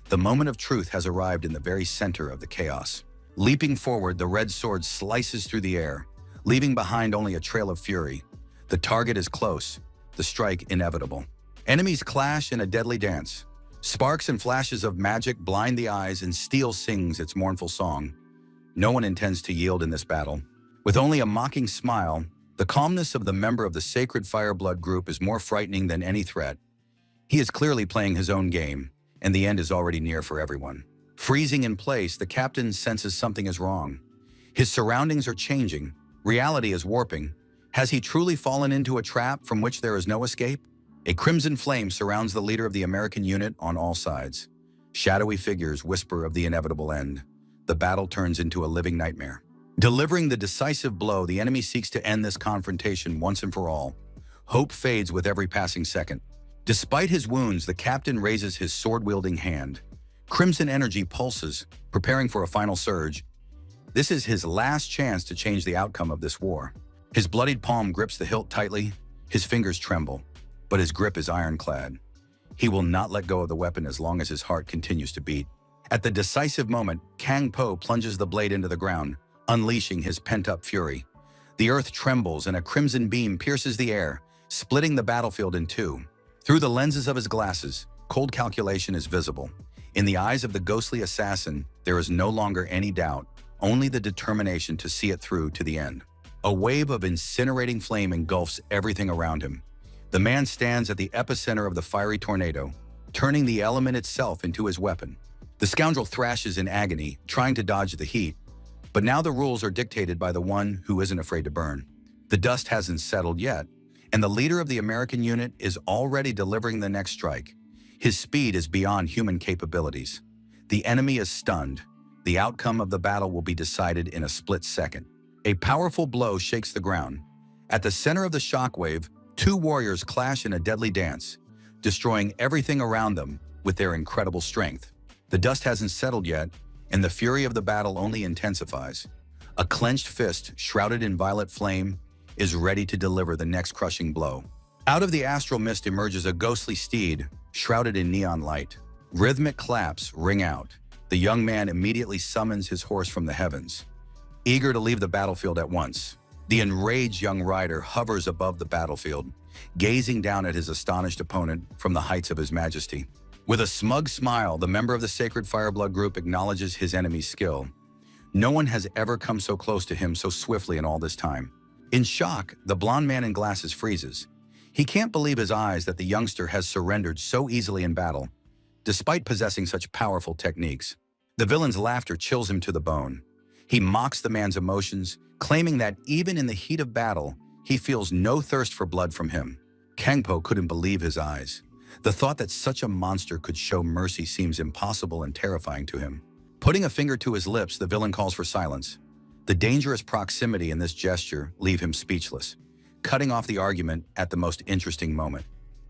The moment of truth has arrived in the very center of the chaos. Leaping forward, the red sword slices through the air, leaving behind only a trail of fury. The target is close, the strike inevitable. Enemies clash in a deadly dance. Sparks and flashes of magic blind the eyes, and steel sings its mournful song. No one intends to yield in this battle. With only a mocking smile, the calmness of the member of the Sacred Fireblood group is more frightening than any threat. He is clearly playing his own game, and the end is already near for everyone. Freezing in place, the captain senses something is wrong. His surroundings are changing. Reality is warping. Has he truly fallen into a trap from which there is no escape? A crimson flame surrounds the leader of the American unit on all sides. Shadowy figures whisper of the inevitable end. The battle turns into a living nightmare. Delivering the decisive blow, the enemy seeks to end this confrontation once and for all. Hope fades with every passing second. Despite his wounds, the captain raises his sword-wielding hand. Crimson energy pulses, preparing for a final surge. This is his last chance to change the outcome of this war. His bloodied palm grips the hilt tightly, his fingers tremble, but his grip is ironclad. He will not let go of the weapon as long as his heart continues to beat. At the decisive moment, Kang Po plunges the blade into the ground, unleashing his pent-up fury. The earth trembles and a crimson beam pierces the air, splitting the battlefield in two. Through the lenses of his glasses, cold calculation is visible. In the eyes of the ghostly assassin, there is no longer any doubt, only the determination to see it through to the end. A wave of incinerating flame engulfs everything around him. The man stands at the epicenter of the fiery tornado, turning the element itself into his weapon. The scoundrel thrashes in agony, trying to dodge the heat, but now the rules are dictated by the one who isn't afraid to burn. The dust hasn't settled yet, and the leader of the American unit is already delivering the next strike. His speed is beyond human capabilities. The enemy is stunned. The outcome of the battle will be decided in a split second. A powerful blow shakes the ground. At the center of the shockwave, two warriors clash in a deadly dance, destroying everything around them with their incredible strength. The dust hasn't settled yet, and the fury of the battle only intensifies. A clenched fist, shrouded in violet flame, is ready to deliver the next crushing blow. Out of the astral mist emerges a ghostly steed, shrouded in neon light. Rhythmic claps ring out. The young man immediately summons his horse from the heavens, eager to leave the battlefield at once. The enraged young rider hovers above the battlefield, gazing down at his astonished opponent from the heights of his majesty. With a smug smile, the member of the Sacred Fireblood group acknowledges his enemy's skill. No one has ever come so close to him so swiftly in all this time. In shock, the blond man in glasses freezes. He can't believe his eyes that the youngster has surrendered so easily in battle, despite possessing such powerful techniques. The villain's laughter chills him to the bone. He mocks the man's emotions, claiming that even in the heat of battle, he feels no thirst for blood from him. Kangpo couldn't believe his eyes. The thought that such a monster could show mercy seems impossible and terrifying to him. Putting a finger to his lips, the villain calls for silence. The dangerous proximity in this gesture leave him speechless, cutting off the argument at the most interesting moment.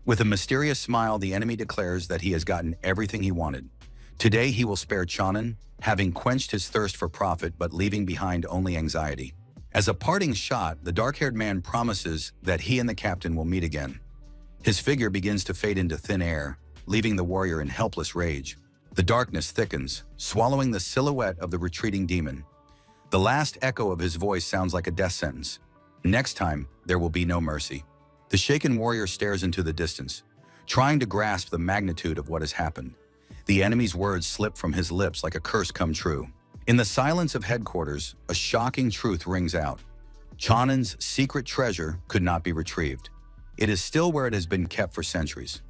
With a mysterious smile, the enemy declares that he has gotten everything he wanted. Today he will spare Chonin, having quenched his thirst for profit but leaving behind only anxiety. As a parting shot, the dark-haired man promises that he and the captain will meet again. His figure begins to fade into thin air, leaving the warrior in helpless rage. The darkness thickens, swallowing the silhouette of the retreating demon. The last echo of his voice sounds like a death sentence. Next time, there will be no mercy. The shaken warrior stares into the distance, trying to grasp the magnitude of what has happened. The enemy's words slip from his lips like a curse come true. In the silence of headquarters, a shocking truth rings out. Chonin's secret treasure could not be retrieved. It is still where it has been kept for centuries.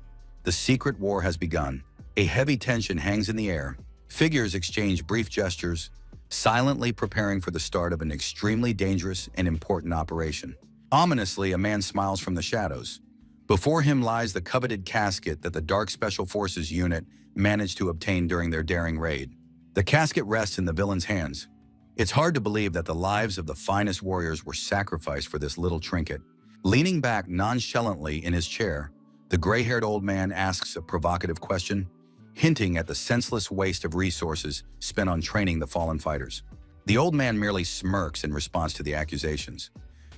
The secret war has begun. A heavy tension hangs in the air. Figures exchange brief gestures, silently preparing for the start of an extremely dangerous and important operation. Ominously, a man smiles from the shadows. Before him lies the coveted casket that the Dark Special Forces unit managed to obtain during their daring raid. The casket rests in the villain's hands. It's hard to believe that the lives of the finest warriors were sacrificed for this little trinket. Leaning back nonchalantly in his chair, the gray-haired old man asks a provocative question, hinting at the senseless waste of resources spent on training the fallen fighters. The old man merely smirks in response to the accusations.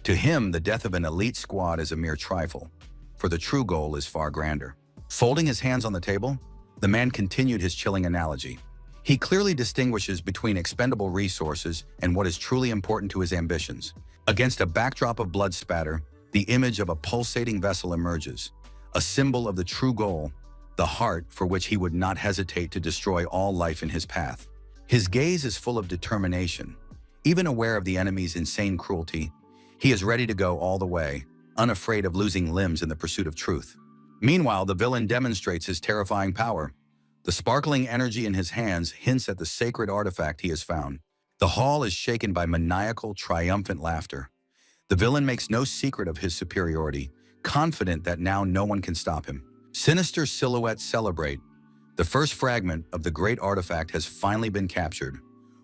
To him, the death of an elite squad is a mere trifle, for the true goal is far grander. Folding his hands on the table, the man continued his chilling analogy. He clearly distinguishes between expendable resources and what is truly important to his ambitions. Against a backdrop of blood spatter, the image of a pulsating vessel emerges, a symbol of the true goal, the heart for which he would not hesitate to destroy all life in his path. His gaze is full of determination. Even aware of the enemy's insane cruelty, he is ready to go all the way, unafraid of losing limbs in the pursuit of truth. Meanwhile, the villain demonstrates his terrifying power. The sparkling energy in his hands hints at the sacred artifact he has found. The hall is shaken by maniacal, triumphant laughter. The villain makes no secret of his superiority, confident that now no one can stop him. Sinister silhouettes celebrate. The first fragment of the great artifact has finally been captured,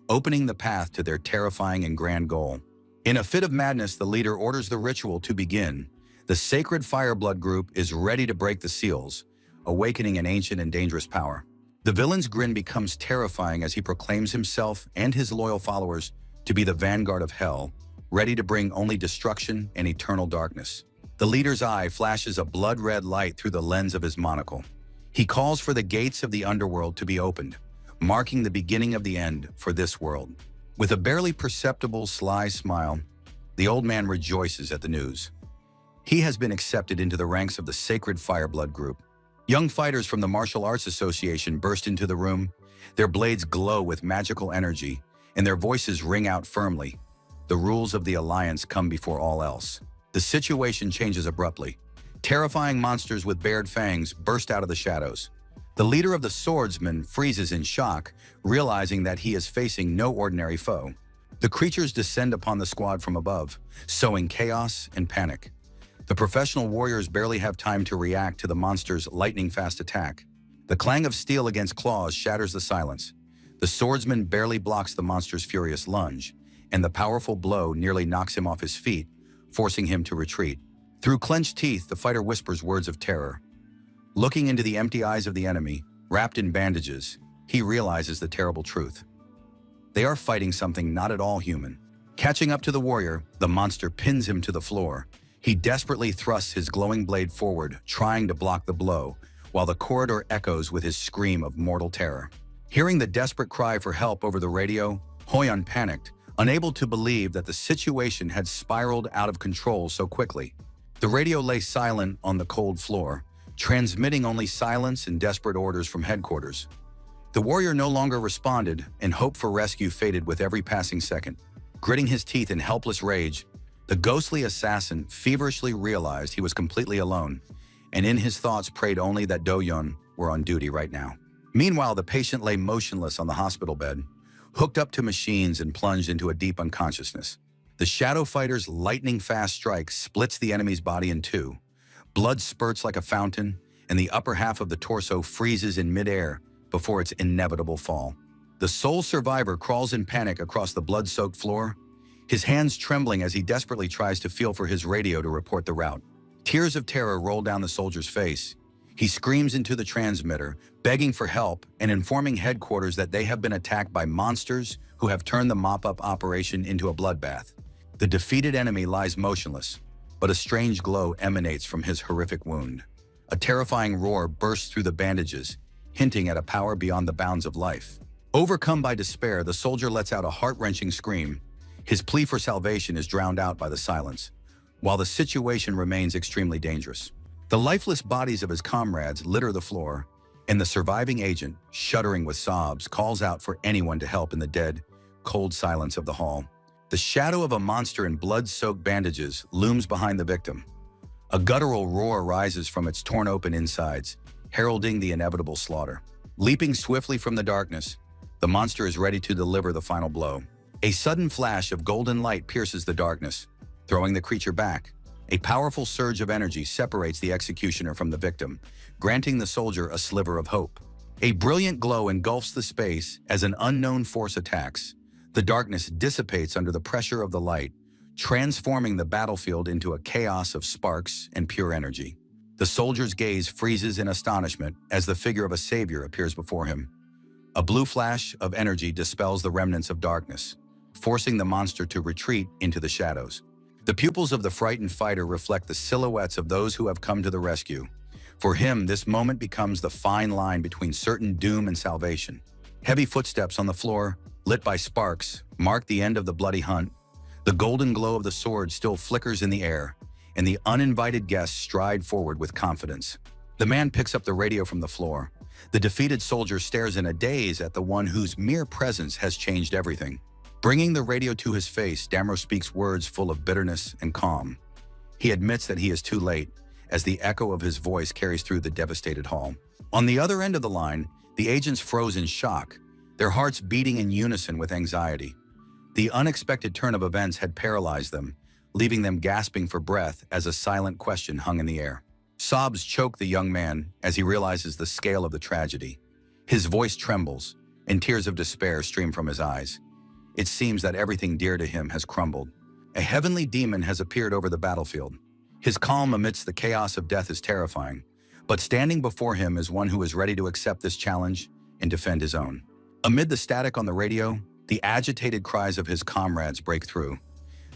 opening the path to their terrifying and grand goal. In a fit of madness, the leader orders the ritual to begin. The Sacred Fireblood group is ready to break the seals, awakening an ancient and dangerous power. The villain's grin becomes terrifying as he proclaims himself and his loyal followers to be the vanguard of hell, ready to bring only destruction and eternal darkness. The leader's eye flashes a blood-red light through the lens of his monocle. He calls for the gates of the underworld to be opened, marking the beginning of the end for this world. With a barely perceptible sly smile, the old man rejoices at the news. He has been accepted into the ranks of the Sacred Fireblood group. Young fighters from the Martial Arts Association burst into the room. Their blades glow with magical energy, and their voices ring out firmly. The rules of the Alliance come before all else. The situation changes abruptly. Terrifying monsters with bared fangs burst out of the shadows. The leader of the swordsmen freezes in shock, realizing that he is facing no ordinary foe. The creatures descend upon the squad from above, sowing chaos and panic. The professional warriors barely have time to react to the monster's lightning-fast attack. The clang of steel against claws shatters the silence. The swordsman barely blocks the monster's furious lunge, and the powerful blow nearly knocks him off his feet, forcing him to retreat. Through clenched teeth, the fighter whispers words of terror. Looking into the empty eyes of the enemy, wrapped in bandages, he realizes the terrible truth. They are fighting something not at all human. Catching up to the warrior, the monster pins him to the floor. He desperately thrusts his glowing blade forward, trying to block the blow, while the corridor echoes with his scream of mortal terror. Hearing the desperate cry for help over the radio, Hoyon panicked, unable to believe that the situation had spiraled out of control so quickly. The radio lay silent on the cold floor, transmitting only silence and desperate orders from headquarters. The warrior no longer responded, and hope for rescue faded with every passing second. Gritting his teeth in helpless rage, the ghostly assassin feverishly realized he was completely alone, and in his thoughts prayed only that Do-yeon were on duty right now. Meanwhile, the patient lay motionless on the hospital bed, hooked up to machines and plunged into a deep unconsciousness. The shadow fighter's lightning-fast strike splits the enemy's body in two. Blood spurts like a fountain, and the upper half of the torso freezes in midair before its inevitable fall. The sole survivor crawls in panic across the blood-soaked floor, his hands trembling as he desperately tries to feel for his radio to report the route. Tears of terror roll down the soldier's face. He screams into the transmitter, begging for help and informing headquarters that they have been attacked by monsters who have turned the mop-up operation into a bloodbath. The defeated enemy lies motionless, but a strange glow emanates from his horrific wound. A terrifying roar bursts through the bandages, hinting at a power beyond the bounds of life. Overcome by despair, the soldier lets out a heart-wrenching scream. His plea for salvation is drowned out by the silence, while the situation remains extremely dangerous. The lifeless bodies of his comrades litter the floor, and the surviving agent, shuddering with sobs, calls out for anyone to help in the dead, cold silence of the hall. The shadow of a monster in blood-soaked bandages looms behind the victim. A guttural roar rises from its torn-open insides, heralding the inevitable slaughter. Leaping swiftly from the darkness, the monster is ready to deliver the final blow. A sudden flash of golden light pierces the darkness, throwing the creature back. A powerful surge of energy separates the executioner from the victim, granting the soldier a sliver of hope. A brilliant glow engulfs the space as an unknown force attacks. The darkness dissipates under the pressure of the light, transforming the battlefield into a chaos of sparks and pure energy. The soldier's gaze freezes in astonishment as the figure of a savior appears before him. A blue flash of energy dispels the remnants of darkness, forcing the monster to retreat into the shadows. The pupils of the frightened fighter reflect the silhouettes of those who have come to the rescue. For him, this moment becomes the fine line between certain doom and salvation. Heavy footsteps on the floor, lit by sparks, mark the end of the bloody hunt. The golden glow of the sword still flickers in the air, and the uninvited guests stride forward with confidence. The man picks up the radio from the floor. The defeated soldier stares in a daze at the one whose mere presence has changed everything. Bringing the radio to his face, Damro speaks words full of bitterness and calm. He admits that he is too late, as the echo of his voice carries through the devastated hall. On the other end of the line, the agents froze in shock, their hearts beating in unison with anxiety. The unexpected turn of events had paralyzed them, leaving them gasping for breath as a silent question hung in the air. Sobs choke the young man as he realizes the scale of the tragedy. His voice trembles, and tears of despair stream from his eyes. It seems that everything dear to him has crumbled. A heavenly demon has appeared over the battlefield. His calm amidst the chaos of death is terrifying, but standing before him is one who is ready to accept this challenge and defend his own. Amid the static on the radio, the agitated cries of his comrades break through.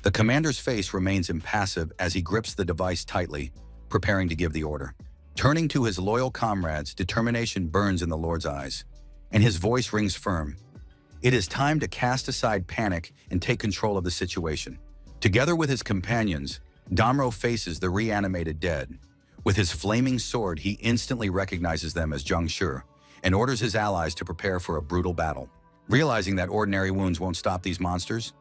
The commander's face remains impassive as he grips the device tightly, preparing to give the order. Turning to his loyal comrades, determination burns in the Lord's eyes, and his voice rings firm. It is time to cast aside panic and take control of the situation. Together with his companions, Damro faces the reanimated dead. With his flaming sword, he instantly recognizes them as Zhangshi and orders his allies to prepare for a brutal battle. Realizing that ordinary wounds won't stop these monsters,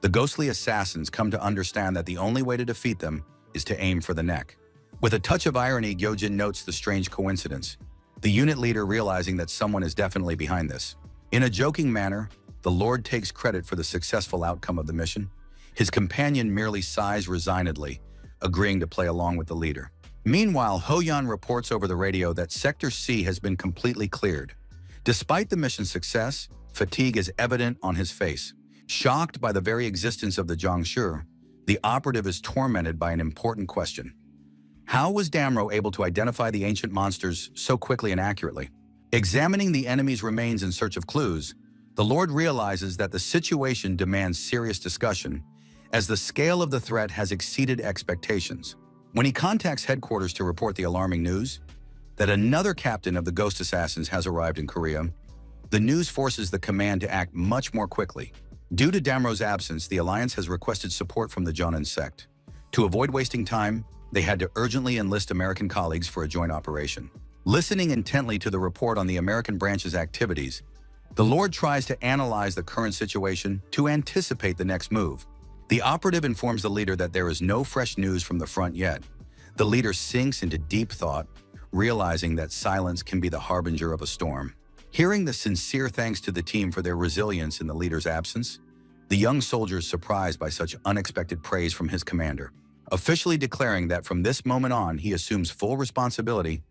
the ghostly assassins come to understand that the only way to defeat them is to aim for the neck. With a touch of irony, Gyojin notes the strange coincidence, the unit leader realizing that someone is definitely behind this. In a joking manner, the Lord takes credit for the successful outcome of the mission. His companion merely sighs resignedly, agreeing to play along with the leader. Meanwhile, Hoyan reports over the radio that Sector C has been completely cleared. Despite the mission's success, fatigue is evident on his face. Shocked by the very existence of the Zhangshi, the operative is tormented by an important question. How was Damro able to identify the ancient monsters so quickly and accurately? Examining the enemy's remains in search of clues, the Lord realizes that the situation demands serious discussion, as the scale of the threat has exceeded expectations. When he contacts headquarters to report the alarming news that another captain of the Ghost Assassins has arrived in Korea, the news forces the command to act much more quickly. Due to Damro's absence, the Alliance has requested support from the Jonin sect. To avoid wasting time, they had to urgently enlist American colleagues for a joint operation. Listening intently to the report on the American branch's activities, the Lord tries to analyze the current situation to anticipate the next move. The operative informs the leader that there is no fresh news from the front yet. The leader sinks into deep thought, realizing that silence can be the harbinger of a storm. Hearing the sincere thanks to the team for their resilience in the leader's absence, the young soldier is surprised by such unexpected praise from his commander. Officially declaring that from this moment on he assumes full responsibility,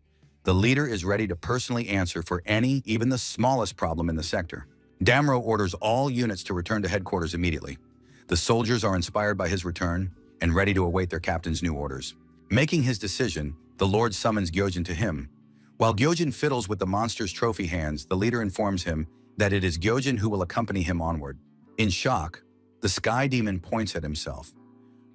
the leader is ready to personally answer for any, even the smallest problem in the sector. Damro orders all units to return to headquarters immediately. The soldiers are inspired by his return and ready to await their captain's new orders. Making his decision, the Lord summons Gyojin to him. While Gyojin fiddles with the monster's trophy hands, the leader informs him that it is Gyojin who will accompany him onward. In shock, the sky demon points at himself.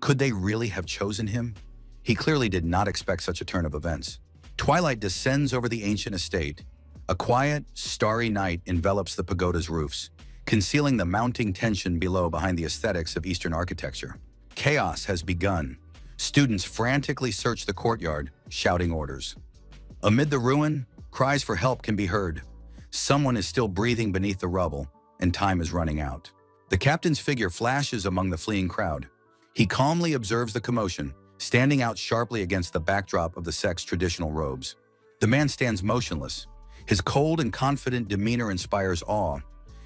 Could they really have chosen him? He clearly did not expect such a turn of events. Twilight descends over the ancient estate. A quiet, starry night envelops the pagoda's roofs, concealing the mounting tension below behind the aesthetics of Eastern architecture. Chaos has begun. Students frantically search the courtyard, shouting orders. Amid the ruin, cries for help can be heard. Someone is still breathing beneath the rubble, and time is running out. The captain's figure flashes among the fleeing crowd. He calmly observes the commotion, standing out sharply against the backdrop of the sect's traditional robes. The man stands motionless. His cold and confident demeanor inspires awe.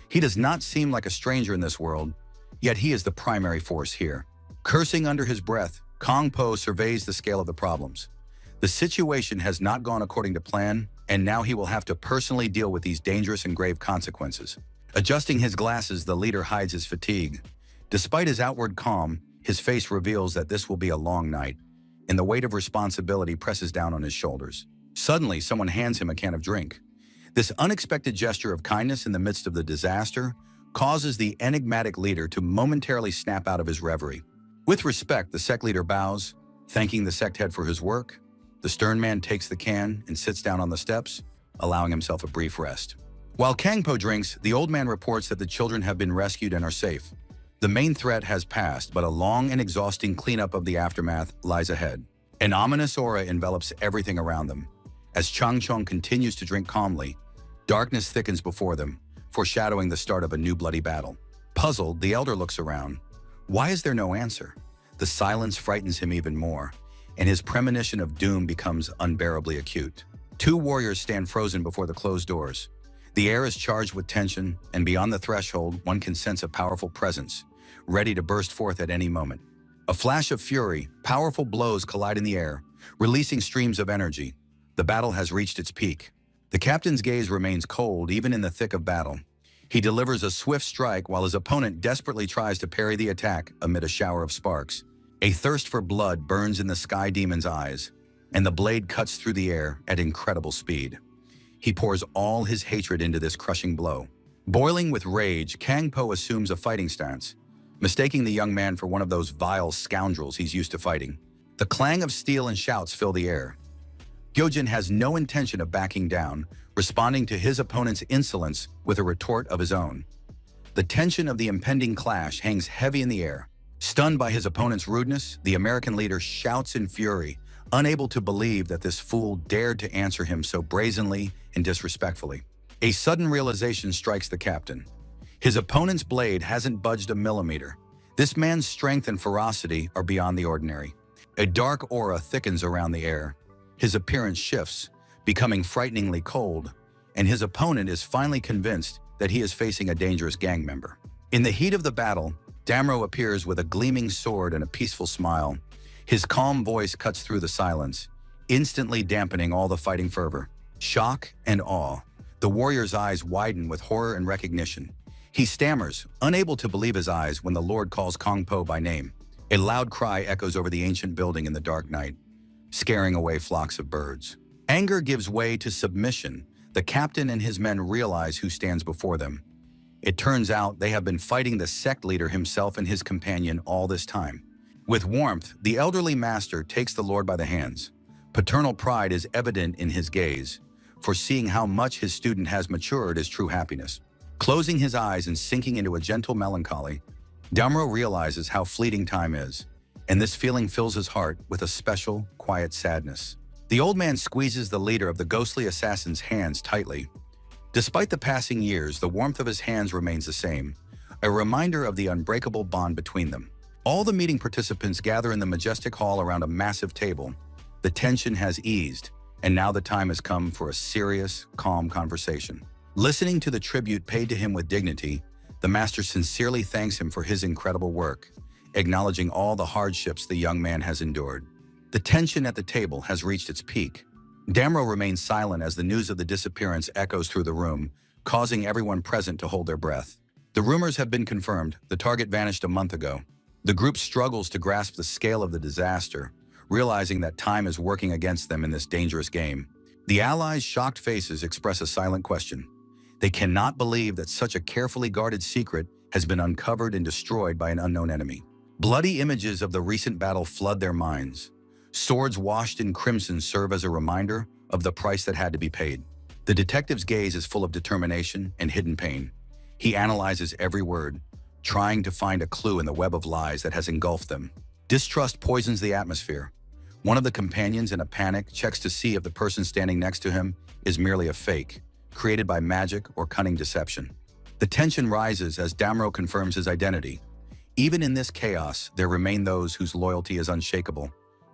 He does not seem like a stranger in this world, yet he is the primary force here. Cursing under his breath, Kong Po surveys the scale of the problems. The situation has not gone according to plan, and now he will have to personally deal with these dangerous and grave consequences. Adjusting his glasses, the leader hides his fatigue. Despite his outward calm, his face reveals that this will be a long night, and the weight of responsibility presses down on his shoulders. Suddenly, someone hands him a can of drink. This unexpected gesture of kindness in the midst of the disaster causes the enigmatic leader to momentarily snap out of his reverie. With respect, the sect leader bows, thanking the sect head for his work. The stern man takes the can and sits down on the steps, allowing himself a brief rest. While Kangpo drinks, the old man reports that the children have been rescued and are safe. The main threat has passed, but a long and exhausting cleanup of the aftermath lies ahead. An ominous aura envelops everything around them. As Changchong continues to drink calmly, darkness thickens before them, foreshadowing the start of a new bloody battle. Puzzled, the elder looks around. Why is there no answer? The silence frightens him even more, and his premonition of doom becomes unbearably acute. Two warriors stand frozen before the closed doors. The air is charged with tension, and beyond the threshold, one can sense a powerful presence, ready to burst forth at any moment. A flash of fury, powerful blows collide in the air, releasing streams of energy. The battle has reached its peak. The captain's gaze remains cold even in the thick of battle. He delivers a swift strike while his opponent desperately tries to parry the attack amid a shower of sparks. A thirst for blood burns in the sky demon's eyes, and the blade cuts through the air at incredible speed. He pours all his hatred into this crushing blow. Boiling with rage, Kang Po assumes a fighting stance, mistaking the young man for one of those vile scoundrels he's used to fighting. The clang of steel and shouts fill the air. Gyojin has no intention of backing down, responding to his opponent's insolence with a retort of his own. The tension of the impending clash hangs heavy in the air. Stunned by his opponent's rudeness, the American leader shouts in fury, unable to believe that this fool dared to answer him so brazenly and disrespectfully. A sudden realization strikes the captain. His opponent's blade hasn't budged a millimeter. This man's strength and ferocity are beyond the ordinary. A dark aura thickens around the air. His appearance shifts, becoming frighteningly cold, and his opponent is finally convinced that he is facing a dangerous gang member. In the heat of the battle, Damro appears with a gleaming sword and a peaceful smile. His calm voice cuts through the silence, instantly dampening all the fighting fervor. Shock and awe. The warrior's eyes widen with horror and recognition. He stammers, unable to believe his eyes when the Lord calls Kang Po by name. A loud cry echoes over the ancient building in the dark night, scaring away flocks of birds. Anger gives way to submission. The captain and his men realize who stands before them. It turns out they have been fighting the sect leader himself and his companion all this time. With warmth, the elderly master takes the Lord by the hands. Paternal pride is evident in his gaze, foreseeing how much his student has matured is true happiness. Closing his eyes and sinking into a gentle melancholy, Damro realizes how fleeting time is, and this feeling fills his heart with a special, quiet sadness. The old man squeezes the leader of the ghostly assassin's hands tightly. Despite the passing years, the warmth of his hands remains the same, a reminder of the unbreakable bond between them. All the meeting participants gather in the majestic hall around a massive table. The tension has eased, and now the time has come for a serious, calm conversation. Listening to the tribute paid to him with dignity, the master sincerely thanks him for his incredible work, acknowledging all the hardships the young man has endured. The tension at the table has reached its peak. Damro remains silent as the news of the disappearance echoes through the room, causing everyone present to hold their breath. The rumors have been confirmed. The target vanished a month ago. The group struggles to grasp the scale of the disaster, realizing that time is working against them in this dangerous game. The allies' shocked faces express a silent question. They cannot believe that such a carefully guarded secret has been uncovered and destroyed by an unknown enemy. Bloody images of the recent battle flood their minds. Swords washed in crimson serve as a reminder of the price that had to be paid. The detective's gaze is full of determination and hidden pain. He analyzes every word, trying to find a clue in the web of lies that has engulfed them. Distrust poisons the atmosphere. One of the companions, in a panic, checks to see if the person standing next to him is merely a fake, created by magic or cunning deception. The tension rises as Damro confirms his identity. Even in this chaos, there remain those whose loyalty is unshakable,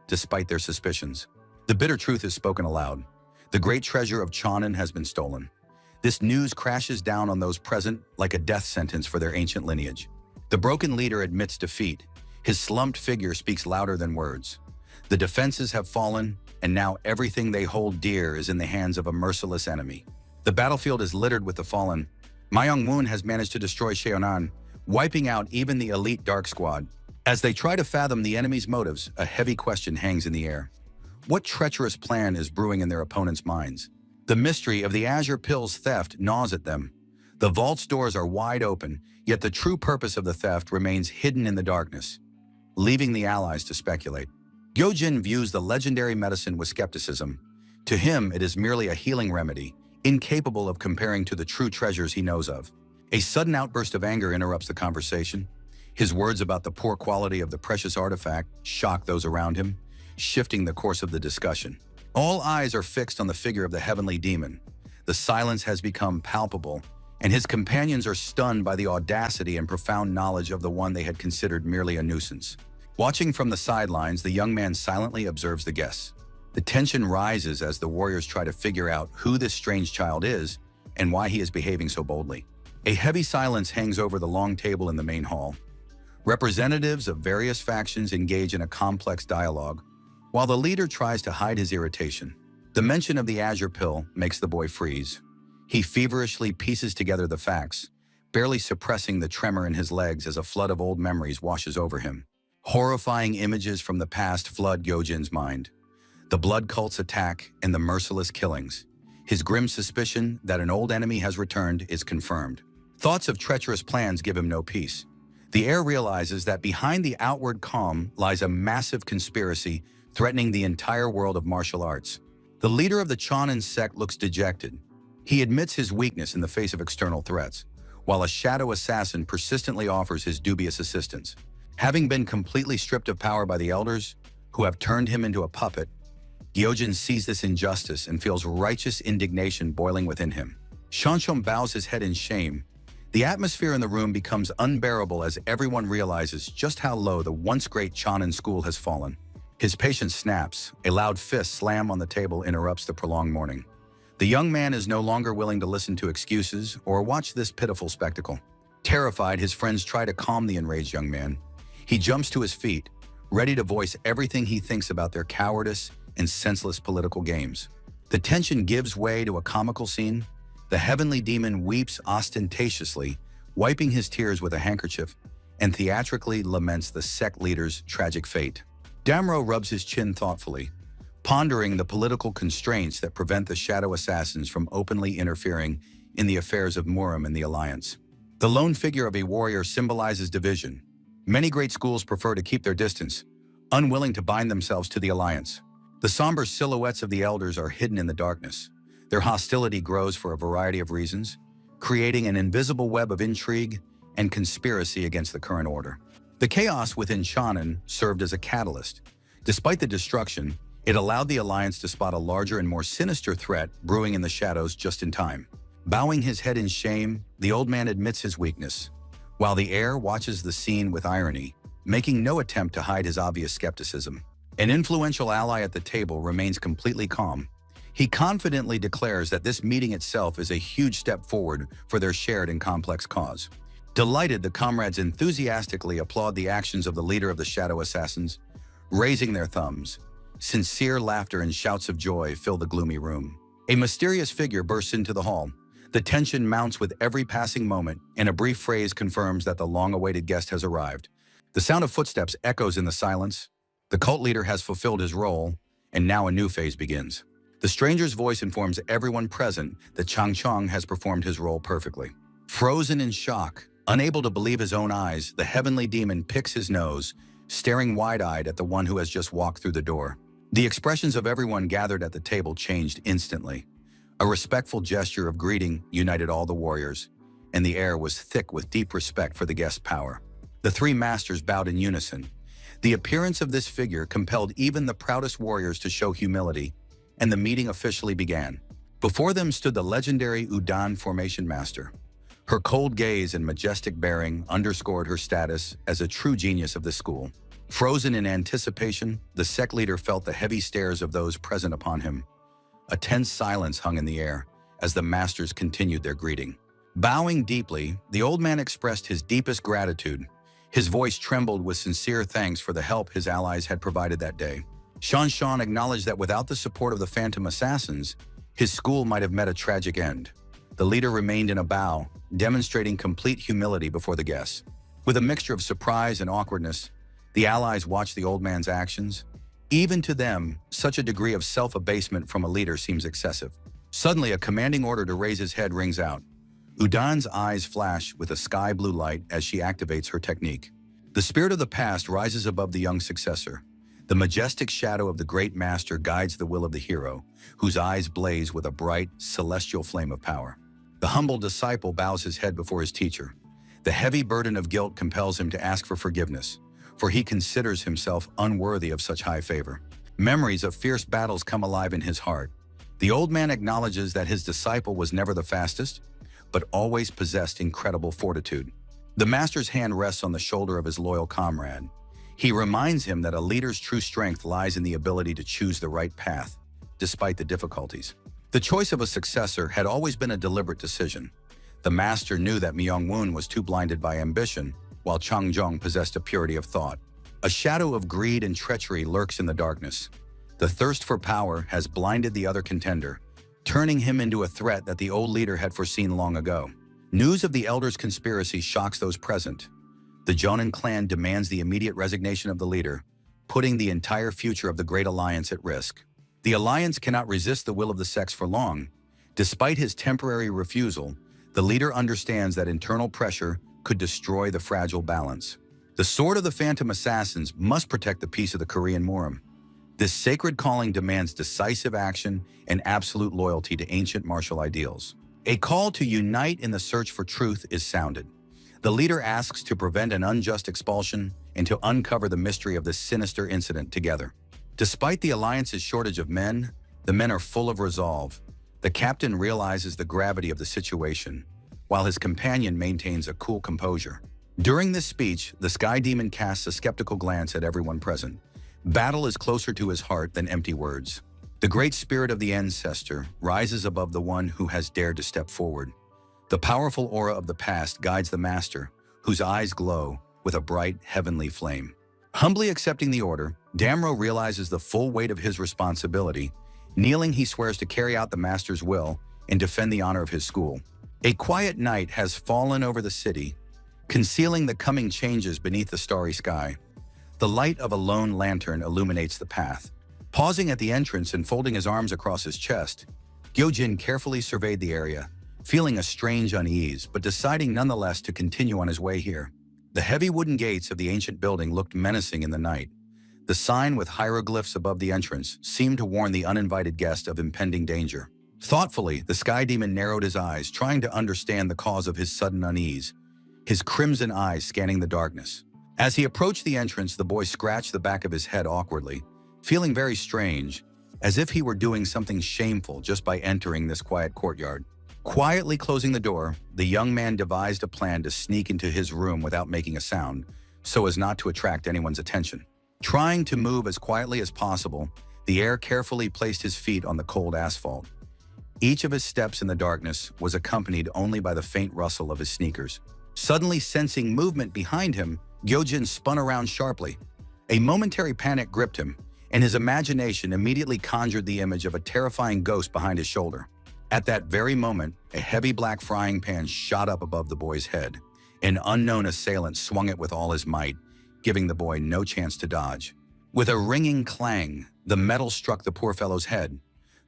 despite their suspicions. The bitter truth is spoken aloud. The great treasure of Chonin has been stolen. This news crashes down on those present like a death sentence for their ancient lineage. The broken leader admits defeat. His slumped figure speaks louder than words. The defenses have fallen, and now everything they hold dear is in the hands of a merciless enemy. The battlefield is littered with the fallen. Myung-moon has managed to destroy Cheonan, wiping out even the elite Dark Squad. As they try to fathom the enemy's motives, a heavy question hangs in the air. What treacherous plan is brewing in their opponents' minds? The mystery of the Azure Pill's theft gnaws at them. The vault's doors are wide open, yet the true purpose of the theft remains hidden in the darkness, leaving the allies to speculate. Gyojin views the legendary medicine with skepticism. To him, it is merely a healing remedy, incapable of comparing to the true treasures he knows of. A sudden outburst of anger interrupts the conversation. His words about the poor quality of the precious artifact shock those around him, shifting the course of the discussion. All eyes are fixed on the figure of the heavenly demon. The silence has become palpable, and his companions are stunned by the audacity and profound knowledge of the one they had considered merely a nuisance. Watching from the sidelines, the young man silently observes the guests. The tension rises as the warriors try to figure out who this strange child is and why he is behaving so boldly. A heavy silence hangs over the long table in the main hall. Representatives of various factions engage in a complex dialogue, while the leader tries to hide his irritation. The mention of the Azure Pill makes the boy freeze. He feverishly pieces together the facts, barely suppressing the tremor in his legs as a flood of old memories washes over him. Horrifying images from the past flood Gyojin's mind. The blood cult's attack and the merciless killings. His grim suspicion that an old enemy has returned is confirmed. Thoughts of treacherous plans give him no peace. The heir realizes that behind the outward calm lies a massive conspiracy threatening the entire world of martial arts. The leader of the Chonin sect looks dejected. He admits his weakness in the face of external threats, while a shadow assassin persistently offers his dubious assistance. Having been completely stripped of power by the elders, who have turned him into a puppet, Gyojin sees this injustice and feels righteous indignation boiling within him. Shanshom bows his head in shame. The atmosphere in the room becomes unbearable as everyone realizes just how low the once great Chonin school has fallen. His patience snaps. A loud fist slam on the table interrupts the prolonged mourning. The young man is no longer willing to listen to excuses or watch this pitiful spectacle. Terrified, his friends try to calm the enraged young man. He jumps to his feet, ready to voice everything he thinks about their cowardice and senseless political games. The tension gives way to a comical scene. The heavenly demon weeps ostentatiously, wiping his tears with a handkerchief, and theatrically laments the sect leader's tragic fate. Damro rubs his chin thoughtfully, pondering the political constraints that prevent the shadow assassins from openly interfering in the affairs of Murim and the Alliance. The lone figure of a warrior symbolizes division. Many great schools prefer to keep their distance, unwilling to bind themselves to the Alliance. The somber silhouettes of the elders are hidden in the darkness. Their hostility grows for a variety of reasons, creating an invisible web of intrigue and conspiracy against the current order. The chaos within Chonin served as a catalyst. Despite the destruction, it allowed the Alliance to spot a larger and more sinister threat brewing in the shadows just in time. Bowing his head in shame, the old man admits his weakness, while the heir watches the scene with irony, making no attempt to hide his obvious skepticism. An influential ally at the table remains completely calm. He confidently declares that this meeting itself is a huge step forward for their shared and complex cause. Delighted, the comrades enthusiastically applaud the actions of the leader of the Shadow Assassins, raising their thumbs. Sincere laughter and shouts of joy fill the gloomy room. A mysterious figure bursts into the hall. The tension mounts with every passing moment, and a brief phrase confirms that the long-awaited guest has arrived. The sound of footsteps echoes in the silence. The cult leader has fulfilled his role, and now a new phase begins. The stranger's voice informs everyone present that Chang Chang has performed his role perfectly. Frozen in shock, unable to believe his own eyes, the heavenly demon picks his nose, staring wide-eyed at the one who has just walked through the door. The expressions of everyone gathered at the table changed instantly. A respectful gesture of greeting united all the warriors, and the air was thick with deep respect for the guest's power. The three masters bowed in unison. The appearance of this figure compelled even the proudest warriors to show humility, and the meeting officially began. Before them stood the legendary Udan Formation Master. Her cold gaze and majestic bearing underscored her status as a true genius of this school. Frozen in anticipation, the sect leader felt the heavy stares of those present upon him. A tense silence hung in the air as the masters continued their greeting. Bowing deeply, the old man expressed his deepest gratitude. His voice trembled with sincere thanks for the help his allies had provided that day. Shan Shan acknowledged that without the support of the Phantom Assassins, his school might have met a tragic end. The leader remained in a bow, demonstrating complete humility before the guests. With a mixture of surprise and awkwardness, the allies watched the old man's actions. Even to them, such a degree of self-abasement from a leader seems excessive. Suddenly, a commanding order to raise his head rings out. Udan's eyes flash with a sky-blue light as she activates her technique. The spirit of the past rises above the young successor. The majestic shadow of the great master guides the will of the hero, whose eyes blaze with a bright, celestial flame of power. The humble disciple bows his head before his teacher. The heavy burden of guilt compels him to ask for forgiveness, for he considers himself unworthy of such high favor. Memories of fierce battles come alive in his heart. The old man acknowledges that his disciple was never the fastest, but always possessed incredible fortitude. The master's hand rests on the shoulder of his loyal comrade. He reminds him that a leader's true strength lies in the ability to choose the right path, despite the difficulties. The choice of a successor had always been a deliberate decision. The master knew that Myung-Woon was too blinded by ambition, while Chang-Jong possessed a purity of thought. A shadow of greed and treachery lurks in the darkness. The thirst for power has blinded the other contender, turning him into a threat that the old leader had foreseen long ago. News of the elders' conspiracy shocks those present. The Jonin clan demands the immediate resignation of the leader, putting the entire future of the Great Alliance at risk. The Alliance cannot resist the will of the sects for long. Despite his temporary refusal, the leader understands that internal pressure could destroy the fragile balance. The sword of the phantom assassins must protect the peace of the Korean Morum. This sacred calling demands decisive action and absolute loyalty to ancient martial ideals. A call to unite in the search for truth is sounded. The leader asks to prevent an unjust expulsion and to uncover the mystery of this sinister incident together. Despite the alliance's shortage of men, the men are full of resolve. The captain realizes the gravity of the situation, while his companion maintains a cool composure. During this speech, the Sky Demon casts a skeptical glance at everyone present. Battle is closer to his heart than empty words. The great spirit of the ancestor rises above the one who has dared to step forward. The powerful aura of the past guides the master, whose eyes glow with a bright, heavenly flame. Humbly accepting the order, Damro realizes the full weight of his responsibility. Kneeling, he swears to carry out the master's will and defend the honor of his school. A quiet night has fallen over the city, concealing the coming changes beneath the starry sky. The light of a lone lantern illuminates the path. Pausing at the entrance and folding his arms across his chest, Gyojin carefully surveyed the area, feeling a strange unease, but deciding nonetheless to continue on his way here. The heavy wooden gates of the ancient building looked menacing in the night. The sign with hieroglyphs above the entrance seemed to warn the uninvited guest of impending danger. Thoughtfully, the Sky Demon narrowed his eyes, trying to understand the cause of his sudden unease, his crimson eyes scanning the darkness. As he approached the entrance, the boy scratched the back of his head awkwardly, feeling very strange, as if he were doing something shameful just by entering this quiet courtyard. Quietly closing the door, the young man devised a plan to sneak into his room without making a sound, so as not to attract anyone's attention. Trying to move as quietly as possible, the heir carefully placed his feet on the cold asphalt. Each of his steps in the darkness was accompanied only by the faint rustle of his sneakers. Suddenly sensing movement behind him, Gyojin spun around sharply. A momentary panic gripped him, and his imagination immediately conjured the image of a terrifying ghost behind his shoulder. At that very moment, a heavy black frying pan shot up above the boy's head. An unknown assailant swung it with all his might, giving the boy no chance to dodge. With a ringing clang, the metal struck the poor fellow's head.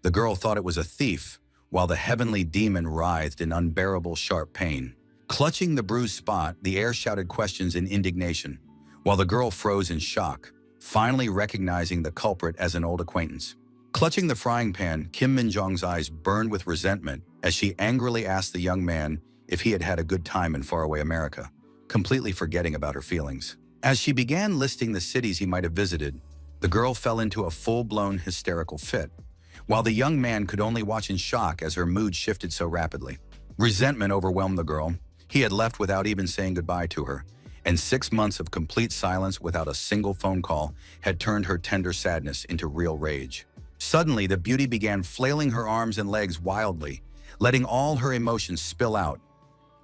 The girl thought it was a thief, while the heavenly demon writhed in unbearable sharp pain. Clutching the bruised spot, the heir shouted questions in indignation, while the girl froze in shock, finally recognizing the culprit as an old acquaintance. Clutching the frying pan, Kim Min-jong's eyes burned with resentment as she angrily asked the young man if he had had a good time in faraway America, completely forgetting about her feelings. As she began listing the cities he might have visited, the girl fell into a full-blown hysterical fit, while the young man could only watch in shock as her mood shifted so rapidly. Resentment overwhelmed the girl. He had left without even saying goodbye to her, and 6 months of complete silence without a single phone call had turned her tender sadness into real rage. Suddenly, the beauty began flailing her arms and legs wildly, letting all her emotions spill out.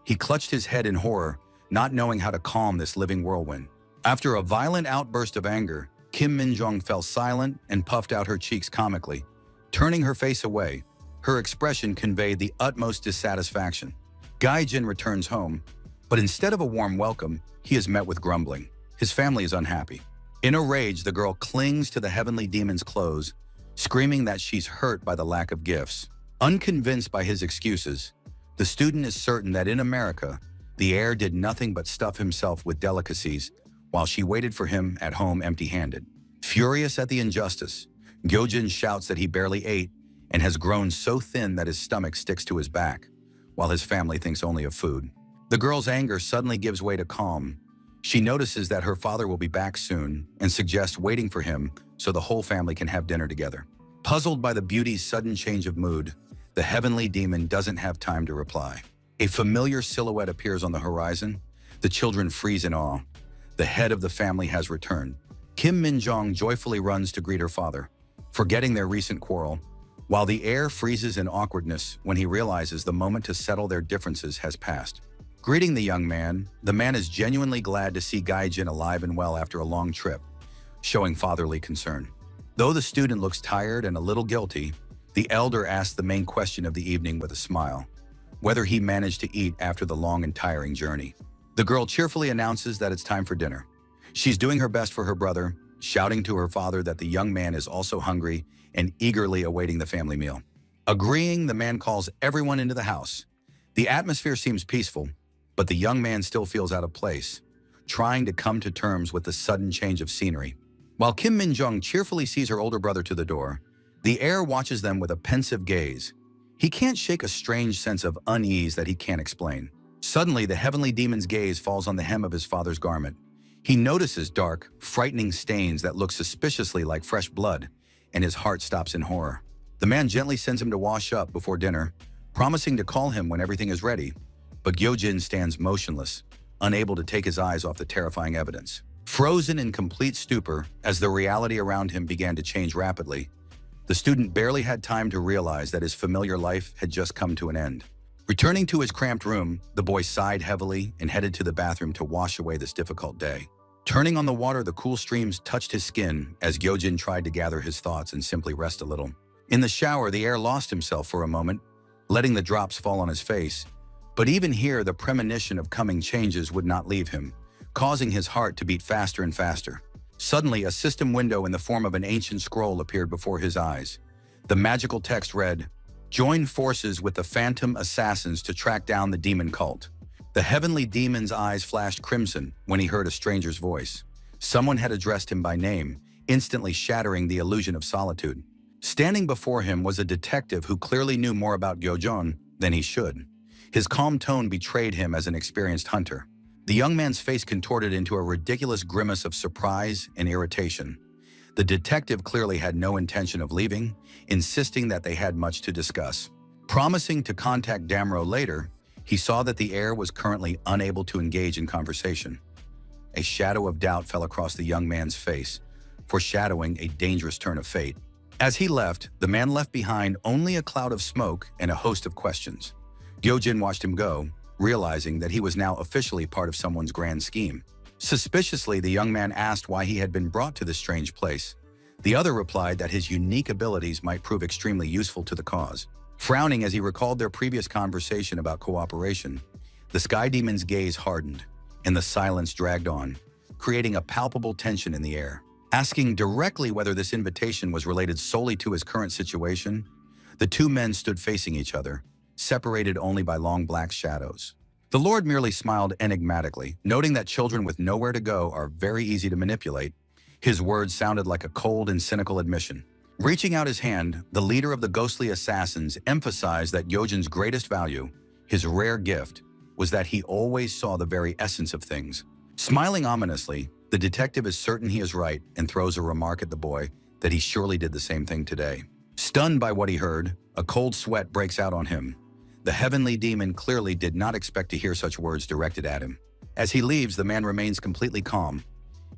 He clutched his head in horror, not knowing how to calm this living whirlwind. After a violent outburst of anger, Kim Min-jong fell silent and puffed out her cheeks comically. Turning her face away, her expression conveyed the utmost dissatisfaction. Gaijin returns home, but instead of a warm welcome, he is met with grumbling. His family is unhappy. In a rage, the girl clings to the heavenly demon's clothes, screaming that she's hurt by the lack of gifts. Unconvinced by his excuses, the student is certain that in America, the heir did nothing but stuff himself with delicacies while she waited for him at home empty-handed. Furious at the injustice, Gyojin shouts that he barely ate and has grown so thin that his stomach sticks to his back, while his family thinks only of food. The girl's anger suddenly gives way to calm. She notices that her father will be back soon and suggests waiting for him so the whole family can have dinner together. Puzzled by the beauty's sudden change of mood, the heavenly demon doesn't have time to reply. A familiar silhouette appears on the horizon. The children freeze in awe. The head of the family has returned. Kim Min-jong joyfully runs to greet her father, forgetting their recent quarrel, while the heir freezes in awkwardness when he realizes the moment to settle their differences has passed. Greeting the young man, the man is genuinely glad to see Gaijin alive and well after a long trip, showing fatherly concern. Though the student looks tired and a little guilty, the elder asks the main question of the evening with a smile, whether he managed to eat after the long and tiring journey. The girl cheerfully announces that it's time for dinner. She's doing her best for her brother, shouting to her father that the young man is also hungry and eagerly awaiting the family meal. Agreeing, the man calls everyone into the house. The atmosphere seems peaceful, but the young man still feels out of place, trying to come to terms with the sudden change of scenery. While Kim Min-jung cheerfully sees her older brother to the door, the heir watches them with a pensive gaze. He can't shake a strange sense of unease that he can't explain. Suddenly, the heavenly demon's gaze falls on the hem of his father's garment. He notices dark, frightening stains that look suspiciously like fresh blood, and his heart stops in horror. The man gently sends him to wash up before dinner, promising to call him when everything is ready. But Gyojin stands motionless, unable to take his eyes off the terrifying evidence. Frozen in complete stupor as the reality around him began to change rapidly, the student barely had time to realize that his familiar life had just come to an end. Returning to his cramped room, the boy sighed heavily and headed to the bathroom to wash away this difficult day. Turning on the water, the cool streams touched his skin as Gyojin tried to gather his thoughts and simply rest a little. In the shower, the heir lost himself for a moment, letting the drops fall on his face. But even here, the premonition of coming changes would not leave him, causing his heart to beat faster and faster. Suddenly, a system window in the form of an ancient scroll appeared before his eyes. The magical text read, "Join forces with the phantom assassins to track down the demon cult." The heavenly demon's eyes flashed crimson when he heard a stranger's voice. Someone had addressed him by name, instantly shattering the illusion of solitude. Standing before him was a detective who clearly knew more about Gyojin than he should. His calm tone betrayed him as an experienced hunter. The young man's face contorted into a ridiculous grimace of surprise and irritation. The detective clearly had no intention of leaving, insisting that they had much to discuss. Promising to contact Damro later, he saw that the heir was currently unable to engage in conversation. A shadow of doubt fell across the young man's face, foreshadowing a dangerous turn of fate. As he left, the man left behind only a cloud of smoke and a host of questions. Gyojin watched him go, realizing that he was now officially part of someone's grand scheme. Suspiciously, the young man asked why he had been brought to this strange place. The other replied that his unique abilities might prove extremely useful to the cause. Frowning as he recalled their previous conversation about cooperation, the Sky Demon's gaze hardened, and the silence dragged on, creating a palpable tension in the air. Asking directly whether this invitation was related solely to his current situation, the two men stood facing each other, separated only by long black shadows. The Lord merely smiled enigmatically, noting that children with nowhere to go are very easy to manipulate. His words sounded like a cold and cynical admission. Reaching out his hand, the leader of the ghostly assassins emphasized that Gyojin's greatest value, his rare gift, was that he always saw the very essence of things. Smiling ominously, the detective is certain he is right and throws a remark at the boy that he surely did the same thing today. Stunned by what he heard, a cold sweat breaks out on him. The heavenly demon clearly did not expect to hear such words directed at him. As he leaves, the man remains completely calm.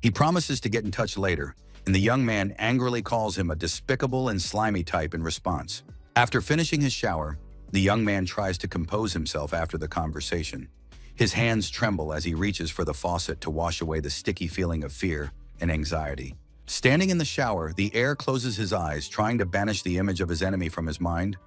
He promises to get in touch later, and the young man angrily calls him a despicable and slimy type in response. After finishing his shower, the young man tries to compose himself after the conversation. His hands tremble as he reaches for the faucet to wash away the sticky feeling of fear and anxiety. Standing in the shower, the heir closes his eyes, trying to banish the image of his enemy from his mind.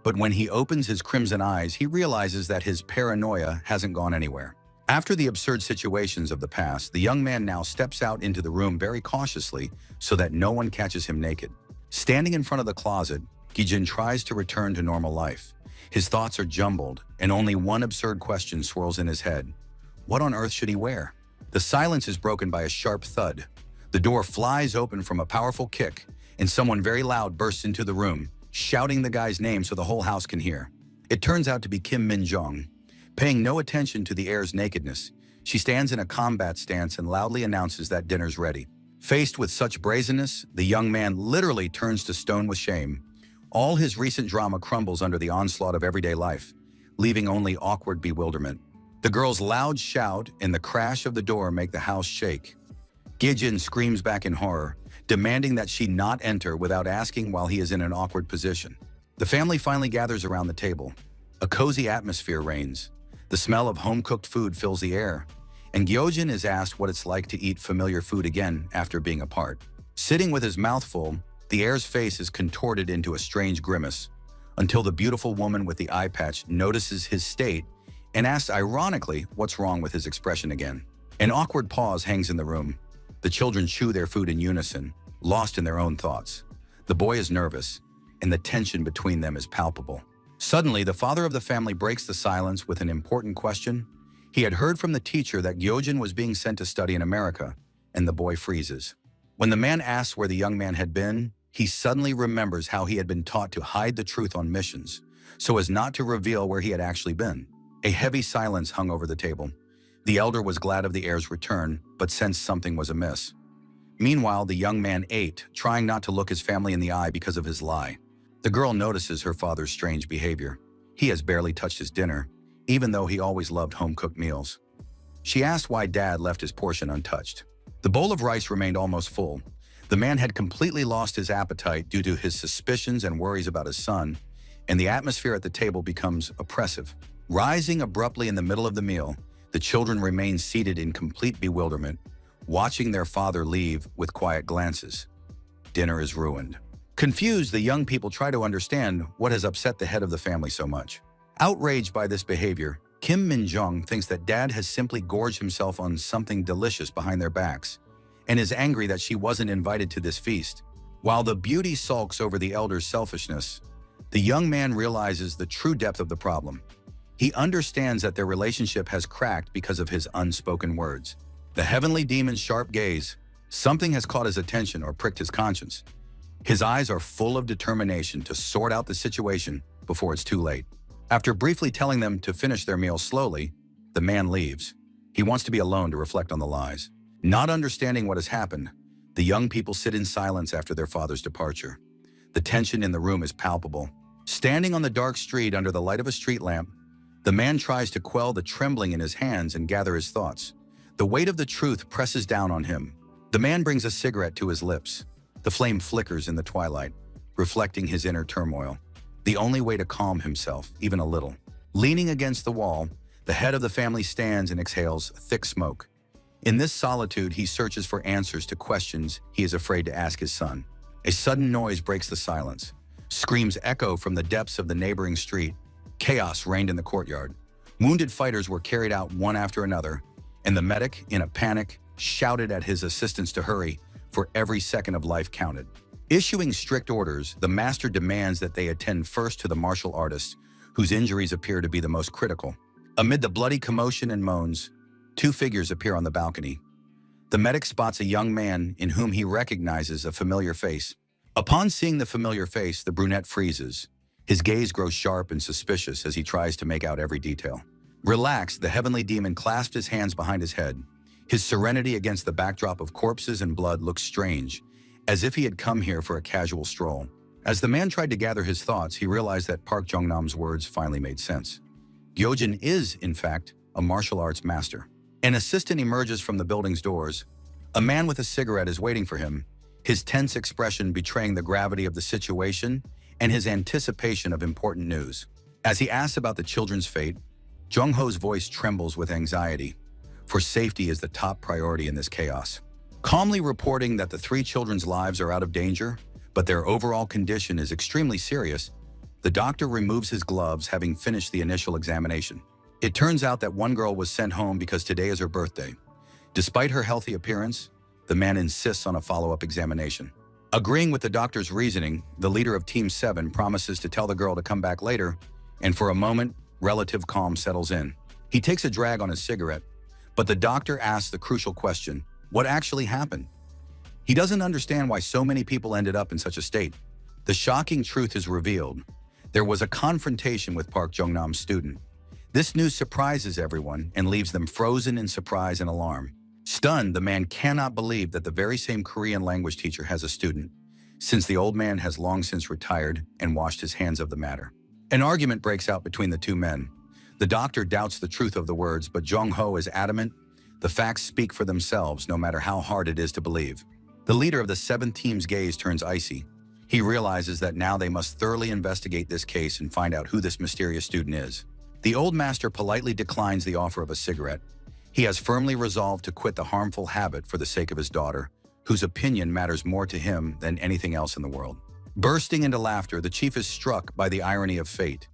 But when he opens his crimson eyes, he realizes that his paranoia hasn't gone anywhere. After the absurd situations of the past, the young man now steps out into the room very cautiously so that no one catches him naked. Standing in front of the closet, Gyojin tries to return to normal life. His thoughts are jumbled, and only one absurd question swirls in his head. What on earth should he wear? The silence is broken by a sharp thud. The door flies open from a powerful kick, and someone very loud bursts into the room, shouting the guy's name so the whole house can hear. It turns out to be Kim Min-jung. Paying no attention to the heir's nakedness, she stands in a combat stance and loudly announces that dinner's ready. Faced with such brazenness, the young man literally turns to stone with shame. All his recent drama crumbles under the onslaught of everyday life, leaving only awkward bewilderment. The girl's loud shout and the crash of the door make the house shake. Gyojin screams back in horror, demanding that she not enter without asking while he is in an awkward position. The family finally gathers around the table. A cozy atmosphere reigns. The smell of home-cooked food fills the air, and Gyojin is asked what it's like to eat familiar food again after being apart. Sitting with his mouth full, the heir's face is contorted into a strange grimace, until the beautiful woman with the eye patch notices his state and asks ironically what's wrong with his expression again. An awkward pause hangs in the room. The children chew their food in unison, lost in their own thoughts. The boy is nervous. and the tension between them is palpable. Suddenly, the father of the family breaks the silence with an important question. He had heard from the teacher that Gyojin was being sent to study in America, and the boy freezes. When the man asks where the young man had been, he suddenly remembers how he had been taught to hide the truth on missions, so as not to reveal where he had actually been. A heavy silence hung over the table. The elder was glad of the heir's return, but sensed something was amiss. Meanwhile, the young man ate, trying not to look his family in the eye because of his lie. The girl notices her father's strange behavior. He has barely touched his dinner, even though he always loved home-cooked meals. She asked why Dad left his portion untouched. The bowl of rice remained almost full. The man had completely lost his appetite due to his suspicions and worries about his son, and the atmosphere at the table becomes oppressive. Rising abruptly in the middle of the meal, the children remain seated in complete bewilderment, watching their father leave with quiet glances. Dinner is ruined. Confused, the young people try to understand what has upset the head of the family so much. Outraged by this behavior, Kim Min-jung thinks that Dad has simply gorged himself on something delicious behind their backs, and is angry that she wasn't invited to this feast. While the beauty sulks over the elder's selfishness, the young man realizes the true depth of the problem. He understands that their relationship has cracked because of his unspoken words. The heavenly demon's sharp gaze, something has caught his attention or pricked his conscience. His eyes are full of determination to sort out the situation before it's too late. After briefly telling them to finish their meal slowly, the man leaves. He wants to be alone to reflect on the lies. Not understanding what has happened, the young people sit in silence after their father's departure. The tension in the room is palpable. Standing on the dark street under the light of a street lamp, the man tries to quell the trembling in his hands and gather his thoughts. The weight of the truth presses down on him. The man brings a cigarette to his lips. The flame flickers in the twilight, reflecting his inner turmoil. The only way to calm himself, even a little. Leaning against the wall, the head of the family stands and exhales thick smoke. In this solitude, he searches for answers to questions he is afraid to ask his son. A sudden noise breaks the silence. Screams echo from the depths of the neighboring street. Chaos reigned in the courtyard. Wounded fighters were carried out one after another, and the medic, in a panic, shouted at his assistants to hurry, for every second of life counted. Issuing strict orders, the master demands that they attend first to the martial artist, whose injuries appear to be the most critical. Amid the bloody commotion and moans, two figures appear on the balcony. The medic spots a young man in whom he recognizes a familiar face. Upon seeing the familiar face, the brunette freezes. His gaze grows sharp and suspicious as he tries to make out every detail. Relaxed, the heavenly demon clasped his hands behind his head. His serenity against the backdrop of corpses and blood looks strange, as if he had come here for a casual stroll. As the man tried to gather his thoughts, he realized that Park Jung-nam's words finally made sense. Gyojin is, in fact, a martial arts master. An assistant emerges from the building's doors. A man with a cigarette is waiting for him, his tense expression betraying the gravity of the situation and his anticipation of important news. As he asks about the children's fate, Jung-ho's voice trembles with anxiety, for safety is the top priority in this chaos. Calmly reporting that the three children's lives are out of danger, but their overall condition is extremely serious, the doctor removes his gloves, having finished the initial examination. It turns out that one girl was sent home because today is her birthday. Despite her healthy appearance, the man insists on a follow-up examination. Agreeing with the doctor's reasoning, the leader of Team 7 promises to tell the girl to come back later, and for a moment, relative calm settles in. He takes a drag on his cigarette, but the doctor asks the crucial question, what actually happened? He doesn't understand why so many people ended up in such a state. The shocking truth is revealed. There was a confrontation with Park Jung-nam's student. This news surprises everyone and leaves them frozen in surprise and alarm. Stunned, the man cannot believe that the very same Korean language teacher has a student, since the old man has long since retired and washed his hands of the matter. An argument breaks out between the two men. The doctor doubts the truth of the words, but Jung-ho is adamant. The facts speak for themselves, no matter how hard it is to believe. The leader of the 7th team's gaze turns icy. He realizes that now they must thoroughly investigate this case and find out who this mysterious student is. The old master politely declines the offer of a cigarette. He has firmly resolved to quit the harmful habit for the sake of his daughter, whose opinion matters more to him than anything else in the world. Bursting into laughter, the chief is struck by the irony of fate.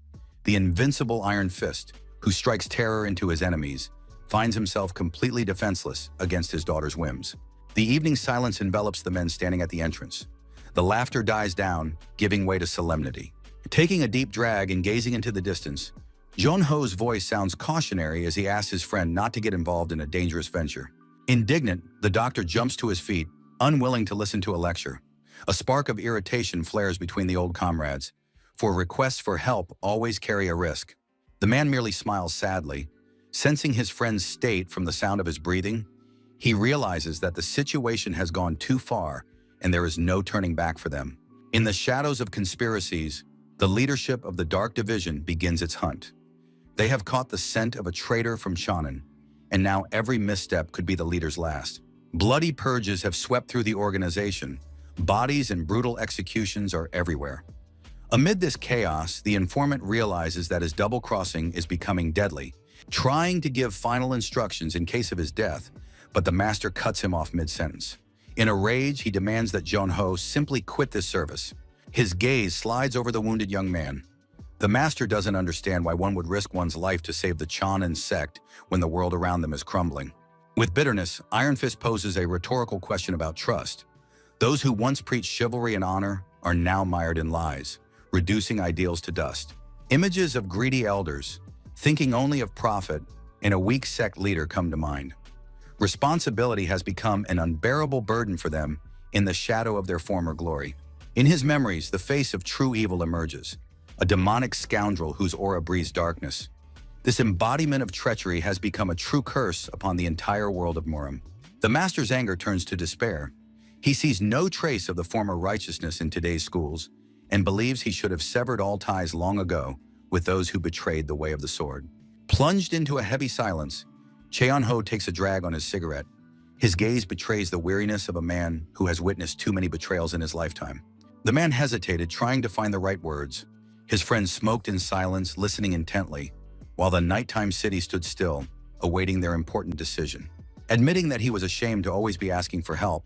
The invincible Iron Fist, who strikes terror into his enemies, finds himself completely defenseless against his daughter's whims. The evening silence envelops the men standing at the entrance. The laughter dies down, giving way to solemnity. Taking a deep drag and gazing into the distance, Jong-ho's voice sounds cautionary as he asks his friend not to get involved in a dangerous venture. Indignant, the doctor jumps to his feet, unwilling to listen to a lecture. A spark of irritation flares between the old comrades, for requests for help always carry a risk. The man merely smiles sadly. Sensing his friend's state from the sound of his breathing, he realizes that the situation has gone too far and there is no turning back for them. In the shadows of conspiracies, the leadership of the Dark Division begins its hunt. They have caught the scent of a traitor from Chonin, and now every misstep could be the leader's last. Bloody purges have swept through the organization. Bodies and brutal executions are everywhere. Amid this chaos, the informant realizes that his double-crossing is becoming deadly, trying to give final instructions in case of his death, but the master cuts him off mid-sentence. In a rage, he demands that Jong-ho simply quit this service. His gaze slides over the wounded young man. The master doesn't understand why one would risk one's life to save the Chonin sect when the world around them is crumbling. With bitterness, Iron Fist poses a rhetorical question about trust. Those who once preached chivalry and honor are now mired in lies, reducing ideals to dust. Images of greedy elders, thinking only of profit, and a weak sect leader come to mind. Responsibility has become an unbearable burden for them in the shadow of their former glory. In his memories, the face of true evil emerges, a demonic scoundrel whose aura breathes darkness. This embodiment of treachery has become a true curse upon the entire world of Muram. The master's anger turns to despair. He sees no trace of the former righteousness in today's schools and believes he should have severed all ties long ago with those who betrayed the way of the sword. Plunged into a heavy silence, Cheon-ho takes a drag on his cigarette. His gaze betrays the weariness of a man who has witnessed too many betrayals in his lifetime. The man hesitated, trying to find the right words. His friend smoked in silence, listening intently, while the nighttime city stood still, awaiting their important decision. Admitting that he was ashamed to always be asking for help,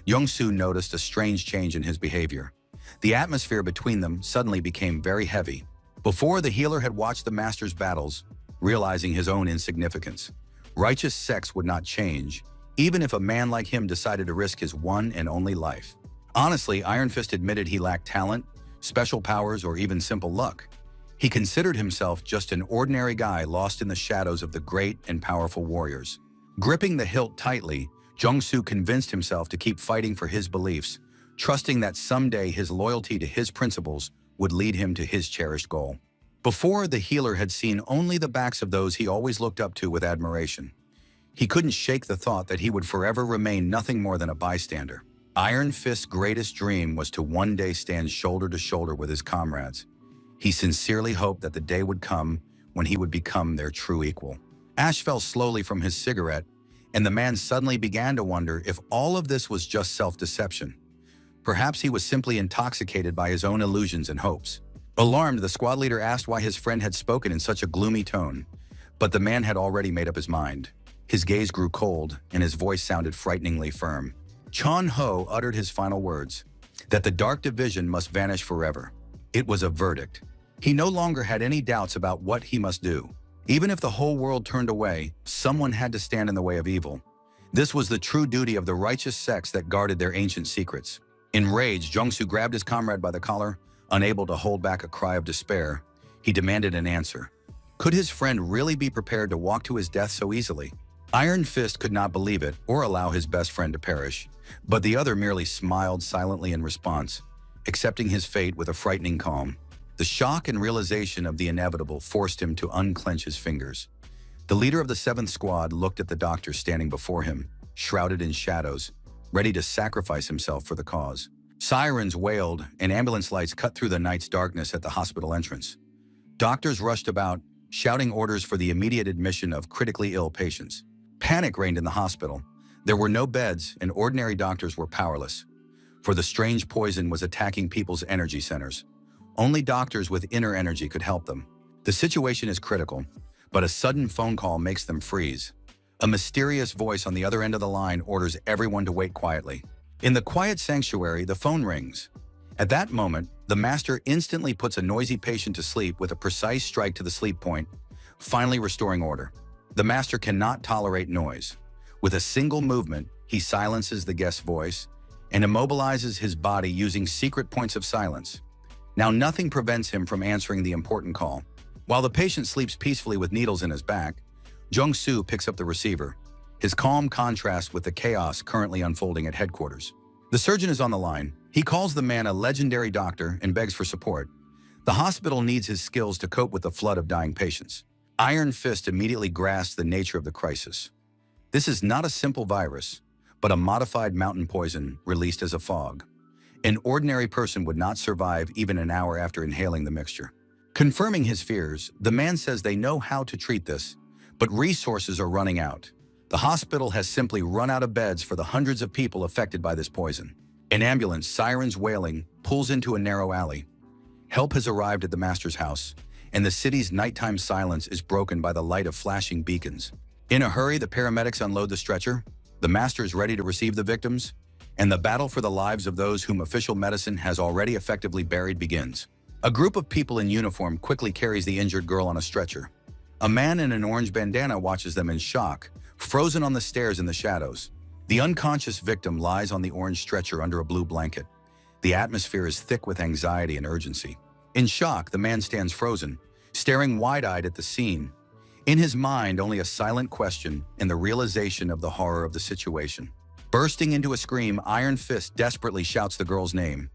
Young-soo noticed a strange change in his behavior. The atmosphere between them suddenly became very heavy. Before, the healer had watched the master's battles, realizing his own insignificance. Righteous sects would not change, even if a man like him decided to risk his one and only life. Honestly, Iron Fist admitted he lacked talent, special powers, or even simple luck. He considered himself just an ordinary guy lost in the shadows of the great and powerful warriors. Gripping the hilt tightly, Jong-soo convinced himself to keep fighting for his beliefs, trusting that someday his loyalty to his principles would lead him to his cherished goal. Before, the healer had seen only the backs of those he always looked up to with admiration. He couldn't shake the thought that he would forever remain nothing more than a bystander. Iron Fist's greatest dream was to one day stand shoulder to shoulder with his comrades. He sincerely hoped that the day would come when he would become their true equal. Ash fell slowly from his cigarette, and the man suddenly began to wonder if all of this was just self-deception. Perhaps he was simply intoxicated by his own illusions and hopes. Alarmed, the squad leader asked why his friend had spoken in such a gloomy tone, but the man had already made up his mind. His gaze grew cold, and his voice sounded frighteningly firm. Chon-ho uttered his final words, that the Dark Division must vanish forever. It was a verdict. He no longer had any doubts about what he must do. Even if the whole world turned away, someone had to stand in the way of evil. This was the true duty of the righteous sects that guarded their ancient secrets. Enraged, Jong-soo grabbed his comrade by the collar. Unable to hold back a cry of despair, he demanded an answer. Could his friend really be prepared to walk to his death so easily? Iron Fist could not believe it or allow his best friend to perish, but the other merely smiled silently in response, accepting his fate with a frightening calm. The shock and realization of the inevitable forced him to unclench his fingers. The leader of the 7th Squad looked at the doctor standing before him, shrouded in shadows, ready to sacrifice himself for the cause. Sirens wailed, and ambulance lights cut through the night's darkness at the hospital entrance. Doctors rushed about, shouting orders for the immediate admission of critically ill patients. Panic reigned in the hospital. There were no beds, and ordinary doctors were powerless, for the strange poison was attacking people's energy centers. Only doctors with inner energy could help them. The situation is critical, but a sudden phone call makes them freeze. A mysterious voice on the other end of the line orders everyone to wait quietly. In the quiet sanctuary, the phone rings. At that moment, the master instantly puts a noisy patient to sleep with a precise strike to the sleep point, finally restoring order. The master cannot tolerate noise. With a single movement, he silences the guest's voice and immobilizes his body using secret points of silence. Now nothing prevents him from answering the important call. While the patient sleeps peacefully with needles in his back, Jung-soo picks up the receiver. His calm contrasts with the chaos currently unfolding at headquarters. The surgeon is on the line. He calls the man a legendary doctor and begs for support. The hospital needs his skills to cope with the flood of dying patients. Iron Fist immediately grasps the nature of the crisis. This is not a simple virus, but a modified mountain poison released as a fog. An ordinary person would not survive even an hour after inhaling the mixture. Confirming his fears, the man says they know how to treat this, but resources are running out. The hospital has simply run out of beds for the hundreds of people affected by this poison. An ambulance, sirens wailing, pulls into a narrow alley. Help has arrived at the master's house, and the city's nighttime silence is broken by the light of flashing beacons. In a hurry, the paramedics unload the stretcher, the master is ready to receive the victims, and the battle for the lives of those whom official medicine has already effectively buried begins. A group of people in uniform quickly carries the injured girl on a stretcher. A man in an orange bandana watches them in shock, frozen on the stairs in the shadows. The unconscious victim lies on the orange stretcher under a blue blanket. The atmosphere is thick with anxiety and urgency. In shock, the man stands frozen, staring wide-eyed at the scene. In his mind, only a silent question and the realization of the horror of the situation. Bursting into a scream, Iron Fist desperately shouts the girl's name.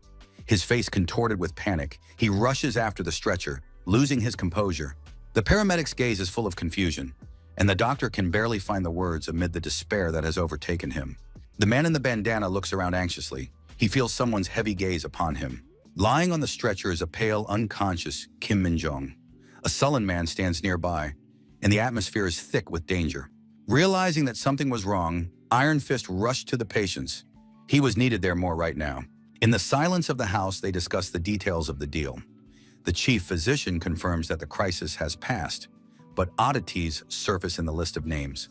His face contorted with panic, he rushes after the stretcher, losing his composure. The paramedic's gaze is full of confusion, and the doctor can barely find the words amid the despair that has overtaken him. The man in the bandana looks around anxiously. He feels someone's heavy gaze upon him. Lying on the stretcher is a pale, unconscious Kim Min-jong. A sullen man stands nearby, and the atmosphere is thick with danger. Realizing that something was wrong, Iron Fist rushed to the patients. He was needed there more right now. In the silence of the house, they discuss the details of the deal. The chief physician confirms that the crisis has passed, but oddities surface in the list of names.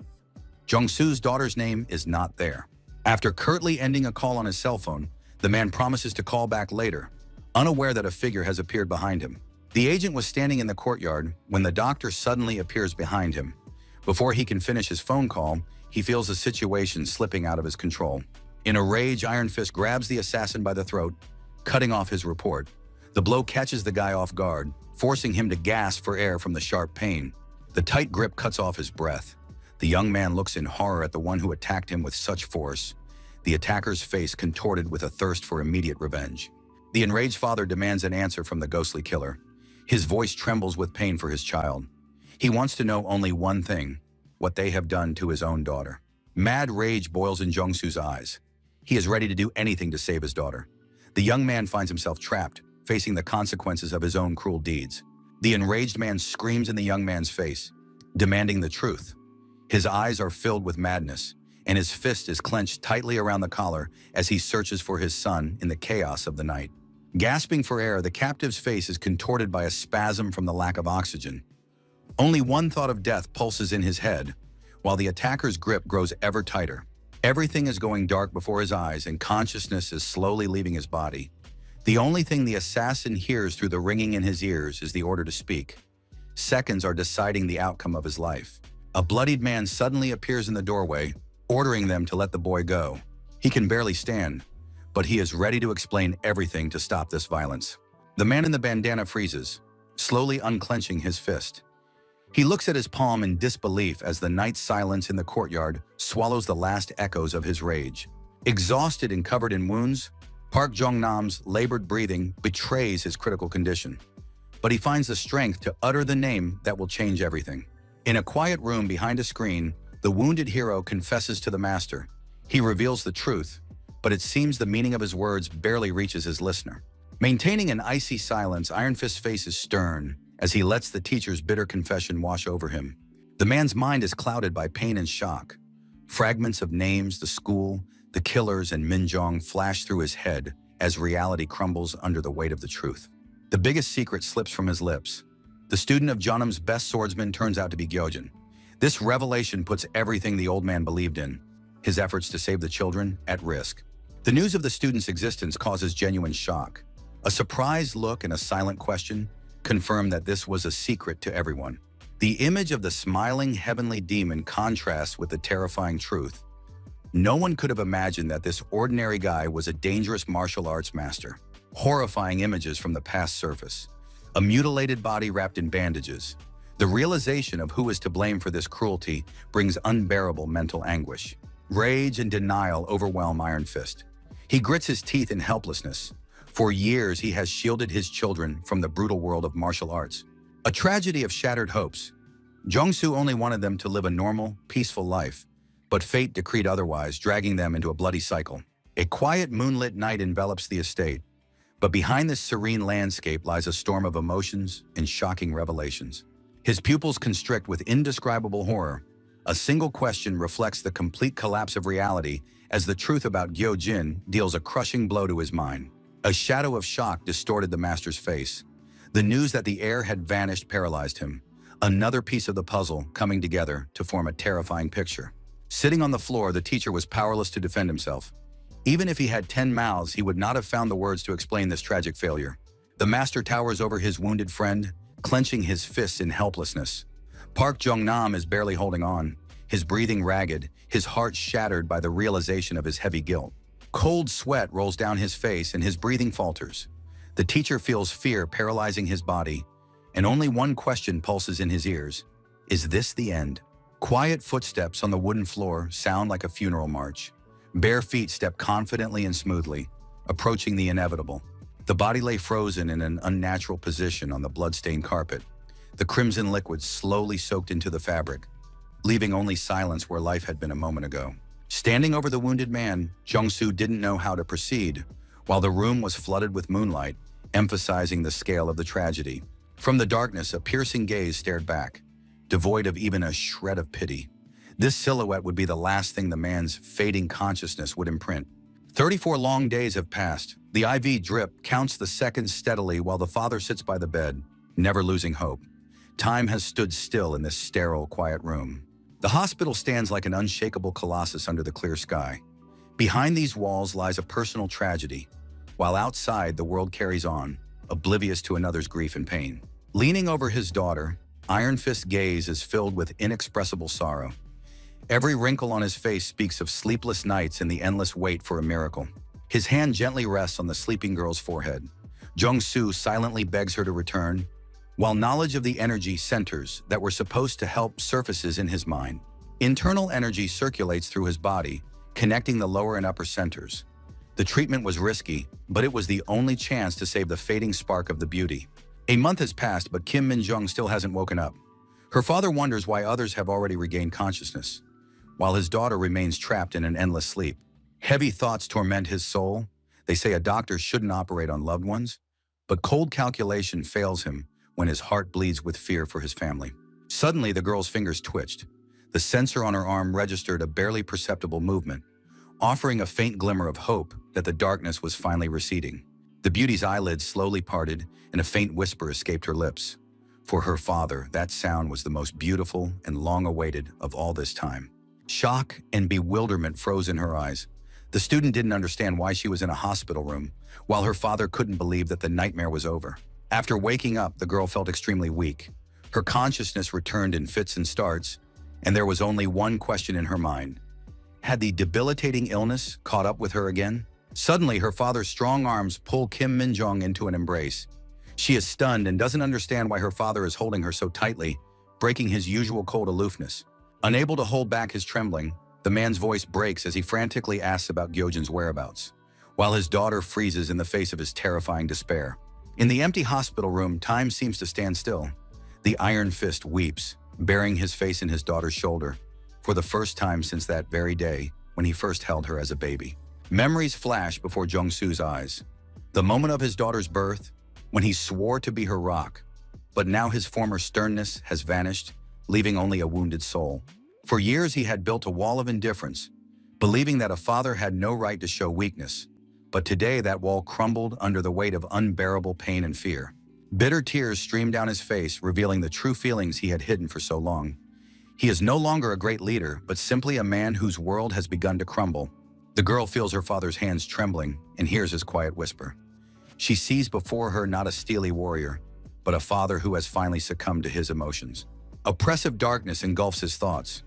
Jung-soo's daughter's name is not there. After curtly ending a call on his cell phone, the man promises to call back later, unaware that a figure has appeared behind him. The agent was standing in the courtyard when the doctor suddenly appears behind him. Before he can finish his phone call, he feels the situation slipping out of his control. In a rage, Iron Fist grabs the assassin by the throat, cutting off his report. The blow catches the guy off guard, forcing him to gasp for air from the sharp pain. The tight grip cuts off his breath. The young man looks in horror at the one who attacked him with such force, the attacker's face contorted with a thirst for immediate revenge. The enraged father demands an answer from the ghostly killer. His voice trembles with pain for his child. He wants to know only one thing, what they have done to his own daughter. Mad rage boils in Jung-soo's eyes. He is ready to do anything to save his daughter. The young man finds himself trapped, facing the consequences of his own cruel deeds. The enraged man screams in the young man's face, demanding the truth. His eyes are filled with madness, and his fist is clenched tightly around the collar as he searches for his son in the chaos of the night. Gasping for air, the captive's face is contorted by a spasm from the lack of oxygen. Only one thought of death pulses in his head, while the attacker's grip grows ever tighter. Everything is going dark before his eyes, and consciousness is slowly leaving his body. The only thing the assassin hears through the ringing in his ears is the order to speak. Seconds are deciding the outcome of his life. A bloodied man suddenly appears in the doorway, ordering them to let the boy go. He can barely stand, but he is ready to explain everything to stop this violence. The man in the bandana freezes, slowly unclenching his fist. He looks at his palm in disbelief as the night silence in the courtyard swallows the last echoes of his rage. Exhausted and covered in wounds, Park Jong-nam's labored breathing betrays his critical condition. But he finds the strength to utter the name that will change everything. In a quiet room behind a screen, the wounded hero confesses to the master. He reveals the truth, but it seems the meaning of his words barely reaches his listener. Maintaining an icy silence, Iron Fist's face is stern as he lets the teacher's bitter confession wash over him. The man's mind is clouded by pain and shock. Fragments of names, the school, the killers, and Min-jong flash through his head as reality crumbles under the weight of the truth. The biggest secret slips from his lips. The student of Jeonnam's best swordsman turns out to be Gyojin. This revelation puts everything the old man believed in, his efforts to save the children, at risk. The news of the student's existence causes genuine shock. A surprised look and a silent question confirm that this was a secret to everyone. The image of the smiling heavenly demon contrasts with the terrifying truth. No one could have imagined that this ordinary guy was a dangerous martial arts master. Horrifying images from the past surface. A mutilated body wrapped in bandages. The realization of who is to blame for this cruelty brings unbearable mental anguish. Rage and denial overwhelm Iron Fist. He grits his teeth in helplessness. For years, he has shielded his children from the brutal world of martial arts. A tragedy of shattered hopes. Jung-soo only wanted them to live a normal, peaceful life, but fate decreed otherwise, dragging them into a bloody cycle. A quiet, moonlit night envelops the estate, but behind this serene landscape lies a storm of emotions and shocking revelations. His pupils constrict with indescribable horror. A single question reflects the complete collapse of reality as the truth about Gyo-jin deals a crushing blow to his mind. A shadow of shock distorted the master's face. The news that the heir had vanished paralyzed him, another piece of the puzzle coming together to form a terrifying picture. Sitting on the floor, the teacher was powerless to defend himself. Even if he had 10 mouths, he would not have found the words to explain this tragic failure. The master towers over his wounded friend, clenching his fists in helplessness. Park Jung-nam is barely holding on, his breathing ragged, his heart shattered by the realization of his heavy guilt. Cold sweat rolls down his face and his breathing falters. The teacher feels fear paralyzing his body, and only one question pulses in his ears. Is this the end? Quiet footsteps on the wooden floor sound like a funeral march. Bare feet step confidently and smoothly, approaching the inevitable. The body lay frozen in an unnatural position on the blood-stained carpet. The crimson liquid slowly soaked into the fabric, leaving only silence where life had been a moment ago. Standing over the wounded man, Jung-soo didn't know how to proceed, while the room was flooded with moonlight, emphasizing the scale of the tragedy. From the darkness, a piercing gaze stared back, devoid of even a shred of pity. This silhouette would be the last thing the man's fading consciousness would imprint. 34 long days have passed. The IV drip counts the seconds steadily while the father sits by the bed, never losing hope. Time has stood still in this sterile, quiet room. The hospital stands like an unshakable colossus under the clear sky. Behind these walls lies a personal tragedy, while outside the world carries on, oblivious to another's grief and pain. Leaning over his daughter, Iron Fist's gaze is filled with inexpressible sorrow. Every wrinkle on his face speaks of sleepless nights and the endless wait for a miracle. His hand gently rests on the sleeping girl's forehead. Jung-soo silently begs her to return, while knowledge of the energy centers that were supposed to help surfaces in his mind. Internal energy circulates through his body, connecting the lower and upper centers. The treatment was risky, but it was the only chance to save the fading spark of the beauty. A month has passed, but Kim Min-jung still hasn't woken up. Her father wonders why others have already regained consciousness, while his daughter remains trapped in an endless sleep. Heavy thoughts torment his soul. They say a doctor shouldn't operate on loved ones, but cold calculation fails him when his heart bleeds with fear for his family. Suddenly, the girl's fingers twitched. The sensor on her arm registered a barely perceptible movement, offering a faint glimmer of hope that the darkness was finally receding. The beauty's eyelids slowly parted, and a faint whisper escaped her lips. For her father, that sound was the most beautiful and long-awaited of all this time. Shock and bewilderment froze in her eyes. The student didn't understand why she was in a hospital room, while her father couldn't believe that the nightmare was over. After waking up, the girl felt extremely weak. Her consciousness returned in fits and starts, and there was only one question in her mind. Had the debilitating illness caught up with her again? Suddenly, her father's strong arms pull Kim Min-jung into an embrace. She is stunned and doesn't understand why her father is holding her so tightly, breaking his usual cold aloofness. Unable to hold back his trembling, the man's voice breaks as he frantically asks about Gyojin's whereabouts, while his daughter freezes in the face of his terrifying despair. In the empty hospital room, time seems to stand still. The Iron Fist weeps, burying his face in his daughter's shoulder, for the first time since that very day when he first held her as a baby. Memories flash before Jung-soo's eyes. The moment of his daughter's birth, when he swore to be her rock, but now his former sternness has vanished, leaving only a wounded soul. For years he had built a wall of indifference, believing that a father had no right to show weakness. But today that wall crumbled under the weight of unbearable pain and fear. Bitter tears streamed down his face, revealing the true feelings he had hidden for so long. He is no longer a great leader, but simply a man whose world has begun to crumble. The girl feels her father's hands trembling and hears his quiet whisper. She sees before her not a steely warrior, but a father who has finally succumbed to his emotions. Oppressive darkness engulfs his thoughts.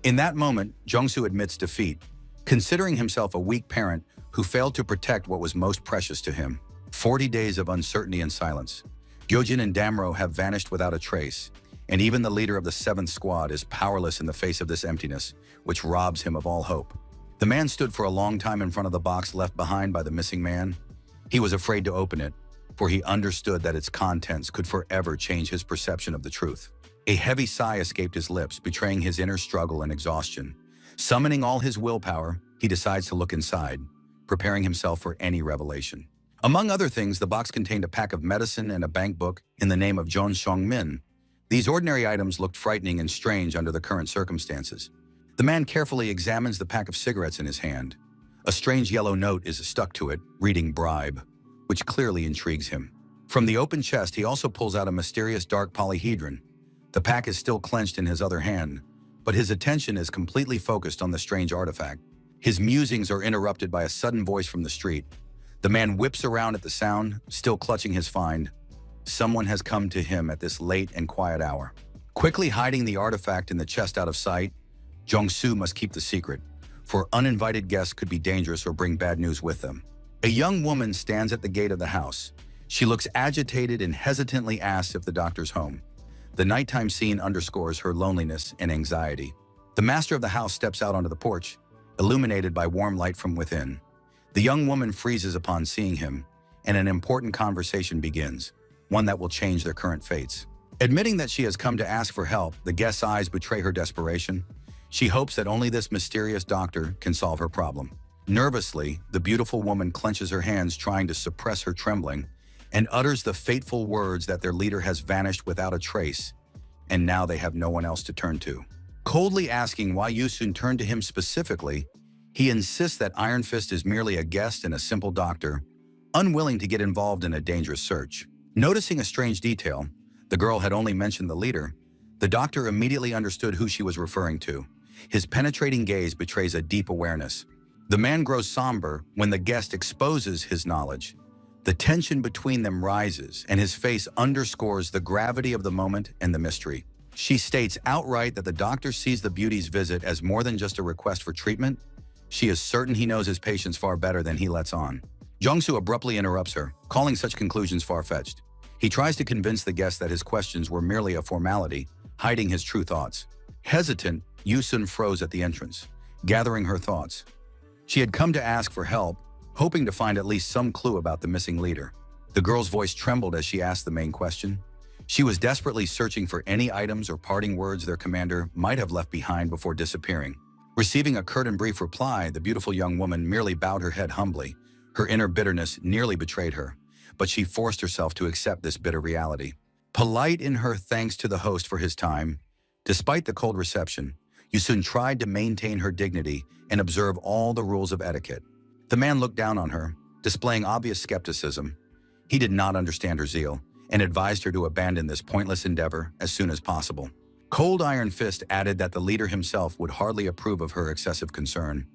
In that moment, Jung-soo admits defeat. considering himself a weak parent who failed to protect what was most precious to him. 40 days of uncertainty and silence. Gyojin and Damro have vanished without a trace, and even the leader of the 7th squad is powerless in the face of this emptiness, which robs him of all hope. The man stood for a long time in front of the box left behind by the missing man. He was afraid to open it, for he understood that its contents could forever change his perception of the truth. A heavy sigh escaped his lips, betraying his inner struggle and exhaustion. Summoning all his willpower, he decides to look inside, preparing himself for any revelation. Among other things, the box contained a pack of medicine and a bank book in the name of Jeon Song-min. These ordinary items looked frightening and strange under the current circumstances. The man carefully examines the pack of cigarettes in his hand. A strange yellow note is stuck to it, reading bribe, which clearly intrigues him. From the open chest, he also pulls out a mysterious dark polyhedron. The pack is still clenched in his other hand, but his attention is completely focused on the strange artifact. His musings are interrupted by a sudden voice from the street. The man whips around at the sound, still clutching his find. Someone has come to him at this late and quiet hour. Quickly hiding the artifact in the chest out of sight, Jong-soo must keep the secret, for uninvited guests could be dangerous or bring bad news with them. A young woman stands at the gate of the house. She looks agitated and hesitantly asks if the doctor's home. The nighttime scene underscores her loneliness and anxiety. The master of the house steps out onto the porch, illuminated by warm light from within. The young woman freezes upon seeing him, and an important conversation begins, one that will change their current fates. Admitting that she has come to ask for help, the guest's eyes betray her desperation. She hopes that only this mysterious doctor can solve her problem. Nervously, the beautiful woman clenches her hands, trying to suppress her trembling, and utters the fateful words that their leader has vanished without a trace, and now they have no one else to turn to. Coldly asking why Yusun turned to him specifically, he insists that Iron Fist is merely a guest and a simple doctor, unwilling to get involved in a dangerous search. Noticing a strange detail, the girl had only mentioned the leader. The doctor immediately understood who she was referring to. His penetrating gaze betrays a deep awareness. The man grows somber when the guest exposes his knowledge. The tension between them rises, and his face underscores the gravity of the moment and the mystery. She states outright that the doctor sees the beauty's visit as more than just a request for treatment. She is certain he knows his patients far better than he lets on. Jong-soo abruptly interrupts her, calling such conclusions far-fetched. He tries to convince the guest that his questions were merely a formality, hiding his true thoughts. Hesitant, Yusun froze at the entrance, gathering her thoughts. She had come to ask for help, hoping to find at least some clue about the missing leader. The girl's voice trembled as she asked the main question. She was desperately searching for any items or parting words their commander might have left behind before disappearing. Receiving a curt and brief reply, the beautiful young woman merely bowed her head humbly. Her inner bitterness nearly betrayed her, but she forced herself to accept this bitter reality. Polite in her thanks to the host for his time, despite the cold reception, Yusun tried to maintain her dignity and observe all the rules of etiquette. The man looked down on her, displaying obvious skepticism. He did not understand her zeal and advised her to abandon this pointless endeavor as soon as possible. Cold Iron Fist added that the leader himself would hardly approve of her excessive concern.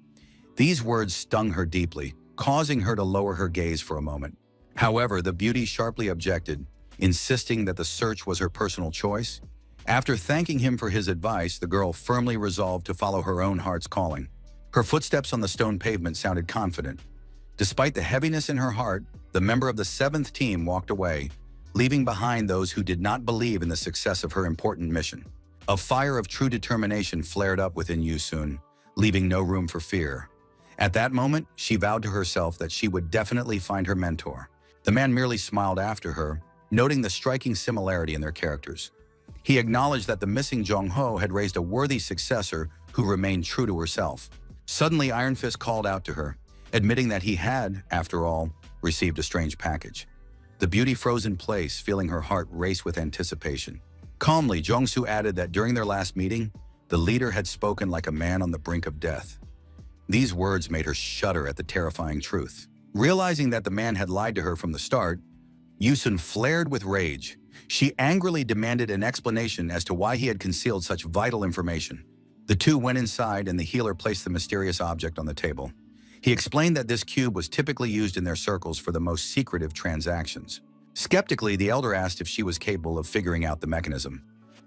These words stung her deeply, causing her to lower her gaze for a moment. However, the beauty sharply objected, insisting that the search was her personal choice. After thanking him for his advice, the girl firmly resolved to follow her own heart's calling. Her footsteps on the stone pavement sounded confident. Despite the heaviness in her heart, the member of the 7th team walked away, leaving behind those who did not believe in the success of her important mission. A fire of true determination flared up within Yusun, leaving no room for fear. At that moment, she vowed to herself that she would definitely find her mentor. The man merely smiled after her, noting the striking similarity in their characters. He acknowledged that the missing Jong-ho had raised a worthy successor who remained true to herself. Suddenly, Iron Fist called out to her, admitting that he had, after all, received a strange package. The beauty froze in place, feeling her heart race with anticipation. Calmly, Jong-soo added that during their last meeting, the leader had spoken like a man on the brink of death. These words made her shudder at the terrifying truth. Realizing that the man had lied to her from the start, Yusun flared with rage. She angrily demanded an explanation as to why he had concealed such vital information. The two went inside and the healer placed the mysterious object on the table. He explained that this cube was typically used in their circles for the most secretive transactions. Skeptically, the elder asked if she was capable of figuring out the mechanism.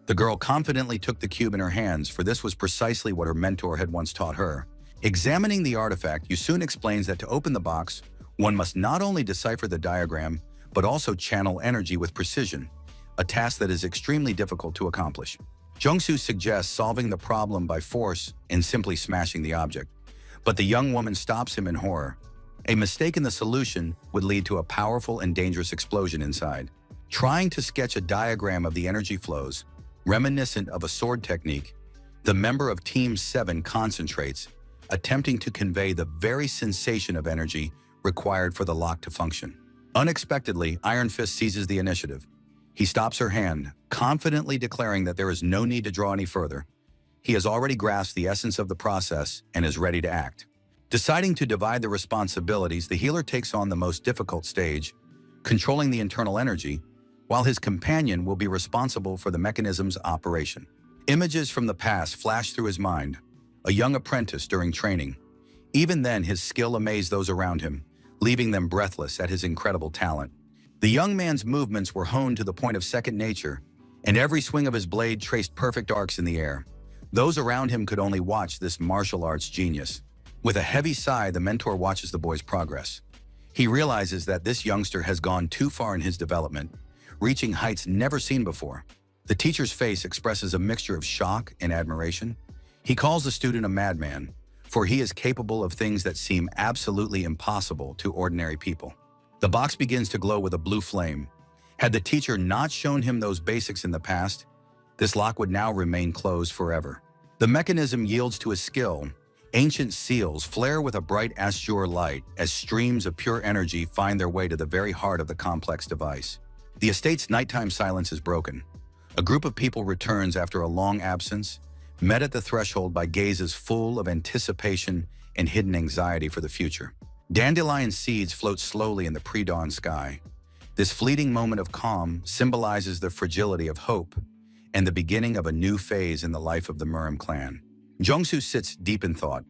The girl confidently took the cube in her hands, for this was precisely what her mentor had once taught her. Examining the artifact, Yusun explains that to open the box, one must not only decipher the diagram, but also channel energy with precision, a task that is extremely difficult to accomplish. Jungsu suggests solving the problem by force and simply smashing the object, but the young woman stops him in horror. A mistake in the solution would lead to a powerful and dangerous explosion inside. Trying to sketch a diagram of the energy flows, reminiscent of a sword technique, the member of Team 7 concentrates, attempting to convey the very sensation of energy required for the lock to function. Unexpectedly, Iron Fist seizes the initiative. He stops her hand, confidently declaring that there is no need to draw any further. He has already grasped the essence of the process and is ready to act. Deciding to divide the responsibilities, the healer takes on the most difficult stage, controlling the internal energy, while his companion will be responsible for the mechanism's operation. Images from the past flash through his mind, a young apprentice during training. Even then, his skill amazed those around him, leaving them breathless at his incredible talent. The young man's movements were honed to the point of second nature, and every swing of his blade traced perfect arcs in the air. Those around him could only watch this martial arts genius. With a heavy sigh, the mentor watches the boy's progress. He realizes that this youngster has gone too far in his development, reaching heights never seen before. The teacher's face expresses a mixture of shock and admiration. He calls the student a madman, for he is capable of things that seem absolutely impossible to ordinary people. The box begins to glow with a blue flame. Had the teacher not shown him those basics in the past, this lock would now remain closed forever. The mechanism yields to his skill. Ancient seals flare with a bright azure light as streams of pure energy find their way to the very heart of the complex device. The estate's nighttime silence is broken. A group of people returns after a long absence, met at the threshold by gazes full of anticipation and hidden anxiety for the future. Dandelion seeds float slowly in the pre-dawn sky. This fleeting moment of calm symbolizes the fragility of hope and the beginning of a new phase in the life of the Murim clan. Jungsu sits deep in thought.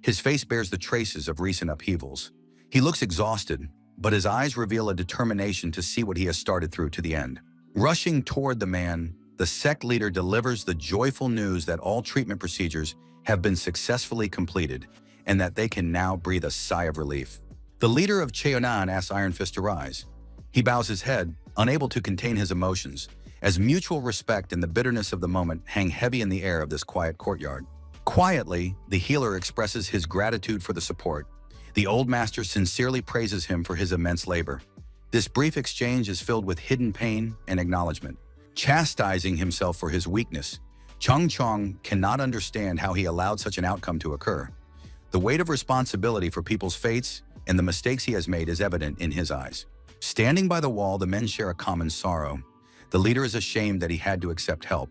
His face bears the traces of recent upheavals. He looks exhausted, but his eyes reveal a determination to see what he has started through to the end. Rushing toward the man, the sect leader delivers the joyful news that all treatment procedures have been successfully completed and that they can now breathe a sigh of relief. The leader of Cheonan asks Iron Fist to rise. He bows his head, unable to contain his emotions, as mutual respect and the bitterness of the moment hang heavy in the air of this quiet courtyard. Quietly, the healer expresses his gratitude for the support. The old master sincerely praises him for his immense labor. This brief exchange is filled with hidden pain and acknowledgement. Chastising himself for his weakness, Chung Chong cannot understand how he allowed such an outcome to occur. The weight of responsibility for people's fates and the mistakes he has made is evident in his eyes. Standing by the wall, the men share a common sorrow. The leader is ashamed that he had to accept help,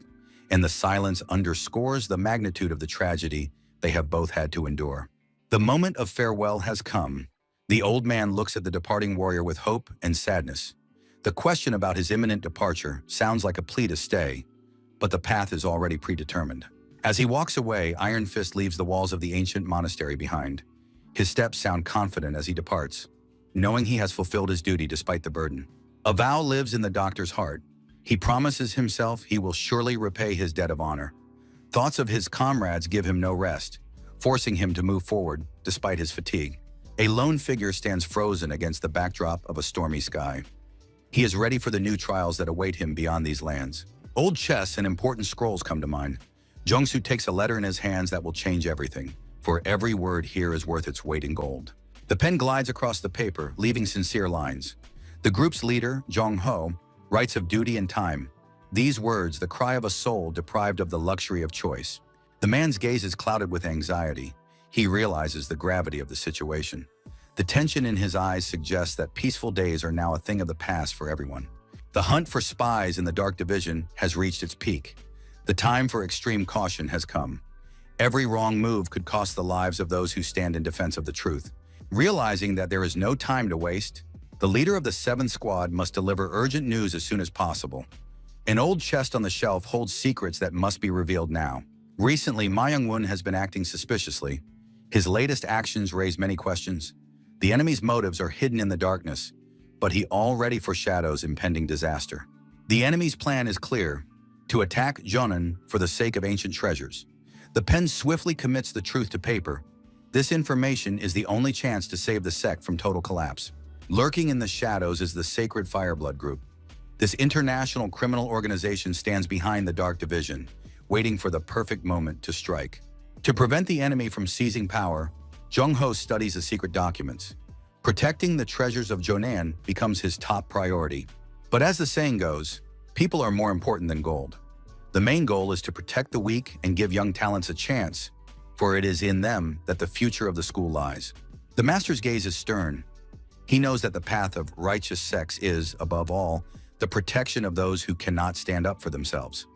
and the silence underscores the magnitude of the tragedy they have both had to endure. The moment of farewell has come. The old man looks at the departing warrior with hope and sadness. The question about his imminent departure sounds like a plea to stay, but the path is already predetermined. As he walks away, Iron Fist leaves the walls of the ancient monastery behind. His steps sound confident as he departs, knowing he has fulfilled his duty despite the burden. A vow lives in the doctor's heart. He promises himself he will surely repay his debt of honor. Thoughts of his comrades give him no rest, forcing him to move forward despite his fatigue. A lone figure stands frozen against the backdrop of a stormy sky. He is ready for the new trials that await him beyond these lands. Old chests and important scrolls come to mind. Jungsu takes a letter in his hands that will change everything, for every word here is worth its weight in gold. The pen glides across the paper, leaving sincere lines. The group's leader, Jong Ho, writes of duty and time. These words, the cry of a soul deprived of the luxury of choice. The man's gaze is clouded with anxiety. He realizes the gravity of the situation. The tension in his eyes suggests that peaceful days are now a thing of the past for everyone. The hunt for spies in the Dark Division has reached its peak. The time for extreme caution has come. Every wrong move could cost the lives of those who stand in defense of the truth. Realizing that there is no time to waste, the leader of the 7th Squad must deliver urgent news as soon as possible. An old chest on the shelf holds secrets that must be revealed now. Recently, Ma Young-won has been acting suspiciously. His latest actions raise many questions. The enemy's motives are hidden in the darkness, but he already foreshadows impending disaster. The enemy's plan is clear: to attack Jonan for the sake of ancient treasures. The pen swiftly commits the truth to paper, This information is the only chance to save the sect from total collapse. Lurking in the shadows is the Sacred Fireblood Group. This international criminal organization stands behind the Dark Division, waiting for the perfect moment to strike. To prevent the enemy from seizing power, Jung-ho studies the secret documents. Protecting the treasures of Jonan becomes his top priority. But as the saying goes, people are more important than gold. The main goal is to protect the weak and give young talents a chance, for it is in them that the future of the school lies. The master's gaze is stern. He knows that the path of righteous sex is, above all, the protection of those who cannot stand up for themselves.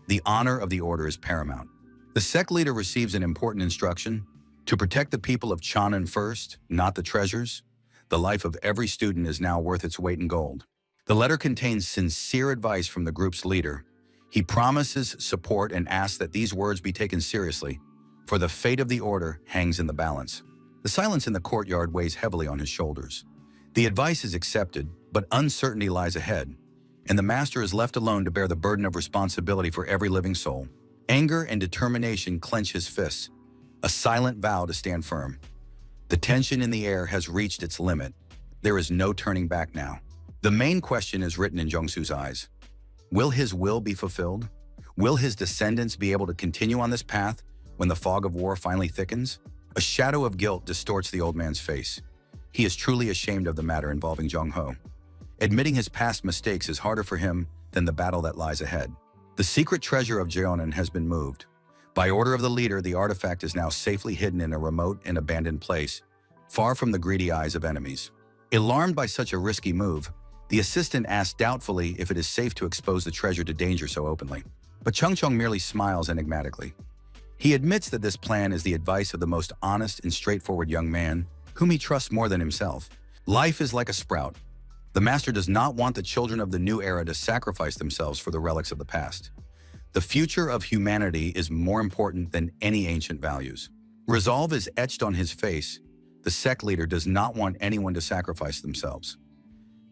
The honor of the order is paramount. The sect leader receives an important instruction: to protect the people of Chanan first, not the treasures. The life of every student is now worth its weight in gold. The letter contains sincere advice from the group's leader. He promises support and asks that these words be taken seriously, for the fate of the order hangs in the balance. The silence in the courtyard weighs heavily on his shoulders. The advice is accepted, but uncertainty lies ahead, and the master is left alone to bear the burden of responsibility for every living soul. Anger and determination clench his fists, a silent vow to stand firm. The tension in the air has reached its limit. There is no turning back now. The main question is written in Jung-soo's eyes. Will his will be fulfilled? Will his descendants be able to continue on this path when the fog of war finally thickens? A shadow of guilt distorts the old man's face. He is truly ashamed of the matter involving Jung-ho. Admitting his past mistakes is harder for him than the battle that lies ahead. The secret treasure of Jeonan has been moved. By order of the leader, the artifact is now safely hidden in a remote and abandoned place, far from the greedy eyes of enemies. Alarmed by such a risky move, the assistant asks doubtfully if it is safe to expose the treasure to danger so openly. But Chung merely smiles enigmatically. He admits that this plan is the advice of the most honest and straightforward young man, whom he trusts more than himself. Life is like a sprout. The master does not want the children of the new era to sacrifice themselves for the relics of the past. The future of humanity is more important than any ancient values. Resolve is etched on his face. The sect leader does not want anyone to sacrifice themselves.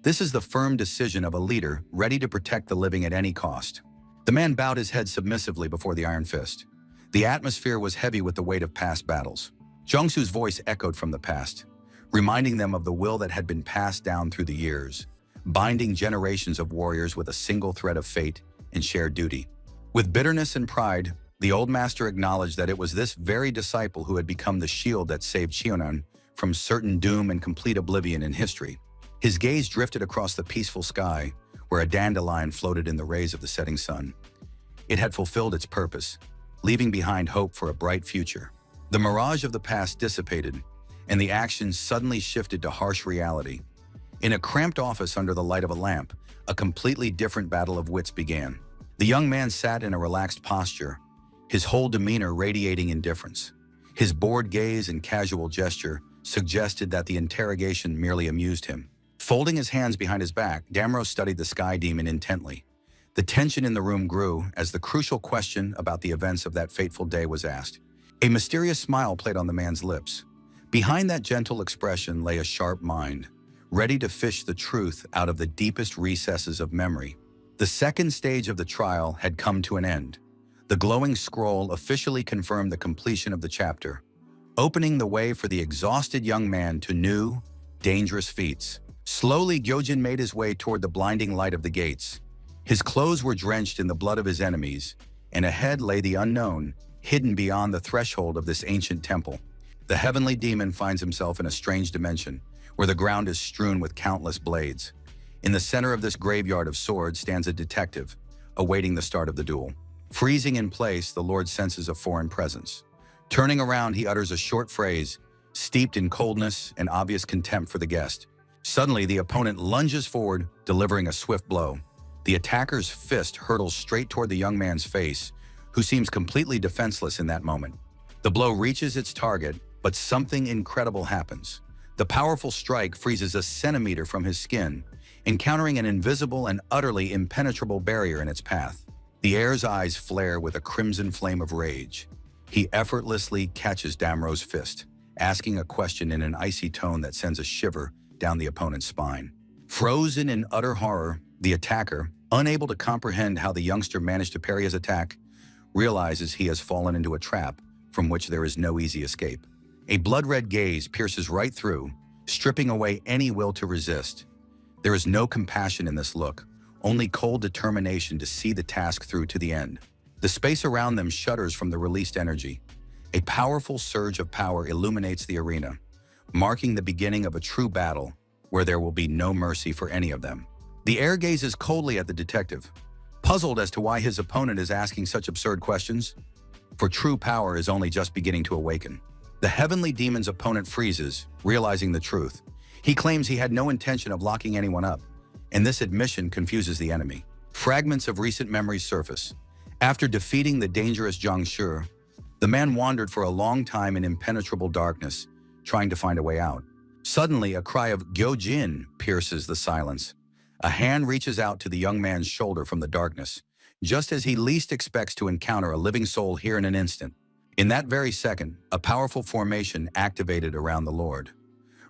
This is the firm decision of a leader ready to protect the living at any cost. The man bowed his head submissively before the iron fist. The atmosphere was heavy with the weight of past battles. Jung-soo's voice echoed from the past, reminding them of the will that had been passed down through the years, binding generations of warriors with a single thread of fate and shared duty. With bitterness and pride, the old master acknowledged that it was this very disciple who had become the shield that saved Cheonan from certain doom and complete oblivion in history. His gaze drifted across the peaceful sky, where a dandelion floated in the rays of the setting sun. It had fulfilled its purpose, leaving behind hope for a bright future. The mirage of the past dissipated, and the action suddenly shifted to harsh reality. In a cramped office under the light of a lamp, a completely different battle of wits began. The young man sat in a relaxed posture, his whole demeanor radiating indifference. His bored gaze and casual gesture suggested that the interrogation merely amused him. Folding his hands behind his back, Damro studied the sky demon intently. The tension in the room grew as the crucial question about the events of that fateful day was asked. A mysterious smile played on the man's lips. Behind that gentle expression lay a sharp mind, ready to fish the truth out of the deepest recesses of memory. The second stage of the trial had come to an end. The glowing scroll officially confirmed the completion of the chapter, opening the way for the exhausted young man to new, dangerous feats. Slowly, Gyojin made his way toward the blinding light of the gates. His clothes were drenched in the blood of his enemies, and ahead lay the unknown, hidden beyond the threshold of this ancient temple. The heavenly demon finds himself in a strange dimension, where the ground is strewn with countless blades. In the center of this graveyard of swords stands a detective, awaiting the start of the duel. Freezing in place, the Lord senses a foreign presence. Turning around, he utters a short phrase, steeped in coldness and obvious contempt for the guest. Suddenly, the opponent lunges forward, delivering a swift blow. The attacker's fist hurtles straight toward the young man's face, who seems completely defenseless in that moment. The blow reaches its target, but something incredible happens. The powerful strike freezes a centimeter from his skin, encountering an invisible and utterly impenetrable barrier in its path. The heir's eyes flare with a crimson flame of rage. He effortlessly catches Damro's fist, asking a question in an icy tone that sends a shiver down the opponent's spine. Frozen in utter horror, the attacker, unable to comprehend how the youngster managed to parry his attack, realizes he has fallen into a trap from which there is no easy escape. A blood-red gaze pierces right through, stripping away any will to resist. There is no compassion in this look, only cold determination to see the task through to the end. The space around them shudders from the released energy. A powerful surge of power illuminates the arena, marking the beginning of a true battle where there will be no mercy for any of them. The heir gazes coldly at the detective, puzzled as to why his opponent is asking such absurd questions. For true power is only just beginning to awaken. The heavenly demon's opponent freezes, realizing the truth. He claims he had no intention of locking anyone up, and this admission confuses the enemy. Fragments of recent memories surface. After defeating the dangerous Zhang Shi, the man wandered for a long time in impenetrable darkness, trying to find a way out. Suddenly, a cry of "Gyojin" pierces the silence. A hand reaches out to the young man's shoulder from the darkness, just as he least expects to encounter a living soul here in an instant. In that very second, a powerful formation activated around the Lord.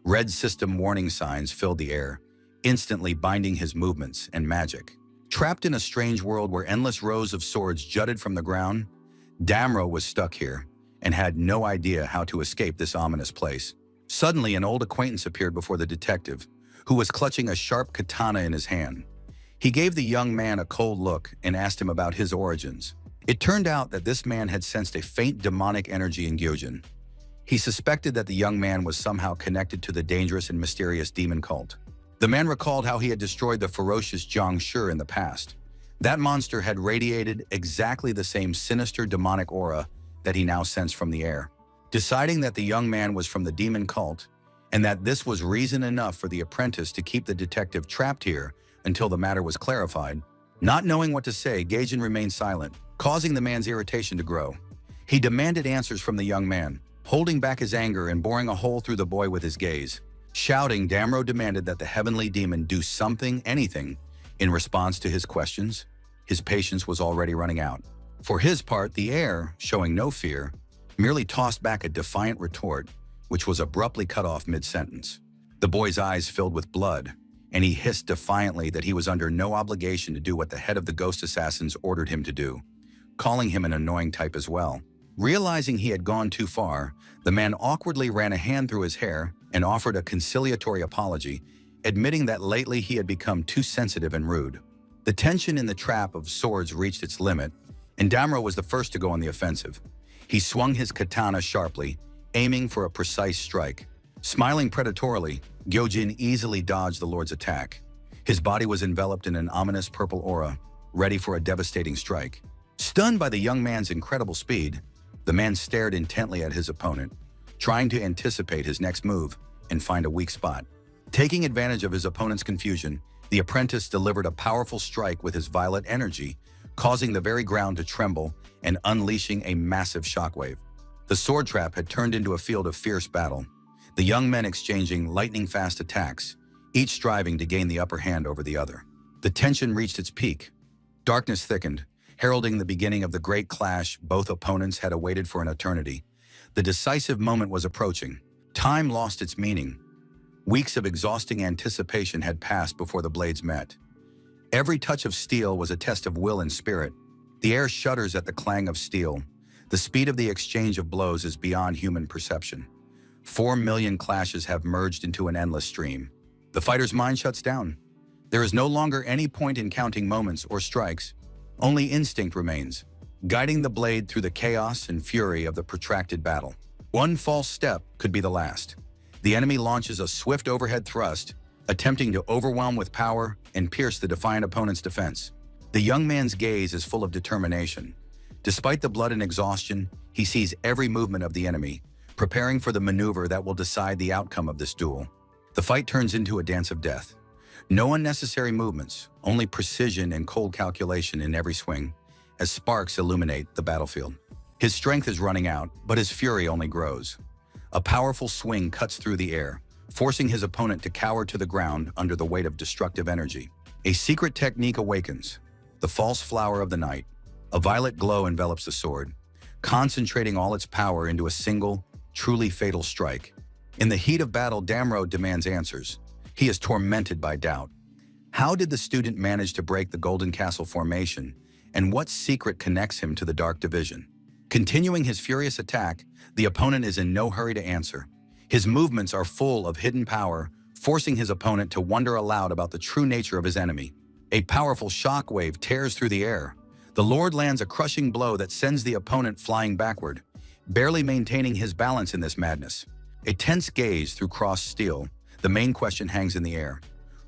Red system warning signs filled the air, instantly binding his movements and magic. Trapped in a strange world where endless rows of swords jutted from the ground, Damro was stuck here and had no idea how to escape this ominous place. Suddenly, an old acquaintance appeared before the detective, who was clutching a sharp katana in his hand. He gave the young man a cold look and asked him about his origins. It turned out that this man had sensed a faint demonic energy in Gyojin. He suspected that the young man was somehow connected to the dangerous and mysterious demon cult. The man recalled how he had destroyed the ferocious Zhang Shi in the past. That monster had radiated exactly the same sinister demonic aura that he now sensed from the air. Deciding that the young man was from the demon cult, and that this was reason enough for the apprentice to keep the detective trapped here until the matter was clarified, not knowing what to say, Gyojin remained silent, causing the man's irritation to grow. He demanded answers from the young man, holding back his anger and boring a hole through the boy with his gaze. Shouting, Damro demanded that the heavenly demon do something, anything, in response to his questions. His patience was already running out. For his part, the heir, showing no fear, merely tossed back a defiant retort, which was abruptly cut off mid-sentence. The boy's eyes filled with blood, and he hissed defiantly that he was under no obligation to do what the head of the ghost assassins ordered him to do, calling him an annoying type as well. Realizing he had gone too far, the man awkwardly ran a hand through his hair and offered a conciliatory apology, admitting that lately he had become too sensitive and rude. The tension in the trap of swords reached its limit, and Damro was the first to go on the offensive. He swung his katana sharply, aiming for a precise strike. Smiling predatorily, Gyojin easily dodged the Lord's attack. His body was enveloped in an ominous purple aura, ready for a devastating strike. Stunned by the young man's incredible speed, the man stared intently at his opponent, trying to anticipate his next move and find a weak spot. Taking advantage of his opponent's confusion, the apprentice delivered a powerful strike with his violet energy, causing the very ground to tremble and unleashing a massive shockwave. The sword trap had turned into a field of fierce battle, the young men exchanging lightning-fast attacks, each striving to gain the upper hand over the other. The tension reached its peak. Darkness thickened, heralding the beginning of the great clash both opponents had awaited for an eternity. The decisive moment was approaching. Time lost its meaning. Weeks of exhausting anticipation had passed before the blades met. Every touch of steel was a test of will and spirit. The air shudders at the clang of steel. The speed of the exchange of blows is beyond human perception. 4 million clashes have merged into an endless stream. The fighter's mind shuts down. There is no longer any point in counting moments or strikes. Only instinct remains, guiding the blade through the chaos and fury of the protracted battle. One false step could be the last. The enemy launches a swift overhead thrust, attempting to overwhelm with power and pierce the defiant opponent's defense. The young man's gaze is full of determination. Despite the blood and exhaustion, he sees every movement of the enemy, preparing for the maneuver that will decide the outcome of this duel. The fight turns into a dance of death. No unnecessary movements, only precision and cold calculation in every swing, as sparks illuminate the battlefield. His strength is running out, but his fury only grows. A powerful swing cuts through the air, forcing his opponent to cower to the ground under the weight of destructive energy. A secret technique awakens, the false flower of the night. A violet glow envelops the sword, concentrating all its power into a single, truly fatal strike. In the heat of battle, Damro demands answers. He is tormented by doubt. How did the student manage to break the Golden Castle formation, and what secret connects him to the Dark Division? Continuing his furious attack, the opponent is in no hurry to answer. His movements are full of hidden power, forcing his opponent to wonder aloud about the true nature of his enemy. A powerful shockwave tears through the air. The Lord lands a crushing blow that sends the opponent flying backward, barely maintaining his balance in this madness. A tense gaze through crossed steel, the main question hangs in the air.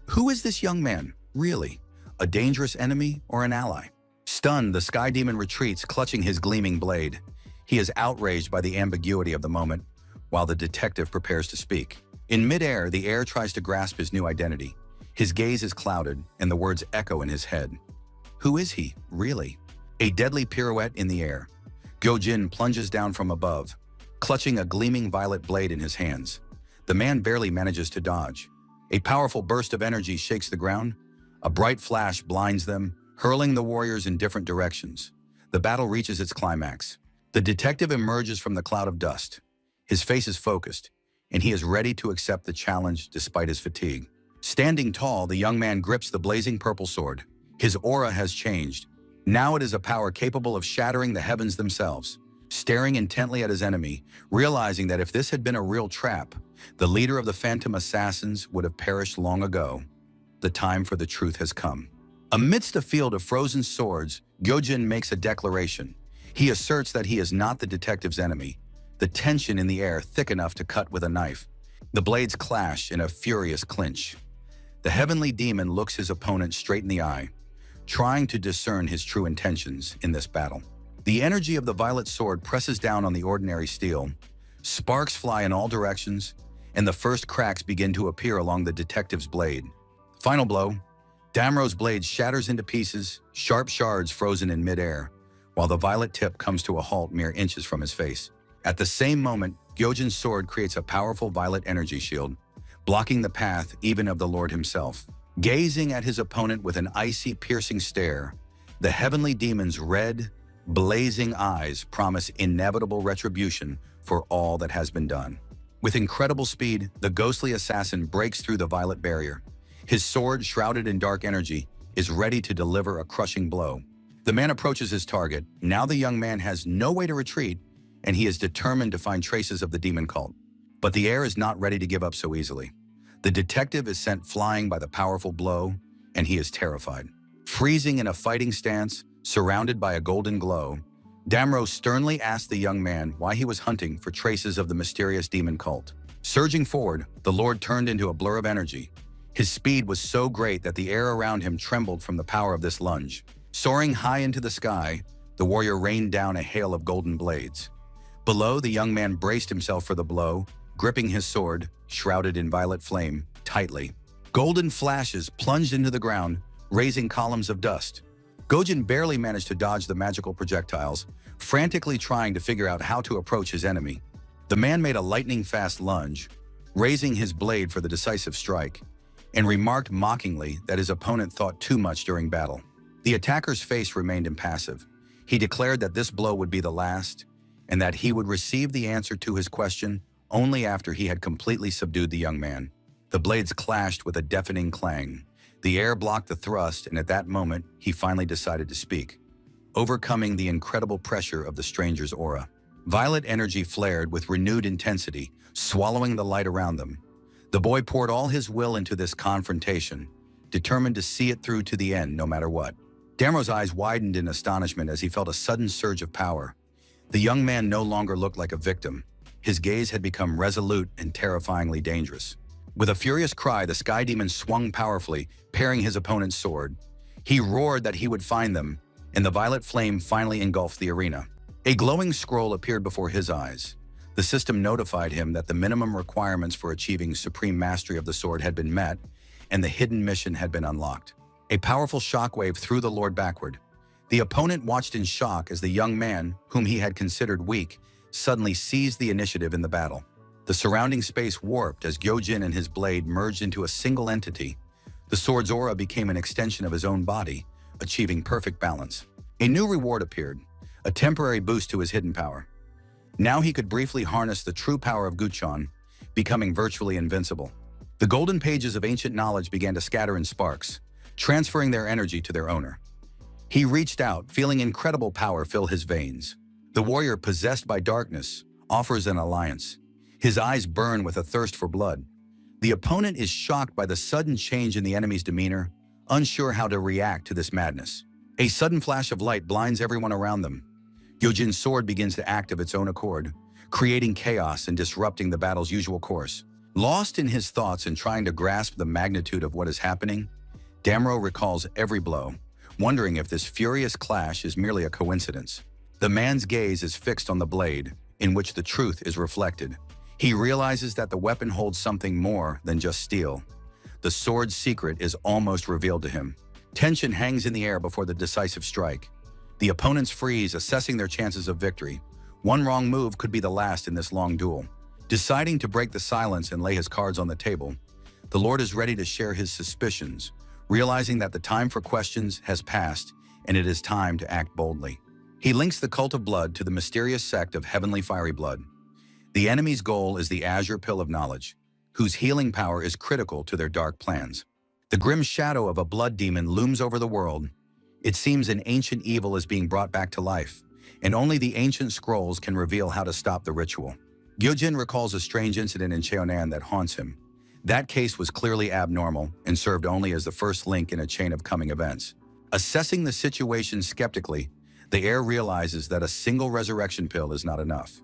Who is this young man, really? A dangerous enemy or an ally? Stunned, the Sky Demon retreats, clutching his gleaming blade. He is outraged by the ambiguity of the moment, while the detective prepares to speak. In midair, the air tries to grasp his new identity. His gaze is clouded, and the words echo in his head. Who is he, really? A deadly pirouette in the air. Gyojin plunges down from above, clutching a gleaming violet blade in his hands. The man barely manages to dodge. A powerful burst of energy shakes the ground. A bright flash blinds them, hurling the warriors in different directions. The battle reaches its climax. The detective emerges from the cloud of dust. His face is focused, and he is ready to accept the challenge despite his fatigue. Standing tall, the young man grips the blazing purple sword. His aura has changed. Now it is a power capable of shattering the heavens themselves. Staring intently at his enemy, realizing that if this had been a real trap, the leader of the Phantom Assassins would have perished long ago. The time for the truth has come. Amidst a field of frozen swords, Gyojin makes a declaration. He asserts that he is not the detective's enemy, the tension in the air thick enough to cut with a knife. The blades clash in a furious clinch. The heavenly demon looks his opponent straight in the eye, trying to discern his true intentions in this battle. The energy of the violet sword presses down on the ordinary steel. Sparks fly in all directions, and the first cracks begin to appear along the detective's blade. Final blow. Damro's blade shatters into pieces, sharp shards frozen in midair, while the violet tip comes to a halt mere inches from his face. At the same moment, Gyojin's sword creates a powerful violet energy shield, blocking the path even of the Lord himself. Gazing at his opponent with an icy, piercing stare, the heavenly demon's red, blazing eyes promise inevitable retribution for all that has been done. With incredible speed, the ghostly assassin breaks through the violet barrier. His sword, shrouded in dark energy, is ready to deliver a crushing blow. The man approaches his target. Now the young man has no way to retreat, and he is determined to find traces of the demon cult. But the air is not ready to give up so easily. The detective is sent flying by the powerful blow, and he is terrified. Freezing in a fighting stance, surrounded by a golden glow, Damro sternly asked the young man why he was hunting for traces of the mysterious demon cult. Surging forward, the Lord turned into a blur of energy. His speed was so great that the air around him trembled from the power of this lunge. Soaring high into the sky, the warrior rained down a hail of golden blades. Below, the young man braced himself for the blow, gripping his sword, shrouded in violet flame, tightly. Golden flashes plunged into the ground, raising columns of dust. Gyojin barely managed to dodge the magical projectiles, frantically trying to figure out how to approach his enemy. The man made a lightning-fast lunge, raising his blade for the decisive strike, and remarked mockingly that his opponent thought too much during battle. The attacker's face remained impassive. He declared that this blow would be the last, and that he would receive the answer to his question only after he had completely subdued the young man. The blades clashed with a deafening clang. The air blocked the thrust, and at that moment, he finally decided to speak, overcoming the incredible pressure of the stranger's aura. Violet energy flared with renewed intensity, swallowing the light around them. The boy poured all his will into this confrontation, determined to see it through to the end no matter what. Damro's eyes widened in astonishment as he felt a sudden surge of power. The young man no longer looked like a victim. His gaze had become resolute and terrifyingly dangerous. With a furious cry, the Sky Demon swung powerfully, parrying his opponent's sword. He roared that he would find them, and the violet flame finally engulfed the arena. A glowing scroll appeared before his eyes. The system notified him that the minimum requirements for achieving supreme mastery of the sword had been met, and the hidden mission had been unlocked. A powerful shockwave threw the Lord backward. The opponent watched in shock as the young man, whom he had considered weak, suddenly seized the initiative in the battle. The surrounding space warped as Gyojin and his blade merged into a single entity. The sword's aura became an extension of his own body, achieving perfect balance. A new reward appeared, a temporary boost to his hidden power. Now he could briefly harness the true power of Guchon, becoming virtually invincible. The golden pages of ancient knowledge began to scatter in sparks, transferring their energy to their owner. He reached out, feeling incredible power fill his veins. The warrior, possessed by darkness, offers an alliance. His eyes burn with a thirst for blood. The opponent is shocked by the sudden change in the enemy's demeanor, unsure how to react to this madness. A sudden flash of light blinds everyone around them. Gyojin's sword begins to act of its own accord, creating chaos and disrupting the battle's usual course. Lost in his thoughts and trying to grasp the magnitude of what is happening, Damro recalls every blow, wondering if this furious clash is merely a coincidence. The man's gaze is fixed on the blade, in which the truth is reflected. He realizes that the weapon holds something more than just steel. The sword's secret is almost revealed to him. Tension hangs in the air before the decisive strike. The opponents freeze, assessing their chances of victory. One wrong move could be the last in this long duel. Deciding to break the silence and lay his cards on the table, the Lord is ready to share his suspicions, realizing that the time for questions has passed and it is time to act boldly. He links the cult of blood to the mysterious sect of heavenly fiery blood. The enemy's goal is the azure pill of knowledge, whose healing power is critical to their dark plans. The grim shadow of a blood demon looms over the world. It seems an ancient evil is being brought back to life, and only the ancient scrolls can reveal how to stop the ritual. Gyojin recalls a strange incident in Cheonan that haunts him. That case was clearly abnormal and served only as the first link in a chain of coming events. Assessing the situation skeptically, the heir realizes that a single resurrection pill is not enough.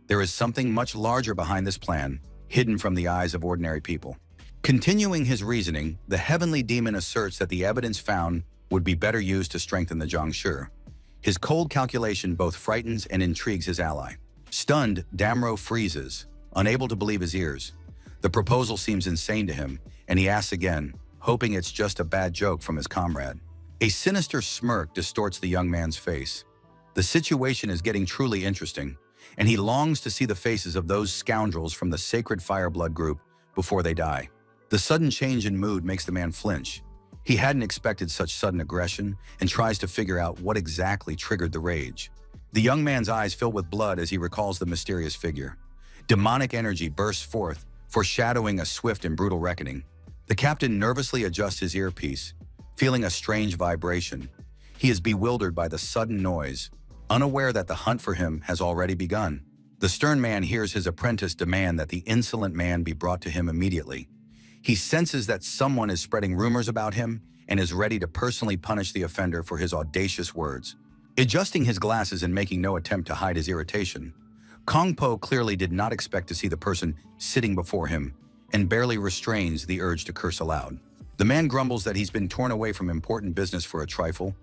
There is something much larger behind this plan, hidden from the eyes of ordinary people. Continuing his reasoning, the heavenly demon asserts that the evidence found would be better used to strengthen the Zhongshi. His cold calculation both frightens and intrigues his ally. Stunned, Damro freezes, unable to believe his ears. The proposal seems insane to him, and he asks again, hoping it's just a bad joke from his comrade. A sinister smirk distorts the young man's face. The situation is getting truly interesting, and he longs to see the faces of those scoundrels from the sacred Fireblood group before they die. The sudden change in mood makes the man flinch. He hadn't expected such sudden aggression and tries to figure out what exactly triggered the rage. The young man's eyes fill with blood as he recalls the mysterious figure. Demonic energy bursts forth, foreshadowing a swift and brutal reckoning. The captain nervously adjusts his earpiece, feeling a strange vibration. He is bewildered by the sudden noise, unaware that the hunt for him has already begun. The stern man hears his apprentice demand that the insolent man be brought to him immediately. He senses that someone is spreading rumors about him and is ready to personally punish the offender for his audacious words. Adjusting his glasses and making no attempt to hide his irritation, Kong Po clearly did not expect to see the person sitting before him and barely restrains the urge to curse aloud. The man grumbles that he's been torn away from important business for a trifle.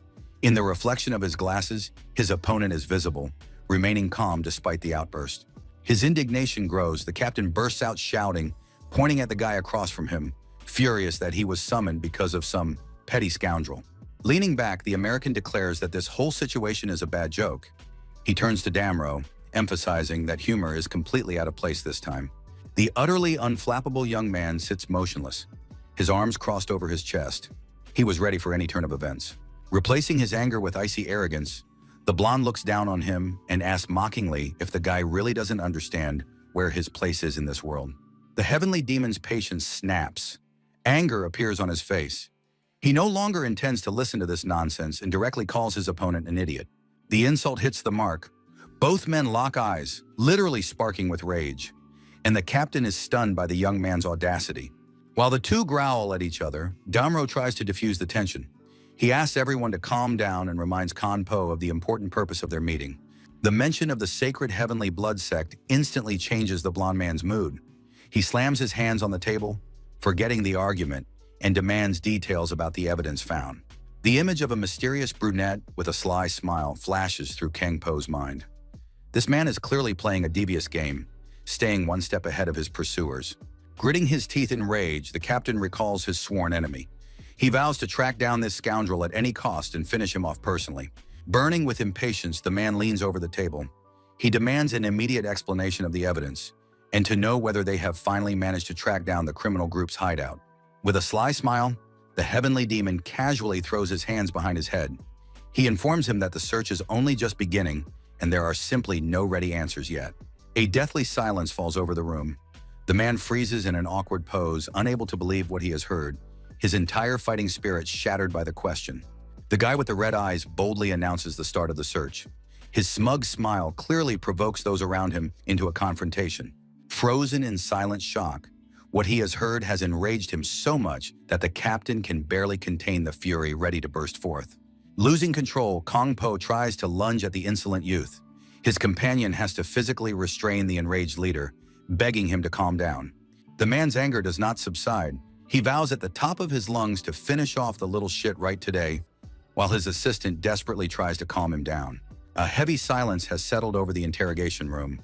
In the reflection of his glasses, his opponent is visible, remaining calm despite the outburst. His indignation grows. The captain bursts out shouting, pointing at the guy across from him, furious that he was summoned because of some petty scoundrel. Leaning back, the American declares that this whole situation is a bad joke. He turns to Damro, emphasizing that humor is completely out of place this time. The utterly unflappable young man sits motionless, his arms crossed over his chest. He was ready for any turn of events. Replacing his anger with icy arrogance, the blonde looks down on him and asks mockingly if the guy really doesn't understand where his place is in this world. The heavenly demon's patience snaps. Anger appears on his face. He no longer intends to listen to this nonsense and directly calls his opponent an idiot. The insult hits the mark. Both men lock eyes, literally sparking with rage, and the captain is stunned by the young man's audacity. While the two growl at each other, Damro tries to diffuse the tension. He asks everyone to calm down and reminds Kong Po of the important purpose of their meeting. The mention of the sacred heavenly blood sect instantly changes the blonde man's mood. He slams his hands on the table, forgetting the argument, and demands details about the evidence found. The image of a mysterious brunette with a sly smile flashes through Kong Po's mind. This man is clearly playing a devious game, staying one step ahead of his pursuers. Gritting his teeth in rage, the captain recalls his sworn enemy. He vows to track down this scoundrel at any cost and finish him off personally. Burning with impatience, the man leans over the table. He demands an immediate explanation of the evidence, and to know whether they have finally managed to track down the criminal group's hideout. With a sly smile, the heavenly demon casually throws his hands behind his head. He informs him that the search is only just beginning, and there are simply no ready answers yet. A deathly silence falls over the room. The man freezes in an awkward pose, unable to believe what he has heard, his entire fighting spirit shattered by the question. The guy with the red eyes boldly announces the start of the search. His smug smile clearly provokes those around him into a confrontation. Frozen in silent shock, what he has heard has enraged him so much that the captain can barely contain the fury ready to burst forth. Losing control, Kong Po tries to lunge at the insolent youth. His companion has to physically restrain the enraged leader, begging him to calm down. The man's anger does not subside. He vows at the top of his lungs to finish off the little shit right today, while his assistant desperately tries to calm him down. A heavy silence has settled over the interrogation room.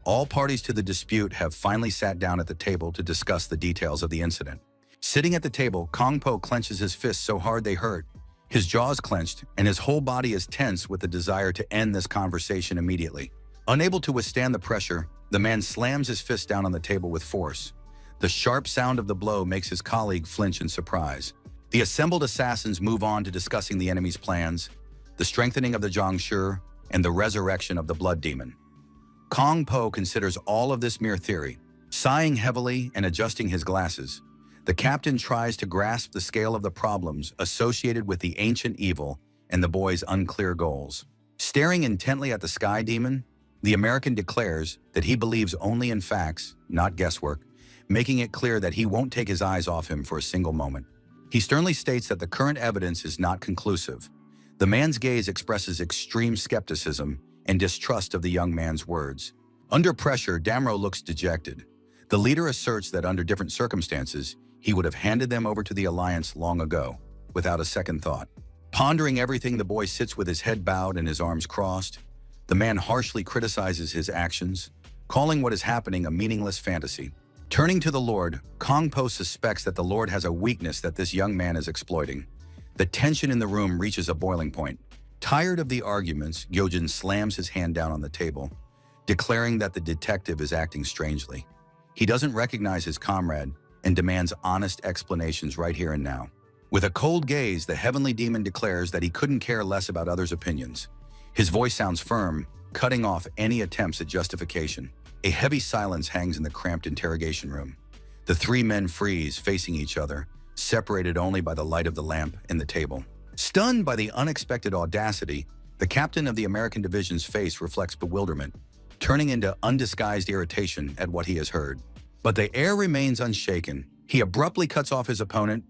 All parties to the dispute have finally sat down at the table to discuss the details of the incident. Sitting at the table, Kong Po clenches his fists so hard they hurt. His jaws clenched, and his whole body is tense with the desire to end this conversation immediately. Unable to withstand the pressure, the man slams his fist down on the table with force. The sharp sound of the blow makes his colleague flinch in surprise. The assembled assassins move on to discussing the enemy's plans, the strengthening of the Zhongshi, and the resurrection of the blood demon. Kong Po considers all of this mere theory. Sighing heavily and adjusting his glasses, the captain tries to grasp the scale of the problems associated with the ancient evil and the boy's unclear goals. Staring intently at the sky demon, the American declares that he believes only in facts, not guesswork, making it clear that he won't take his eyes off him for a single moment. He sternly states that the current evidence is not conclusive. The man's gaze expresses extreme skepticism and distrust of the young man's words. Under pressure, Damro looks dejected. The leader asserts that under different circumstances, he would have handed them over to the Alliance long ago, without a second thought. Pondering everything, the boy sits with his head bowed and his arms crossed. The man harshly criticizes his actions, calling what is happening a meaningless fantasy. Turning to the Lord, Kong Po suspects that the Lord has a weakness that this young man is exploiting. The tension in the room reaches a boiling point. Tired of the arguments, Gyojin slams his hand down on the table, declaring that the detective is acting strangely. He doesn't recognize his comrade and demands honest explanations right here and now. With a cold gaze, the heavenly demon declares that he couldn't care less about others' opinions. His voice sounds firm, cutting off any attempts at justification. A heavy silence hangs in the cramped interrogation room. The three men freeze, facing each other, separated only by the light of the lamp and the table. Stunned by the unexpected audacity, the captain of the American division's face reflects bewilderment, turning into undisguised irritation at what he has heard. But the air remains unshaken. He abruptly cuts off his opponent,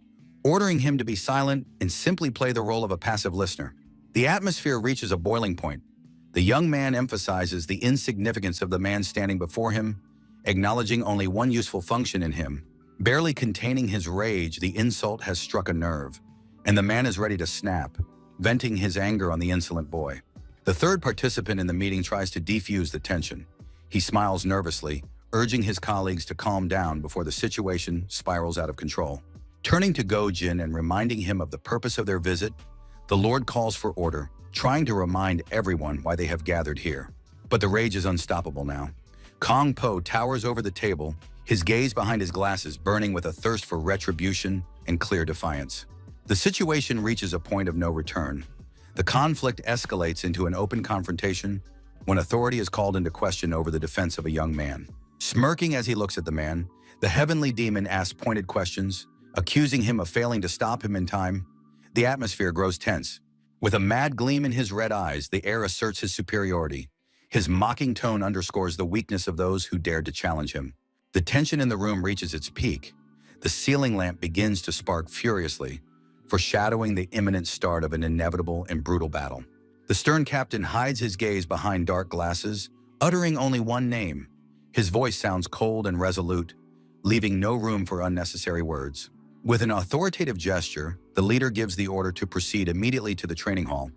ordering him to be silent and simply play the role of a passive listener. The atmosphere reaches a boiling point. The young man emphasizes the insignificance of the man standing before him, acknowledging only one useful function in him. Barely containing his rage, the insult has struck a nerve, and the man is ready to snap, venting his anger on the insolent boy. The third participant in the meeting tries to defuse the tension. He smiles nervously, urging his colleagues to calm down before the situation spirals out of control. Turning to Go-jin and reminding him of the purpose of their visit, the Lord calls for order, trying to remind everyone why they have gathered here. But the rage is unstoppable now. Kong Po towers over the table, his gaze behind his glasses burning with a thirst for retribution and clear defiance. The situation reaches a point of no return. The conflict escalates into an open confrontation when authority is called into question over the defense of a young man. Smirking as he looks at the man, the heavenly demon asks pointed questions, accusing him of failing to stop him in time. The atmosphere grows tense. With a mad gleam in his red eyes, the heir asserts his superiority. His mocking tone underscores the weakness of those who dared to challenge him. The tension in the room reaches its peak. The ceiling lamp begins to spark furiously, foreshadowing the imminent start of an inevitable and brutal battle. The stern captain hides his gaze behind dark glasses, uttering only one name. His voice sounds cold and resolute, leaving no room for unnecessary words. With an authoritative gesture, the leader gives the order to proceed immediately to the training hall.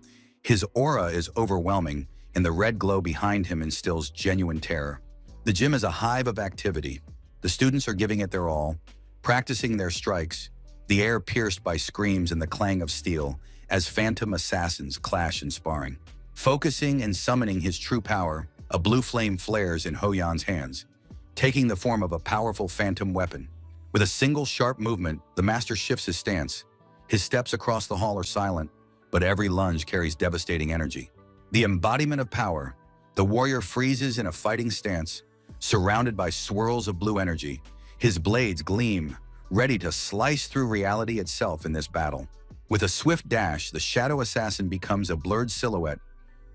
His aura is overwhelming, and the red glow behind him instills genuine terror. The gym is a hive of activity. The students are giving it their all, practicing their strikes, the air pierced by screams and the clang of steel as phantom assassins clash in sparring. Focusing and summoning his true power, a blue flame flares in Ho-Yan's hands, taking the form of a powerful phantom weapon. With a single sharp movement, the master shifts his stance. His steps across the hall are silent, but every lunge carries devastating energy. The embodiment of power, the warrior freezes in a fighting stance, surrounded by swirls of blue energy. His blades gleam, ready to slice through reality itself in this battle. With a swift dash, the shadow assassin becomes a blurred silhouette,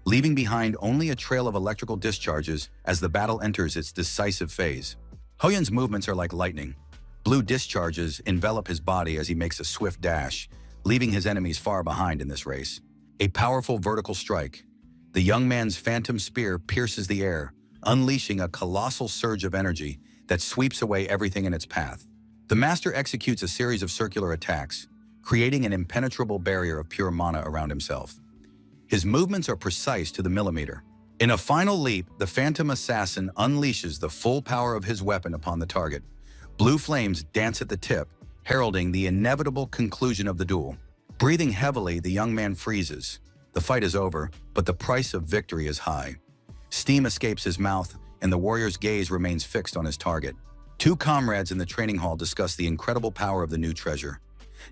leaving behind only a trail of electrical discharges as the battle enters its decisive phase. Hoyun's movements are like lightning. Blue discharges envelop his body as he makes a swift dash, leaving his enemies far behind in this race. A powerful vertical strike. The young man's phantom spear pierces the air, unleashing a colossal surge of energy that sweeps away everything in its path. The master executes a series of circular attacks, creating an impenetrable barrier of pure mana around himself. His movements are precise to the millimeter. In a final leap, the phantom assassin unleashes the full power of his weapon upon the target. Blue flames dance at the tip, heralding the inevitable conclusion of the duel. Breathing heavily, the young man freezes. The fight is over, but the price of victory is high. Steam escapes his mouth, and the warrior's gaze remains fixed on his target. Two comrades in the training hall discuss the incredible power of the new treasure,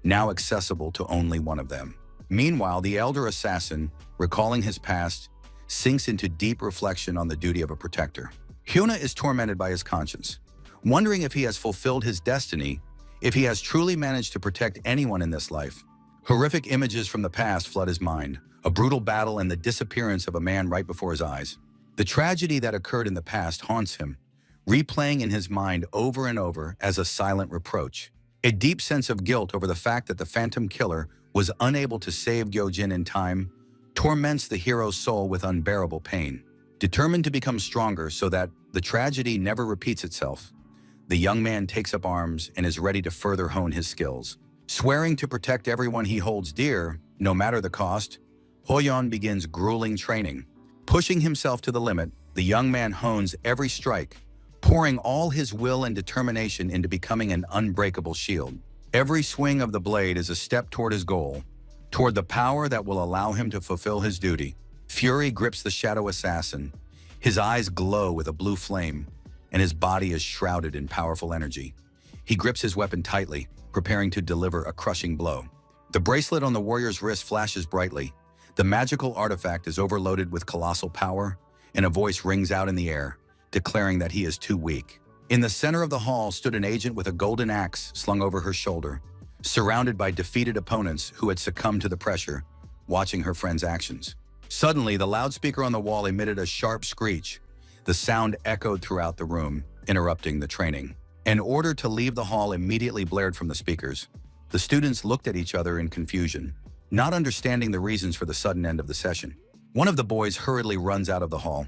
now accessible to only one of them. Meanwhile, the elder assassin, recalling his past, sinks into deep reflection on the duty of a protector. Hyuna is tormented by his conscience, wondering if he has fulfilled his destiny, if he has truly managed to protect anyone in this life. Horrific images from the past flood his mind, a brutal battle and the disappearance of a man right before his eyes. The tragedy that occurred in the past haunts him, replaying in his mind over and over as a silent reproach. A deep sense of guilt over the fact that the phantom killer was unable to save Gyojin in time torments the hero's soul with unbearable pain. Determined to become stronger so that the tragedy never repeats itself, the young man takes up arms and is ready to further hone his skills. Swearing to protect everyone he holds dear, no matter the cost, Hoyun begins grueling training. Pushing himself to the limit, the young man hones every strike, pouring all his will and determination into becoming an unbreakable shield. Every swing of the blade is a step toward his goal, toward the power that will allow him to fulfill his duty. Fury grips the shadow assassin. His eyes glow with a blue flame, and his body is shrouded in powerful energy. He grips his weapon tightly, preparing to deliver a crushing blow. The bracelet on the warrior's wrist flashes brightly. The magical artifact is overloaded with colossal power, and a voice rings out in the air, declaring that he is too weak. In the center of the hall stood an agent with a golden axe slung over her shoulder, surrounded by defeated opponents who had succumbed to the pressure, watching her friend's actions. Suddenly, the loudspeaker on the wall emitted a sharp screech. The sound echoed throughout the room, interrupting the training. An order to leave the hall immediately blared from the speakers. The students looked at each other in confusion, not understanding the reasons for the sudden end of the session. One of the boys hurriedly runs out of the hall,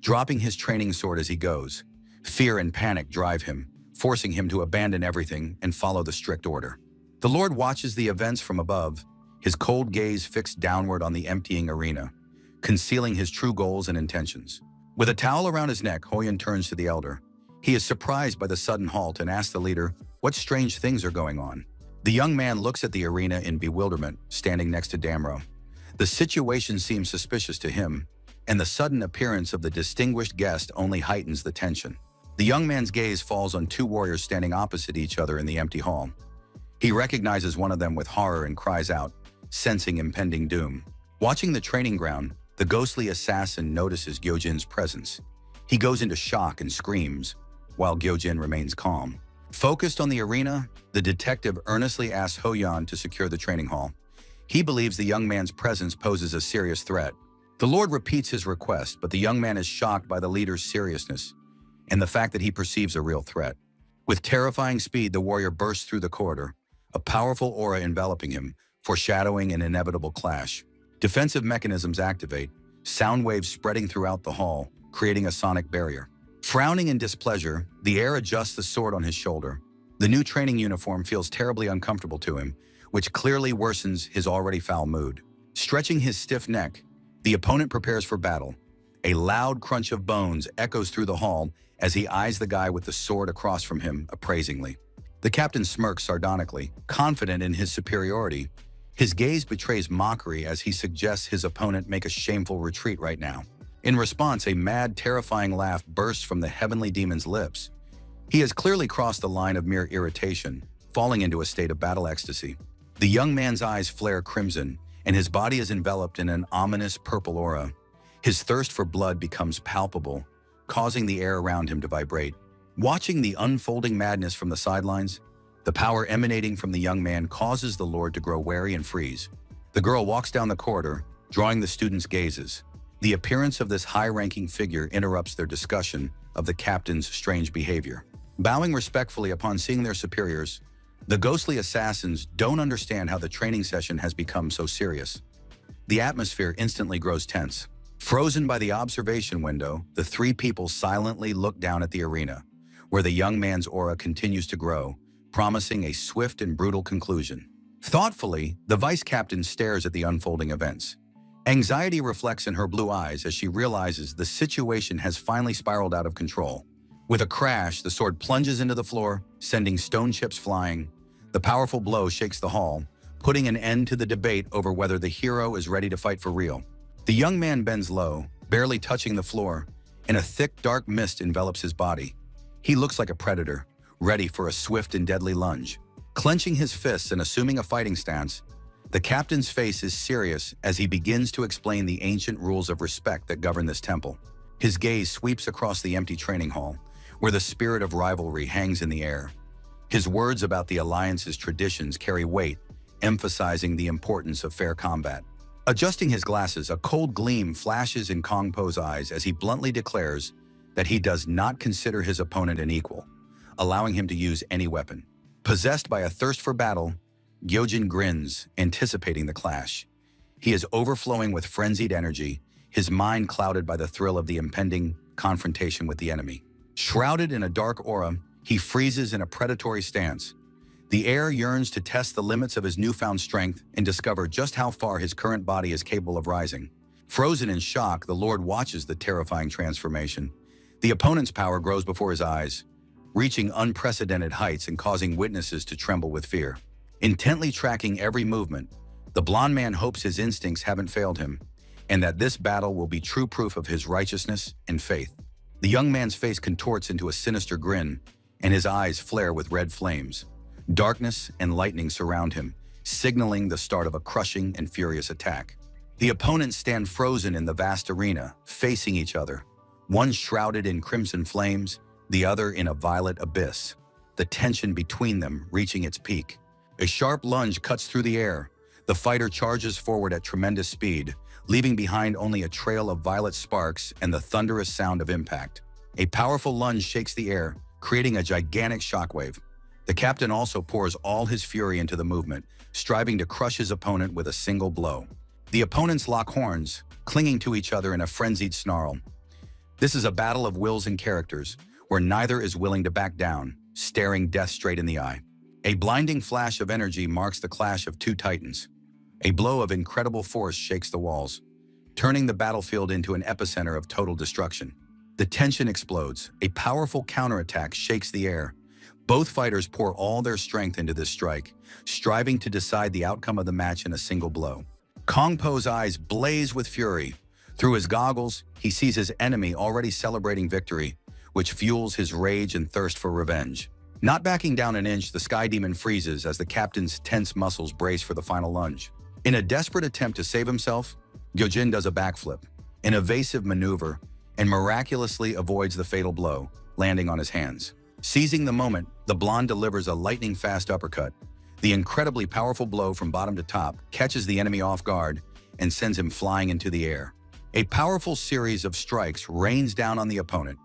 dropping his training sword as he goes. Fear and panic drive him, forcing him to abandon everything and follow the strict order. The Lord watches the events from above, his cold gaze fixed downward on the emptying arena, concealing his true goals and intentions. With a towel around his neck, Hoyun turns to the elder. He is surprised by the sudden halt and asks the leader what strange things are going on. The young man looks at the arena in bewilderment, standing next to Damro. The situation seems suspicious to him, and the sudden appearance of the distinguished guest only heightens the tension. The young man's gaze falls on two warriors standing opposite each other in the empty hall. He recognizes one of them with horror and cries out, sensing impending doom. Watching the training ground, the ghostly assassin notices Gyojin's presence. He goes into shock and screams, while Gyojin remains calm. Focused on the arena, the detective earnestly asks Hoyun to secure the training hall. He believes the young man's presence poses a serious threat. The Lord repeats his request, but the young man is shocked by the leader's seriousness and the fact that he perceives a real threat. With terrifying speed, the warrior bursts through the corridor, a powerful aura enveloping him, foreshadowing an inevitable clash. Defensive mechanisms activate, sound waves spreading throughout the hall, creating a sonic barrier. Frowning in displeasure, the heir adjusts the sword on his shoulder. The new training uniform feels terribly uncomfortable to him, which clearly worsens his already foul mood. Stretching his stiff neck, the opponent prepares for battle. A loud crunch of bones echoes through the hall as he eyes the guy with the sword across from him appraisingly. The captain smirks sardonically, confident in his superiority. His gaze betrays mockery as he suggests his opponent make a shameful retreat right now. In response, a mad, terrifying laugh bursts from the heavenly demon's lips. He has clearly crossed the line of mere irritation, falling into a state of battle ecstasy. The young man's eyes flare crimson, and his body is enveloped in an ominous purple aura. His thirst for blood becomes palpable, causing the air around him to vibrate. Watching the unfolding madness from the sidelines, the power emanating from the young man causes the Lord to grow wary and freeze. The girl walks down the corridor, drawing the students' gazes. The appearance of this high-ranking figure interrupts their discussion of the captain's strange behavior. Bowing respectfully upon seeing their superiors, the ghostly assassins don't understand how the training session has become so serious. The atmosphere instantly grows tense. Frozen by the observation window, the three people silently look down at the arena, where the young man's aura continues to grow, promising a swift and brutal conclusion. Thoughtfully, the vice captain stares at the unfolding events. Anxiety reflects in her blue eyes as she realizes the situation has finally spiraled out of control. With a crash, the sword plunges into the floor, sending stone chips flying. The powerful blow shakes the hall, putting an end to the debate over whether the hero is ready to fight for real. The young man bends low, barely touching the floor, and a thick, dark mist envelops his body. He looks like a predator, ready for a swift and deadly lunge. Clenching his fists and assuming a fighting stance, the captain's face is serious as he begins to explain the ancient rules of respect that govern this temple. His gaze sweeps across the empty training hall, where the spirit of rivalry hangs in the air. His words about the Alliance's traditions carry weight, emphasizing the importance of fair combat. Adjusting his glasses, a cold gleam flashes in Kong Po's eyes as he bluntly declares that he does not consider his opponent an equal, allowing him to use any weapon. Possessed by a thirst for battle, Gyojin grins, anticipating the clash. He is overflowing with frenzied energy, his mind clouded by the thrill of the impending confrontation with the enemy. Shrouded in a dark aura, he freezes in a predatory stance. The air yearns to test the limits of his newfound strength and discover just how far his current body is capable of rising. Frozen in shock, the Lord watches the terrifying transformation. The opponent's power grows before his eyes, reaching unprecedented heights and causing witnesses to tremble with fear. Intently tracking every movement, the blond man hopes his instincts haven't failed him, and that this battle will be true proof of his righteousness and faith. The young man's face contorts into a sinister grin, and his eyes flare with red flames. Darkness and lightning surround him, signaling the start of a crushing and furious attack. The opponents stand frozen in the vast arena, facing each other, one shrouded in crimson flames, the other in a violet abyss, the tension between them reaching its peak. A sharp lunge cuts through the air. The fighter charges forward at tremendous speed, leaving behind only a trail of violet sparks and the thunderous sound of impact. A powerful lunge shakes the air, creating a gigantic shockwave. The captain also pours all his fury into the movement, striving to crush his opponent with a single blow. The opponents lock horns, clinging to each other in a frenzied snarl. This is a battle of wills and characters, where neither is willing to back down, staring death straight in the eye. A blinding flash of energy marks the clash of two titans. A blow of incredible force shakes the walls, turning the battlefield into an epicenter of total destruction. The tension explodes. A powerful counterattack shakes the air. Both fighters pour all their strength into this strike, striving to decide the outcome of the match in a single blow. Kong Po's eyes blaze with fury. Through his goggles, he sees his enemy already celebrating victory, which fuels his rage and thirst for revenge. Not backing down an inch, the Sky Demon freezes as the captain's tense muscles brace for the final lunge. In a desperate attempt to save himself, Gyojin does a backflip, an evasive maneuver, and miraculously avoids the fatal blow, landing on his hands. Seizing the moment, the blonde delivers a lightning-fast uppercut. The incredibly powerful blow from bottom to top catches the enemy off guard and sends him flying into the air. A powerful series of strikes rains down on the opponent.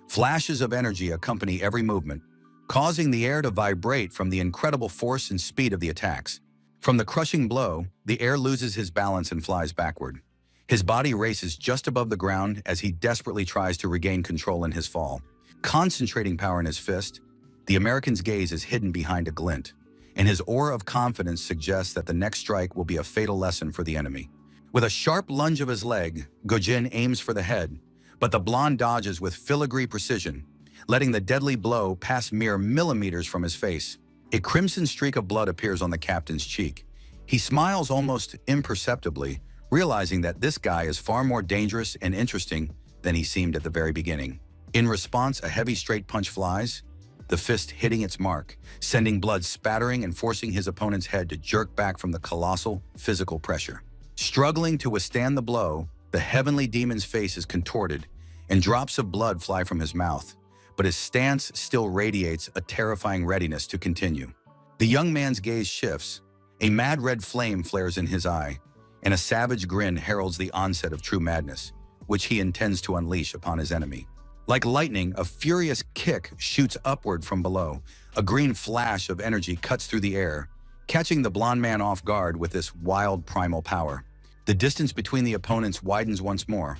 Flashes of energy accompany every movement, causing the air to vibrate from the incredible force and speed of the attacks. From the crushing blow, the air loses his balance and flies backward. His body races just above the ground as he desperately tries to regain control in his fall. Concentrating power in his fist, the American's gaze is hidden behind a glint, and his aura of confidence suggests that the next strike will be a fatal lesson for the enemy. With a sharp lunge of his leg, Gyojin aims for the head, but the blonde dodges with filigree precision, letting the deadly blow pass mere millimeters from his face. A crimson streak of blood appears on the captain's cheek. He smiles almost imperceptibly, realizing that this guy is far more dangerous and interesting than he seemed at the very beginning. In response, a heavy straight punch flies, the fist hitting its mark, sending blood spattering and forcing his opponent's head to jerk back from the colossal physical pressure. Struggling to withstand the blow, the heavenly demon's face is contorted, and drops of blood fly from his mouth, but his stance still radiates a terrifying readiness to continue. The young man's gaze shifts, a mad red flame flares in his eye, and a savage grin heralds the onset of true madness. which he intends to unleash upon his enemy. Like lightning, a furious kick shoots upward from below. A green flash of energy cuts through the air, catching the blonde man off guard with this wild primal power. The distance between the opponents widens once more.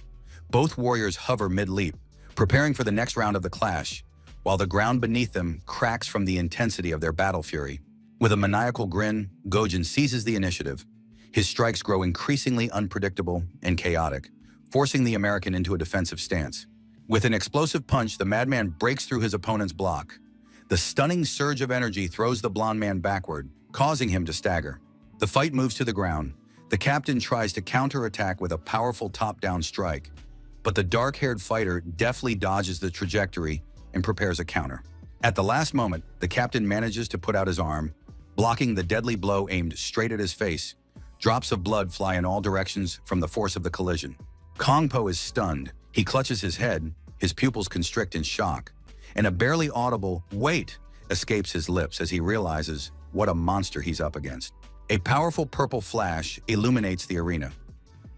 Both warriors hover mid-leap, preparing for the next round of the clash, while the ground beneath them cracks from the intensity of their battle fury. With a maniacal grin, Gojin seizes the initiative. His strikes grow increasingly unpredictable and chaotic, forcing the American into a defensive stance. With an explosive punch, the madman breaks through his opponent's block. The stunning surge of energy throws the blonde man backward, causing him to stagger. The fight moves to the ground. The captain tries to counterattack with a powerful top-down strike, but the dark-haired fighter deftly dodges the trajectory and prepares a counter. At the last moment, the captain manages to put out his arm, blocking the deadly blow aimed straight at his face. Drops of blood fly in all directions from the force of the collision. Kongpo is stunned. He clutches his head, his pupils constrict in shock, and a barely audible "wait" escapes his lips as he realizes what a monster he's up against. A powerful purple flash illuminates the arena.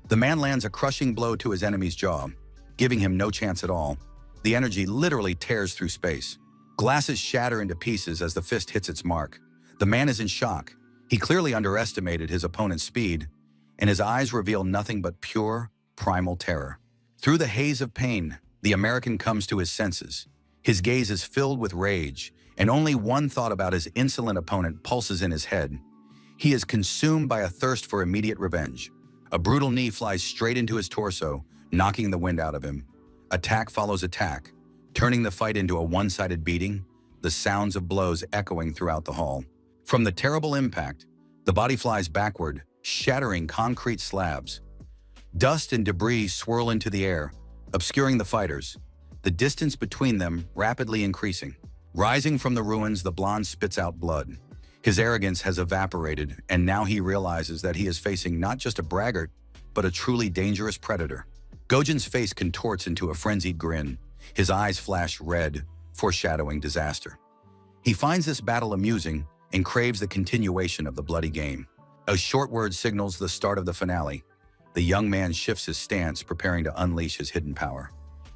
The man lands a crushing blow to his enemy's jaw, giving him no chance at all. The energy literally tears through space. Glasses shatter into pieces as the fist hits its mark. The man is in shock. He clearly underestimated his opponent's speed, and his eyes reveal nothing but pure, primal terror. Through the haze of pain, the American comes to his senses. His gaze is filled with rage, and only one thought about his insolent opponent pulses in his head. He is consumed by a thirst for immediate revenge. A brutal knee flies straight into his torso, knocking the wind out of him. Attack follows attack, turning the fight into a one-sided beating, the sounds of blows echoing throughout the hall. From the terrible impact, the body flies backward, shattering concrete slabs. Dust and debris swirl into the air, obscuring the fighters, the distance between them rapidly increasing. Rising from the ruins, the blonde spits out blood. His arrogance has evaporated, and now he realizes that he is facing not just a braggart, but a truly dangerous predator. Gojin's face contorts into a frenzied grin. His eyes flash red, foreshadowing disaster. He finds this battle amusing and craves the continuation of the bloody game. A short word signals the start of the finale. The young man shifts his stance, preparing to unleash his hidden power.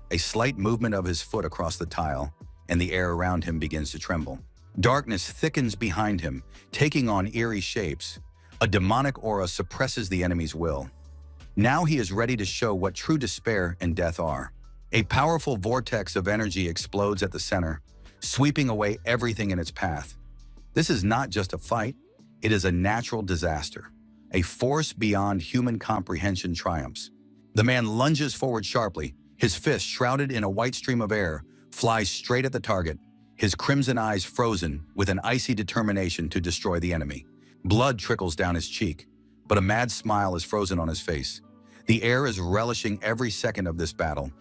A slight movement of his foot across the tile, and the air around him begins to tremble. Darkness thickens behind him, taking on eerie shapes. A demonic aura suppresses the enemy's will. Now he is ready to show what true despair and death are. A powerful vortex of energy explodes at the center, sweeping away everything in its path. This is not just a fight, it is a natural disaster. A force beyond human comprehension triumphs. The man lunges forward sharply, his fist shrouded in a white stream of air, flies straight at the target, his crimson eyes frozen with an icy determination to destroy the enemy. Blood trickles down his cheek, but a mad smile is frozen on his face. The air is relishing every second of this battle.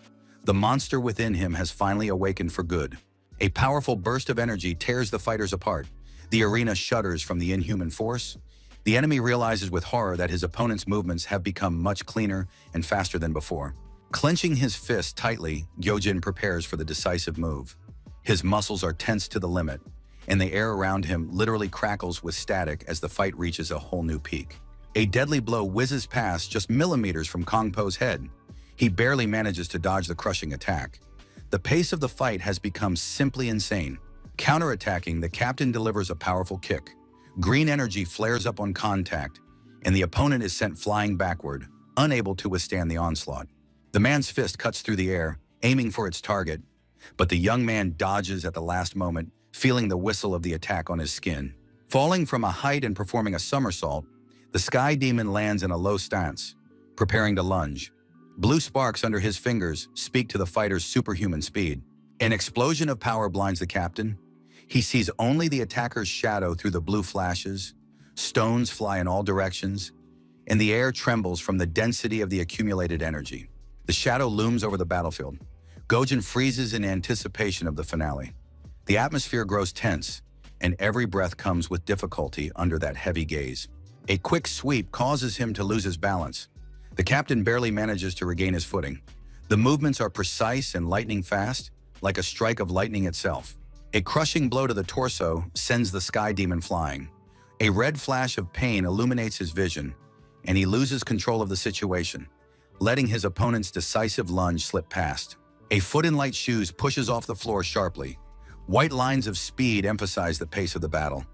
The monster within him has finally awakened for good. A powerful burst of energy tears the fighters apart. The arena shudders from the inhuman force. The enemy realizes with horror that his opponent's movements have become much cleaner and faster than before. Clenching his fist tightly, Gyojin prepares for the decisive move. His muscles are tense to the limit, and the air around him literally crackles with static as the fight reaches a whole new peak. A deadly blow whizzes past just millimeters from Kongpo's head. He barely manages to dodge the crushing attack. The pace of the fight has become simply insane. Counterattacking, the captain delivers a powerful kick. Green energy flares up on contact, and the opponent is sent flying backward, unable to withstand the onslaught. The man's fist cuts through the air, aiming for its target, but the young man dodges at the last moment, feeling the whistle of the attack on his skin. Falling from a height and performing a somersault, the sky demon lands in a low stance, preparing to lunge. Blue sparks under his fingers speak to the fighter's superhuman speed. An explosion of power blinds the captain. He sees only the attacker's shadow through the blue flashes. Stones fly in all directions, and the air trembles from the density of the accumulated energy. The shadow looms over the battlefield. Gojin freezes in anticipation of the finale. The atmosphere grows tense, and every breath comes with difficulty under that heavy gaze. A quick sweep causes him to lose his balance. The captain barely manages to regain his footing. The movements are precise and lightning fast, like a strike of lightning itself. A crushing blow to the torso sends the sky demon flying. A red flash of pain illuminates his vision, and he loses control of the situation. letting his opponent's decisive lunge slip past. A foot in light shoes pushes off the floor sharply. White lines of speed emphasize the pace of the battle,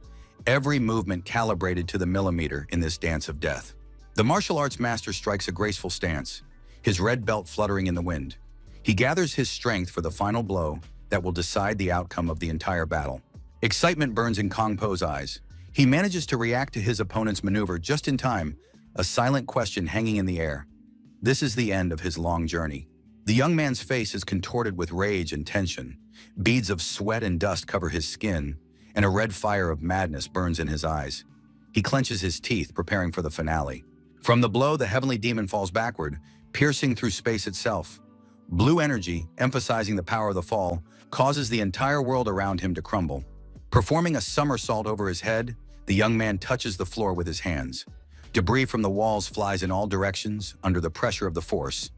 every movement calibrated to the millimeter in this dance of death. The martial arts master strikes a graceful stance, his red belt fluttering in the wind. He gathers his strength for the final blow that will decide the outcome of the entire battle. Excitement burns in Kong Po's eyes. He manages to react to his opponent's maneuver just in time, a silent question hanging in the air. This is the end of his long journey. The young man's face is contorted with rage and tension. Beads of sweat and dust cover his skin, and a red fire of madness burns in his eyes. He clenches his teeth, preparing for the finale. From the blow, the heavenly demon falls backward, piercing through space itself. Blue energy, emphasizing the power of the fall, causes the entire world around him to crumble. Performing a somersault over his head, the young man touches the floor with his hands. Debris from the walls flies in all directions under the pressure of the force,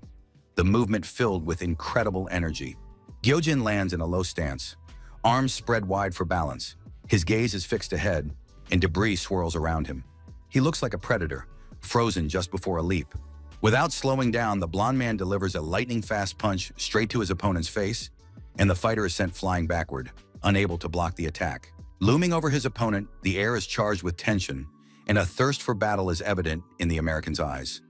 the movement filled with incredible energy. Gyojin lands in a low stance, arms spread wide for balance. His gaze is fixed ahead, and debris swirls around him. He looks like a predator, frozen just before a leap. Without slowing down, the blonde man delivers a lightning-fast punch straight to his opponent's face, and the fighter is sent flying backward, unable to block the attack. Looming over his opponent, the air is charged with tension, and a thirst for battle is evident in the American's eyes.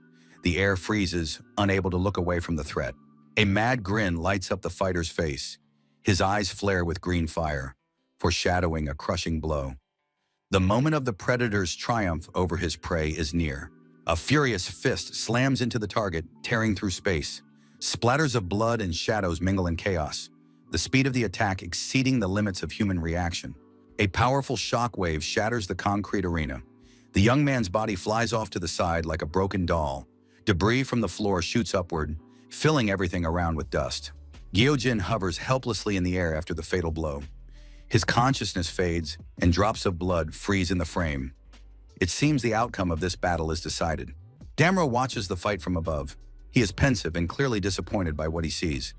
The air freezes, unable to look away from the threat. A mad grin lights up the fighter's face. His eyes flare with green fire, foreshadowing a crushing blow. The moment of the predator's triumph over his prey is near. A furious fist slams into the target, tearing through space. Splatters of blood and shadows mingle in chaos, the speed of the attack exceeding the limits of human reaction. A powerful shockwave shatters the concrete arena. The young man's body flies off to the side like a broken doll. Debris from the floor shoots upward, filling everything around with dust. Gyojin hovers helplessly in the air after the fatal blow. His consciousness fades, and drops of blood freeze in the frame. It seems the outcome of this battle is decided. Damro watches the fight from above. He is pensive and clearly disappointed by what he sees,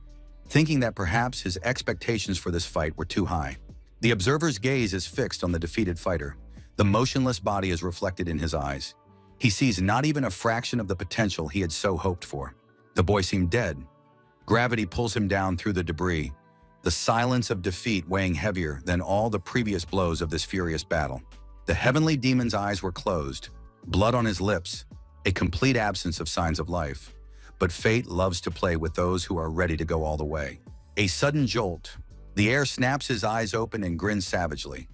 thinking that perhaps his expectations for this fight were too high. The observer's gaze is fixed on the defeated fighter. The motionless body is reflected in his eyes. He sees not even a fraction of the potential he had so hoped for. The boy seemed dead. Gravity pulls him down through the debris, the silence of defeat weighing heavier than all the previous blows of this furious battle. The heavenly demon's eyes were closed, blood on his lips, a complete absence of signs of life. But fate loves to play with those who are ready to go all the way. A sudden jolt. The air snaps his eyes open and grins savagely.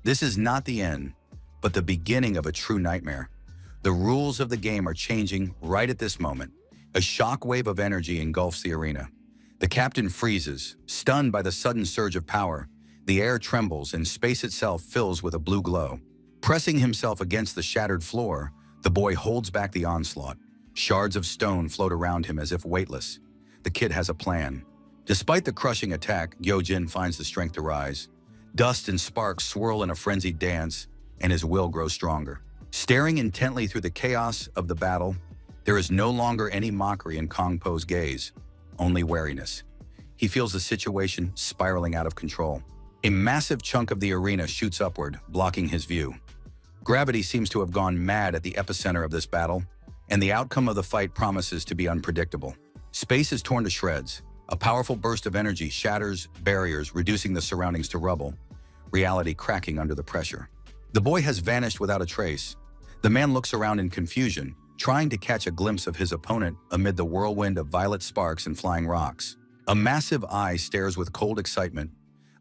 This is not the end, but the beginning of a true nightmare. The rules of the game are changing right at this moment. A shockwave of energy engulfs the arena. The captain freezes, stunned by the sudden surge of power. The air trembles and space itself fills with a blue glow. Pressing himself against the shattered floor, the boy holds back the onslaught. Shards of stone float around him as if weightless. The kid has a plan. Despite the crushing attack, Gyojin finds the strength to rise. Dust and sparks swirl in a frenzied dance, and his will grows stronger. Staring intently through the chaos of the battle, there is no longer any mockery in Kong Po's gaze, only wariness. He feels the situation spiraling out of control. A massive chunk of the arena shoots upward, blocking his view. Gravity seems to have gone mad at the epicenter of this battle, and the outcome of the fight promises to be unpredictable. Space is torn to shreds. A powerful burst of energy shatters barriers, reducing the surroundings to rubble, reality cracking under the pressure. The boy has vanished without a trace. The man looks around in confusion, trying to catch a glimpse of his opponent amid the whirlwind of violet sparks and flying rocks. A massive eye stares with cold excitement.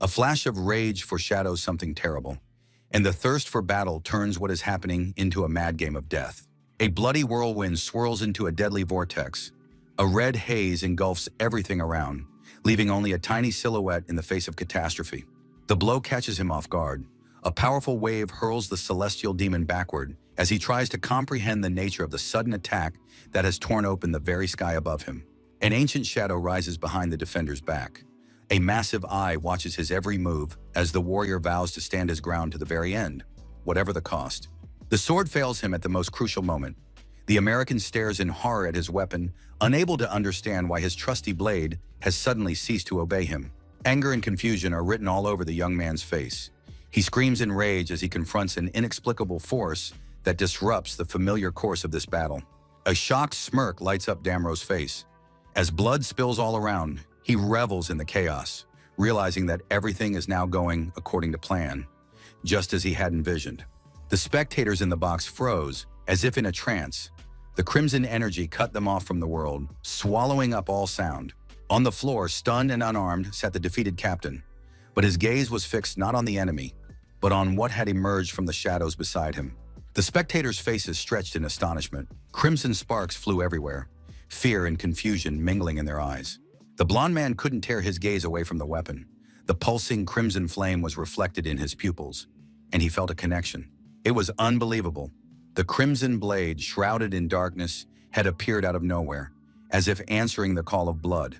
A flash of rage foreshadows something terrible, and the thirst for battle turns what is happening into a mad game of death. A bloody whirlwind swirls into a deadly vortex. A red haze engulfs everything around, leaving only a tiny silhouette in the face of catastrophe. The blow catches him off guard. A powerful wave hurls the celestial demon backward as he tries to comprehend the nature of the sudden attack that has torn open the very sky above him. An ancient shadow rises behind the defender's back. A massive eye watches his every move as the warrior vows to stand his ground to the very end, whatever the cost. The sword fails him at the most crucial moment. The American stares in horror at his weapon, unable to understand why his trusty blade has suddenly ceased to obey him. Anger and confusion are written all over the young man's face. He screams in rage as he confronts an inexplicable force that disrupts the familiar course of this battle. A shocked smirk lights up Damro's face. As blood spills all around, he revels in the chaos, realizing that everything is now going according to plan, just as he had envisioned. The spectators in the box froze, as if in a trance. The crimson energy cut them off from the world, swallowing up all sound. On the floor, stunned and unarmed, sat the defeated captain, but his gaze was fixed not on the enemy, but on what had emerged from the shadows beside him. The spectators' faces stretched in astonishment. Crimson sparks flew everywhere, fear and confusion mingling in their eyes. The blond man couldn't tear his gaze away from the weapon. The pulsing crimson flame was reflected in his pupils, and he felt a connection. It was unbelievable. The crimson blade, shrouded in darkness, had appeared out of nowhere, as if answering the call of blood.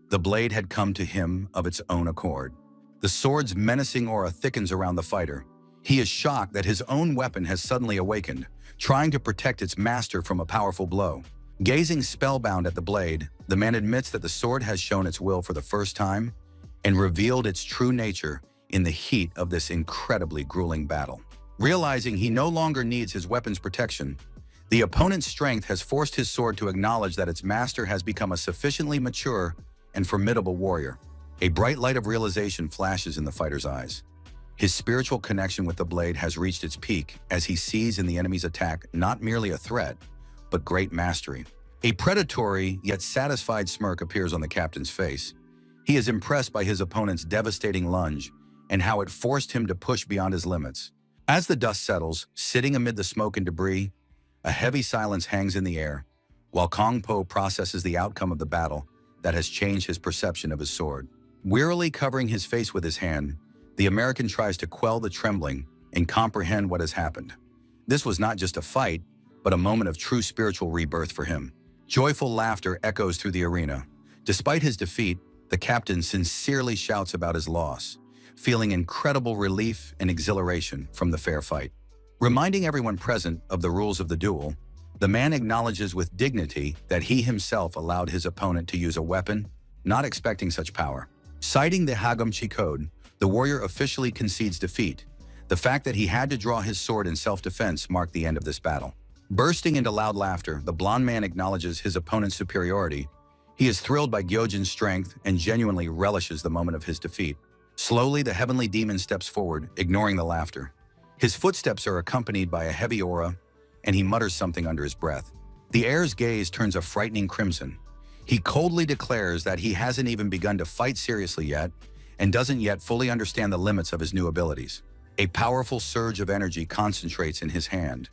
The blade had come to him of its own accord. The sword's menacing aura thickens around the fighter. He is shocked that his own weapon has suddenly awakened, trying to protect its master from a powerful blow. Gazing spellbound at the blade, the man admits that the sword has shown its will for the first time and revealed its true nature in the heat of this incredibly grueling battle. Realizing he no longer needs his weapon's protection, the opponent's strength has forced his sword to acknowledge that its master has become a sufficiently mature and formidable warrior. A bright light of realization flashes in the fighter's eyes. His spiritual connection with the blade has reached its peak as he sees in the enemy's attack not merely a threat, but great mastery. A predatory yet satisfied smirk appears on the captain's face. He is impressed by his opponent's devastating lunge and how it forced him to push beyond his limits. As the dust settles, sitting amid the smoke and debris, a heavy silence hangs in the air, while Kong Po processes the outcome of the battle that has changed his perception of his sword. Wearily covering his face with his hand, the American tries to quell the trembling and comprehend what has happened. This was not just a fight, but a moment of true spiritual rebirth for him. Joyful laughter echoes through the arena. Despite his defeat, the captain sincerely shouts about his loss, feeling incredible relief and exhilaration from the fair fight. Reminding everyone present of the rules of the duel, the man acknowledges with dignity that he himself allowed his opponent to use a weapon, not expecting such power. Citing the Hagumchi Code, the warrior officially concedes defeat. The fact that he had to draw his sword in self-defense marked the end of this battle. Bursting into loud laughter, the blond man acknowledges his opponent's superiority. He is thrilled by Gyojin's strength and genuinely relishes the moment of his defeat. Slowly, the heavenly demon steps forward, ignoring the laughter. His footsteps are accompanied by a heavy aura, and he mutters something under his breath. The heir's gaze turns a frightening crimson. He coldly declares that he hasn't even begun to fight seriously yet, and doesn't yet fully understand the limits of his new abilities. A powerful surge of energy concentrates in his hand.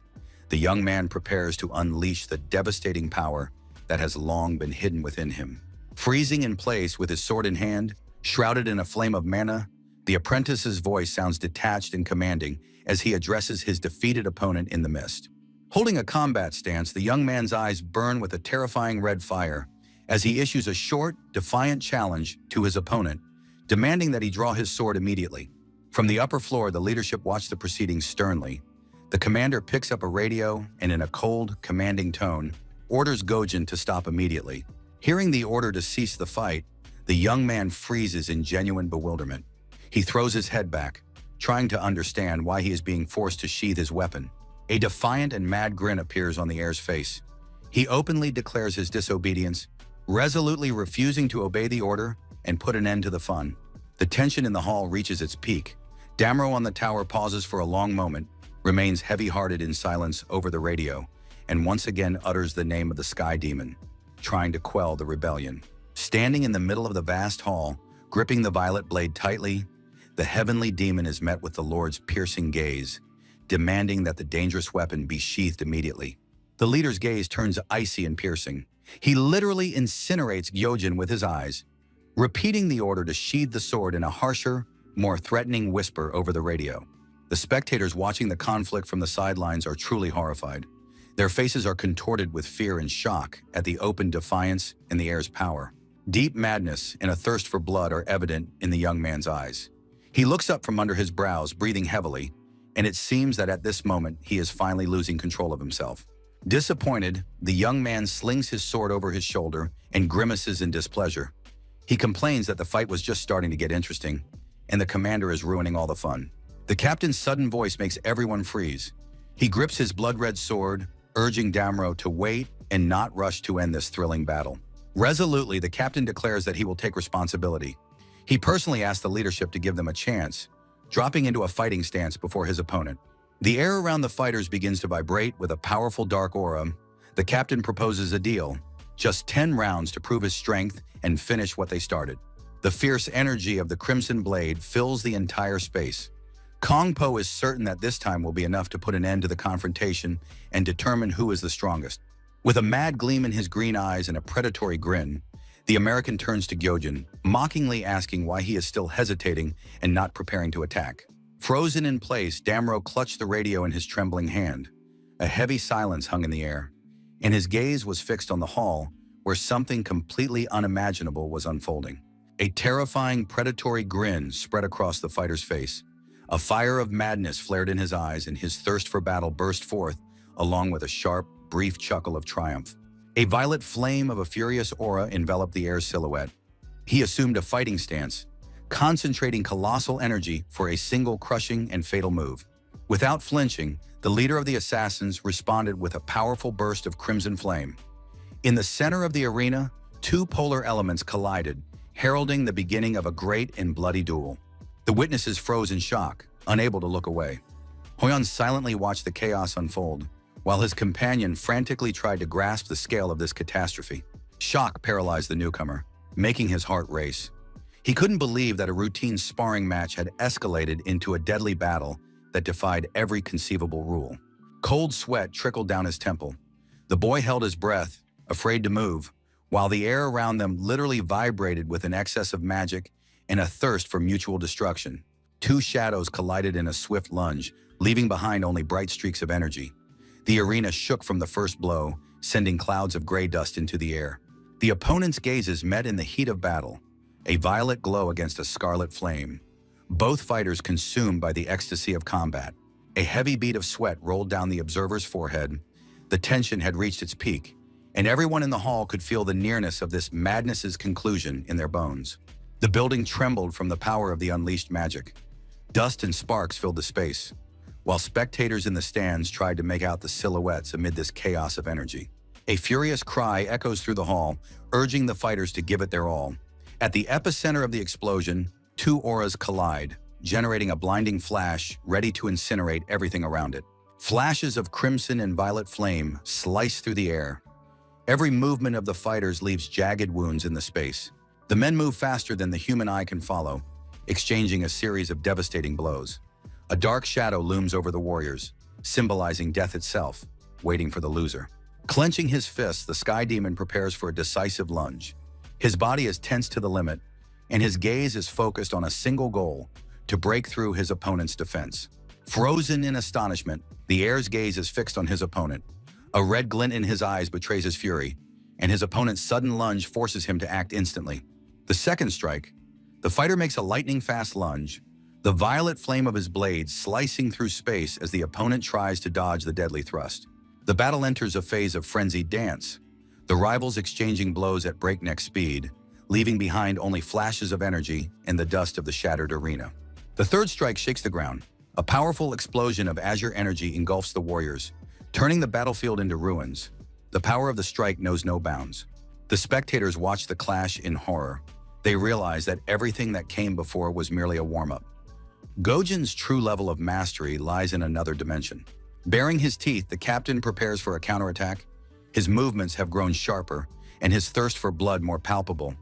The young man prepares to unleash the devastating power that has long been hidden within him. Freezing in place with his sword in hand, shrouded in a flame of mana, the apprentice's voice sounds detached and commanding as he addresses his defeated opponent in the mist. Holding a combat stance, the young man's eyes burn with a terrifying red fire as he issues a short, defiant challenge to his opponent, demanding that he draw his sword immediately. From the upper floor, the leadership watched the proceedings sternly. The commander picks up a radio and in a cold, commanding tone, orders Gojin to stop immediately. Hearing the order to cease the fight, the young man freezes in genuine bewilderment. He throws his head back, trying to understand why he is being forced to sheath his weapon. A defiant and mad grin appears on the heir's face. He openly declares his disobedience, resolutely refusing to obey the order and put an end to the fun. The tension in the hall reaches its peak. Damro on the tower pauses for a long moment, remains heavy-hearted in silence over the radio, and once again utters the name of the Sky Demon, trying to quell the rebellion. Standing in the middle of the vast hall, gripping the violet blade tightly, the heavenly demon is met with the Lord's piercing gaze, demanding that the dangerous weapon be sheathed immediately. The leader's gaze turns icy and piercing. He literally incinerates Gyojin with his eyes, repeating the order to sheathe the sword in a harsher, more threatening whisper over the radio. The spectators watching the conflict from the sidelines are truly horrified. Their faces are contorted with fear and shock at the open defiance in the heir's power. Deep madness and a thirst for blood are evident in the young man's eyes. He looks up from under his brows, breathing heavily, and it seems that at this moment he is finally losing control of himself. Disappointed, the young man slings his sword over his shoulder and grimaces in displeasure. He complains that the fight was just starting to get interesting, and the commander is ruining all the fun. The captain's sudden voice makes everyone freeze. He grips his blood-red sword, urging Damro to wait and not rush to end this thrilling battle. Resolutely, the captain declares that he will take responsibility. He personally asks the leadership to give them a chance, dropping into a fighting stance before his opponent. The air around the fighters begins to vibrate with a powerful dark aura. The captain proposes a deal, just 10 rounds to prove his strength and finish what they started. The fierce energy of the Crimson Blade fills the entire space. Kong Po is certain that this time will be enough to put an end to the confrontation and determine who is the strongest. With a mad gleam in his green eyes and a predatory grin, the American turns to Gyojin, mockingly asking why he is still hesitating and not preparing to attack. Frozen in place, Damro clutched the radio in his trembling hand. A heavy silence hung in the air, and his gaze was fixed on the hall, where something completely unimaginable was unfolding. A terrifying, predatory grin spread across the fighter's face. A fire of madness flared in his eyes, and his thirst for battle burst forth, along with a sharp, brief chuckle of triumph. A violet flame of a furious aura enveloped the air's silhouette. He assumed a fighting stance, concentrating colossal energy for a single crushing and fatal move. Without flinching, the leader of the assassins responded with a powerful burst of crimson flame. In the center of the arena, two polar elements collided, heralding the beginning of a great and bloody duel. The witnesses froze in shock, unable to look away. Hoyeon silently watched the chaos unfold, while his companion frantically tried to grasp the scale of this catastrophe. Shock paralyzed the newcomer, making his heart race. He couldn't believe that a routine sparring match had escalated into a deadly battle that defied every conceivable rule. Cold sweat trickled down his temple. The boy held his breath, afraid to move, while the air around them literally vibrated with an excess of magic and a thirst for mutual destruction. Two shadows collided in a swift lunge, leaving behind only bright streaks of energy. The arena shook from the first blow, sending clouds of gray dust into the air. The opponents' gazes met in the heat of battle, a violet glow against a scarlet flame. Both fighters consumed by the ecstasy of combat. A heavy bead of sweat rolled down the observer's forehead. The tension had reached its peak, and everyone in the hall could feel the nearness of this madness's conclusion in their bones. The building trembled from the power of the unleashed magic. Dust and sparks filled the space, while spectators in the stands tried to make out the silhouettes amid this chaos of energy. A furious cry echoes through the hall, urging the fighters to give it their all. At the epicenter of the explosion, two auras collide, generating a blinding flash ready to incinerate everything around it. Flashes of crimson and violet flame slice through the air. Every movement of the fighters leaves jagged wounds in the space. The men move faster than the human eye can follow, exchanging a series of devastating blows. A dark shadow looms over the warriors, symbolizing death itself, waiting for the loser. Clenching his fists, the Sky Demon prepares for a decisive lunge. His body is tense to the limit, and his gaze is focused on a single goal: to break through his opponent's defense. Frozen in astonishment, the heir's gaze is fixed on his opponent. A red glint in his eyes betrays his fury, and his opponent's sudden lunge forces him to act instantly. The second strike, the fighter makes a lightning-fast lunge, the violet flame of his blade slicing through space as the opponent tries to dodge the deadly thrust. The battle enters a phase of frenzied dance, the rivals exchanging blows at breakneck speed, leaving behind only flashes of energy and the dust of the shattered arena. The third strike shakes the ground. A powerful explosion of azure energy engulfs the warriors, turning the battlefield into ruins. The power of the strike knows no bounds. The spectators watch the clash in horror. They realize that everything that came before was merely a warm-up. Gojin's true level of mastery lies in another dimension. Baring his teeth, the captain prepares for a counterattack. His movements have grown sharper, and his thirst for blood more palpable.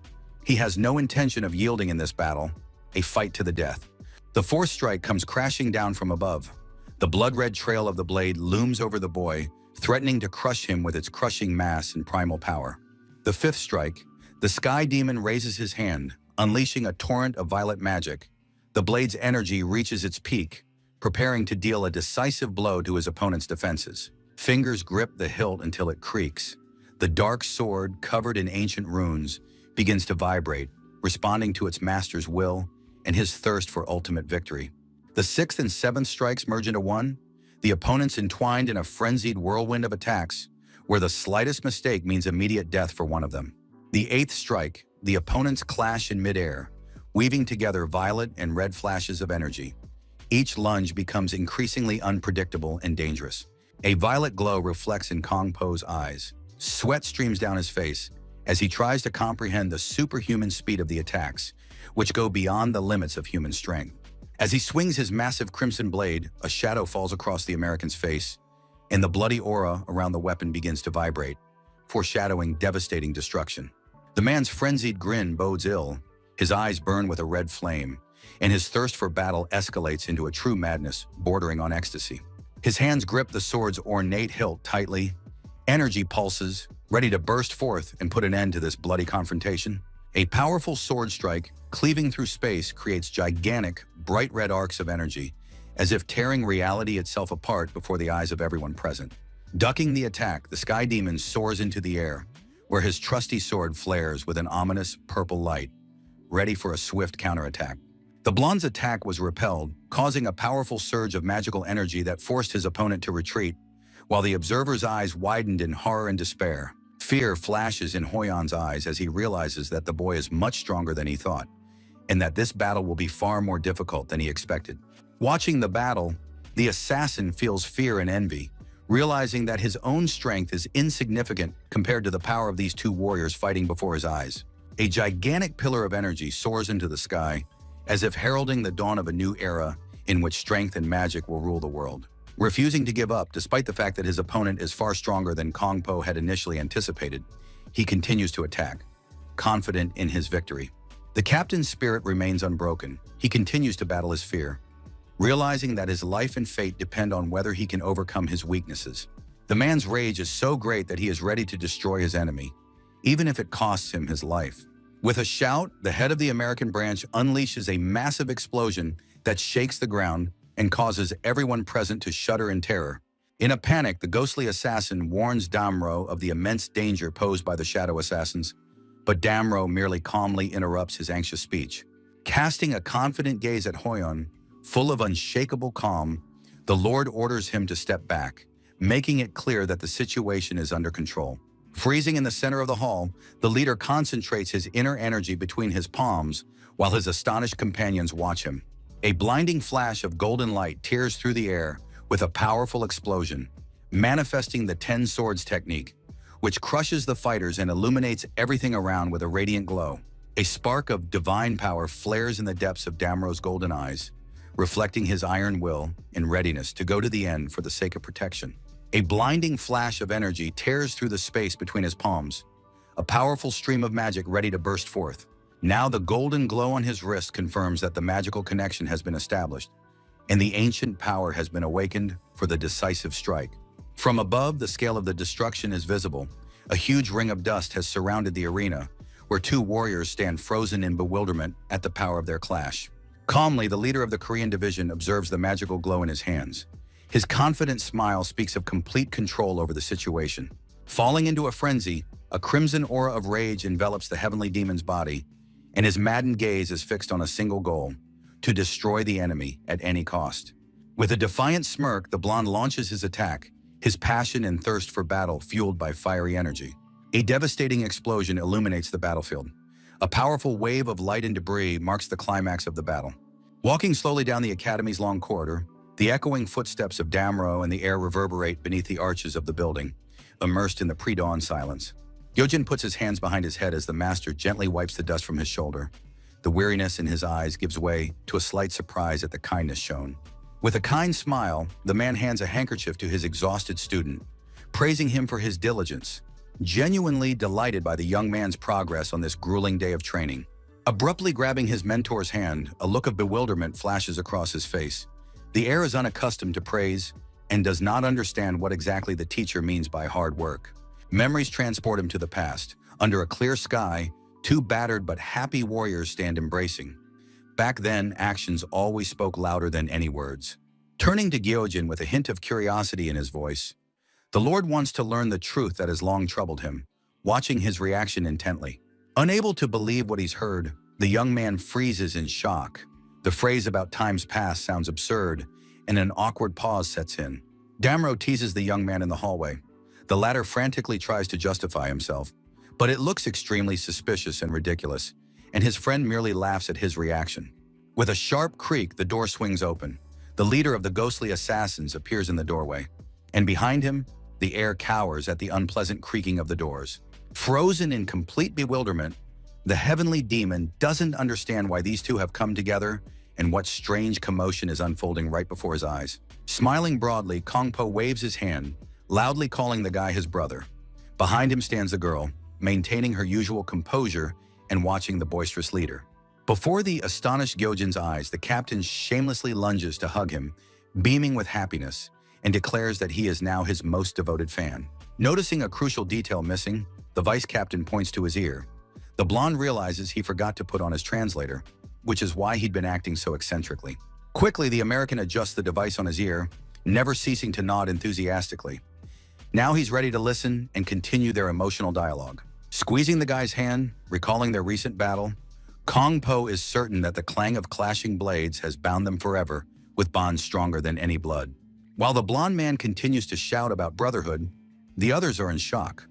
He has no intention of yielding in this battle, a fight to the death. The fourth strike comes crashing down from above. The blood-red trail of the blade looms over the boy, threatening to crush him with its crushing mass and primal power. The fifth strike, the Sky Demon raises his hand, unleashing a torrent of violet magic. The blade's energy reaches its peak, preparing to deal a decisive blow to his opponent's defenses. Fingers grip the hilt until it creaks. The dark sword, covered in ancient runes, begins to vibrate, responding to its master's will and his thirst for ultimate victory. The sixth and seventh strikes merge into one, the opponents entwined in a frenzied whirlwind of attacks, where the slightest mistake means immediate death for one of them. The eighth strike, the opponents clash in midair, weaving together violet and red flashes of energy. Each lunge becomes increasingly unpredictable and dangerous. A violet glow reflects in Kong Po's eyes, Sweat streams down his face as he tries to comprehend the superhuman speed of the attacks, which go beyond the limits of human strength. As he swings his massive crimson blade, a shadow falls across the American's face, and the bloody aura around the weapon begins to vibrate, foreshadowing devastating destruction. The man's frenzied grin bodes ill. His eyes burn with a red flame, and his thirst for battle escalates into a true madness bordering on ecstasy. His hands grip the sword's ornate hilt tightly. Energy pulses, ready to burst forth and put an end to this bloody confrontation. A powerful sword strike, cleaving through space, creates gigantic, bright red arcs of energy, as if tearing reality itself apart before the eyes of everyone present. Ducking the attack, the Sky Demon soars into the air, where his trusty sword flares with an ominous purple light, ready for a swift counterattack. The blonde's attack was repelled, causing a powerful surge of magical energy that forced his opponent to retreat, while the observer's eyes widened in horror and despair. Fear flashes in Hoyon's eyes as he realizes that the boy is much stronger than he thought, and that this battle will be far more difficult than he expected. Watching the battle, the assassin feels fear and envy, realizing that his own strength is insignificant compared to the power of these two warriors fighting before his eyes. A gigantic pillar of energy soars into the sky, as if heralding the dawn of a new era in which strength and magic will rule the world. Refusing to give up despite the fact that his opponent is far stronger than Kong Po had initially anticipated, he continues to attack, confident in his victory. The captain's spirit remains unbroken. He continues to battle his fear, realizing that his life and fate depend on whether he can overcome his weaknesses. The man's rage is so great that he is ready to destroy his enemy, even if it costs him his life. With a shout, the head of the American branch unleashes a massive explosion that shakes the ground and causes everyone present to shudder in terror. In a panic, the ghostly assassin warns Damro of the immense danger posed by the shadow assassins, but Damro merely calmly interrupts his anxious speech. Casting a confident gaze at Hoyon, full of unshakable calm, the Lord orders him to step back, making it clear that the situation is under control. Freezing in the center of the hall, the leader concentrates his inner energy between his palms while his astonished companions watch him. A blinding flash of golden light tears through the air with a powerful explosion, manifesting the 10 swords technique, which crushes the fighters and illuminates everything around with a radiant glow. A spark of divine power flares in the depths of Damro's golden eyes, reflecting his iron will and readiness to go to the end for the sake of protection. A blinding flash of energy tears through the space between his palms, a powerful stream of magic ready to burst forth. Now the golden glow on his wrist confirms that the magical connection has been established, and the ancient power has been awakened for the decisive strike. From above, the scale of the destruction is visible. A huge ring of dust has surrounded the arena, where two warriors stand frozen in bewilderment at the power of their clash. Calmly, the leader of the Korean division observes the magical glow in his hands. His confident smile speaks of complete control over the situation. Falling into a frenzy, a crimson aura of rage envelops the heavenly demon's body, and his maddened gaze is fixed on a single goal: to destroy the enemy at any cost. With a defiant smirk, the blonde launches his attack, his passion and thirst for battle fueled by fiery energy. A devastating explosion illuminates the battlefield. A powerful wave of light and debris marks the climax of the battle. Walking slowly down the academy's long corridor, the echoing footsteps of Damro and the air reverberate beneath the arches of the building, immersed in the pre-dawn silence. Gyojin puts his hands behind his head as the master gently wipes the dust from his shoulder. The weariness in his eyes gives way to a slight surprise at the kindness shown. With a kind smile, the man hands a handkerchief to his exhausted student, praising him for his diligence, genuinely delighted by the young man's progress on this grueling day of training. Abruptly grabbing his mentor's hand, a look of bewilderment flashes across his face. The heir is unaccustomed to praise and does not understand what exactly the teacher means by hard work. Memories transport him to the past. Under a clear sky, two battered but happy warriors stand embracing. Back then, actions always spoke louder than any words. Turning to Gyojin with a hint of curiosity in his voice, the Lord wants to learn the truth that has long troubled him, watching his reaction intently. Unable to believe what he's heard, the young man freezes in shock. The phrase about times past sounds absurd, and an awkward pause sets in. Damro teases the young man in the hallway. The latter frantically tries to justify himself, but it looks extremely suspicious and ridiculous, and his friend merely laughs at his reaction. With a sharp creak, the door swings open. The leader of the ghostly assassins appears in the doorway, and behind him, The air cowers at the unpleasant creaking of the doors. Frozen in complete bewilderment, the heavenly demon doesn't understand why these two have come together and what strange commotion is unfolding right before his eyes. Smiling broadly, Kongpo waves his hand, loudly calling the guy his brother. Behind him stands the girl, maintaining her usual composure and watching the boisterous leader. Before the astonished Gyojin's eyes, the captain shamelessly lunges to hug him, beaming with happiness, and declares that he is now his most devoted fan. Noticing a crucial detail missing, the vice captain points to his ear. The blonde realizes he forgot to put on his translator, which is why he'd been acting so eccentrically. Quickly, the American adjusts the device on his ear, never ceasing to nod enthusiastically. Now he's ready to listen and continue their emotional dialogue. Squeezing the guy's hand, recalling their recent battle, Kongpo is certain that the clang of clashing blades has bound them forever with bonds stronger than any blood. While the blonde man continues to shout about brotherhood, the others are in shock.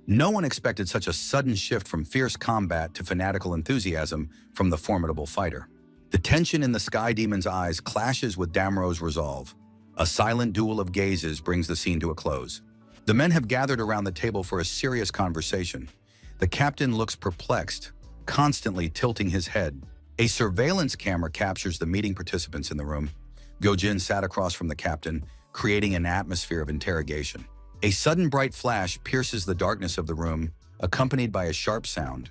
No one expected such a sudden shift from fierce combat to fanatical enthusiasm from the formidable fighter. The tension in the Sky Demon's eyes clashes with Damro's resolve. A silent duel of gazes brings the scene to a close. The men have gathered around the table for a serious conversation. The captain looks perplexed, constantly tilting his head. A surveillance camera captures the meeting participants in the room. Gyojin sat across from the captain, creating an atmosphere of interrogation. A sudden bright flash pierces the darkness of the room, accompanied by a sharp sound.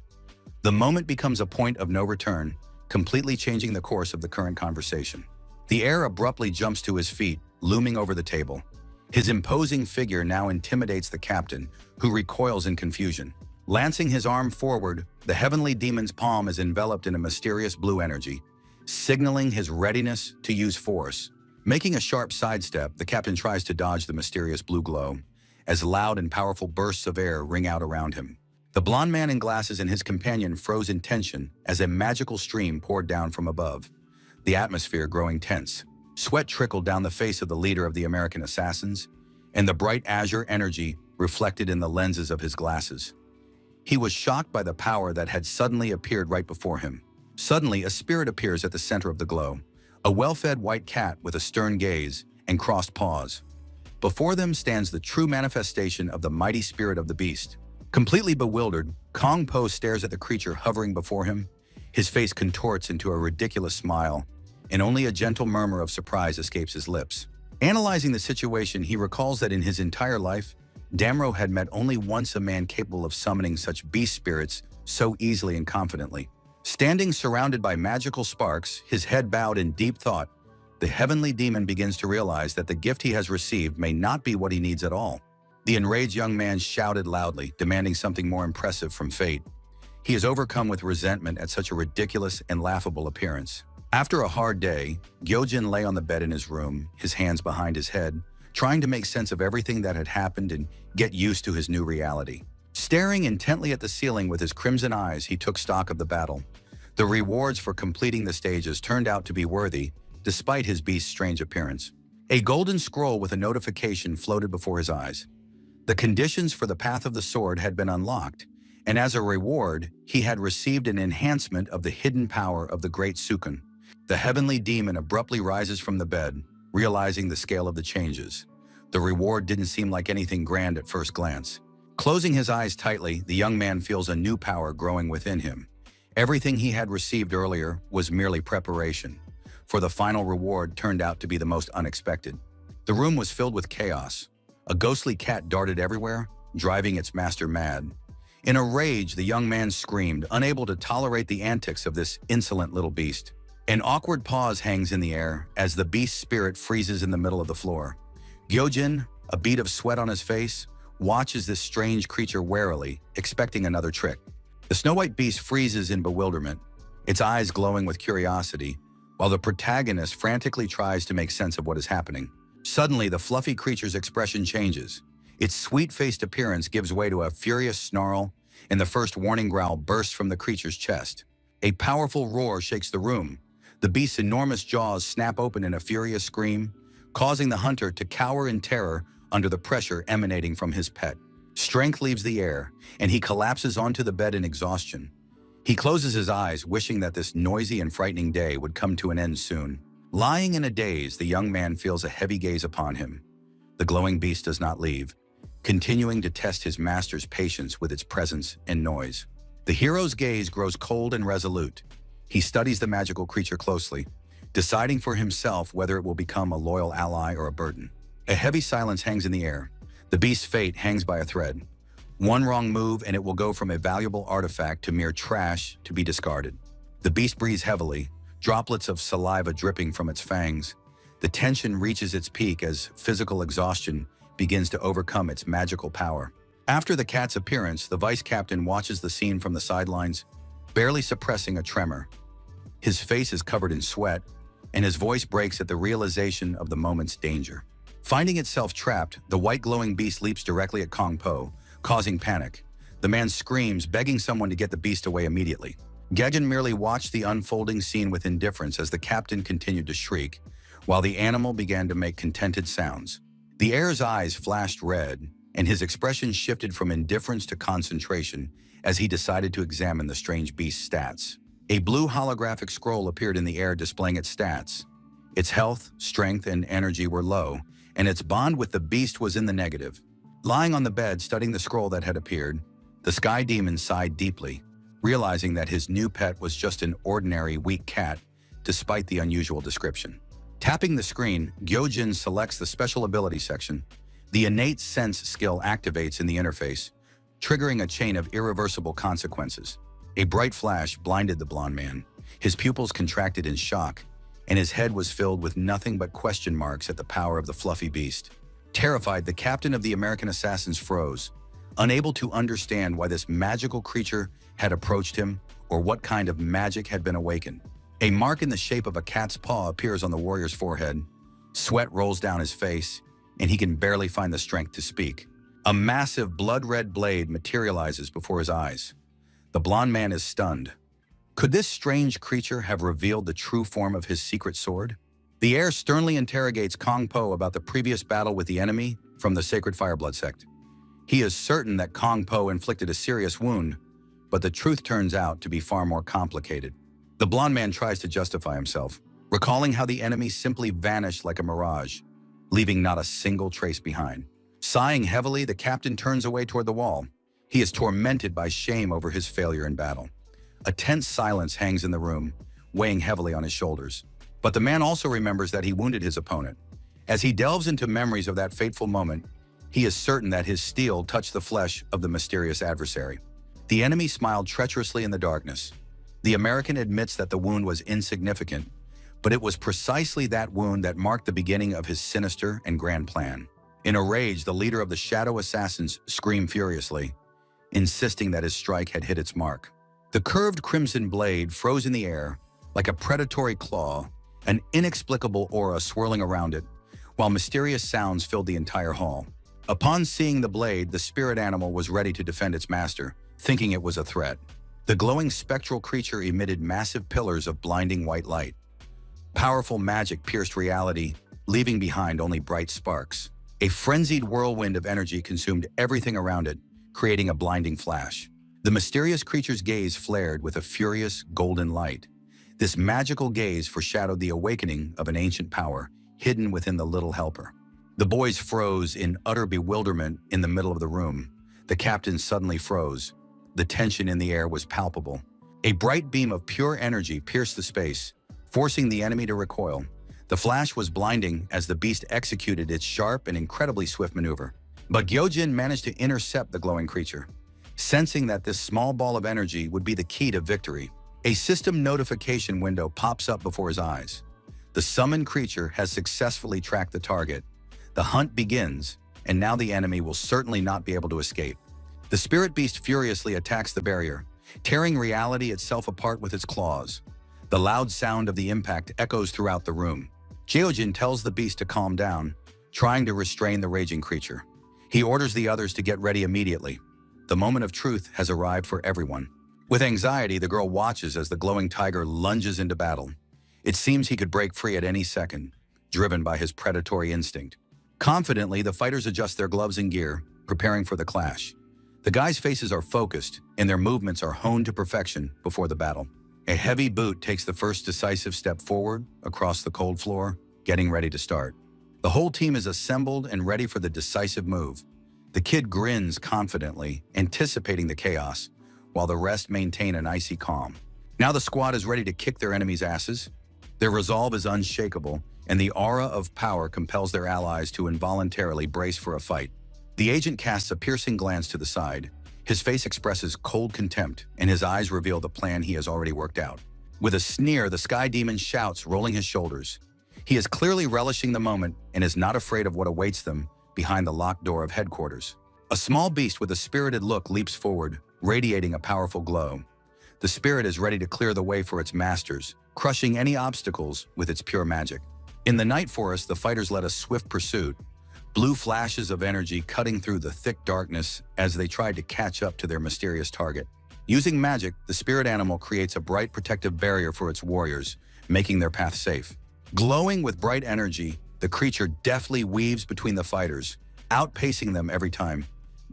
The moment becomes a point of no return, completely changing the course of the current conversation. The heir abruptly jumps to his feet, looming over the table. His imposing figure now intimidates the captain, who recoils in confusion. Lancing his arm forward, the heavenly demon's palm is enveloped in a mysterious blue energy, signaling his readiness to use force. Making a sharp sidestep, the captain tries to dodge the mysterious blue glow, as loud and powerful bursts of air ring out around him. The blond man in glasses and his companion froze in tension as a magical stream poured down from above, the atmosphere growing tense. Sweat trickled down the face of the leader of the American assassins, and the bright azure energy reflected in the lenses of his glasses. He was shocked by the power that had suddenly appeared right before him. Suddenly, a spirit appears at the center of the glow, a well-fed white cat with a stern gaze and crossed paws. Before them stands the true manifestation of the mighty spirit of the beast. Completely bewildered, Kongpo stares at the creature hovering before him. His face contorts into a ridiculous smile, and only a gentle murmur of surprise escapes his lips. Analyzing the situation, he recalls that in his entire life, Damro had met only once a man capable of summoning such beast spirits so easily and confidently. Standing surrounded by magical sparks, his head bowed in deep thought, the heavenly demon begins to realize that the gift he has received may not be what he needs at all. The enraged young man shouted loudly, demanding something more impressive from fate. He is overcome with resentment at such a ridiculous and laughable appearance. After a hard day, Gyojin lay on the bed in his room, his hands behind his head, trying to make sense of everything that had happened and get used to his new reality. Staring intently at the ceiling with his crimson eyes, he took stock of the battle. The rewards for completing the stages turned out to be worthy, despite his beast's strange appearance. A golden scroll with a notification floated before his eyes. The conditions for the Path of the Sword had been unlocked, and as a reward, he had received an enhancement of the hidden power of the Great Sukun. The heavenly demon abruptly rises from the bed, realizing the scale of the changes. The reward didn't seem like anything grand at first glance. Closing his eyes tightly, the young man feels a new power growing within him. Everything he had received earlier was merely preparation, for the final reward turned out to be the most unexpected. The room was filled with chaos. A ghostly cat darted everywhere, driving its master mad. In a rage, the young man screamed, unable to tolerate the antics of this insolent little beast. An awkward pause hangs in the air as the beast's spirit freezes in the middle of the floor. Gyojin, a bead of sweat on his face, watches this strange creature warily, expecting another trick. The snow-white beast freezes in bewilderment, its eyes glowing with curiosity, while the protagonist frantically tries to make sense of what is happening. Suddenly, the fluffy creature's expression changes. Its sweet-faced appearance gives way to a furious snarl, and the first warning growl bursts from the creature's chest. A powerful roar shakes the room. The beast's enormous jaws snap open in a furious scream, causing the hunter to cower in terror under the pressure emanating from his pet. Strength leaves the air, and he collapses onto the bed in exhaustion. He closes his eyes, wishing that this noisy and frightening day would come to an end soon. Lying in a daze, the young man feels a heavy gaze upon him. The glowing beast does not leave. continuing to test his master's patience with its presence and noise. The hero's gaze grows cold and resolute. He studies the magical creature closely, deciding for himself whether it will become a loyal ally or a burden. A heavy silence hangs in the air. The beast's fate hangs by a thread. One wrong move and it will go from a valuable artifact to mere trash to be discarded. The beast breathes heavily, droplets of saliva dripping from its fangs. The tension reaches its peak as physical exhaustion begins to overcome its magical power. After the cat's appearance, the vice captain watches the scene from the sidelines, barely suppressing a tremor. His face is covered in sweat, and his voice breaks at the realization of the moment's danger. Finding itself trapped, the white glowing beast leaps directly at Kong Po, causing panic. The man screams, begging someone to get the beast away immediately. Gyojin merely watched the unfolding scene with indifference as the captain continued to shriek, while the animal began to make contented sounds. The heir's eyes flashed red, and his expression shifted from indifference to concentration as he decided to examine the strange beast's stats. A blue holographic scroll appeared in the air displaying its stats. Its health, strength, and energy were low, and its bond with the beast was in the negative. Lying on the bed, studying the scroll that had appeared, the sky demon sighed deeply, realizing that his new pet was just an ordinary, weak cat, despite the unusual description. Tapping the screen, Gyojin selects the Special Ability section. The Innate Sense skill activates in the interface, triggering a chain of irreversible consequences. A bright flash blinded the blonde man. His pupils contracted in shock, and his head was filled with nothing but question marks at the power of the fluffy beast. Terrified, the captain of the American assassins froze, unable to understand why this magical creature had approached him or what kind of magic had been awakened. A mark in the shape of a cat's paw appears on the warrior's forehead. Sweat rolls down his face, and he can barely find the strength to speak. A massive blood-red blade materializes before his eyes. The blonde man is stunned. Could this strange creature have revealed the true form of his secret sword? The heir sternly interrogates Kong Po about the previous battle with the enemy from the Sacred Fireblood sect. He is certain that Kong Po inflicted a serious wound, but the truth turns out to be far more complicated. The blonde man tries to justify himself, recalling how the enemy simply vanished like a mirage, leaving not a single trace behind. Sighing heavily, the captain turns away toward the wall. He is tormented by shame over his failure in battle. A tense silence hangs in the room, weighing heavily on his shoulders. But the man also remembers that he wounded his opponent. As he delves into memories of that fateful moment, he is certain that his steel touched the flesh of the mysterious adversary. The enemy smiled treacherously in the darkness. The American admits that the wound was insignificant, but it was precisely that wound that marked the beginning of his sinister and grand plan. In a rage, the leader of the Shadow Assassins screamed furiously, insisting that his strike had hit its mark. The curved crimson blade froze in the air like a predatory claw, an inexplicable aura swirling around it, while mysterious sounds filled the entire hall. Upon seeing the blade, the spirit animal was ready to defend its master, thinking it was a threat. The glowing spectral creature emitted massive pillars of blinding white light. Powerful magic pierced reality, leaving behind only bright sparks. A frenzied whirlwind of energy consumed everything around it, creating a blinding flash. The mysterious creature's gaze flared with a furious golden light. This magical gaze foreshadowed the awakening of an ancient power hidden within the little helper. The boys froze in utter bewilderment in the middle of the room. The captain suddenly froze. The tension in the air was palpable. A bright beam of pure energy pierced the space, forcing the enemy to recoil. The flash was blinding as the beast executed its sharp and incredibly swift maneuver. But Gyojin managed to intercept the glowing creature. Sensing that this small ball of energy would be the key to victory, a system notification window pops up before his eyes. The summoned creature has successfully tracked the target. The hunt begins, and now the enemy will certainly not be able to escape. The spirit beast furiously attacks the barrier, tearing reality itself apart with its claws. The loud sound of the impact echoes throughout the room. Gyojin tells the beast to calm down, trying to restrain the raging creature. He orders the others to get ready immediately. The moment of truth has arrived for everyone. With anxiety, the girl watches as the glowing tiger lunges into battle. It seems he could break free at any second, driven by his predatory instinct. Confidently, the fighters adjust their gloves and gear, preparing for the clash. The guys' faces are focused, and their movements are honed to perfection before the battle. A heavy boot takes the first decisive step forward across the cold floor, getting ready to start. The whole team is assembled and ready for the decisive move. The kid grins confidently, anticipating the chaos, while the rest maintain an icy calm. Now the squad is ready to kick their enemies' asses. Their resolve is unshakable, and the aura of power compels their allies to involuntarily brace for a fight. The agent casts a piercing glance to the side. His face expresses cold contempt, and his eyes reveal the plan he has already worked out. With a sneer, the Sky Demon shouts, rolling his shoulders. He is clearly relishing the moment and is not afraid of what awaits them behind the locked door of headquarters. A small beast with a spirited look leaps forward, radiating a powerful glow. The spirit is ready to clear the way for its masters, crushing any obstacles with its pure magic. In the night forest, the fighters led a swift pursuit, blue flashes of energy cutting through the thick darkness as they tried to catch up to their mysterious target. Using magic, the spirit animal creates a bright protective barrier for its warriors, making their path safe. Glowing with bright energy, the creature deftly weaves between the fighters, outpacing them every time,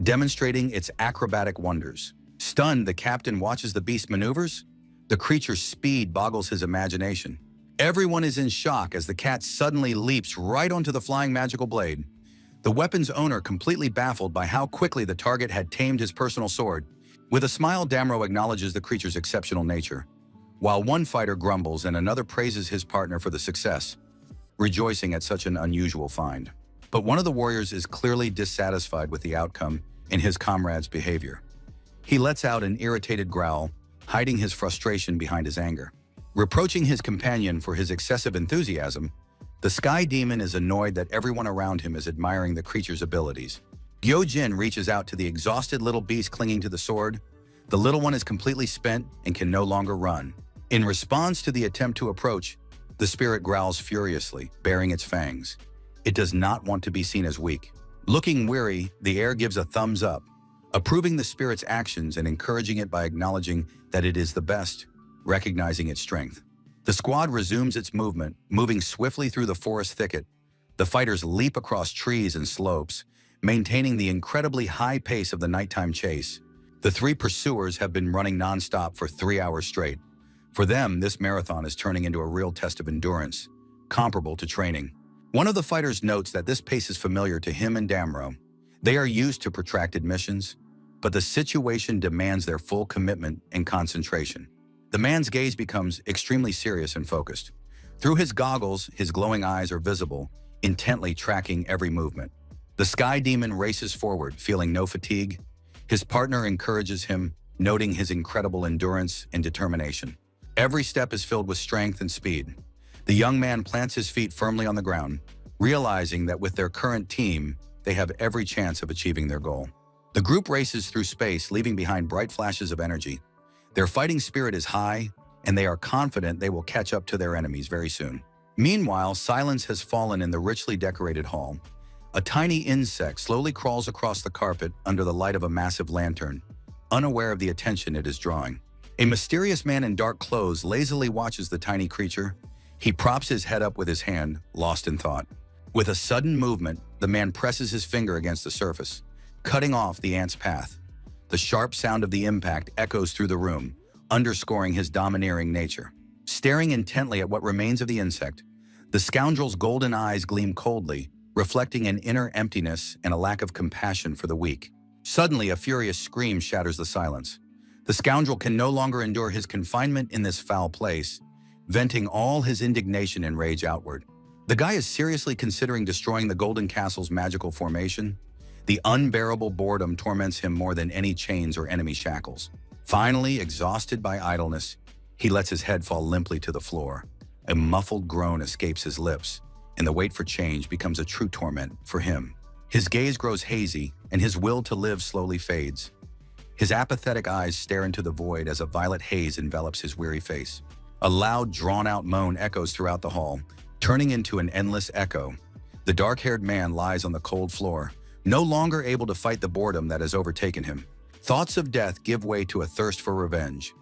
demonstrating its acrobatic wonders. Stunned, the captain watches the beast maneuvers. The creature's speed boggles his imagination. Everyone is in shock as the cat suddenly leaps right onto the flying magical blade. The weapon's owner completely baffled by how quickly the target had tamed his personal sword. With a smile, Damro acknowledges the creature's exceptional nature, while one fighter grumbles and another praises his partner for the success, rejoicing at such an unusual find. But one of the warriors is clearly dissatisfied with the outcome and his comrade's behavior. He lets out an irritated growl, hiding his frustration behind his anger. Reproaching his companion for his excessive enthusiasm, the Sky Demon is annoyed that everyone around him is admiring the creature's abilities. Gyojin reaches out to the exhausted little beast clinging to the sword. The little one is completely spent and can no longer run. In response to the attempt to approach, the spirit growls furiously, baring its fangs. It does not want to be seen as weak. Looking weary, the heir gives a thumbs up, approving the spirit's actions and encouraging it by acknowledging that it is the best, recognizing its strength. The squad resumes its movement, moving swiftly through the forest thicket. The fighters leap across trees and slopes, maintaining the incredibly high pace of the nighttime chase. The three pursuers have been running nonstop for 3 hours straight. For them, this marathon is turning into a real test of endurance, comparable to training. One of the fighters notes that this pace is familiar to him and Damro. They are used to protracted missions, but the situation demands their full commitment and concentration. The man's gaze becomes extremely serious and focused. Through his goggles, his glowing eyes are visible, intently tracking every movement. The Sky Demon races forward, feeling no fatigue. His partner encourages him, noting his incredible endurance and determination. Every step is filled with strength and speed. The young man plants his feet firmly on the ground, realizing that with their current team, they have every chance of achieving their goal. The group races through space, leaving behind bright flashes of energy. Their fighting spirit is high, and they are confident they will catch up to their enemies very soon. Meanwhile, silence has fallen in the richly decorated hall. A tiny insect slowly crawls across the carpet under the light of a massive lantern, unaware of the attention it is drawing. A mysterious man in dark clothes lazily watches the tiny creature. He props his head up with his hand, lost in thought. With a sudden movement, the man presses his finger against the surface, cutting off the ant's path. The sharp sound of the impact echoes through the room, underscoring his domineering nature. Staring intently at what remains of the insect, the scoundrel's golden eyes gleam coldly, reflecting an inner emptiness and a lack of compassion for the weak. Suddenly, a furious scream shatters the silence. The scoundrel can no longer endure his confinement in this foul place, venting all his indignation and rage outward. The guy is seriously considering destroying the Golden Castle's magical formation. The unbearable boredom torments him more than any chains or enemy shackles. Finally, exhausted by idleness, he lets his head fall limply to the floor. A muffled groan escapes his lips, and the wait for change becomes a true torment for him. His gaze grows hazy, and his will to live slowly fades. His apathetic eyes stare into the void as a violet haze envelops his weary face. A loud, drawn-out moan echoes throughout the hall, turning into an endless echo. The dark-haired man lies on the cold floor, no longer able to fight the boredom that has overtaken him. Thoughts of death give way to a thirst for revenge.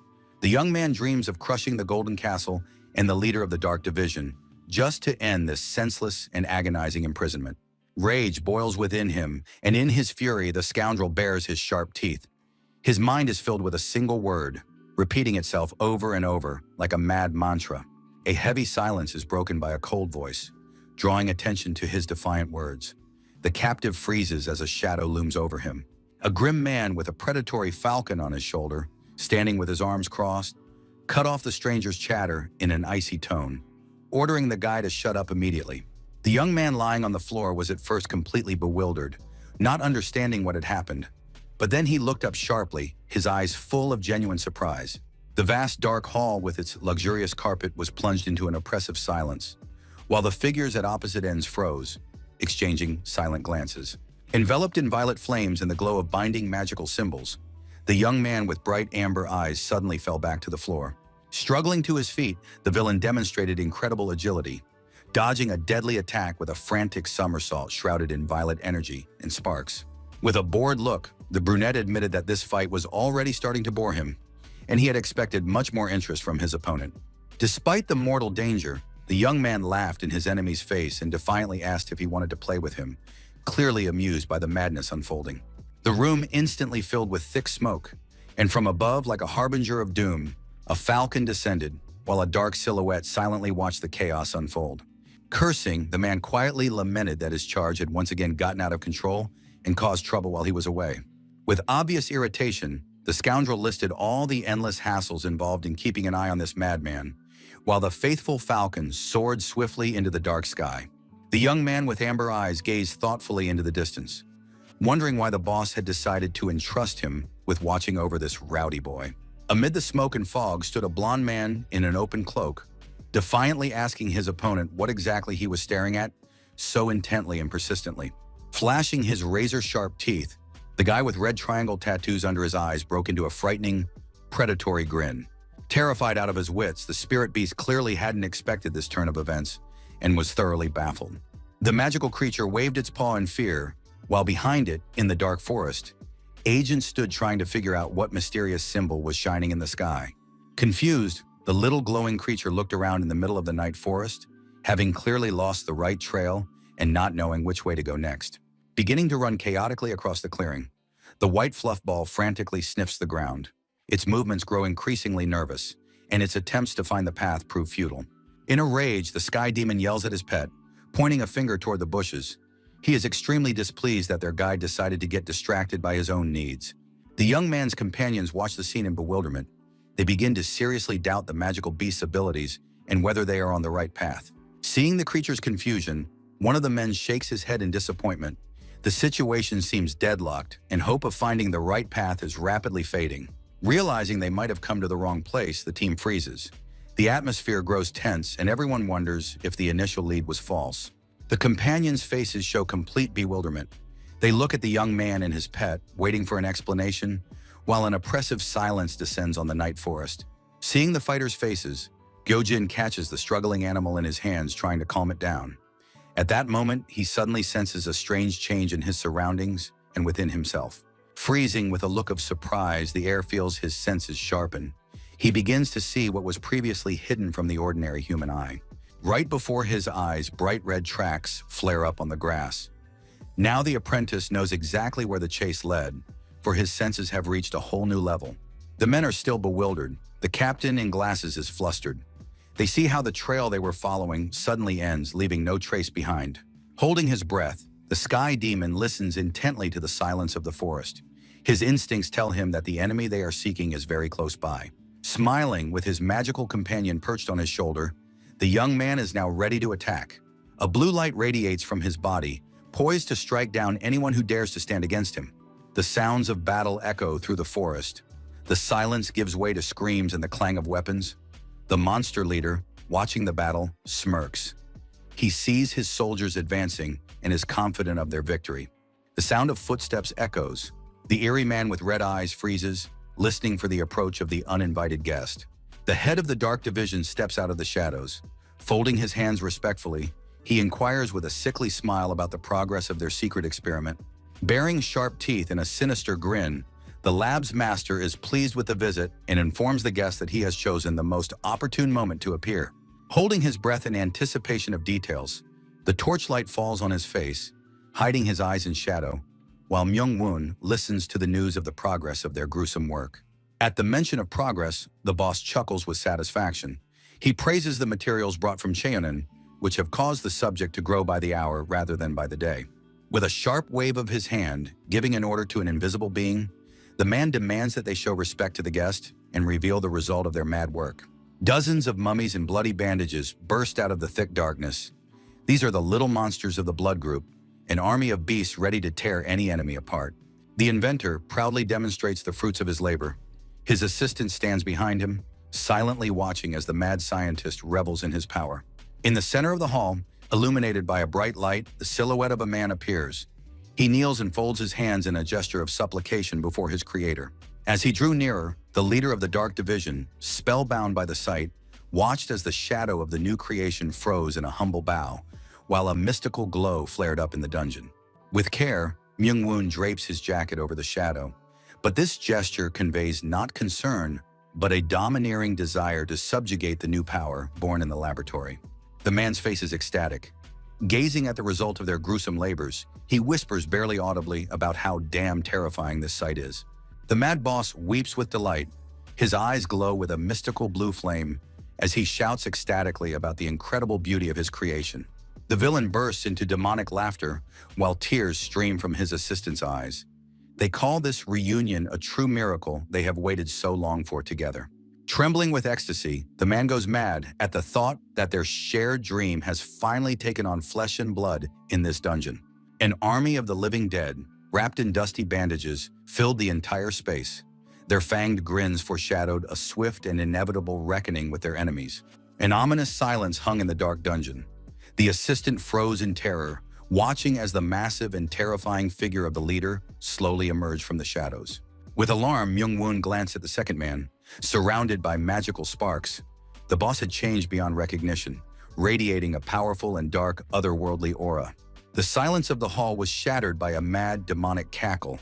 The young man dreams of crushing the Golden Castle and the leader of the Dark Division, just to end this senseless and agonizing imprisonment. Rage boils within him, and in his fury, the scoundrel bares his sharp teeth. His mind is filled with a single word, repeating itself over and over like a mad mantra. A heavy silence is broken by a cold voice, drawing attention to his defiant words. The captive freezes as a shadow looms over him. A grim man with a predatory falcon on his shoulder, standing with his arms crossed, cut off the stranger's chatter in an icy tone, ordering the guy to shut up immediately. The young man lying on the floor was at first completely bewildered, not understanding what had happened. But then he looked up sharply, his eyes full of genuine surprise. The vast dark hall with its luxurious carpet was plunged into an oppressive silence, while the figures at opposite ends froze, exchanging silent glances. Enveloped in violet flames and the glow of binding magical symbols, the young man with bright amber eyes suddenly fell back to the floor. Struggling to his feet, the villain demonstrated incredible agility, dodging a deadly attack with a frantic somersault shrouded in violet energy and sparks. With a bored look, the brunette admitted that this fight was already starting to bore him, and he had expected much more interest from his opponent. Despite the mortal danger, the young man laughed in his enemy's face and defiantly asked if he wanted to play with him, clearly amused by the madness unfolding. The room instantly filled with thick smoke, and from above, like a harbinger of doom, a falcon descended, while a dark silhouette silently watched the chaos unfold. Cursing, the man quietly lamented that his charge had once again gotten out of control and caused trouble while he was away. With obvious irritation, the scoundrel listed all the endless hassles involved in keeping an eye on this madman, while the faithful falcon soared swiftly into the dark sky. The young man with amber eyes gazed thoughtfully into the distance, wondering why the boss had decided to entrust him with watching over this rowdy boy. Amid the smoke and fog stood a blond man in an open cloak, defiantly asking his opponent what exactly he was staring at so intently and persistently. Flashing his razor-sharp teeth, the guy with red triangle tattoos under his eyes broke into a frightening, predatory grin. Terrified out of his wits, the spirit beast clearly hadn't expected this turn of events and was thoroughly baffled. The magical creature waved its paw in fear, while behind it, in the dark forest, agents stood trying to figure out what mysterious symbol was shining in the sky. Confused, the little glowing creature looked around in the middle of the night forest, having clearly lost the right trail and not knowing which way to go next. Beginning to run chaotically across the clearing, the white fluff ball frantically sniffs the ground. Its movements grow increasingly nervous, and its attempts to find the path prove futile. In a rage, the sky demon yells at his pet, pointing a finger toward the bushes. He is extremely displeased that their guide decided to get distracted by his own needs. The young man's companions watch the scene in bewilderment. They begin to seriously doubt the magical beast's abilities and whether they are on the right path. Seeing the creature's confusion, one of the men shakes his head in disappointment. The situation seems deadlocked, and hope of finding the right path is rapidly fading. Realizing they might have come to the wrong place, the team freezes. The atmosphere grows tense, and everyone wonders if the initial lead was false. The companions' faces show complete bewilderment. They look at the young man and his pet, waiting for an explanation, while an oppressive silence descends on the night forest. Seeing the fighters' faces, Gyojin catches the struggling animal in his hands, trying to calm it down. At that moment, he suddenly senses a strange change in his surroundings and within himself. Freezing with a look of surprise, the air feels his senses sharpen. He begins to see what was previously hidden from the ordinary human eye. Right before his eyes, bright red tracks flare up on the grass. Now the apprentice knows exactly where the chase led, for his senses have reached a whole new level. The men are still bewildered. The captain in glasses is flustered. They see how the trail they were following suddenly ends, leaving no trace behind. Holding his breath, the sky demon listens intently to the silence of the forest. His instincts tell him that the enemy they are seeking is very close by. Smiling with his magical companion perched on his shoulder, the young man is now ready to attack. A blue light radiates from his body, poised to strike down anyone who dares to stand against him. The sounds of battle echo through the forest. The silence gives way to screams and the clang of weapons. The monster leader, watching the battle, smirks. He sees his soldiers advancing and is confident of their victory. The sound of footsteps echoes. The eerie man with red eyes freezes, listening for the approach of the uninvited guest. The head of the Dark Division steps out of the shadows. Folding his hands respectfully, he inquires with a sickly smile about the progress of their secret experiment. Baring sharp teeth and a sinister grin, the lab's master is pleased with the visit and informs the guest that he has chosen the most opportune moment to appear. Holding his breath in anticipation of details, the torchlight falls on his face, hiding his eyes in shadow, while Myung-woon listens to the news of the progress of their gruesome work. At the mention of progress, the boss chuckles with satisfaction. He praises the materials brought from Cheonan, which have caused the subject to grow by the hour rather than by the day. With a sharp wave of his hand, giving an order to an invisible being, the man demands that they show respect to the guest and reveal the result of their mad work. Dozens of mummies and bloody bandages burst out of the thick darkness. These are the little monsters of the blood group, an army of beasts ready to tear any enemy apart. The inventor proudly demonstrates the fruits of his labor. His assistant stands behind him, silently watching as the mad scientist revels in his power. In the center of the hall, illuminated by a bright light, the silhouette of a man appears. He kneels and folds his hands in a gesture of supplication before his creator. As he drew nearer, the leader of the Dark Division, spellbound by the sight, watched as the shadow of the new creation froze in a humble bow, while a mystical glow flared up in the dungeon. With care, Myung-woon drapes his jacket over the shadow, but this gesture conveys not concern, but a domineering desire to subjugate the new power born in the laboratory. The man's face is ecstatic. Gazing at the result of their gruesome labors, he whispers barely audibly about how damn terrifying this sight is. The mad boss weeps with delight. His eyes glow with a mystical blue flame as he shouts ecstatically about the incredible beauty of his creation. The villain bursts into demonic laughter while tears stream from his assistant's eyes. They call this reunion a true miracle they have waited so long for together. Trembling with ecstasy, the man goes mad at the thought that their shared dream has finally taken on flesh and blood in this dungeon. An army of the living dead, wrapped in dusty bandages, filled the entire space. Their fanged grins foreshadowed a swift and inevitable reckoning with their enemies. An ominous silence hung in the dark dungeon. The assistant froze in terror, watching as the massive and terrifying figure of the leader slowly emerged from the shadows. With alarm, Myung-woon glanced at the second man, surrounded by magical sparks. The boss had changed beyond recognition, radiating a powerful and dark, otherworldly aura. The silence of the hall was shattered by a mad, demonic cackle.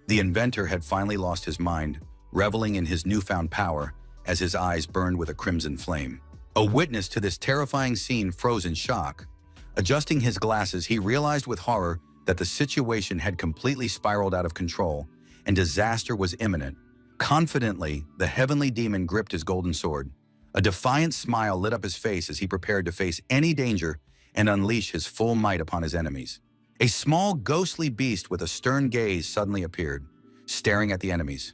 The inventor had finally lost his mind, reveling in his newfound power as his eyes burned with a crimson flame. A witness to this terrifying scene froze in shock. Adjusting his glasses, he realized with horror that the situation had completely spiraled out of control and disaster was imminent. Confidently, the heavenly demon gripped his golden sword. A defiant smile lit up his face as he prepared to face any danger and unleash his full might upon his enemies. A small, ghostly beast with a stern gaze suddenly appeared, staring at the enemies.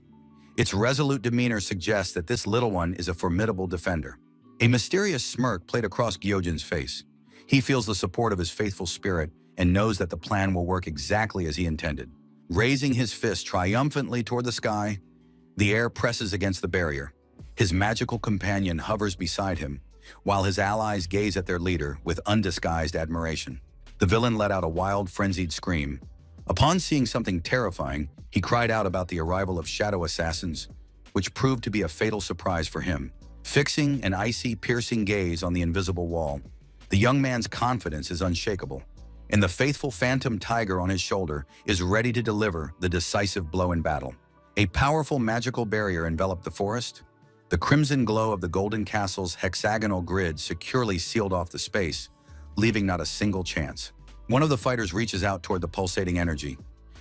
Its resolute demeanor suggests that this little one is a formidable defender. A mysterious smirk played across Gyojin's face. He feels the support of his faithful spirit and knows that the plan will work exactly as he intended. Raising his fist triumphantly toward the sky, the air presses against the barrier. His magical companion hovers beside him, while his allies gaze at their leader with undisguised admiration. The villain let out a wild, frenzied scream. Upon seeing something terrifying, he cried out about the arrival of shadow assassins, which proved to be a fatal surprise for him. Fixing an icy, piercing gaze on the invisible wall, the young man's confidence is unshakable, and the faithful phantom tiger on his shoulder is ready to deliver the decisive blow in battle. A powerful magical barrier enveloped the forest. The crimson glow of the Golden Castle's hexagonal grid securely sealed off the space, leaving not a single chance. One of the fighters reaches out toward the pulsating energy.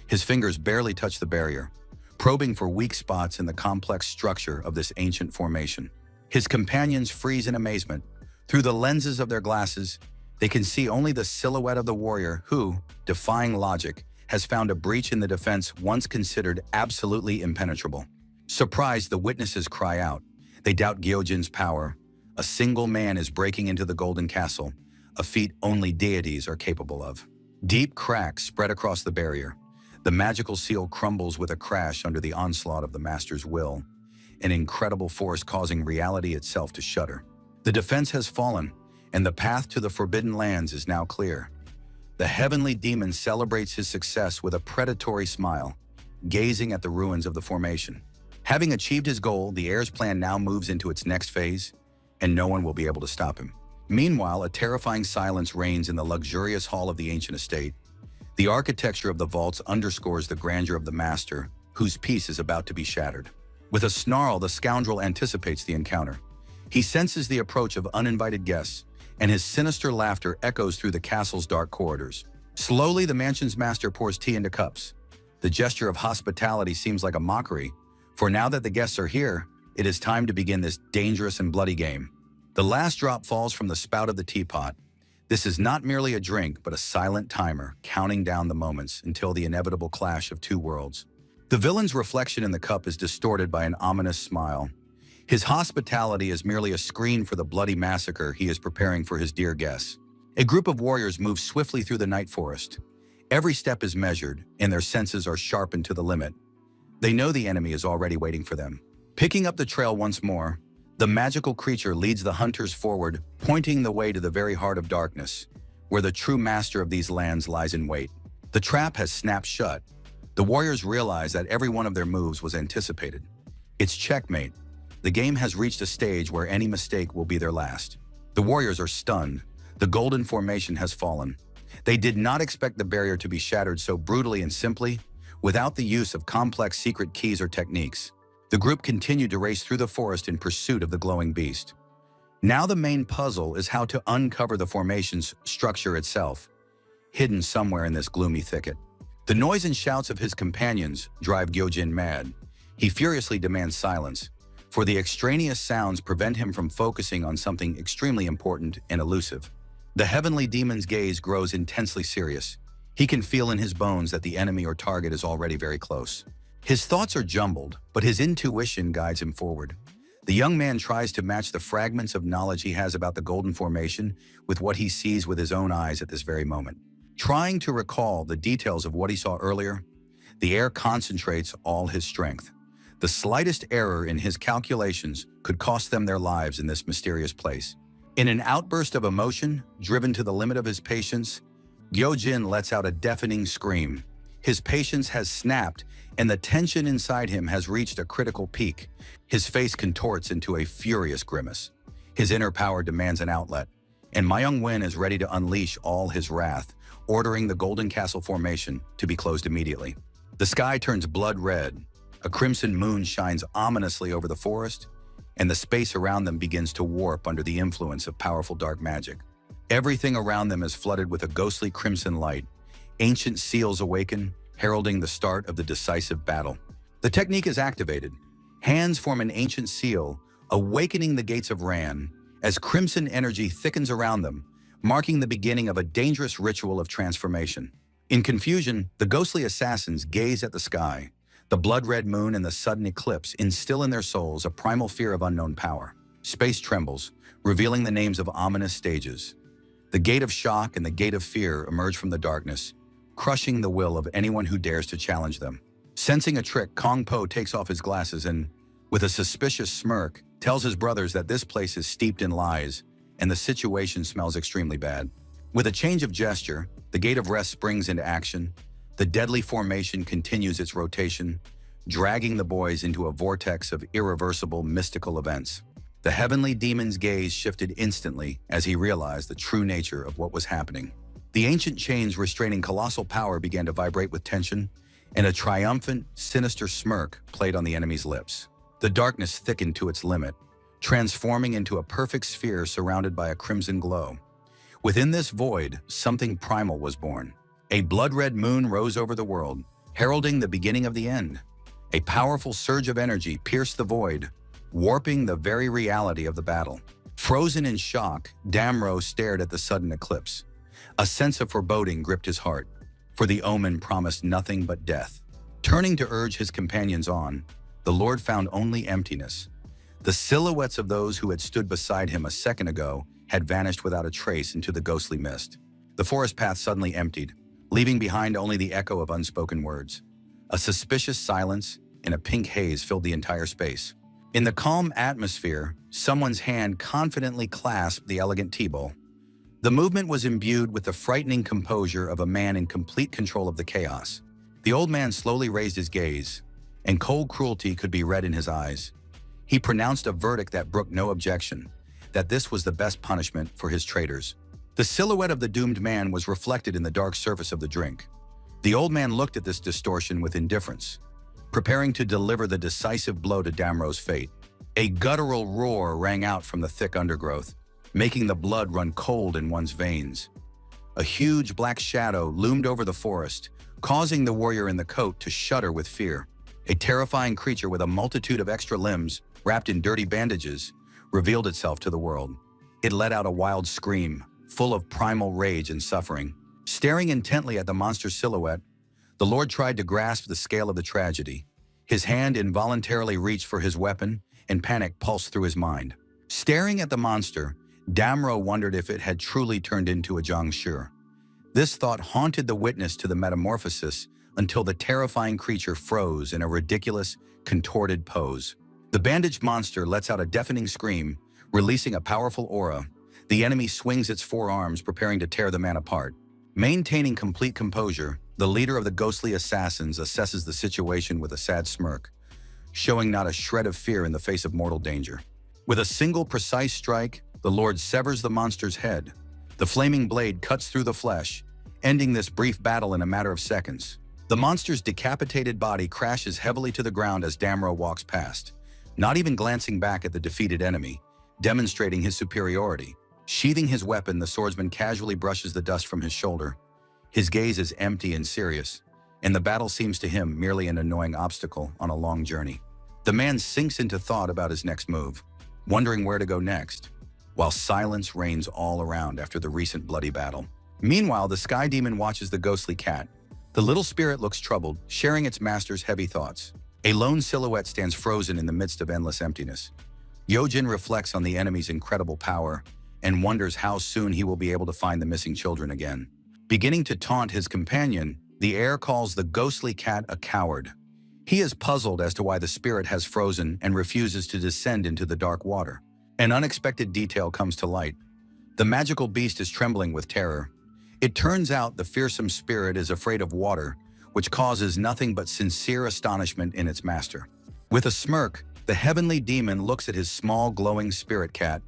His fingers barely touch the barrier, probing for weak spots in the complex structure of this ancient formation. His companions freeze in amazement. Through the lenses of their glasses, they can see only the silhouette of the warrior who, defying logic, has found a breach in the defense once considered absolutely impenetrable. Surprised, the witnesses cry out. They doubt Gyojin's power. A single man is breaking into the Golden Castle, a feat only deities are capable of. Deep cracks spread across the barrier. The magical seal crumbles with a crash under the onslaught of the master's will, an incredible force causing reality itself to shudder. The defense has fallen, and the path to the Forbidden Lands is now clear. The heavenly demon celebrates his success with a predatory smile, gazing at the ruins of the formation. Having achieved his goal, the heir's plan now moves into its next phase, and no one will be able to stop him. Meanwhile, a terrifying silence reigns in the luxurious hall of the ancient estate. The architecture of the vaults underscores the grandeur of the master, whose peace is about to be shattered. With a snarl, the scoundrel anticipates the encounter. He senses the approach of uninvited guests, and his sinister laughter echoes through the castle's dark corridors. Slowly, the mansion's master pours tea into cups. The gesture of hospitality seems like a mockery, for now that the guests are here, it is time to begin this dangerous and bloody game. The last drop falls from the spout of the teapot. This is not merely a drink, but a silent timer, counting down the moments until the inevitable clash of two worlds. The villain's reflection in the cup is distorted by an ominous smile. His hospitality is merely a screen for the bloody massacre he is preparing for his dear guests. A group of warriors moves swiftly through the night forest. Every step is measured, and their senses are sharpened to the limit. They know the enemy is already waiting for them. Picking up the trail once more, the magical creature leads the hunters forward, pointing the way to the very heart of darkness, where the true master of these lands lies in wait. The trap has snapped shut. The warriors realize that every one of their moves was anticipated. It's checkmate. The game has reached a stage where any mistake will be their last. The warriors are stunned. The golden formation has fallen. They did not expect the barrier to be shattered so brutally and simply, without the use of complex secret keys or techniques. The group continued to race through the forest in pursuit of the glowing beast. Now the main puzzle is how to uncover the formation's structure itself, hidden somewhere in this gloomy thicket. The noise and shouts of his companions drive Gyojin mad. He furiously demands silence, for the extraneous sounds prevent him from focusing on something extremely important and elusive. The heavenly demon's gaze grows intensely serious. He can feel in his bones that the enemy or target is already very close. His thoughts are jumbled, but his intuition guides him forward. The young man tries to match the fragments of knowledge he has about the golden formation with what he sees with his own eyes at this very moment. Trying to recall the details of what he saw earlier, the heir concentrates all his strength. The slightest error in his calculations could cost them their lives in this mysterious place. In an outburst of emotion, driven to the limit of his patience, Gyojin lets out a deafening scream. His patience has snapped, and the tension inside him has reached a critical peak. His face contorts into a furious grimace. His inner power demands an outlet, and Myung-Win is ready to unleash all his wrath, ordering the Golden Castle formation to be closed immediately. The sky turns blood red. A crimson moon shines ominously over the forest, and the space around them begins to warp under the influence of powerful dark magic. Everything around them is flooded with a ghostly crimson light. Ancient seals awaken, heralding the start of the decisive battle. The technique is activated. Hands form an ancient seal, awakening the gates of Ran, as crimson energy thickens around them, marking the beginning of a dangerous ritual of transformation. In confusion, the ghostly assassins gaze at the sky. The blood-red moon and the sudden eclipse instill in their souls a primal fear of unknown power. Space trembles, revealing the names of ominous stages. The gate of shock and the gate of fear emerge from the darkness, crushing the will of anyone who dares to challenge them. Sensing a trick, Kong Po takes off his glasses and, with a suspicious smirk, tells his brothers that this place is steeped in lies and the situation smells extremely bad. With a change of gesture, the Gate of Rest springs into action. The deadly formation continues its rotation, dragging the boys into a vortex of irreversible mystical events. The heavenly demon's gaze shifted instantly as he realized the true nature of what was happening. The ancient chains restraining colossal power began to vibrate with tension, and a triumphant, sinister smirk played on the enemy's lips. The darkness thickened to its limit, transforming into a perfect sphere surrounded by a crimson glow. Within this void, something primal was born. A blood-red moon rose over the world, heralding the beginning of the end. A powerful surge of energy pierced the void, warping the very reality of the battle. Frozen in shock, Damro stared at the sudden eclipse. A sense of foreboding gripped his heart, for the omen promised nothing but death. Turning to urge his companions on, the Lord found only emptiness. The silhouettes of those who had stood beside him a second ago had vanished without a trace into the ghostly mist. The forest path suddenly emptied, leaving behind only the echo of unspoken words. A suspicious silence and a pink haze filled the entire space. In the calm atmosphere, someone's hand confidently clasped the elegant tea bowl. The movement was imbued with the frightening composure of a man in complete control of the chaos. The old man slowly raised his gaze, and cold cruelty could be read in his eyes. He pronounced a verdict that brooked no objection, that this was the best punishment for his traitors. The silhouette of the doomed man was reflected in the dark surface of the drink. The old man looked at this distortion with indifference, preparing to deliver the decisive blow to Damro's fate. A guttural roar rang out from the thick undergrowth, making the blood run cold in one's veins. A huge black shadow loomed over the forest, causing the warrior in the coat to shudder with fear. A terrifying creature with a multitude of extra limbs, wrapped in dirty bandages, revealed itself to the world. It let out a wild scream, full of primal rage and suffering. Staring intently at the monster's silhouette, the Lord tried to grasp the scale of the tragedy. His hand involuntarily reached for his weapon, and panic pulsed through his mind. Staring at the monster, Damro wondered if it had truly turned into a Zhangshi. This thought haunted the witness to the metamorphosis until the terrifying creature froze in a ridiculous, contorted pose. The bandaged monster lets out a deafening scream, releasing a powerful aura. The enemy swings its forearms, preparing to tear the man apart. Maintaining complete composure, the leader of the ghostly assassins assesses the situation with a sad smirk, showing not a shred of fear in the face of mortal danger. With a single precise strike, the Lord severs the monster's head. The flaming blade cuts through the flesh, ending this brief battle in a matter of seconds. The monster's decapitated body crashes heavily to the ground as Damro walks past, not even glancing back at the defeated enemy, demonstrating his superiority. Sheathing his weapon, the swordsman casually brushes the dust from his shoulder. His gaze is empty and serious, and the battle seems to him merely an annoying obstacle on a long journey. The man sinks into thought about his next move, wondering where to go next, while silence reigns all around after the recent bloody battle. Meanwhile, the sky demon watches the ghostly cat. The little spirit looks troubled, sharing its master's heavy thoughts. A lone silhouette stands frozen in the midst of endless emptiness. Yojin reflects on the enemy's incredible power and wonders how soon he will be able to find the missing children again. Beginning to taunt his companion, the heir calls the ghostly cat a coward. He is puzzled as to why the spirit has frozen and refuses to descend into the dark water. An unexpected detail comes to light. The magical beast is trembling with terror. It turns out the fearsome spirit is afraid of water, which causes nothing but sincere astonishment in its master. With a smirk, the heavenly demon looks at his small glowing spirit cat,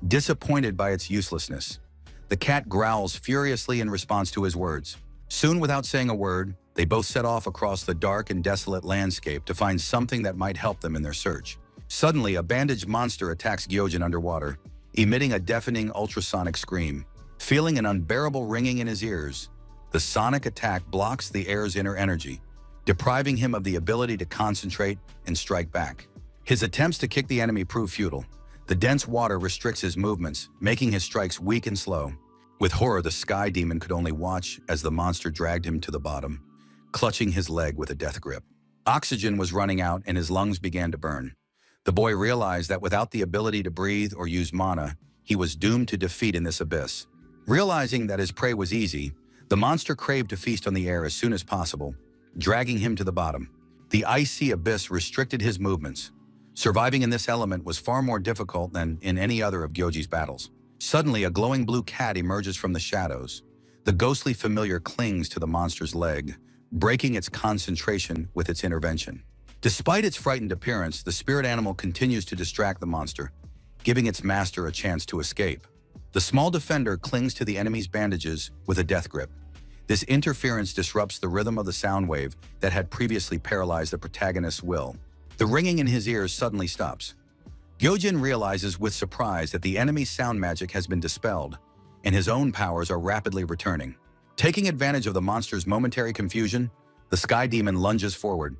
disappointed by its uselessness. The cat growls furiously in response to his words. Soon, without saying a word, they both set off across the dark and desolate landscape to find something that might help them in their search. Suddenly, a bandaged monster attacks Gyojin underwater, emitting a deafening ultrasonic scream. Feeling an unbearable ringing in his ears, the sonic attack blocks the heir's inner energy, depriving him of the ability to concentrate and strike back. His attempts to kick the enemy prove futile. The dense water restricts his movements, making his strikes weak and slow. With horror, the sky demon could only watch as the monster dragged him to the bottom, clutching his leg with a death grip. Oxygen was running out and his lungs began to burn. The boy realized that without the ability to breathe or use mana, he was doomed to defeat in this abyss. Realizing that his prey was easy, the monster craved to feast on the air as soon as possible, dragging him to the bottom. The icy abyss restricted his movements. Surviving in this element was far more difficult than in any other of Gyoji's battles. Suddenly, a glowing blue cat emerges from the shadows. The ghostly familiar clings to the monster's leg, breaking its concentration with its intervention. Despite its frightened appearance, the spirit animal continues to distract the monster, giving its master a chance to escape. The small defender clings to the enemy's bandages with a death grip. This interference disrupts the rhythm of the sound wave that had previously paralyzed the protagonist's will. The ringing in his ears suddenly stops. Gyojin realizes with surprise that the enemy's sound magic has been dispelled, and his own powers are rapidly returning. Taking advantage of the monster's momentary confusion, the sky demon lunges forward.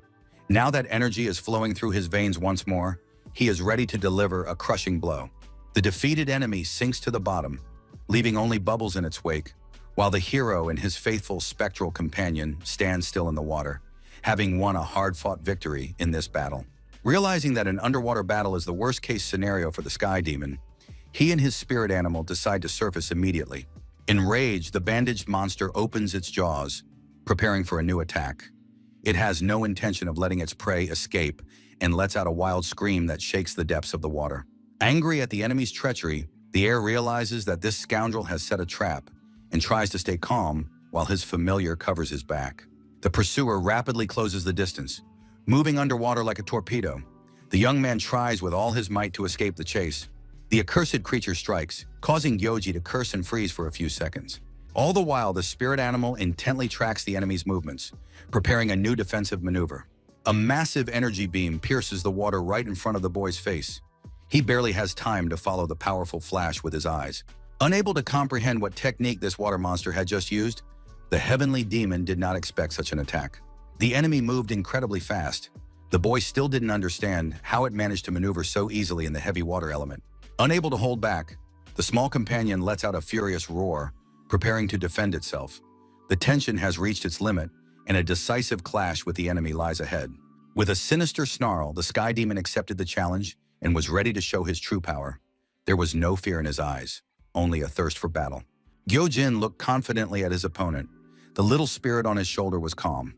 Now that energy is flowing through his veins once more, he is ready to deliver a crushing blow. The defeated enemy sinks to the bottom, leaving only bubbles in its wake, while the hero and his faithful spectral companion stand still in the water, having won a hard-fought victory in this battle. Realizing that an underwater battle is the worst-case scenario for the sky demon, he and his spirit animal decide to surface immediately. Enraged, the bandaged monster opens its jaws, preparing for a new attack. It has no intention of letting its prey escape and lets out a wild scream that shakes the depths of the water. Angry at the enemy's treachery, the heir realizes that this scoundrel has set a trap and tries to stay calm while his familiar covers his back. The pursuer rapidly closes the distance, moving underwater like a torpedo. The young man tries with all his might to escape the chase. The accursed creature strikes, causing Gyoji to curse and freeze for a few seconds. All the while, the spirit animal intently tracks the enemy's movements, preparing a new defensive maneuver. A massive energy beam pierces the water right in front of the boy's face. He barely has time to follow the powerful flash with his eyes. Unable to comprehend what technique this water monster had just used, the heavenly demon did not expect such an attack. The enemy moved incredibly fast. The boy still didn't understand how it managed to maneuver so easily in the heavy water element. Unable to hold back, The small companion lets out a furious roar, preparing to defend itself. The tension has reached its limit, and a decisive clash with the enemy lies ahead. With a sinister snarl, the Sky Demon accepted the challenge and was ready to show his true power. There was no fear in his eyes, only a thirst for battle. Gyojin looked confidently at his opponent. The little spirit on his shoulder was calm.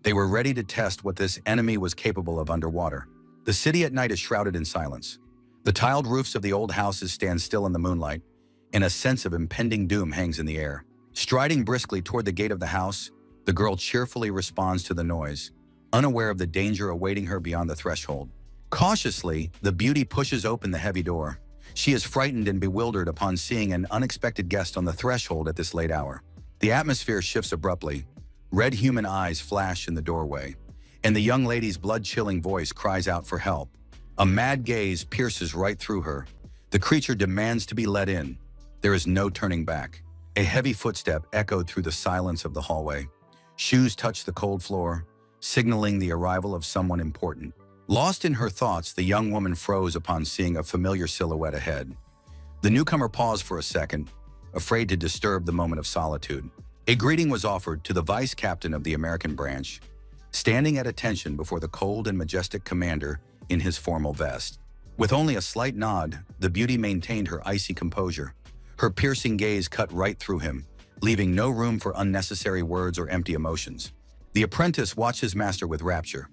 They were ready to test what this enemy was capable of underwater. The city at night is shrouded in silence. The tiled roofs of the old houses stand still in the moonlight, and a sense of impending doom hangs in the air. Striding briskly toward the gate of the house, the girl cheerfully responds to the noise, unaware of the danger awaiting her beyond the threshold. Cautiously, the beauty pushes open the heavy door. She is frightened and bewildered upon seeing an unexpected guest on the threshold at this late hour. The atmosphere shifts abruptly. Red human eyes flash in the doorway, and the young lady's blood-chilling voice cries out for help. A mad gaze pierces right through her. The creature demands to be let in. There is no turning back. A heavy footstep echoed through the silence of the hallway. Shoes touched the cold floor, signaling the arrival of someone important. Lost in her thoughts, the young woman froze upon seeing a familiar silhouette ahead. The newcomer paused for a second, afraid to disturb the moment of solitude. A greeting was offered to the vice captain of the American branch, standing at attention before the cold and majestic commander in his formal vest. With only a slight nod, the beauty maintained her icy composure. Her piercing gaze cut right through him, leaving no room for unnecessary words or empty emotions. The apprentice watched his master with rapture.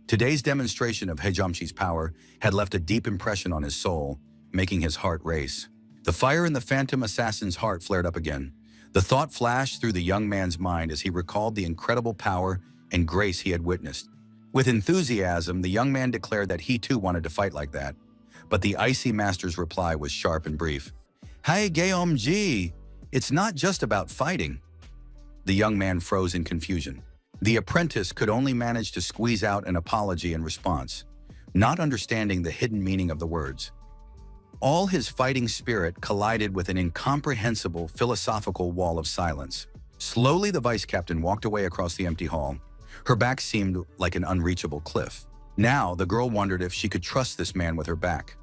Today's demonstration of Hejamchi's power had left a deep impression on his soul, making his heart race. The fire in the phantom assassin's heart flared up again. The thought flashed through the young man's mind as he recalled the incredible power and grace he had witnessed. With enthusiasm, the young man declared that he too wanted to fight like that. But the icy master's reply was sharp and brief. "Hey, Geom-ji, it's not just about fighting." The young man froze in confusion. The apprentice could only manage to squeeze out an apology in response, not understanding the hidden meaning of the words. All his fighting spirit collided with an incomprehensible philosophical wall of silence. Slowly, the vice captain walked away across the empty hall. Her back seemed like an unreachable cliff. Now, the girl wondered if she could trust this man with her back.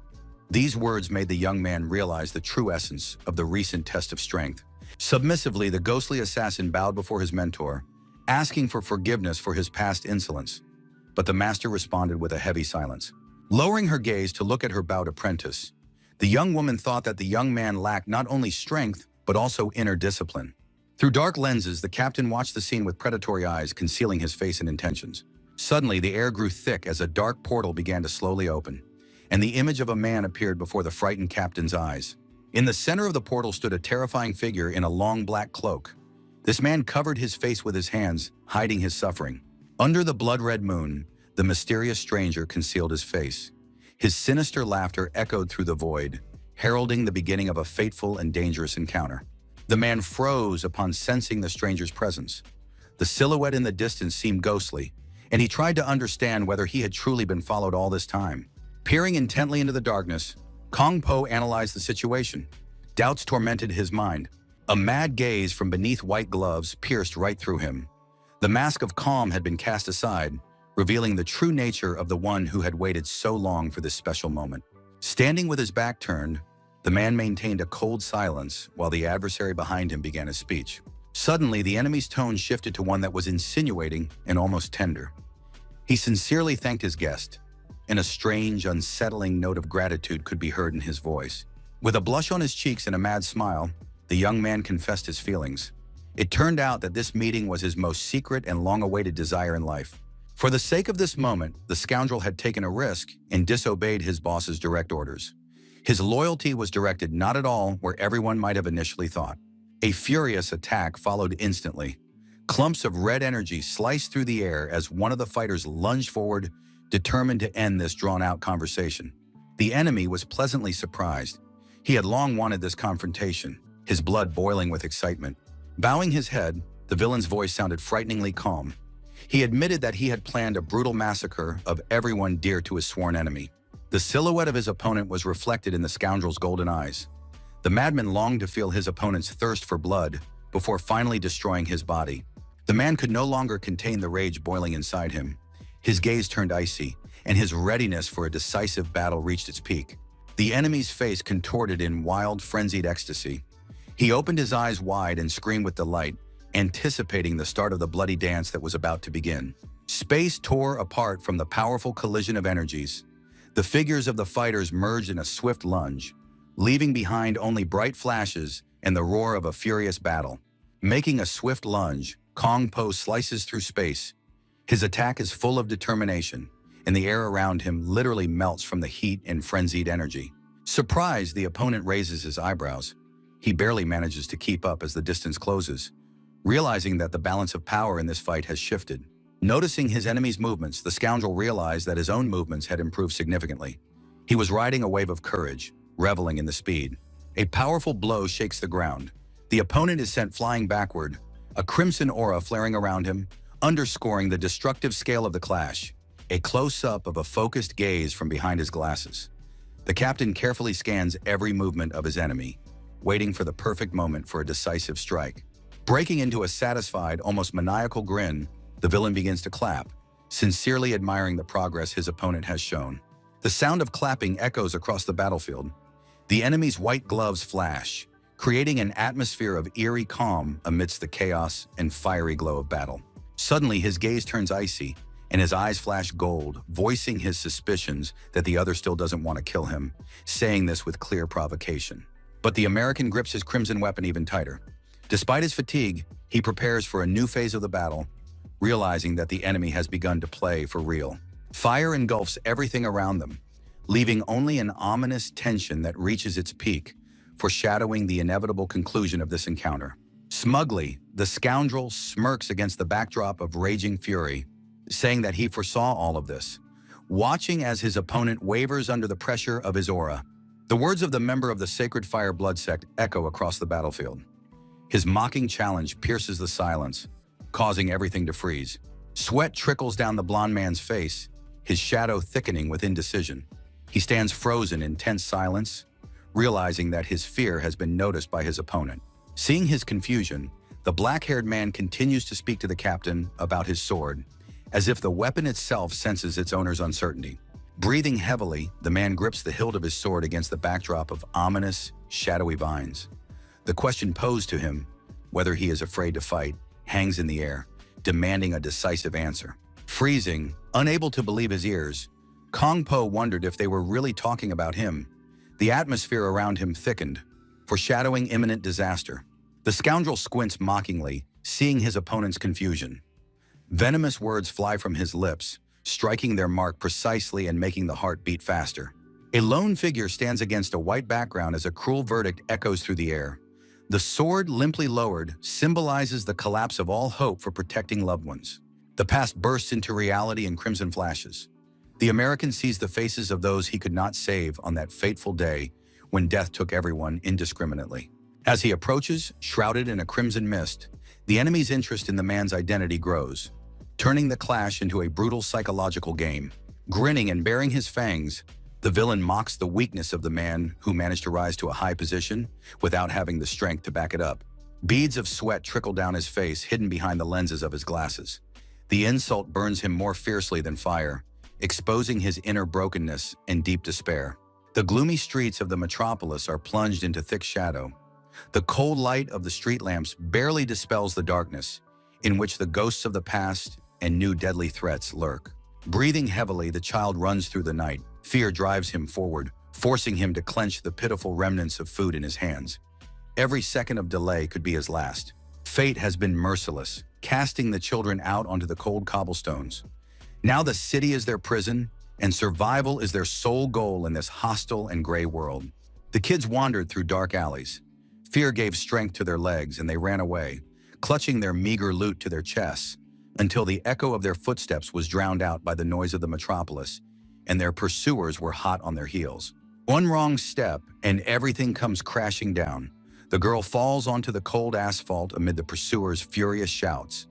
These words made the young man realize the true essence of the recent test of strength. Submissively, the ghostly assassin bowed before his mentor, asking for forgiveness for his past insolence. But the master responded with a heavy silence. Lowering her gaze to look at her bowed apprentice, the young woman thought that the young man lacked not only strength, but also inner discipline. Through dark lenses, the captain watched the scene with predatory eyes, concealing his face and intentions. Suddenly, the air grew thick as a dark portal began to slowly open, and the image of a man appeared before the frightened captain's eyes. In the center of the portal stood a terrifying figure in a long black cloak. This man covered his face with his hands, hiding his suffering. Under the blood-red moon, the mysterious stranger concealed his face. His sinister laughter echoed through the void, heralding the beginning of a fateful and dangerous encounter. The man froze upon sensing the stranger's presence. The silhouette in the distance seemed ghostly, and he tried to understand whether he had truly been followed all this time. Peering intently into the darkness, Kong Po analyzed the situation. Doubts tormented his mind. A mad gaze from beneath white gloves pierced right through him. The mask of calm had been cast aside, revealing the true nature of the one who had waited so long for this special moment. Standing with his back turned, the man maintained a cold silence while the adversary behind him began his speech. Suddenly, the enemy's tone shifted to one that was insinuating and almost tender. He sincerely thanked his guest, and a strange, unsettling note of gratitude could be heard in his voice. With a blush on his cheeks and a mad smile, the young man confessed his feelings. It turned out that this meeting was his most secret and long-awaited desire in life. For the sake of this moment, the scoundrel had taken a risk and disobeyed his boss's direct orders. His loyalty was directed not at all where everyone might have initially thought. A furious attack followed instantly. Clumps of red energy sliced through the air as one of the fighters lunged forward, determined to end this drawn-out conversation. The enemy was pleasantly surprised. He had long wanted this confrontation, his blood boiling with excitement. Bowing his head, the villain's voice sounded frighteningly calm. He admitted that he had planned a brutal massacre of everyone dear to his sworn enemy. The silhouette of his opponent was reflected in the scoundrel's golden eyes. The madman longed to feel his opponent's thirst for blood before finally destroying his body. The man could no longer contain the rage boiling inside him. His gaze turned icy, and his readiness for a decisive battle reached its peak. The enemy's face contorted in wild, frenzied ecstasy. He opened his eyes wide and screamed with delight, anticipating the start of the bloody dance that was about to begin. Space tore apart from the powerful collision of energies. The figures of the fighters merged in a swift lunge, leaving behind only bright flashes and the roar of a furious battle. Making a swift lunge, Kong Po slices through space. His attack is full of determination, and the air around him literally melts from the heat and frenzied energy. Surprised, the opponent raises his eyebrows. He barely manages to keep up as the distance closes, realizing that the balance of power in this fight has shifted. Noticing his enemy's movements, the scoundrel realized that his own movements had improved significantly. He was riding a wave of courage, reveling in the speed. A powerful blow shakes the ground. The opponent is sent flying backward, a crimson aura flaring around him, underscoring the destructive scale of the clash. A close-up of a focused gaze from behind his glasses. The captain carefully scans every movement of his enemy, waiting for the perfect moment for a decisive strike. Breaking into a satisfied, almost maniacal grin, the villain begins to clap, sincerely admiring the progress his opponent has shown. The sound of clapping echoes across the battlefield. The enemy's white gloves flash, creating an atmosphere of eerie calm amidst the chaos and fiery glow of battle. Suddenly, his gaze turns icy, and his eyes flash gold, voicing his suspicions that the other still doesn't want to kill him, saying this with clear provocation. But the American grips his crimson weapon even tighter. Despite his fatigue, he prepares for a new phase of the battle, realizing that the enemy has begun to play for real. Fire engulfs everything around them, leaving only an ominous tension that reaches its peak, foreshadowing the inevitable conclusion of this encounter. Smugly, the scoundrel smirks against the backdrop of raging fury, saying that he foresaw all of this, watching as his opponent wavers under the pressure of his aura. The words of the member of the Sacred Fire Blood sect echo across the battlefield. His mocking challenge pierces the silence, causing everything to freeze. Sweat trickles down the blond man's face, his shadow thickening with indecision. He stands frozen in tense silence, realizing that his fear has been noticed by his opponent. Seeing his confusion, the black-haired man continues to speak to the captain about his sword, as if the weapon itself senses its owner's uncertainty. Breathing heavily, the man grips the hilt of his sword against the backdrop of ominous, shadowy vines. The question posed to him, whether he is afraid to fight, hangs in the air, demanding a decisive answer. Freezing, unable to believe his ears, Kong Po wondered if they were really talking about him. The atmosphere around him thickened, foreshadowing imminent disaster. The scoundrel squints mockingly, seeing his opponent's confusion. Venomous words fly from his lips, striking their mark precisely and making the heart beat faster. A lone figure stands against a white background as a cruel verdict echoes through the air. The sword, limply lowered, symbolizes the collapse of all hope for protecting loved ones. The past bursts into reality in crimson flashes. The American sees the faces of those he could not save on that fateful day when death took everyone indiscriminately. As he approaches, shrouded in a crimson mist, the enemy's interest in the man's identity grows, turning the clash into a brutal psychological game. Grinning and baring his fangs, the villain mocks the weakness of the man who managed to rise to a high position without having the strength to back it up. Beads of sweat trickle down his face, hidden behind the lenses of his glasses. The insult burns him more fiercely than fire, exposing his inner brokenness and deep despair. The gloomy streets of the metropolis are plunged into thick shadow. The cold light of the street lamps barely dispels the darkness, in which the ghosts of the past and new deadly threats lurk. Breathing heavily, the child runs through the night. Fear drives him forward, forcing him to clench the pitiful remnants of food in his hands. Every second of delay could be his last. Fate has been merciless, casting the children out onto the cold cobblestones. Now the city is their prison, and survival is their sole goal in this hostile and gray world. The kids wandered through dark alleys. Fear gave strength to their legs, and they ran away, clutching their meager loot to their chests, until the echo of their footsteps was drowned out by the noise of the metropolis, and their pursuers were hot on their heels. One wrong step, and everything comes crashing down. The girl falls onto the cold asphalt amid the pursuers' furious shouts.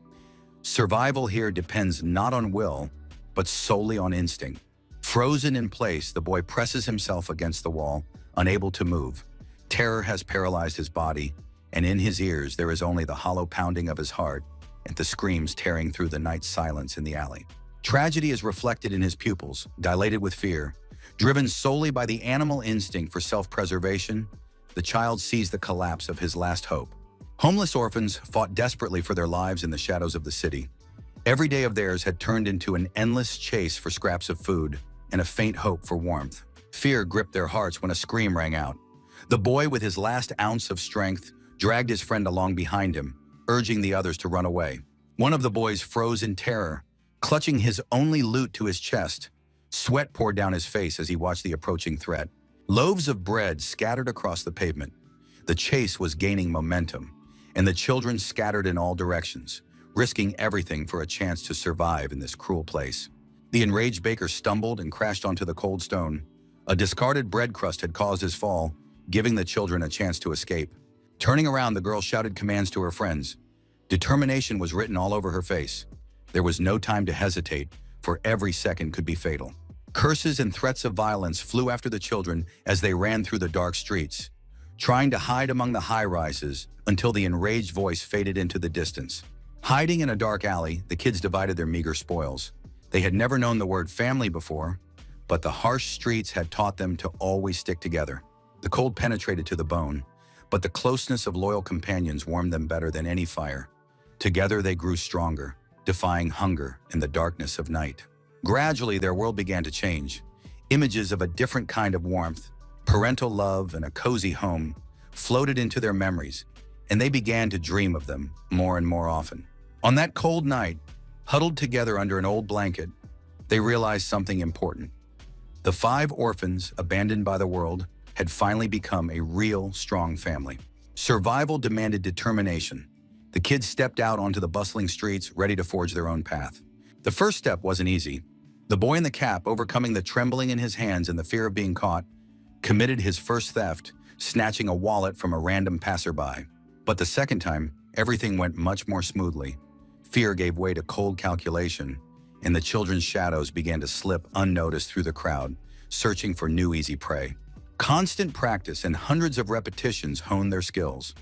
Survival here depends not on will, but solely on instinct. Frozen in place, the boy presses himself against the wall, unable to move. Terror has paralyzed his body, and in his ears there is only the hollow pounding of his heart and the screams tearing through the night silence in the alley. Tragedy is reflected in his pupils, dilated with fear, Driven solely by the animal instinct for self-preservation, the child sees the collapse of his last hope. Homeless orphans fought desperately for their lives in the shadows of the city. Every day of theirs had turned into an endless chase for scraps of food and a faint hope for warmth. Fear gripped their hearts when a scream rang out. The boy, with his last ounce of strength, dragged his friend along behind him, urging the others to run away. One of the boys froze in terror, clutching his only loot to his chest. Sweat poured down his face as he watched the approaching threat. Loaves of bread scattered across the pavement. The chase was gaining momentum, and the children scattered in all directions, risking everything for a chance to survive in this cruel place. The enraged baker stumbled and crashed onto the cold stone. A discarded bread crust had caused his fall, giving the children a chance to escape. Turning around, the girl shouted commands to her friends. Determination was written all over her face. There was no time to hesitate, for every second could be fatal. Curses and threats of violence flew after the children as they ran through the dark streets, trying to hide among the high-rises until the enraged voice faded into the distance. Hiding in a dark alley, the kids divided their meager spoils. They had never known the word family before, but the harsh streets had taught them to always stick together. The cold penetrated to the bone, but the closeness of loyal companions warmed them better than any fire. Together they grew stronger, defying hunger in the darkness of night. Gradually, their world began to change. Images of a different kind of warmth, parental love, and a cozy home floated into their memories, and they began to dream of them more and more often. On that cold night, huddled together under an old blanket, they realized something important. The 5 orphans, abandoned by the world, had finally become a real, strong family. Survival demanded determination. The kids stepped out onto the bustling streets, ready to forge their own path. The first step wasn't easy. The boy in the cap, overcoming the trembling in his hands and the fear of being caught, committed his first theft, snatching a wallet from a random passerby. But the second time, everything went much more smoothly. Fear gave way to cold calculation, and the children's shadows began to slip unnoticed through the crowd, searching for new easy prey. Constant practice and hundreds of repetitions honed their skills.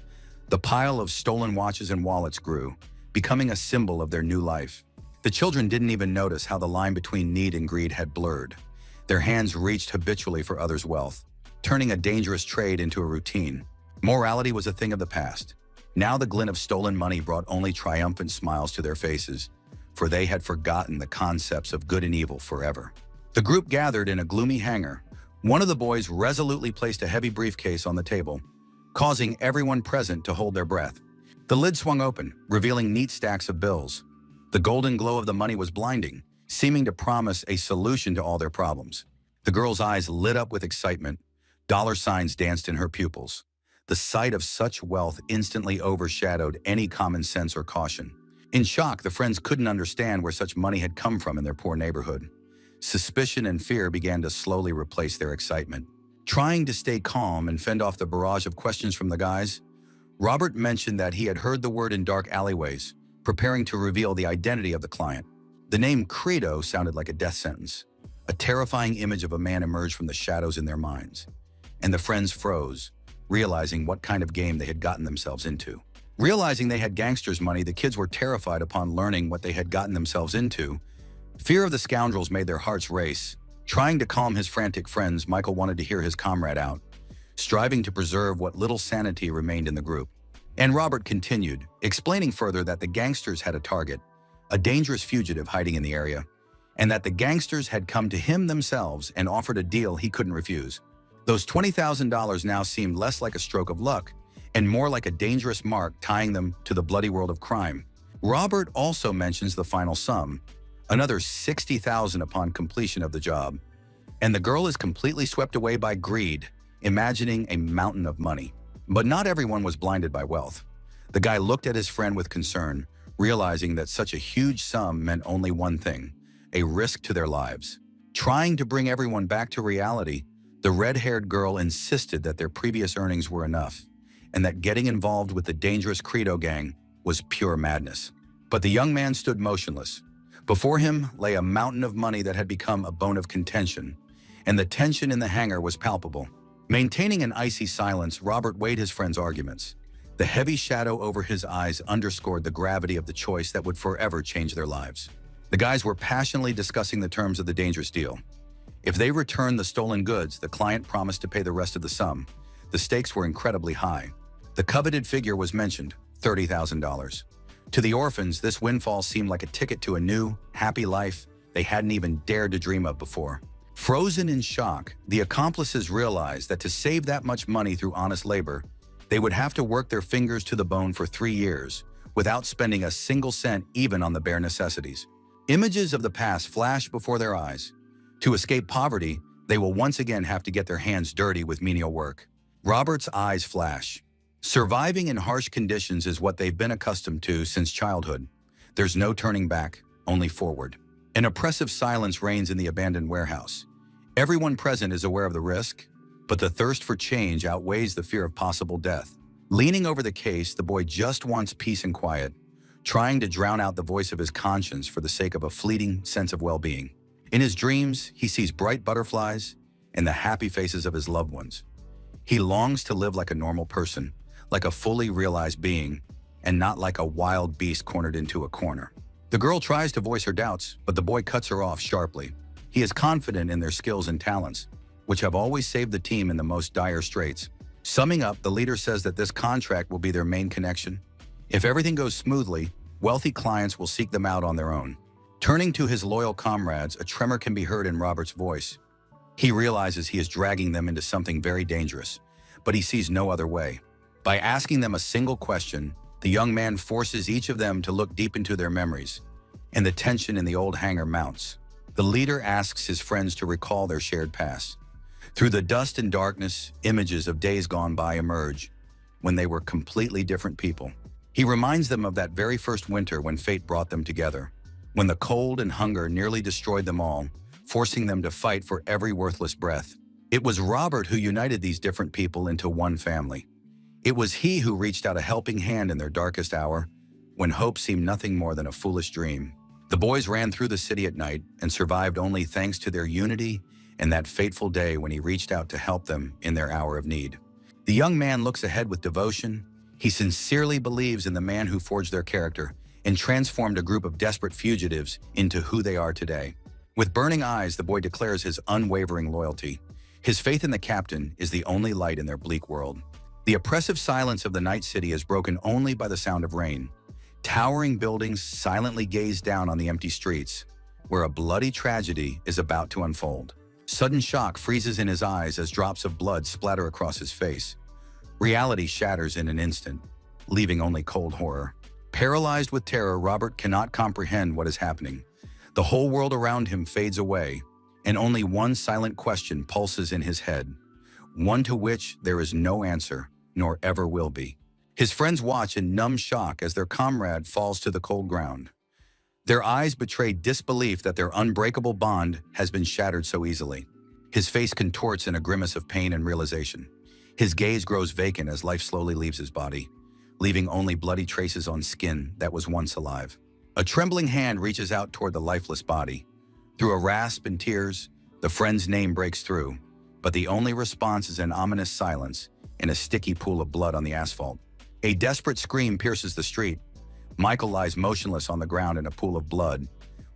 The pile of stolen watches and wallets grew, becoming a symbol of their new life. The children didn't even notice how the line between need and greed had blurred. Their hands reached habitually for others' wealth, turning a dangerous trade into a routine. Morality was a thing of the past. Now the glint of stolen money brought only triumphant smiles to their faces, for they had forgotten the concepts of good and evil forever. The group gathered in a gloomy hangar. One of the boys resolutely placed a heavy briefcase on the table, causing everyone present to hold their breath. The lid swung open, revealing neat stacks of bills. The golden glow of the money was blinding, seeming to promise a solution to all their problems. The girl's eyes lit up with excitement. Dollar signs danced in her pupils. The sight of such wealth instantly overshadowed any common sense or caution. In shock, the friends couldn't understand where such money had come from in their poor neighborhood. Suspicion and fear began to slowly replace their excitement. Trying to stay calm and fend off the barrage of questions from the guys, Robert mentioned that he had heard the word in dark alleyways, preparing to reveal the identity of the client. The name Credo sounded like a death sentence. A terrifying image of a man emerged from the shadows in their minds, and the friends froze, realizing what kind of game they had gotten themselves into. Realizing they had gangsters' money, the kids were terrified upon learning what they had gotten themselves into. Fear of the scoundrels made their hearts race. Trying to calm his frantic friends, Michael wanted to hear his comrade out, striving to preserve what little sanity remained in the group. And Robert continued, explaining further that the gangsters had a target, a dangerous fugitive hiding in the area, and that the gangsters had come to him themselves and offered a deal he couldn't refuse. Those $20,000 now seemed less like a stroke of luck and more like a dangerous mark tying them to the bloody world of crime. Robert also mentions the final sum, another $60,000 upon completion of the job, and the girl is completely swept away by greed, imagining a mountain of money. But not everyone was blinded by wealth. The guy looked at his friend with concern, realizing that such a huge sum meant only one thing, a risk to their lives. Trying to bring everyone back to reality, the red-haired girl insisted that their previous earnings were enough, and that getting involved with the dangerous Credo gang was pure madness. But the young man stood motionless. Before him lay a mountain of money that had become a bone of contention, and the tension in the hangar was palpable. Maintaining an icy silence, Robert weighed his friend's arguments. The heavy shadow over his eyes underscored the gravity of the choice that would forever change their lives. The guys were passionately discussing the terms of the dangerous deal. If they returned the stolen goods, the client promised to pay the rest of the sum. The stakes were incredibly high. The coveted figure was mentioned, $30,000. To the orphans, this windfall seemed like a ticket to a new, happy life they hadn't even dared to dream of before. Frozen in shock, the accomplices realized that to save that much money through honest labor, they would have to work their fingers to the bone for 3 years without spending a single cent even on the bare necessities. Images of the past flash before their eyes. To escape poverty, they will once again have to get their hands dirty with menial work. Robert's eyes flash. Surviving in harsh conditions is what they've been accustomed to since childhood. There's no turning back, only forward. An oppressive silence reigns in the abandoned warehouse. Everyone present is aware of the risk, but the thirst for change outweighs the fear of possible death. Leaning over the case, the boy just wants peace and quiet, trying to drown out the voice of his conscience for the sake of a fleeting sense of well-being. In his dreams, he sees bright butterflies and the happy faces of his loved ones. He longs to live like a normal person, like a fully realized being, and not like a wild beast cornered into a corner. The girl tries to voice her doubts, but the boy cuts her off sharply. He is confident in their skills and talents, which have always saved the team in the most dire straits. Summing up, the leader says that this contract will be their main connection. If everything goes smoothly, wealthy clients will seek them out on their own. Turning to his loyal comrades, a tremor can be heard in Robert's voice. He realizes he is dragging them into something very dangerous, but he sees no other way. By asking them a single question, the young man forces each of them to look deep into their memories, and the tension in the old hangar mounts. The leader asks his friends to recall their shared past. Through the dust and darkness, images of days gone by emerge, when they were completely different people. He reminds them of that very first winter when fate brought them together, when the cold and hunger nearly destroyed them all, forcing them to fight for every worthless breath. It was Robert who united these different people into one family. It was he who reached out a helping hand in their darkest hour, when hope seemed nothing more than a foolish dream. The boys ran through the city at night and survived only thanks to their unity and that fateful day when he reached out to help them in their hour of need. The young man looks ahead with devotion. He sincerely believes in the man who forged their character and transformed a group of desperate fugitives into who they are today. With burning eyes, the boy declares his unwavering loyalty. His faith in the captain is the only light in their bleak world. The oppressive silence of the night city is broken only by the sound of rain. Towering buildings silently gaze down on the empty streets, where a bloody tragedy is about to unfold. Sudden shock freezes in his eyes as drops of blood splatter across his face. Reality shatters in an instant, leaving only cold horror. Paralyzed with terror, Robert cannot comprehend what is happening. The whole world around him fades away, and only one silent question pulses in his head, one to which there is no answer, nor ever will be. His friends watch in numb shock as their comrade falls to the cold ground. Their eyes betray disbelief that their unbreakable bond has been shattered so easily. His face contorts in a grimace of pain and realization. His gaze grows vacant as life slowly leaves his body, leaving only bloody traces on skin that was once alive. A trembling hand reaches out toward the lifeless body. Through a rasp and tears, the friend's name breaks through, but the only response is an ominous silence and a sticky pool of blood on the asphalt. A desperate scream pierces the street. Michael lies motionless on the ground in a pool of blood,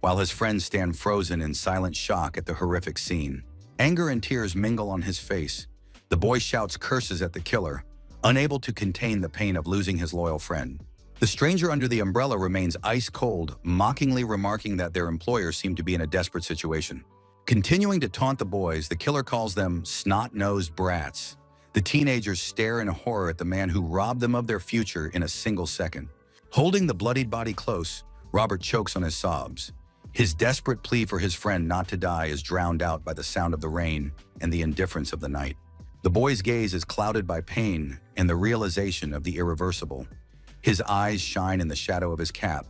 while his friends stand frozen in silent shock at the horrific scene. Anger and tears mingle on his face. The boy shouts curses at the killer, unable to contain the pain of losing his loyal friend. The stranger under the umbrella remains ice cold, mockingly remarking that their employer seemed to be in a desperate situation. Continuing to taunt the boys, the killer calls them snot-nosed brats. The teenagers stare in horror at the man who robbed them of their future in a single second. Holding the bloodied body close, Robert chokes on his sobs. His desperate plea for his friend not to die is drowned out by the sound of the rain and the indifference of the night. The boy's gaze is clouded by pain and the realization of the irreversible. His eyes shine in the shadow of his cap,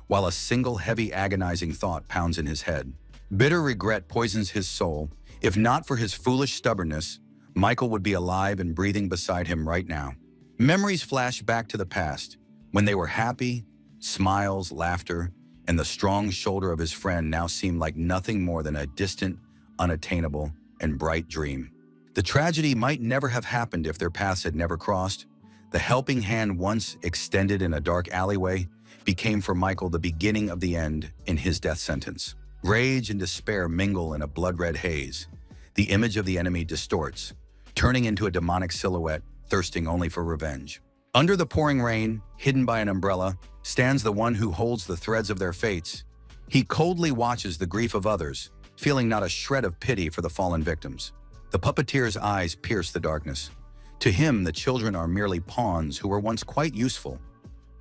while a single heavy agonizing thought pounds in his head. Bitter regret poisons his soul. If not for his foolish stubbornness, Michael would be alive and breathing beside him right now. Memories flash back to the past, when they were happy, smiles, laughter, and the strong shoulder of his friend now seemed like nothing more than a distant, unattainable, and bright dream. The tragedy might never have happened if their paths had never crossed. The helping hand once extended in a dark alleyway became for Michael the beginning of the end in his death sentence. Rage and despair mingle in a blood-red haze. The image of the enemy distorts, turning into a demonic silhouette, thirsting only for revenge. Under the pouring rain, hidden by an umbrella, stands the one who holds the threads of their fates. He coldly watches the grief of others, feeling not a shred of pity for the fallen victims. The puppeteer's eyes pierce the darkness. To him, the children are merely pawns who were once quite useful.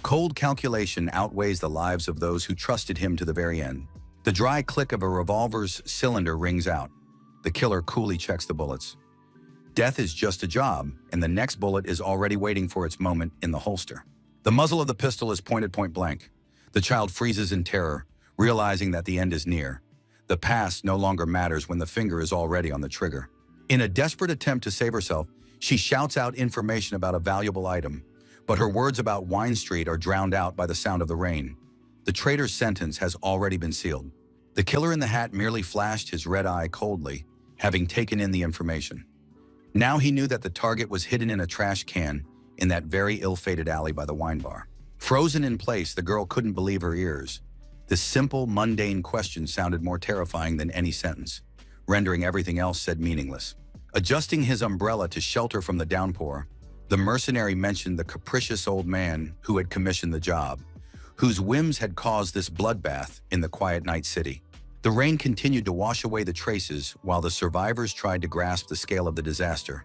Cold calculation outweighs the lives of those who trusted him to the very end. The dry click of a revolver's cylinder rings out. The killer coolly checks the bullets. Death is just a job, and the next bullet is already waiting for its moment in the holster. The muzzle of the pistol is pointed point blank. The child freezes in terror, realizing that the end is near. The past no longer matters when the finger is already on the trigger. In a desperate attempt to save herself, she shouts out information about a valuable item, but her words about Wine Street are drowned out by the sound of the rain. The traitor's sentence has already been sealed. The killer in the hat merely flashed his red eye coldly, having taken in the information. Now he knew that the target was hidden in a trash can in that very ill-fated alley by the wine bar. Frozen in place, the girl couldn't believe her ears. This simple, mundane question sounded more terrifying than any sentence, rendering everything else said meaningless. Adjusting his umbrella to shelter from the downpour, the mercenary mentioned the capricious old man who had commissioned the job, whose whims had caused this bloodbath in the quiet night city. The rain continued to wash away the traces while the survivors tried to grasp the scale of the disaster.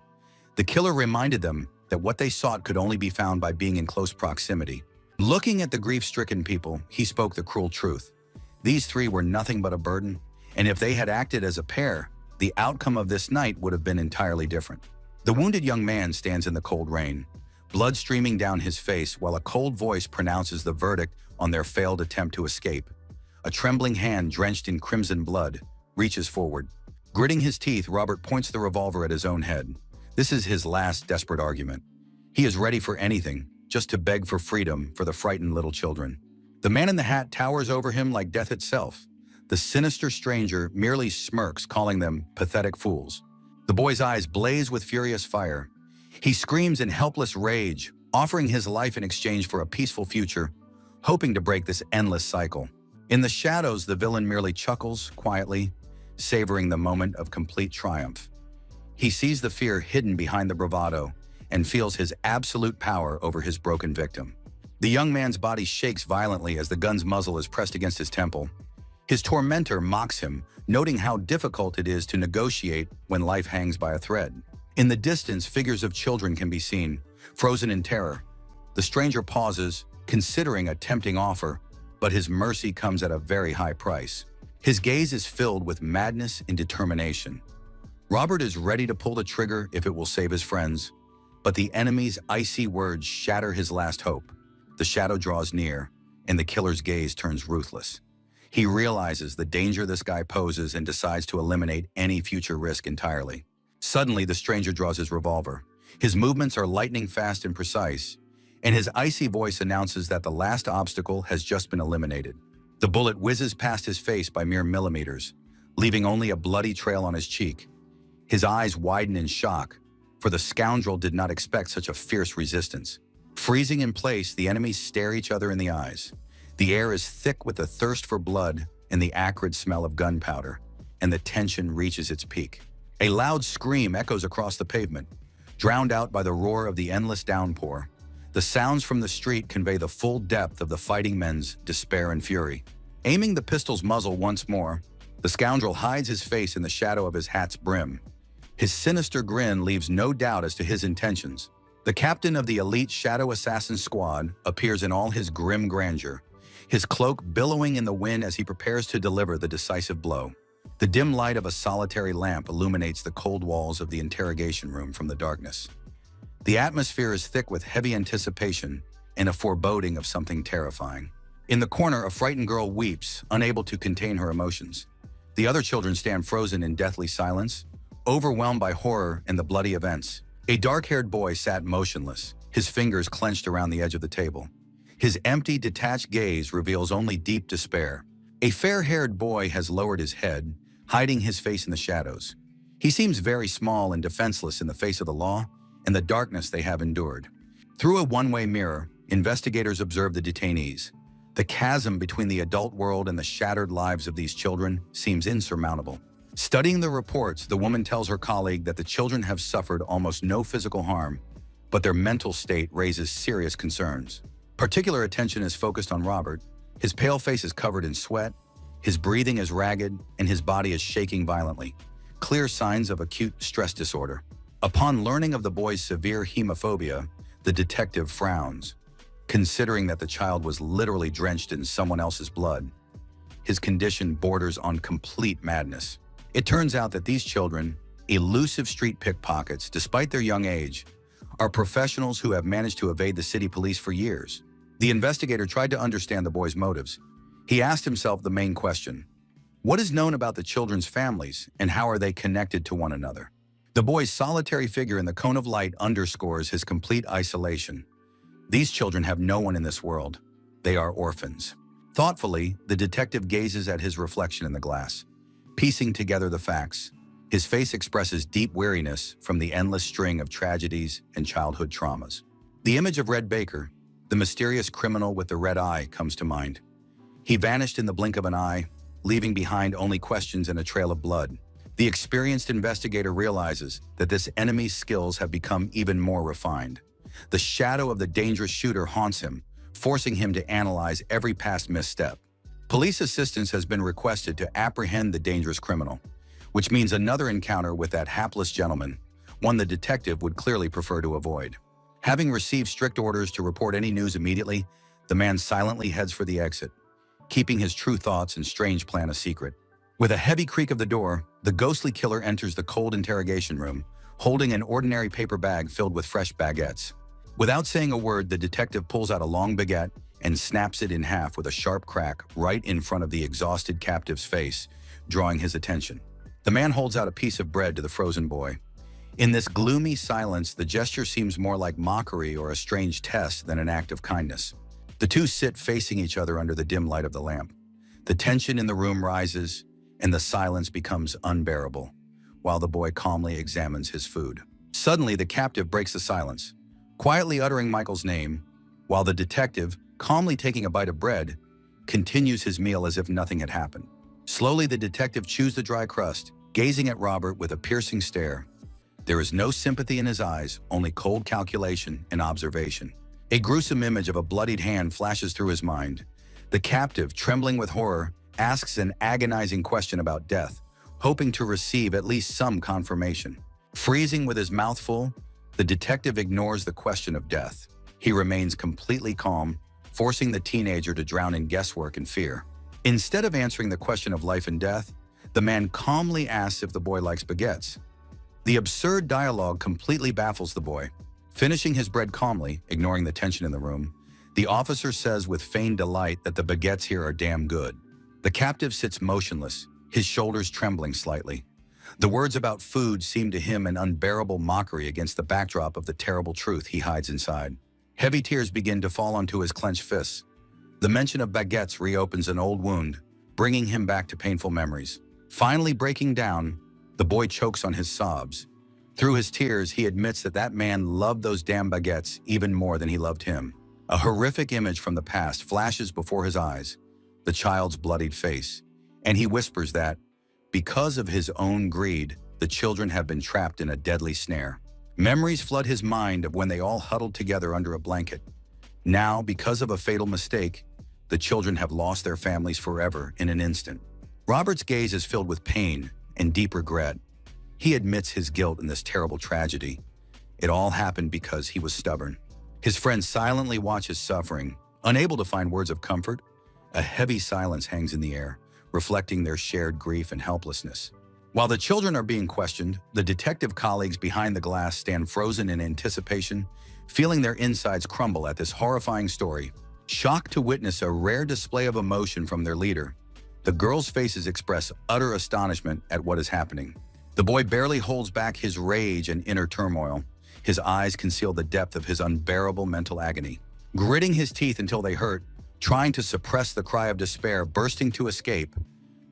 The killer reminded them that what they sought could only be found by being in close proximity. Looking at the grief-stricken people, he spoke the cruel truth. These three were nothing but a burden, and if they had acted as a pair, the outcome of this night would have been entirely different. The wounded young man stands in the cold rain, blood streaming down his face while a cold voice pronounces the verdict on their failed attempt to escape. A trembling hand drenched in crimson blood reaches forward. Gritting his teeth, Robert points the revolver at his own head. This is his last desperate argument. He is ready for anything, just to beg for freedom for the frightened little children. The man in the hat towers over him like death itself. The sinister stranger merely smirks, calling them pathetic fools. The boy's eyes blaze with furious fire. He screams in helpless rage, offering his life in exchange for a peaceful future, hoping to break this endless cycle. In the shadows, the villain merely chuckles quietly, savoring the moment of complete triumph. He sees the fear hidden behind the bravado and feels his absolute power over his broken victim. The young man's body shakes violently as the gun's muzzle is pressed against his temple. His tormentor mocks him, noting how difficult it is to negotiate when life hangs by a thread. In the distance, figures of children can be seen, frozen in terror. The stranger pauses, considering a tempting offer, but his mercy comes at a very high price. His gaze is filled with madness and determination. Robert is ready to pull the trigger if it will save his friends, but the enemy's icy words shatter his last hope. The shadow draws near, and the killer's gaze turns ruthless. He realizes the danger this guy poses and decides to eliminate any future risk entirely. Suddenly, the stranger draws his revolver. His movements are lightning fast and precise, and his icy voice announces that the last obstacle has just been eliminated. The bullet whizzes past his face by mere millimeters, leaving only a bloody trail on his cheek. His eyes widen in shock, for the scoundrel did not expect such a fierce resistance. Freezing in place, the enemies stare each other in the eyes. The air is thick with the thirst for blood and the acrid smell of gunpowder, and the tension reaches its peak. A loud scream echoes across the pavement, drowned out by the roar of the endless downpour. The sounds from the street convey the full depth of the fighting men's despair and fury. Aiming the pistol's muzzle once more, the scoundrel hides his face in the shadow of his hat's brim. His sinister grin leaves no doubt as to his intentions. The captain of the elite Shadow Assassin Squad appears in all his grim grandeur, his cloak billowing in the wind as he prepares to deliver the decisive blow. The dim light of a solitary lamp illuminates the cold walls of the interrogation room from the darkness. The atmosphere is thick with heavy anticipation and a foreboding of something terrifying. In the corner, a frightened girl weeps, unable to contain her emotions. The other children stand frozen in deathly silence, overwhelmed by horror and the bloody events. A dark-haired boy sat motionless, his fingers clenched around the edge of the table. His empty, detached gaze reveals only deep despair. A fair-haired boy has lowered his head, hiding his face in the shadows. He seems very small and defenseless in the face of the law and the darkness they have endured. Through a one-way mirror, investigators observe the detainees. The chasm between the adult world and the shattered lives of these children seems insurmountable. Studying the reports, the woman tells her colleague that the children have suffered almost no physical harm, but their mental state raises serious concerns. Particular attention is focused on Robert. His pale face is covered in sweat, his breathing is ragged, and his body is shaking violently. Clear signs of acute stress disorder. Upon learning of the boy's severe hemophobia, the detective frowns, considering that the child was literally drenched in someone else's blood. His condition borders on complete madness. It turns out that these children, elusive street pickpockets despite their young age, are professionals who have managed to evade the city police for years. The investigator tried to understand the boy's motives. He asked himself the main question: what is known about the children's families and how are they connected to one another? The boy's solitary figure in the cone of light underscores his complete isolation. These children have no one in this world. They are orphans. Thoughtfully, the detective gazes at his reflection in the glass, piecing together the facts. His face expresses deep weariness from the endless string of tragedies and childhood traumas. The image of Red Baker, the mysterious criminal with the red eye, comes to mind. He vanished in the blink of an eye, leaving behind only questions and a trail of blood. The experienced investigator realizes that this enemy's skills have become even more refined. The shadow of the dangerous shooter haunts him, forcing him to analyze every past misstep. Police assistance has been requested to apprehend the dangerous criminal, which means another encounter with that hapless gentleman, one the detective would clearly prefer to avoid. Having received strict orders to report any news immediately, the man silently heads for the exit, keeping his true thoughts and strange plan a secret. With a heavy creak of the door, the ghostly killer enters the cold interrogation room, holding an ordinary paper bag filled with fresh baguettes. Without saying a word, the detective pulls out a long baguette and snaps it in half with a sharp crack right in front of the exhausted captive's face, drawing his attention. The man holds out a piece of bread to the frozen boy. In this gloomy silence, the gesture seems more like mockery or a strange test than an act of kindness. The two sit facing each other under the dim light of the lamp. The tension in the room rises, and the silence becomes unbearable, while the boy calmly examines his food. Suddenly, the captive breaks the silence, quietly uttering Michael's name, while the detective, calmly taking a bite of bread, continues his meal as if nothing had happened. Slowly, the detective chews the dry crust, gazing at Robert with a piercing stare. There is no sympathy in his eyes, only cold calculation and observation. A gruesome image of a bloodied hand flashes through his mind. The captive, trembling with horror, asks an agonizing question about death, hoping to receive at least some confirmation. Freezing with his mouth full, the detective ignores the question of death. He remains completely calm, forcing the teenager to drown in guesswork and fear. Instead of answering the question of life and death, the man calmly asks if the boy likes baguettes. The absurd dialogue completely baffles the boy. Finishing his bread calmly, ignoring the tension in the room, the officer says with feigned delight that the baguettes here are damn good. The captive sits motionless, his shoulders trembling slightly. The words about food seem to him an unbearable mockery against the backdrop of the terrible truth he hides inside. Heavy tears begin to fall onto his clenched fists. The mention of baguettes reopens an old wound, bringing him back to painful memories. Finally breaking down, the boy chokes on his sobs. Through his tears, he admits that that man loved those damn baguettes even more than he loved him. A horrific image from the past flashes before his eyes, the child's bloodied face, and he whispers that, because of his own greed, the children have been trapped in a deadly snare. Memories flood his mind of when they all huddled together under a blanket. Now, because of a fatal mistake, the children have lost their families forever in an instant. Robert's gaze is filled with pain and deep regret. He admits his guilt in this terrible tragedy. It all happened because he was stubborn. His friends silently watch his suffering, unable to find words of comfort. A heavy silence hangs in the air, reflecting their shared grief and helplessness. While the children are being questioned, the detective colleagues behind the glass stand frozen in anticipation, feeling their insides crumble at this horrifying story. Shocked to witness a rare display of emotion from their leader, the girls' faces express utter astonishment at what is happening. The boy barely holds back his rage and inner turmoil. His eyes conceal the depth of his unbearable mental agony. Gritting his teeth until they hurt, trying to suppress the cry of despair bursting to escape,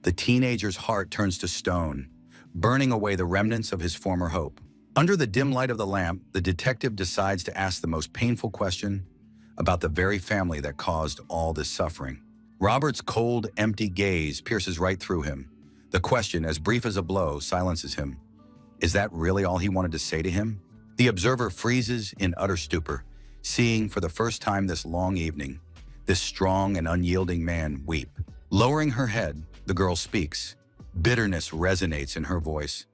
the teenager's heart turns to stone, burning away the remnants of his former hope. Under the dim light of the lamp, the detective decides to ask the most painful question about the very family that caused all this suffering. Robert's cold, empty gaze pierces right through him. The question, as brief as a blow, silences him. Is that really all he wanted to say to him? The observer freezes in utter stupor, seeing for the first time this long evening, this strong and unyielding man weep. Lowering her head, the girl speaks. Bitterness resonates in her voice.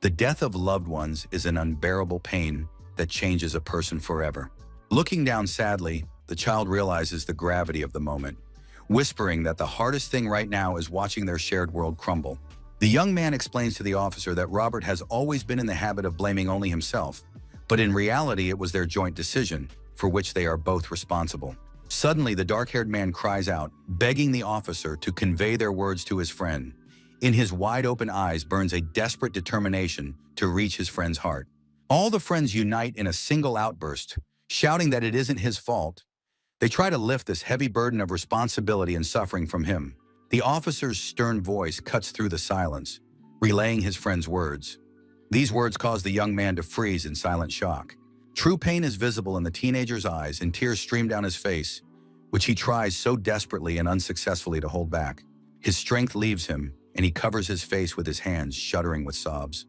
The death of loved ones is an unbearable pain that changes a person forever. Looking down sadly, the child realizes the gravity of the moment, whispering that the hardest thing right now is watching their shared world crumble. The young man explains to the officer that Robert has always been in the habit of blaming only himself, but in reality it was their joint decision, for which they are both responsible. Suddenly, the dark-haired man cries out, begging the officer to convey their words to his friend. In his wide-open eyes burns a desperate determination to reach his friend's heart. All the friends unite in a single outburst, shouting that it isn't his fault. They try to lift this heavy burden of responsibility and suffering from him. The officer's stern voice cuts through the silence, relaying his friend's words. These words cause the young man to freeze in silent shock. True pain is visible in the teenager's eyes, and tears stream down his face, which he tries so desperately and unsuccessfully to hold back. His strength leaves him, and he covers his face with his hands, shuddering with sobs.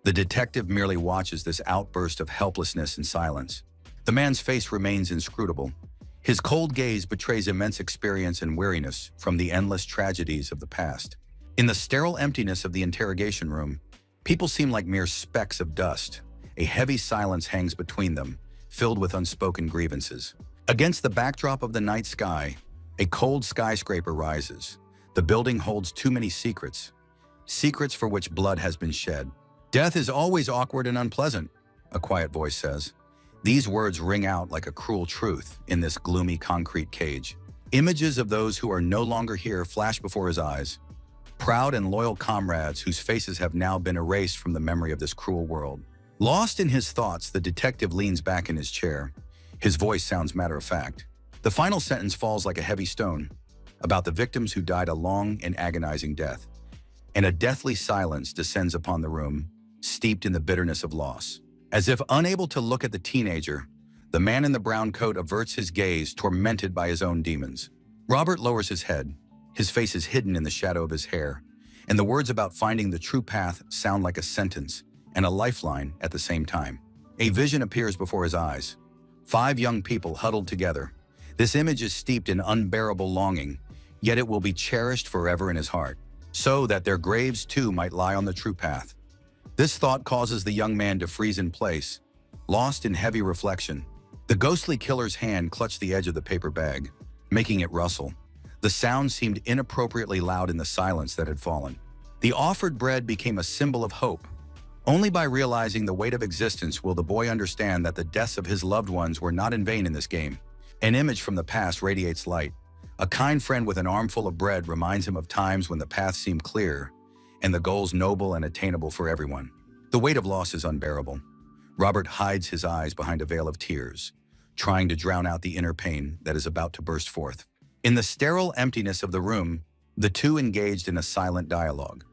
The detective merely watches this outburst of helplessness in silence. The man's face remains inscrutable. His cold gaze betrays immense experience and weariness from the endless tragedies of the past. In the sterile emptiness of the interrogation room, people seem like mere specks of dust. A heavy silence hangs between them, filled with unspoken grievances. Against the backdrop of the night sky, a cold skyscraper rises. The building holds too many secrets, secrets for which blood has been shed. Death is always awkward and unpleasant, a quiet voice says. These words ring out like a cruel truth in this gloomy concrete cage. Images of those who are no longer here flash before his eyes. Proud and loyal comrades whose faces have now been erased from the memory of this cruel world. Lost in his thoughts, the detective leans back in his chair. His voice sounds matter-of-fact. The final sentence falls like a heavy stone, about the victims who died a long and agonizing death. And a deathly silence descends upon the room, steeped in the bitterness of loss. As if unable to look at the teenager, the man in the brown coat averts his gaze, tormented by his own demons. Robert lowers his head. His face is hidden in the shadow of his hair, and the words about finding the true path sound like a sentence and a lifeline at the same time. A vision appears before his eyes. 5 young people huddled together. This image is steeped in unbearable longing, yet it will be cherished forever in his heart, so that their graves too might lie on the true path. This thought causes the young man to freeze in place, lost in heavy reflection. The ghostly killer's hand clutched the edge of the paper bag, making it rustle. The sound seemed inappropriately loud in the silence that had fallen. The offered bread became a symbol of hope. Only by realizing the weight of existence will the boy understand that the deaths of his loved ones were not in vain in this game. An image from the past radiates light. A kind friend with an armful of bread reminds him of times when the path seemed clear and the goals noble and attainable for everyone. The weight of loss is unbearable. Robert hides his eyes behind a veil of tears, trying to drown out the inner pain that is about to burst forth. In the sterile emptiness of the room, the two engaged in a silent dialogue.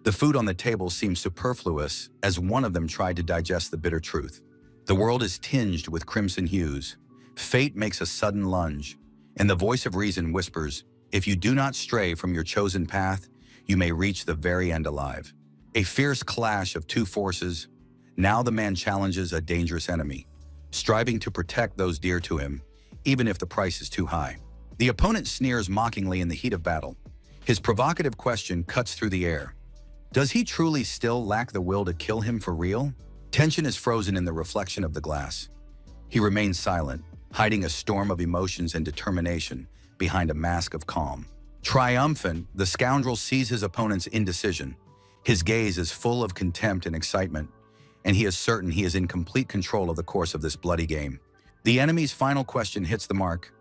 The food on the table seemed superfluous as one of them tried to digest the bitter truth. The world is tinged with crimson hues. Fate makes a sudden lunge, and the voice of reason whispers, if you do not stray from your chosen path, you may reach the very end alive. A fierce clash of two forces. Now the man challenges a dangerous enemy, striving to protect those dear to him, even if the price is too high. The opponent sneers mockingly in the heat of battle. His provocative question cuts through the air. Does he truly still lack the will to kill him for real? Tension is frozen in the reflection of the glass. He remains silent, hiding a storm of emotions and determination behind a mask of calm. Triumphant, the scoundrel sees his opponent's indecision. His gaze is full of contempt and excitement, and he is certain he is in complete control of the course of this bloody game. The enemy's final question hits the mark.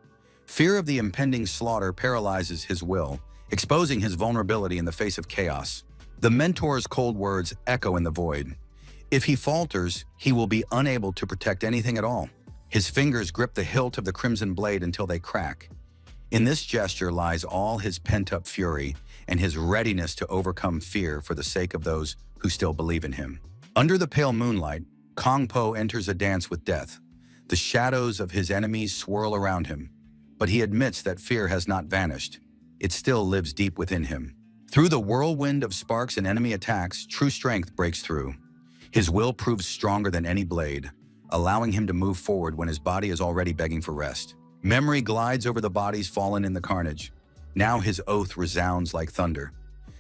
Fear of the impending slaughter paralyzes his will, exposing his vulnerability in the face of chaos. The mentor's cold words echo in the void. If he falters, he will be unable to protect anything at all. His fingers grip the hilt of the crimson blade until they crack. In this gesture lies all his pent-up fury and his readiness to overcome fear for the sake of those who still believe in him. Under the pale moonlight, Kong Po enters a dance with death. The shadows of his enemies swirl around him, but he admits that fear has not vanished. It still lives deep within him. Through the whirlwind of sparks and enemy attacks, true strength breaks through. His will proves stronger than any blade, allowing him to move forward when his body is already begging for rest. Memory glides over the bodies fallen in the carnage. Now his oath resounds like thunder.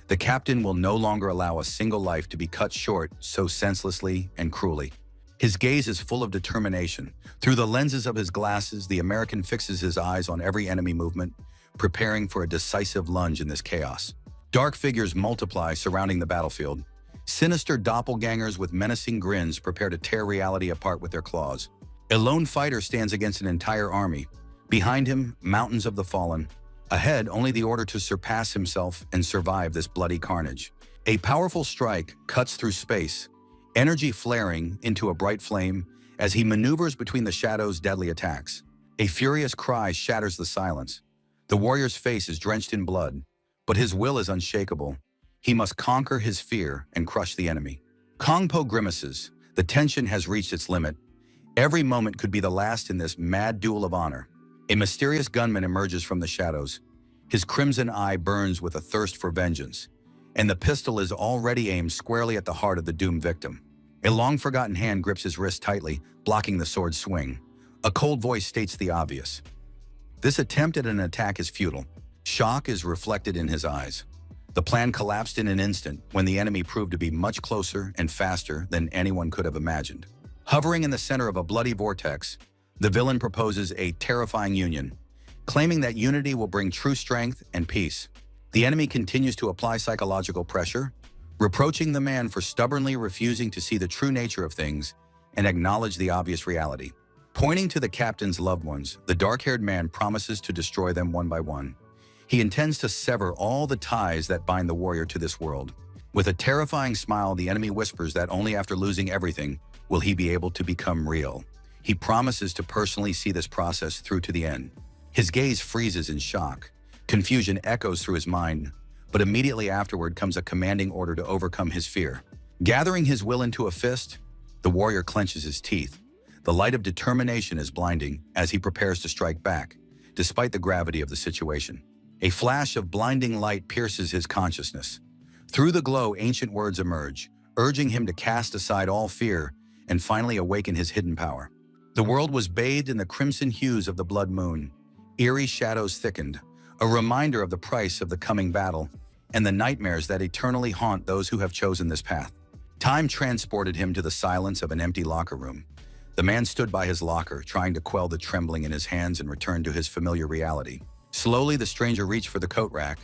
The captain will no longer allow a single life to be cut short so senselessly and cruelly. His gaze is full of determination. Through the lenses of his glasses, the American fixes his eyes on every enemy movement, preparing for a decisive lunge in this chaos. Dark figures multiply surrounding the battlefield. Sinister doppelgangers with menacing grins prepare to tear reality apart with their claws. A lone fighter stands against an entire army. Behind him, mountains of the fallen. Ahead, only the order to surpass himself and survive this bloody carnage. A powerful strike cuts through space, energy flaring into a bright flame as he maneuvers between the shadows' deadly attacks. A furious cry shatters the silence. The warrior's face is drenched in blood, but his will is unshakable. He must conquer his fear and crush the enemy. Kongpo grimaces. The tension has reached its limit. Every moment could be the last in this mad duel of honor. A mysterious gunman emerges from the shadows. His crimson eye burns with a thirst for vengeance, and the pistol is already aimed squarely at the heart of the doomed victim. A long-forgotten hand grips his wrist tightly, blocking the sword's swing. A cold voice states the obvious. This attempt at an attack is futile. Shock is reflected in his eyes. The plan collapsed in an instant when the enemy proved to be much closer and faster than anyone could have imagined. Hovering in the center of a bloody vortex, the villain proposes a terrifying union, claiming that unity will bring true strength and peace. The enemy continues to apply psychological pressure, reproaching the man for stubbornly refusing to see the true nature of things and acknowledge the obvious reality. Pointing to the captain's loved ones, the dark-haired man promises to destroy them one by one. He intends to sever all the ties that bind the warrior to this world. With a terrifying smile, the enemy whispers that only after losing everything will he be able to become real. He promises to personally see this process through to the end. His gaze freezes in shock. Confusion echoes through his mind, but immediately afterward comes a commanding order to overcome his fear. Gathering his will into a fist, the warrior clenches his teeth. The light of determination is blinding as he prepares to strike back, despite the gravity of the situation. A flash of blinding light pierces his consciousness. Through the glow, ancient words emerge, urging him to cast aside all fear and finally awaken his hidden power. The world was bathed in the crimson hues of the blood moon. Eerie shadows thickened, a reminder of the price of the coming battle and the nightmares that eternally haunt those who have chosen this path. Time transported him to the silence of an empty locker room. The man stood by his locker, trying to quell the trembling in his hands and return to his familiar reality. Slowly, the stranger reached for the coat rack,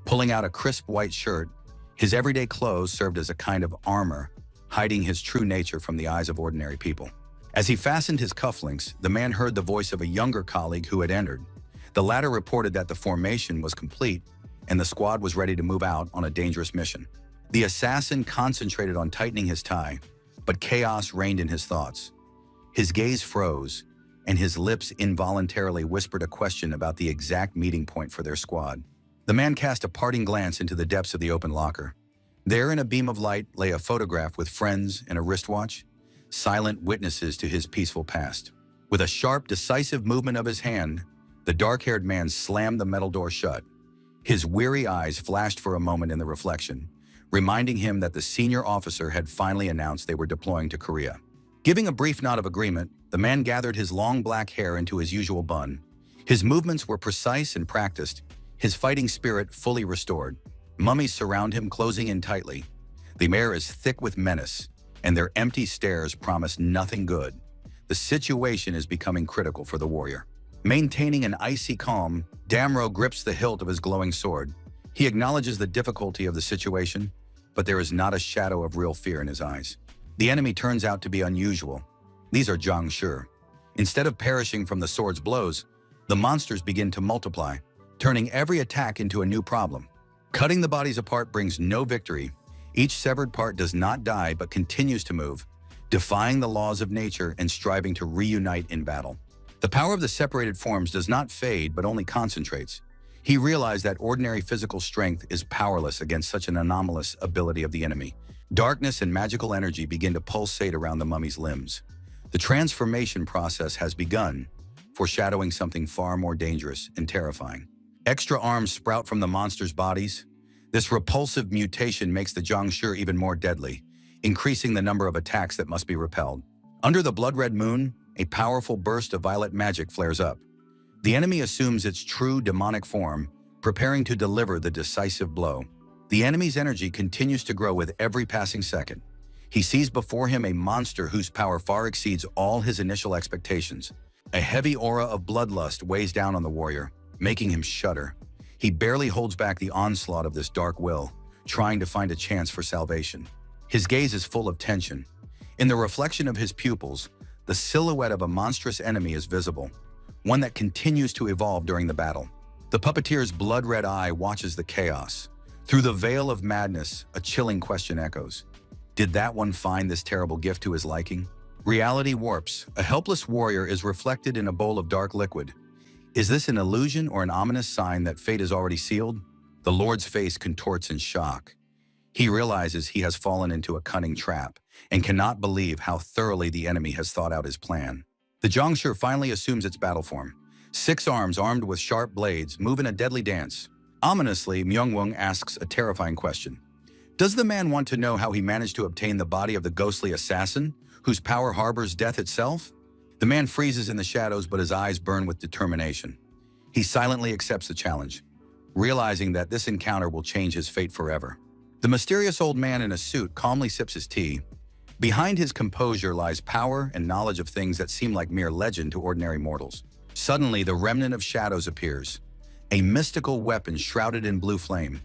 pulling out a crisp white shirt. His everyday clothes served as a kind of armor, hiding his true nature from the eyes of ordinary people. As he fastened his cufflinks, the man heard the voice of a younger colleague who had entered. The latter reported that the formation was complete and the squad was ready to move out on a dangerous mission. The assassin concentrated on tightening his tie, but chaos reigned in his thoughts. His gaze froze, and his lips involuntarily whispered a question about the exact meeting point for their squad. The man cast a parting glance into the depths of the open locker. There, in a beam of light, lay a photograph with friends and a wristwatch, silent witnesses to his peaceful past. With a sharp, decisive movement of his hand, the dark-haired man slammed the metal door shut. His weary eyes flashed for a moment in the reflection, reminding him that the senior officer had finally announced they were deploying to Korea. Giving a brief nod of agreement, the man gathered his long black hair into his usual bun. His movements were precise and practiced, his fighting spirit fully restored. Mummies surround him, closing in tightly. The air is thick with menace, and their empty stares promise nothing good. The situation is becoming critical for the warrior. Maintaining an icy calm, Damro grips the hilt of his glowing sword. He acknowledges the difficulty of the situation, but there is not a shadow of real fear in his eyes. The enemy turns out to be unusual. These are Zhangshi. Instead of perishing from the sword's blows, the monsters begin to multiply, turning every attack into a new problem. Cutting the bodies apart brings no victory. Each severed part does not die but continues to move, defying the laws of nature and striving to reunite in battle. The power of the separated forms does not fade but only concentrates. He realized that ordinary physical strength is powerless against such an anomalous ability of the enemy. Darkness and magical energy begin to pulsate around the mummy's limbs. The transformation process has begun, foreshadowing something far more dangerous and terrifying. Extra arms sprout from the monster's bodies. This repulsive mutation makes the Zhongshi even more deadly, increasing the number of attacks that must be repelled. Under the blood-red moon, a powerful burst of violet magic flares up. The enemy assumes its true demonic form, preparing to deliver the decisive blow. The enemy's energy continues to grow with every passing second. He sees before him a monster whose power far exceeds all his initial expectations. A heavy aura of bloodlust weighs down on the warrior, making him shudder. He barely holds back the onslaught of this dark will, trying to find a chance for salvation. His gaze is full of tension. In the reflection of his pupils, the silhouette of a monstrous enemy is visible, one that continues to evolve during the battle. The puppeteer's blood-red eye watches the chaos. Through the veil of madness, a chilling question echoes. Did that one find this terrible gift to his liking? Reality warps. A helpless warrior is reflected in a bowl of dark liquid. Is this an illusion or an ominous sign that fate is already sealed? The Lord's face contorts in shock. He realizes he has fallen into a cunning trap and cannot believe how thoroughly the enemy has thought out his plan. The Zhongshi finally assumes its battle form. 6 arms armed with sharp blades move in a deadly dance. Ominously, Myungwon asks a terrifying question. Does the man want to know how he managed to obtain the body of the ghostly assassin, whose power harbors death itself? The man freezes in the shadows, but his eyes burn with determination. He silently accepts the challenge, realizing that this encounter will change his fate forever. The mysterious old man in a suit calmly sips his tea. Behind his composure lies power and knowledge of things that seem like mere legend to ordinary mortals. Suddenly, the remnant of shadows appears, a mystical weapon shrouded in blue flame.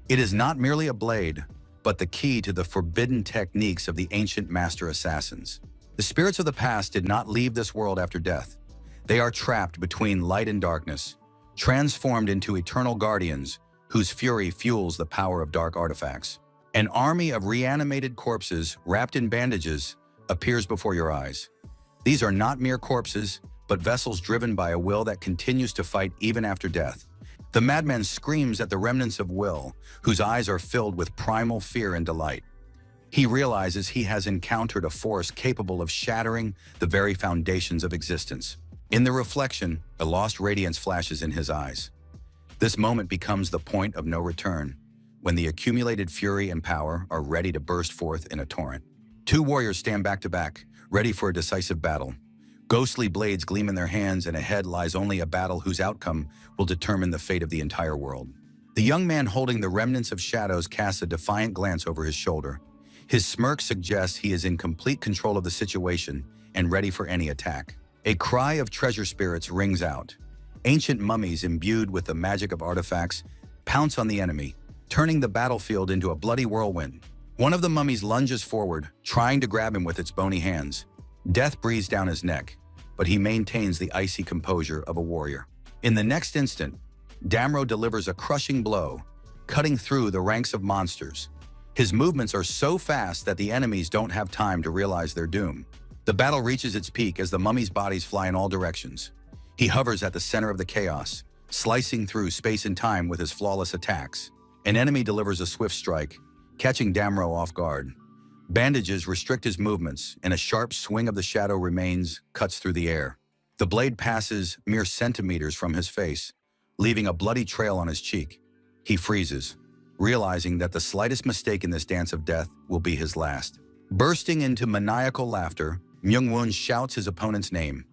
It is not merely a blade, but the key to the forbidden techniques of the ancient master assassins. The spirits of the past did not leave this world after death. They are trapped between light and darkness, transformed into eternal guardians whose fury fuels the power of dark artifacts. An army of reanimated corpses wrapped in bandages appears before your eyes. These are not mere corpses, but vessels driven by a will that continues to fight even after death. The madman screams at the remnants of will, whose eyes are filled with primal fear and delight. He realizes he has encountered a force capable of shattering the very foundations of existence. In the reflection, a lost radiance flashes in his eyes. This moment becomes the point of no return, when the accumulated fury and power are ready to burst forth in a torrent. 2 warriors stand back to back, ready for a decisive battle. Ghostly blades gleam in their hands, and ahead lies only a battle whose outcome will determine the fate of the entire world. The young man holding the remnants of shadows casts a defiant glance over his shoulder. His smirk suggests he is in complete control of the situation and ready for any attack. A cry of treasure spirits rings out. Ancient mummies imbued with the magic of artifacts pounce on the enemy, turning the battlefield into a bloody whirlwind. One of the mummies lunges forward, trying to grab him with its bony hands. Death breathes down his neck, but he maintains the icy composure of a warrior. In the next instant, Damro delivers a crushing blow, cutting through the ranks of monsters. His movements are so fast that the enemies don't have time to realize their doom. The battle reaches its peak as the mummy's bodies fly in all directions. He hovers at the center of the chaos, slicing through space and time with his flawless attacks. An enemy delivers a swift strike, catching Damro off guard. Bandages restrict his movements, and a sharp swing of the shadow remains cuts through the air. The blade passes mere centimeters from his face, leaving a bloody trail on his cheek. He freezes, realizing that the slightest mistake in this dance of death will be his last. Bursting into maniacal laughter, Myungwon shouts his opponent's name.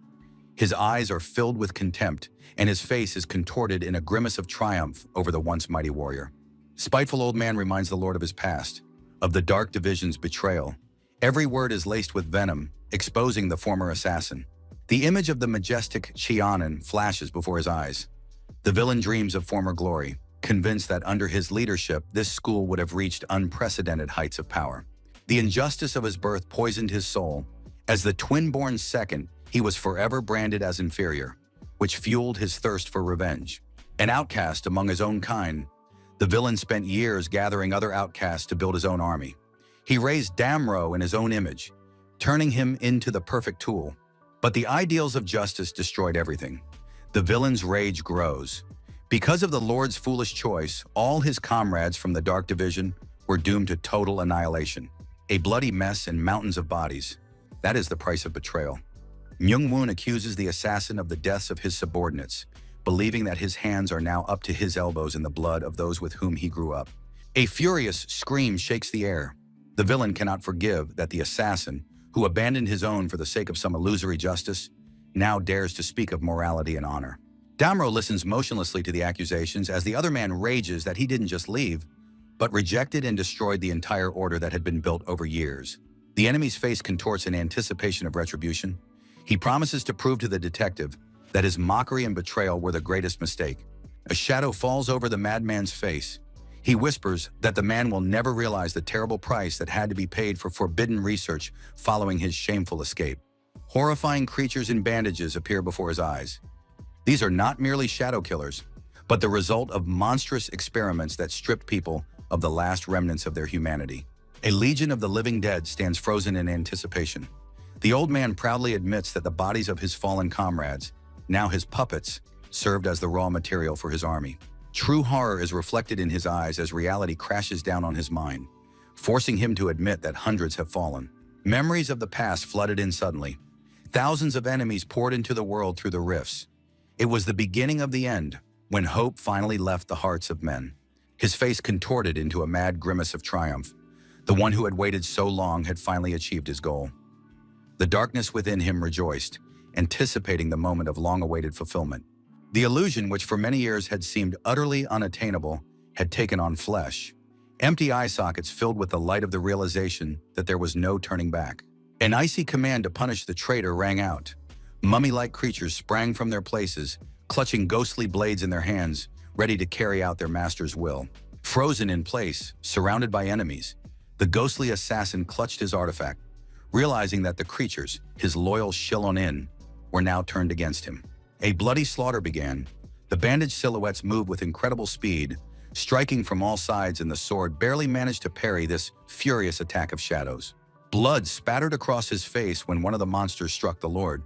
His eyes are filled with contempt, and his face is contorted in a grimace of triumph over the once mighty warrior. Spiteful old man reminds the Lord of his past, of the Dark Division's betrayal. Every word is laced with venom, exposing the former assassin. The image of the majestic Chianan flashes before his eyes. The villain dreams of former glory, convinced that under his leadership, this school would have reached unprecedented heights of power. The injustice of his birth poisoned his soul. As the twin-born second, he was forever branded as inferior, which fueled his thirst for revenge. An outcast among his own kind, the villain spent years gathering other outcasts to build his own army. He raised Damro in his own image, turning him into the perfect tool. But the ideals of justice destroyed everything. The villain's rage grows. Because of the Lord's foolish choice, all his comrades from the Dark Division were doomed to total annihilation. A bloody mess and mountains of bodies. That is the price of betrayal. Myung-woon accuses the assassin of the deaths of his subordinates, believing that his hands are now up to his elbows in the blood of those with whom he grew up. A furious scream shakes the air. The villain cannot forgive that the assassin, who abandoned his own for the sake of some illusory justice, now dares to speak of morality and honor. Damro listens motionlessly to the accusations as the other man rages that he didn't just leave, but rejected and destroyed the entire order that had been built over years. The enemy's face contorts in anticipation of retribution. He promises to prove to the detective that his mockery and betrayal were the greatest mistake. A shadow falls over the madman's face. He whispers that the man will never realize the terrible price that had to be paid for forbidden research following his shameful escape. Horrifying creatures in bandages appear before his eyes. These are not merely shadow killers, but the result of monstrous experiments that stripped people of the last remnants of their humanity. A legion of the living dead stands frozen in anticipation. The old man proudly admits that the bodies of his fallen comrades, now his puppets, served as the raw material for his army. True horror is reflected in his eyes as reality crashes down on his mind, forcing him to admit that hundreds have fallen. Memories of the past flooded in suddenly. Thousands of enemies poured into the world through the rifts. It was the beginning of the end, when hope finally left the hearts of men. His face contorted into a mad grimace of triumph. The one who had waited so long had finally achieved his goal. The darkness within him rejoiced, anticipating the moment of long-awaited fulfillment. The illusion, which for many years had seemed utterly unattainable, had taken on flesh. Empty eye sockets filled with the light of the realization that there was no turning back. An icy command to punish the traitor rang out. Mummy-like creatures sprang from their places, clutching ghostly blades in their hands, ready to carry out their master's will. Frozen in place, surrounded by enemies, the ghostly assassin clutched his artifact, realizing that the creatures, his loyal Shilonin, were now turned against him. A bloody slaughter began. The bandaged silhouettes moved with incredible speed, striking from all sides, and the sword barely managed to parry this furious attack of shadows. Blood spattered across his face when one of the monsters struck the Lord.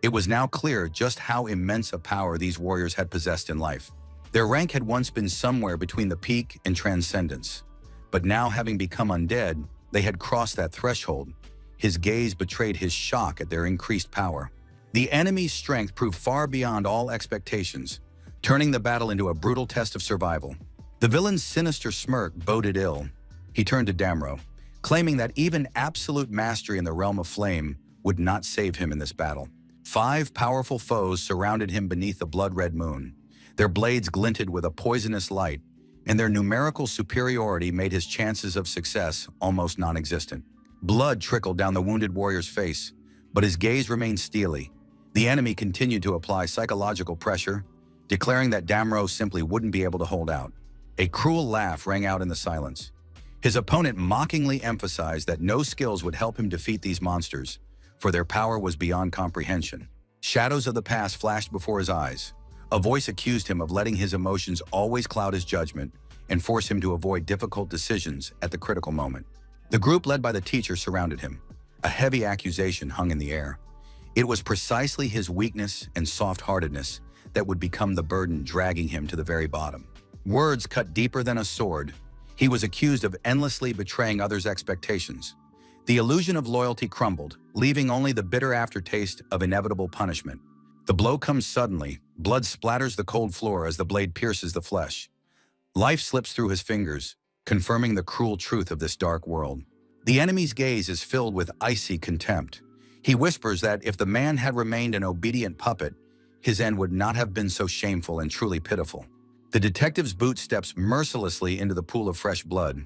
It was now clear just how immense a power these warriors had possessed in life. Their rank had once been somewhere between the peak and transcendence, but now, having become undead, they had crossed that threshold. His gaze betrayed his shock at their increased power. The enemy's strength proved far beyond all expectations, turning the battle into a brutal test of survival. The villain's sinister smirk boded ill. He turned to Damro, claiming that even absolute mastery in the realm of flame would not save him in this battle. 5 powerful foes surrounded him beneath the blood-red moon. Their blades glinted with a poisonous light, and their numerical superiority made his chances of success almost non-existent. Blood trickled down the wounded warrior's face, but his gaze remained steely. The enemy continued to apply psychological pressure, declaring that Damro simply wouldn't be able to hold out. A cruel laugh rang out in the silence. His opponent mockingly emphasized that no skills would help him defeat these monsters, for their power was beyond comprehension. Shadows of the past flashed before his eyes. A voice accused him of letting his emotions always cloud his judgment and force him to avoid difficult decisions at the critical moment. The group led by the teacher surrounded him. A heavy accusation hung in the air. It was precisely his weakness and soft-heartedness that would become the burden dragging him to the very bottom. Words cut deeper than a sword. He was accused of endlessly betraying others' expectations. The illusion of loyalty crumbled, leaving only the bitter aftertaste of inevitable punishment. The blow comes suddenly. Blood splatters the cold floor as the blade pierces the flesh. Life slips through his fingers, confirming the cruel truth of this dark world. The enemy's gaze is filled with icy contempt. He whispers that if the man had remained an obedient puppet, his end would not have been so shameful and truly pitiful. The detective's boot steps mercilessly into the pool of fresh blood.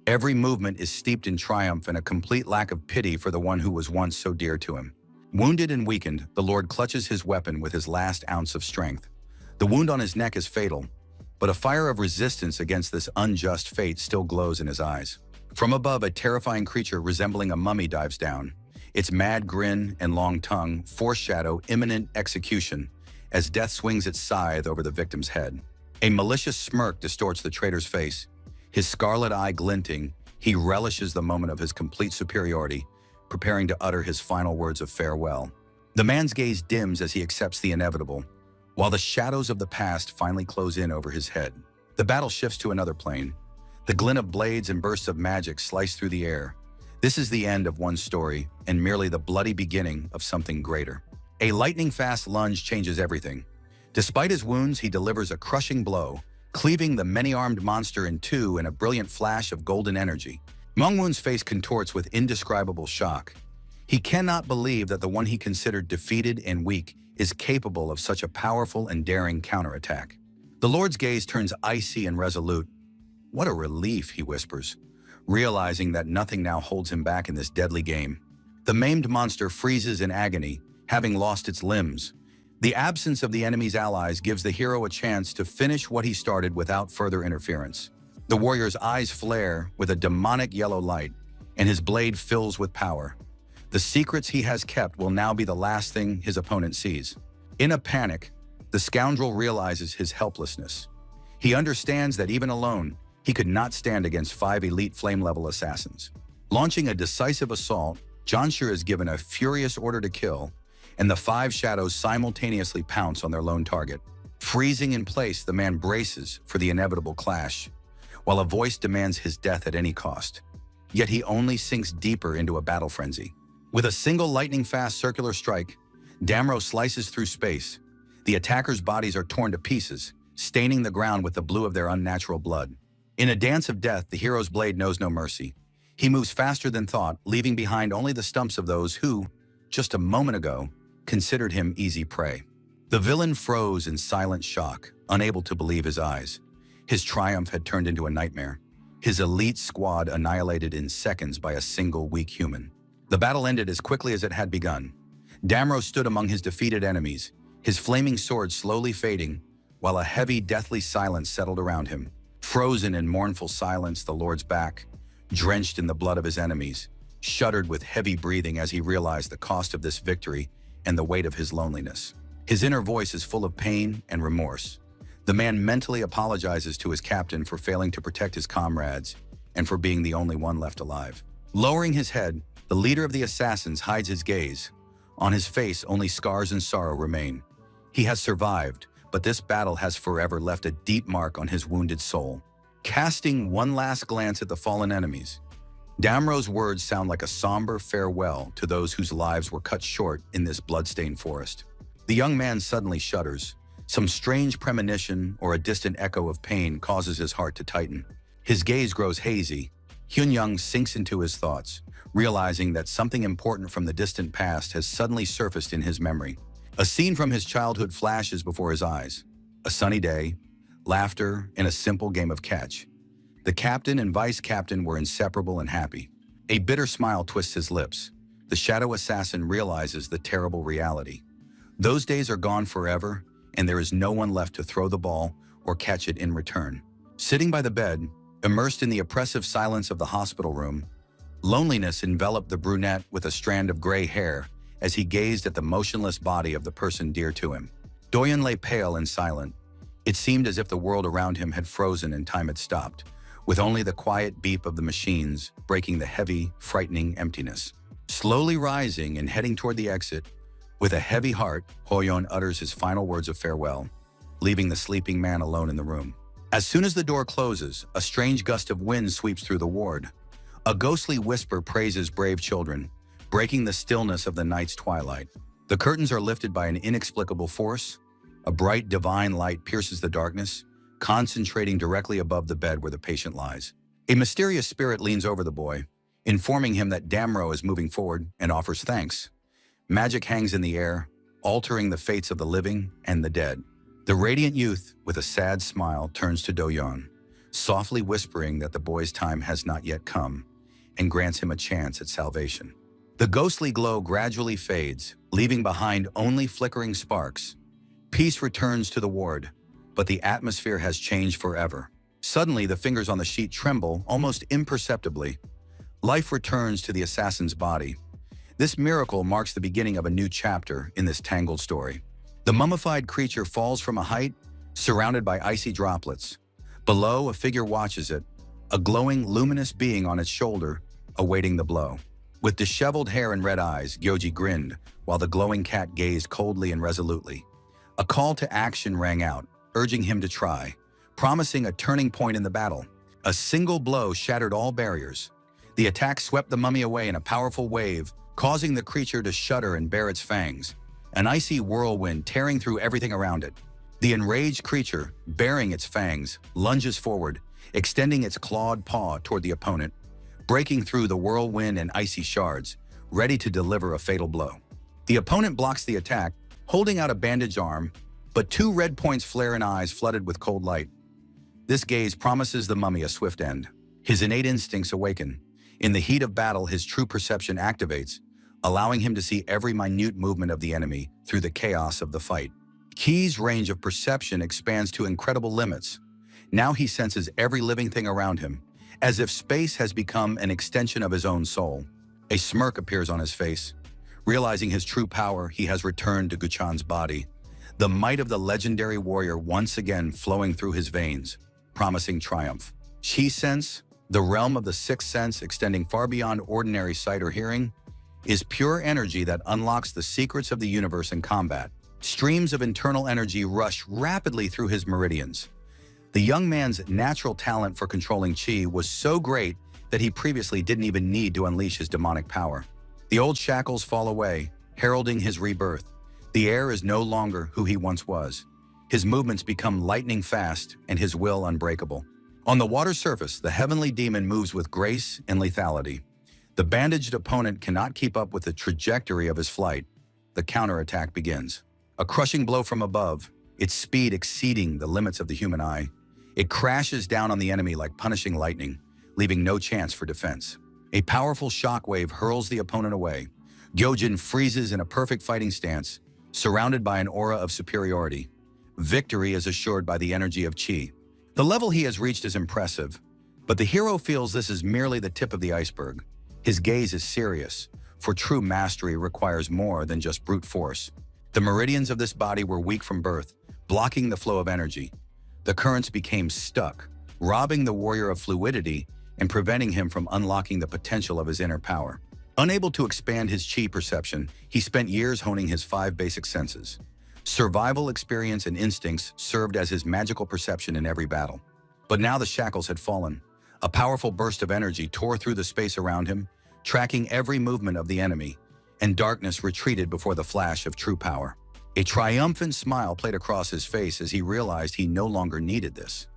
Every movement is steeped in triumph and a complete lack of pity for the one who was once so dear to him. Wounded and weakened, the Lord clutches his weapon with his last ounce of strength. The wound on his neck is fatal, but a fire of resistance against this unjust fate still glows in his eyes. From above, a terrifying creature resembling a mummy dives down. Its mad grin and long tongue foreshadow imminent execution as death swings its scythe over the victim's head. A malicious smirk distorts the traitor's face. His scarlet eye glinting, he relishes the moment of his complete superiority, preparing to utter his final words of farewell. The man's gaze dims as he accepts the inevitable, while the shadows of the past finally close in over his head. The battle shifts to another plane. The glint of blades and bursts of magic slice through the air. This is the end of one story and merely the bloody beginning of something greater. A lightning-fast lunge changes everything. Despite his wounds, he delivers a crushing blow, cleaving the many-armed monster in two in a brilliant flash of golden energy. Mangwon's face contorts with indescribable shock. He cannot believe that the one he considered defeated and weak is capable of such a powerful and daring counterattack. The Lord's gaze turns icy and resolute. "What a relief," he whispers, realizing that nothing now holds him back in this deadly game. The maimed monster freezes in agony, having lost its limbs. The absence of the enemy's allies gives the hero a chance to finish what he started without further interference. The warrior's eyes flare with a demonic yellow light, and his blade fills with power. The secrets he has kept will now be the last thing his opponent sees. In a panic, the scoundrel realizes his helplessness. He understands that even alone, he could not stand against 5 elite flame-level assassins. Launching a decisive assault, Dronzer is given a furious order to kill, and the 5 shadows simultaneously pounce on their lone target. Freezing in place, the man braces for the inevitable clash, while a voice demands his death at any cost. Yet he only sinks deeper into a battle frenzy. With a single lightning-fast circular strike, Damro slices through space. The attackers' bodies are torn to pieces, staining the ground with the blue of their unnatural blood. In a dance of death, the hero's blade knows no mercy. He moves faster than thought, leaving behind only the stumps of those who, just a moment ago, considered him easy prey. The villain froze in silent shock, unable to believe his eyes. His triumph had turned into a nightmare. His elite squad annihilated in seconds by a single weak human. The battle ended as quickly as it had begun. Damro stood among his defeated enemies, his flaming sword slowly fading, while a heavy, deathly silence settled around him. Frozen in mournful silence, the Lord's back, drenched in the blood of his enemies, shuddered with heavy breathing as he realized the cost of this victory and the weight of his loneliness. His inner voice is full of pain and remorse. The man mentally apologizes to his captain for failing to protect his comrades and for being the only one left alive. Lowering his head, the leader of the assassins hides his gaze. On his face, only scars and sorrow remain. He has survived, but this battle has forever left a deep mark on his wounded soul. Casting one last glance at the fallen enemies, Damro's words sound like a somber farewell to those whose lives were cut short in this bloodstained forest. The young man suddenly shudders. Some strange premonition or a distant echo of pain causes his heart to tighten. His gaze grows hazy. Hyun-young sinks into his thoughts, realizing that something important from the distant past has suddenly surfaced in his memory. A scene from his childhood flashes before his eyes. A sunny day, laughter, and a simple game of catch. The captain and vice-captain were inseparable and happy. A bitter smile twists his lips. The shadow assassin realizes the terrible reality. Those days are gone forever, and there is no one left to throw the ball or catch it in return. Sitting by the bed, immersed in the oppressive silence of the hospital room, loneliness enveloped the brunette with a strand of gray hair as he gazed at the motionless body of the person dear to him. Doyen lay pale and silent. It seemed as if the world around him had frozen and time had stopped, with only the quiet beep of the machines breaking the heavy, frightening emptiness. Slowly rising and heading toward the exit, with a heavy heart, Hoyon utters his final words of farewell, leaving the sleeping man alone in the room. As soon as the door closes, a strange gust of wind sweeps through the ward. A ghostly whisper praises brave children, breaking the stillness of the night's twilight. The curtains are lifted by an inexplicable force. A bright, divine light pierces the darkness, concentrating directly above the bed where the patient lies. A mysterious spirit leans over the boy, informing him that Damro is moving forward and offers thanks. Magic hangs in the air, altering the fates of the living and the dead. The radiant youth, with a sad smile, turns to Doyon, softly whispering that the boy's time has not yet come, and grants him a chance at salvation. The ghostly glow gradually fades, leaving behind only flickering sparks. Peace returns to the ward, but the atmosphere has changed forever. Suddenly, the fingers on the sheet tremble, almost imperceptibly. Life returns to the assassin's body. This miracle marks the beginning of a new chapter in this tangled story. The mummified creature falls from a height, surrounded by icy droplets. Below, a figure watches it, a glowing, luminous being on its shoulder, awaiting the blow. With disheveled hair and red eyes, Gyoji grinned, while the glowing cat gazed coldly and resolutely. A call to action rang out, urging him to try, promising a turning point in the battle. A single blow shattered all barriers. The attack swept the mummy away in a powerful wave, causing the creature to shudder and bare its fangs, an icy whirlwind tearing through everything around it. The enraged creature, baring its fangs, lunges forward, extending its clawed paw toward the opponent, breaking through the whirlwind and icy shards, ready to deliver a fatal blow. The opponent blocks the attack, holding out a bandaged arm, but two red points flare in eyes flooded with cold light. This gaze promises the mummy a swift end. His innate instincts awaken. In the heat of battle, his true perception activates, allowing him to see every minute movement of the enemy through the chaos of the fight. Ki's range of perception expands to incredible limits. Now he senses every living thing around him, as if space has become an extension of his own soul. A smirk appears on his face. Realizing his true power, he has returned to Guchan's body, the might of the legendary warrior once again flowing through his veins, promising triumph. Chi sense, the realm of the sixth sense extending far beyond ordinary sight or hearing, is pure energy that unlocks the secrets of the universe in combat. Streams of internal energy rush rapidly through his meridians. The young man's natural talent for controlling Chi was so great that he previously didn't even need to unleash his demonic power. The old shackles fall away, heralding his rebirth. The heir is no longer who he once was. His movements become lightning fast and his will unbreakable. On the water surface, the heavenly demon moves with grace and lethality. The bandaged opponent cannot keep up with the trajectory of his flight. The counterattack begins. A crushing blow from above, its speed exceeding the limits of the human eye. It crashes down on the enemy like punishing lightning, leaving no chance for defense. A powerful shockwave hurls the opponent away. Gyojin freezes in a perfect fighting stance, surrounded by an aura of superiority. Victory is assured by the energy of Chi. The level he has reached is impressive, but the hero feels this is merely the tip of the iceberg. His gaze is serious, for true mastery requires more than just brute force. The meridians of this body were weak from birth, blocking the flow of energy. The currents became stuck, robbing the warrior of fluidity and preventing him from unlocking the potential of his inner power. Unable to expand his Chi perception, he spent years honing his 5 basic senses. Survival experience and instincts served as his magical perception in every battle. But now the shackles had fallen. A powerful burst of energy tore through the space around him, tracking every movement of the enemy, and darkness retreated before the flash of true power. A triumphant smile played across his face as he realized he no longer needed this.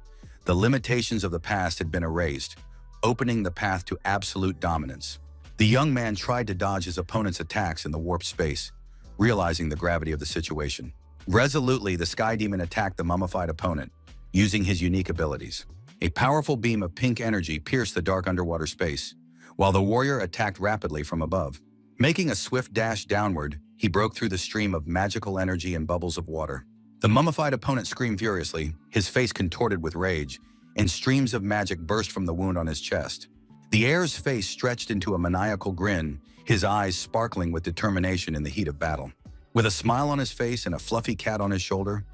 The limitations of the past had been erased, opening the path to absolute dominance. The young man tried to dodge his opponent's attacks in the warped space, realizing the gravity of the situation. Resolutely, the Sky Demon attacked the mummified opponent, using his unique abilities. A powerful beam of pink energy pierced the dark underwater space, while the warrior attacked rapidly from above. Making a swift dash downward, he broke through the stream of magical energy and bubbles of water. The mummified opponent screamed furiously, his face contorted with rage, and streams of magic burst from the wound on his chest. The heir's face stretched into a maniacal grin, his eyes sparkling with determination in the heat of battle. With a smile on his face and a fluffy cat on his shoulder,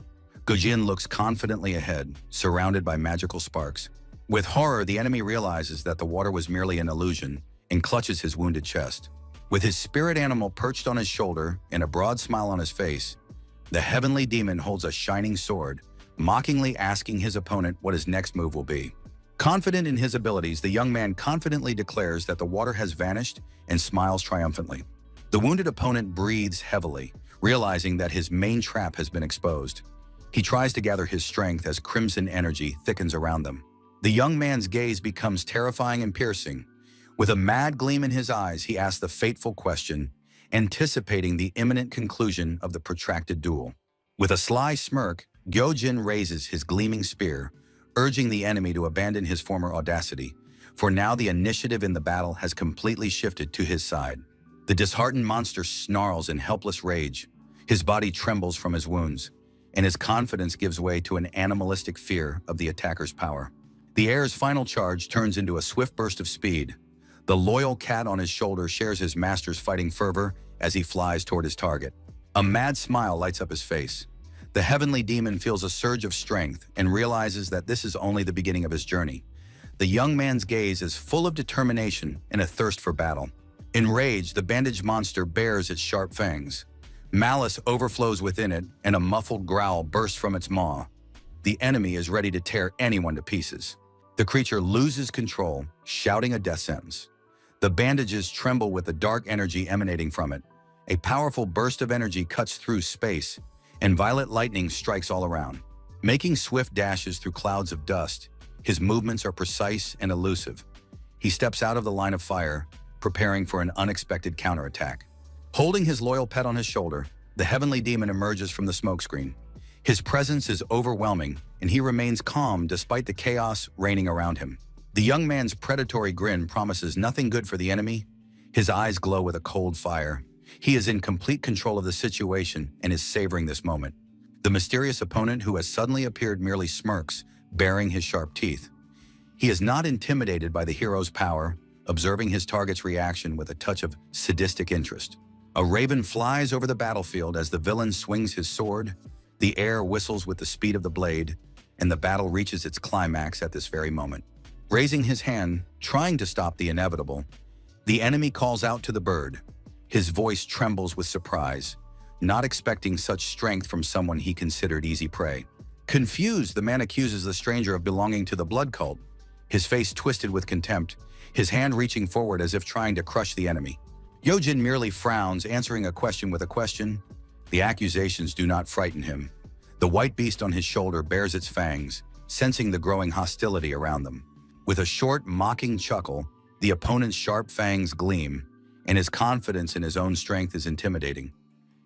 Gyojin looks confidently ahead, surrounded by magical sparks. With horror, the enemy realizes that the water was merely an illusion and clutches his wounded chest. With his spirit animal perched on his shoulder and a broad smile on his face, the heavenly demon holds a shining sword, mockingly asking his opponent what his next move will be. Confident in his abilities, the young man confidently declares that the water has vanished and smiles triumphantly. The wounded opponent breathes heavily, realizing that his main trap has been exposed. He tries to gather his strength as crimson energy thickens around them. The young man's gaze becomes terrifying and piercing. With a mad gleam in his eyes, he asks the fateful question, anticipating the imminent conclusion of the protracted duel. With a sly smirk, Gyojin raises his gleaming spear, urging the enemy to abandon his former audacity, for now the initiative in the battle has completely shifted to his side. The disheartened monster snarls in helpless rage. His body trembles from his wounds, and his confidence gives way to an animalistic fear of the attacker's power. The heir's final charge turns into a swift burst of speed. The loyal cat on his shoulder shares his master's fighting fervor as he flies toward his target. A mad smile lights up his face. The heavenly demon feels a surge of strength and realizes that this is only the beginning of his journey. The young man's gaze is full of determination and a thirst for battle. Enraged, the bandaged monster bares its sharp fangs. Malice overflows within it, and a muffled growl bursts from its maw. The enemy is ready to tear anyone to pieces. The creature loses control, shouting a death sentence. The bandages tremble with the dark energy emanating from it. A powerful burst of energy cuts through space, and violet lightning strikes all around. Making swift dashes through clouds of dust, his movements are precise and elusive. He steps out of the line of fire, preparing for an unexpected counterattack. Holding his loyal pet on his shoulder, the heavenly demon emerges from the smokescreen. His presence is overwhelming, and he remains calm despite the chaos reigning around him. The young man's predatory grin promises nothing good for the enemy. His eyes glow with a cold fire. He is in complete control of the situation and is savoring this moment. The mysterious opponent who has suddenly appeared merely smirks, baring his sharp teeth. He is not intimidated by the hero's power, observing his target's reaction with a touch of sadistic interest. A raven flies over the battlefield as the villain swings his sword. The air whistles with the speed of the blade, and the battle reaches its climax at this very moment. Raising his hand, trying to stop the inevitable, the enemy calls out to the bird. His voice trembles with surprise, not expecting such strength from someone he considered easy prey. Confused, the man accuses the stranger of belonging to the blood cult, his face twisted with contempt, his hand reaching forward as if trying to crush the enemy. Yojin merely frowns, answering a question with a question. The accusations do not frighten him. The white beast on his shoulder bares its fangs, sensing the growing hostility around them. With a short, mocking chuckle, the opponent's sharp fangs gleam, and his confidence in his own strength is intimidating.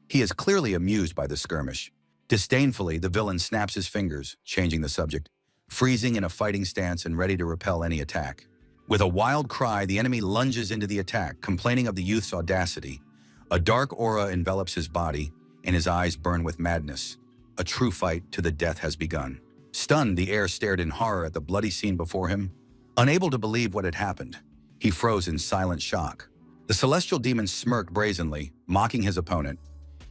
He is clearly amused by the skirmish. Disdainfully, the villain snaps his fingers, changing the subject, freezing in a fighting stance and ready to repel any attack. With a wild cry, the enemy lunges into the attack, complaining of the youth's audacity. A dark aura envelops his body, and his eyes burn with madness. A true fight to the death has begun. Stunned, the heir stared in horror at the bloody scene before him. Unable to believe what had happened, he froze in silent shock. The celestial demon smirked brazenly, mocking his opponent.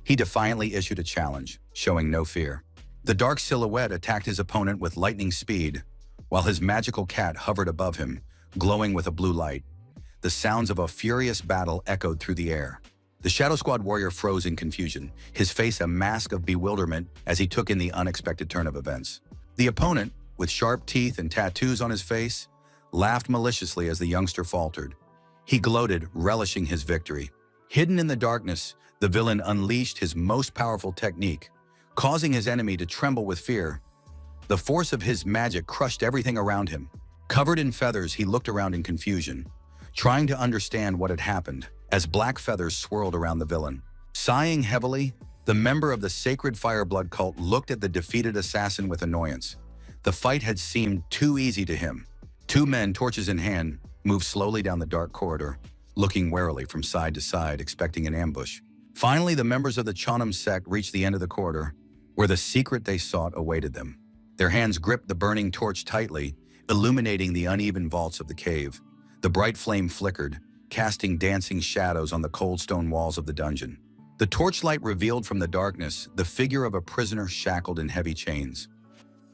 He defiantly issued a challenge, showing no fear. The dark silhouette attacked his opponent with lightning speed, while his magical cat hovered above him, glowing with a blue light. The sounds of a furious battle echoed through the air. The Shadow Squad warrior froze in confusion, his face a mask of bewilderment as he took in the unexpected turn of events. The opponent, with sharp teeth and tattoos on his face, laughed maliciously as the youngster faltered. He gloated, relishing his victory. Hidden in the darkness, the villain unleashed his most powerful technique, causing his enemy to tremble with fear. The force of his magic crushed everything around him. Covered in feathers, he looked around in confusion, trying to understand what had happened, as black feathers swirled around the villain. Sighing heavily, the member of the Sacred Fireblood cult looked at the defeated assassin with annoyance. The fight had seemed too easy to him. Two men, torches in hand, moved slowly down the dark corridor, looking warily from side to side, expecting an ambush. Finally, the members of the Chonam sect reached the end of the corridor, where the secret they sought awaited them. Their hands gripped the burning torch tightly, illuminating the uneven vaults of the cave. The bright flame flickered, casting dancing shadows on the cold stone walls of the dungeon. The torchlight revealed from the darkness the figure of a prisoner shackled in heavy chains.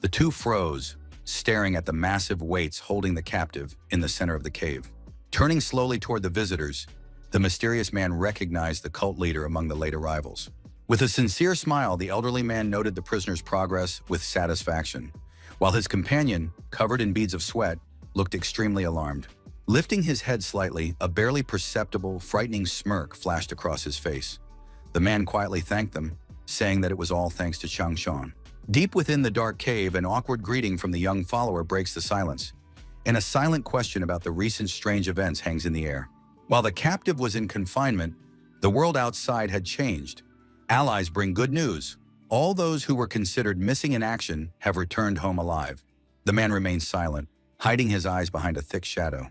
The two froze, staring at the massive weights holding the captive in the center of the cave. Turning slowly toward the visitors, the mysterious man recognized the cult leader among the late arrivals. With a sincere smile, the elderly man noted the prisoner's progress with satisfaction, while his companion, covered in beads of sweat, looked extremely alarmed. Lifting his head slightly, a barely perceptible, frightening smirk flashed across his face. The man quietly thanked them, saying that it was all thanks to Changshan. Deep within the dark cave, an awkward greeting from the young follower breaks the silence, and a silent question about the recent strange events hangs in the air. While the captive was in confinement, the world outside had changed. Allies bring good news. All those who were considered missing in action have returned home alive. The man remains silent, hiding his eyes behind a thick shadow.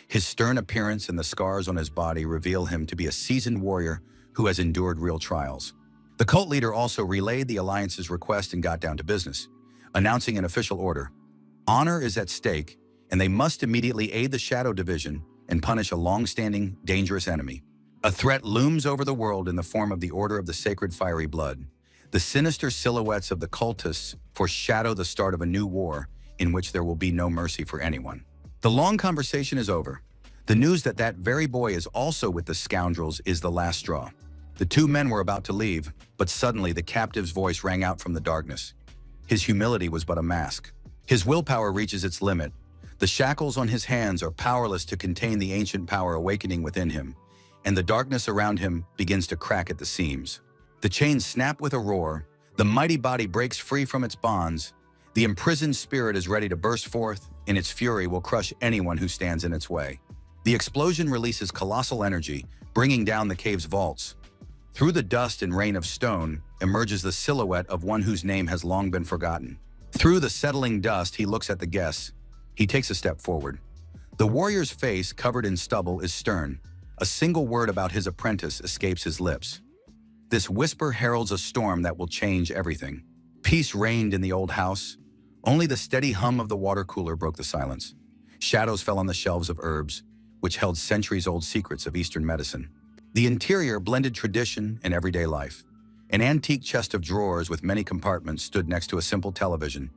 His stern appearance and the scars on his body reveal him to be a seasoned warrior who has endured real trials. The cult leader also relayed the Alliance's request and got down to business, announcing an official order. Honor is at stake, and they must immediately aid the Shadow Division and punish a long-standing, dangerous enemy. A threat looms over the world in the form of the Order of the Sacred Fiery Blood. The sinister silhouettes of the cultists foreshadow the start of a new war in which there will be no mercy for anyone. The long conversation is over. The news that that very boy is also with the scoundrels is the last straw. The two men were about to leave, but suddenly the captive's voice rang out from the darkness. His humility was but a mask. His willpower reaches its limit. The shackles on his hands are powerless to contain the ancient power awakening within him, and the darkness around him begins to crack at the seams. The chains snap with a roar, the mighty body breaks free from its bonds, the imprisoned spirit is ready to burst forth, and its fury will crush anyone who stands in its way. The explosion releases colossal energy, bringing down the cave's vaults. Through the dust and rain of stone emerges the silhouette of one whose name has long been forgotten. Through the settling dust, he looks at the guests. He takes a step forward. The warrior's face, covered in stubble, is stern. A single word about his apprentice escapes his lips. This whisper heralds a storm that will change everything. Peace reigned in the old house. Only the steady hum of the water cooler broke the silence. Shadows fell on the shelves of herbs, which held centuries-old secrets of Eastern medicine. The interior blended tradition and everyday life. An antique chest of drawers with many compartments stood next to a simple television,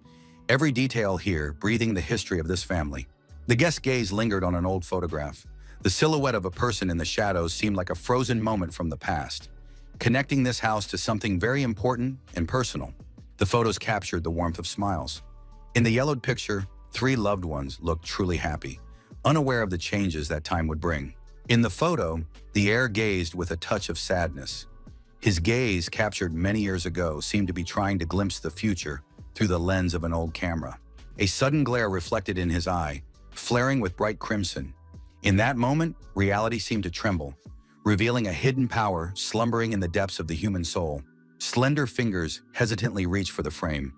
every detail here breathing the history of this family. The guest's gaze lingered on an old photograph. The silhouette of a person in the shadows seemed like a frozen moment from the past, connecting this house to something very important and personal. The photos captured the warmth of smiles. In the yellowed picture, 3 loved ones looked truly happy, unaware of the changes that time would bring. In the photo, the heir gazed with a touch of sadness. His gaze, captured many years ago, seemed to be trying to glimpse the future through the lens of an old camera. A sudden glare reflected in his eye, flaring with bright crimson. In that moment, reality seemed to tremble, revealing a hidden power slumbering in the depths of the human soul. Slender fingers hesitantly reached for the frame.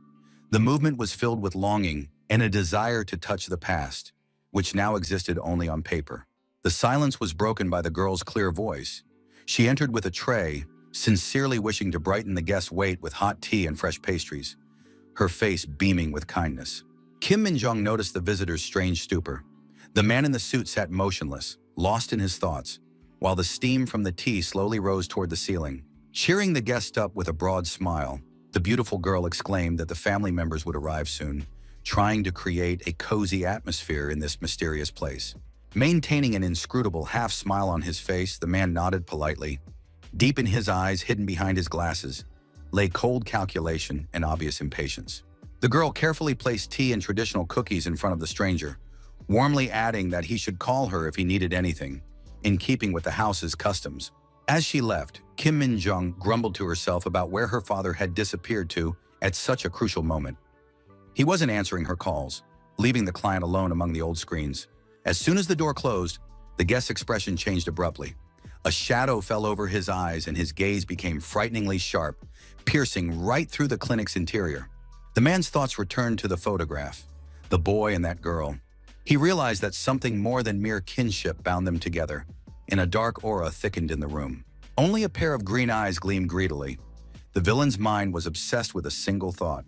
The movement was filled with longing and a desire to touch the past, which now existed only on paper. The silence was broken by the girl's clear voice. She entered with a tray, sincerely wishing to brighten the guest's wait with hot tea and fresh pastries, her face beaming with kindness. Kim Min-jung noticed the visitor's strange stupor. The man in the suit sat motionless, lost in his thoughts, while the steam from the tea slowly rose toward the ceiling. Cheering the guest up with a broad smile, the beautiful girl exclaimed that the family members would arrive soon, trying to create a cozy atmosphere in this mysterious place. Maintaining an inscrutable half-smile on his face, the man nodded politely. Deep in his eyes, hidden behind his glasses, lay cold calculation and obvious impatience. The girl carefully placed tea and traditional cookies in front of the stranger, warmly adding that he should call her if he needed anything, in keeping with the house's customs. As she left, Kim Min-jung grumbled to herself about where her father had disappeared to at such a crucial moment. He wasn't answering her calls, leaving the client alone among the old screens. As soon as the door closed, the guest's expression changed abruptly. A shadow fell over his eyes and his gaze became frighteningly sharp, piercing right through the clinic's interior. The man's thoughts returned to the photograph, the boy and that girl. He realized that something more than mere kinship bound them together, and a dark aura thickened in the room. Only a pair of green eyes gleamed greedily. The villain's mind was obsessed with a single thought: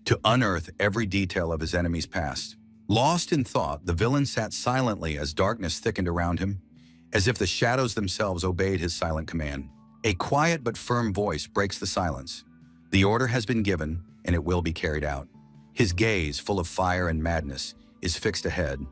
to unearth every detail of his enemy's past. Lost in thought, the villain sat silently as darkness thickened around him, as if the shadows themselves obeyed his silent command. A quiet but firm voice breaks the silence. The order has been given, and it will be carried out. His gaze, full of fire and madness, is fixed ahead,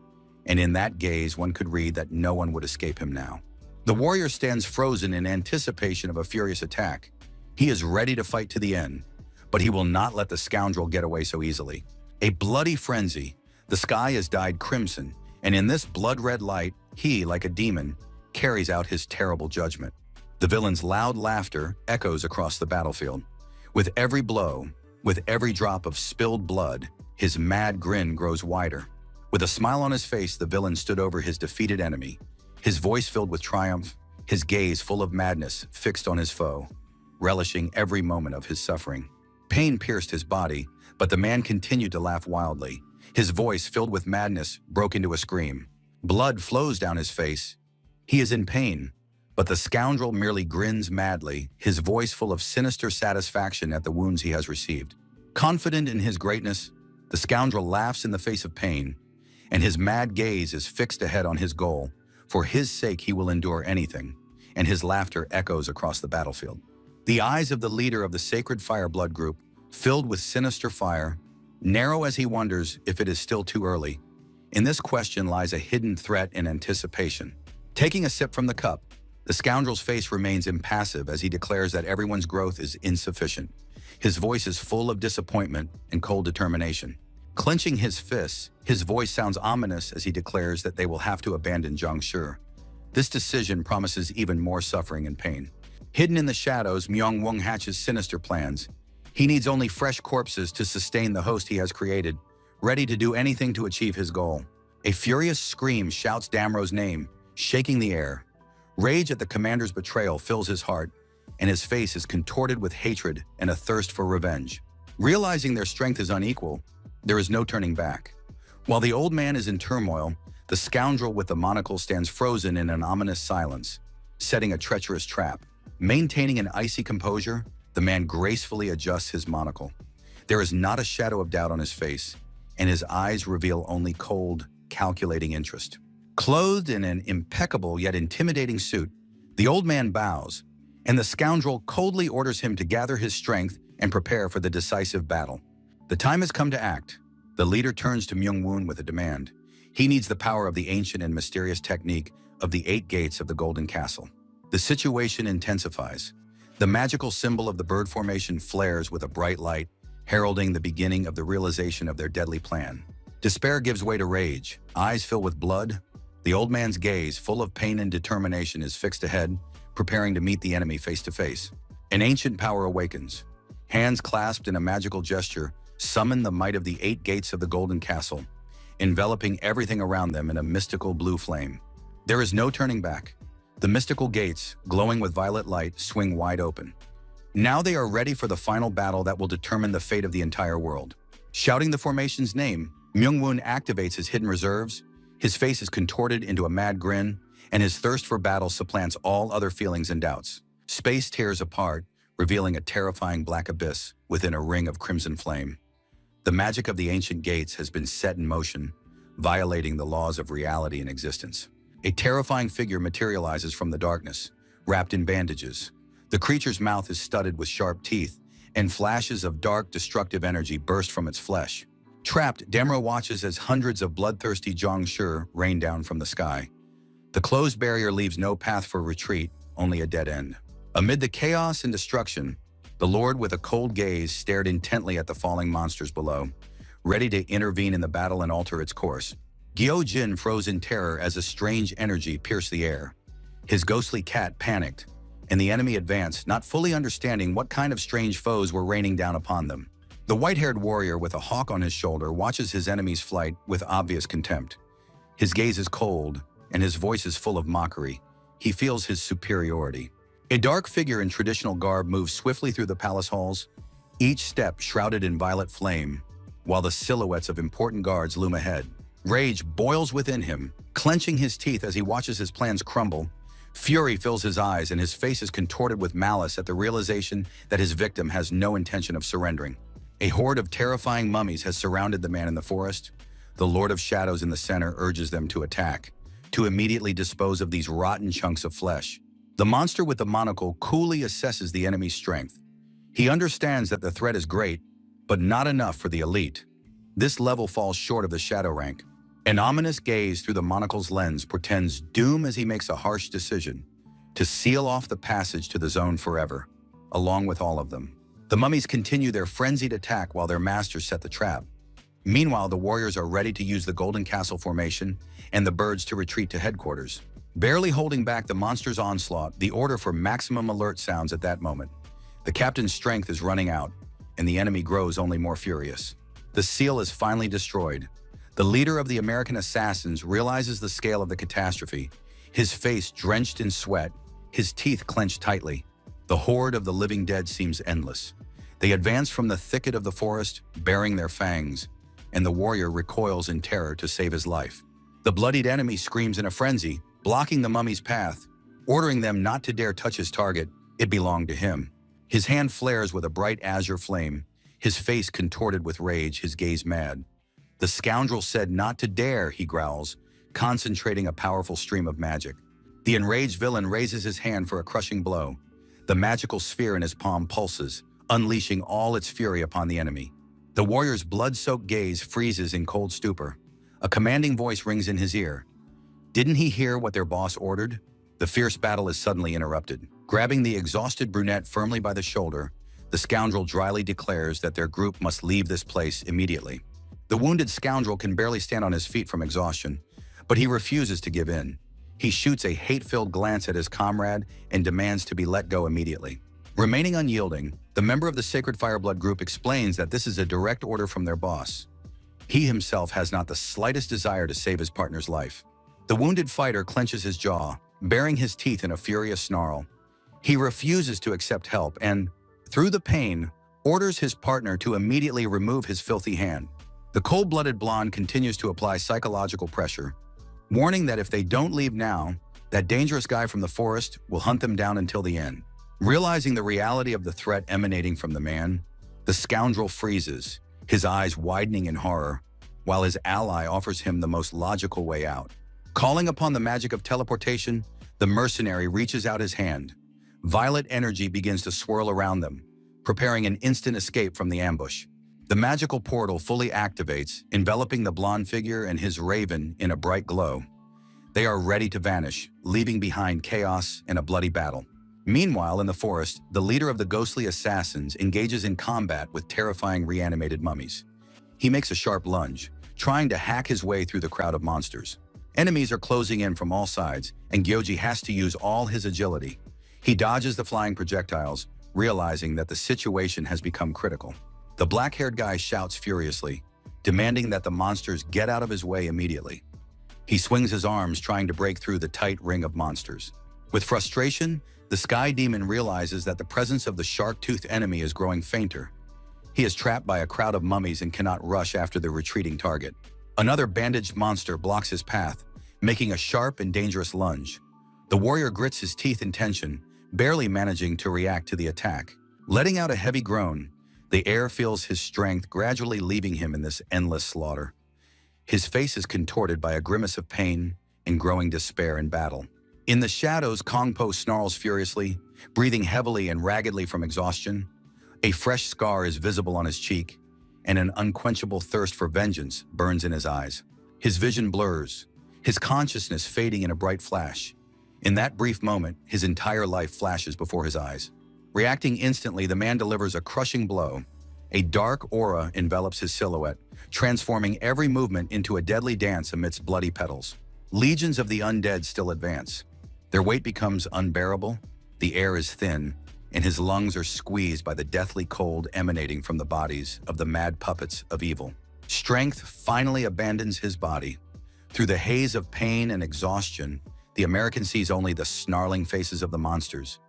and in that gaze one could read that no one would escape him now. The warrior stands frozen in anticipation of a furious attack. He is ready to fight to the end, but he will not let the scoundrel get away so easily. A bloody frenzy. The sky is dyed crimson, and in this blood-red light, he, like a demon, carries out his terrible judgment. The villain's loud laughter echoes across the battlefield. With every blow, with every drop of spilled blood, his mad grin grows wider. With a smile on his face, the villain stood over his defeated enemy, his voice filled with triumph, his gaze full of madness fixed on his foe, relishing every moment of his suffering. Pain pierced his body, but the man continued to laugh wildly. His voice, filled with madness, broke into a scream. Blood flows down his face. He is in pain, but the scoundrel merely grins madly, his voice full of sinister satisfaction at the wounds he has received. Confident in his greatness, the scoundrel laughs in the face of pain, and his mad gaze is fixed ahead on his goal. For his sake he will endure anything, and his laughter echoes across the battlefield. The eyes of the leader of the Sacred Fire Blood Group, filled with sinister fire, narrow as he wonders if it is still too early. In this question lies a hidden threat and anticipation. Taking a sip from the cup, the scoundrel's face remains impassive as he declares that everyone's growth is insufficient. His voice is full of disappointment and cold determination. Clenching his fists, his voice sounds ominous as he declares that they will have to abandon Zhangshi. This decision promises even more suffering and pain. Hidden in the shadows, Myung-won hatches sinister plans. He needs only fresh corpses to sustain the host he has created, ready to do anything to achieve his goal. A furious scream shouts Damro's name, shaking the air. Rage at the commander's betrayal fills his heart, and his face is contorted with hatred and a thirst for revenge. Realizing their strength is unequal, there is no turning back. While the old man is in turmoil, the scoundrel with the monocle stands frozen in an ominous silence, setting a treacherous trap. Maintaining an icy composure, the man gracefully adjusts his monocle. There is not a shadow of doubt on his face, and his eyes reveal only cold, calculating interest. Clothed in an impeccable yet intimidating suit, the old man bows, and the scoundrel coldly orders him to gather his strength and prepare for the decisive battle. The time has come to act. The leader turns to Myung-won with a demand. He needs the power of the ancient and mysterious technique of the 8 gates of the Golden Castle. The situation intensifies. The magical symbol of the bird formation flares with a bright light, heralding the beginning of the realization of their deadly plan. Despair gives way to rage. Eyes fill with blood. The old man's gaze, full of pain and determination, is fixed ahead, preparing to meet the enemy face to face. An ancient power awakens. Hands clasped in a magical gesture summon the might of the 8 gates of the Golden Castle, enveloping everything around them in a mystical blue flame. There is no turning back. The mystical gates, glowing with violet light, swing wide open. Now they are ready for the final battle that will determine the fate of the entire world. Shouting the formation's name, Myung-won activates his hidden reserves. His face is contorted into a mad grin, and his thirst for battle supplants all other feelings and doubts. Space tears apart, revealing a terrifying black abyss within a ring of crimson flame. The magic of the ancient gates has been set in motion, violating the laws of reality and existence. A terrifying figure materializes from the darkness, wrapped in bandages. The creature's mouth is studded with sharp teeth, and flashes of dark, destructive energy burst from its flesh. Trapped, Damro watches as hundreds of bloodthirsty Zhangshi rain down from the sky. The closed barrier leaves no path for retreat, only a dead end. Amid the chaos and destruction, the Lord with a cold gaze stared intently at the falling monsters below, ready to intervene in the battle and alter its course. Gyo-jin froze in terror as a strange energy pierced the air. His ghostly cat panicked, and the enemy advanced, not fully understanding what kind of strange foes were raining down upon them. The white-haired warrior with a hawk on his shoulder watches his enemy's flight with obvious contempt. His gaze is cold, and his voice is full of mockery. He feels his superiority. A dark figure in traditional garb moves swiftly through the palace halls, each step shrouded in violet flame, while the silhouettes of important guards loom ahead. Rage boils within him, clenching his teeth as he watches his plans crumble. Fury fills his eyes, and his face is contorted with malice at the realization that his victim has no intention of surrendering. A horde of terrifying mummies has surrounded the man in the forest. The Lord of Shadows in the center urges them to attack, to immediately dispose of these rotten chunks of flesh. The monster with the monocle coolly assesses the enemy's strength. He understands that the threat is great, but not enough for the elite. This level falls short of the shadow rank. An ominous gaze through the monocle's lens portends doom as he makes a harsh decision to seal off the passage to the zone forever, along with all of them. The mummies continue their frenzied attack while their masters set the trap. Meanwhile, the warriors are ready to use the Golden Castle formation and the birds to retreat to headquarters. Barely holding back the monster's onslaught, the order for maximum alert sounds at that moment. The captain's strength is running out, and the enemy grows only more furious. The seal is finally destroyed. The leader of the American assassins realizes the scale of the catastrophe, his face drenched in sweat, his teeth clenched tightly. The horde of the living dead seems endless. They advance from the thicket of the forest, baring their fangs, and the warrior recoils in terror to save his life. The bloodied enemy screams in a frenzy, blocking the mummy's path, ordering them not to dare touch his target. It belonged to him. His hand flares with a bright azure flame, his face contorted with rage, his gaze mad. The scoundrel said not to dare, he growls, concentrating a powerful stream of magic. The enraged villain raises his hand for a crushing blow. The magical sphere in his palm pulses, unleashing all its fury upon the enemy. The warrior's blood-soaked gaze freezes in cold stupor. A commanding voice rings in his ear. Didn't he hear what their boss ordered? The fierce battle is suddenly interrupted. Grabbing the exhausted brunette firmly by the shoulder, the scoundrel dryly declares that their group must leave this place immediately. The wounded scoundrel can barely stand on his feet from exhaustion, but he refuses to give in. He shoots a hate-filled glance at his comrade and demands to be let go immediately. Remaining unyielding, the member of the Sacred Fireblood group explains that this is a direct order from their boss. He himself has not the slightest desire to save his partner's life. The wounded fighter clenches his jaw, baring his teeth in a furious snarl. He refuses to accept help and, through the pain, orders his partner to immediately remove his filthy hand. The cold-blooded blonde continues to apply psychological pressure, warning that if they don't leave now, that dangerous guy from the forest will hunt them down until the end. Realizing the reality of the threat emanating from the man, the scoundrel freezes, his eyes widening in horror, while his ally offers him the most logical way out. Calling upon the magic of teleportation, the mercenary reaches out his hand. Violet energy begins to swirl around them, preparing an instant escape from the ambush. The magical portal fully activates, enveloping the blonde figure and his raven in a bright glow. They are ready to vanish, leaving behind chaos and a bloody battle. Meanwhile, in the forest, the leader of the ghostly assassins engages in combat with terrifying reanimated mummies. He makes a sharp lunge, trying to hack his way through the crowd of monsters. Enemies are closing in from all sides, and Gyoji has to use all his agility. He dodges the flying projectiles, realizing that the situation has become critical. The black-haired guy shouts furiously, demanding that the monsters get out of his way immediately. He swings his arms, trying to break through the tight ring of monsters. With frustration, the Sky Demon realizes that the presence of the shark-toothed enemy is growing fainter. He is trapped by a crowd of mummies and cannot rush after the retreating target. Another bandaged monster blocks his path, making a sharp and dangerous lunge. The warrior grits his teeth in tension, barely managing to react to the attack. Letting out a heavy groan, the air feels his strength gradually leaving him in this endless slaughter. His face is contorted by a grimace of pain and growing despair in battle. In the shadows, Kong Po snarls furiously, breathing heavily and raggedly from exhaustion. A fresh scar is visible on his cheek, and an unquenchable thirst for vengeance burns in his eyes. His vision blurs, his consciousness fading in a bright flash. In that brief moment, his entire life flashes before his eyes. Reacting instantly, the man delivers a crushing blow. A dark aura envelops his silhouette, transforming every movement into a deadly dance amidst bloody petals. Legions of the undead still advance. Their weight becomes unbearable, the air is thin, and his lungs are squeezed by the deathly cold emanating from the bodies of the mad puppets of evil. Strength finally abandons his body. Through the haze of pain and exhaustion, the American sees only the snarling faces of the monsters,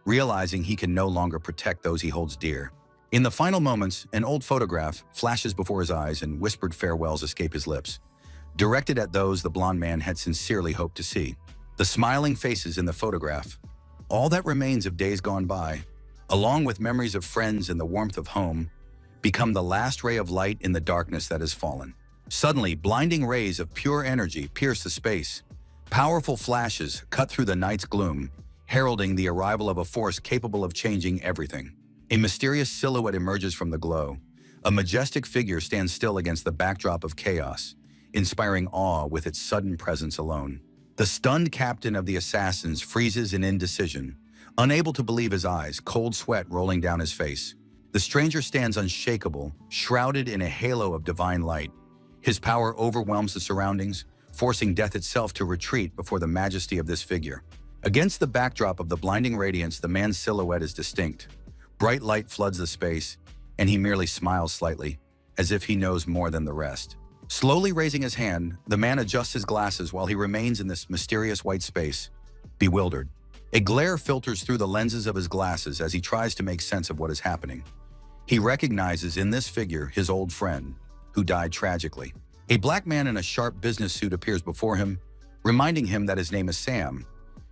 realizing he can no longer protect those he holds dear. In the final moments, an old photograph flashes before his eyes and whispered farewells escape his lips, directed at those the blonde man had sincerely hoped to see. The smiling faces in the photograph, all that remains of days gone by, along with memories of friends and the warmth of home, become the last ray of light in the darkness that has fallen. Suddenly, blinding rays of pure energy pierce the space. Powerful flashes cut through the night's gloom, heralding the arrival of a force capable of changing everything. A mysterious silhouette emerges from the glow. A majestic figure stands still against the backdrop of chaos, inspiring awe with its sudden presence alone. The stunned captain of the assassins freezes in indecision, unable to believe his eyes, cold sweat rolling down his face. The stranger stands unshakable, shrouded in a halo of divine light. His power overwhelms the surroundings, forcing death itself to retreat before the majesty of this figure. Against the backdrop of the blinding radiance, the man's silhouette is distinct. Bright light floods the space, and he merely smiles slightly, as if he knows more than the rest. Slowly raising his hand, the man adjusts his glasses while he remains in this mysterious white space, bewildered. A glare filters through the lenses of his glasses as he tries to make sense of what is happening. He recognizes in this figure his old friend, who died tragically. A black man in a sharp business suit appears before him, reminding him that his name is Sam.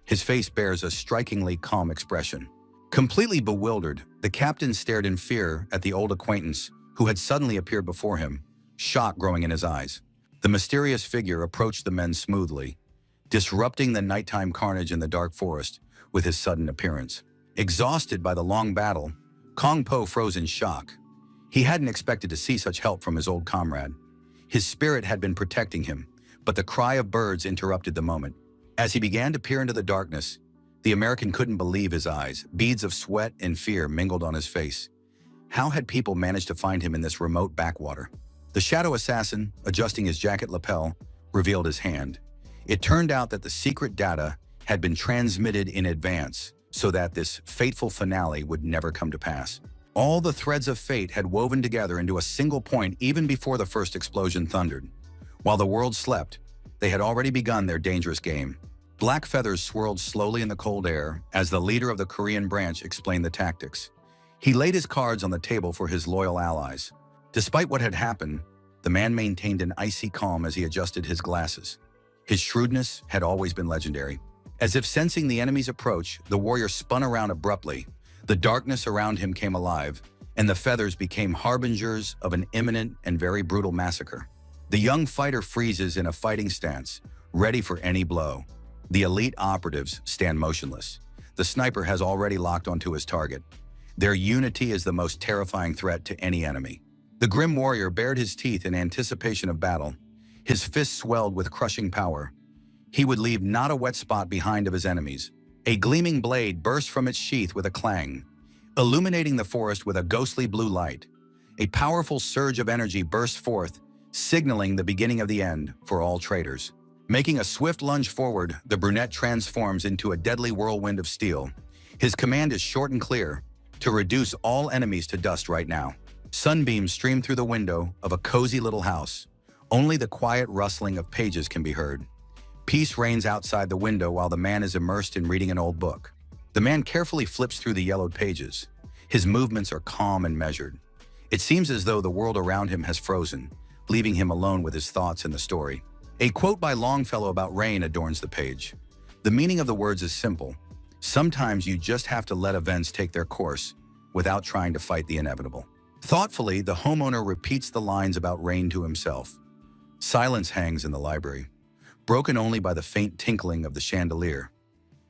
His face bears a strikingly calm expression. Completely bewildered, the captain stared in fear at the old acquaintance who had suddenly appeared before him, shock growing in his eyes. The mysterious figure approached the men smoothly, disrupting the nighttime carnage in the dark forest with his sudden appearance. Exhausted by the long battle, Kong Po froze in shock. He hadn't expected to see such help from his old comrade. His spirit had been protecting him, but the cry of birds interrupted the moment. As he began to peer into the darkness, the American couldn't believe his eyes. Beads of sweat and fear mingled on his face. How had people managed to find him in this remote backwater? The shadow assassin, adjusting his jacket lapel, revealed his hand. It turned out that the secret data had been transmitted in advance so that this fateful finale would never come to pass. All the threads of fate had woven together into a single point even before the first explosion thundered. While the world slept, they had already begun their dangerous game. Black feathers swirled slowly in the cold air as the leader of the Korean branch explained the tactics. He laid his cards on the table for his loyal allies. Despite what had happened, the man maintained an icy calm as he adjusted his glasses. His shrewdness had always been legendary. As if sensing the enemy's approach, the warrior spun around abruptly. The darkness around him came alive, and the feathers became harbingers of an imminent and very brutal massacre. The young fighter freezes in a fighting stance, ready for any blow. The elite operatives stand motionless. The sniper has already locked onto his target. Their unity is the most terrifying threat to any enemy. The grim warrior bared his teeth in anticipation of battle. His fists swelled with crushing power. He would leave not a wet spot behind of his enemies. A gleaming blade burst from its sheath with a clang, illuminating the forest with a ghostly blue light. A powerful surge of energy burst forth, signaling the beginning of the end for all traitors. Making a swift lunge forward, the brunette transforms into a deadly whirlwind of steel. His command is short and clear: to reduce all enemies to dust right now. Sunbeams stream through the window of a cozy little house. Only the quiet rustling of pages can be heard. Peace reigns outside the window while the man is immersed in reading an old book. The man carefully flips through the yellowed pages. His movements are calm and measured. It seems as though the world around him has frozen, leaving him alone with his thoughts and the story. A quote by Longfellow about rain adorns the page. The meaning of the words is simple. Sometimes you just have to let events take their course without trying to fight the inevitable. Thoughtfully, the homeowner repeats the lines about rain to himself. Silence hangs in the library, broken only by the faint tinkling of the chandelier.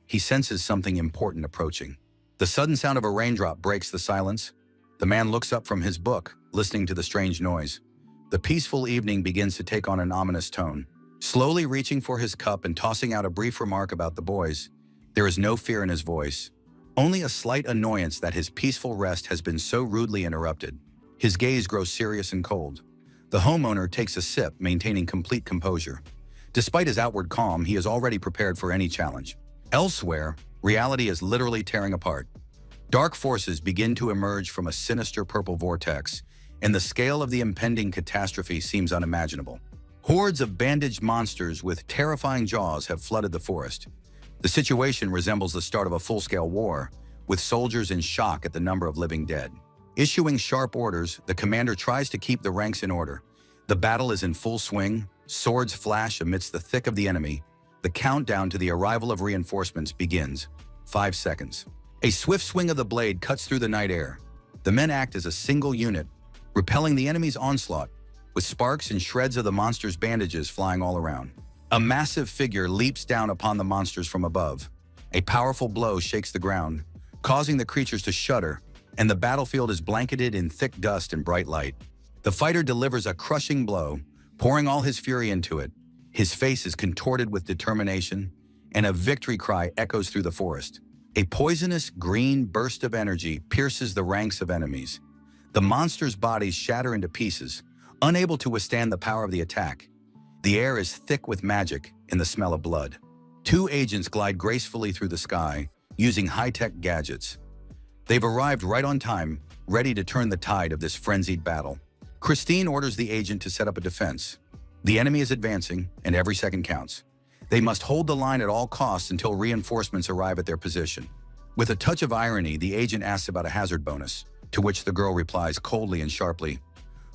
He senses something important approaching. The sudden sound of a raindrop breaks the silence. The man looks up from his book, listening to the strange noise. The peaceful evening begins to take on an ominous tone. Slowly reaching for his cup and tossing out a brief remark about the boys, there is no fear in his voice, only a slight annoyance that his peaceful rest has been so rudely interrupted. His gaze grows serious and cold. The homeowner takes a sip, maintaining complete composure. Despite his outward calm, he is already prepared for any challenge. Elsewhere, reality is literally tearing apart. Dark forces begin to emerge from a sinister purple vortex, and the scale of the impending catastrophe seems unimaginable. Hordes of bandaged monsters with terrifying jaws have flooded the forest. The situation resembles the start of a full-scale war, with soldiers in shock at the number of living dead. Issuing sharp orders, the commander tries to keep the ranks in order. The battle is in full swing, swords flash amidst the thick of the enemy. The countdown to the arrival of reinforcements begins. 5 seconds. A swift swing of the blade cuts through the night air. The men act as a single unit, repelling the enemy's onslaught, with sparks and shreds of the monster's bandages flying all around. A massive figure leaps down upon the monsters from above. A powerful blow shakes the ground, causing the creatures to shudder, and the battlefield is blanketed in thick dust and bright light. The fighter delivers a crushing blow, pouring all his fury into it. His face is contorted with determination, and a victory cry echoes through the forest. A poisonous green burst of energy pierces the ranks of enemies. The monsters' bodies shatter into pieces, unable to withstand the power of the attack. The air is thick with magic and the smell of blood. 2 agents glide gracefully through the sky, using high-tech gadgets. They've arrived right on time, ready to turn the tide of this frenzied battle. Christine orders the agent to set up a defense. The enemy is advancing, and every second counts. They must hold the line at all costs until reinforcements arrive at their position. With a touch of irony, the agent asks about a hazard bonus, to which the girl replies coldly and sharply.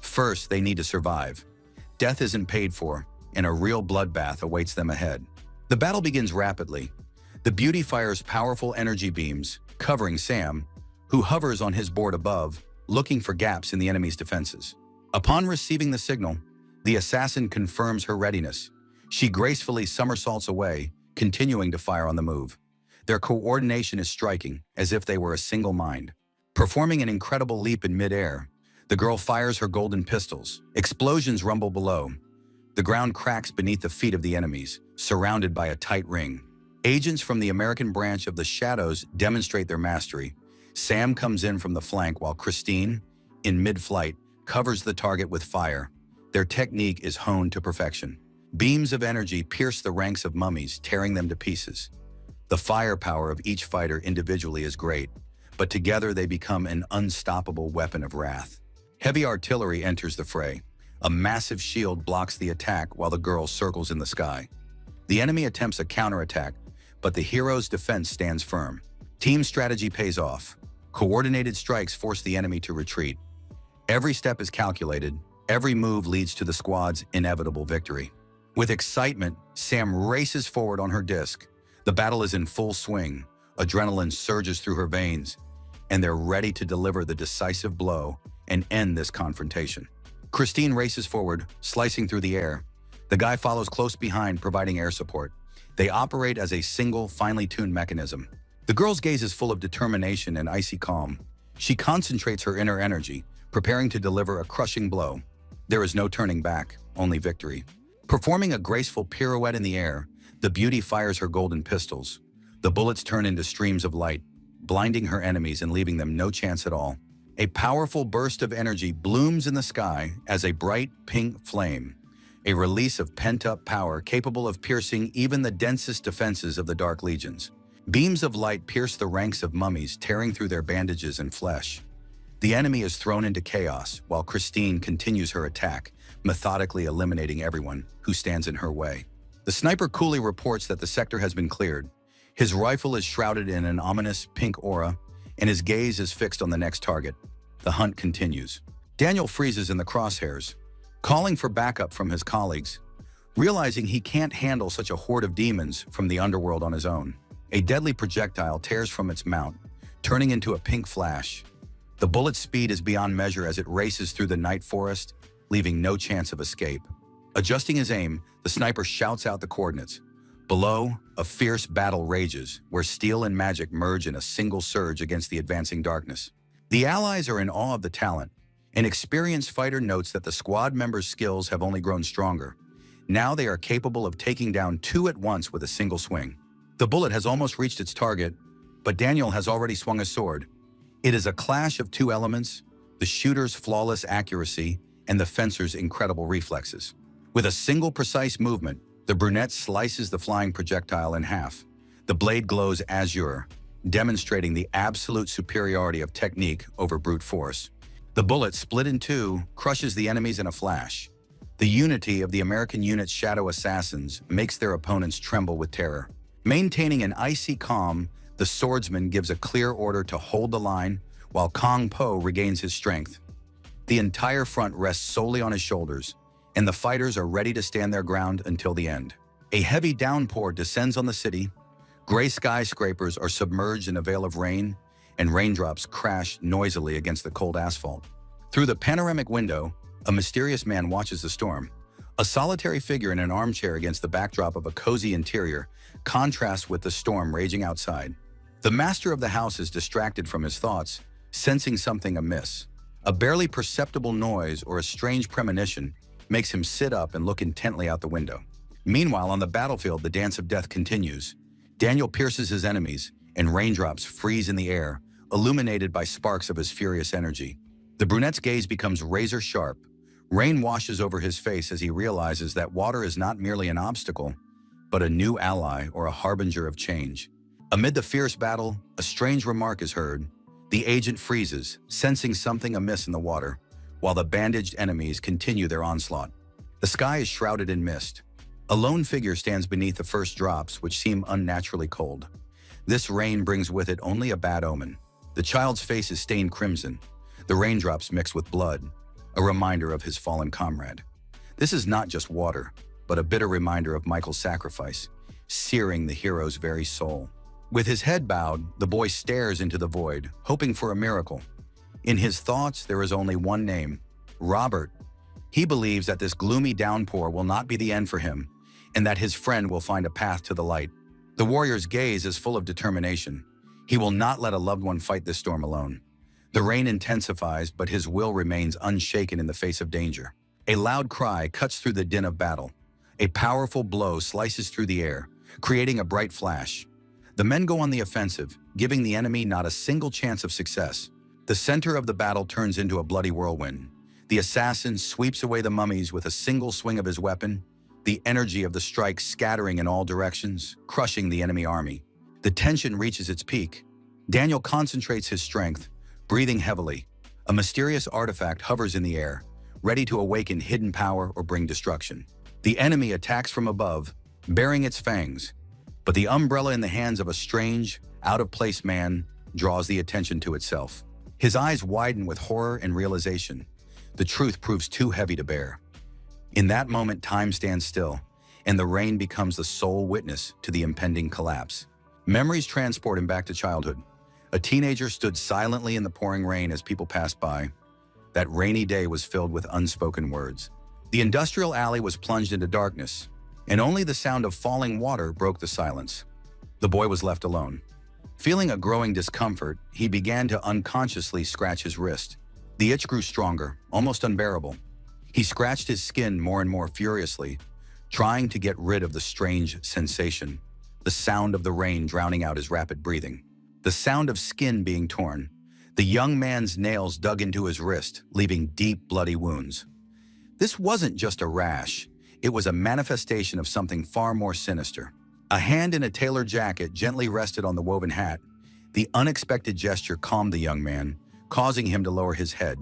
First, they need to survive. Death isn't paid for, and a real bloodbath awaits them ahead. The battle begins rapidly. The beauty fires powerful energy beams, covering Sam, who hovers on his board above, looking for gaps in the enemy's defenses. Upon receiving the signal, the assassin confirms her readiness. She gracefully somersaults away, continuing to fire on the move. Their coordination is striking, as if they were a single mind. Performing an incredible leap in midair, the girl fires her golden pistols. Explosions rumble below. The ground cracks beneath the feet of the enemies, surrounded by a tight ring. Agents from the American branch of the Shadows demonstrate their mastery. Sam comes in from the flank while Christine, in mid-flight, covers the target with fire. Their technique is honed to perfection. Beams of energy pierce the ranks of mummies, tearing them to pieces. The firepower of each fighter individually is great, but together they become an unstoppable weapon of wrath. Heavy artillery enters the fray. A massive shield blocks the attack while the girl circles in the sky. The enemy attempts a counterattack, but the hero's defense stands firm. Team strategy pays off. Coordinated strikes force the enemy to retreat. Every step is calculated. Every move leads to the squad's inevitable victory. With excitement, Sam races forward on her disc. The battle is in full swing. Adrenaline surges through her veins, and they're ready to deliver the decisive blow and end this confrontation. Christine races forward, slicing through the air. The guy follows close behind, providing air support. They operate as a single, finely tuned mechanism. The girl's gaze is full of determination and icy calm. She concentrates her inner energy, preparing to deliver a crushing blow. There is no turning back, only victory. Performing a graceful pirouette in the air, the beauty fires her golden pistols. The bullets turn into streams of light, blinding her enemies and leaving them no chance at all. A powerful burst of energy blooms in the sky as a bright pink flame, a release of pent-up power capable of piercing even the densest defenses of the Dark Legions. Beams of light pierce the ranks of mummies, tearing through their bandages and flesh. The enemy is thrown into chaos while Christine continues her attack, methodically eliminating everyone who stands in her way. The sniper coolly reports that the sector has been cleared. His rifle is shrouded in an ominous pink aura, and his gaze is fixed on the next target. The hunt continues. Daniel freezes in the crosshairs, calling for backup from his colleagues, realizing he can't handle such a horde of demons from the underworld on his own. A deadly projectile tears from its mount, turning into a pink flash. The bullet's speed is beyond measure as it races through the night forest, leaving no chance of escape. Adjusting his aim, the sniper shouts out the coordinates. Below, a fierce battle rages, where steel and magic merge in a single surge against the advancing darkness. The allies are in awe of the talent. An experienced fighter notes that the squad members' skills have only grown stronger. Now they are capable of taking down two at once with a single swing. The bullet has almost reached its target, but Daniel has already swung a sword. It is a clash of two elements, the shooter's flawless accuracy and the fencer's incredible reflexes. With a single precise movement, the brunette slices the flying projectile in half. The blade glows azure, demonstrating the absolute superiority of technique over brute force. The bullet, split in two, crushes the enemies in a flash. The unity of the American unit's shadow assassins makes their opponents tremble with terror. Maintaining an icy calm, the swordsman gives a clear order to hold the line, while Kong Po regains his strength. The entire front rests solely on his shoulders, and the fighters are ready to stand their ground until the end. A heavy downpour descends on the city. Gray skyscrapers are submerged in a veil of rain, and raindrops crash noisily against the cold asphalt. Through the panoramic window, a mysterious man watches the storm. A solitary figure in an armchair against the backdrop of a cozy interior contrasts with the storm raging outside. The master of the house is distracted from his thoughts, sensing something amiss. A barely perceptible noise or a strange premonition makes him sit up and look intently out the window. Meanwhile, on the battlefield, the dance of death continues. Daniel pierces his enemies, and raindrops freeze in the air, illuminated by sparks of his furious energy. The brunette's gaze becomes razor-sharp. Rain washes over his face as he realizes that water is not merely an obstacle, but a new ally or a harbinger of change. Amid the fierce battle, a strange remark is heard. The agent freezes, sensing something amiss in the water, while the bandaged enemies continue their onslaught. The sky is shrouded in mist. A lone figure stands beneath the first drops, which seem unnaturally cold. This rain brings with it only a bad omen. The child's face is stained crimson. The raindrops mix with blood, a reminder of his fallen comrade. This is not just water, but a bitter reminder of Michael's sacrifice, searing the hero's very soul. With his head bowed, the boy stares into the void, hoping for a miracle. In his thoughts, there is only one name, Robert. He believes that this gloomy downpour will not be the end for him, and that his friend will find a path to the light. The warrior's gaze is full of determination. He will not let a loved one fight this storm alone. The rain intensifies, but his will remains unshaken in the face of danger. A loud cry cuts through the din of battle. A powerful blow slices through the air, creating a bright flash. The men go on the offensive, giving the enemy not a single chance of success. The center of the battle turns into a bloody whirlwind. The assassin sweeps away the mummies with a single swing of his weapon, the energy of the strike scattering in all directions, crushing the enemy army. The tension reaches its peak. Daniel concentrates his strength, breathing heavily. A mysterious artifact hovers in the air, ready to awaken hidden power or bring destruction. The enemy attacks from above, bearing its fangs, but the umbrella in the hands of a strange, out-of-place man draws the attention to itself. His eyes widen with horror and realization. The truth proves too heavy to bear. In that moment, time stands still, and the rain becomes the sole witness to the impending collapse. Memories transport him back to childhood. A teenager stood silently in the pouring rain as people passed by. That rainy day was filled with unspoken words. The industrial alley was plunged into darkness, and only the sound of falling water broke the silence. The boy was left alone. Feeling a growing discomfort, he began to unconsciously scratch his wrist. The itch grew stronger, almost unbearable. He scratched his skin more and more furiously, trying to get rid of the strange sensation, the sound of the rain drowning out his rapid breathing. The sound of skin being torn. The young man's nails dug into his wrist, leaving deep, bloody wounds. This wasn't just a rash. It was a manifestation of something far more sinister. A hand in a tailored jacket gently rested on the woven hat. The unexpected gesture calmed the young man, causing him to lower his head.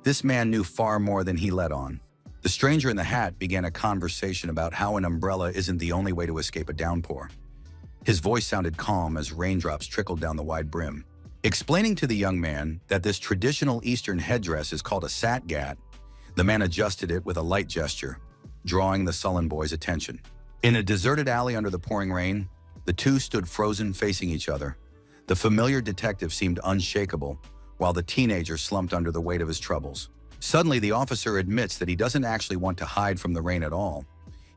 This man knew far more than he let on. The stranger in the hat began a conversation about how an umbrella isn't the only way to escape a downpour. His voice sounded calm as raindrops trickled down the wide brim. Explaining to the young man that this traditional Eastern headdress is called a satgat, the man adjusted it with a light gesture, drawing the sullen boy's attention. In a deserted alley under the pouring rain, the two stood frozen, facing each other. The familiar detective seemed unshakable, while the teenager slumped under the weight of his troubles. Suddenly, the officer admits that he doesn't actually want to hide from the rain at all.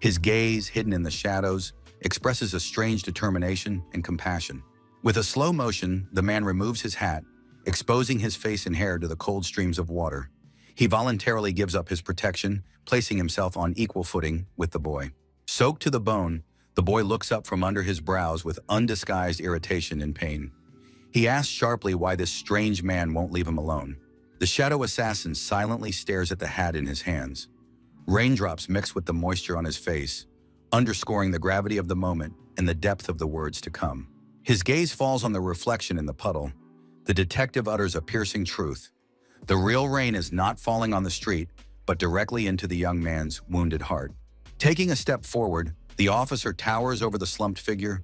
His gaze, hidden in the shadows, expresses a strange determination and compassion. With a slow motion, the man removes his hat, exposing his face and hair to the cold streams of water. He voluntarily gives up his protection, placing himself on equal footing with the boy. Soaked to the bone, the boy looks up from under his brows with undisguised irritation and pain. He asks sharply why this strange man won't leave him alone. The shadow assassin silently stares at the hat in his hands. Raindrops mix with the moisture on his face, underscoring the gravity of the moment and the depth of the words to come. His gaze falls on the reflection in the puddle. The detective utters a piercing truth. The real rain is not falling on the street, but directly into the young man's wounded heart. Taking a step forward, the officer towers over the slumped figure.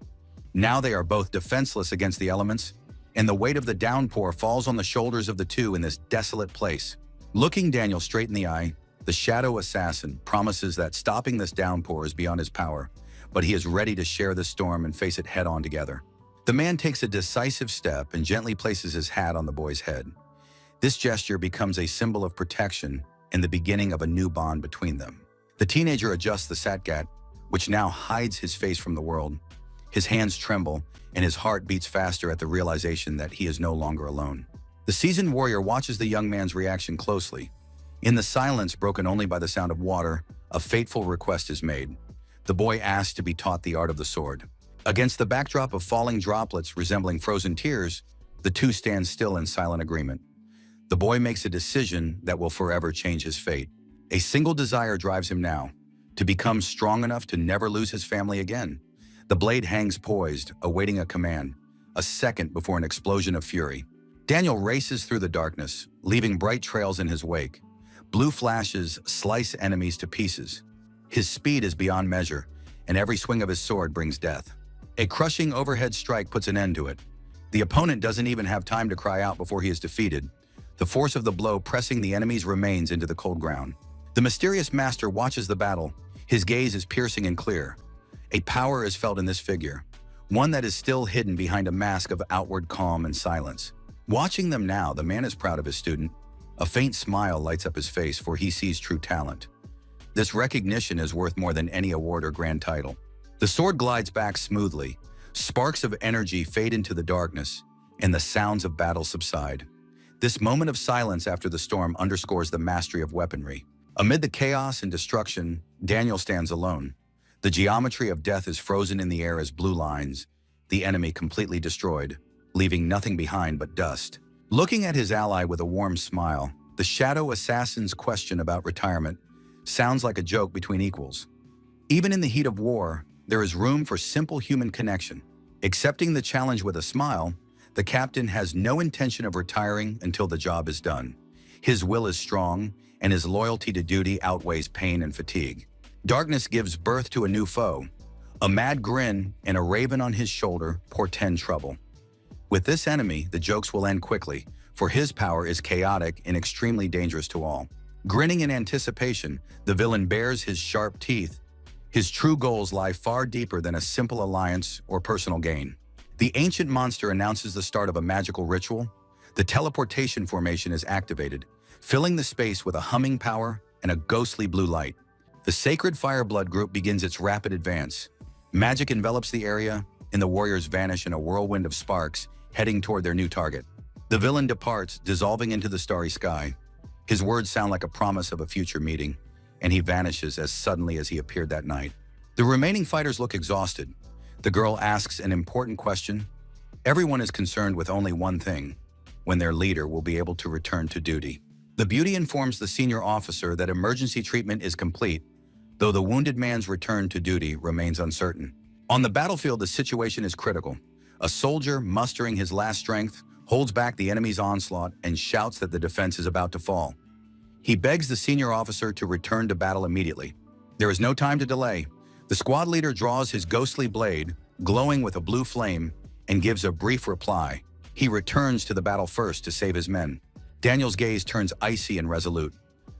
Now they are both defenseless against the elements, and the weight of the downpour falls on the shoulders of the two in this desolate place. Looking Daniel straight in the eye, the shadow assassin promises that stopping this downpour is beyond his power, but he is ready to share the storm and face it head-on together. The man takes a decisive step and gently places his hat on the boy's head. This gesture becomes a symbol of protection and the beginning of a new bond between them. The teenager adjusts the satgat, which now hides his face from the world. His hands tremble, and his heart beats faster at the realization that he is no longer alone. The seasoned warrior watches the young man's reaction closely. In the silence broken only by the sound of water, a fateful request is made. The boy asks to be taught the art of the sword. Against the backdrop of falling droplets resembling frozen tears, the two stand still in silent agreement. The boy makes a decision that will forever change his fate. A single desire drives him now, to become strong enough to never lose his family again. The blade hangs poised, awaiting a command, a second before an explosion of fury. Daniel races through the darkness, leaving bright trails in his wake. Blue flashes slice enemies to pieces. His speed is beyond measure, and every swing of his sword brings death. A crushing overhead strike puts an end to it. The opponent doesn't even have time to cry out before he is defeated, the force of the blow pressing the enemy's remains into the cold ground. The mysterious master watches the battle. His gaze is piercing and clear. A power is felt in this figure, one that is still hidden behind a mask of outward calm and silence. Watching them now, the man is proud of his student. A faint smile lights up his face, for he sees true talent. This recognition is worth more than any award or grand title. The sword glides back smoothly. Sparks of energy fade into the darkness, and the sounds of battle subside. This moment of silence after the storm underscores the mastery of weaponry. Amid the chaos and destruction, Daniel stands alone. The geometry of death is frozen in the air as blue lines, the enemy completely destroyed, leaving nothing behind but dust. Looking at his ally with a warm smile, The shadow assassin's question about retirement sounds like a joke between equals. Even in the heat of war, there is room for simple human connection. Accepting the challenge with a smile, the captain has no intention of retiring until the job is done. His will is strong, and his loyalty to duty outweighs pain and fatigue. Darkness gives birth to a new foe. A mad grin and a raven on his shoulder portend trouble. With this enemy, the jokes will end quickly, for his power is chaotic and extremely dangerous to all. Grinning in anticipation, the villain bares his sharp teeth. His true goals lie far deeper than a simple alliance or personal gain. The ancient monster announces the start of a magical ritual. The teleportation formation is activated, filling the space with a humming power and a ghostly blue light. The sacred Fireblood group begins its rapid advance. Magic envelops the area, and the warriors vanish in a whirlwind of sparks, heading toward their new target. The villain departs, dissolving into the starry sky. His words sound like a promise of a future meeting, and he vanishes as suddenly as he appeared that night. The remaining fighters look exhausted. The girl asks an important question. Everyone is concerned with only one thing: when their leader will be able to return to duty. The beauty informs the senior officer that emergency treatment is complete, though the wounded man's return to duty remains uncertain. On the battlefield, the situation is critical. A soldier, mustering his last strength, holds back the enemy's onslaught and shouts that the defense is about to fall. He begs the senior officer to return to battle immediately. There is no time to delay. The squad leader draws his ghostly blade, glowing with a blue flame, and gives a brief reply. He returns to the battle first to save his men. Daniel's gaze turns icy and resolute.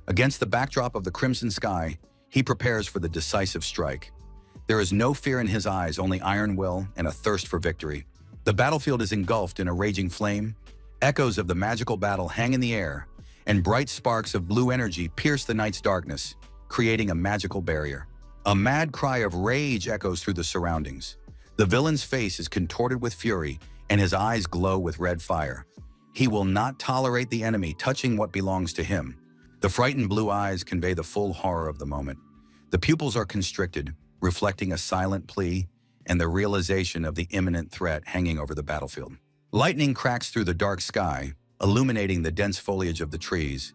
Against the backdrop of the crimson sky, he prepares for the decisive strike. There is no fear in his eyes, only iron will and a thirst for victory. The battlefield is engulfed in a raging flame. Echoes of the magical battle hang in the air, and bright sparks of blue energy pierce the night's darkness, creating a magical barrier. A mad cry of rage echoes through the surroundings. The villain's face is contorted with fury, and his eyes glow with red fire. He will not tolerate the enemy touching what belongs to him. The frightened blue eyes convey the full horror of the moment. The pupils are constricted, reflecting a silent plea and the realization of the imminent threat hanging over the battlefield. Lightning cracks through the dark sky, illuminating the dense foliage of the trees.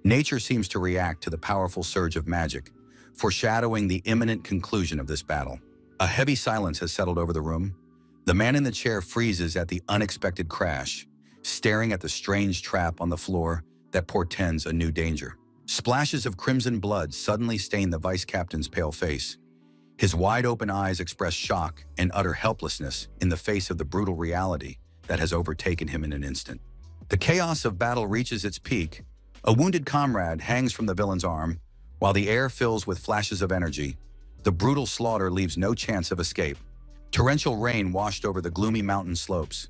Nature seems to react to the powerful surge of magic, foreshadowing the imminent conclusion of this battle. A heavy silence has settled over the room. The man in the chair freezes at the unexpected crash, staring at the strange trap on the floor that portends a new danger. Splashes of crimson blood suddenly stain the vice captain's pale face. His wide-open eyes express shock and utter helplessness in the face of the brutal reality that has overtaken him in an instant. The chaos of battle reaches its peak. A wounded comrade hangs from the villain's arm, while the air fills with flashes of energy. The brutal slaughter leaves no chance of escape. Torrential rain washed over the gloomy mountain slopes.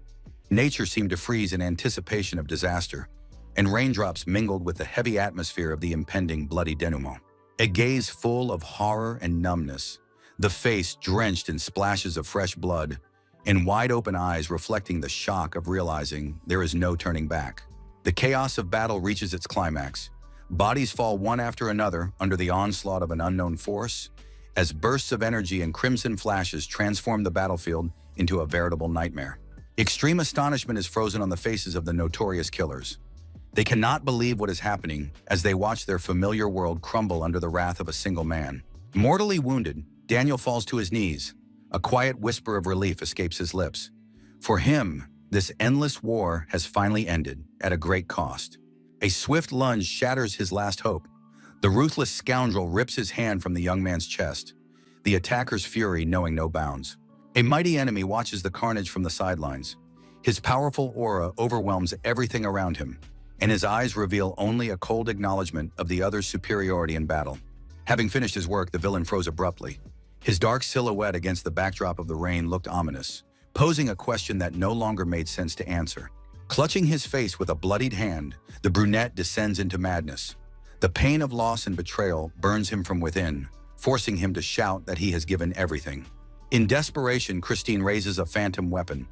Nature seemed to freeze in anticipation of disaster, and raindrops mingled with the heavy atmosphere of the impending bloody denouement. A gaze full of horror and numbness, the face drenched in splashes of fresh blood, and wide-open eyes reflecting the shock of realizing there is no turning back. The chaos of battle reaches its climax. Bodies fall one after another under the onslaught of an unknown force, as bursts of energy and crimson flashes transform the battlefield into a veritable nightmare. Extreme astonishment is frozen on the faces of the notorious killers. They cannot believe what is happening as they watch their familiar world crumble under the wrath of a single man. Mortally wounded, Daniel falls to his knees. A quiet whisper of relief escapes his lips. For him, this endless war has finally ended, at a great cost. A swift lunge shatters his last hope. The ruthless scoundrel rips his hand from the young man's chest, the attacker's fury knowing no bounds. A mighty enemy watches the carnage from the sidelines. His powerful aura overwhelms everything around him, and his eyes reveal only a cold acknowledgement of the other's superiority in battle. Having finished his work, the villain froze abruptly. His dark silhouette against the backdrop of the rain looked ominous, posing a question that no longer made sense to answer. Clutching his face with a bloodied hand, the brunette descends into madness. The pain of loss and betrayal burns him from within, forcing him to shout that he has given everything. In desperation, Christine raises a phantom weapon.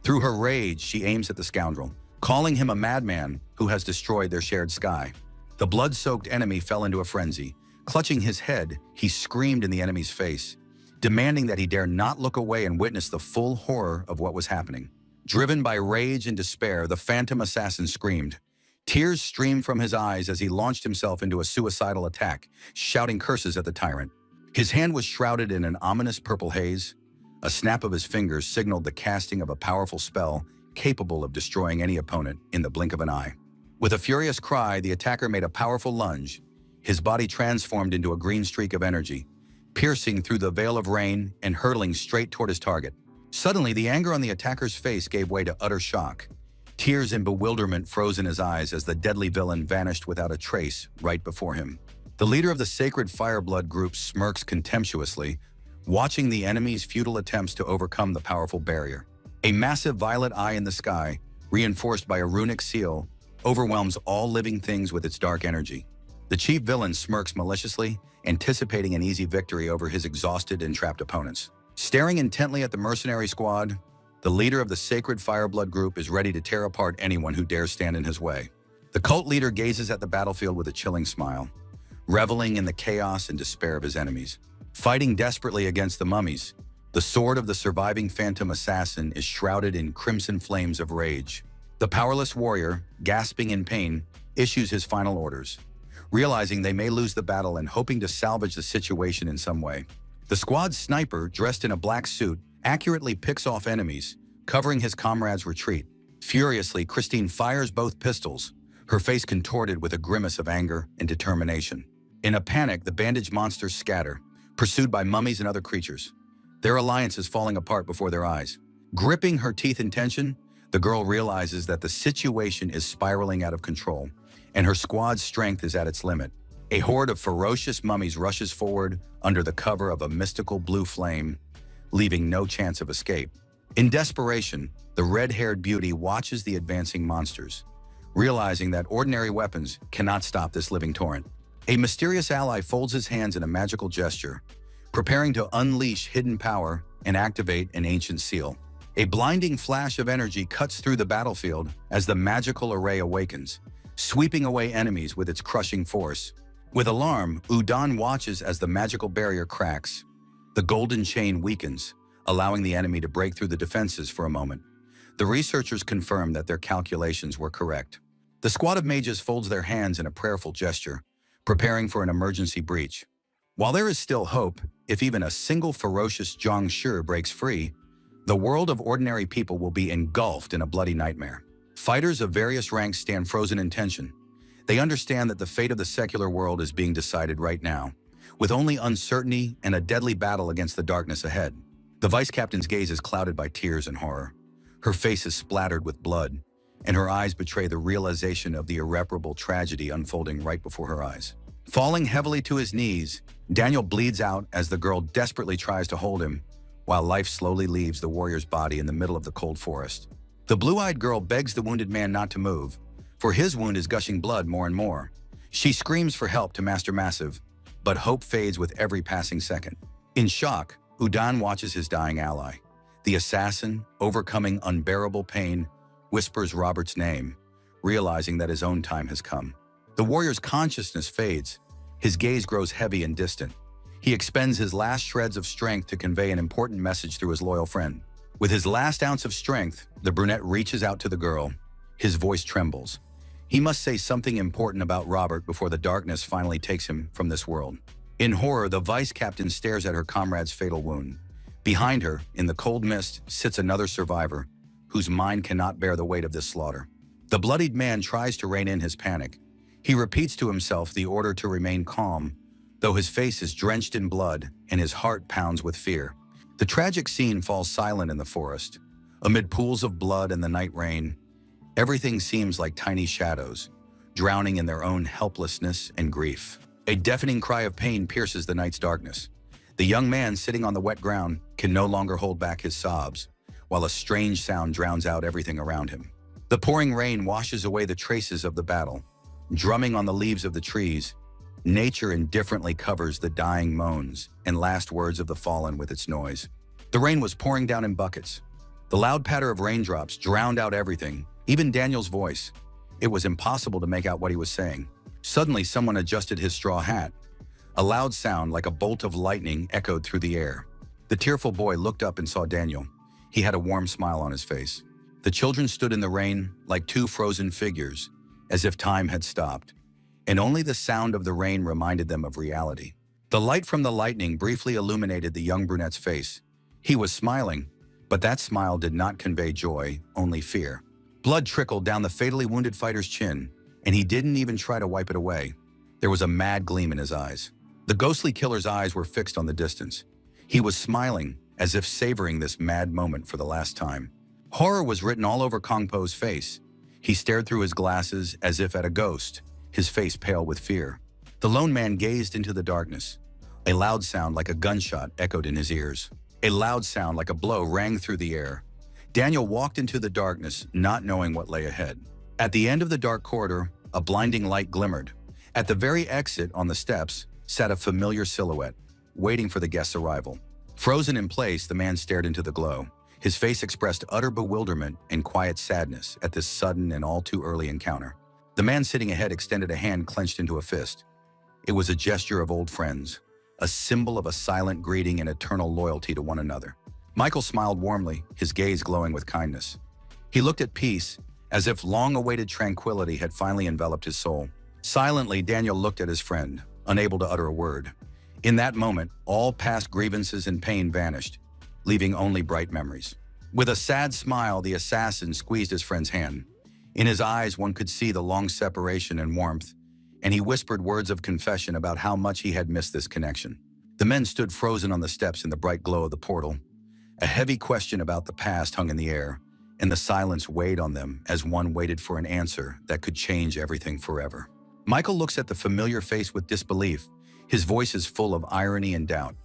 Through her rage, she aims at the scoundrel, calling him a madman who has destroyed their shared sky. The blood-soaked enemy fell into a frenzy. Clutching his head, he screamed in the enemy's face, demanding that he dare not look away and witness the full horror of what was happening. Driven by rage and despair, the phantom assassin screamed, Tears streamed from his eyes as he launched himself into a suicidal attack, shouting curses at the tyrant. His hand was shrouded in an ominous purple haze. A snap of his fingers signaled the casting of a powerful spell capable of destroying any opponent in the blink of an eye. With a furious cry, the attacker made a powerful lunge. His body transformed into a green streak of energy, piercing through the veil of rain and hurtling straight toward his target. Suddenly, the anger on the attacker's face gave way to utter shock. Tears and bewilderment froze in his eyes as the deadly villain vanished without a trace right before him. The leader of the sacred Fireblood group smirks contemptuously, watching the enemy's futile attempts to overcome the powerful barrier. A massive violet eye in the sky, reinforced by a runic seal, overwhelms all living things with its dark energy. The chief villain smirks maliciously, anticipating an easy victory over his exhausted and trapped opponents. Staring intently at the mercenary squad, the leader of the sacred Fireblood group is ready to tear apart anyone who dares stand in his way. The cult leader gazes at the battlefield with a chilling smile, reveling in the chaos and despair of his enemies. Fighting desperately against the mummies, the sword of the surviving phantom assassin is shrouded in crimson flames of rage. The powerless warrior, gasping in pain, issues his final orders, realizing they may lose the battle and hoping to salvage the situation in some way. The squad's sniper, dressed in a black suit, accurately picks off enemies, covering his comrade's retreat. Furiously, Christine fires both pistols, her face contorted with a grimace of anger and determination. In a panic, the bandaged monsters scatter, pursued by mummies and other creatures. Their alliance is falling apart before their eyes. Gripping her teeth in tension, the girl realizes that the situation is spiraling out of control, and her squad's strength is at its limit. A horde of ferocious mummies rushes forward under the cover of a mystical blue flame, leaving no chance of escape. In desperation, the red-haired beauty watches the advancing monsters, realizing that ordinary weapons cannot stop this living torrent. A mysterious ally folds his hands in a magical gesture, preparing to unleash hidden power and activate an ancient seal. A blinding flash of energy cuts through the battlefield as the magical array awakens, sweeping away enemies with its crushing force. With alarm, Udon watches as the magical barrier cracks. The golden chain weakens, allowing the enemy to break through the defenses for a moment. The researchers confirm that their calculations were correct. The squad of mages folds their hands in a prayerful gesture, preparing for an emergency breach. While there is still hope, if even a single ferocious Zhongshi breaks free, the world of ordinary people will be engulfed in a bloody nightmare. Fighters of various ranks stand frozen in tension. They understand that the fate of the secular world is being decided right now, with only uncertainty and a deadly battle against the darkness ahead. The vice captain's gaze is clouded by tears and horror. Her face is splattered with blood, and her eyes betray the realization of the irreparable tragedy unfolding right before her eyes. Falling heavily to his knees, Daniel bleeds out as the girl desperately tries to hold him, while life slowly leaves the warrior's body in the middle of the cold forest. The blue-eyed girl begs the wounded man not to move, for his wound is gushing blood more and more. She screams for help to Master Massive, but hope fades with every passing second. In shock, Udon watches his dying ally. The assassin, overcoming unbearable pain, whispers Robert's name, realizing that his own time has come. The warrior's consciousness fades. His gaze grows heavy and distant. He expends his last shreds of strength to convey an important message through his loyal friend. With his last ounce of strength, the brunette reaches out to the girl. His voice trembles. He must say something important about Robert before the darkness finally takes him from this world. In horror, the vice captain stares at her comrade's fatal wound. Behind her, in the cold mist, sits another survivor, whose mind cannot bear the weight of this slaughter. The bloodied man tries to rein in his panic. He repeats to himself the order to remain calm, though his face is drenched in blood and his heart pounds with fear. The tragic scene falls silent in the forest. Amid pools of blood and the night rain, everything seems like tiny shadows, drowning in their own helplessness and grief. A deafening cry of pain pierces the night's darkness. The young man sitting on the wet ground can no longer hold back his sobs, while a strange sound drowns out everything around him. The pouring rain washes away the traces of the battle. Drumming on the leaves of the trees, nature indifferently covers the dying moans and last words of the fallen with its noise. The rain was pouring down in buckets. The loud patter of raindrops drowned out everything, even Daniel's voice. It was impossible to make out what he was saying. Suddenly, someone adjusted his straw hat. A loud sound like a bolt of lightning echoed through the air. The tearful boy looked up and saw Daniel. He had a warm smile on his face. The children stood in the rain like two frozen figures, as if time had stopped, and only the sound of the rain reminded them of reality. The light from the lightning briefly illuminated the young brunette's face. He was smiling, but that smile did not convey joy, only fear. Blood trickled down the fatally wounded fighter's chin, and he didn't even try to wipe it away. There was a mad gleam in his eyes. The ghostly killer's eyes were fixed on the distance. He was smiling, as if savoring this mad moment for the last time. Horror was written all over Kongpo's face. He stared through his glasses as if at a ghost, his face pale with fear. The lone man gazed into the darkness. A loud sound like a gunshot echoed in his ears. A loud sound like a blow rang through the air. Daniel walked into the darkness, not knowing what lay ahead. At the end of the dark corridor, a blinding light glimmered. At the very exit on the steps sat a familiar silhouette, waiting for the guest's arrival. Frozen in place, the man stared into the glow. His face expressed utter bewilderment and quiet sadness at this sudden and all too early encounter. The man sitting ahead extended a hand clenched into a fist. It was a gesture of old friends, a symbol of a silent greeting and eternal loyalty to one another. Michael smiled warmly, his gaze glowing with kindness. He looked at peace, as if long-awaited tranquility had finally enveloped his soul. Silently, Daniel looked at his friend, unable to utter a word. In that moment, all past grievances and pain vanished, leaving only bright memories. With a sad smile, the assassin squeezed his friend's hand. In his eyes, one could see the long separation and warmth, and he whispered words of confession about how much he had missed this connection. The men stood frozen on the steps in the bright glow of the portal. A heavy question about the past hung in the air, and the silence weighed on them as one waited for an answer that could change everything forever. Michael looks at the familiar face with disbelief. His voice is full of irony and doubt.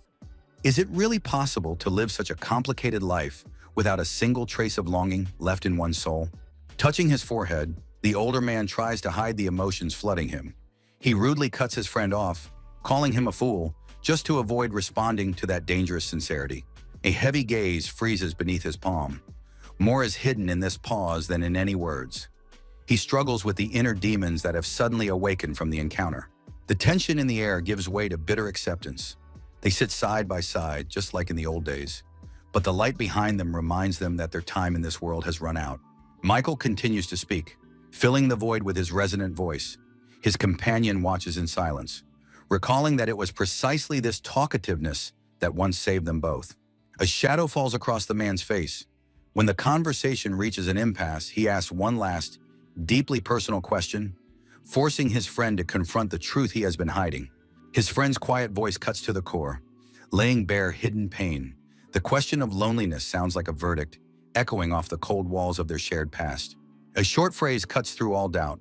Is it really possible to live such a complicated life without a single trace of longing left in one's soul? Touching his forehead, the older man tries to hide the emotions flooding him. He rudely cuts his friend off, calling him a fool, just to avoid responding to that dangerous sincerity. A heavy gaze freezes beneath his palm. More is hidden in this pause than in any words. He struggles with the inner demons that have suddenly awakened from the encounter. The tension in the air gives way to bitter acceptance. They sit side by side, just like in the old days. But the light behind them reminds them that their time in this world has run out. Michael continues to speak, filling the void with his resonant voice. His companion watches in silence, recalling that it was precisely this talkativeness that once saved them both. A shadow falls across the man's face. When the conversation reaches an impasse, he asks one last, deeply personal question, forcing his friend to confront the truth he has been hiding. His friend's quiet voice cuts to the core, laying bare hidden pain. The question of loneliness sounds like a verdict, echoing off the cold walls of their shared past. A short phrase cuts through all doubt.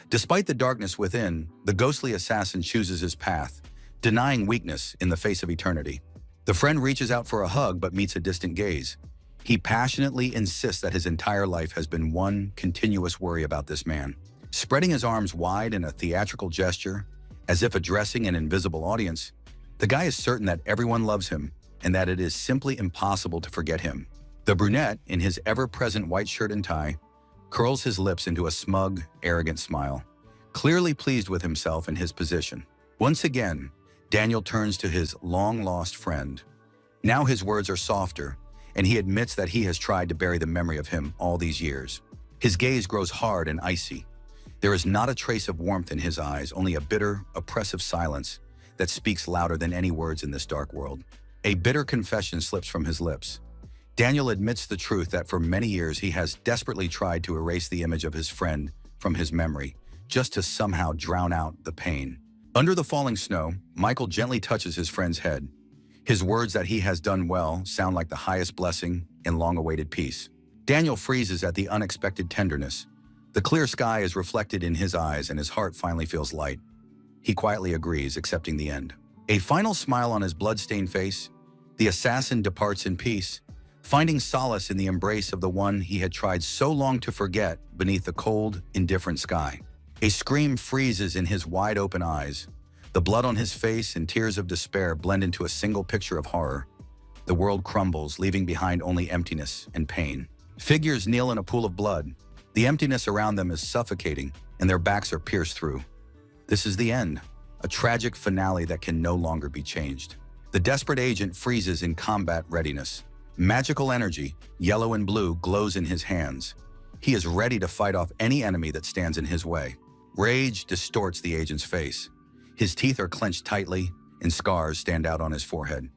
Despite the darkness within, the ghostly assassin chooses his path, denying weakness in the face of eternity. The friend reaches out for a hug but meets a distant gaze. He passionately insists that his entire life has been one continuous worry about this man. Spreading his arms wide in a theatrical gesture, as if addressing an invisible audience, the guy is certain that everyone loves him and that it is simply impossible to forget him. The brunette, in his ever-present white shirt and tie, curls his lips into a smug, arrogant smile, clearly pleased with himself and his position. Once again, Daniel turns to his long-lost friend. Now his words are softer, and he admits that he has tried to bury the memory of him all these years. His gaze grows hard and icy. There is not a trace of warmth in his eyes, only a bitter, oppressive silence that speaks louder than any words in this dark world. A bitter confession slips from his lips. Daniel admits the truth that for many years he has desperately tried to erase the image of his friend from his memory, just to somehow drown out the pain. Under the falling snow, Michael gently touches his friend's head. His words that he has done well sound like the highest blessing and long-awaited peace. Daniel freezes at the unexpected tenderness. The clear sky is reflected in his eyes and his heart finally feels light. He quietly agrees, accepting the end. A final smile on his blood-stained face, the assassin departs in peace, finding solace in the embrace of the one he had tried so long to forget beneath the cold, indifferent sky. A scream freezes in his wide-open eyes. The blood on his face and tears of despair blend into a single picture of horror. The world crumbles, leaving behind only emptiness and pain. Figures kneel in a pool of blood. The emptiness around them is suffocating, and their backs are pierced through. This is the end, a tragic finale that can no longer be changed. The desperate agent freezes in combat readiness. Magical energy, yellow and blue, glows in his hands. He is ready to fight off any enemy that stands in his way. Rage distorts the agent's face. His teeth are clenched tightly, and scars stand out on his forehead.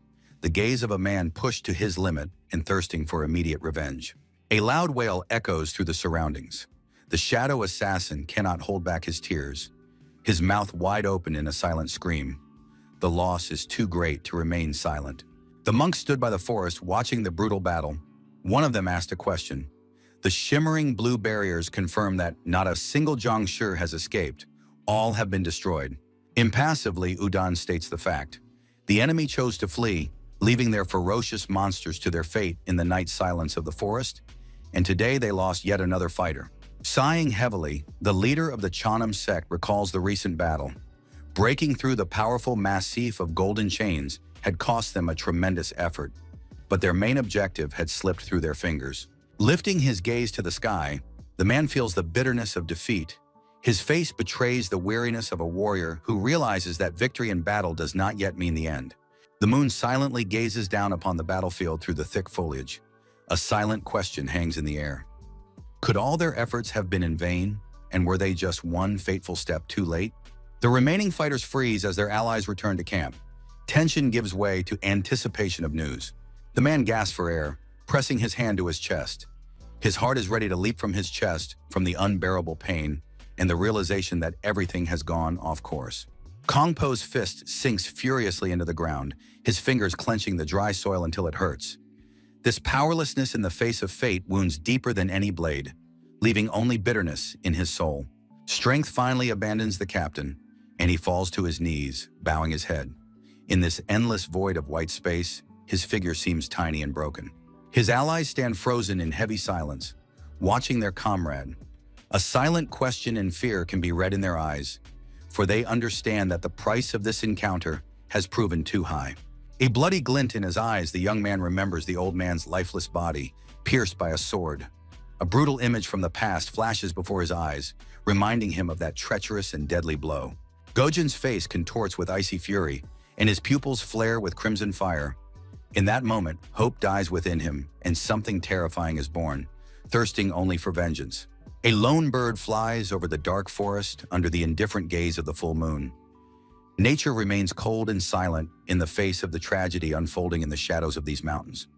The gaze of a man pushed to his limit and thirsting for immediate revenge. A loud wail echoes through the surroundings. The shadow assassin cannot hold back his tears, his mouth wide open in a silent scream. The loss is too great to remain silent. The monks stood by the forest watching the brutal battle. One of them asked a question. The shimmering blue barriers confirm that not a single Zhongshi has escaped. All have been destroyed. Impassively, Udan states the fact. The enemy chose to flee, leaving their ferocious monsters to their fate in the night silence of the forest, and today they lost yet another fighter. Sighing heavily, the leader of the Chanam sect recalls the recent battle. Breaking through the powerful massif of golden chains had cost them a tremendous effort, but their main objective had slipped through their fingers. Lifting his gaze to the sky, the man feels the bitterness of defeat. His face betrays the weariness of a warrior who realizes that victory in battle does not yet mean the end. The moon silently gazes down upon the battlefield through the thick foliage. A silent question hangs in the air. Could all their efforts have been in vain, and were they just one fateful step too late? The remaining fighters freeze as their allies return to camp. Tension gives way to anticipation of news. The man gasps for air, pressing his hand to his chest. His heart is ready to leap from his chest from the unbearable pain and the realization that everything has gone off course. Kongpo's fist sinks furiously into the ground, his fingers clenching the dry soil until it hurts. This powerlessness in the face of fate wounds deeper than any blade, leaving only bitterness in his soul. Strength finally abandons the captain, and he falls to his knees, bowing his head. In this endless void of white space, his figure seems tiny and broken. His allies stand frozen in heavy silence, watching their comrade. A silent question and fear can be read in their eyes, for they understand that the price of this encounter has proven too high. A bloody glint in his eyes, the young man remembers the old man's lifeless body, pierced by a sword. A brutal image from the past flashes before his eyes, reminding him of that treacherous and deadly blow. Gojin's face contorts with icy fury, and his pupils flare with crimson fire. In that moment, hope dies within him, and something terrifying is born, thirsting only for vengeance. A lone bird flies over the dark forest under the indifferent gaze of the full moon. Nature remains cold and silent in the face of the tragedy unfolding in the shadows of these mountains.